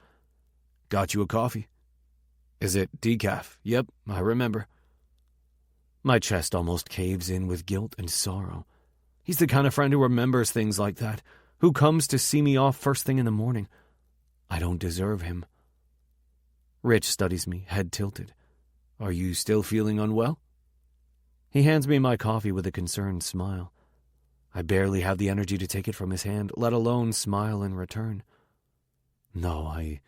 Got you a coffee? Is it decaf? Yep, I remember. My chest almost caves in with guilt and sorrow. He's the kind of friend who remembers things like that, who comes to see me off first thing in the morning. I don't deserve him. Rich studies me, head tilted. Are you still feeling unwell? He hands me my coffee with a concerned smile. I barely have the energy to take it from his hand, let alone smile in return. No, I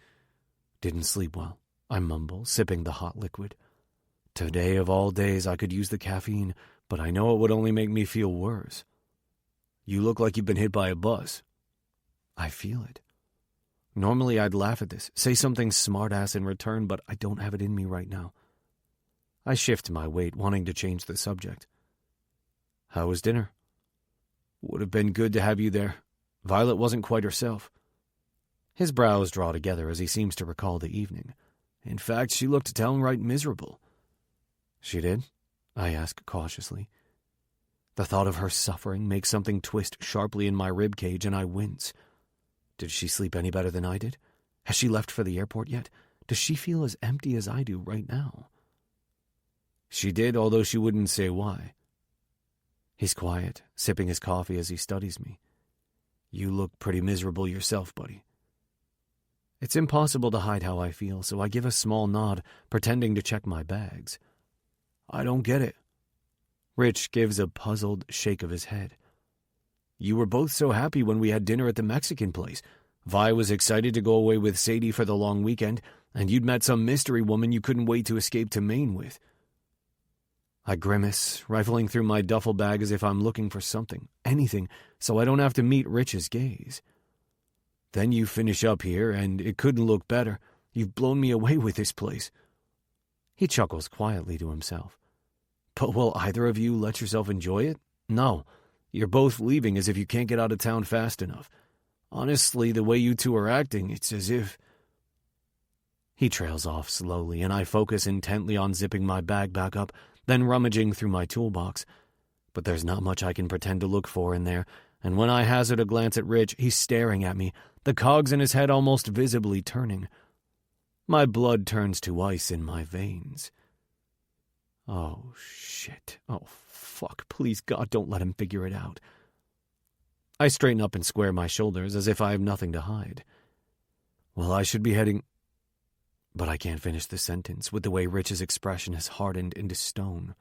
didn't sleep well, I mumble, sipping the hot liquid. Today of all days I could use the caffeine, but I know it would only make me feel worse. You look like you've been hit by a bus. I feel it. Normally I'd laugh at this, say something smart-ass in return, but I don't have it in me right now. I shift my weight, wanting to change the subject. How was dinner? Would have been good to have you there. Violet wasn't quite herself. His brows draw together as he seems to recall the evening. In fact, she looked downright miserable. She did? I ask cautiously. The thought of her suffering makes something twist sharply in my ribcage, and I wince. Did she sleep any better than I did? Has she left for the airport yet? Does she feel as empty as I do right now? She did, although she wouldn't say why. He's quiet, sipping his coffee as he studies me. You look pretty miserable yourself, buddy. It's impossible to hide how I feel, so I give a small nod, pretending to check my bags. I don't get it. Rich gives a puzzled shake of his head. You were both so happy when we had dinner at the Mexican place. Vi was excited to go away with Sadie for the long weekend, and you'd met some mystery woman you couldn't wait to escape to Maine with. I grimace, rifling through my duffel bag as if I'm looking for something, anything, so I don't have to meet Rich's gaze. Then you finish up here, and it couldn't look better. You've blown me away with this place. He chuckles quietly to himself. But will either of you let yourself enjoy it? No. You're both leaving as if you can't get out of town fast enough. Honestly, the way you two are acting, it's as if... He trails off slowly, and I focus intently on zipping my bag back up, then rummaging through my toolbox. But there's not much I can pretend to look for in there, and when I hazard a glance at Rich, he's staring at me, the cogs in his head almost visibly turning. My blood turns to ice in my veins. Oh, shit. Oh, fuck. Please, God, don't let him figure it out. I straighten up and square my shoulders as if I have nothing to hide. Well, I should be heading... But I can't finish the sentence with the way Rich's expression has hardened into stone.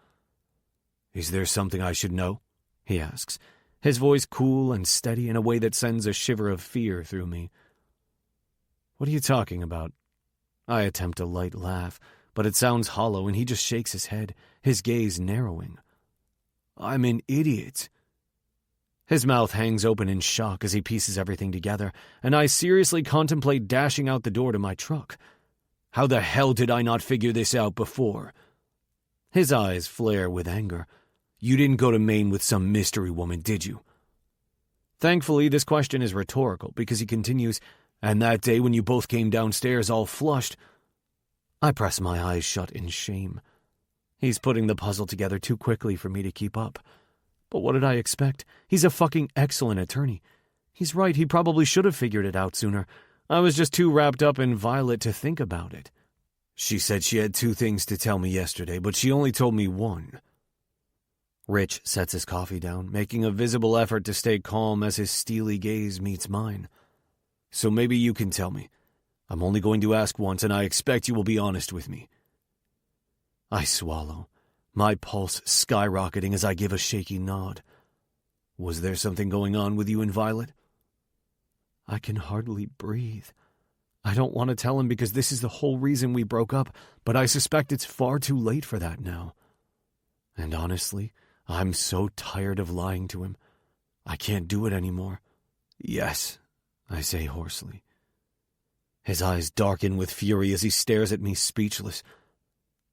Is there something I should know? He asks, his voice cool and steady in a way that sends a shiver of fear through me. What are you talking about? I attempt a light laugh, but it sounds hollow and he just shakes his head, his gaze narrowing. I'm an idiot. His mouth hangs open in shock as he pieces everything together, and I seriously contemplate dashing out the door to my truck. How the hell did I not figure this out before? His eyes flare with anger. You didn't go to Maine with some mystery woman, did you? Thankfully, this question is rhetorical because he continues, and that day when you both came downstairs all flushed. I press my eyes shut in shame. He's putting the puzzle together too quickly for me to keep up. But what did I expect? He's a fucking excellent attorney. He's right, he probably should have figured it out sooner. I was just too wrapped up in Violet to think about it. She said she had 2 things to tell me yesterday, but she only told me 1. Rich sets his coffee down, making a visible effort to stay calm as his steely gaze meets mine. So maybe you can tell me. I'm only going to ask once, and I expect you will be honest with me. I swallow, my pulse skyrocketing as I give a shaky nod. Was there something going on with you and Violet? I can hardly breathe. I don't want to tell him because this is the whole reason we broke up, but I suspect it's far too late for that now. And honestly, I'm so tired of lying to him. I can't do it anymore. Yes, I say hoarsely. His eyes darken with fury as he stares at me speechless.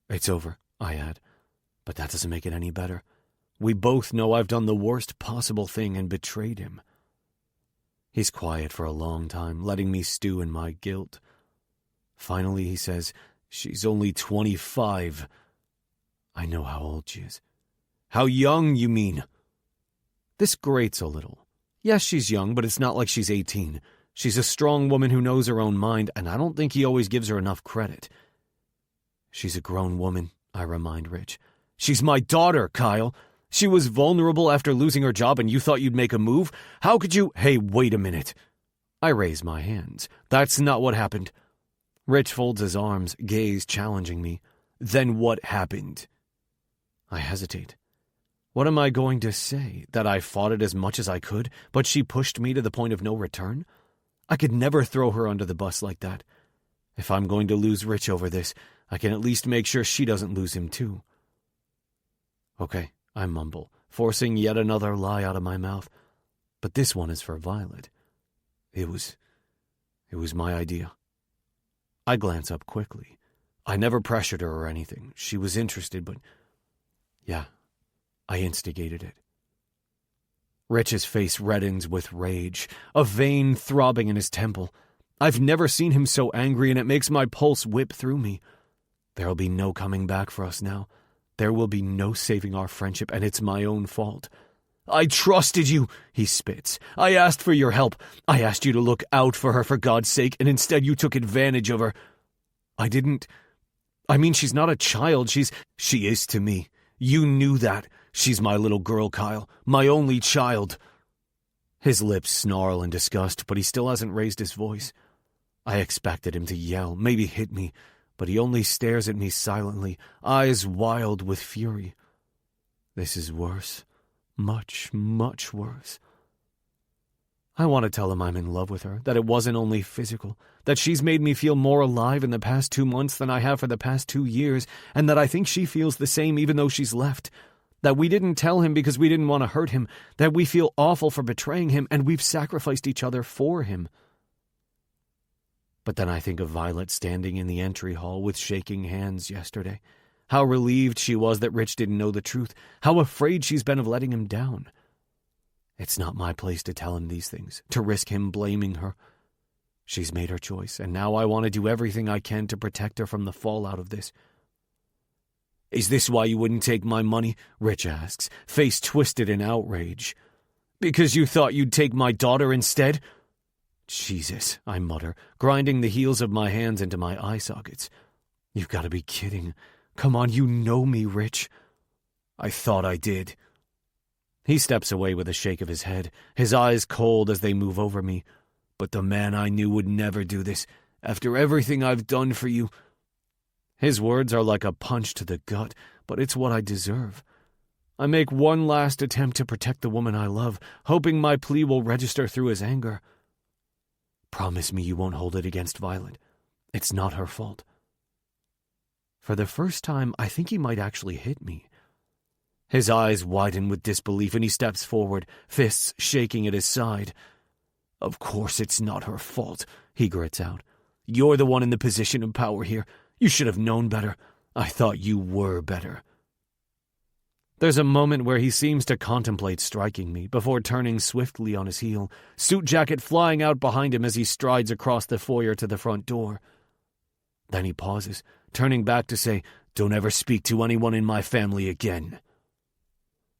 It's over, I add, but that doesn't make it any better. We both know I've done the worst possible thing and betrayed him. He's quiet for a long time, letting me stew in my guilt. Finally, he says, she's only 25. I know how old she is. How young, you mean? This grates a little. Yes, she's young, but it's not like she's 18. She's a strong woman who knows her own mind, and I don't think he always gives her enough credit. She's a grown woman, I remind Rich. She's my daughter, Kyle. She was vulnerable after losing her job and you thought you'd make a move? How could you— Hey, wait a minute. I raise my hands. That's not what happened. Rich folds his arms, gaze challenging me. Then what happened? I hesitate. What am I going to say? That I fought it as much as I could, but she pushed me to the point of no return? I could never throw her under the bus like that. If I'm going to lose Rich over this, I can at least make sure she doesn't lose him too. Okay, I mumble, forcing yet another lie out of my mouth. But this one is for Violet. It was my idea. I glance up quickly. I never pressured her or anything. She was interested, but yeah, I instigated it. Rich's face reddens with rage, a vein throbbing in his temple. I've never seen him so angry, and it makes my pulse whip through me. There'll be no coming back for us now. There will be no saving our friendship, and it's my own fault. I trusted you, he spits. I asked for your help. I asked you to look out for her for God's sake, and instead you took advantage of her. I didn't. I mean, she's not a child. She is to me. You knew that. She's my little girl, Kyle. My only child. His lips snarl in disgust, but he still hasn't raised his voice. I expected him to yell, maybe hit me, but he only stares at me silently, eyes wild with fury. This is worse. Much, much worse. I want to tell him I'm in love with her, that it wasn't only physical, that she's made me feel more alive in the past 2 months than I have for the past 2 years, and that I think she feels the same even though she's left. That we didn't tell him because we didn't want to hurt him, that we feel awful for betraying him, and we've sacrificed each other for him. But then I think of Violet standing in the entry hall with shaking hands yesterday. How relieved she was that Rich didn't know the truth. How afraid she's been of letting him down. It's not my place to tell him these things, to risk him blaming her. She's made her choice, and now I want to do everything I can to protect her from the fallout of this. Is this why you wouldn't take my money? Rich asks, face twisted in outrage. Because you thought you'd take my daughter instead? Jesus, I mutter, grinding the heels of my hands into my eye sockets. You've got to be kidding. Come on, you know me, Rich. I thought I did. He steps away with a shake of his head, his eyes cold as they move over me. But the man I knew would never do this. After everything I've done for you. His words are like a punch to the gut, but it's what I deserve. I make one last attempt to protect the woman I love, hoping my plea will register through his anger. Promise me you won't hold it against Violet. It's not her fault. For the first time, I think he might actually hit me. His eyes widen with disbelief, and he steps forward, fists shaking at his side. Of course it's not her fault, he grits out. You're the one in the position of power here. You should have known better. I thought you were better. There's a moment where he seems to contemplate striking me before turning swiftly on his heel, suit jacket flying out behind him as he strides across the foyer to the front door. Then he pauses, turning back to say, Don't ever speak to anyone in my family again.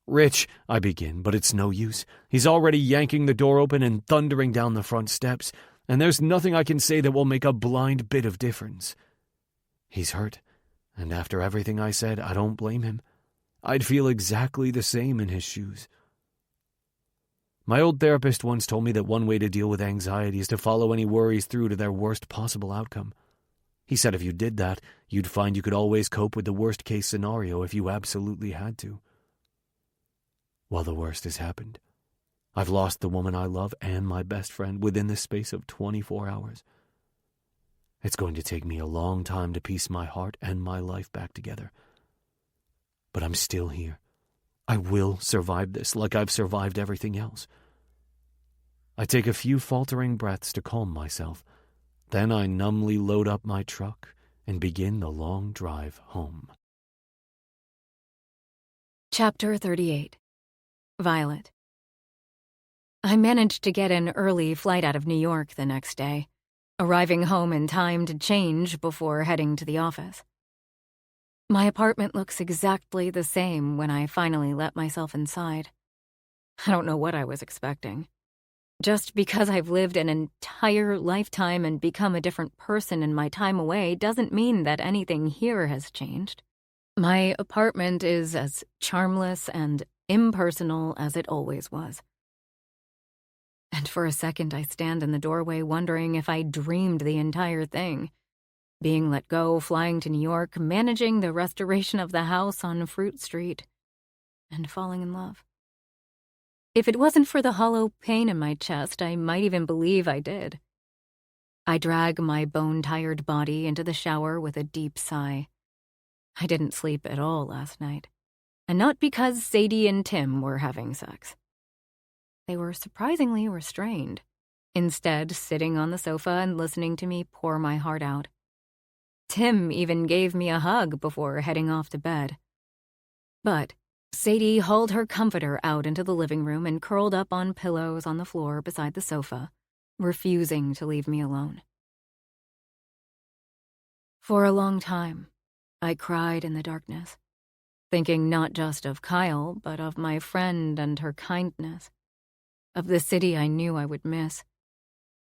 Rich, I begin, but it's no use. He's already yanking the door open and thundering down the front steps, and there's nothing I can say that will make a blind bit of difference. He's hurt, and after everything I said, I don't blame him. I'd feel exactly the same in his shoes. My old therapist once told me that one way to deal with anxiety is to follow any worries through to their worst possible outcome. He said if you did that, you'd find you could always cope with the worst-case scenario if you absolutely had to. Well, the worst has happened. I've lost the woman I love and my best friend within the space of 24 hours. It's going to take me a long time to piece my heart and my life back together. but I'm still here. I will survive this like I've survived everything else. I take a few faltering breaths to calm myself. Then I numbly load up my truck and begin the long drive home. Chapter 38. Violet. I managed to get an early flight out of New York the next day, arriving home in time to change before heading to the office. My apartment looks exactly the same when I finally let myself inside. I don't know what I was expecting. Just because I've lived an entire lifetime and become a different person in my time away doesn't mean that anything here has changed. My apartment is as charmless and impersonal as it always was. And for a second I stand in the doorway wondering if I dreamed the entire thing. Being let go, flying to New York, managing the restoration of the house on Fruit Street, and falling in love. If it wasn't for the hollow pain in my chest, I might even believe I did. I drag my bone-tired body into the shower with a deep sigh. I didn't sleep at all last night, and not because Sadie and Tim were having sex. They were surprisingly restrained, instead sitting on the sofa and listening to me pour my heart out. Tim even gave me a hug before heading off to bed. But Sadie hauled her comforter out into the living room and curled up on pillows on the floor beside the sofa, refusing to leave me alone. For a long time, I cried in the darkness, thinking not just of Kyle, but of my friend and her kindness, of the city I knew I would miss,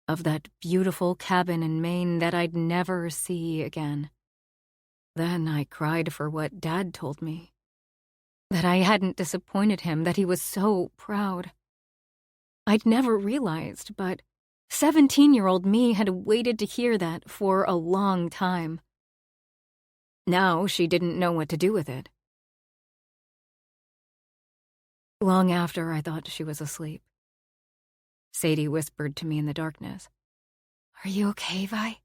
of that beautiful cabin in Maine that I'd never see again. Then I cried for what Dad told me, that I hadn't disappointed him, that he was so proud. I'd never realized, but 17-year-old me had waited to hear that for a long time. Now she didn't know what to do with it. Long after I thought she was asleep, Sadie whispered to me in the darkness, "Are you okay, Vi?"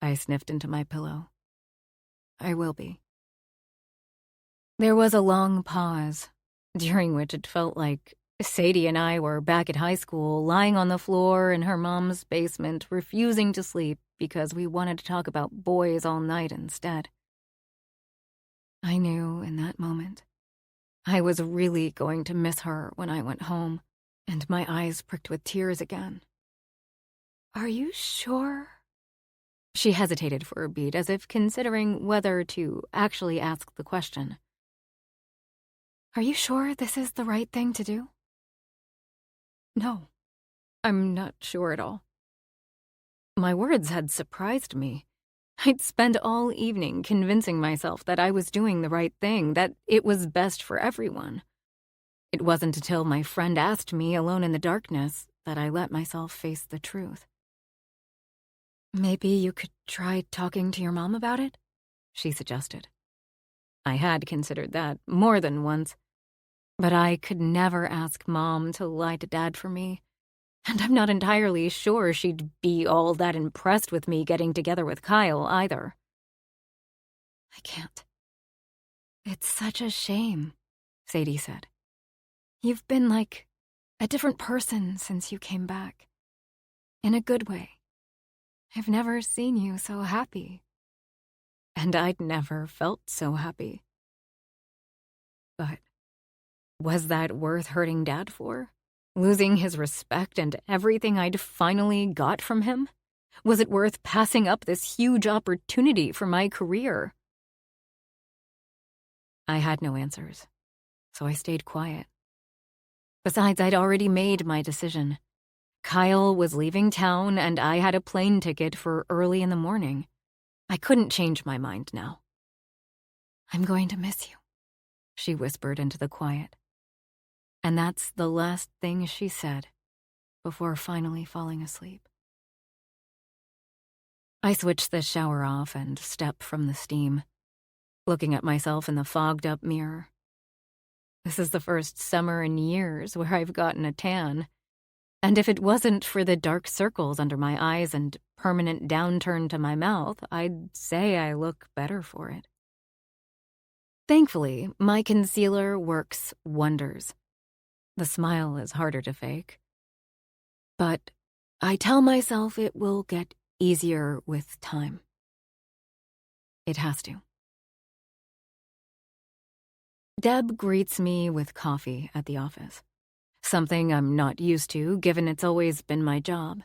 I sniffed into my pillow. I will be. There was a long pause, during which it felt like Sadie and I were back at high school, lying on the floor in her mom's basement, refusing to sleep because we wanted to talk about boys all night instead. I knew in that moment I was really going to miss her when I went home, and my eyes pricked with tears again. "Are you sure?" She hesitated for a beat, as if considering whether to actually ask the question. "Are you sure this is the right thing to do?" "No, I'm not sure at all." My words had surprised me. I'd spent all evening convincing myself that I was doing the right thing, that it was best for everyone. It wasn't until my friend asked me, alone in the darkness, that I let myself face the truth. "Maybe you could try talking to your mom about it?" she suggested. I had considered that more than once, but I could never ask Mom to lie to Dad for me, and I'm not entirely sure she'd be all that impressed with me getting together with Kyle either. "I can't. It's such a shame," Sadie said. "You've been like a different person since you came back. In a good way. I've never seen you so happy. And I'd never felt so happy. But was that worth hurting Dad for? Losing his respect and everything I'd finally got from him? Was it worth passing up this huge opportunity for my career? I had no answers, so I stayed quiet. Besides, I'd already made my decision. Kyle was leaving town, and I had a plane ticket for early in the morning. I couldn't change my mind now. "I'm going to miss you," she whispered into the quiet. And that's the last thing she said before finally falling asleep. I switched the shower off and stepped from the steam, looking at myself in the fogged-up mirror. This is the first summer in years where I've gotten a tan, and if it wasn't for the dark circles under my eyes and permanent downturn to my mouth, I'd say I look better for it. Thankfully, my concealer works wonders. The smile is harder to fake. But I tell myself it will get easier with time. It has to. Deb greets me with coffee at the office, something I'm not used to given it's always been my job.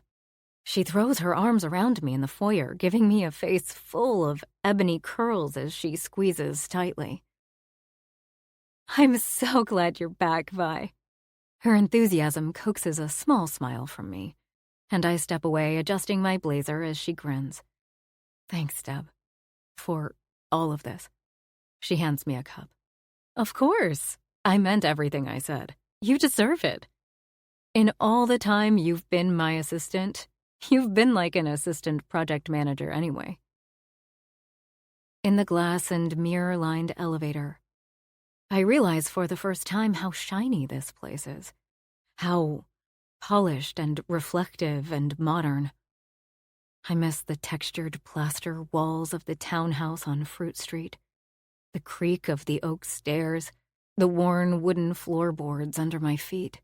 She throws her arms around me in the foyer, giving me a face full of ebony curls as she squeezes tightly. I'm so glad you're back, Vi. Her enthusiasm coaxes a small smile from me, and I step away, adjusting my blazer as she grins. Thanks, Deb, for all of this. She hands me a cup. Of course. I meant everything I said. You deserve it. In all the time you've been my assistant, you've been like an assistant project manager anyway. In the glass and mirror-lined elevator, I realize for the first time how shiny this place is, how polished and reflective and modern. I miss the textured plaster walls of the townhouse on Fruit Street, the creak of the oak stairs, the worn wooden floorboards under my feet.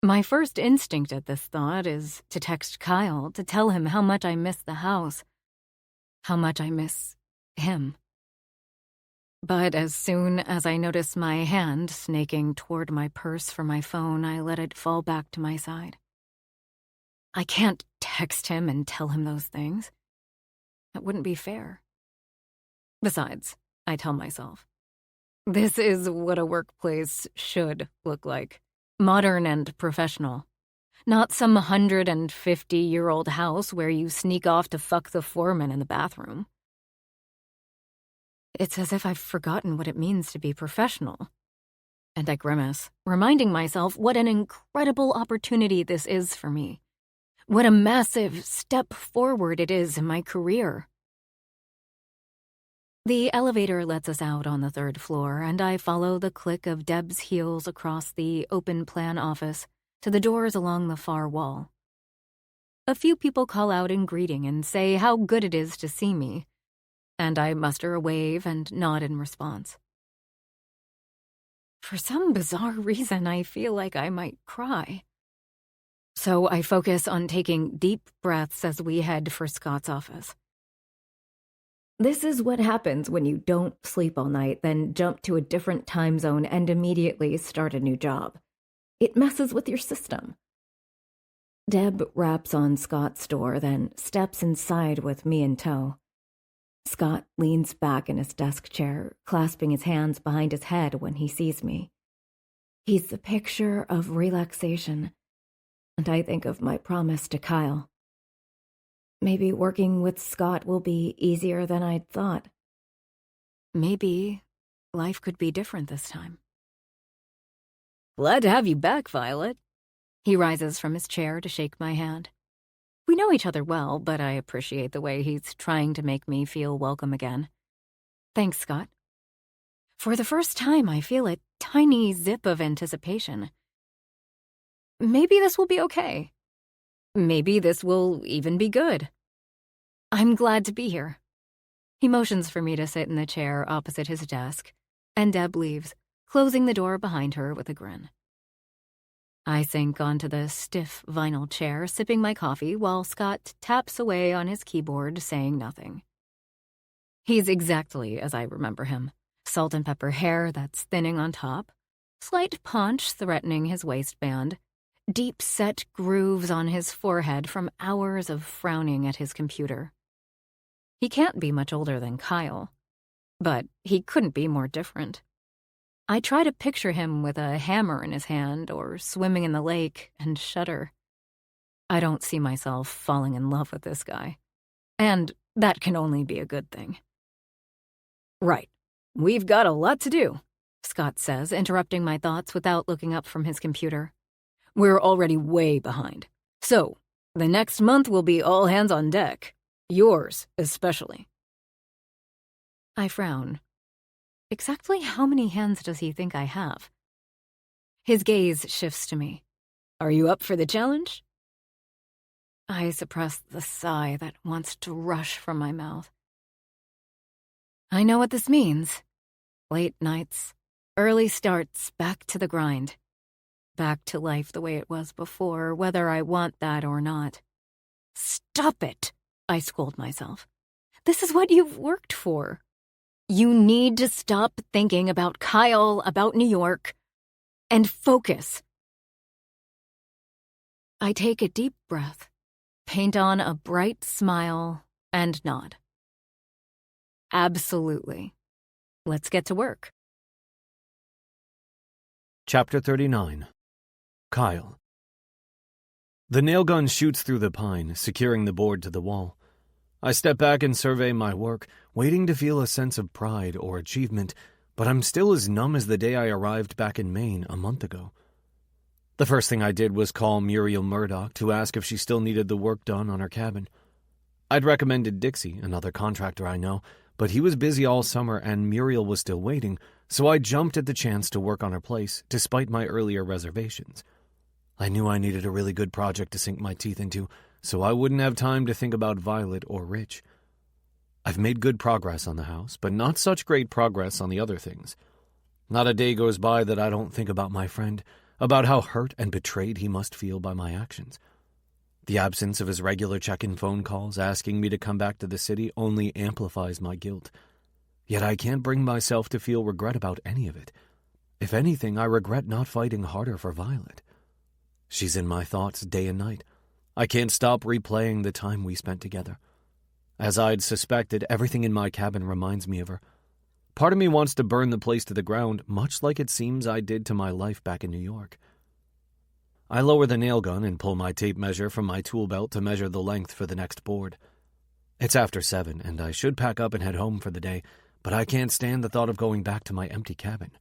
My first instinct at this thought is to text Kyle to tell him how much I miss the house, how much I miss him. But as soon as I notice my hand snaking toward my purse for my phone, I let it fall back to my side. I can't text him and tell him those things. That wouldn't be fair. Besides, I tell myself, this is what a workplace should look like. Modern and professional. Not some 150-year-old house where you sneak off to fuck the foreman in the bathroom. It's as if I've forgotten what it means to be professional. And I grimace, reminding myself what an incredible opportunity this is for me. What a massive step forward it is in my career. The elevator lets us out on the 3rd floor, and I follow the click of Deb's heels across the open-plan office to the doors along the far wall. A few people call out in greeting and say how good it is to see me, and I muster a wave and nod in response. For some bizarre reason, I feel like I might cry. So I focus on taking deep breaths as we head for Scott's office. This is what happens when you don't sleep all night, then jump to a different time zone and immediately start a new job. It messes with your system. Deb raps on Scott's door, then steps inside with me in tow. Scott leans back in his desk chair, clasping his hands behind his head when he sees me. He's the picture of relaxation, and I think of my promise to Kyle. Maybe working with Scott will be easier than I'd thought. Maybe life could be different this time. Glad to have you back, Violet. He rises from his chair to shake my hand. We know each other well, but I appreciate the way he's trying to make me feel welcome again. Thanks, Scott. For the first time, I feel a tiny zip of anticipation. Maybe this will be okay. Maybe this will even be good. I'm glad to be here. He motions for me to sit in the chair opposite his desk, and Deb leaves, closing the door behind her with a grin. I sink onto the stiff vinyl chair, sipping my coffee while Scott taps away on his keyboard, saying nothing. He's exactly as I remember him. Salt and pepper hair that's thinning on top, slight paunch threatening his waistband, deep-set grooves on his forehead from hours of frowning at his computer. He can't be much older than Kyle, but he couldn't be more different. I try to picture him with a hammer in his hand or swimming in the lake and shudder. I don't see myself falling in love with this guy, and that can only be a good thing. Right, we've got a lot to do, Scott says, interrupting my thoughts without looking up from his computer. We're already way behind. So, the next month will be all hands on deck. Yours, especially. I frown. Exactly how many hands does he think I have? His gaze shifts to me. Are you up for the challenge? I suppress the sigh that wants to rush from my mouth. I know what this means. Late nights, early starts, back to the grind. Back to life the way it was before, whether I want that or not. Stop it, I scold myself. This is what you've worked for. You need to stop thinking about Kyle, about New York, and focus. I take a deep breath, paint on a bright smile, and nod. Absolutely. Let's get to work. Chapter 39. Kyle. The nail gun shoots through the pine, securing the board to the wall. I step back and survey my work, waiting to feel a sense of pride or achievement, but I'm still as numb as the day I arrived back in Maine a month ago. The first thing I did was call Muriel Murdoch to ask if she still needed the work done on her cabin. I'd recommended Dixie, another contractor I know, but he was busy all summer and Muriel was still waiting, so I jumped at the chance to work on her place, despite my earlier reservations. I knew I needed a really good project to sink my teeth into, so I wouldn't have time to think about Violet or Rich. I've made good progress on the house, but not such great progress on the other things. Not a day goes by that I don't think about my friend, about how hurt and betrayed he must feel by my actions. The absence of his regular check-in phone calls asking me to come back to the city only amplifies my guilt. Yet I can't bring myself to feel regret about any of it. If anything, I regret not fighting harder for Violet. She's in my thoughts day and night. I can't stop replaying the time we spent together. As I'd suspected, everything in my cabin reminds me of her. Part of me wants to burn the place to the ground, much like it seems I did to my life back in New York. I lower the nail gun and pull my tape measure from my tool belt to measure the length for the next board. It's after 7, and I should pack up and head home for the day, but I can't stand the thought of going back to my empty cabin.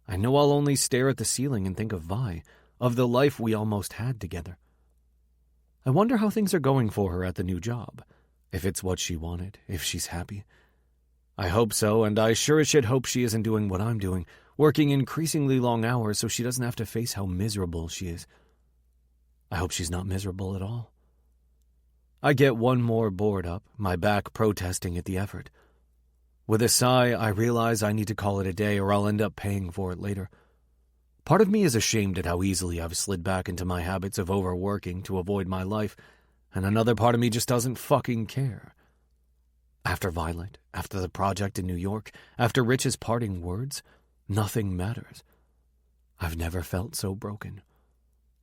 I know I'll only stare at the ceiling and think of Vi, of the life we almost had together. I wonder how things are going for her at the new job, if it's what she wanted, if she's happy. I hope so, and I sure as shit hope she isn't doing what I'm doing, working increasingly long hours so she doesn't have to face how miserable she is. I hope she's not miserable at all. I get one more board up, my back protesting at the effort. With a sigh, I realize I need to call it a day or I'll end up paying for it later. Part of me is ashamed at how easily I've slid back into my habits of overworking to avoid my life, and another part of me just doesn't fucking care. After Violet, after the project in New York, after Rich's parting words, nothing matters. I've never felt so broken.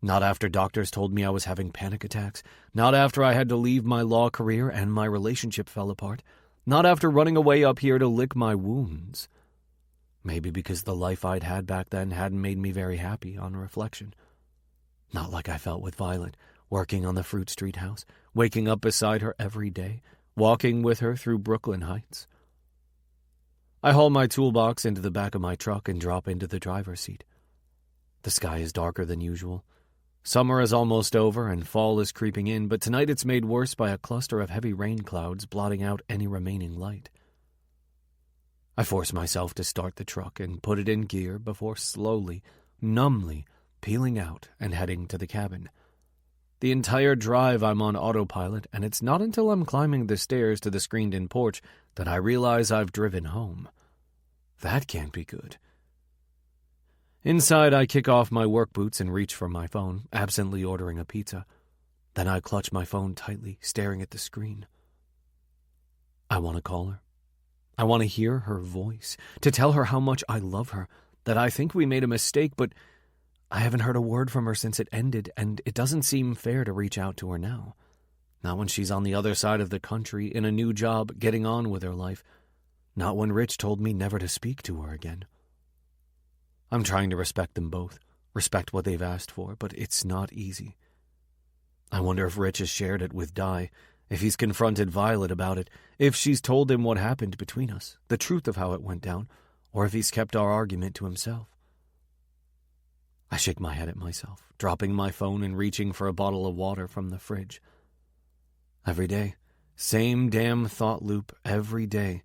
Not after doctors told me I was having panic attacks, not after I had to leave my law career and my relationship fell apart, not after running away up here to lick my wounds. Maybe because the life I'd had back then hadn't made me very happy on reflection. Not like I felt with Violet, working on the Fruit Street house, waking up beside her every day, walking with her through Brooklyn Heights. I haul my toolbox into the back of my truck and drop into the driver's seat. The sky is darker than usual. Summer is almost over and fall is creeping in, but tonight it's made worse by a cluster of heavy rain clouds blotting out any remaining light. I force myself to start the truck and put it in gear before slowly, numbly, peeling out and heading to the cabin. The entire drive I'm on autopilot, and it's not until I'm climbing the stairs to the screened-in porch that I realize I've driven home. That can't be good. Inside, I kick off my work boots and reach for my phone, absently ordering a pizza. Then I clutch my phone tightly, staring at the screen. I want to call her. I want to hear her voice, to tell her how much I love her, that I think we made a mistake, but I haven't heard a word from her since it ended, and it doesn't seem fair to reach out to her now. Not when she's on the other side of the country, in a new job, getting on with her life. Not when Rich told me never to speak to her again. I'm trying to respect them both, respect what they've asked for, but it's not easy. I wonder if Rich has shared it with Di, if he's confronted Violet about it, if she's told him what happened between us, the truth of how it went down, or if he's kept our argument to himself. I shake my head at myself, dropping my phone and reaching for a bottle of water from the fridge. Every day, same damn thought loop every day.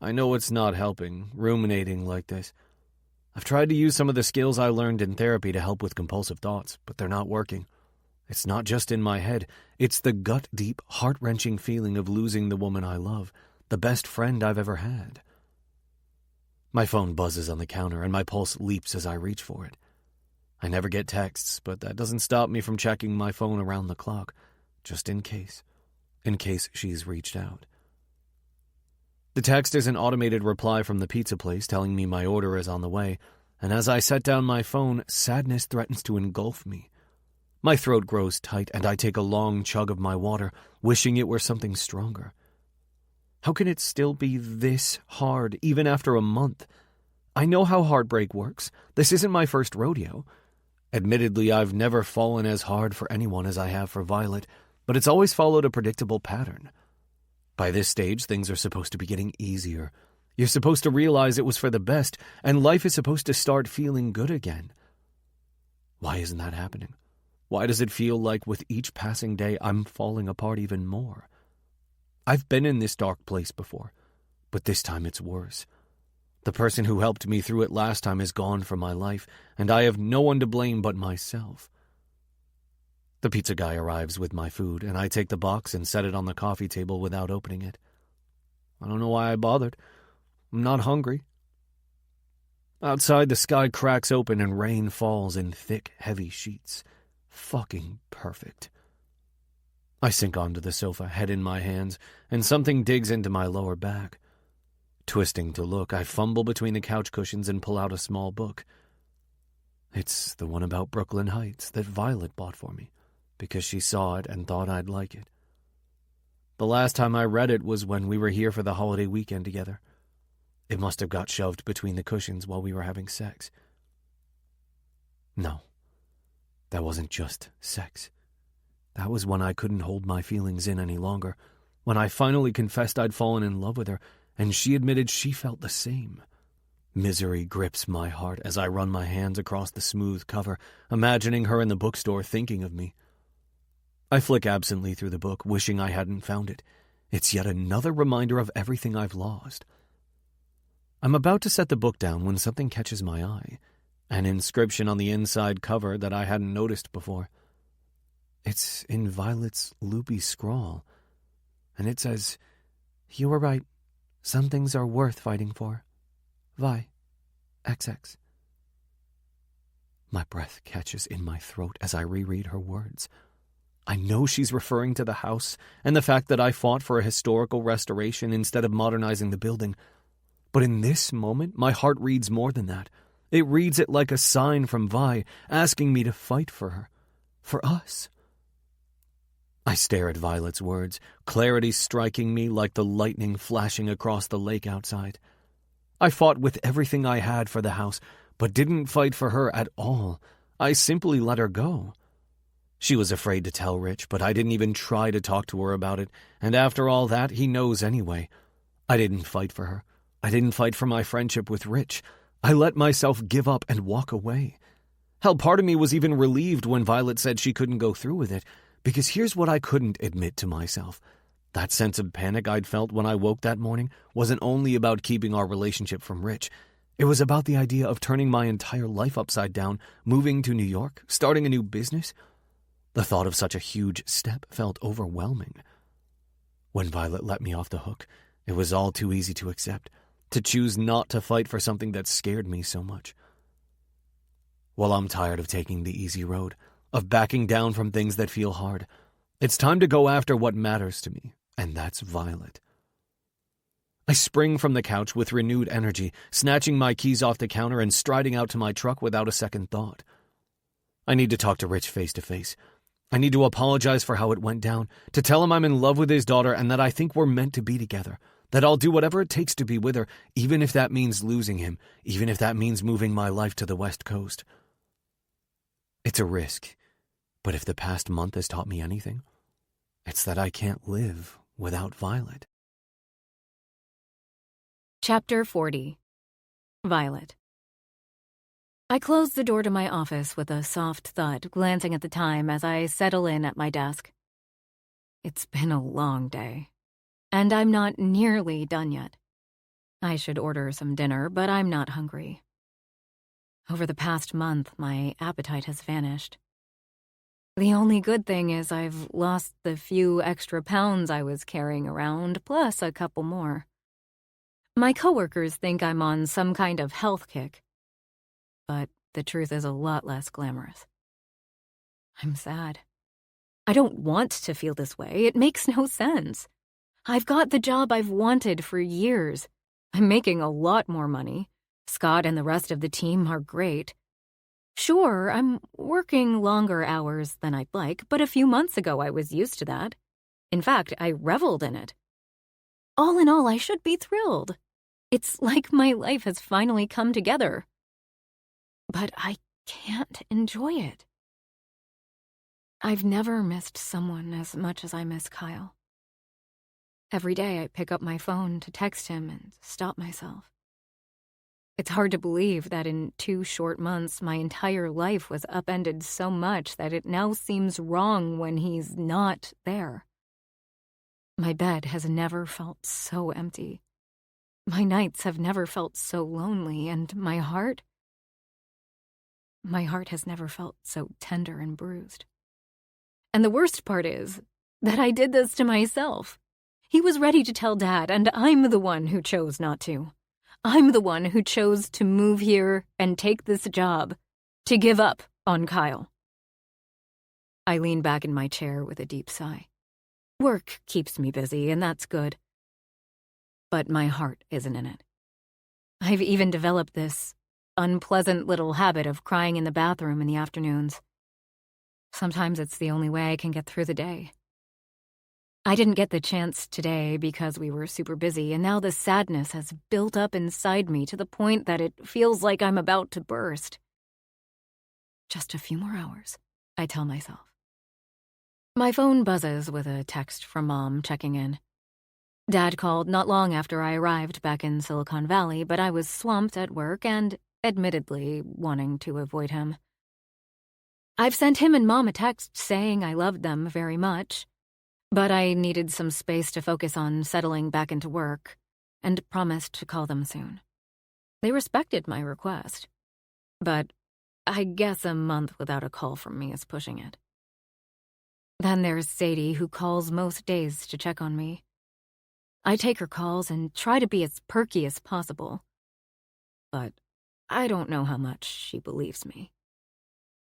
I know it's not helping, ruminating like this. I've tried to use some of the skills I learned in therapy to help with compulsive thoughts, but they're not working. It's not just in my head. It's the gut-deep, heart-wrenching feeling of losing the woman I love, the best friend I've ever had. My phone buzzes on the counter, and my pulse leaps as I reach for it. I never get texts, but that doesn't stop me from checking my phone around the clock, just in case she's reached out. The text is an automated reply from the pizza place telling me my order is on the way, and as I set down my phone, sadness threatens to engulf me. My throat grows tight, and I take a long chug of my water, wishing it were something stronger. How can it still be this hard, even after a month? I know how heartbreak works. This isn't my first rodeo. Admittedly, I've never fallen as hard for anyone as I have for Violet, but it's always followed a predictable pattern. By this stage, things are supposed to be getting easier. You're supposed to realize it was for the best, and life is supposed to start feeling good again. Why isn't that happening? Why does it feel like with each passing day I'm falling apart even more? I've been in this dark place before, but this time it's worse. The person who helped me through it last time is gone from my life, and I have no one to blame but myself. The pizza guy arrives with my food, and I take the box and set it on the coffee table without opening it. I don't know why I bothered. I'm not hungry. Outside, the sky cracks open and rain falls in thick, heavy sheets. Fucking perfect. I sink onto the sofa, head in my hands, and something digs into my lower back. Twisting to look, I fumble between the couch cushions and pull out a small book. It's the one about Brooklyn Heights that Violet bought for me, because she saw it and thought I'd like it. The last time I read it was when we were here for the holiday weekend together. It must have got shoved between the cushions while we were having sex. No, that wasn't just sex. That was when I couldn't hold my feelings in any longer, when I finally confessed I'd fallen in love with her, and she admitted she felt the same. Misery grips my heart as I run my hands across the smooth cover, imagining her in the bookstore thinking of me. I flick absently through the book, wishing I hadn't found it. It's yet another reminder of everything I've lost. I'm about to set the book down when something catches my eye, an inscription on the inside cover that I hadn't noticed before. It's in Violet's loopy scrawl, and it says, "You were right. Some things are worth fighting for. Vi. XX." My breath catches in my throat as I reread her words. I know she's referring to the house and the fact that I fought for a historical restoration instead of modernizing the building. But in this moment, my heart reads more than that. It reads it like a sign from Vi, asking me to fight for her. For us. I stare at Violet's words, clarity striking me like the lightning flashing across the lake outside. I fought with everything I had for the house, but didn't fight for her at all. I simply let her go. She was afraid to tell Rich, but I didn't even try to talk to her about it, and after all that, he knows anyway. I didn't fight for her. I didn't fight for my friendship with Rich. I let myself give up and walk away. Hell, part of me was even relieved when Violet said she couldn't go through with it, because here's what I couldn't admit to myself. That sense of panic I'd felt when I woke that morning wasn't only about keeping our relationship from Rich. It was about the idea of turning my entire life upside down, moving to New York, starting a new business. The thought of such a huge step felt overwhelming. When Violet let me off the hook, it was all too easy to accept, to choose not to fight for something that scared me so much. Well, I'm tired of taking the easy road, of backing down from things that feel hard. It's time to go after what matters to me, and that's Violet. I spring from the couch with renewed energy, snatching my keys off the counter and striding out to my truck without a second thought. I need to talk to Rich face to face. I need to apologize for how it went down, to tell him I'm in love with his daughter and that I think we're meant to be together, that I'll do whatever it takes to be with her, even if that means losing him, even if that means moving my life to the West Coast. It's a risk. But if the past month has taught me anything, it's that I can't live without Violet. Chapter 40. Violet. I close the door to my office with a soft thud, glancing at the time as I settle in at my desk. It's been a long day, and I'm not nearly done yet. I should order some dinner, but I'm not hungry. Over the past month, my appetite has vanished. The only good thing is I've lost the few extra pounds I was carrying around, plus a couple more. My coworkers think I'm on some kind of health kick, but the truth is a lot less glamorous. I'm sad. I don't want to feel this way. It makes no sense. I've got the job I've wanted for years. I'm making a lot more money. Scott and the rest of the team are great. Sure, I'm working longer hours than I'd like, but a few months ago I was used to that. In fact, I reveled in it. All in all, I should be thrilled. It's like my life has finally come together. But I can't enjoy it. I've never missed someone as much as I miss Kyle. Every day I pick up my phone to text him and stop myself. It's hard to believe that in 2 short months my entire life was upended so much that it now seems wrong when he's not there. My bed has never felt so empty. My nights have never felt so lonely, and my heart has never felt so tender and bruised. And the worst part is that I did this to myself. He was ready to tell Dad, and I'm the one who chose not to. I'm the one who chose to move here and take this job, to give up on Kyle. I lean back in my chair with a deep sigh. Work keeps me busy, and that's good. But my heart isn't in it. I've even developed this unpleasant little habit of crying in the bathroom in the afternoons. Sometimes it's the only way I can get through the day. I didn't get the chance today because we were super busy, and now the sadness has built up inside me to the point that it feels like I'm about to burst. Just a few more hours, I tell myself. My phone buzzes with a text from Mom checking in. Dad called not long after I arrived back in Silicon Valley, but I was swamped at work and, admittedly, wanting to avoid him. I've sent him and Mom a text saying I loved them very much, but I needed some space to focus on settling back into work, and promised to call them soon. They respected my request, but I guess a month without a call from me is pushing it. Then there's Sadie, who calls most days to check on me. I take her calls and try to be as perky as possible, but I don't know how much she believes me.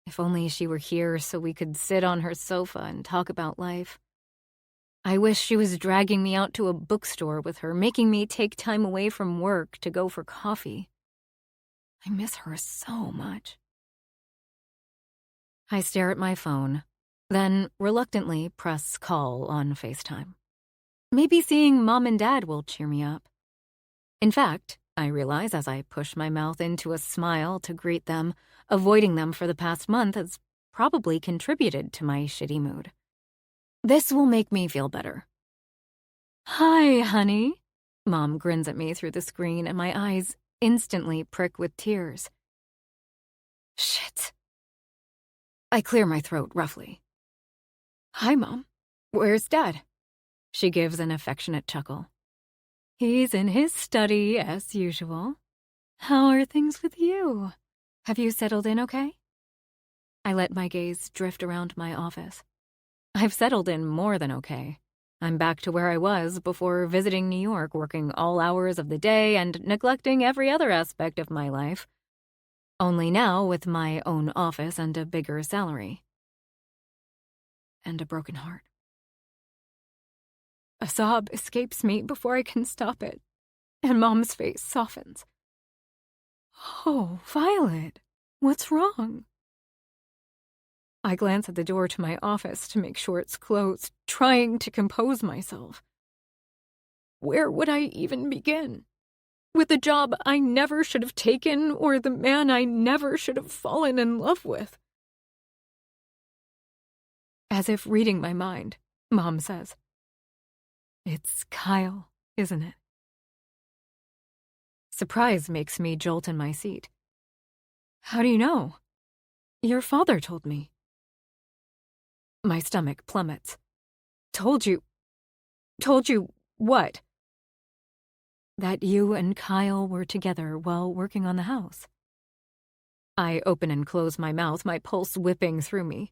If only she were here so we could sit on her sofa and talk about life. I wish she was dragging me out to a bookstore with her, making me take time away from work to go for coffee. I miss her so much. I stare at my phone, then reluctantly press call on FaceTime. Maybe seeing Mom and Dad will cheer me up. In fact, I realize as I push my mouth into a smile to greet them, avoiding them for the past month has probably contributed to my shitty mood. This will make me feel better. Hi, honey. Mom grins at me through the screen, and my eyes instantly prick with tears. Shit. I clear my throat roughly. Hi, Mom. Where's Dad? She gives an affectionate chuckle. He's in his study, as usual. How are things with you? Have you settled in okay? I let my gaze drift around my office. I've settled in more than okay. I'm back to where I was before visiting New York, working all hours of the day and neglecting every other aspect of my life. Only now with my own office and a bigger salary. And a broken heart. A sob escapes me before I can stop it, and Mom's face softens. Oh, Violet, what's wrong? I glance at the door to my office to make sure it's closed, trying to compose myself. Where would I even begin? With a job I never should have taken, or the man I never should have fallen in love with? As if reading my mind, Mom says, It's Kyle, isn't it? Surprise makes me jolt in my seat. How do you know? Your father told me. My stomach plummets. Told you what? That you and Kyle were together while working on the house. I open and close my mouth, my pulse whipping through me.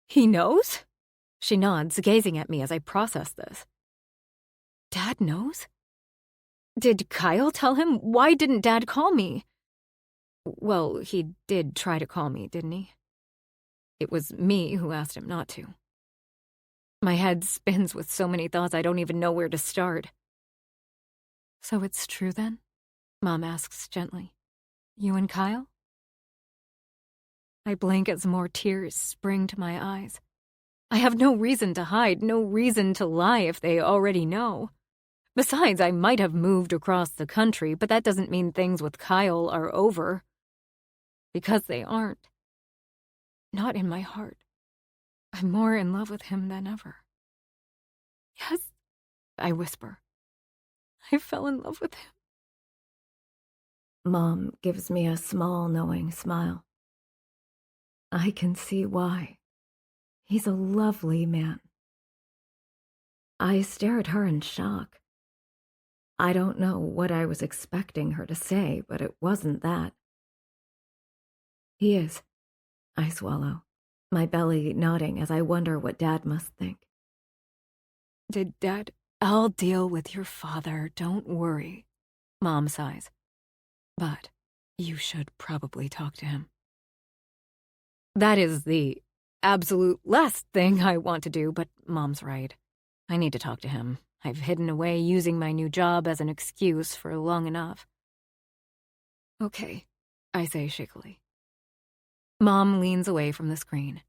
He knows? She nods, gazing at me as I process this. Dad knows? Did Kyle tell him? Why didn't Dad call me? Well, he did try to call me, didn't he? It was me who asked him not to. My head spins with so many thoughts I don't even know where to start. So it's true then? Mom asks gently. You and Kyle? I blink as more tears spring to my eyes. I have no reason to hide, no reason to lie if they already know. Besides, I might have moved across the country, but that doesn't mean things with Kyle are over. Because they aren't. Not in my heart. I'm more in love with him than ever. Yes, I whisper. I fell in love with him. Mom gives me a small, knowing smile. I can see why. He's a lovely man. I stare at her in shock. I don't know what I was expecting her to say, but it wasn't that. He is. I swallow, my belly nodding as I wonder what Dad must think. Did Dad? I'll deal with your father, don't worry, Mom sighs. But you should probably talk to him. That is the absolute last thing I want to do, but Mom's right. I need to talk to him. I've hidden away using my new job as an excuse for long enough. Okay, I say shakily. Mom leans away from the screen.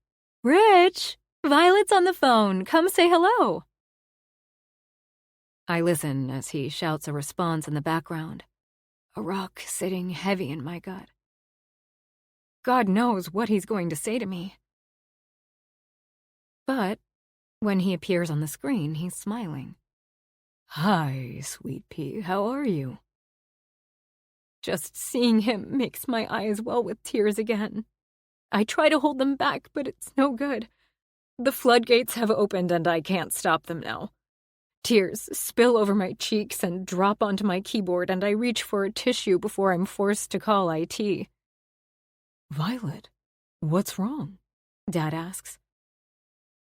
Rich! Violet's on the phone. Come say hello. I listen as he shouts a response in the background, a rock sitting heavy in my gut. God knows what he's going to say to me. But when he appears on the screen, he's smiling. Hi, sweet pea, how are you? Just seeing him makes my eyes well with tears again. I try to hold them back, but it's no good. The floodgates have opened and I can't stop them now. Tears spill over my cheeks and drop onto my keyboard, and I reach for a tissue before I'm forced to call IT. Violet, what's wrong? Dad asks.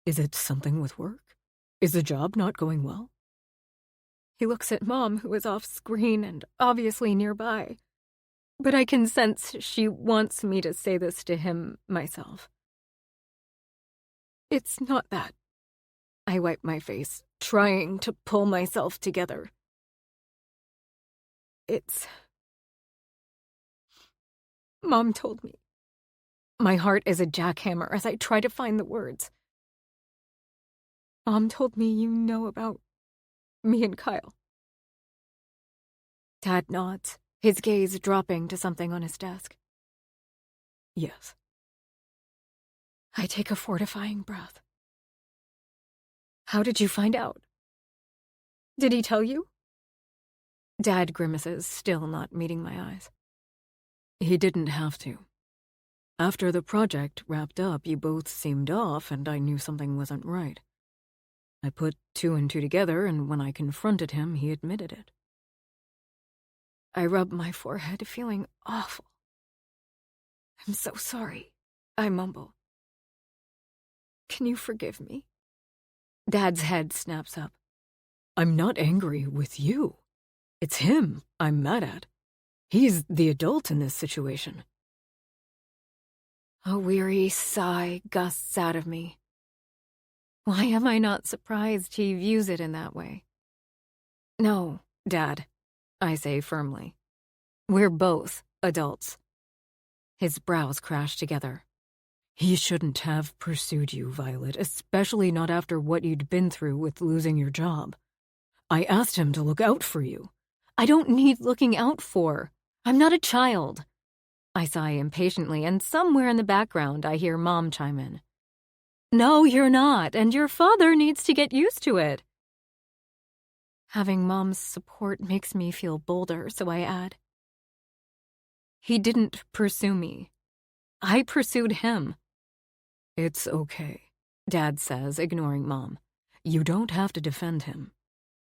Is it something with work? Is the job not going well? He looks at Mom, who is off screen and obviously nearby. But I can sense she wants me to say this to him myself. It's not that. I wipe my face, trying to pull myself together. It's... Mom told me. My heart is a jackhammer as I try to find the words. Mom told me you know about me and Kyle. Dad nods, his gaze dropping to something on his desk. Yes. I take a fortifying breath. How did you find out? Did he tell you? Dad grimaces, still not meeting my eyes. He didn't have to. After the project wrapped up, you both seemed off, and I knew something wasn't right. I put 2 and 2 together, and when I confronted him, he admitted it. I rub my forehead, feeling awful. I'm so sorry, I mumble. Can you forgive me? Dad's head snaps up. I'm not angry with you. It's him I'm mad at. He's the adult in this situation. A weary sigh gusts out of me. Why am I not surprised he views it in that way? No, Dad, I say firmly. We're both adults. His brows crash together. He shouldn't have pursued you, Violet, especially not after what you'd been through with losing your job. I asked him to look out for you. I don't need looking out for. I'm not a child. I sigh impatiently, and somewhere in the background I hear Mom chime in. No, you're not, and your father needs to get used to it. Having Mom's support makes me feel bolder, so I add. He didn't pursue me. I pursued him. It's okay, Dad says, ignoring Mom. You don't have to defend him.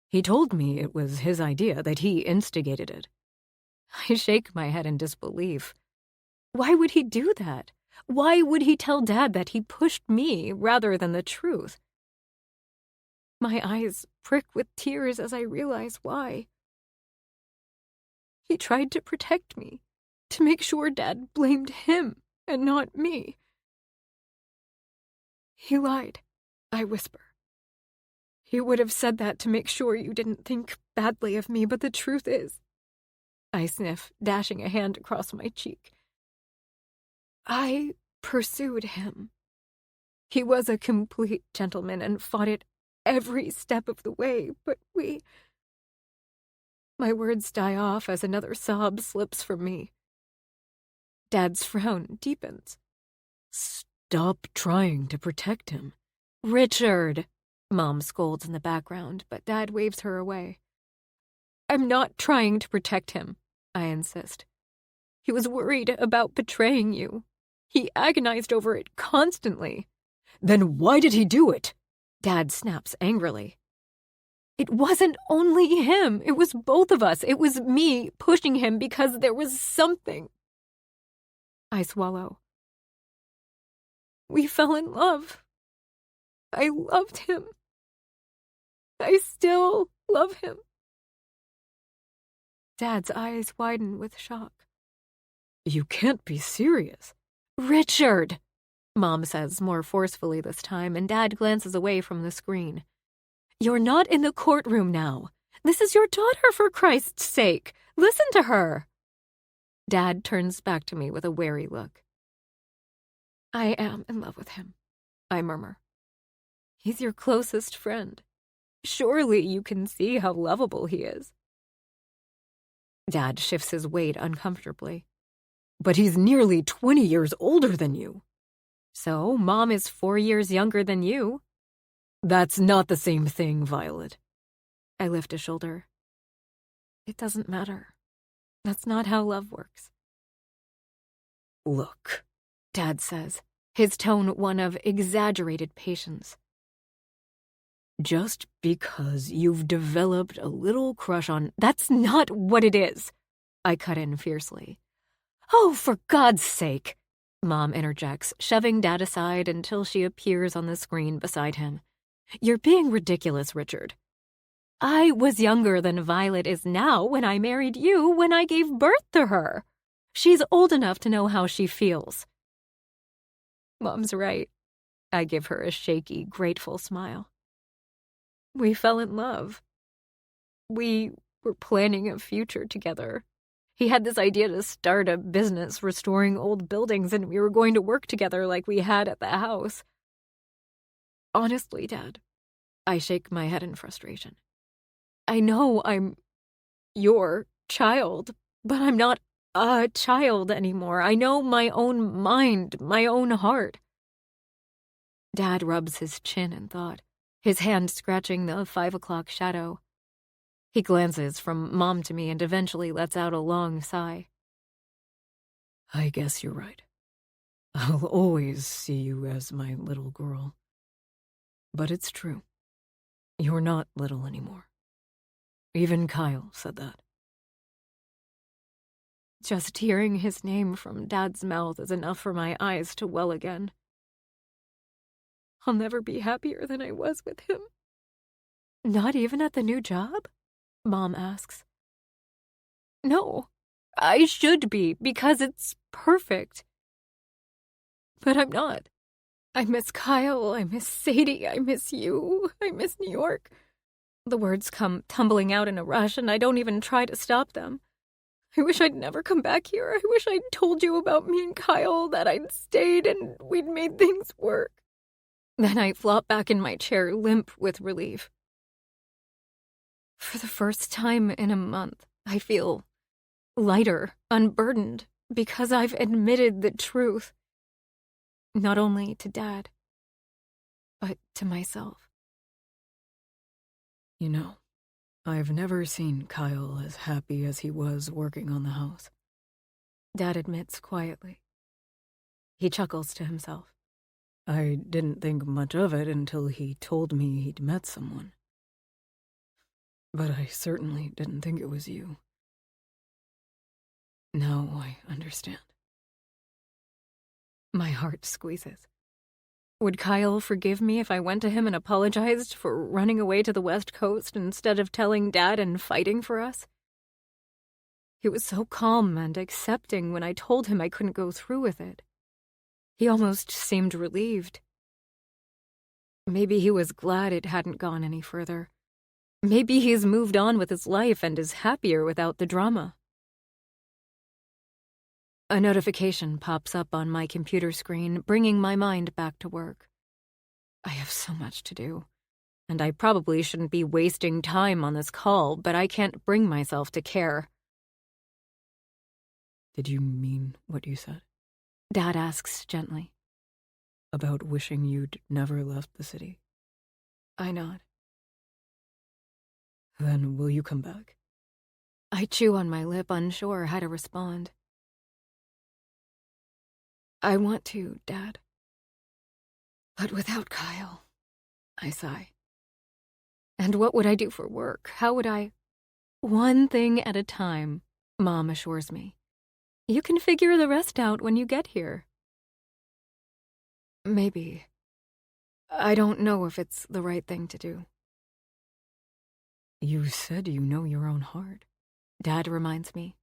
He told me it was his idea, that he instigated it. I shake my head in disbelief. Why would he do that? Why would he tell Dad that he pushed me rather than the truth? My eyes prick with tears as I realize why. He tried to protect me, to make sure Dad blamed him and not me. He lied, I whisper. He would have said that to make sure you didn't think badly of me, but the truth is, I sniff, dashing a hand across my cheek, I pursued him. He was a complete gentleman and fought it every step of the way, but we... My words die off as another sob slips from me. Dad's frown deepens. Stop trying to protect him. Richard, Mom scolds in the background, but Dad waves her away. I'm not trying to protect him, I insist. He was worried about betraying you. He agonized over it constantly. Then why did he do it? Dad snaps angrily. It wasn't only him. It was both of us. It was me pushing him because there was something. I swallow. We fell in love. I loved him. I still love him. Dad's eyes widen with shock. You can't be serious. Richard, Mom says more forcefully this time, and Dad glances away from the screen. You're not in the courtroom now. This is your daughter, for Christ's sake. Listen to her. Dad turns back to me with a wary look. I am in love with him, I murmur. He's your closest friend. Surely you can see how lovable he is. Dad shifts his weight uncomfortably. But he's nearly 20 years older than you. So, Mom is 4 years younger than you. That's not the same thing, Violet. I lift a shoulder. It doesn't matter. That's not how love works. Look, Dad says, his tone one of exaggerated patience. Just because you've developed a little crush on... That's not what it is, I cut in fiercely. Oh, for God's sake, Mom interjects, shoving Dad aside until she appears on the screen beside him. You're being ridiculous, Richard. I was younger than Violet is now when I married you, when I gave birth to her. She's old enough to know how she feels. Mom's right. I give her a shaky, grateful smile. We fell in love. We were planning a future together. He had this idea to start a business restoring old buildings, and we were going to work together like we had at the house. Honestly, Dad, I shake my head in frustration. I know I'm your child, but I'm not a child anymore. I know my own mind, my own heart. Dad rubs his chin in thought, his hand scratching the 5 o'clock shadow. He glances from Mom to me and eventually lets out a long sigh. I guess you're right. I'll always see you as my little girl. But it's true. You're not little anymore. Even Kyle said that. Just hearing his name from Dad's mouth is enough for my eyes to well again. I'll never be happier than I was with him. Not even at the new job? Mom asks. No, I should be, because it's perfect. But I'm not. I miss Kyle, I miss Sadie, I miss you, I miss New York. The words come tumbling out in a rush, and I don't even try to stop them. I wish I'd never come back here. I wish I'd told you about me and Kyle, that I'd stayed and we'd made things work. Then I flop back in my chair, limp with relief. For the first time in a month, I feel lighter, unburdened, because I've admitted the truth. Not only to Dad, but to myself. You know, I've never seen Kyle as happy as he was working on the house. Dad admits quietly. He chuckles to himself. I didn't think much of it until he told me he'd met someone. But I certainly didn't think it was you. Now I understand. My heart squeezes. Would Kyle forgive me if I went to him and apologized for running away to the West Coast instead of telling Dad and fighting for us? He was so calm and accepting when I told him I couldn't go through with it. He almost seemed relieved. Maybe he was glad it hadn't gone any further. Maybe he's moved on with his life and is happier without the drama. A notification pops up on my computer screen, bringing my mind back to work. I have so much to do, and I probably shouldn't be wasting time on this call, but I can't bring myself to care. Did you mean what you said? Dad asks gently. About wishing you'd never left the city? I nod. Then will you come back? I chew on my lip, unsure how to respond. I want to, Dad. But without Kyle, I sigh. And what would I do for work? How would I? One thing at a time, Mom assures me. You can figure the rest out when you get here. Maybe. I don't know if it's the right thing to do. You said you know your own heart. Dad reminds me.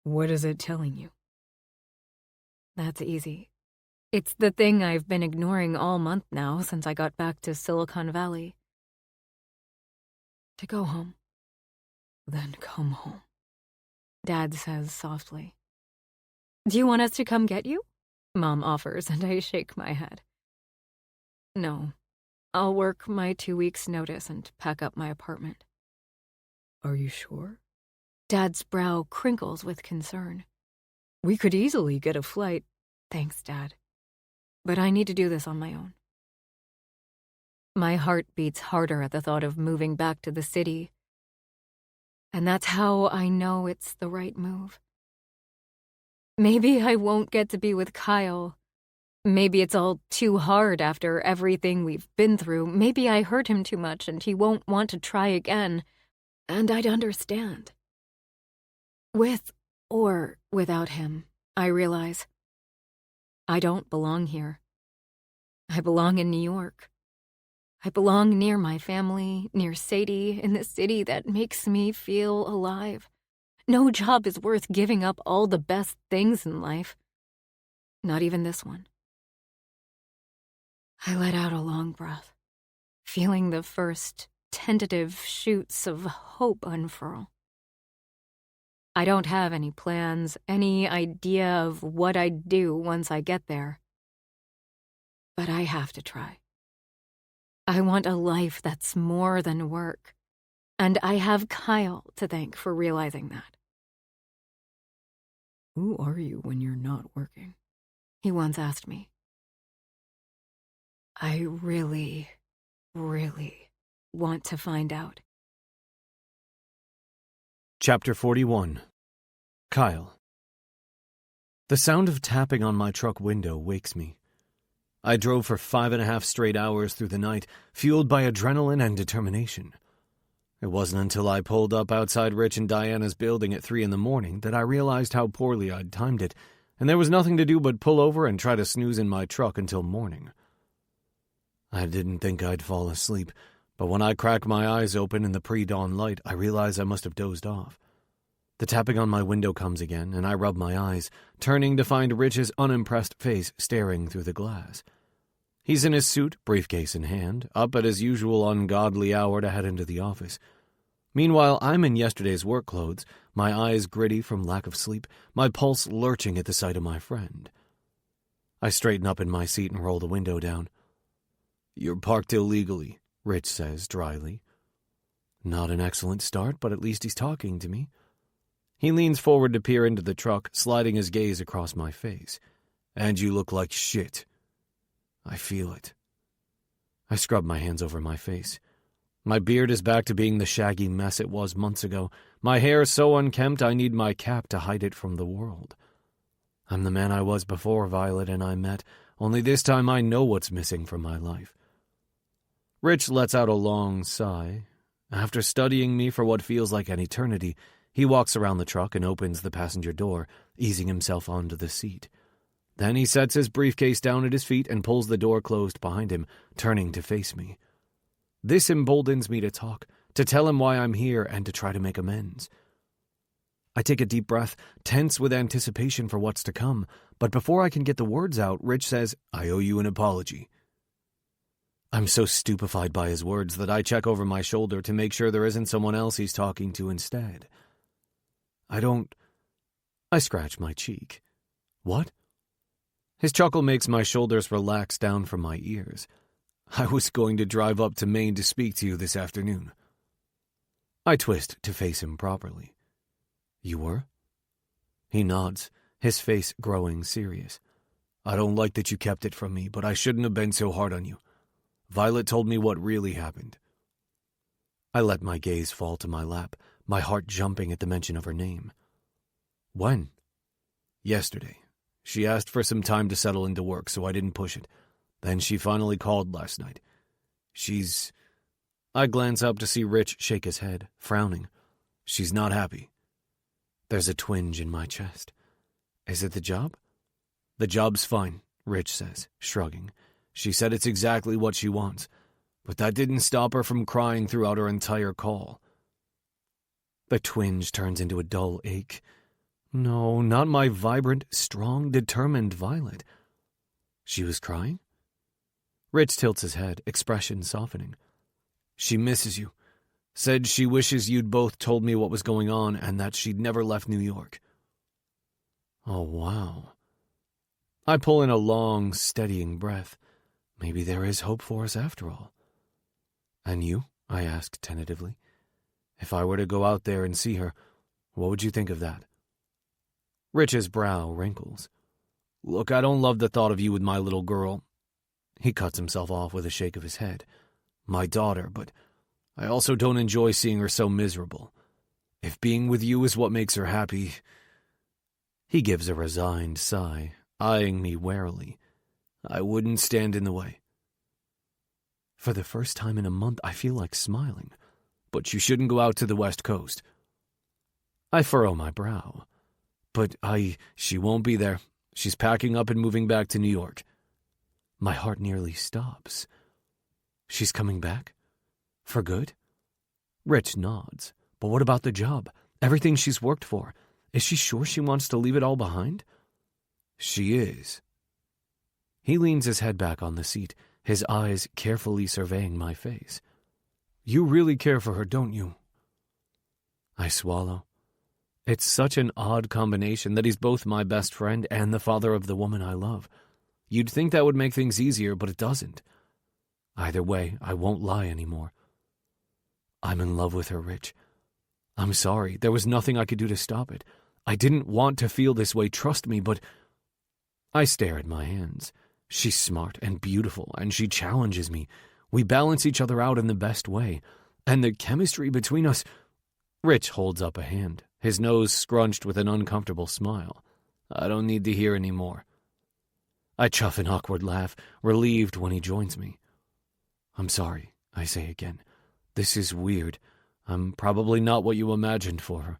What is it telling you? That's easy. It's the thing I've been ignoring all month now since I got back to Silicon Valley. To go home. Then come home. Dad says softly. Do you want us to come get you? Mom offers, and I shake my head. No. I'll work my 2 weeks' notice and pack up my apartment. Are you sure? Dad's brow crinkles with concern. We could easily get a flight. Thanks, Dad. But I need to do this on my own. My heart beats harder at the thought of moving back to the city. And that's how I know it's the right move. Maybe I won't get to be with Kyle. Maybe it's all too hard after everything we've been through. Maybe I hurt him too much and he won't want to try again. And I'd understand. With or without him, I realize. I don't belong here. I belong in New York. I belong near my family, near Sadie, in the city that makes me feel alive. No job is worth giving up all the best things in life. Not even this one. I let out a long breath, feeling the first tentative shoots of hope unfurl. I don't have any plans, any idea of what I'd do once I get there. But I have to try. I want a life that's more than work, and I have Kyle to thank for realizing that. Who are you when you're not working? He once asked me. I really, really want to find out. Chapter 41. Kyle. The sound of tapping on my truck window wakes me. I drove for 5.5 straight hours through the night, fueled by adrenaline and determination. It wasn't until I pulled up outside Rich and Diana's building at 3 a.m. that I realized how poorly I'd timed it, and there was nothing to do but pull over and try to snooze in my truck until morning. I didn't think I'd fall asleep, but when I cracked my eyes open in the pre-dawn light, I realized I must have dozed off. The tapping on my window comes again, and I rub my eyes, turning to find Rich's unimpressed face staring through the glass. He's in his suit, briefcase in hand, up at his usual ungodly hour to head into the office. Meanwhile, I'm in yesterday's work clothes, my eyes gritty from lack of sleep, my pulse lurching at the sight of my friend. I straighten up in my seat and roll the window down. "You're parked illegally," Rich says dryly. Not an excellent start, but at least he's talking to me. He leans forward to peer into the truck, sliding his gaze across my face. "And you look like shit." I feel it. I scrub my hands over my face. My beard is back to being the shaggy mess it was months ago. My hair is so unkempt I need my cap to hide it from the world. I'm the man I was before Violet and I met, only this time I know what's missing from my life. Rich lets out a long sigh. After studying me for what feels like an eternity, he walks around the truck and opens the passenger door, easing himself onto the seat. Then he sets his briefcase down at his feet and pulls the door closed behind him, turning to face me. This emboldens me to talk, to tell him why I'm here and to try to make amends. I take a deep breath, tense with anticipation for what's to come, but before I can get the words out, Rich says, "I owe you an apology." I'm so stupefied by his words that I check over my shoulder to make sure there isn't someone else he's talking to instead. I scratch my cheek. What? His chuckle makes my shoulders relax down from my ears. I was going to drive up to Maine to speak to you this afternoon. I twist to face him properly. You were? He nods, his face growing serious. I don't like that you kept it from me, but I shouldn't have been so hard on you. Violet told me what really happened. I let my gaze fall to my lap, my heart jumping at the mention of her name. When? Yesterday. She asked for some time to settle into work, so I didn't push it. Then she finally called last night. I glance up to see Rich shake his head, frowning. She's not happy. There's a twinge in my chest. Is it the job? The job's fine, Rich says, shrugging. She said it's exactly what she wants, but that didn't stop her from crying throughout her entire call. The twinge turns into a dull ache. No, not my vibrant, strong, determined Violet. She was crying? Rich tilts his head, expression softening. She misses you. Said she wishes you'd both told me what was going on and that she'd never left New York. Oh, wow. I pull in a long, steadying breath. Maybe there is hope for us after all. And you? I asked tentatively. If I were to go out there and see her, what would you think of that? Rich's brow wrinkles. Look, I don't love the thought of you with my little girl. He cuts himself off with a shake of his head. My daughter, but I also don't enjoy seeing her so miserable. If being with you is what makes her happy... He gives a resigned sigh, eyeing me warily. I wouldn't stand in the way. For the first time in a month, I feel like smiling. But you shouldn't go out to the West Coast. I furrow my brow. But she won't be there. She's packing up and moving back to New York. My heart nearly stops. She's coming back? For good? Rich nods. But what about the job? Everything she's worked for. Is she sure she wants to leave it all behind? She is. He leans his head back on the seat, his eyes carefully surveying my face. You really care for her, don't you? I swallow. It's such an odd combination that he's both my best friend and the father of the woman I love. You'd think that would make things easier, but it doesn't. Either way, I won't lie anymore. I'm in love with her, Rich. I'm sorry, there was nothing I could do to stop it. I didn't want to feel this way, trust me, but... I stare at my hands. She's smart and beautiful, and she challenges me. We balance each other out in the best way. And the chemistry between us... Rich holds up a hand, his nose scrunched with an uncomfortable smile. I don't need to hear any more. I chuff an awkward laugh, relieved when he joins me. I'm sorry, I say again. This is weird. I'm probably not what you imagined for her.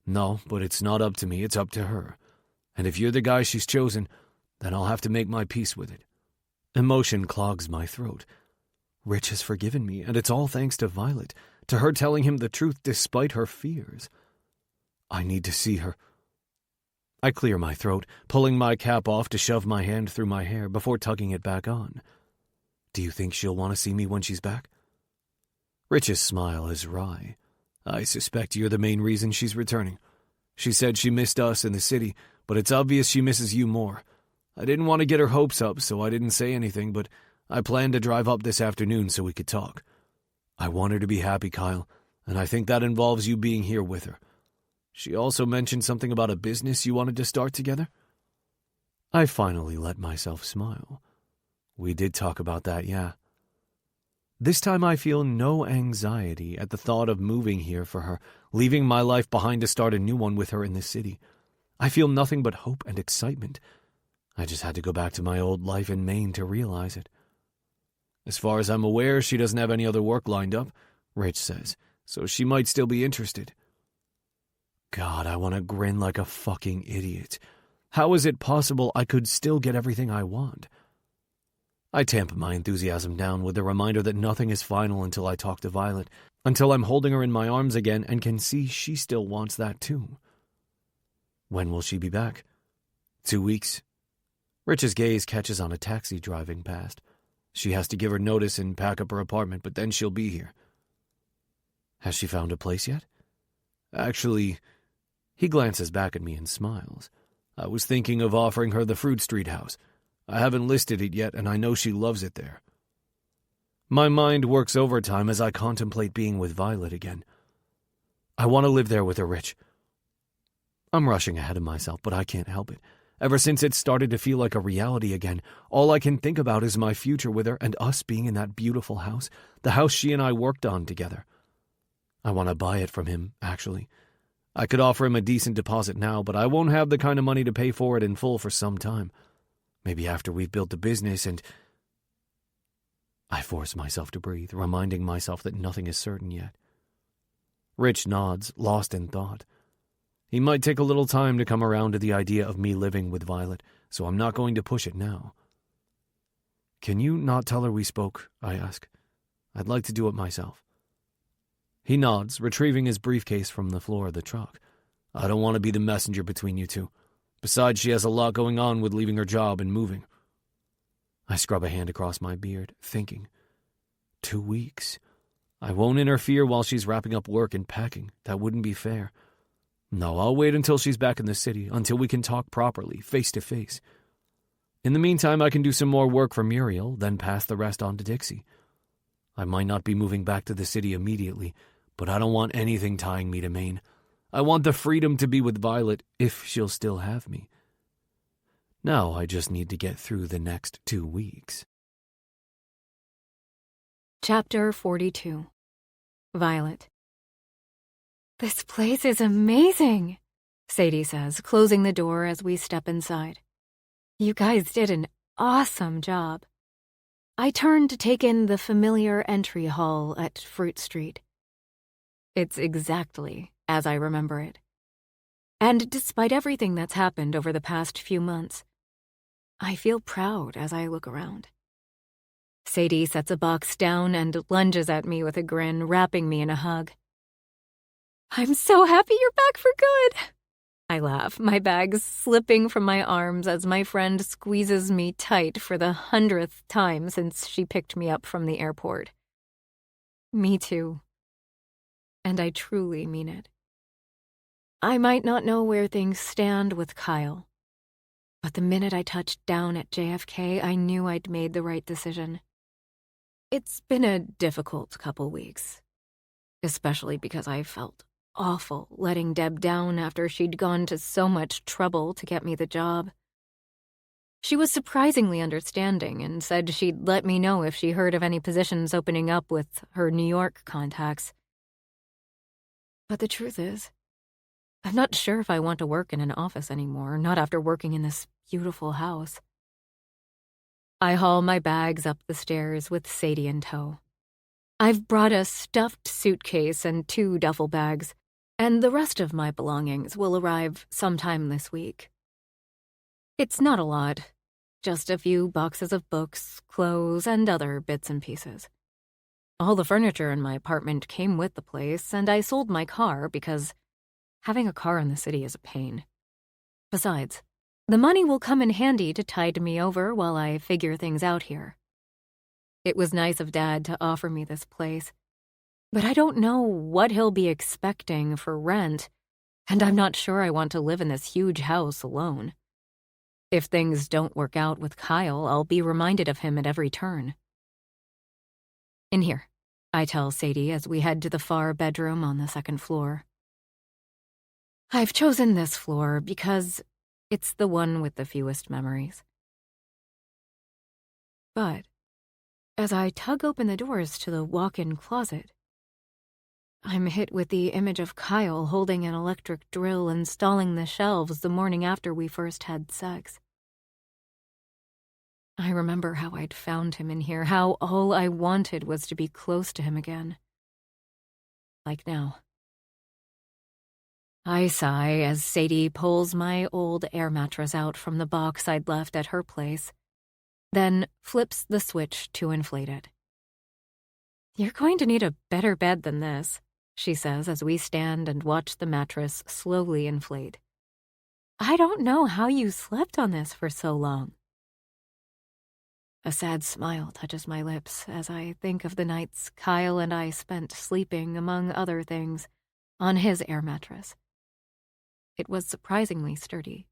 No, but it's not up to me, it's up to her. And if you're the guy she's chosen, then I'll have to make my peace with it. Emotion clogs my throat. Rich has forgiven me, and it's all thanks to Violet, to her telling him the truth despite her fears. I need to see her. I clear my throat, pulling my cap off to shove my hand through my hair before tugging it back on. Do you think she'll want to see me when she's back? Rich's smile is wry. I suspect you're the main reason she's returning. She said she missed us in the city, but it's obvious she misses you more. I didn't want to get her hopes up, so I didn't say anything, but I planned to drive up this afternoon so we could talk. I want her to be happy, Kyle, and I think that involves you being here with her. She also mentioned something about a business you wanted to start together? I finally let myself smile. We did talk about that, yeah. This time I feel no anxiety at the thought of moving here for her, leaving my life behind to start a new one with her in this city. I feel nothing but hope and excitement. I just had to go back to my old life in Maine to realize it. As far as I'm aware, she doesn't have any other work lined up, Rich says, so she might still be interested. God, I want to grin like a fucking idiot. How is it possible I could still get everything I want? I tamp my enthusiasm down with the reminder that nothing is final until I talk to Violet, until I'm holding her in my arms again and can see she still wants that too. When will she be back? 2 weeks. Rich's gaze catches on a taxi driving past. She has to give her notice and pack up her apartment, but then she'll be here. Has she found a place yet? Actually, he glances back at me and smiles. I was thinking of offering her the Fruit Street house. I haven't listed it yet, and I know she loves it there. My mind works overtime as I contemplate being with Violet again. I want to live there with her, Rich. I'm rushing ahead of myself, but I can't help it. Ever since it started to feel like a reality again, all I can think about is my future with her and us being in that beautiful house, the house she and I worked on together. I want to buy it from him, actually. I could offer him a decent deposit now, but I won't have the kind of money to pay for it in full for some time. Maybe after we've built the business and... I force myself to breathe, reminding myself that nothing is certain yet. Rich nods, lost in thought. He might take a little time to come around to the idea of me living with Violet, so I'm not going to push it now. Can you not tell her we spoke? I ask. I'd like to do it myself. He nods, retrieving his briefcase from the floor of the truck. I don't want to be the messenger between you two. Besides, she has a lot going on with leaving her job and moving. I scrub a hand across my beard, thinking. 2 weeks. I won't interfere while she's wrapping up work and packing. That wouldn't be fair. No, I'll wait until she's back in the city, until we can talk properly, face to face. In the meantime, I can do some more work for Muriel, then pass the rest on to Dixie. I might not be moving back to the city immediately, but I don't want anything tying me to Maine. I want the freedom to be with Violet, if she'll still have me. Now I just need to get through the next 2 weeks. Chapter 42. Violet. This place is amazing, Sadie says, closing the door as we step inside. You guys did an awesome job. I turn to take in the familiar entry hall at Fruit Street. It's exactly as I remember it. And despite everything that's happened over the past few months, I feel proud as I look around. Sadie sets a box down and lunges at me with a grin, wrapping me in a hug. I'm so happy you're back for good. I laugh, my bags slipping from my arms as my friend squeezes me tight for the 100th time since she picked me up from the airport. Me too. And I truly mean it. I might not know where things stand with Kyle, but the minute I touched down at JFK, I knew I'd made the right decision. It's been a difficult couple weeks, especially because I felt awful letting Deb down after she'd gone to so much trouble to get me the job. She was surprisingly understanding and said she'd let me know if she heard of any positions opening up with her New York contacts. But the truth is, I'm not sure if I want to work in an office anymore, not after working in this beautiful house. I haul my bags up the stairs with Sadie in tow. I've brought a stuffed suitcase and 2 duffel bags, and the rest of my belongings will arrive sometime this week. It's not a lot, just a few boxes of books, clothes, and other bits and pieces. All the furniture in my apartment came with the place, and I sold my car because having a car in the city is a pain. Besides, the money will come in handy to tide me over while I figure things out here. It was nice of Dad to offer me this place, but I don't know what he'll be expecting for rent, and I'm not sure I want to live in this huge house alone. If things don't work out with Kyle, I'll be reminded of him at every turn. In here, I tell Sadie as we head to the far bedroom on the 2nd floor. I've chosen this floor because it's the one with the fewest memories. But as I tug open the doors to the walk-in closet, I'm hit with the image of Kyle holding an electric drill installing the shelves the morning after we first had sex. I remember how I'd found him in here, how all I wanted was to be close to him again. Like now. I sigh as Sadie pulls my old air mattress out from the box I'd left at her place, then flips the switch to inflate it. You're going to need a better bed than this, she says as we stand and watch the mattress slowly inflate. I don't know how you slept on this for so long. A sad smile touches my lips as I think of the nights Kyle and I spent sleeping, among other things, on his air mattress. It was surprisingly sturdy.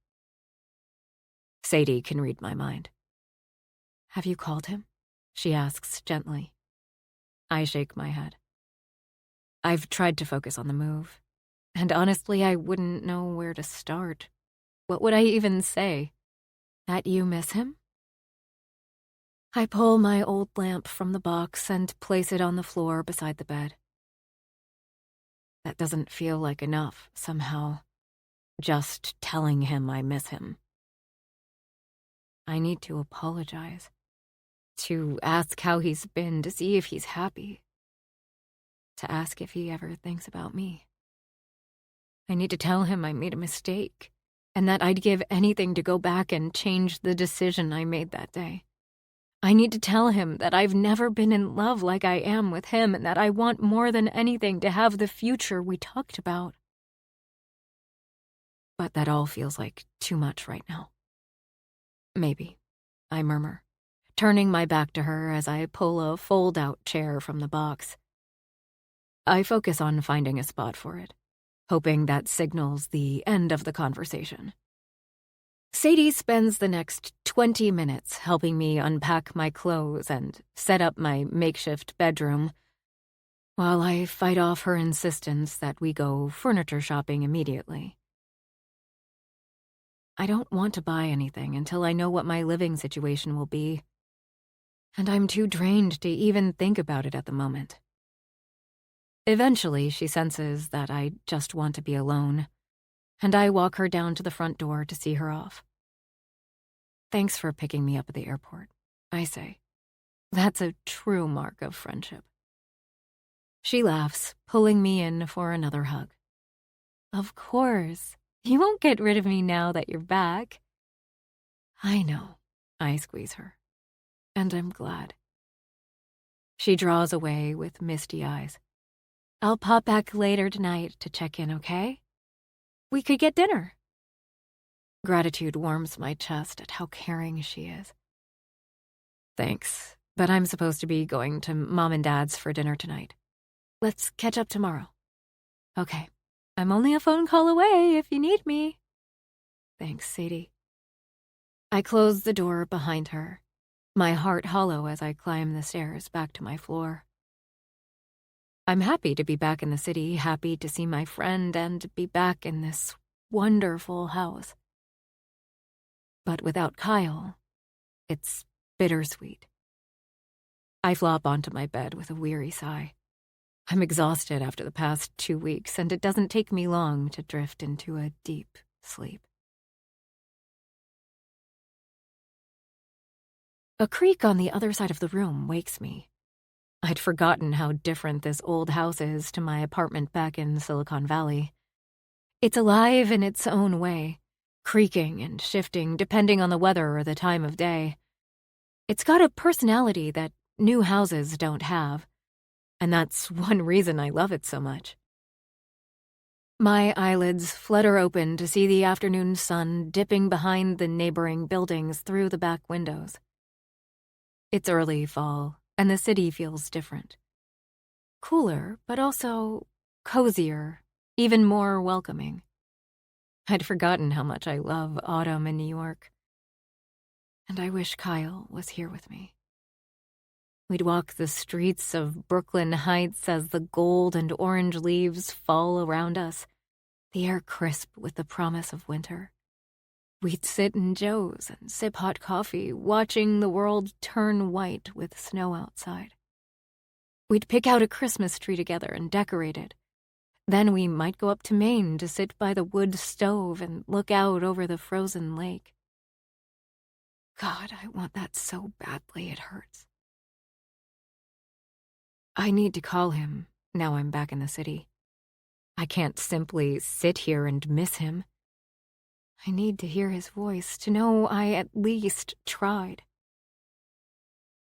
Sadie can read my mind. Have you called him? She asks gently. I shake my head. I've tried to focus on the move, and honestly, I wouldn't know where to start. What would I even say? That you miss him? I pull my old lamp from the box and place it on the floor beside the bed. That doesn't feel like enough, somehow. Just telling him I miss him. I need to apologize. To ask how he's been, to see if he's happy. To ask if he ever thinks about me. I need to tell him I made a mistake, and that I'd give anything to go back and change the decision I made that day. I need to tell him that I've never been in love like I am with him, and that I want more than anything to have the future we talked about. But that all feels like too much right now. Maybe, I murmur, turning my back to her as I pull a fold-out chair from the box. I focus on finding a spot for it, hoping that signals the end of the conversation. Sadie spends the next 20 minutes helping me unpack my clothes and set up my makeshift bedroom, while I fight off her insistence that we go furniture shopping immediately. I don't want to buy anything until I know what my living situation will be, and I'm too drained to even think about it at the moment. Eventually, she senses that I just want to be alone, and I walk her down to the front door to see her off. Thanks for picking me up at the airport, I say. That's a true mark of friendship. She laughs, pulling me in for another hug. Of course. You won't get rid of me now that you're back. I know, I squeeze her. And I'm glad. She draws away with misty eyes. I'll pop back later tonight to check in, okay? We could get dinner. Gratitude warms my chest at how caring she is. Thanks, but I'm supposed to be going to Mom and Dad's for dinner tonight. Let's catch up tomorrow. Okay, I'm only a phone call away if you need me. Thanks, Sadie. I close the door behind her, my heart hollow as I climb the stairs back to my floor. I'm happy to be back in the city, happy to see my friend and be back in this wonderful house. But without Kyle, it's bittersweet. I flop onto my bed with a weary sigh. I'm exhausted after the past 2 weeks, and it doesn't take me long to drift into a deep sleep. A creak on the other side of the room wakes me. I'd forgotten how different this old house is to my apartment back in Silicon Valley. It's alive in its own way, creaking and shifting depending on the weather or the time of day. It's got a personality that new houses don't have, and that's one reason I love it so much. My eyelids flutter open to see the afternoon sun dipping behind the neighboring buildings through the back windows. It's early fall, and the city feels different. Cooler, but also cozier, even more welcoming. I'd forgotten how much I love autumn in New York. And I wish Kyle was here with me. We'd walk the streets of Brooklyn Heights as the gold and orange leaves fall around us, the air crisp with the promise of winter. We'd sit in Joe's and sip hot coffee, watching the world turn white with snow outside. We'd pick out a Christmas tree together and decorate it. Then we might go up to Maine to sit by the wood stove and look out over the frozen lake. God, I want that so badly it hurts. I need to call him now I'm back in the city. I can't simply sit here and miss him. I need to hear his voice, to know I at least tried.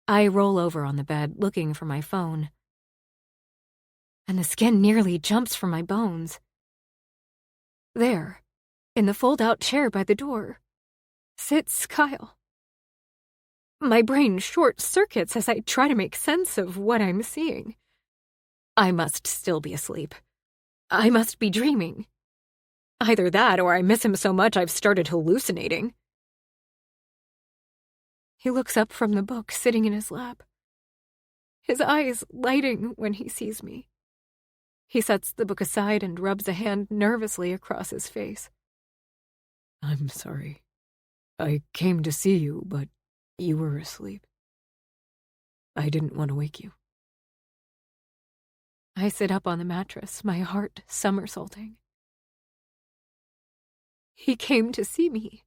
I roll over on the bed, looking for my phone, and the skin nearly jumps from my bones. There, In the fold-out chair by the door sits Kyle. My brain short-circuits as I try to make sense of what I'm seeing. I must still be asleep. I must be dreaming. Either that or I miss him so much I've started hallucinating. He looks up from the book sitting in his lap, his eyes lighting when he sees me. He sets the book aside and rubs a hand nervously across his face. I'm sorry. I came to see you, but you were asleep. I didn't want to wake you. I sit up on the mattress, my heart somersaulting. He came to see me.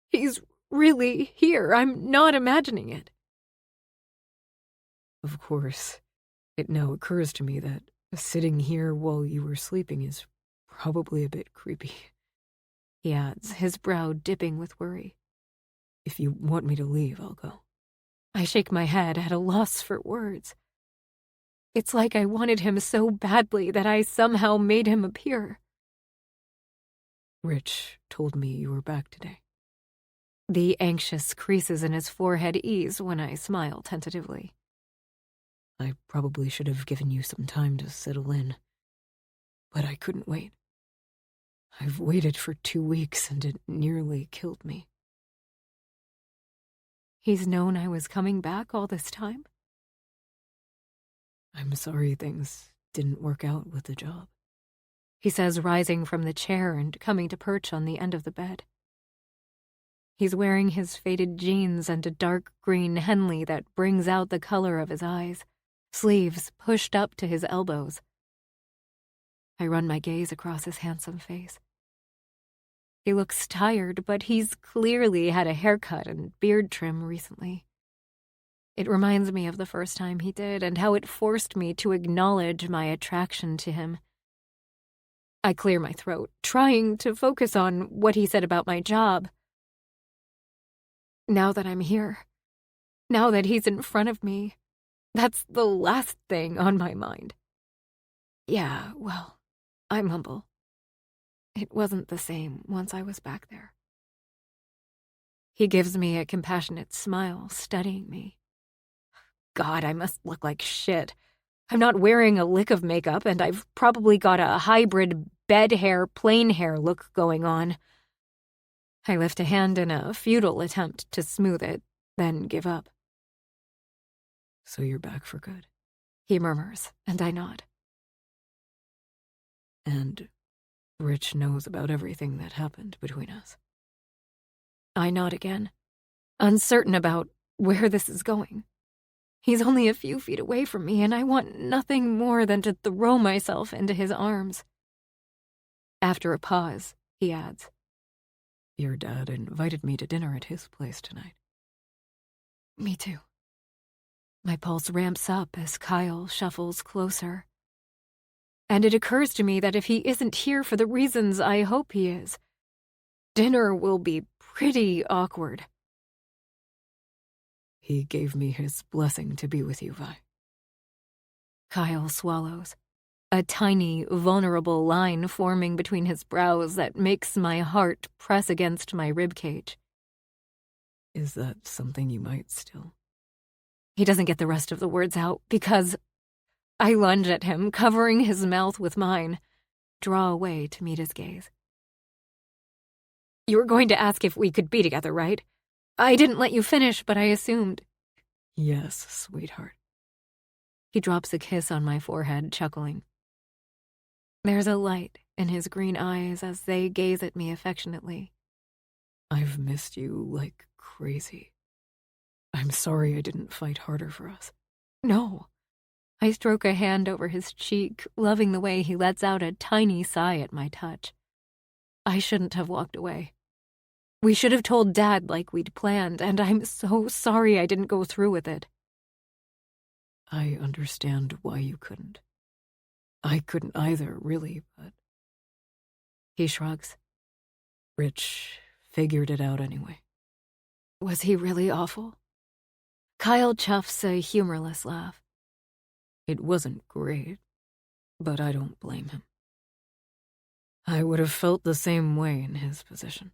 He's really here. I'm not imagining it. Of course, it now occurs to me that sitting here while you were sleeping is probably a bit creepy. He adds, his brow dipping with worry. If you want me to leave, I'll go. I shake my head at a loss for words. It's like I wanted him so badly that I somehow made him appear. Rich told me you were back today. The anxious creases in his forehead ease when I smile tentatively. I probably should have given you some time to settle in, but I couldn't wait. I've waited for 2 weeks and it nearly killed me. He's known I was coming back all this time? I'm sorry things didn't work out with the job, he says, rising from the chair and coming to perch on the end of the bed. He's wearing his faded jeans and a dark green Henley that brings out the color of his eyes, sleeves pushed up to his elbows. I run my gaze across his handsome face. He looks tired, but he's clearly had a haircut and beard trim recently. It reminds me of the first time he did and how it forced me to acknowledge my attraction to him. I clear my throat, trying to focus on what he said about my job. Now that I'm here, now that he's in front of me, that's the last thing on my mind. Yeah, well, I'm humble. It wasn't the same once I was back there. He gives me a compassionate smile, studying me. God, I must look like shit. I'm not wearing a lick of makeup, and I've probably got a hybrid bed hair, plain hair look going on. I lift a hand in a futile attempt to smooth it, then give up. So you're back for good, he murmurs, and I nod. And Rich knows about everything that happened between us. I nod again, uncertain about where this is going. He's only a few feet away from me, and I want nothing more than to throw myself into his arms. After a pause, he adds, Your dad invited me to dinner at his place tonight. Me too. My pulse ramps up as Kyle shuffles closer. And it occurs to me that if he isn't here for the reasons I hope he is, dinner will be pretty awkward. He gave me his blessing to be with you, Vi. Kyle swallows, a tiny, vulnerable line forming between his brows that makes my heart press against my ribcage. Is that something you might still? He doesn't get the rest of the words out because I lunge at him, covering his mouth with mine, draw away to meet his gaze. You were going to ask if we could be together, right? I didn't let you finish, but I assumed. Yes, sweetheart. He drops a kiss on my forehead, chuckling. There's a light in his green eyes as they gaze at me affectionately. I've missed you like crazy. I'm sorry I didn't fight harder for us. No. I stroke a hand over his cheek, loving the way he lets out a tiny sigh at my touch. I shouldn't have walked away. We should have told Dad like we'd planned, and I'm so sorry I didn't go through with it. I understand why you couldn't. I couldn't either, really, but... He shrugs. Rich figured it out anyway. Was he really awful? Kyle chuffs a humorless laugh. It wasn't great, but I don't blame him. I would have felt the same way in his position.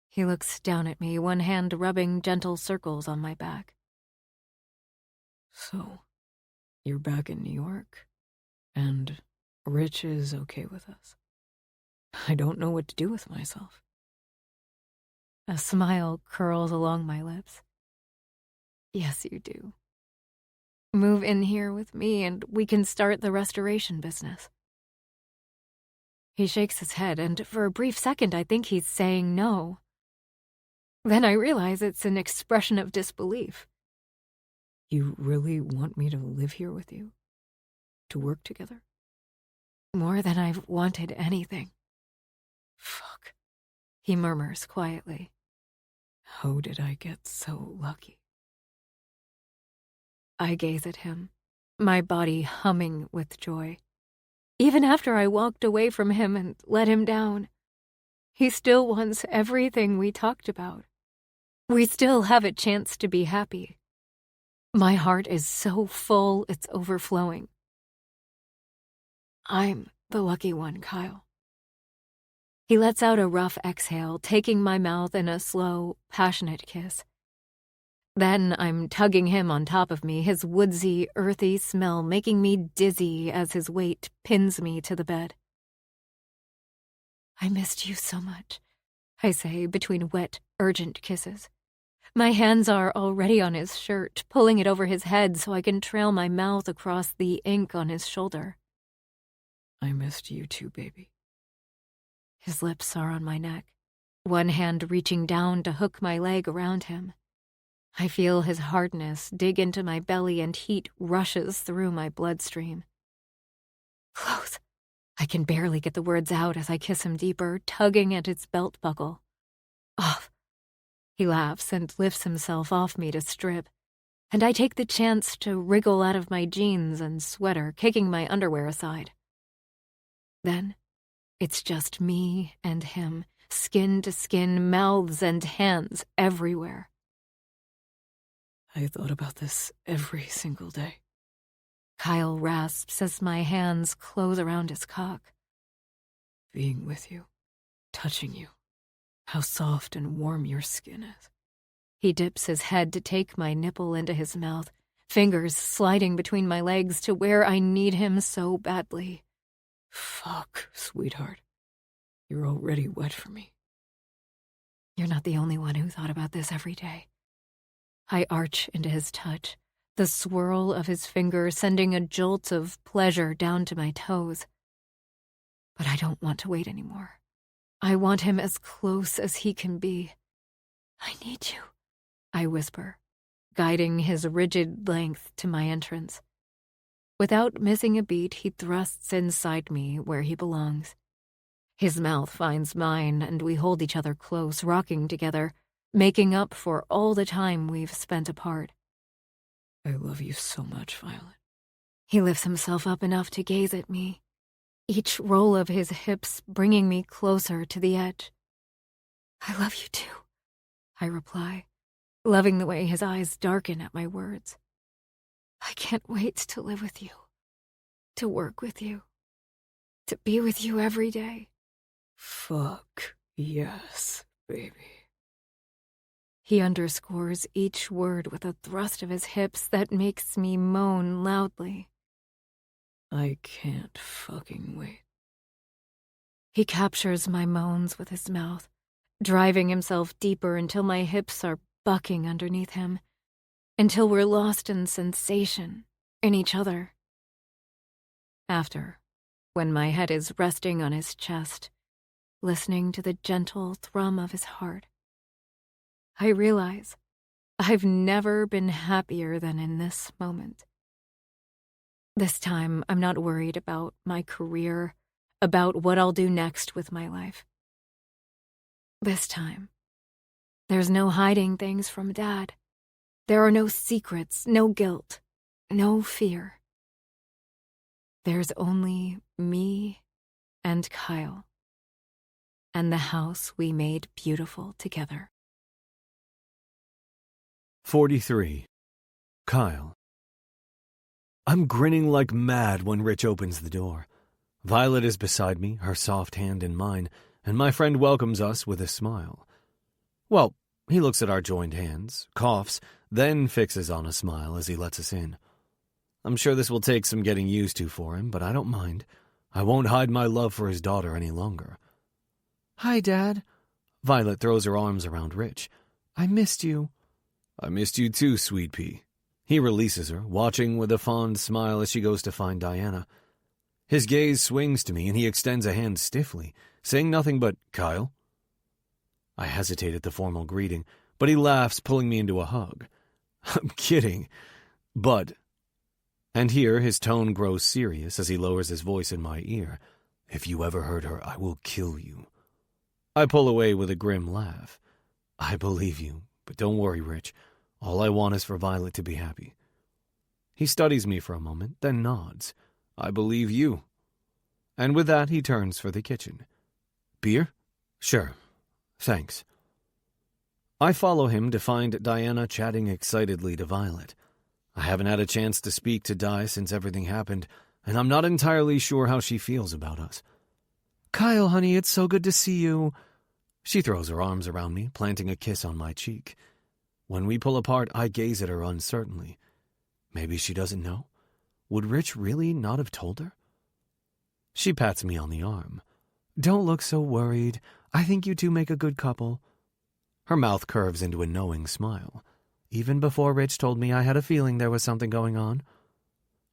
He looks down at me, one hand rubbing gentle circles on my back. So, you're back in New York, and Rich is okay with us. I don't know what to do with myself. A smile curls along my lips. Yes, you do. Move in here with me and we can start the restoration business. He shakes his head, and for a brief second I think he's saying no. Then I realize it's an expression of disbelief. You really want me to live here with you? To work together? More than I've wanted anything. Fuck, He murmurs quietly. how did I get so lucky? I gaze at him, my body humming with joy. Even after I walked away from him and let him down, he still wants everything we talked about. We still have a chance to be happy. My heart is so full it's overflowing. I'm the lucky one, Kyle. He lets out a rough exhale, taking my mouth in a slow, passionate kiss. Then I'm tugging him on top of me, his woodsy, earthy smell making me dizzy as his weight pins me to the bed. I missed you so much, I say between wet, urgent kisses. My hands are already on his shirt, pulling it over his head so I can trail my mouth across the ink on his shoulder. I missed you too, baby. His lips are on my neck, one hand reaching down to hook my leg around him. I feel his hardness dig into my belly and heat rushes through my bloodstream. Close. I can barely get the words out as I kiss him deeper, tugging at his belt buckle. Off. He laughs and lifts himself off me to strip, and I take the chance to wriggle out of my jeans and sweater, kicking my underwear aside. Then, it's just me and him, skin to skin, mouths and hands everywhere. I thought about this every single day. Kyle rasps as my hands close around his cock. Being with you, touching you, how soft and warm your skin is. He dips his head to take my nipple into his mouth, fingers sliding between my legs to where I need him so badly. Fuck, sweetheart. You're already wet for me. You're not the only one who thought about this every day. I arch into his touch, the swirl of his fingers sending a jolt of pleasure down to my toes. But I don't want to wait anymore. I want him as close as he can be. I need you, I whisper, guiding his rigid length to my entrance. Without missing a beat, he thrusts inside me where he belongs. His mouth finds mine, and we hold each other close, rocking together, making up for all the time we've spent apart. I love you so much, Violet. He lifts himself up enough to gaze at me, each roll of his hips bringing me closer to the edge. I love you too, I reply, loving the way his eyes darken at my words. I can't wait to live with you, to work with you, to be with you every day. Fuck yes, baby. He underscores each word with a thrust of his hips that makes me moan loudly. I can't fucking wait. He captures my moans with his mouth, driving himself deeper until my hips are bucking underneath him, until we're lost in sensation, in each other. After, when my head is resting on his chest, listening to the gentle thrum of his heart, I realize I've never been happier than in this moment. This time, I'm not worried about my career, about what I'll do next with my life. This time, there's no hiding things from Dad. There are no secrets, no guilt, no fear. There's only me and Kyle, and the house we made beautiful together. 43. Kyle. I'm grinning like mad when Rich opens the door. Violet is beside me, her soft hand in mine, and my friend welcomes us with a smile. Well, he looks at our joined hands, coughs, then fixes on a smile as he lets us in. I'm sure this will take some getting used to for him, but I don't mind. I won't hide my love for his daughter any longer. Hi, Dad. Violet throws her arms around Rich. I missed you. I missed you too, sweet pea. He releases her, watching with a fond smile as she goes to find Diana. His gaze swings to me and he extends a hand stiffly, saying nothing but, Kyle. I hesitate at the formal greeting, but he laughs, pulling me into a hug. I'm kidding, but... And here his tone grows serious as he lowers his voice in my ear. If you ever hurt her, I will kill you. I pull away with a grim laugh. I believe you, but don't worry, Rich. All I want is for Violet to be happy. He studies me for a moment, then nods. I believe you. And with that, he turns for the kitchen. Beer? Sure. Thanks. I follow him to find Diana chatting excitedly to Violet. I haven't had a chance to speak to Di since everything happened, and I'm not entirely sure how she feels about us. Kyle, honey, it's so good to see you. She throws her arms around me, planting a kiss on my cheek. When we pull apart, I gaze at her uncertainly. Maybe she doesn't know? Would Rich really not have told her? She pats me on the arm. Don't look so worried. I think you two make a good couple. Her mouth curves into a knowing smile. Even before Rich told me, I had a feeling there was something going on.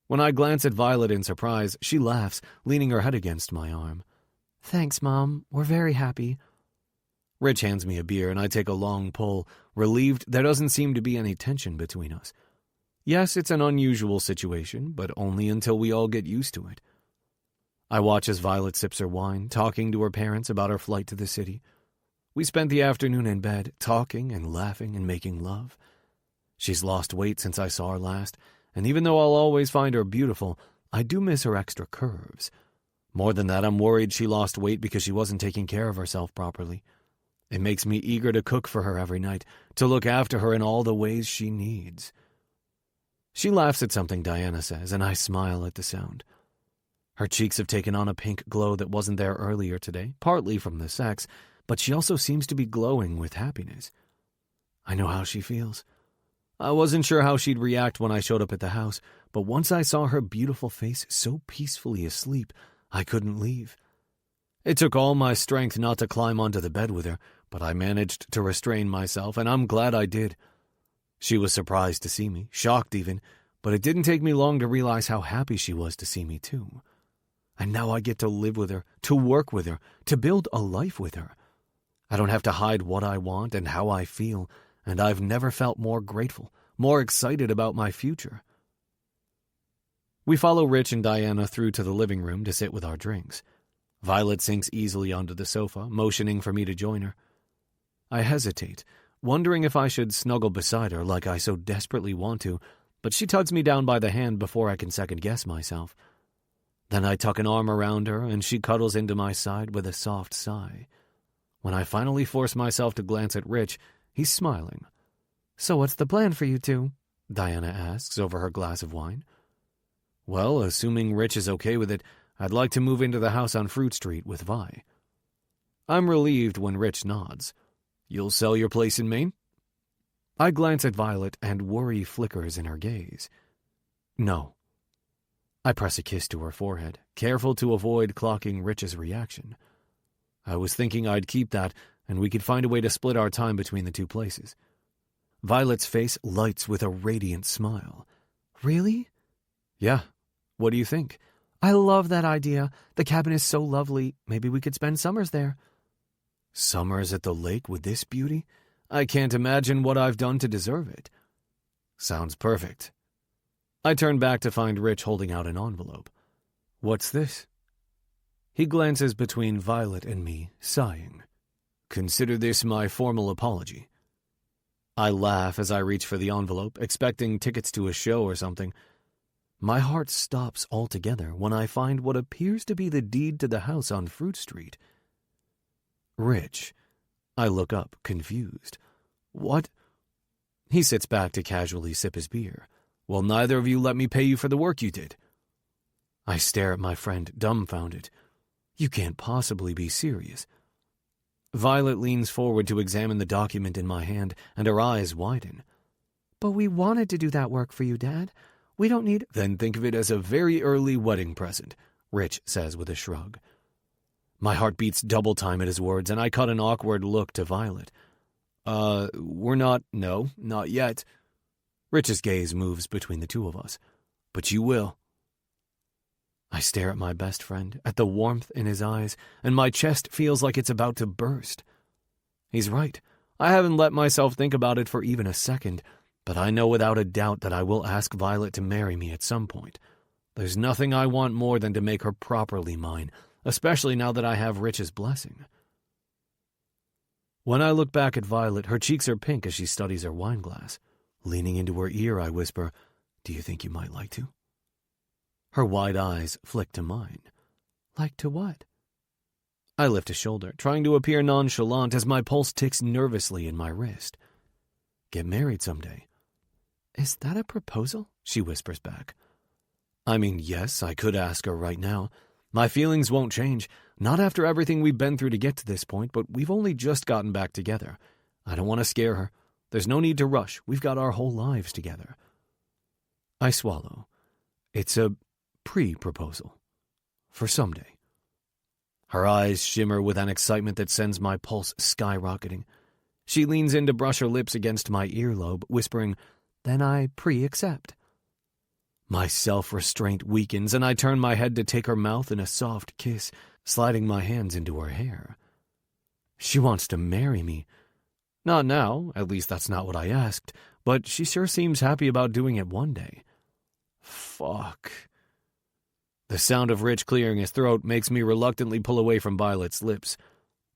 When I glance at Violet in surprise, she laughs, leaning her head against my arm. Thanks, Mom. We're very happy. Rich hands me a beer and I take a long pull, relieved there doesn't seem to be any tension between us. Yes, it's an unusual situation, but only until we all get used to it. I watch as Violet sips her wine, talking to her parents about her flight to the city. We spent the afternoon in bed, talking and laughing and making love. She's lost weight since I saw her last, and even though I'll always find her beautiful, I do miss her extra curves. More than that, I'm worried she lost weight because she wasn't taking care of herself properly. It makes me eager to cook for her every night, to look after her in all the ways she needs. She laughs at something Diana says, and I smile at the sound. Her cheeks have taken on a pink glow that wasn't there earlier today, partly from the sex, but she also seems to be glowing with happiness. I know how she feels. I wasn't sure how she'd react when I showed up at the house, but once I saw her beautiful face so peacefully asleep, I couldn't leave. It took all my strength not to climb onto the bed with her, but I managed to restrain myself, and I'm glad I did. She was surprised to see me, shocked even, but it didn't take me long to realize how happy she was to see me too. And now I get to live with her, to work with her, to build a life with her. I don't have to hide what I want and how I feel, and I've never felt more grateful, more excited about my future. We follow Rich and Diana through to the living room to sit with our drinks. Violet sinks easily onto the sofa, motioning for me to join her. I hesitate, wondering if I should snuggle beside her like I so desperately want to, but she tugs me down by the hand before I can second-guess myself. Then I tuck an arm around her, and she cuddles into my side with a soft sigh. When I finally force myself to glance at Rich, he's smiling. So what's the plan for you two? Diana asks over her glass of wine. Well, assuming Rich is okay with it, I'd like to move into the house on Fruit Street with Vi. I'm relieved when Rich nods. You'll sell your place in Maine? I glance at Violet and worry flickers in her gaze. No. I press a kiss to her forehead, careful to avoid clocking Rich's reaction. I was thinking I'd keep that, and we could find a way to split our time between the two places. Violet's face lights with a radiant smile. Really? Yeah. What do you think? I love that idea. The cabin is so lovely. Maybe we could spend summers there. Summers at the lake with this beauty? I can't imagine what I've done to deserve it. Sounds perfect. I turn back to find Rich holding out an envelope. What's this? He glances between Violet and me, sighing. Consider this my formal apology. I laugh as I reach for the envelope, expecting tickets to a show or something. My heart stops altogether when I find what appears to be the deed to the house on Fruit Street. Rich. I look up, confused. What? He sits back to casually sip his beer. Well, neither of you let me pay you for the work you did. I stare at my friend, dumbfounded. You can't possibly be serious. Violet leans forward to examine the document in my hand, and her eyes widen. But we wanted to do that work for you, Dad. We don't need— Then think of it as a very early wedding present, Rich says with a shrug. My heart beats double time at his words, and I cut an awkward look to Violet. We're not— No, not yet. Rich's gaze moves between the two of us. But you will. I stare at my best friend, at the warmth in his eyes, and my chest feels like it's about to burst. He's right. I haven't let myself think about it for even a second, but I know without a doubt that I will ask Violet to marry me at some point. There's nothing I want more than to make her properly mine, especially now that I have Rich's blessing. When I look back at Violet, her cheeks are pink as she studies her wine glass. Leaning into her ear, I whisper, "Do you think you might like to?" Her wide eyes flick to mine. Like to what? I lift a shoulder, trying to appear nonchalant as my pulse ticks nervously in my wrist. Get married someday. Is that a proposal? She whispers back. I mean, yes, I could ask her right now. My feelings won't change, not after everything we've been through to get to this point, but we've only just gotten back together. I don't want to scare her. There's no need to rush. We've got our whole lives together. I swallow. It's a pre-proposal. For someday. Her eyes shimmer with an excitement that sends my pulse skyrocketing. She leans in to brush her lips against my earlobe, whispering, "Then I pre-accept." My self-restraint weakens, and I turn my head to take her mouth in a soft kiss, sliding my hands into her hair. She wants to marry me. Not now, at least that's not what I asked, but she sure seems happy about doing it one day. Fuck. The sound of Rich clearing his throat makes me reluctantly pull away from Violet's lips.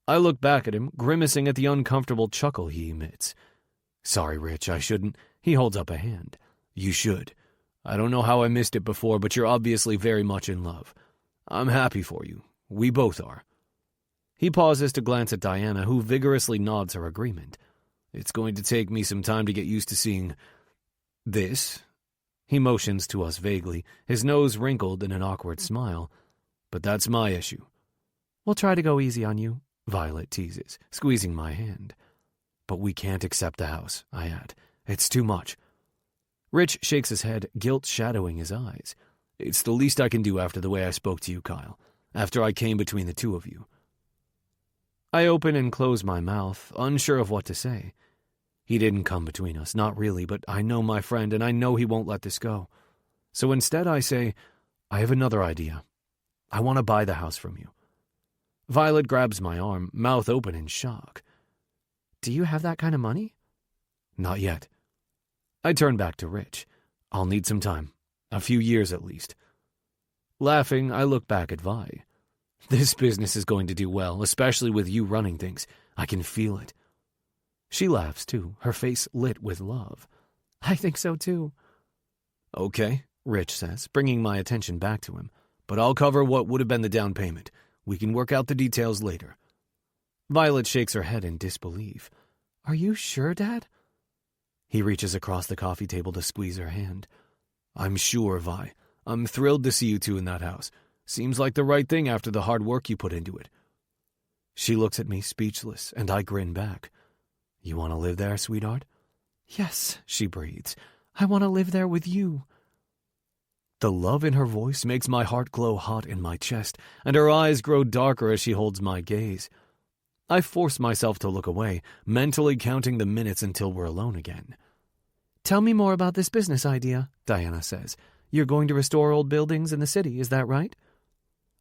I look back at him, grimacing at the uncomfortable chuckle he emits. Sorry, Rich, I shouldn't. He holds up a hand. You should. I don't know how I missed it before, but you're obviously very much in love. I'm happy for you. We both are. He pauses to glance at Diana, who vigorously nods her agreement. It's going to take me some time to get used to seeing this. He motions to us vaguely, his nose wrinkled in an awkward smile. But that's my issue. We'll try to go easy on you, Violet teases, squeezing my hand. But we can't accept the house, I add. It's too much. Rich shakes his head, guilt shadowing his eyes. It's the least I can do after the way I spoke to you, Kyle. After I came between the two of you. I open and close my mouth, unsure of what to say. He didn't come between us, not really, but I know my friend, and I know he won't let this go. So instead I say, I have another idea. I want to buy the house from you. Violet grabs my arm, mouth open in shock. Do you have that kind of money? Not yet. I turn back to Rich. I'll need some time. A few years at least. Laughing, I look back at Vi. This business is going to do well, especially with you running things. I can feel it. She laughs, too, her face lit with love. I think so, too. Okay, Rich says, bringing my attention back to him. But I'll cover what would have been the down payment. We can work out the details later. Violet shakes her head in disbelief. Are you sure, Dad? He reaches across the coffee table to squeeze her hand. I'm sure, Vi. I'm thrilled to see you two in that house. Seems like the right thing after the hard work you put into it. She looks at me speechless, and I grin back. You want to live there, sweetheart? Yes, she breathes. I want to live there with you. The love in her voice makes my heart glow hot in my chest, and her eyes grow darker as she holds my gaze. I force myself to look away, mentally counting the minutes until we're alone again. Tell me more about this business idea, Diana says. You're going to restore old buildings in the city, is that right?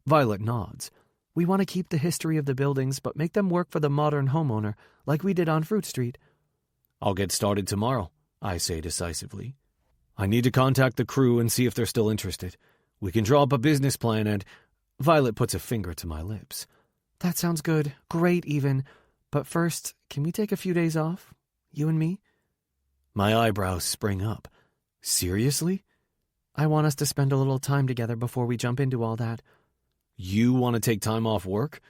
Violet nods. We want to keep the history of the buildings, but make them work for the modern homeowner, like we did on Fruit Street. I'll get started tomorrow, I say decisively. I need to contact the crew and see if they're still interested. We can draw up a business plan and— Violet puts a finger to my lips. That sounds good. Great, even. But first, can we take a few days off? You and me? My eyebrows spring up. Seriously? I want us to spend a little time together before we jump into all that. You want to take time off work?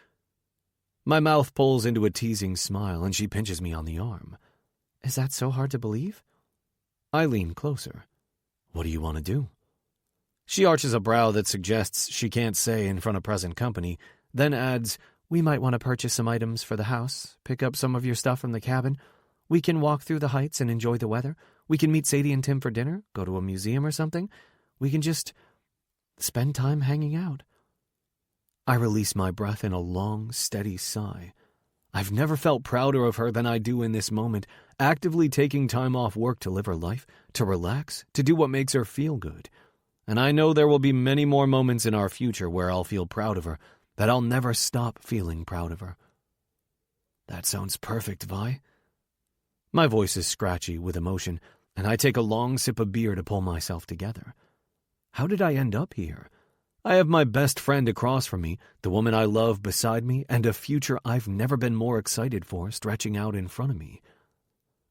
My mouth pulls into a teasing smile, and she pinches me on the arm. Is that so hard to believe? I lean closer. What do you want to do? She arches a brow that suggests she can't say in front of present company, then adds, "We might want to purchase some items for the house, pick up some of your stuff from the cabin. We can walk through the heights and enjoy the weather. We can meet Sadie and Tim for dinner, go to a museum or something. We can just spend time hanging out." I release my breath in a long, steady sigh. I've never felt prouder of her than I do in this moment, actively taking time off work to live her life, to relax, to do what makes her feel good. And I know there will be many more moments in our future where I'll feel proud of her, that I'll never stop feeling proud of her. That sounds perfect, Vi. My voice is scratchy with emotion, and I take a long sip of beer to pull myself together. How did I end up here? I have my best friend across from me, the woman I love beside me, and a future I've never been more excited for stretching out in front of me.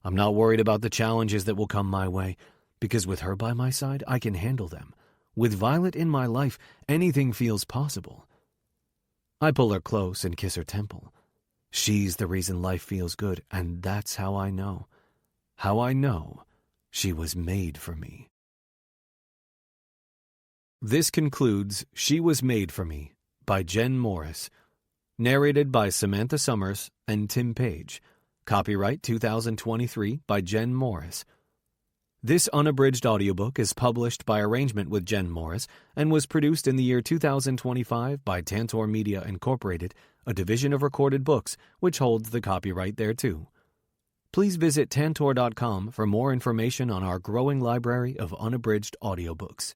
I'm not worried about the challenges that will come my way, because with her by my side, I can handle them. With Violet in my life, anything feels possible. I pull her close and kiss her temple. She's the reason life feels good, and that's how I know. How I know she was made for me. This concludes She Was Made for Me by Jen Morris. Narrated by Samantha Summers and Tim Paige. Copyright 2023 by Jen Morris. This unabridged audiobook is published by arrangement with Jen Morris and was produced in the year 2025 by Tantor Media Incorporated, a division of Recorded Books, which holds the copyright thereto. Please visit tantor.com for more information on our growing library of unabridged audiobooks.